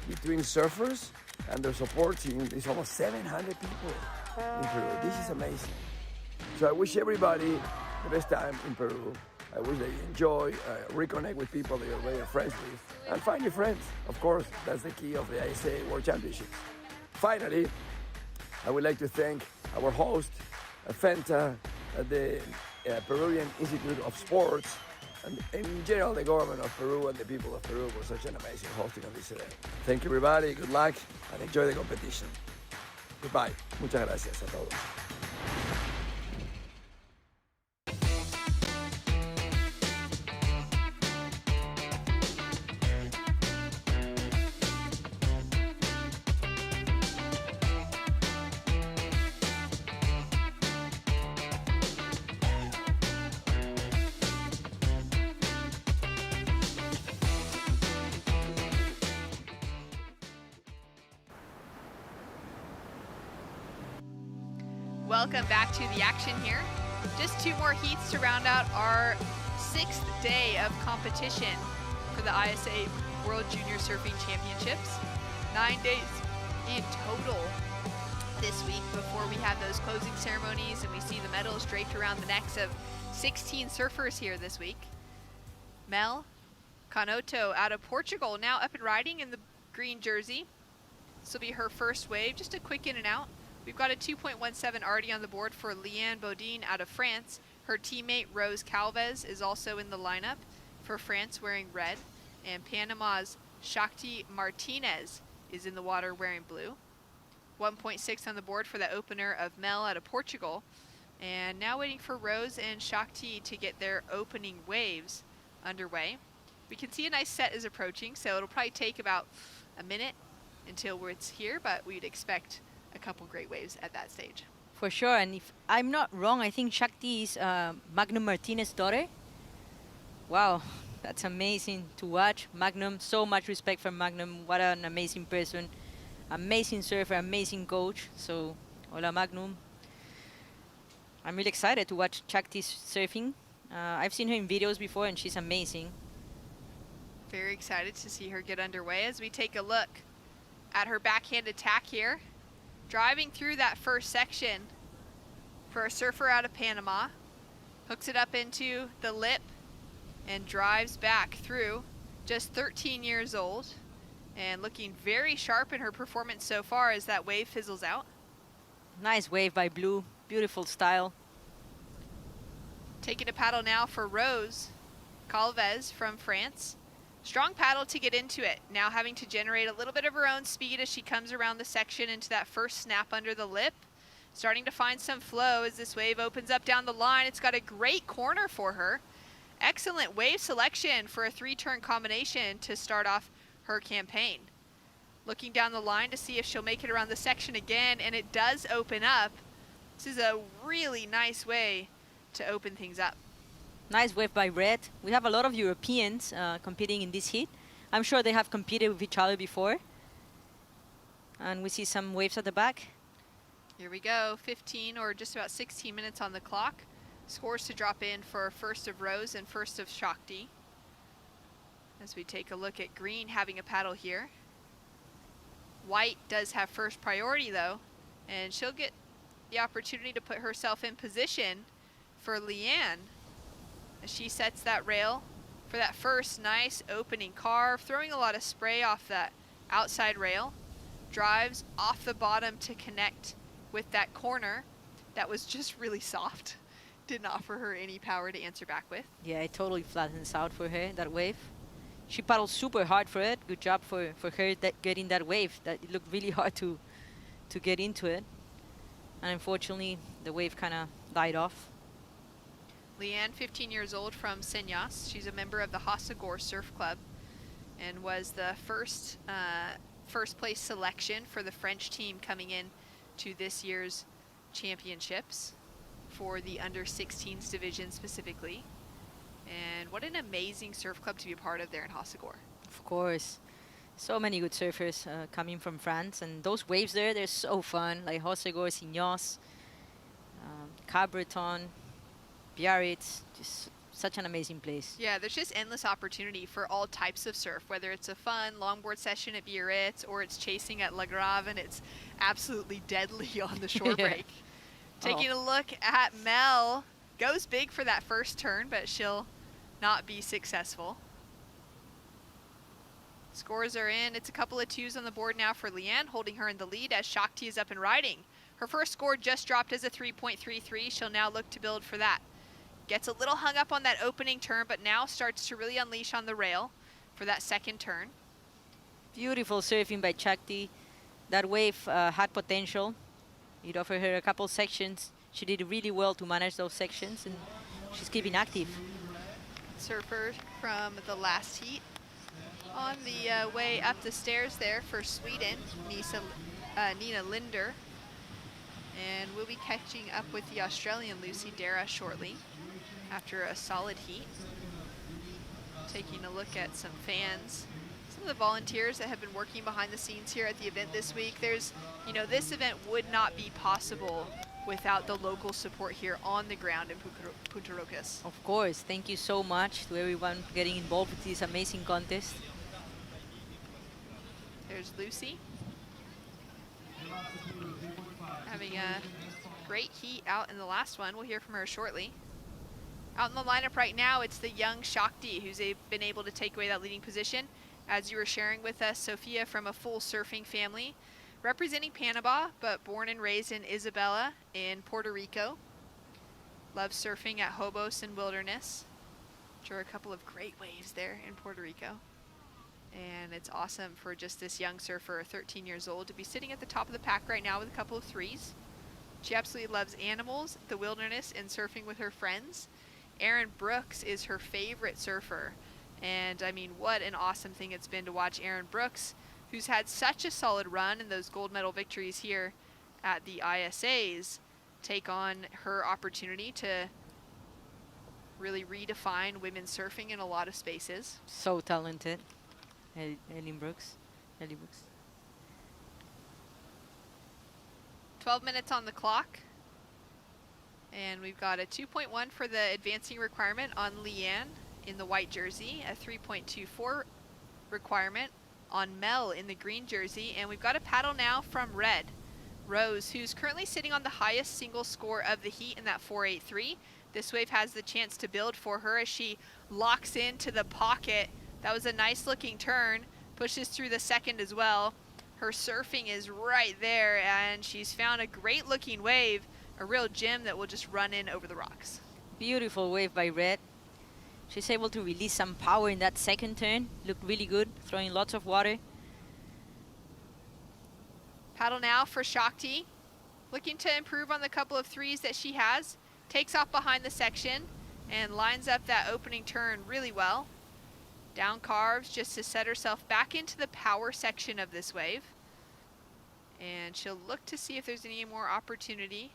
Between surfers and their support team, there's almost 700 people in Peru. This is amazing. So I wish everybody the best time in Peru. I wish they enjoy, reconnect with people they already are friends with, and find new friends. Of course, that's the key of the ISA World Championships. Finally, I would like to thank our host, FENTA, the Peruvian Institute of Sports, and in general the government of Peru and the people of Peru for such an amazing hosting of this event. Thank you everybody, good luck, and enjoy the competition. Goodbye. Muchas gracias a todos. Welcome back to the action here. Just 2 more heats to round out our 6th day of competition for the ISA World Junior Surfing Championships. 9 days in total this week before we have those closing ceremonies and we see the medals draped around the necks of 16 surfers here this week. Mel Canoto out of Portugal, now up and riding in the green jersey. This will be her first wave, just a quick in and out. We've got a 2.17 already on the board for Leanne Bodine out of France. Her teammate Rose Calvez is also in the lineup for France wearing red. And Panama's Shakti Martinez is in the water wearing blue. 1.6 on the board for the opener of Mel out of Portugal. And now waiting for Rose and Shakti to get their opening waves underway. We can see a nice set is approaching, so it'll probably take about a minute until it's here, but we'd expect a couple great waves at that stage. For sure, and if I'm not wrong, I think Shakti is Magnum Martinez's daughter. Wow, that's amazing to watch. Magnum, so much respect for Magnum. What an amazing person, amazing surfer, amazing coach. So, hola Magnum. I'm really excited to watch Shakti surfing. I've seen her in videos before and she's amazing. Very excited to see her get underway as we take a look at her backhand attack here. Driving through that first section for a surfer out of Panama. Hooks it up into the lip and drives back through. Just 13 years old and looking very sharp in her performance so far as that wave fizzles out. Nice wave by Blue, beautiful style. Taking a paddle now for Rose Calvez from France. Strong paddle to get into it. Now having to generate a little bit of her own speed as she comes around the section into that first snap under the lip. Starting to find some flow as this wave opens up down the line. It's got a great corner for her. Excellent wave selection for a 3-turn combination to start off her campaign. Looking down the line to see if she'll make it around the section again, and it does open up. This is a really nice way to open things up. Nice wave by Red. We have a lot of Europeans competing in this heat. I'm sure they have competed with each other before. And we see some waves at the back. Here we go, 15 or just about 16 minutes on the clock. Scores to drop in for first of Rose and first of Shakti. As we take a look at green having a paddle here. White does have first priority though, and she'll get the opportunity to put herself in position for Leanne as she sets that rail for that first nice opening carve, throwing a lot of spray off that outside rail, drives off the bottom to connect with that corner that was just really soft. Didn't offer her any power to answer back with. Yeah, it totally flattens out for her, that wave. She paddled super hard for it. Good job for her getting that wave. That it looked really hard to get into it. And unfortunately, the wave kind of died off. Leanne, 15 years old from Senyas. She's a member of the Hooputs Surf Club and was the first place selection for the French team coming in to this year's championships for the under-16s division specifically. And what an amazing surf club to be a part of there in Hooputs. Of course. So many good surfers coming from France. And those waves there, they're so fun. Like Hooputs, Senyas, Cabreton, Biarritz. Just such an amazing place. Yeah, there's just endless opportunity for all types of surf, whether it's a fun longboard session at Biarritz or it's chasing at La Grave and it's absolutely deadly on the shore break. Taking a look at Mel. Goes big for that first turn, but she'll not be successful. Scores are in. It's a couple of twos on the board now for Leanne, holding her in the lead as Shakti is up and riding. Her first score just dropped as a 3.33. She'll now look to build for that. Gets a little hung up on that opening turn, but now starts to really unleash on the rail for that second turn. Beautiful surfing by Shakti. That wave had potential. It offered her a couple sections. She did really well to manage those sections, and she's keeping active. Surfer from the last heat on the way up the stairs there for Sweden, Nina Linder. And we'll be catching up with the Australian Lucy Dara shortly after a solid heat. Taking a look at some fans. Some of the volunteers that have been working behind the scenes here at the event this week. There's, you know, this event would not be possible without the local support here on the ground in Punta Rocas. Of course, thank you so much to everyone getting involved with this amazing contest. There's Lucy. Having a great heat out in the last one. We'll hear from her shortly. Out in the lineup right now, it's the young Shakti who's been able to take away that leading position. As you were sharing with us, Sophia from a full surfing family, representing Panama, but born and raised in Isabela in Puerto Rico. Loves surfing at Hobos and Wilderness. Sure, a couple of great waves there in Puerto Rico. And it's awesome for just this young surfer, 13 years old, to be sitting at the top of the pack right now with a couple of threes. She absolutely loves animals, the wilderness, and surfing with her friends. Erin Brooks is her favorite surfer. And I mean, what an awesome thing it's been to watch Erin Brooks, who's had such a solid run in those gold medal victories here at the ISAs, take on her opportunity to really redefine women's surfing in a lot of spaces. So talented, Ellie Brooks. 12 minutes on the clock. And we've got a 2.1 for the advancing requirement on Leanne in the white jersey, a 3.24 requirement on Mel in the green jersey, and we've got a paddle now from Red. Rose, who's currently sitting on the highest single score of the heat in that 4.83. This wave has the chance to build for her as she locks into the pocket. That was a nice looking turn, pushes through the second as well. Her surfing is right there, and she's found a great looking wave, a real gem that will just run in over the rocks. Beautiful wave by Red. She's able to release some power in that second turn. Looked really good, throwing lots of water. Paddle now for Shakti. Looking to improve on the couple of threes that she has. Takes off behind the section and lines up that opening turn really well. Down carves just to set herself back into the power section of this wave. And she'll look to see if there's any more opportunity.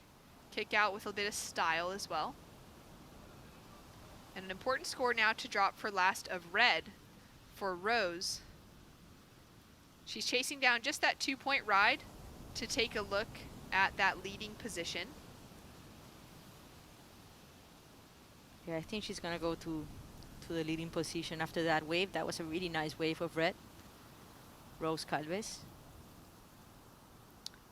Kick out with a bit of style as well. And an important score now to drop for last of red for Rose. She's chasing down just that 2-point ride to take a look at that leading position. Yeah, I think she's gonna go to the leading position after that wave. That was a really nice wave of red. Rose Calves.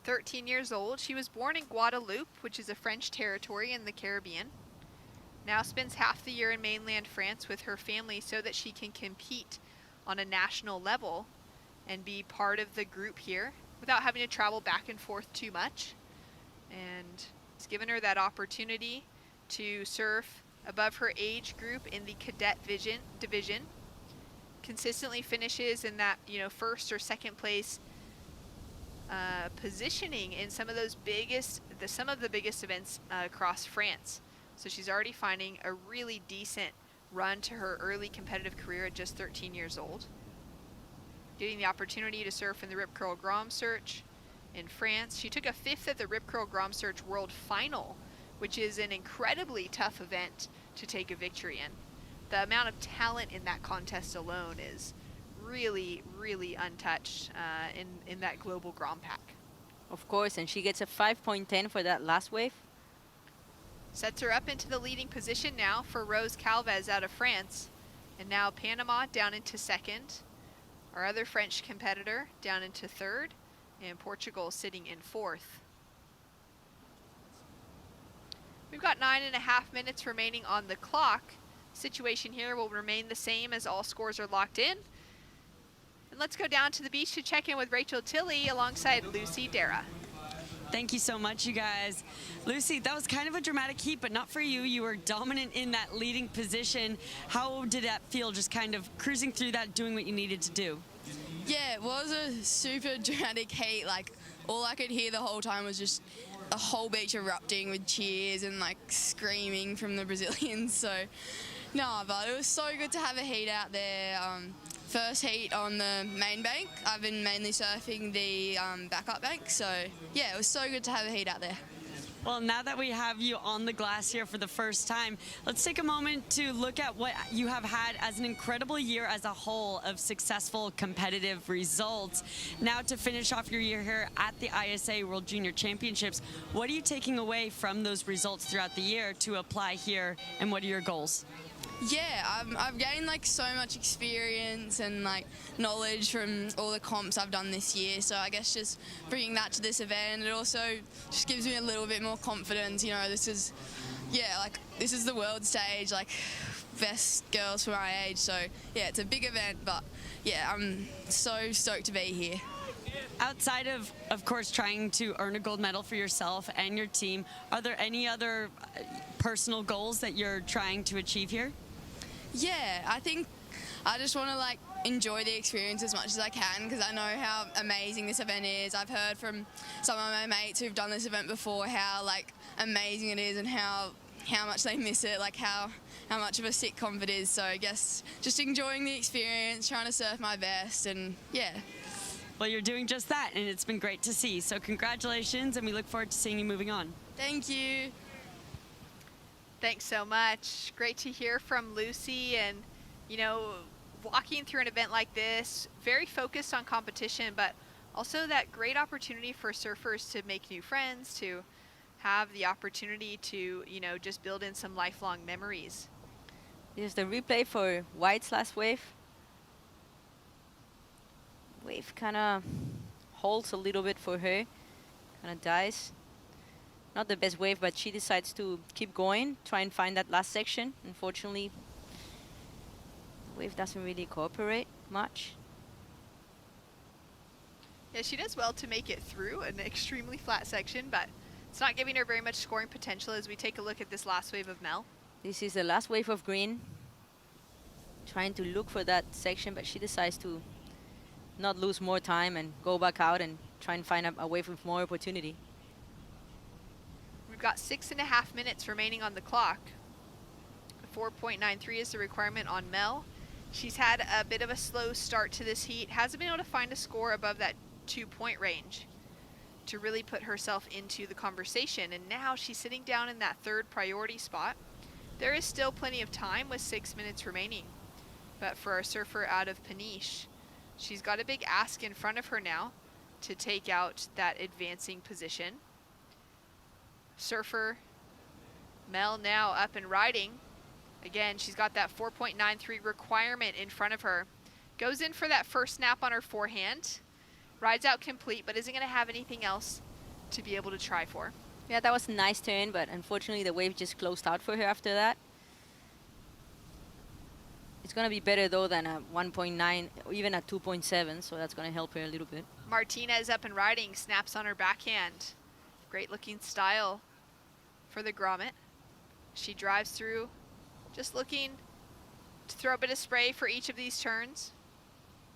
13 years old. She was born in Guadeloupe, which is a French territory in the Caribbean. Now spends half the year in mainland France with her family so that she can compete on a national level and be part of the group here without having to travel back and forth too much. And it's given her that opportunity to surf above her age group in the cadet division. Consistently finishes in that, first or second place positioning in some of the biggest events across France. So she's already finding a really decent run to her early competitive career at just 13 years old. Getting the opportunity to surf in the Rip Curl Grand Search in France. She took a 5th at the Rip Curl Grand Search World Final, which is an incredibly tough event to take a victory in. The amount of talent in that contest alone is really, really untouched in that global Grand Pack. Of course, and she gets a 5.10 for that last wave. Sets her up into the leading position now for Rose Calves out of France. And now Panama down into second. Our other French competitor down into third. And Portugal sitting in fourth. We've got 9.5 minutes remaining on the clock. Situation here will remain the same as all scores are locked in. And let's go down to the beach to check in with Rachel Tilley alongside Lucy Dara. Thank you so much, you guys. Lucy, that was kind of a dramatic heat, but not for you. You were dominant in that leading position. How did that feel, just kind of cruising through that, doing what you needed to do? Yeah, it was a super dramatic heat. Like, all I could hear the whole time was just the whole beach erupting with cheers and like screaming from the Brazilians. So, no, but it was so good to have a heat out there. First heat on the main bank. I've been mainly surfing the backup bank, so yeah, it was so good to have a heat out there. Well, now that we have you on the glass here for the first time, let's take a moment to look at what you have had as an incredible year as a whole of successful competitive results. Now to finish off your year here at the ISA World Junior Championships, what are you taking away from those results throughout the year to apply here, and what are your goals? Yeah, I've gained like so much experience and like knowledge from all the comps I've done this year. So I guess just bringing that to this event, it also just gives me a little bit more confidence. This is the world stage, like best girls for my age. So yeah, it's a big event, but yeah, I'm so stoked to be here. Outside of course, trying to earn a gold medal for yourself and your team, are there any other personal goals that you're trying to achieve here? Yeah, I think I just want to like enjoy the experience as much as I can, because I know how amazing this event is. I've heard from some of my mates who've done this event before how like amazing it is and how much they miss it, like how much of a sick comp it is. So I guess just enjoying the experience, trying to surf my best, and yeah. Well, you're doing just that, and it's been great to see. So congratulations, and we look forward to seeing you moving on. Thank you. Thanks so much. Great to hear from Lucy, and walking through an event like this, very focused on competition, but also that great opportunity for surfers to make new friends, to have the opportunity to, just build in some lifelong memories. Here's the replay for White's last wave. Wave kind of holds a little bit for her, kind of dies. Not the best wave, but she decides to keep going, try and find that last section. Unfortunately, the wave doesn't really cooperate much. Yeah, she does well to make it through an extremely flat section, but it's not giving her very much scoring potential as we take a look at this last wave of Mel. This is the last wave of green. Trying to look for that section, but she decides to not lose more time and go back out and try and find a wave with more opportunity. We've got 6.5 minutes remaining on the clock. 4.93 is the requirement on Mel, She's had a bit of a slow start to this heat, hasn't been able to find a score above that 2-point range to really put herself into the conversation. And now she's sitting down in that third priority spot. There is still plenty of time with 6 minutes remaining. But for our surfer out of Peniche, she's got a big ask in front of her now to take out that advancing position. Surfer Mel now up and riding. Again, she's got that 4.93 requirement in front of her. Goes in for that first snap on her forehand. Rides out complete, but isn't going to have anything else to be able to try for. Yeah, that was a nice turn, but unfortunately the wave just closed out for her after that. It's going to be better though than a 1.9 or even a 2.7, so that's going to help her a little bit. Martinez up and riding, snaps on her backhand. Great looking style for the grommet. She drives through, just looking to throw a bit of spray for each of these turns.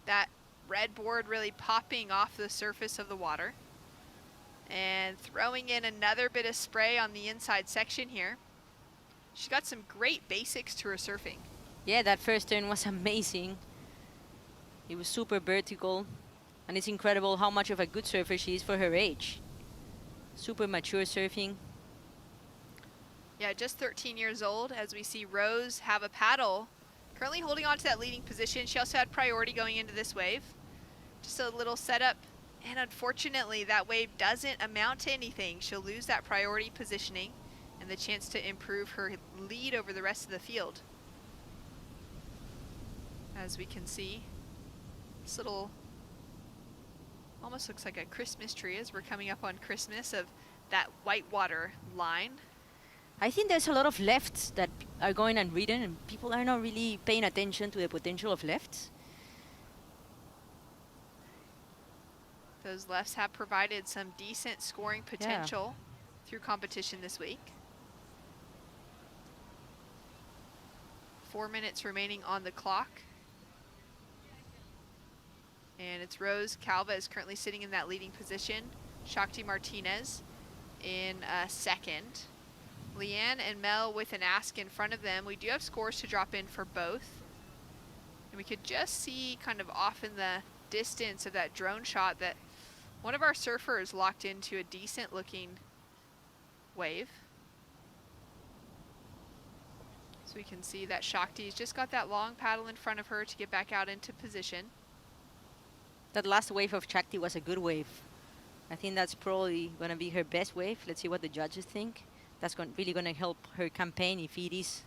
That red board really popping off the surface of the water. And throwing in another bit of spray on the inside section here. She's got some great basics to her surfing. Yeah, that first turn was amazing. It was super vertical. And it's incredible how much of a good surfer she is for her age. Super mature surfing. Yeah, just 13 years old, as we see Rose have a paddle. Currently holding on to that leading position. She also had priority going into this wave. Just a little setup. And unfortunately, that wave doesn't amount to anything. She'll lose that priority positioning and the chance to improve her lead over the rest of the field. As we can see, this little almost looks like a Christmas tree as we're coming up on Christmas of that whitewater line. I think there's a lot of lefts that are going unridden, and people are not really paying attention to the potential of lefts. Those lefts have provided some decent scoring potential through competition this week. 4 minutes remaining on the clock. And it's Rose Calva is currently sitting in that leading position. Shakti Martinez in second. Leanne and Mel with an ask in front of them. We do have scores to drop in for both. And we could just see kind of off in the distance of that drone shot that one of our surfers locked into a decent looking wave. So we can see that Shakti's just got that long paddle in front of her to get back out into position. That last wave of Shakti was a good wave. I think that's probably going to be her best wave. Let's see what the judges think. That's really going to help her campaign if it is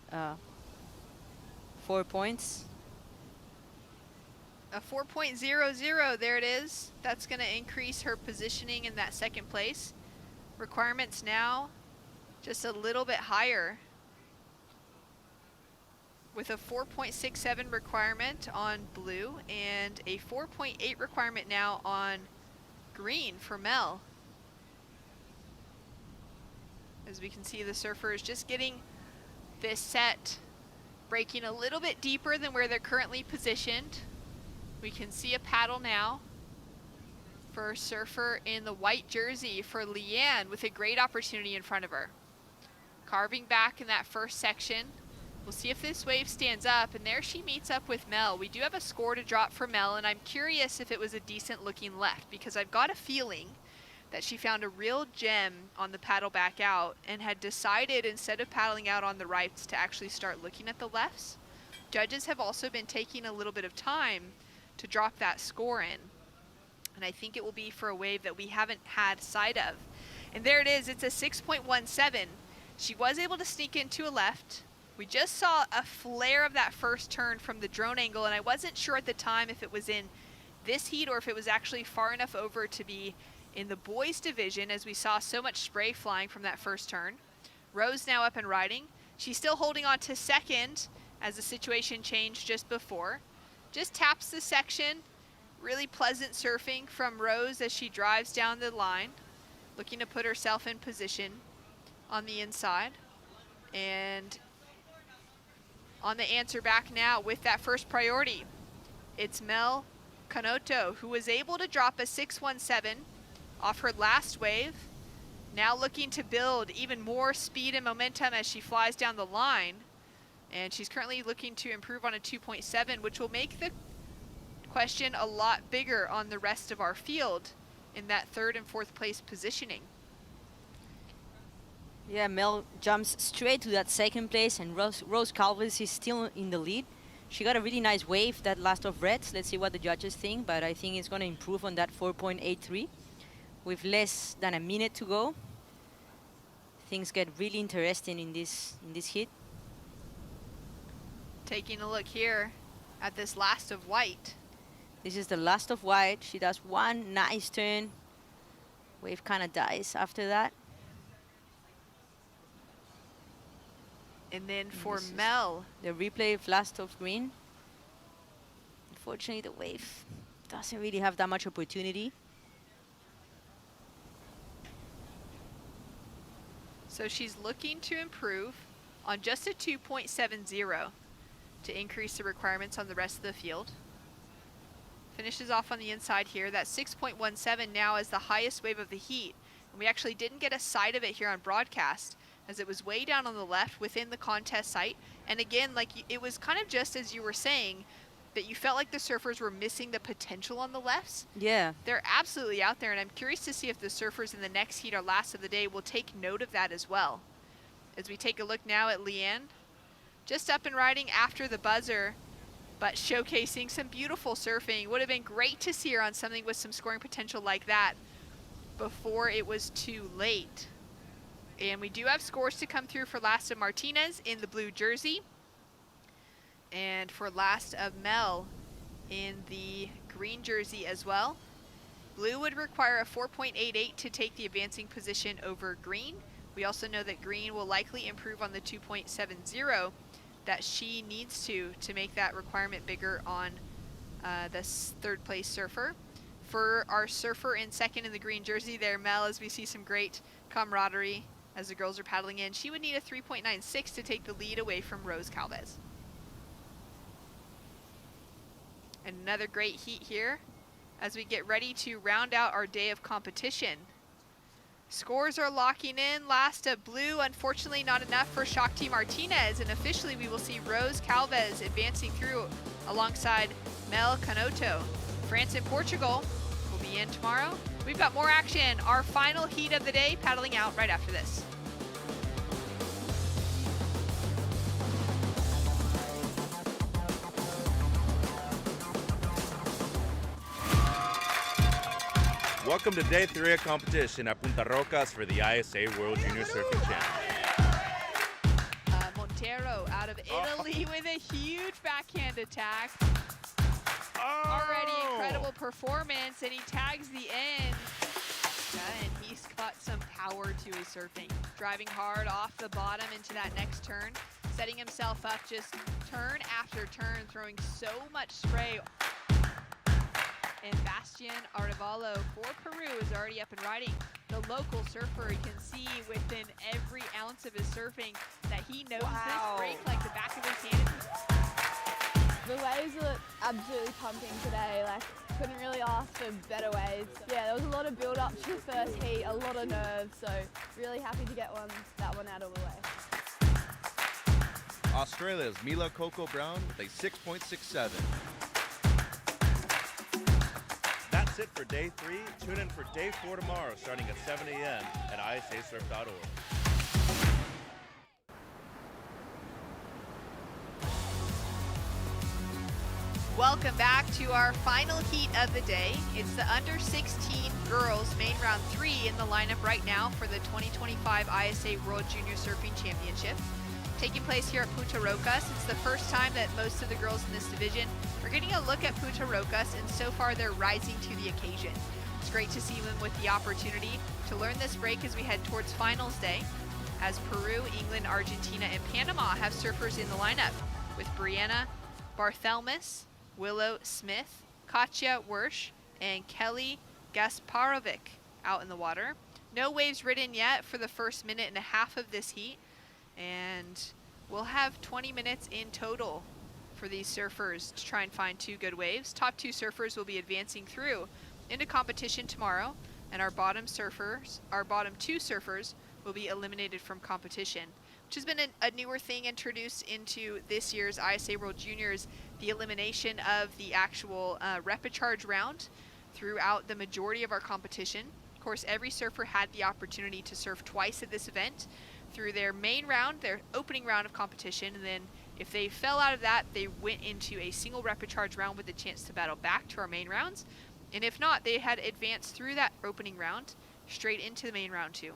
4 points. A 4.00, there it is. That's going to increase her positioning in that second place. Requirements now just a little bit higher, with a 4.67 requirement on blue and a 4.8 requirement now on green for Mel. As we can see, the surfer is just getting this set breaking a little bit deeper than where they're currently positioned. We can see a paddle now for a surfer in the white jersey for Leanne with a great opportunity in front of her. Carving back in that first section. We'll see if this wave stands up, and there she meets up with Mel. We do have a score to drop for Mel, and I'm curious if it was a decent looking left, because I've got a feeling that she found a real gem on the paddle back out and had decided, instead of paddling out on the rights, to actually start looking at the lefts. Judges have also been taking a little bit of time to drop that score in, and I think it will be for a wave that we haven't had sight of. And there it is, it's a 6.17. She was able to sneak into a left. We just saw a flare of that first turn from the drone angle, and I wasn't sure at the time if it was in this heat or if it was actually far enough over to be in the boys division, as we saw so much spray flying from that first turn. Rose now up and riding. She's still holding on to second as the situation changed just before. Just taps the section. Really pleasant surfing from Rose as she drives down the line, looking to put herself in position on the inside. And on the answer back now with that first priority, it's Mel Canoto, who was able to drop a 6.17 off her last wave. Now looking to build even more speed and momentum as she flies down the line. And she's currently looking to improve on a 2.7, which will make the question a lot bigger on the rest of our field in that 3rd and 4th place positioning. Yeah, Mel jumps straight to that 2nd place, and Rose Calves is still in the lead. She got a really nice wave that last of reds. Let's see what the judges think, but I think it's going to improve on that 4.83 with less than a minute to go. Things get really interesting in this heat. Taking a look here at this last of white. This is the last of white. She does one nice turn. Wave kind of dies after that. And then for Mel, the replay of last of green. Unfortunately, the wave doesn't really have that much opportunity. So she's looking to improve on just a 2.70 to increase the requirements on the rest of the field. Finishes off on the inside here. That 6.17 now is the highest wave of the heat. And we actually didn't get a sight of it here on broadcast, as it was way down on the left within the contest site. And again, like it was kind of just as you were saying, that you felt like the surfers were missing the potential on the lefts. Yeah. They're absolutely out there, and I'm curious to see if the surfers in the next heat or last of the day will take note of that as well. As we take a look now at Leanne, just up and riding after the buzzer, but showcasing some beautiful surfing. Would have been great to see her on something with some scoring potential like that before it was too late. And we do have scores to come through for last of Martinez in the blue jersey, and for last of Mel in the green jersey as well. Blue would require a 4.88 to take the advancing position over green. We also know that green will likely improve on the 2.70 that she needs to make that requirement bigger on this 3rd place surfer. For our surfer in 2nd in the green jersey there, Mel, as we see some great camaraderie as the girls are paddling in, she would need a 3.96 to take the lead away from Rose Calves. Another great heat here as we get ready to round out our day of competition. Scores are locking in. Last of blue, unfortunately not enough for Shakti Martinez, and officially we will see Rose Calves advancing through alongside Mel Canoto. France and Portugal will be in tomorrow. We've got more action, our final heat of the day, paddling out right after this. Welcome to day 3 of competition at Punta Rocas for the ISA World Junior Surfing Championship. Montero out of Italy with a huge backhand attack. Already incredible performance, and he tags the end. And he's got some power to his surfing. Driving hard off the bottom into that next turn, setting himself up just turn after turn, throwing so much spray. And Bastian Arevalo for Peru is already up and riding. The local surfer, you can see within every ounce of his surfing that he knows this break like the back of his hand. The waves are absolutely pumping today. Like, couldn't really ask for better waves. Yeah, there was a lot of build up to the first heat, a lot of nerves, so really happy to get that one out of the way. Australia's Mila Coco Brown with a 6.67. That's it for day 3. Tune in for day 4 tomorrow, starting at 7 a.m. at ISAsurf.org. Welcome back to our final heat of the day. It's the under 16 girls main round 3 in the lineup right now for the 2025 ISA World Junior Surfing Championship. Taking place here at Punta Rocas. It's the first time that most of the girls in this division are getting a look at Punta Rocas, and so far they're rising to the occasion. It's great to see them with the opportunity to learn this break as we head towards finals day, as Peru, England, Argentina, and Panama have surfers in the lineup, with Brianna Barthelmess, Willow Smith, Katja Wersch, and Kelly Gasparovic out in the water. No waves ridden yet for the first minute and a half of this heat, and we'll have 20 minutes in total for these surfers to try and find 2 good waves. Top 2 surfers will be advancing through into competition tomorrow, and our bottom 2 surfers will be eliminated from competition. which has been a newer thing introduced into this year's ISA World Juniors, the elimination of the actual repechage round throughout the majority of our competition. Of course, every surfer had the opportunity to surf twice at this event through their main round, their opening round of competition, and then if they fell out of that, they went into a single repechage round with a chance to battle back to our main rounds. And if not, they had advanced through that opening round straight into the main round too.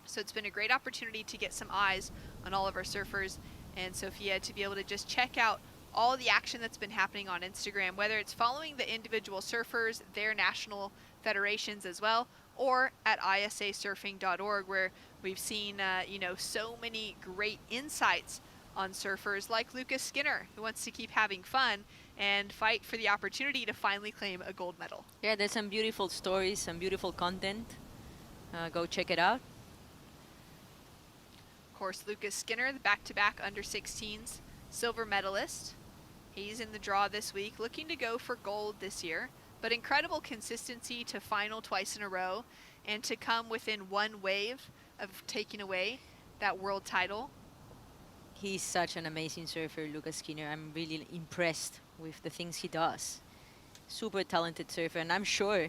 So it's been a great opportunity to get some eyes on all of our surfers and Sophia to be able to just check out all the action that's been happening on Instagram, whether it's following the individual surfers, their national federations as well, or at ISAsurfing.org, where we've seen so many great insights on surfers like Lucas Skinner, who wants to keep having fun and fight for the opportunity to finally claim a gold medal. Yeah, there's some beautiful stories, some beautiful content. Go check it out. Of course, Lucas Skinner, the back-to-back under-16s silver medalist. He's in the draw this week, looking to go for gold this year, but incredible consistency to final twice in a row and to come within one wave of taking away that world title. He's such an amazing surfer, Lucas Skinner. I'm really impressed with the things he does. Super talented surfer, and I'm sure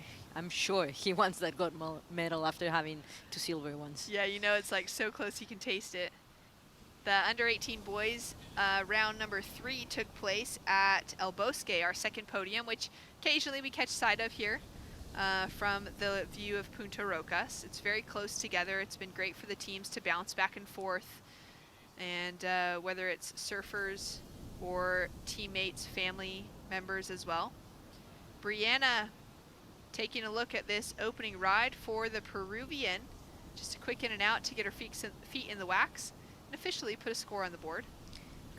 he wants that gold medal after having 2 silver ones. Yeah, it's like so close you can taste it. The under-18 boys round number 3 took place at El Bosque, our second podium, which occasionally we catch sight of here from the view of Punta Rocas. It's very close together. It's been great for the teams to bounce back and forth. And whether it's surfers or teammates, family members as well. Brianna taking a look at this opening ride for the Peruvian. Just a quick in and out to get her feet in the wax and officially put a score on the board.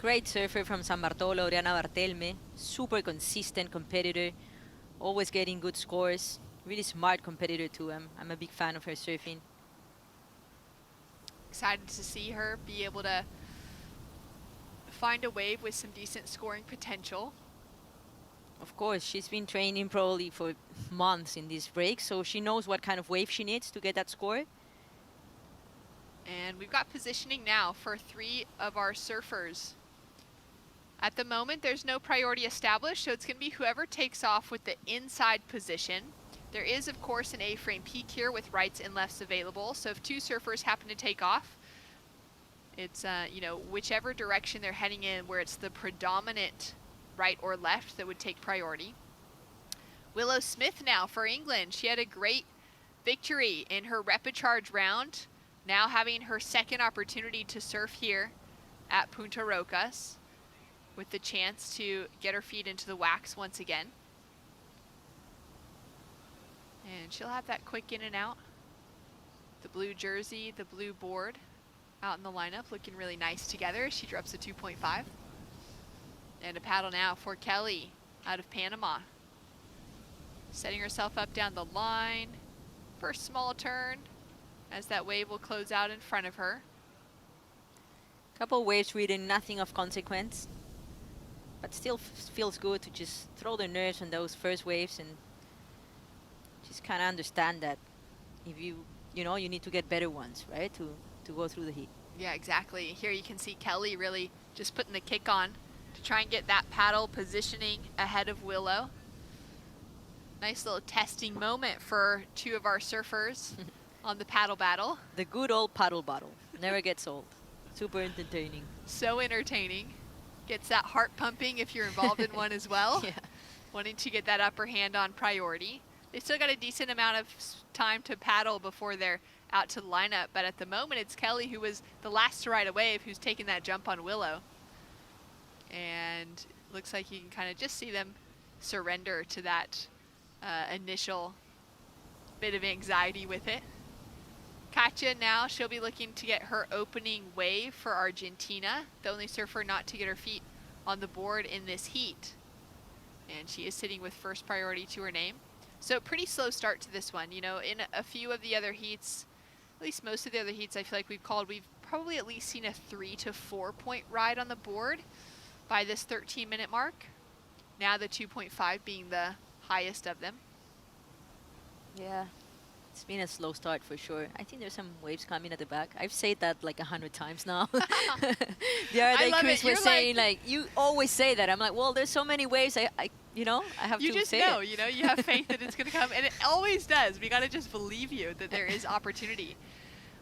Great surfer from San Bartolo, Oriana Bartelme. Super consistent competitor, always getting good scores. Really smart competitor too. I'm a big fan of her surfing. Excited to see her be able to find a wave with some decent scoring potential. Of course, she's been training probably for months in this break, so she knows what kind of wave she needs to get that score. And we've got positioning now for 3 of our surfers. At the moment, there's no priority established, so it's going to be whoever takes off with the inside position. There is, of course, an A-frame peak here with rights and lefts available, so if 2 surfers happen to take off, it's, whichever direction they're heading in where it's the predominant right or left that would take priority. Willow Smith now for England. She had a great victory in her repechage round, now having her second opportunity to surf here at Punta Rocas with the chance to get her feet into the wax once again. And she'll have that quick in and out. The blue jersey, the blue board out in the lineup looking really nice together. She drops a 2.5. And a paddle now for Kelly out of Panama. Setting herself up down the line. First small turn as that wave will close out in front of her. Couple waves ridden, nothing of consequence. But still feels good to just throw the nerves on those first waves and just kind of understand that if you need to get better ones, right, to go through the heat. Yeah, exactly. Here you can see Kelly really just putting the kick on to try and get that paddle positioning ahead of Willow. Nice little testing moment for 2 of our surfers on the paddle battle. The good old paddle battle. Never gets old. Super entertaining. So entertaining. Gets that heart pumping if you're involved in one as well. Yeah. Wanting to get that upper hand on priority. They still got a decent amount of time to paddle before they're out to the lineup, but at the moment it's Kelly who was the last to ride a wave who's taking that jump on Willow. And looks like you can kind of just see them surrender to that initial bit of anxiety with it. Katja now, she'll be looking to get her opening wave for Argentina, the only surfer not to get her feet on the board in this heat. And she is sitting with first priority to her name. So pretty slow start to this one. In a few of the other heats, at least most of the other heats I feel like we've probably at least seen a 3 to 4 point ride on the board by this 13-minute mark. Now the 2.5 being the highest of them. Yeah, It's been a slow start for sure. I think there's some waves coming at the back. I've said that like 100 times now. The other day, Chris was saying like, you always say that. I'm like, well, there's so many waves. I have you to just say know, it. you have faith that it's going to come, and it always does. We got to just believe you that there is opportunity.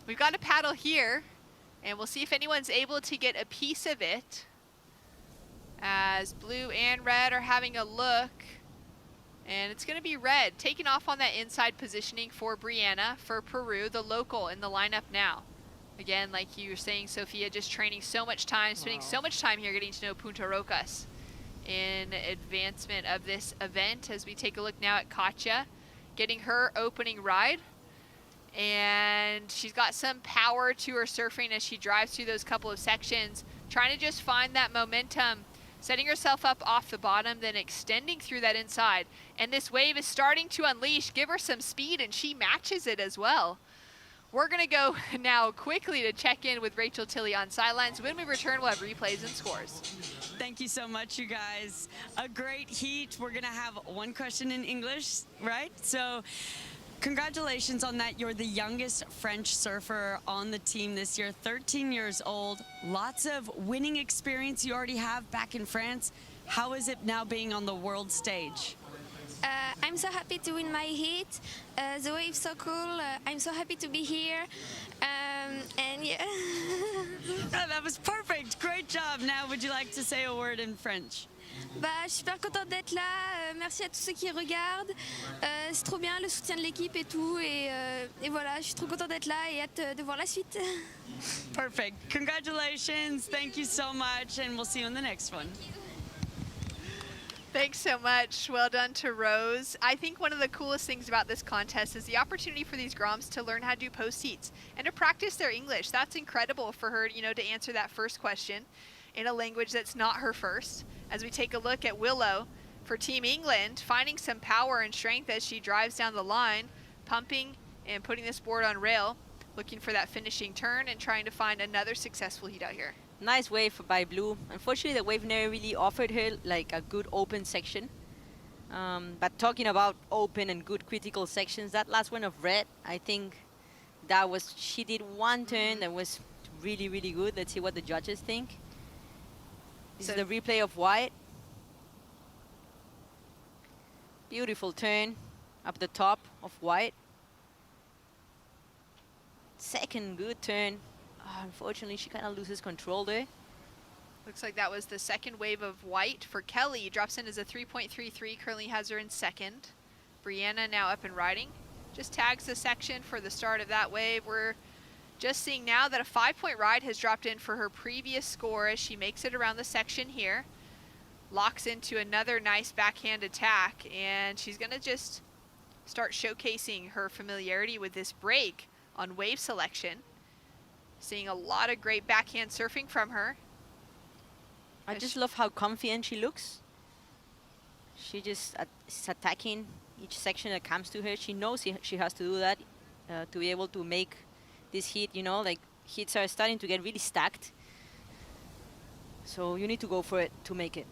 We've got a paddle here, and we'll see if anyone's able to get a piece of it, as blue and red are having a look. And it's going to be red, taking off on that inside positioning for Brianna, for Peru, the local in the lineup now. Again, like you were saying, Sophia, just training so much time, spending so much time here getting to know Punta Rocas in advancement of this event. As we take a look now at Katja, getting her opening ride. And she's got some power to her surfing as she drives through those couple of sections, trying to just find that momentum, setting herself up off the bottom, then extending through that inside. And this wave is starting to unleash, give her some speed, and she matches it as well. We're going to go now quickly to check in with Rachel Tilley on sidelines. When we return, we'll have replays and scores. Thank you so much, you guys. A great heat. We're going to have one question in English, right? So congratulations on that. You're the youngest French surfer on the team this year, 13 years old. Lots of winning experience you already have back in France. How is it now being on the world stage? I'm so happy to win my heat. The wave's so cool. I'm so happy to be here. And yeah. That was perfect. Great job. Now, would you like to say a word in French? Bah, je suis super contente d'être là. Merci à tous ceux qui regardent. C'est trop bien le soutien de l'équipe et tout. Et voilà, je suis trop contente d'être là et hâte de voir la suite. Perfect. Congratulations. Thank you so much. And we'll see you in the next one. Thanks so much. Well done to Rose. I think one of the coolest things about this contest is the opportunity for these Groms to learn how to do post heats and to practice their English. That's incredible for her, to answer that first question in a language that's not her first. As we take a look at Willow for Team England, finding some power and strength as she drives down the line, pumping and putting this board on rail, looking for that finishing turn and trying to find another successful heat out here. Nice wave by Blue. Unfortunately, the wave never really offered her like a good open section. But talking about open and good critical sections, that last one of Red, I think that was, she did one turn that was really, really good. Let's see what the judges think. This is the replay of White. Beautiful turn up the top of White. Second good turn. Unfortunately, she kind of loses control there. Looks like that was the second wave of White for Kelly. Drops in as a 3.33, currently has her in second. Brianna now up and riding. Just tags the section for the start of that wave. We're just seeing now that a 5-point ride has dropped in for her previous score as she makes it around the section here. Locks into another nice backhand attack, and she's gonna just start showcasing her familiarity with this break on wave selection. Seeing a lot of great backhand surfing from her. I just love how confident she looks. She just is attacking each section that comes to her. She knows she has to do that to be able to make this heat, like heats are starting to get really stacked. So you need to go for it to make it.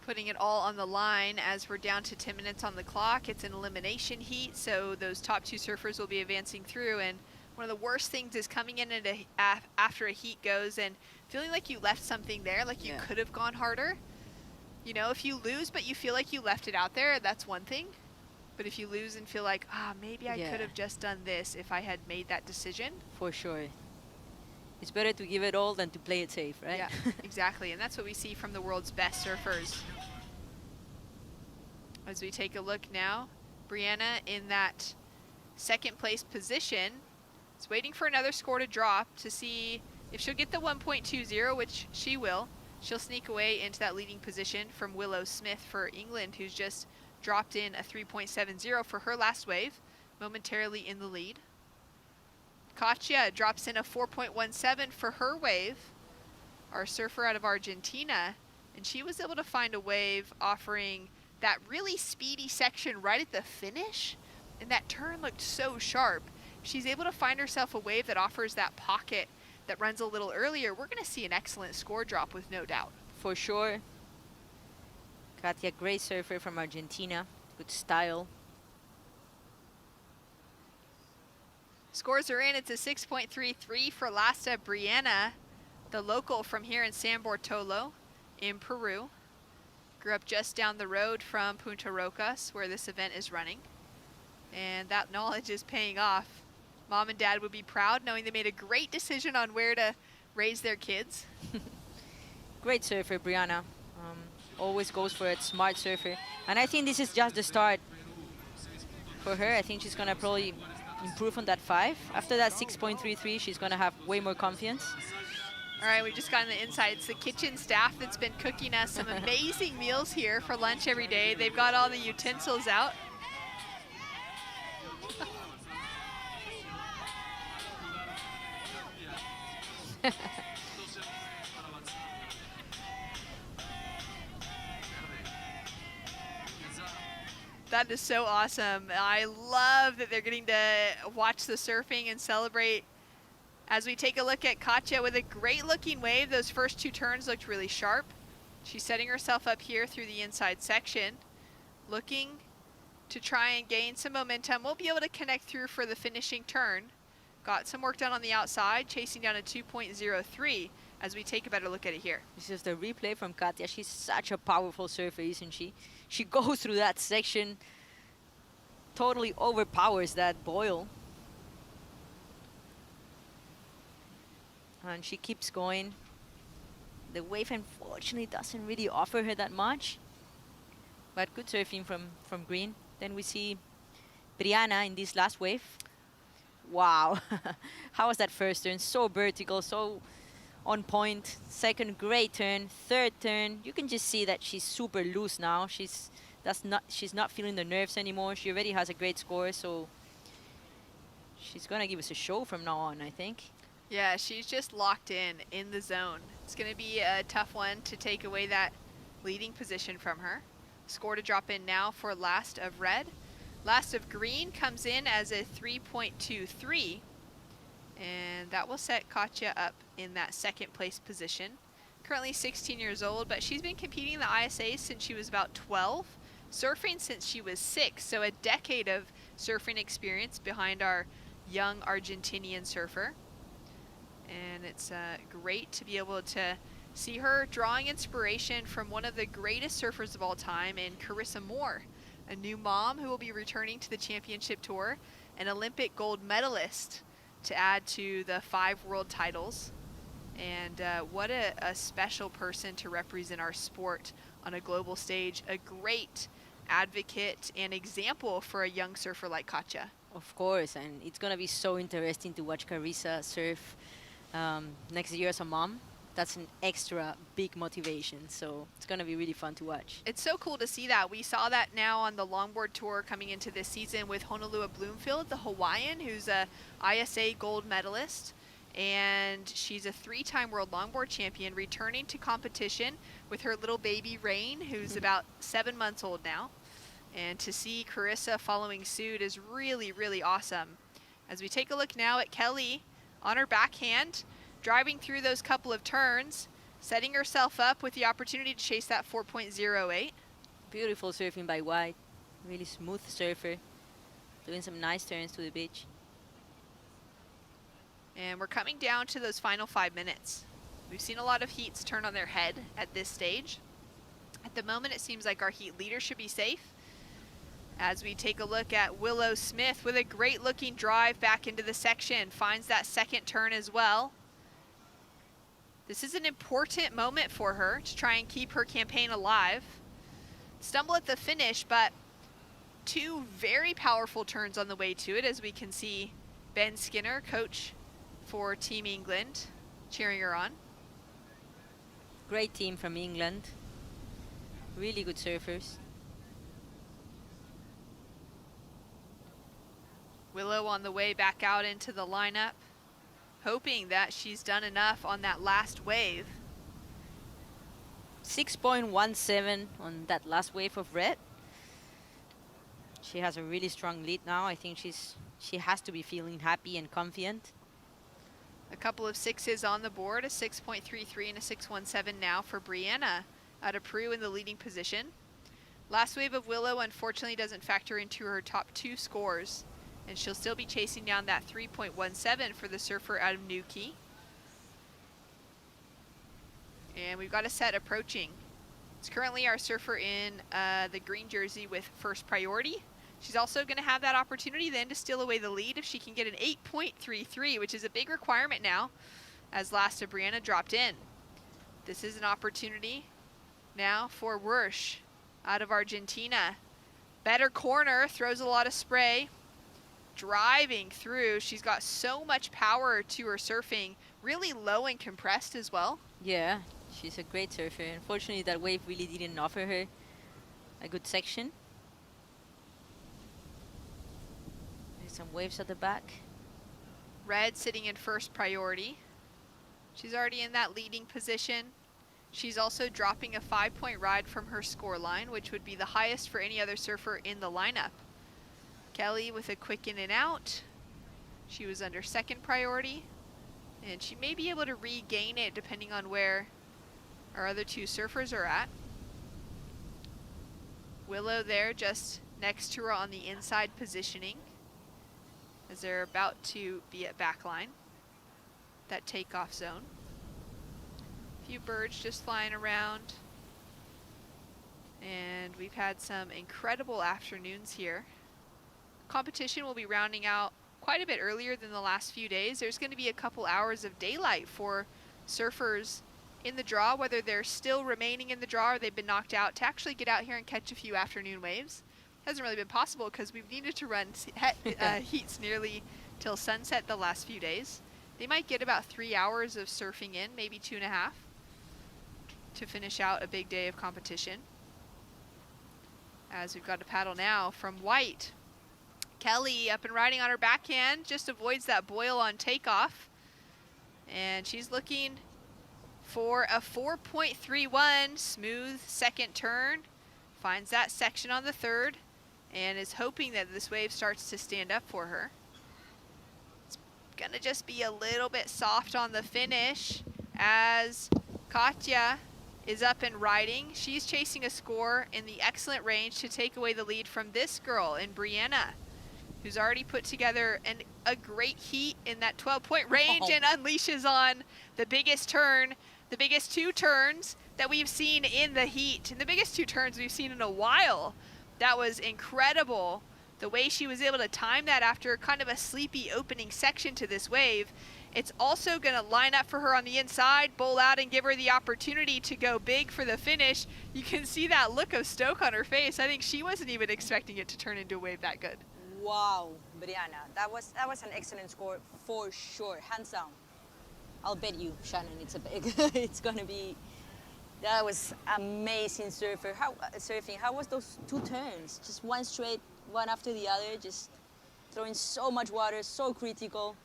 Putting it all on the line as we're down to 10 minutes on the clock. It's an elimination heat, so those top two surfers will be advancing through. And one of the worst things is coming in after a heat goes and feeling like you left something there, like you could have gone harder. If you lose but you feel like you left it out there, that's one thing. But if you lose and feel like, maybe I could have just done this if I had made that decision. For sure. It's better to give it all than to play it safe, right? Yeah, exactly. And that's what we see from the world's best surfers. As we take a look now, Brianna in that second place position. Is waiting for another score to drop to see if she'll get the 1.20, which she will. She'll sneak away into that leading position from Willow Smith for England, who's just dropped in a 3.70 for her last wave, momentarily in the lead. Katja drops in a 4.17 for her wave, our surfer out of Argentina, and she was able to find a wave offering that really speedy section right at the finish, and that turn looked so sharp. She's able to find herself a wave that offers that pocket that runs a little earlier. We're going to see an excellent score drop with no doubt. For sure. Katja, great surfer from Argentina. Good style. Scores are in. It's a 6.33 for Lasta Brianna, the local from here in San Bartolo in Peru. Grew up just down the road from Punta Rocas, where this event is running. And that knowledge is paying off. Mom and Dad would be proud knowing they made a great decision on where to raise their kids. Great surfer, Brianna. Always goes for it, smart surfer. And I think this is just the start for her. I think she's gonna probably improve on that 5. After that 6.33, she's gonna have way more confidence. All right, we just got on the inside. It's the kitchen staff that's been cooking us some amazing meals here for lunch every day. They've got all the utensils out. That is so awesome. I love that they're getting to watch the surfing and celebrate. As we take a look at Katja with a great looking wave, those first 2 turns looked really sharp. She's setting herself up here through the inside section, looking to try and gain some momentum. Won't be able to connect through for the finishing turn. Got some work done on the outside, chasing down a 2.03 as we take a better look at it here. This is the replay from Katja. She's such a powerful surfer, isn't she? She goes through that section, totally overpowers that boil. And she keeps going. The wave unfortunately doesn't really offer her that much, but good surfing from Green. Then we see Brianna in this last wave. Wow, how was that first turn? So vertical, so on point. Second, great turn. Third turn, you can just see that she's super loose now. She's not feeling the nerves anymore. She already has a great score, so she's gonna give us a show from now on, I think. Yeah, she's just locked in the zone. It's gonna be a tough one to take away that leading position from her. Score to drop in now for Last of Red. Last of Green comes in as a 3.23, and that will set Katja up in that second place position. Currently 16 years old, but she's been competing in the ISA since she was about 12, surfing since she was 6, so a decade of surfing experience behind our young Argentinian surfer. And it's great to be able to see her drawing inspiration from one of the greatest surfers of all time in Carissa Moore, a new mom who will be returning to the championship tour, an Olympic gold medalist to add to the 5 world titles. And what a special person to represent our sport on a global stage. A great advocate and example for a young surfer like Katja. Of course, and it's going to be so interesting to watch Carissa surf next year as a mom. That's an extra big motivation, so it's going to be really fun to watch. It's so cool to see that. We saw that now on the longboard tour coming into this season with Honolua Bloomfield, the Hawaiian, who's a ISA gold medalist, and she's a 3-time world longboard champion, returning to competition with her little baby Rain, who's about 7 months old now. And to see Carissa following suit is really, really awesome. As we take a look now at Kelly on her backhand, driving through those couple of turns, setting herself up with the opportunity to chase that 4.08. Beautiful surfing by White. Really smooth surfer. Doing some nice turns to the beach. And we're coming down to those final 5 minutes. We've seen a lot of heats turn on their head at this stage. At the moment, it seems like our heat leader should be safe. As we take a look at Willow Smith with a great looking drive back into the section, finds that second turn as well. This is an important moment for her to try and keep her campaign alive. Stumble at the finish, but 2 very powerful turns on the way to it, as we can see Ben Skinner, coach for Team England, cheering her on. Great team from England. Really good surfers. Willow on the way back out into the lineup, hoping that she's done enough on that last wave. 6.17 on that last wave of red. She has a really strong lead now. I think she has to be feeling happy and confident. A couple of 6s on the board, a 6.33 and a 6.17 now for Brianna out of Peru in the leading position. Last wave of Willow unfortunately doesn't factor into her top 2 scores And she'll still be chasing down that 3.17 for the surfer out of Nuki. And we've got a set approaching. It's currently our surfer in the green jersey with first priority. She's also going to have that opportunity then to steal away the lead if she can get an 8.33, which is a big requirement now, as last of Brianna dropped in. This is an opportunity now for Wersch out of Argentina. Better corner, throws a lot of spray, driving through. She's got so much power to her surfing, really low and compressed as well. Yeah, she's a great surfer. Unfortunately, that wave really didn't offer her a good section. There's some waves at the back. Red sitting in first priority. She's already in that leading position. She's also dropping a 5-point ride from her score line, which would be the highest for any other surfer in the lineup. Kelly with a quick in and out. She was under second priority, and she may be able to regain it depending on where our other two surfers are at. Willow there just next to her on the inside positioning as they're about to be at backline, that takeoff zone. A few birds just flying around. And we've had some incredible afternoons here. Competition will be rounding out quite a bit earlier than the last few days. There's going to be a couple hours of daylight for surfers in the draw, whether they're still remaining in the draw or they've been knocked out, to actually get out here and catch a few afternoon waves. Hasn't really been possible because we've needed to run heats nearly till sunset the last few days. They might get about 3 hours of surfing in, maybe 2.5, to finish out a big day of competition. As we've got a paddle now from White. Kelly up and riding on her backhand, just avoids that boil on takeoff. And she's looking for a 4.31 smooth second turn. Finds that section on the third and is hoping that this wave starts to stand up for her. It's gonna just be a little bit soft on the finish as Katja is up and riding. She's chasing a score in the excellent range to take away the lead from this girl in Brianna, who's already put together a great heat in that 12-point range and unleashes on the biggest turn, the biggest two turns that we've seen in the heat, and the biggest two turns we've seen in a while. That was incredible, the way she was able to time that after kind of a sleepy opening section to this wave. It's also going to line up for her on the inside, bowl out, and give her the opportunity to go big for the finish. You can see that look of stoke on her face. I think she wasn't even expecting it to turn into a wave that good. Wow, Brianna, that was an excellent score for sure, hands down. I'll bet you, Shannon, it's gonna be. That was amazing surfing. How was those two turns? Just one straight, one after the other, just throwing so much water, so critical.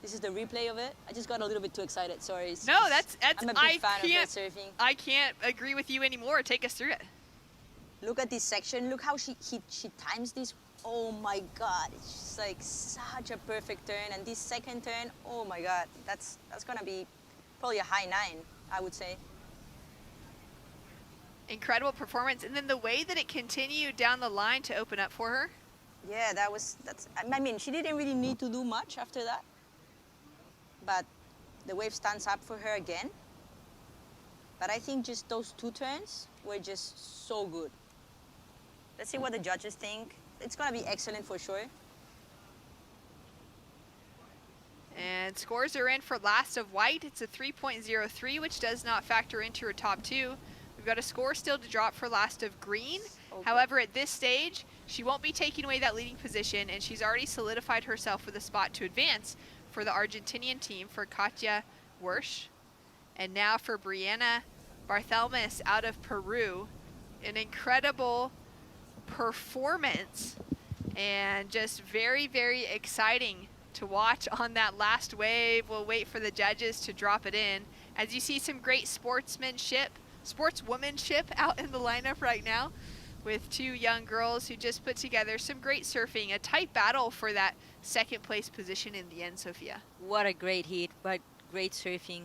This is the replay of it. I just got a little bit too excited, sorry. No, that's I'm a big fan of that surfing. I can't agree with you anymore. Take us through it. Look at this section. Look how she times this. Oh my God, it's just like such a perfect turn. And this second turn, oh my God, that's gonna be probably a high 9, I would say. Incredible performance. And then the way that it continued down the line to open up for her. Yeah, I mean, she didn't really need to do much after that. But the wave stands up for her again. But I think just those two turns were just so good. Let's see what the judges think. It's gonna be excellent for sure. And scores are in for last of White. It's a 3.03, which does not factor into her top two. We've got a score still to drop for last of Green. Okay. However, at this stage, she won't be taking away that leading position, and she's already solidified herself with a spot to advance for the Argentinian team for Katja Wersch. And now for Brianna Barthelmes out of Peru. An incredible performance and just very, very exciting to watch on that last wave. We'll wait for the judges to drop it in. As you see, some great sportswomanship out in the lineup right now with two young girls who just put together some great surfing, a tight battle for that second place position in the end, Sophia. What a great heat, but great surfing.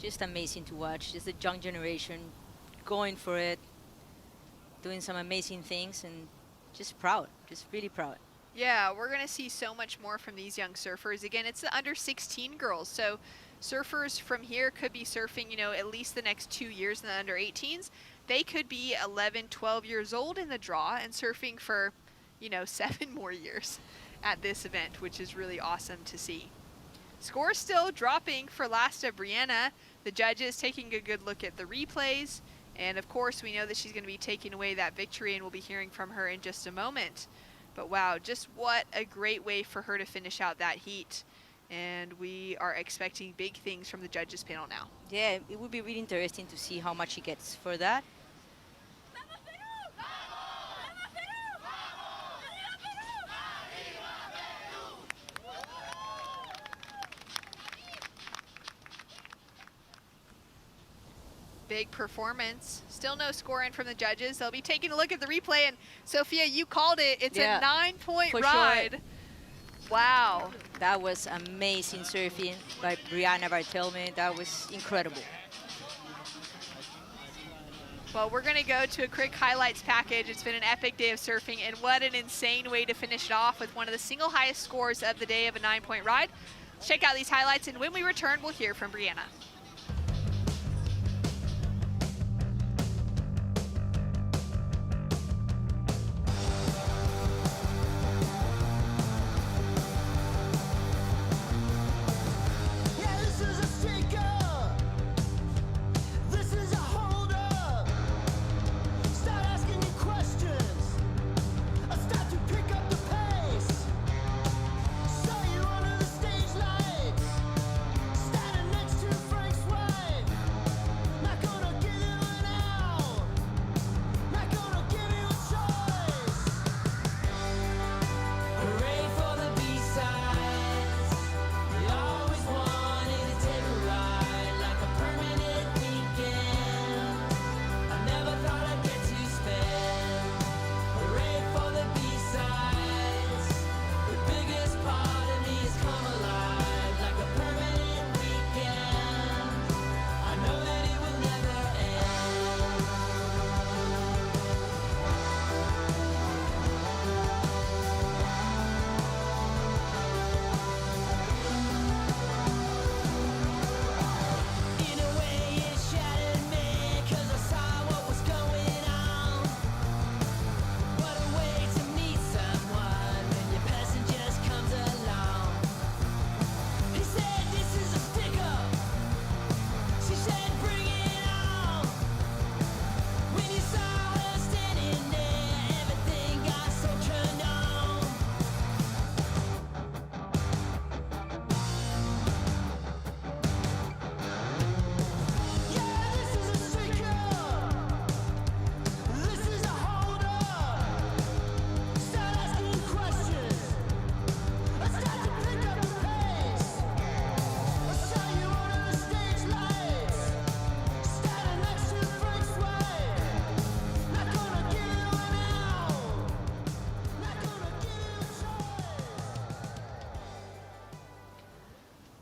Just amazing to watch. Just the young generation going for it, doing some amazing things, and just proud, just really proud. Yeah, we're going to see so much more from these young surfers. Again, it's the under 16 girls, so surfers from here could be surfing, you know, at least the next 2 years in the under 18s. They could be 11, 12 years old in the draw and surfing for, you know, 7 more years at this event, which is really awesome to see. Scores still dropping for Lasta Brianna. The judges taking a good look at the replays. And of course, we know that she's going to be taking away that victory, and we'll be hearing from her in just a moment. But wow, just what a great way for her to finish out that heat. And we are expecting big things from the judges panel now. Yeah, it would be really interesting to see how much she gets for that. Big performance. Still no score in from the judges. They'll be taking a look at the replay, and Sophia, you called it. It's a 9-point ride. Sure. Wow. That was amazing surfing by Brianna Barthelme. That was incredible. Well, we're going to go to a quick highlights package. It's been an epic day of surfing, and what an insane way to finish it off with one of the single highest scores of the day of a 9-point ride. Let's check out these highlights, and when we return, we'll hear from Brianna.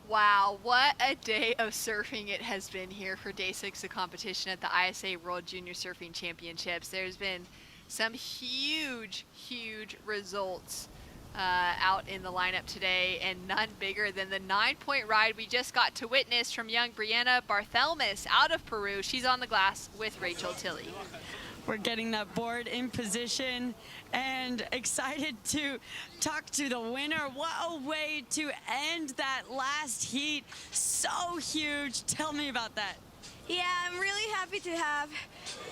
Wow, what a day of surfing it has been here for day 6 of competition at the ISA World Junior Surfing Championships. There's been some huge, huge results out in the lineup today, and none bigger than the 9-point ride we just got to witness from young Brianna Barthelme out of Peru. She's on the glass with Rachel Tilley. We're getting that board in position and excited to talk to the winner. What a way to end that last heat. So huge. Tell me about that. Yeah, I'm really happy to have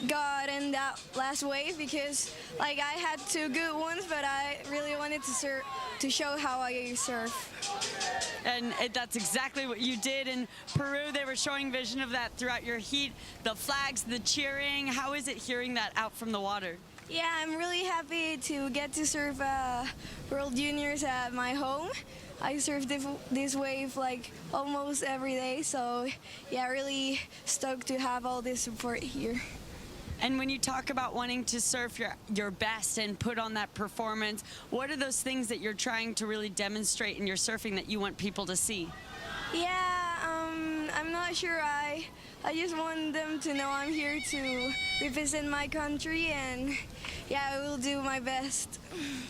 got in that last wave because, like, I had 2 good ones, but I really wanted to show how I surf. And that's exactly what you did in Peru. They were showing vision of that throughout your heat, the flags, the cheering. How is it hearing that out from the water? Yeah, I'm really happy to get to surf World Juniors at my home. I surf this wave like almost every day, so yeah, really stoked to have all this support here. And when you talk about wanting to surf your best and put on that performance, what are those things that you're trying to really demonstrate in your surfing that you want people to see? Yeah, I'm not sure. I just want them to know I'm here to represent my country, and yeah, I will do my best.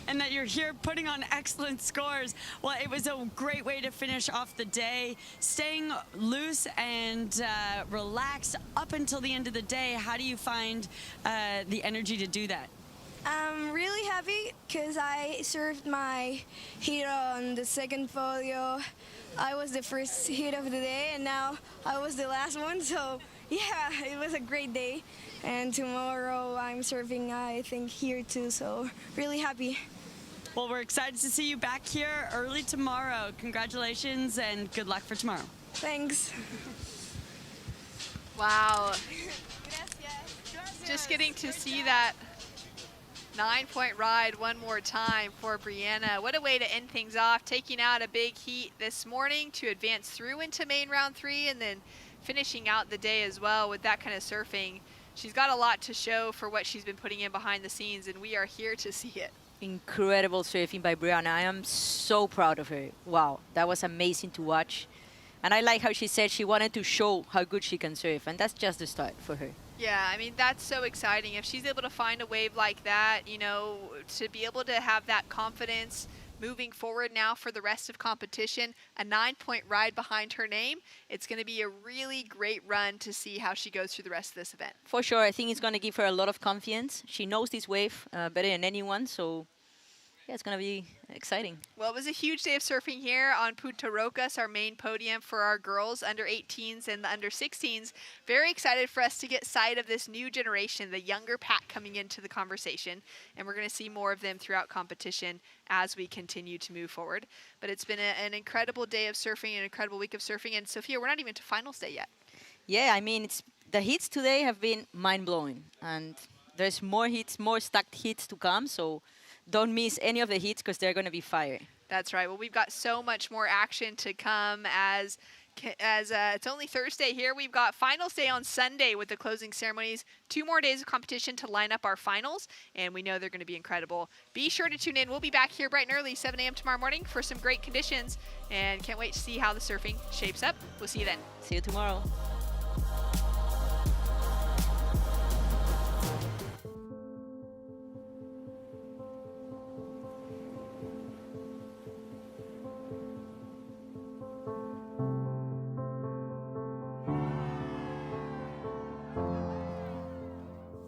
And that you're here putting on excellent scores. Well, it was a great way to finish off the day, staying loose and relaxed up until the end of the day. How do you find the energy to do that? I'm really happy because I served my heat on the second folio. I was the first hit of the day, and now I was the last one. So yeah, it was a great day. And tomorrow I'm surfing, I think, here too. So really happy. Well, we're excited to see you back here early tomorrow. Congratulations and good luck for tomorrow. Thanks. Wow. Just getting to see that 9-point ride one more time for Brianna. What a way to end things off, taking out a big heat this morning to advance through into main round 3 and then finishing out the day as well with that kind of surfing. She's got a lot to show for what she's been putting in behind the scenes, and we are here to see it. Incredible surfing by Brianna. I am so proud of her. Wow, that was amazing to watch. And I like how she said she wanted to show how good she can surf, and that's just the start for her. Yeah, I mean, that's so exciting. If she's able to find a wave like that, you know, to be able to have that confidence moving forward now for the rest of competition, a 9-point ride behind her name, it's going to be a really great run to see how she goes through the rest of this event. For sure, I think it's going to give her a lot of confidence. She knows this wave better than anyone, so yeah, it's going to be exciting. Well, it was a huge day of surfing here on Punta Rocas, our main podium for our girls, under 18s and the under 16s. Very excited for us to get sight of this new generation, the younger pack coming into the conversation. And we're going to see more of them throughout competition as we continue to move forward. But it's been an incredible day of surfing, an incredible week of surfing. And Sophia, we're not even to finals day yet. Yeah, I mean, the hits today have been mind-blowing. And there's more hits, more stacked hits to come, so don't miss any of the hits because they're going to be fire. That's right. Well, we've got so much more action to come as it's only Thursday here. We've got finals day on Sunday with the closing ceremonies. 2 more days of competition to line up our finals, and we know they're going to be incredible. Be sure to tune in. We'll be back here bright and early, 7 a.m. tomorrow morning for some great conditions, and can't wait to see how the surfing shapes up. We'll see you then. See you tomorrow.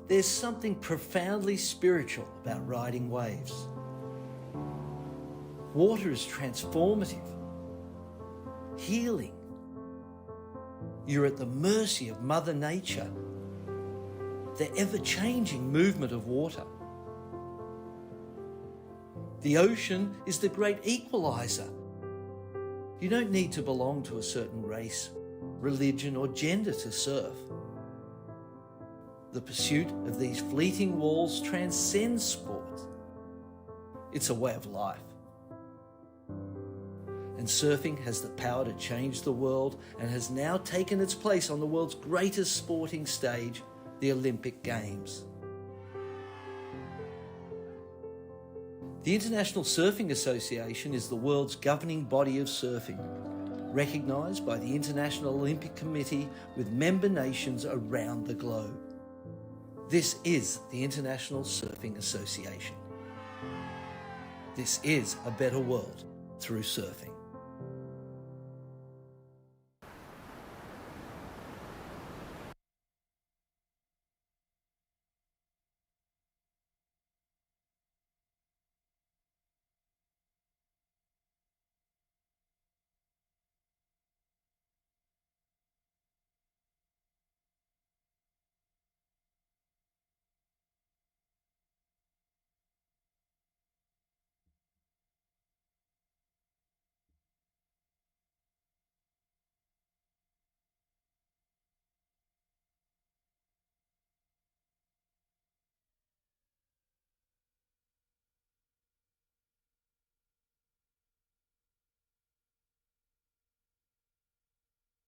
There's something profoundly spiritual about riding waves. Water is transformative, healing. You're at the mercy of Mother Nature, the ever-changing movement of water. The ocean is the great equalizer. You don't need to belong to a certain race, religion, or gender to surf. The pursuit of these fleeting walls transcends sport. It's a way of life. And surfing has the power to change the world and has now taken its place on the world's greatest sporting stage, the Olympic Games. The International Surfing Association is the world's governing body of surfing, recognised by the International Olympic Committee with member nations around the globe. This is the International Surfing Association. This is a better world through surfing.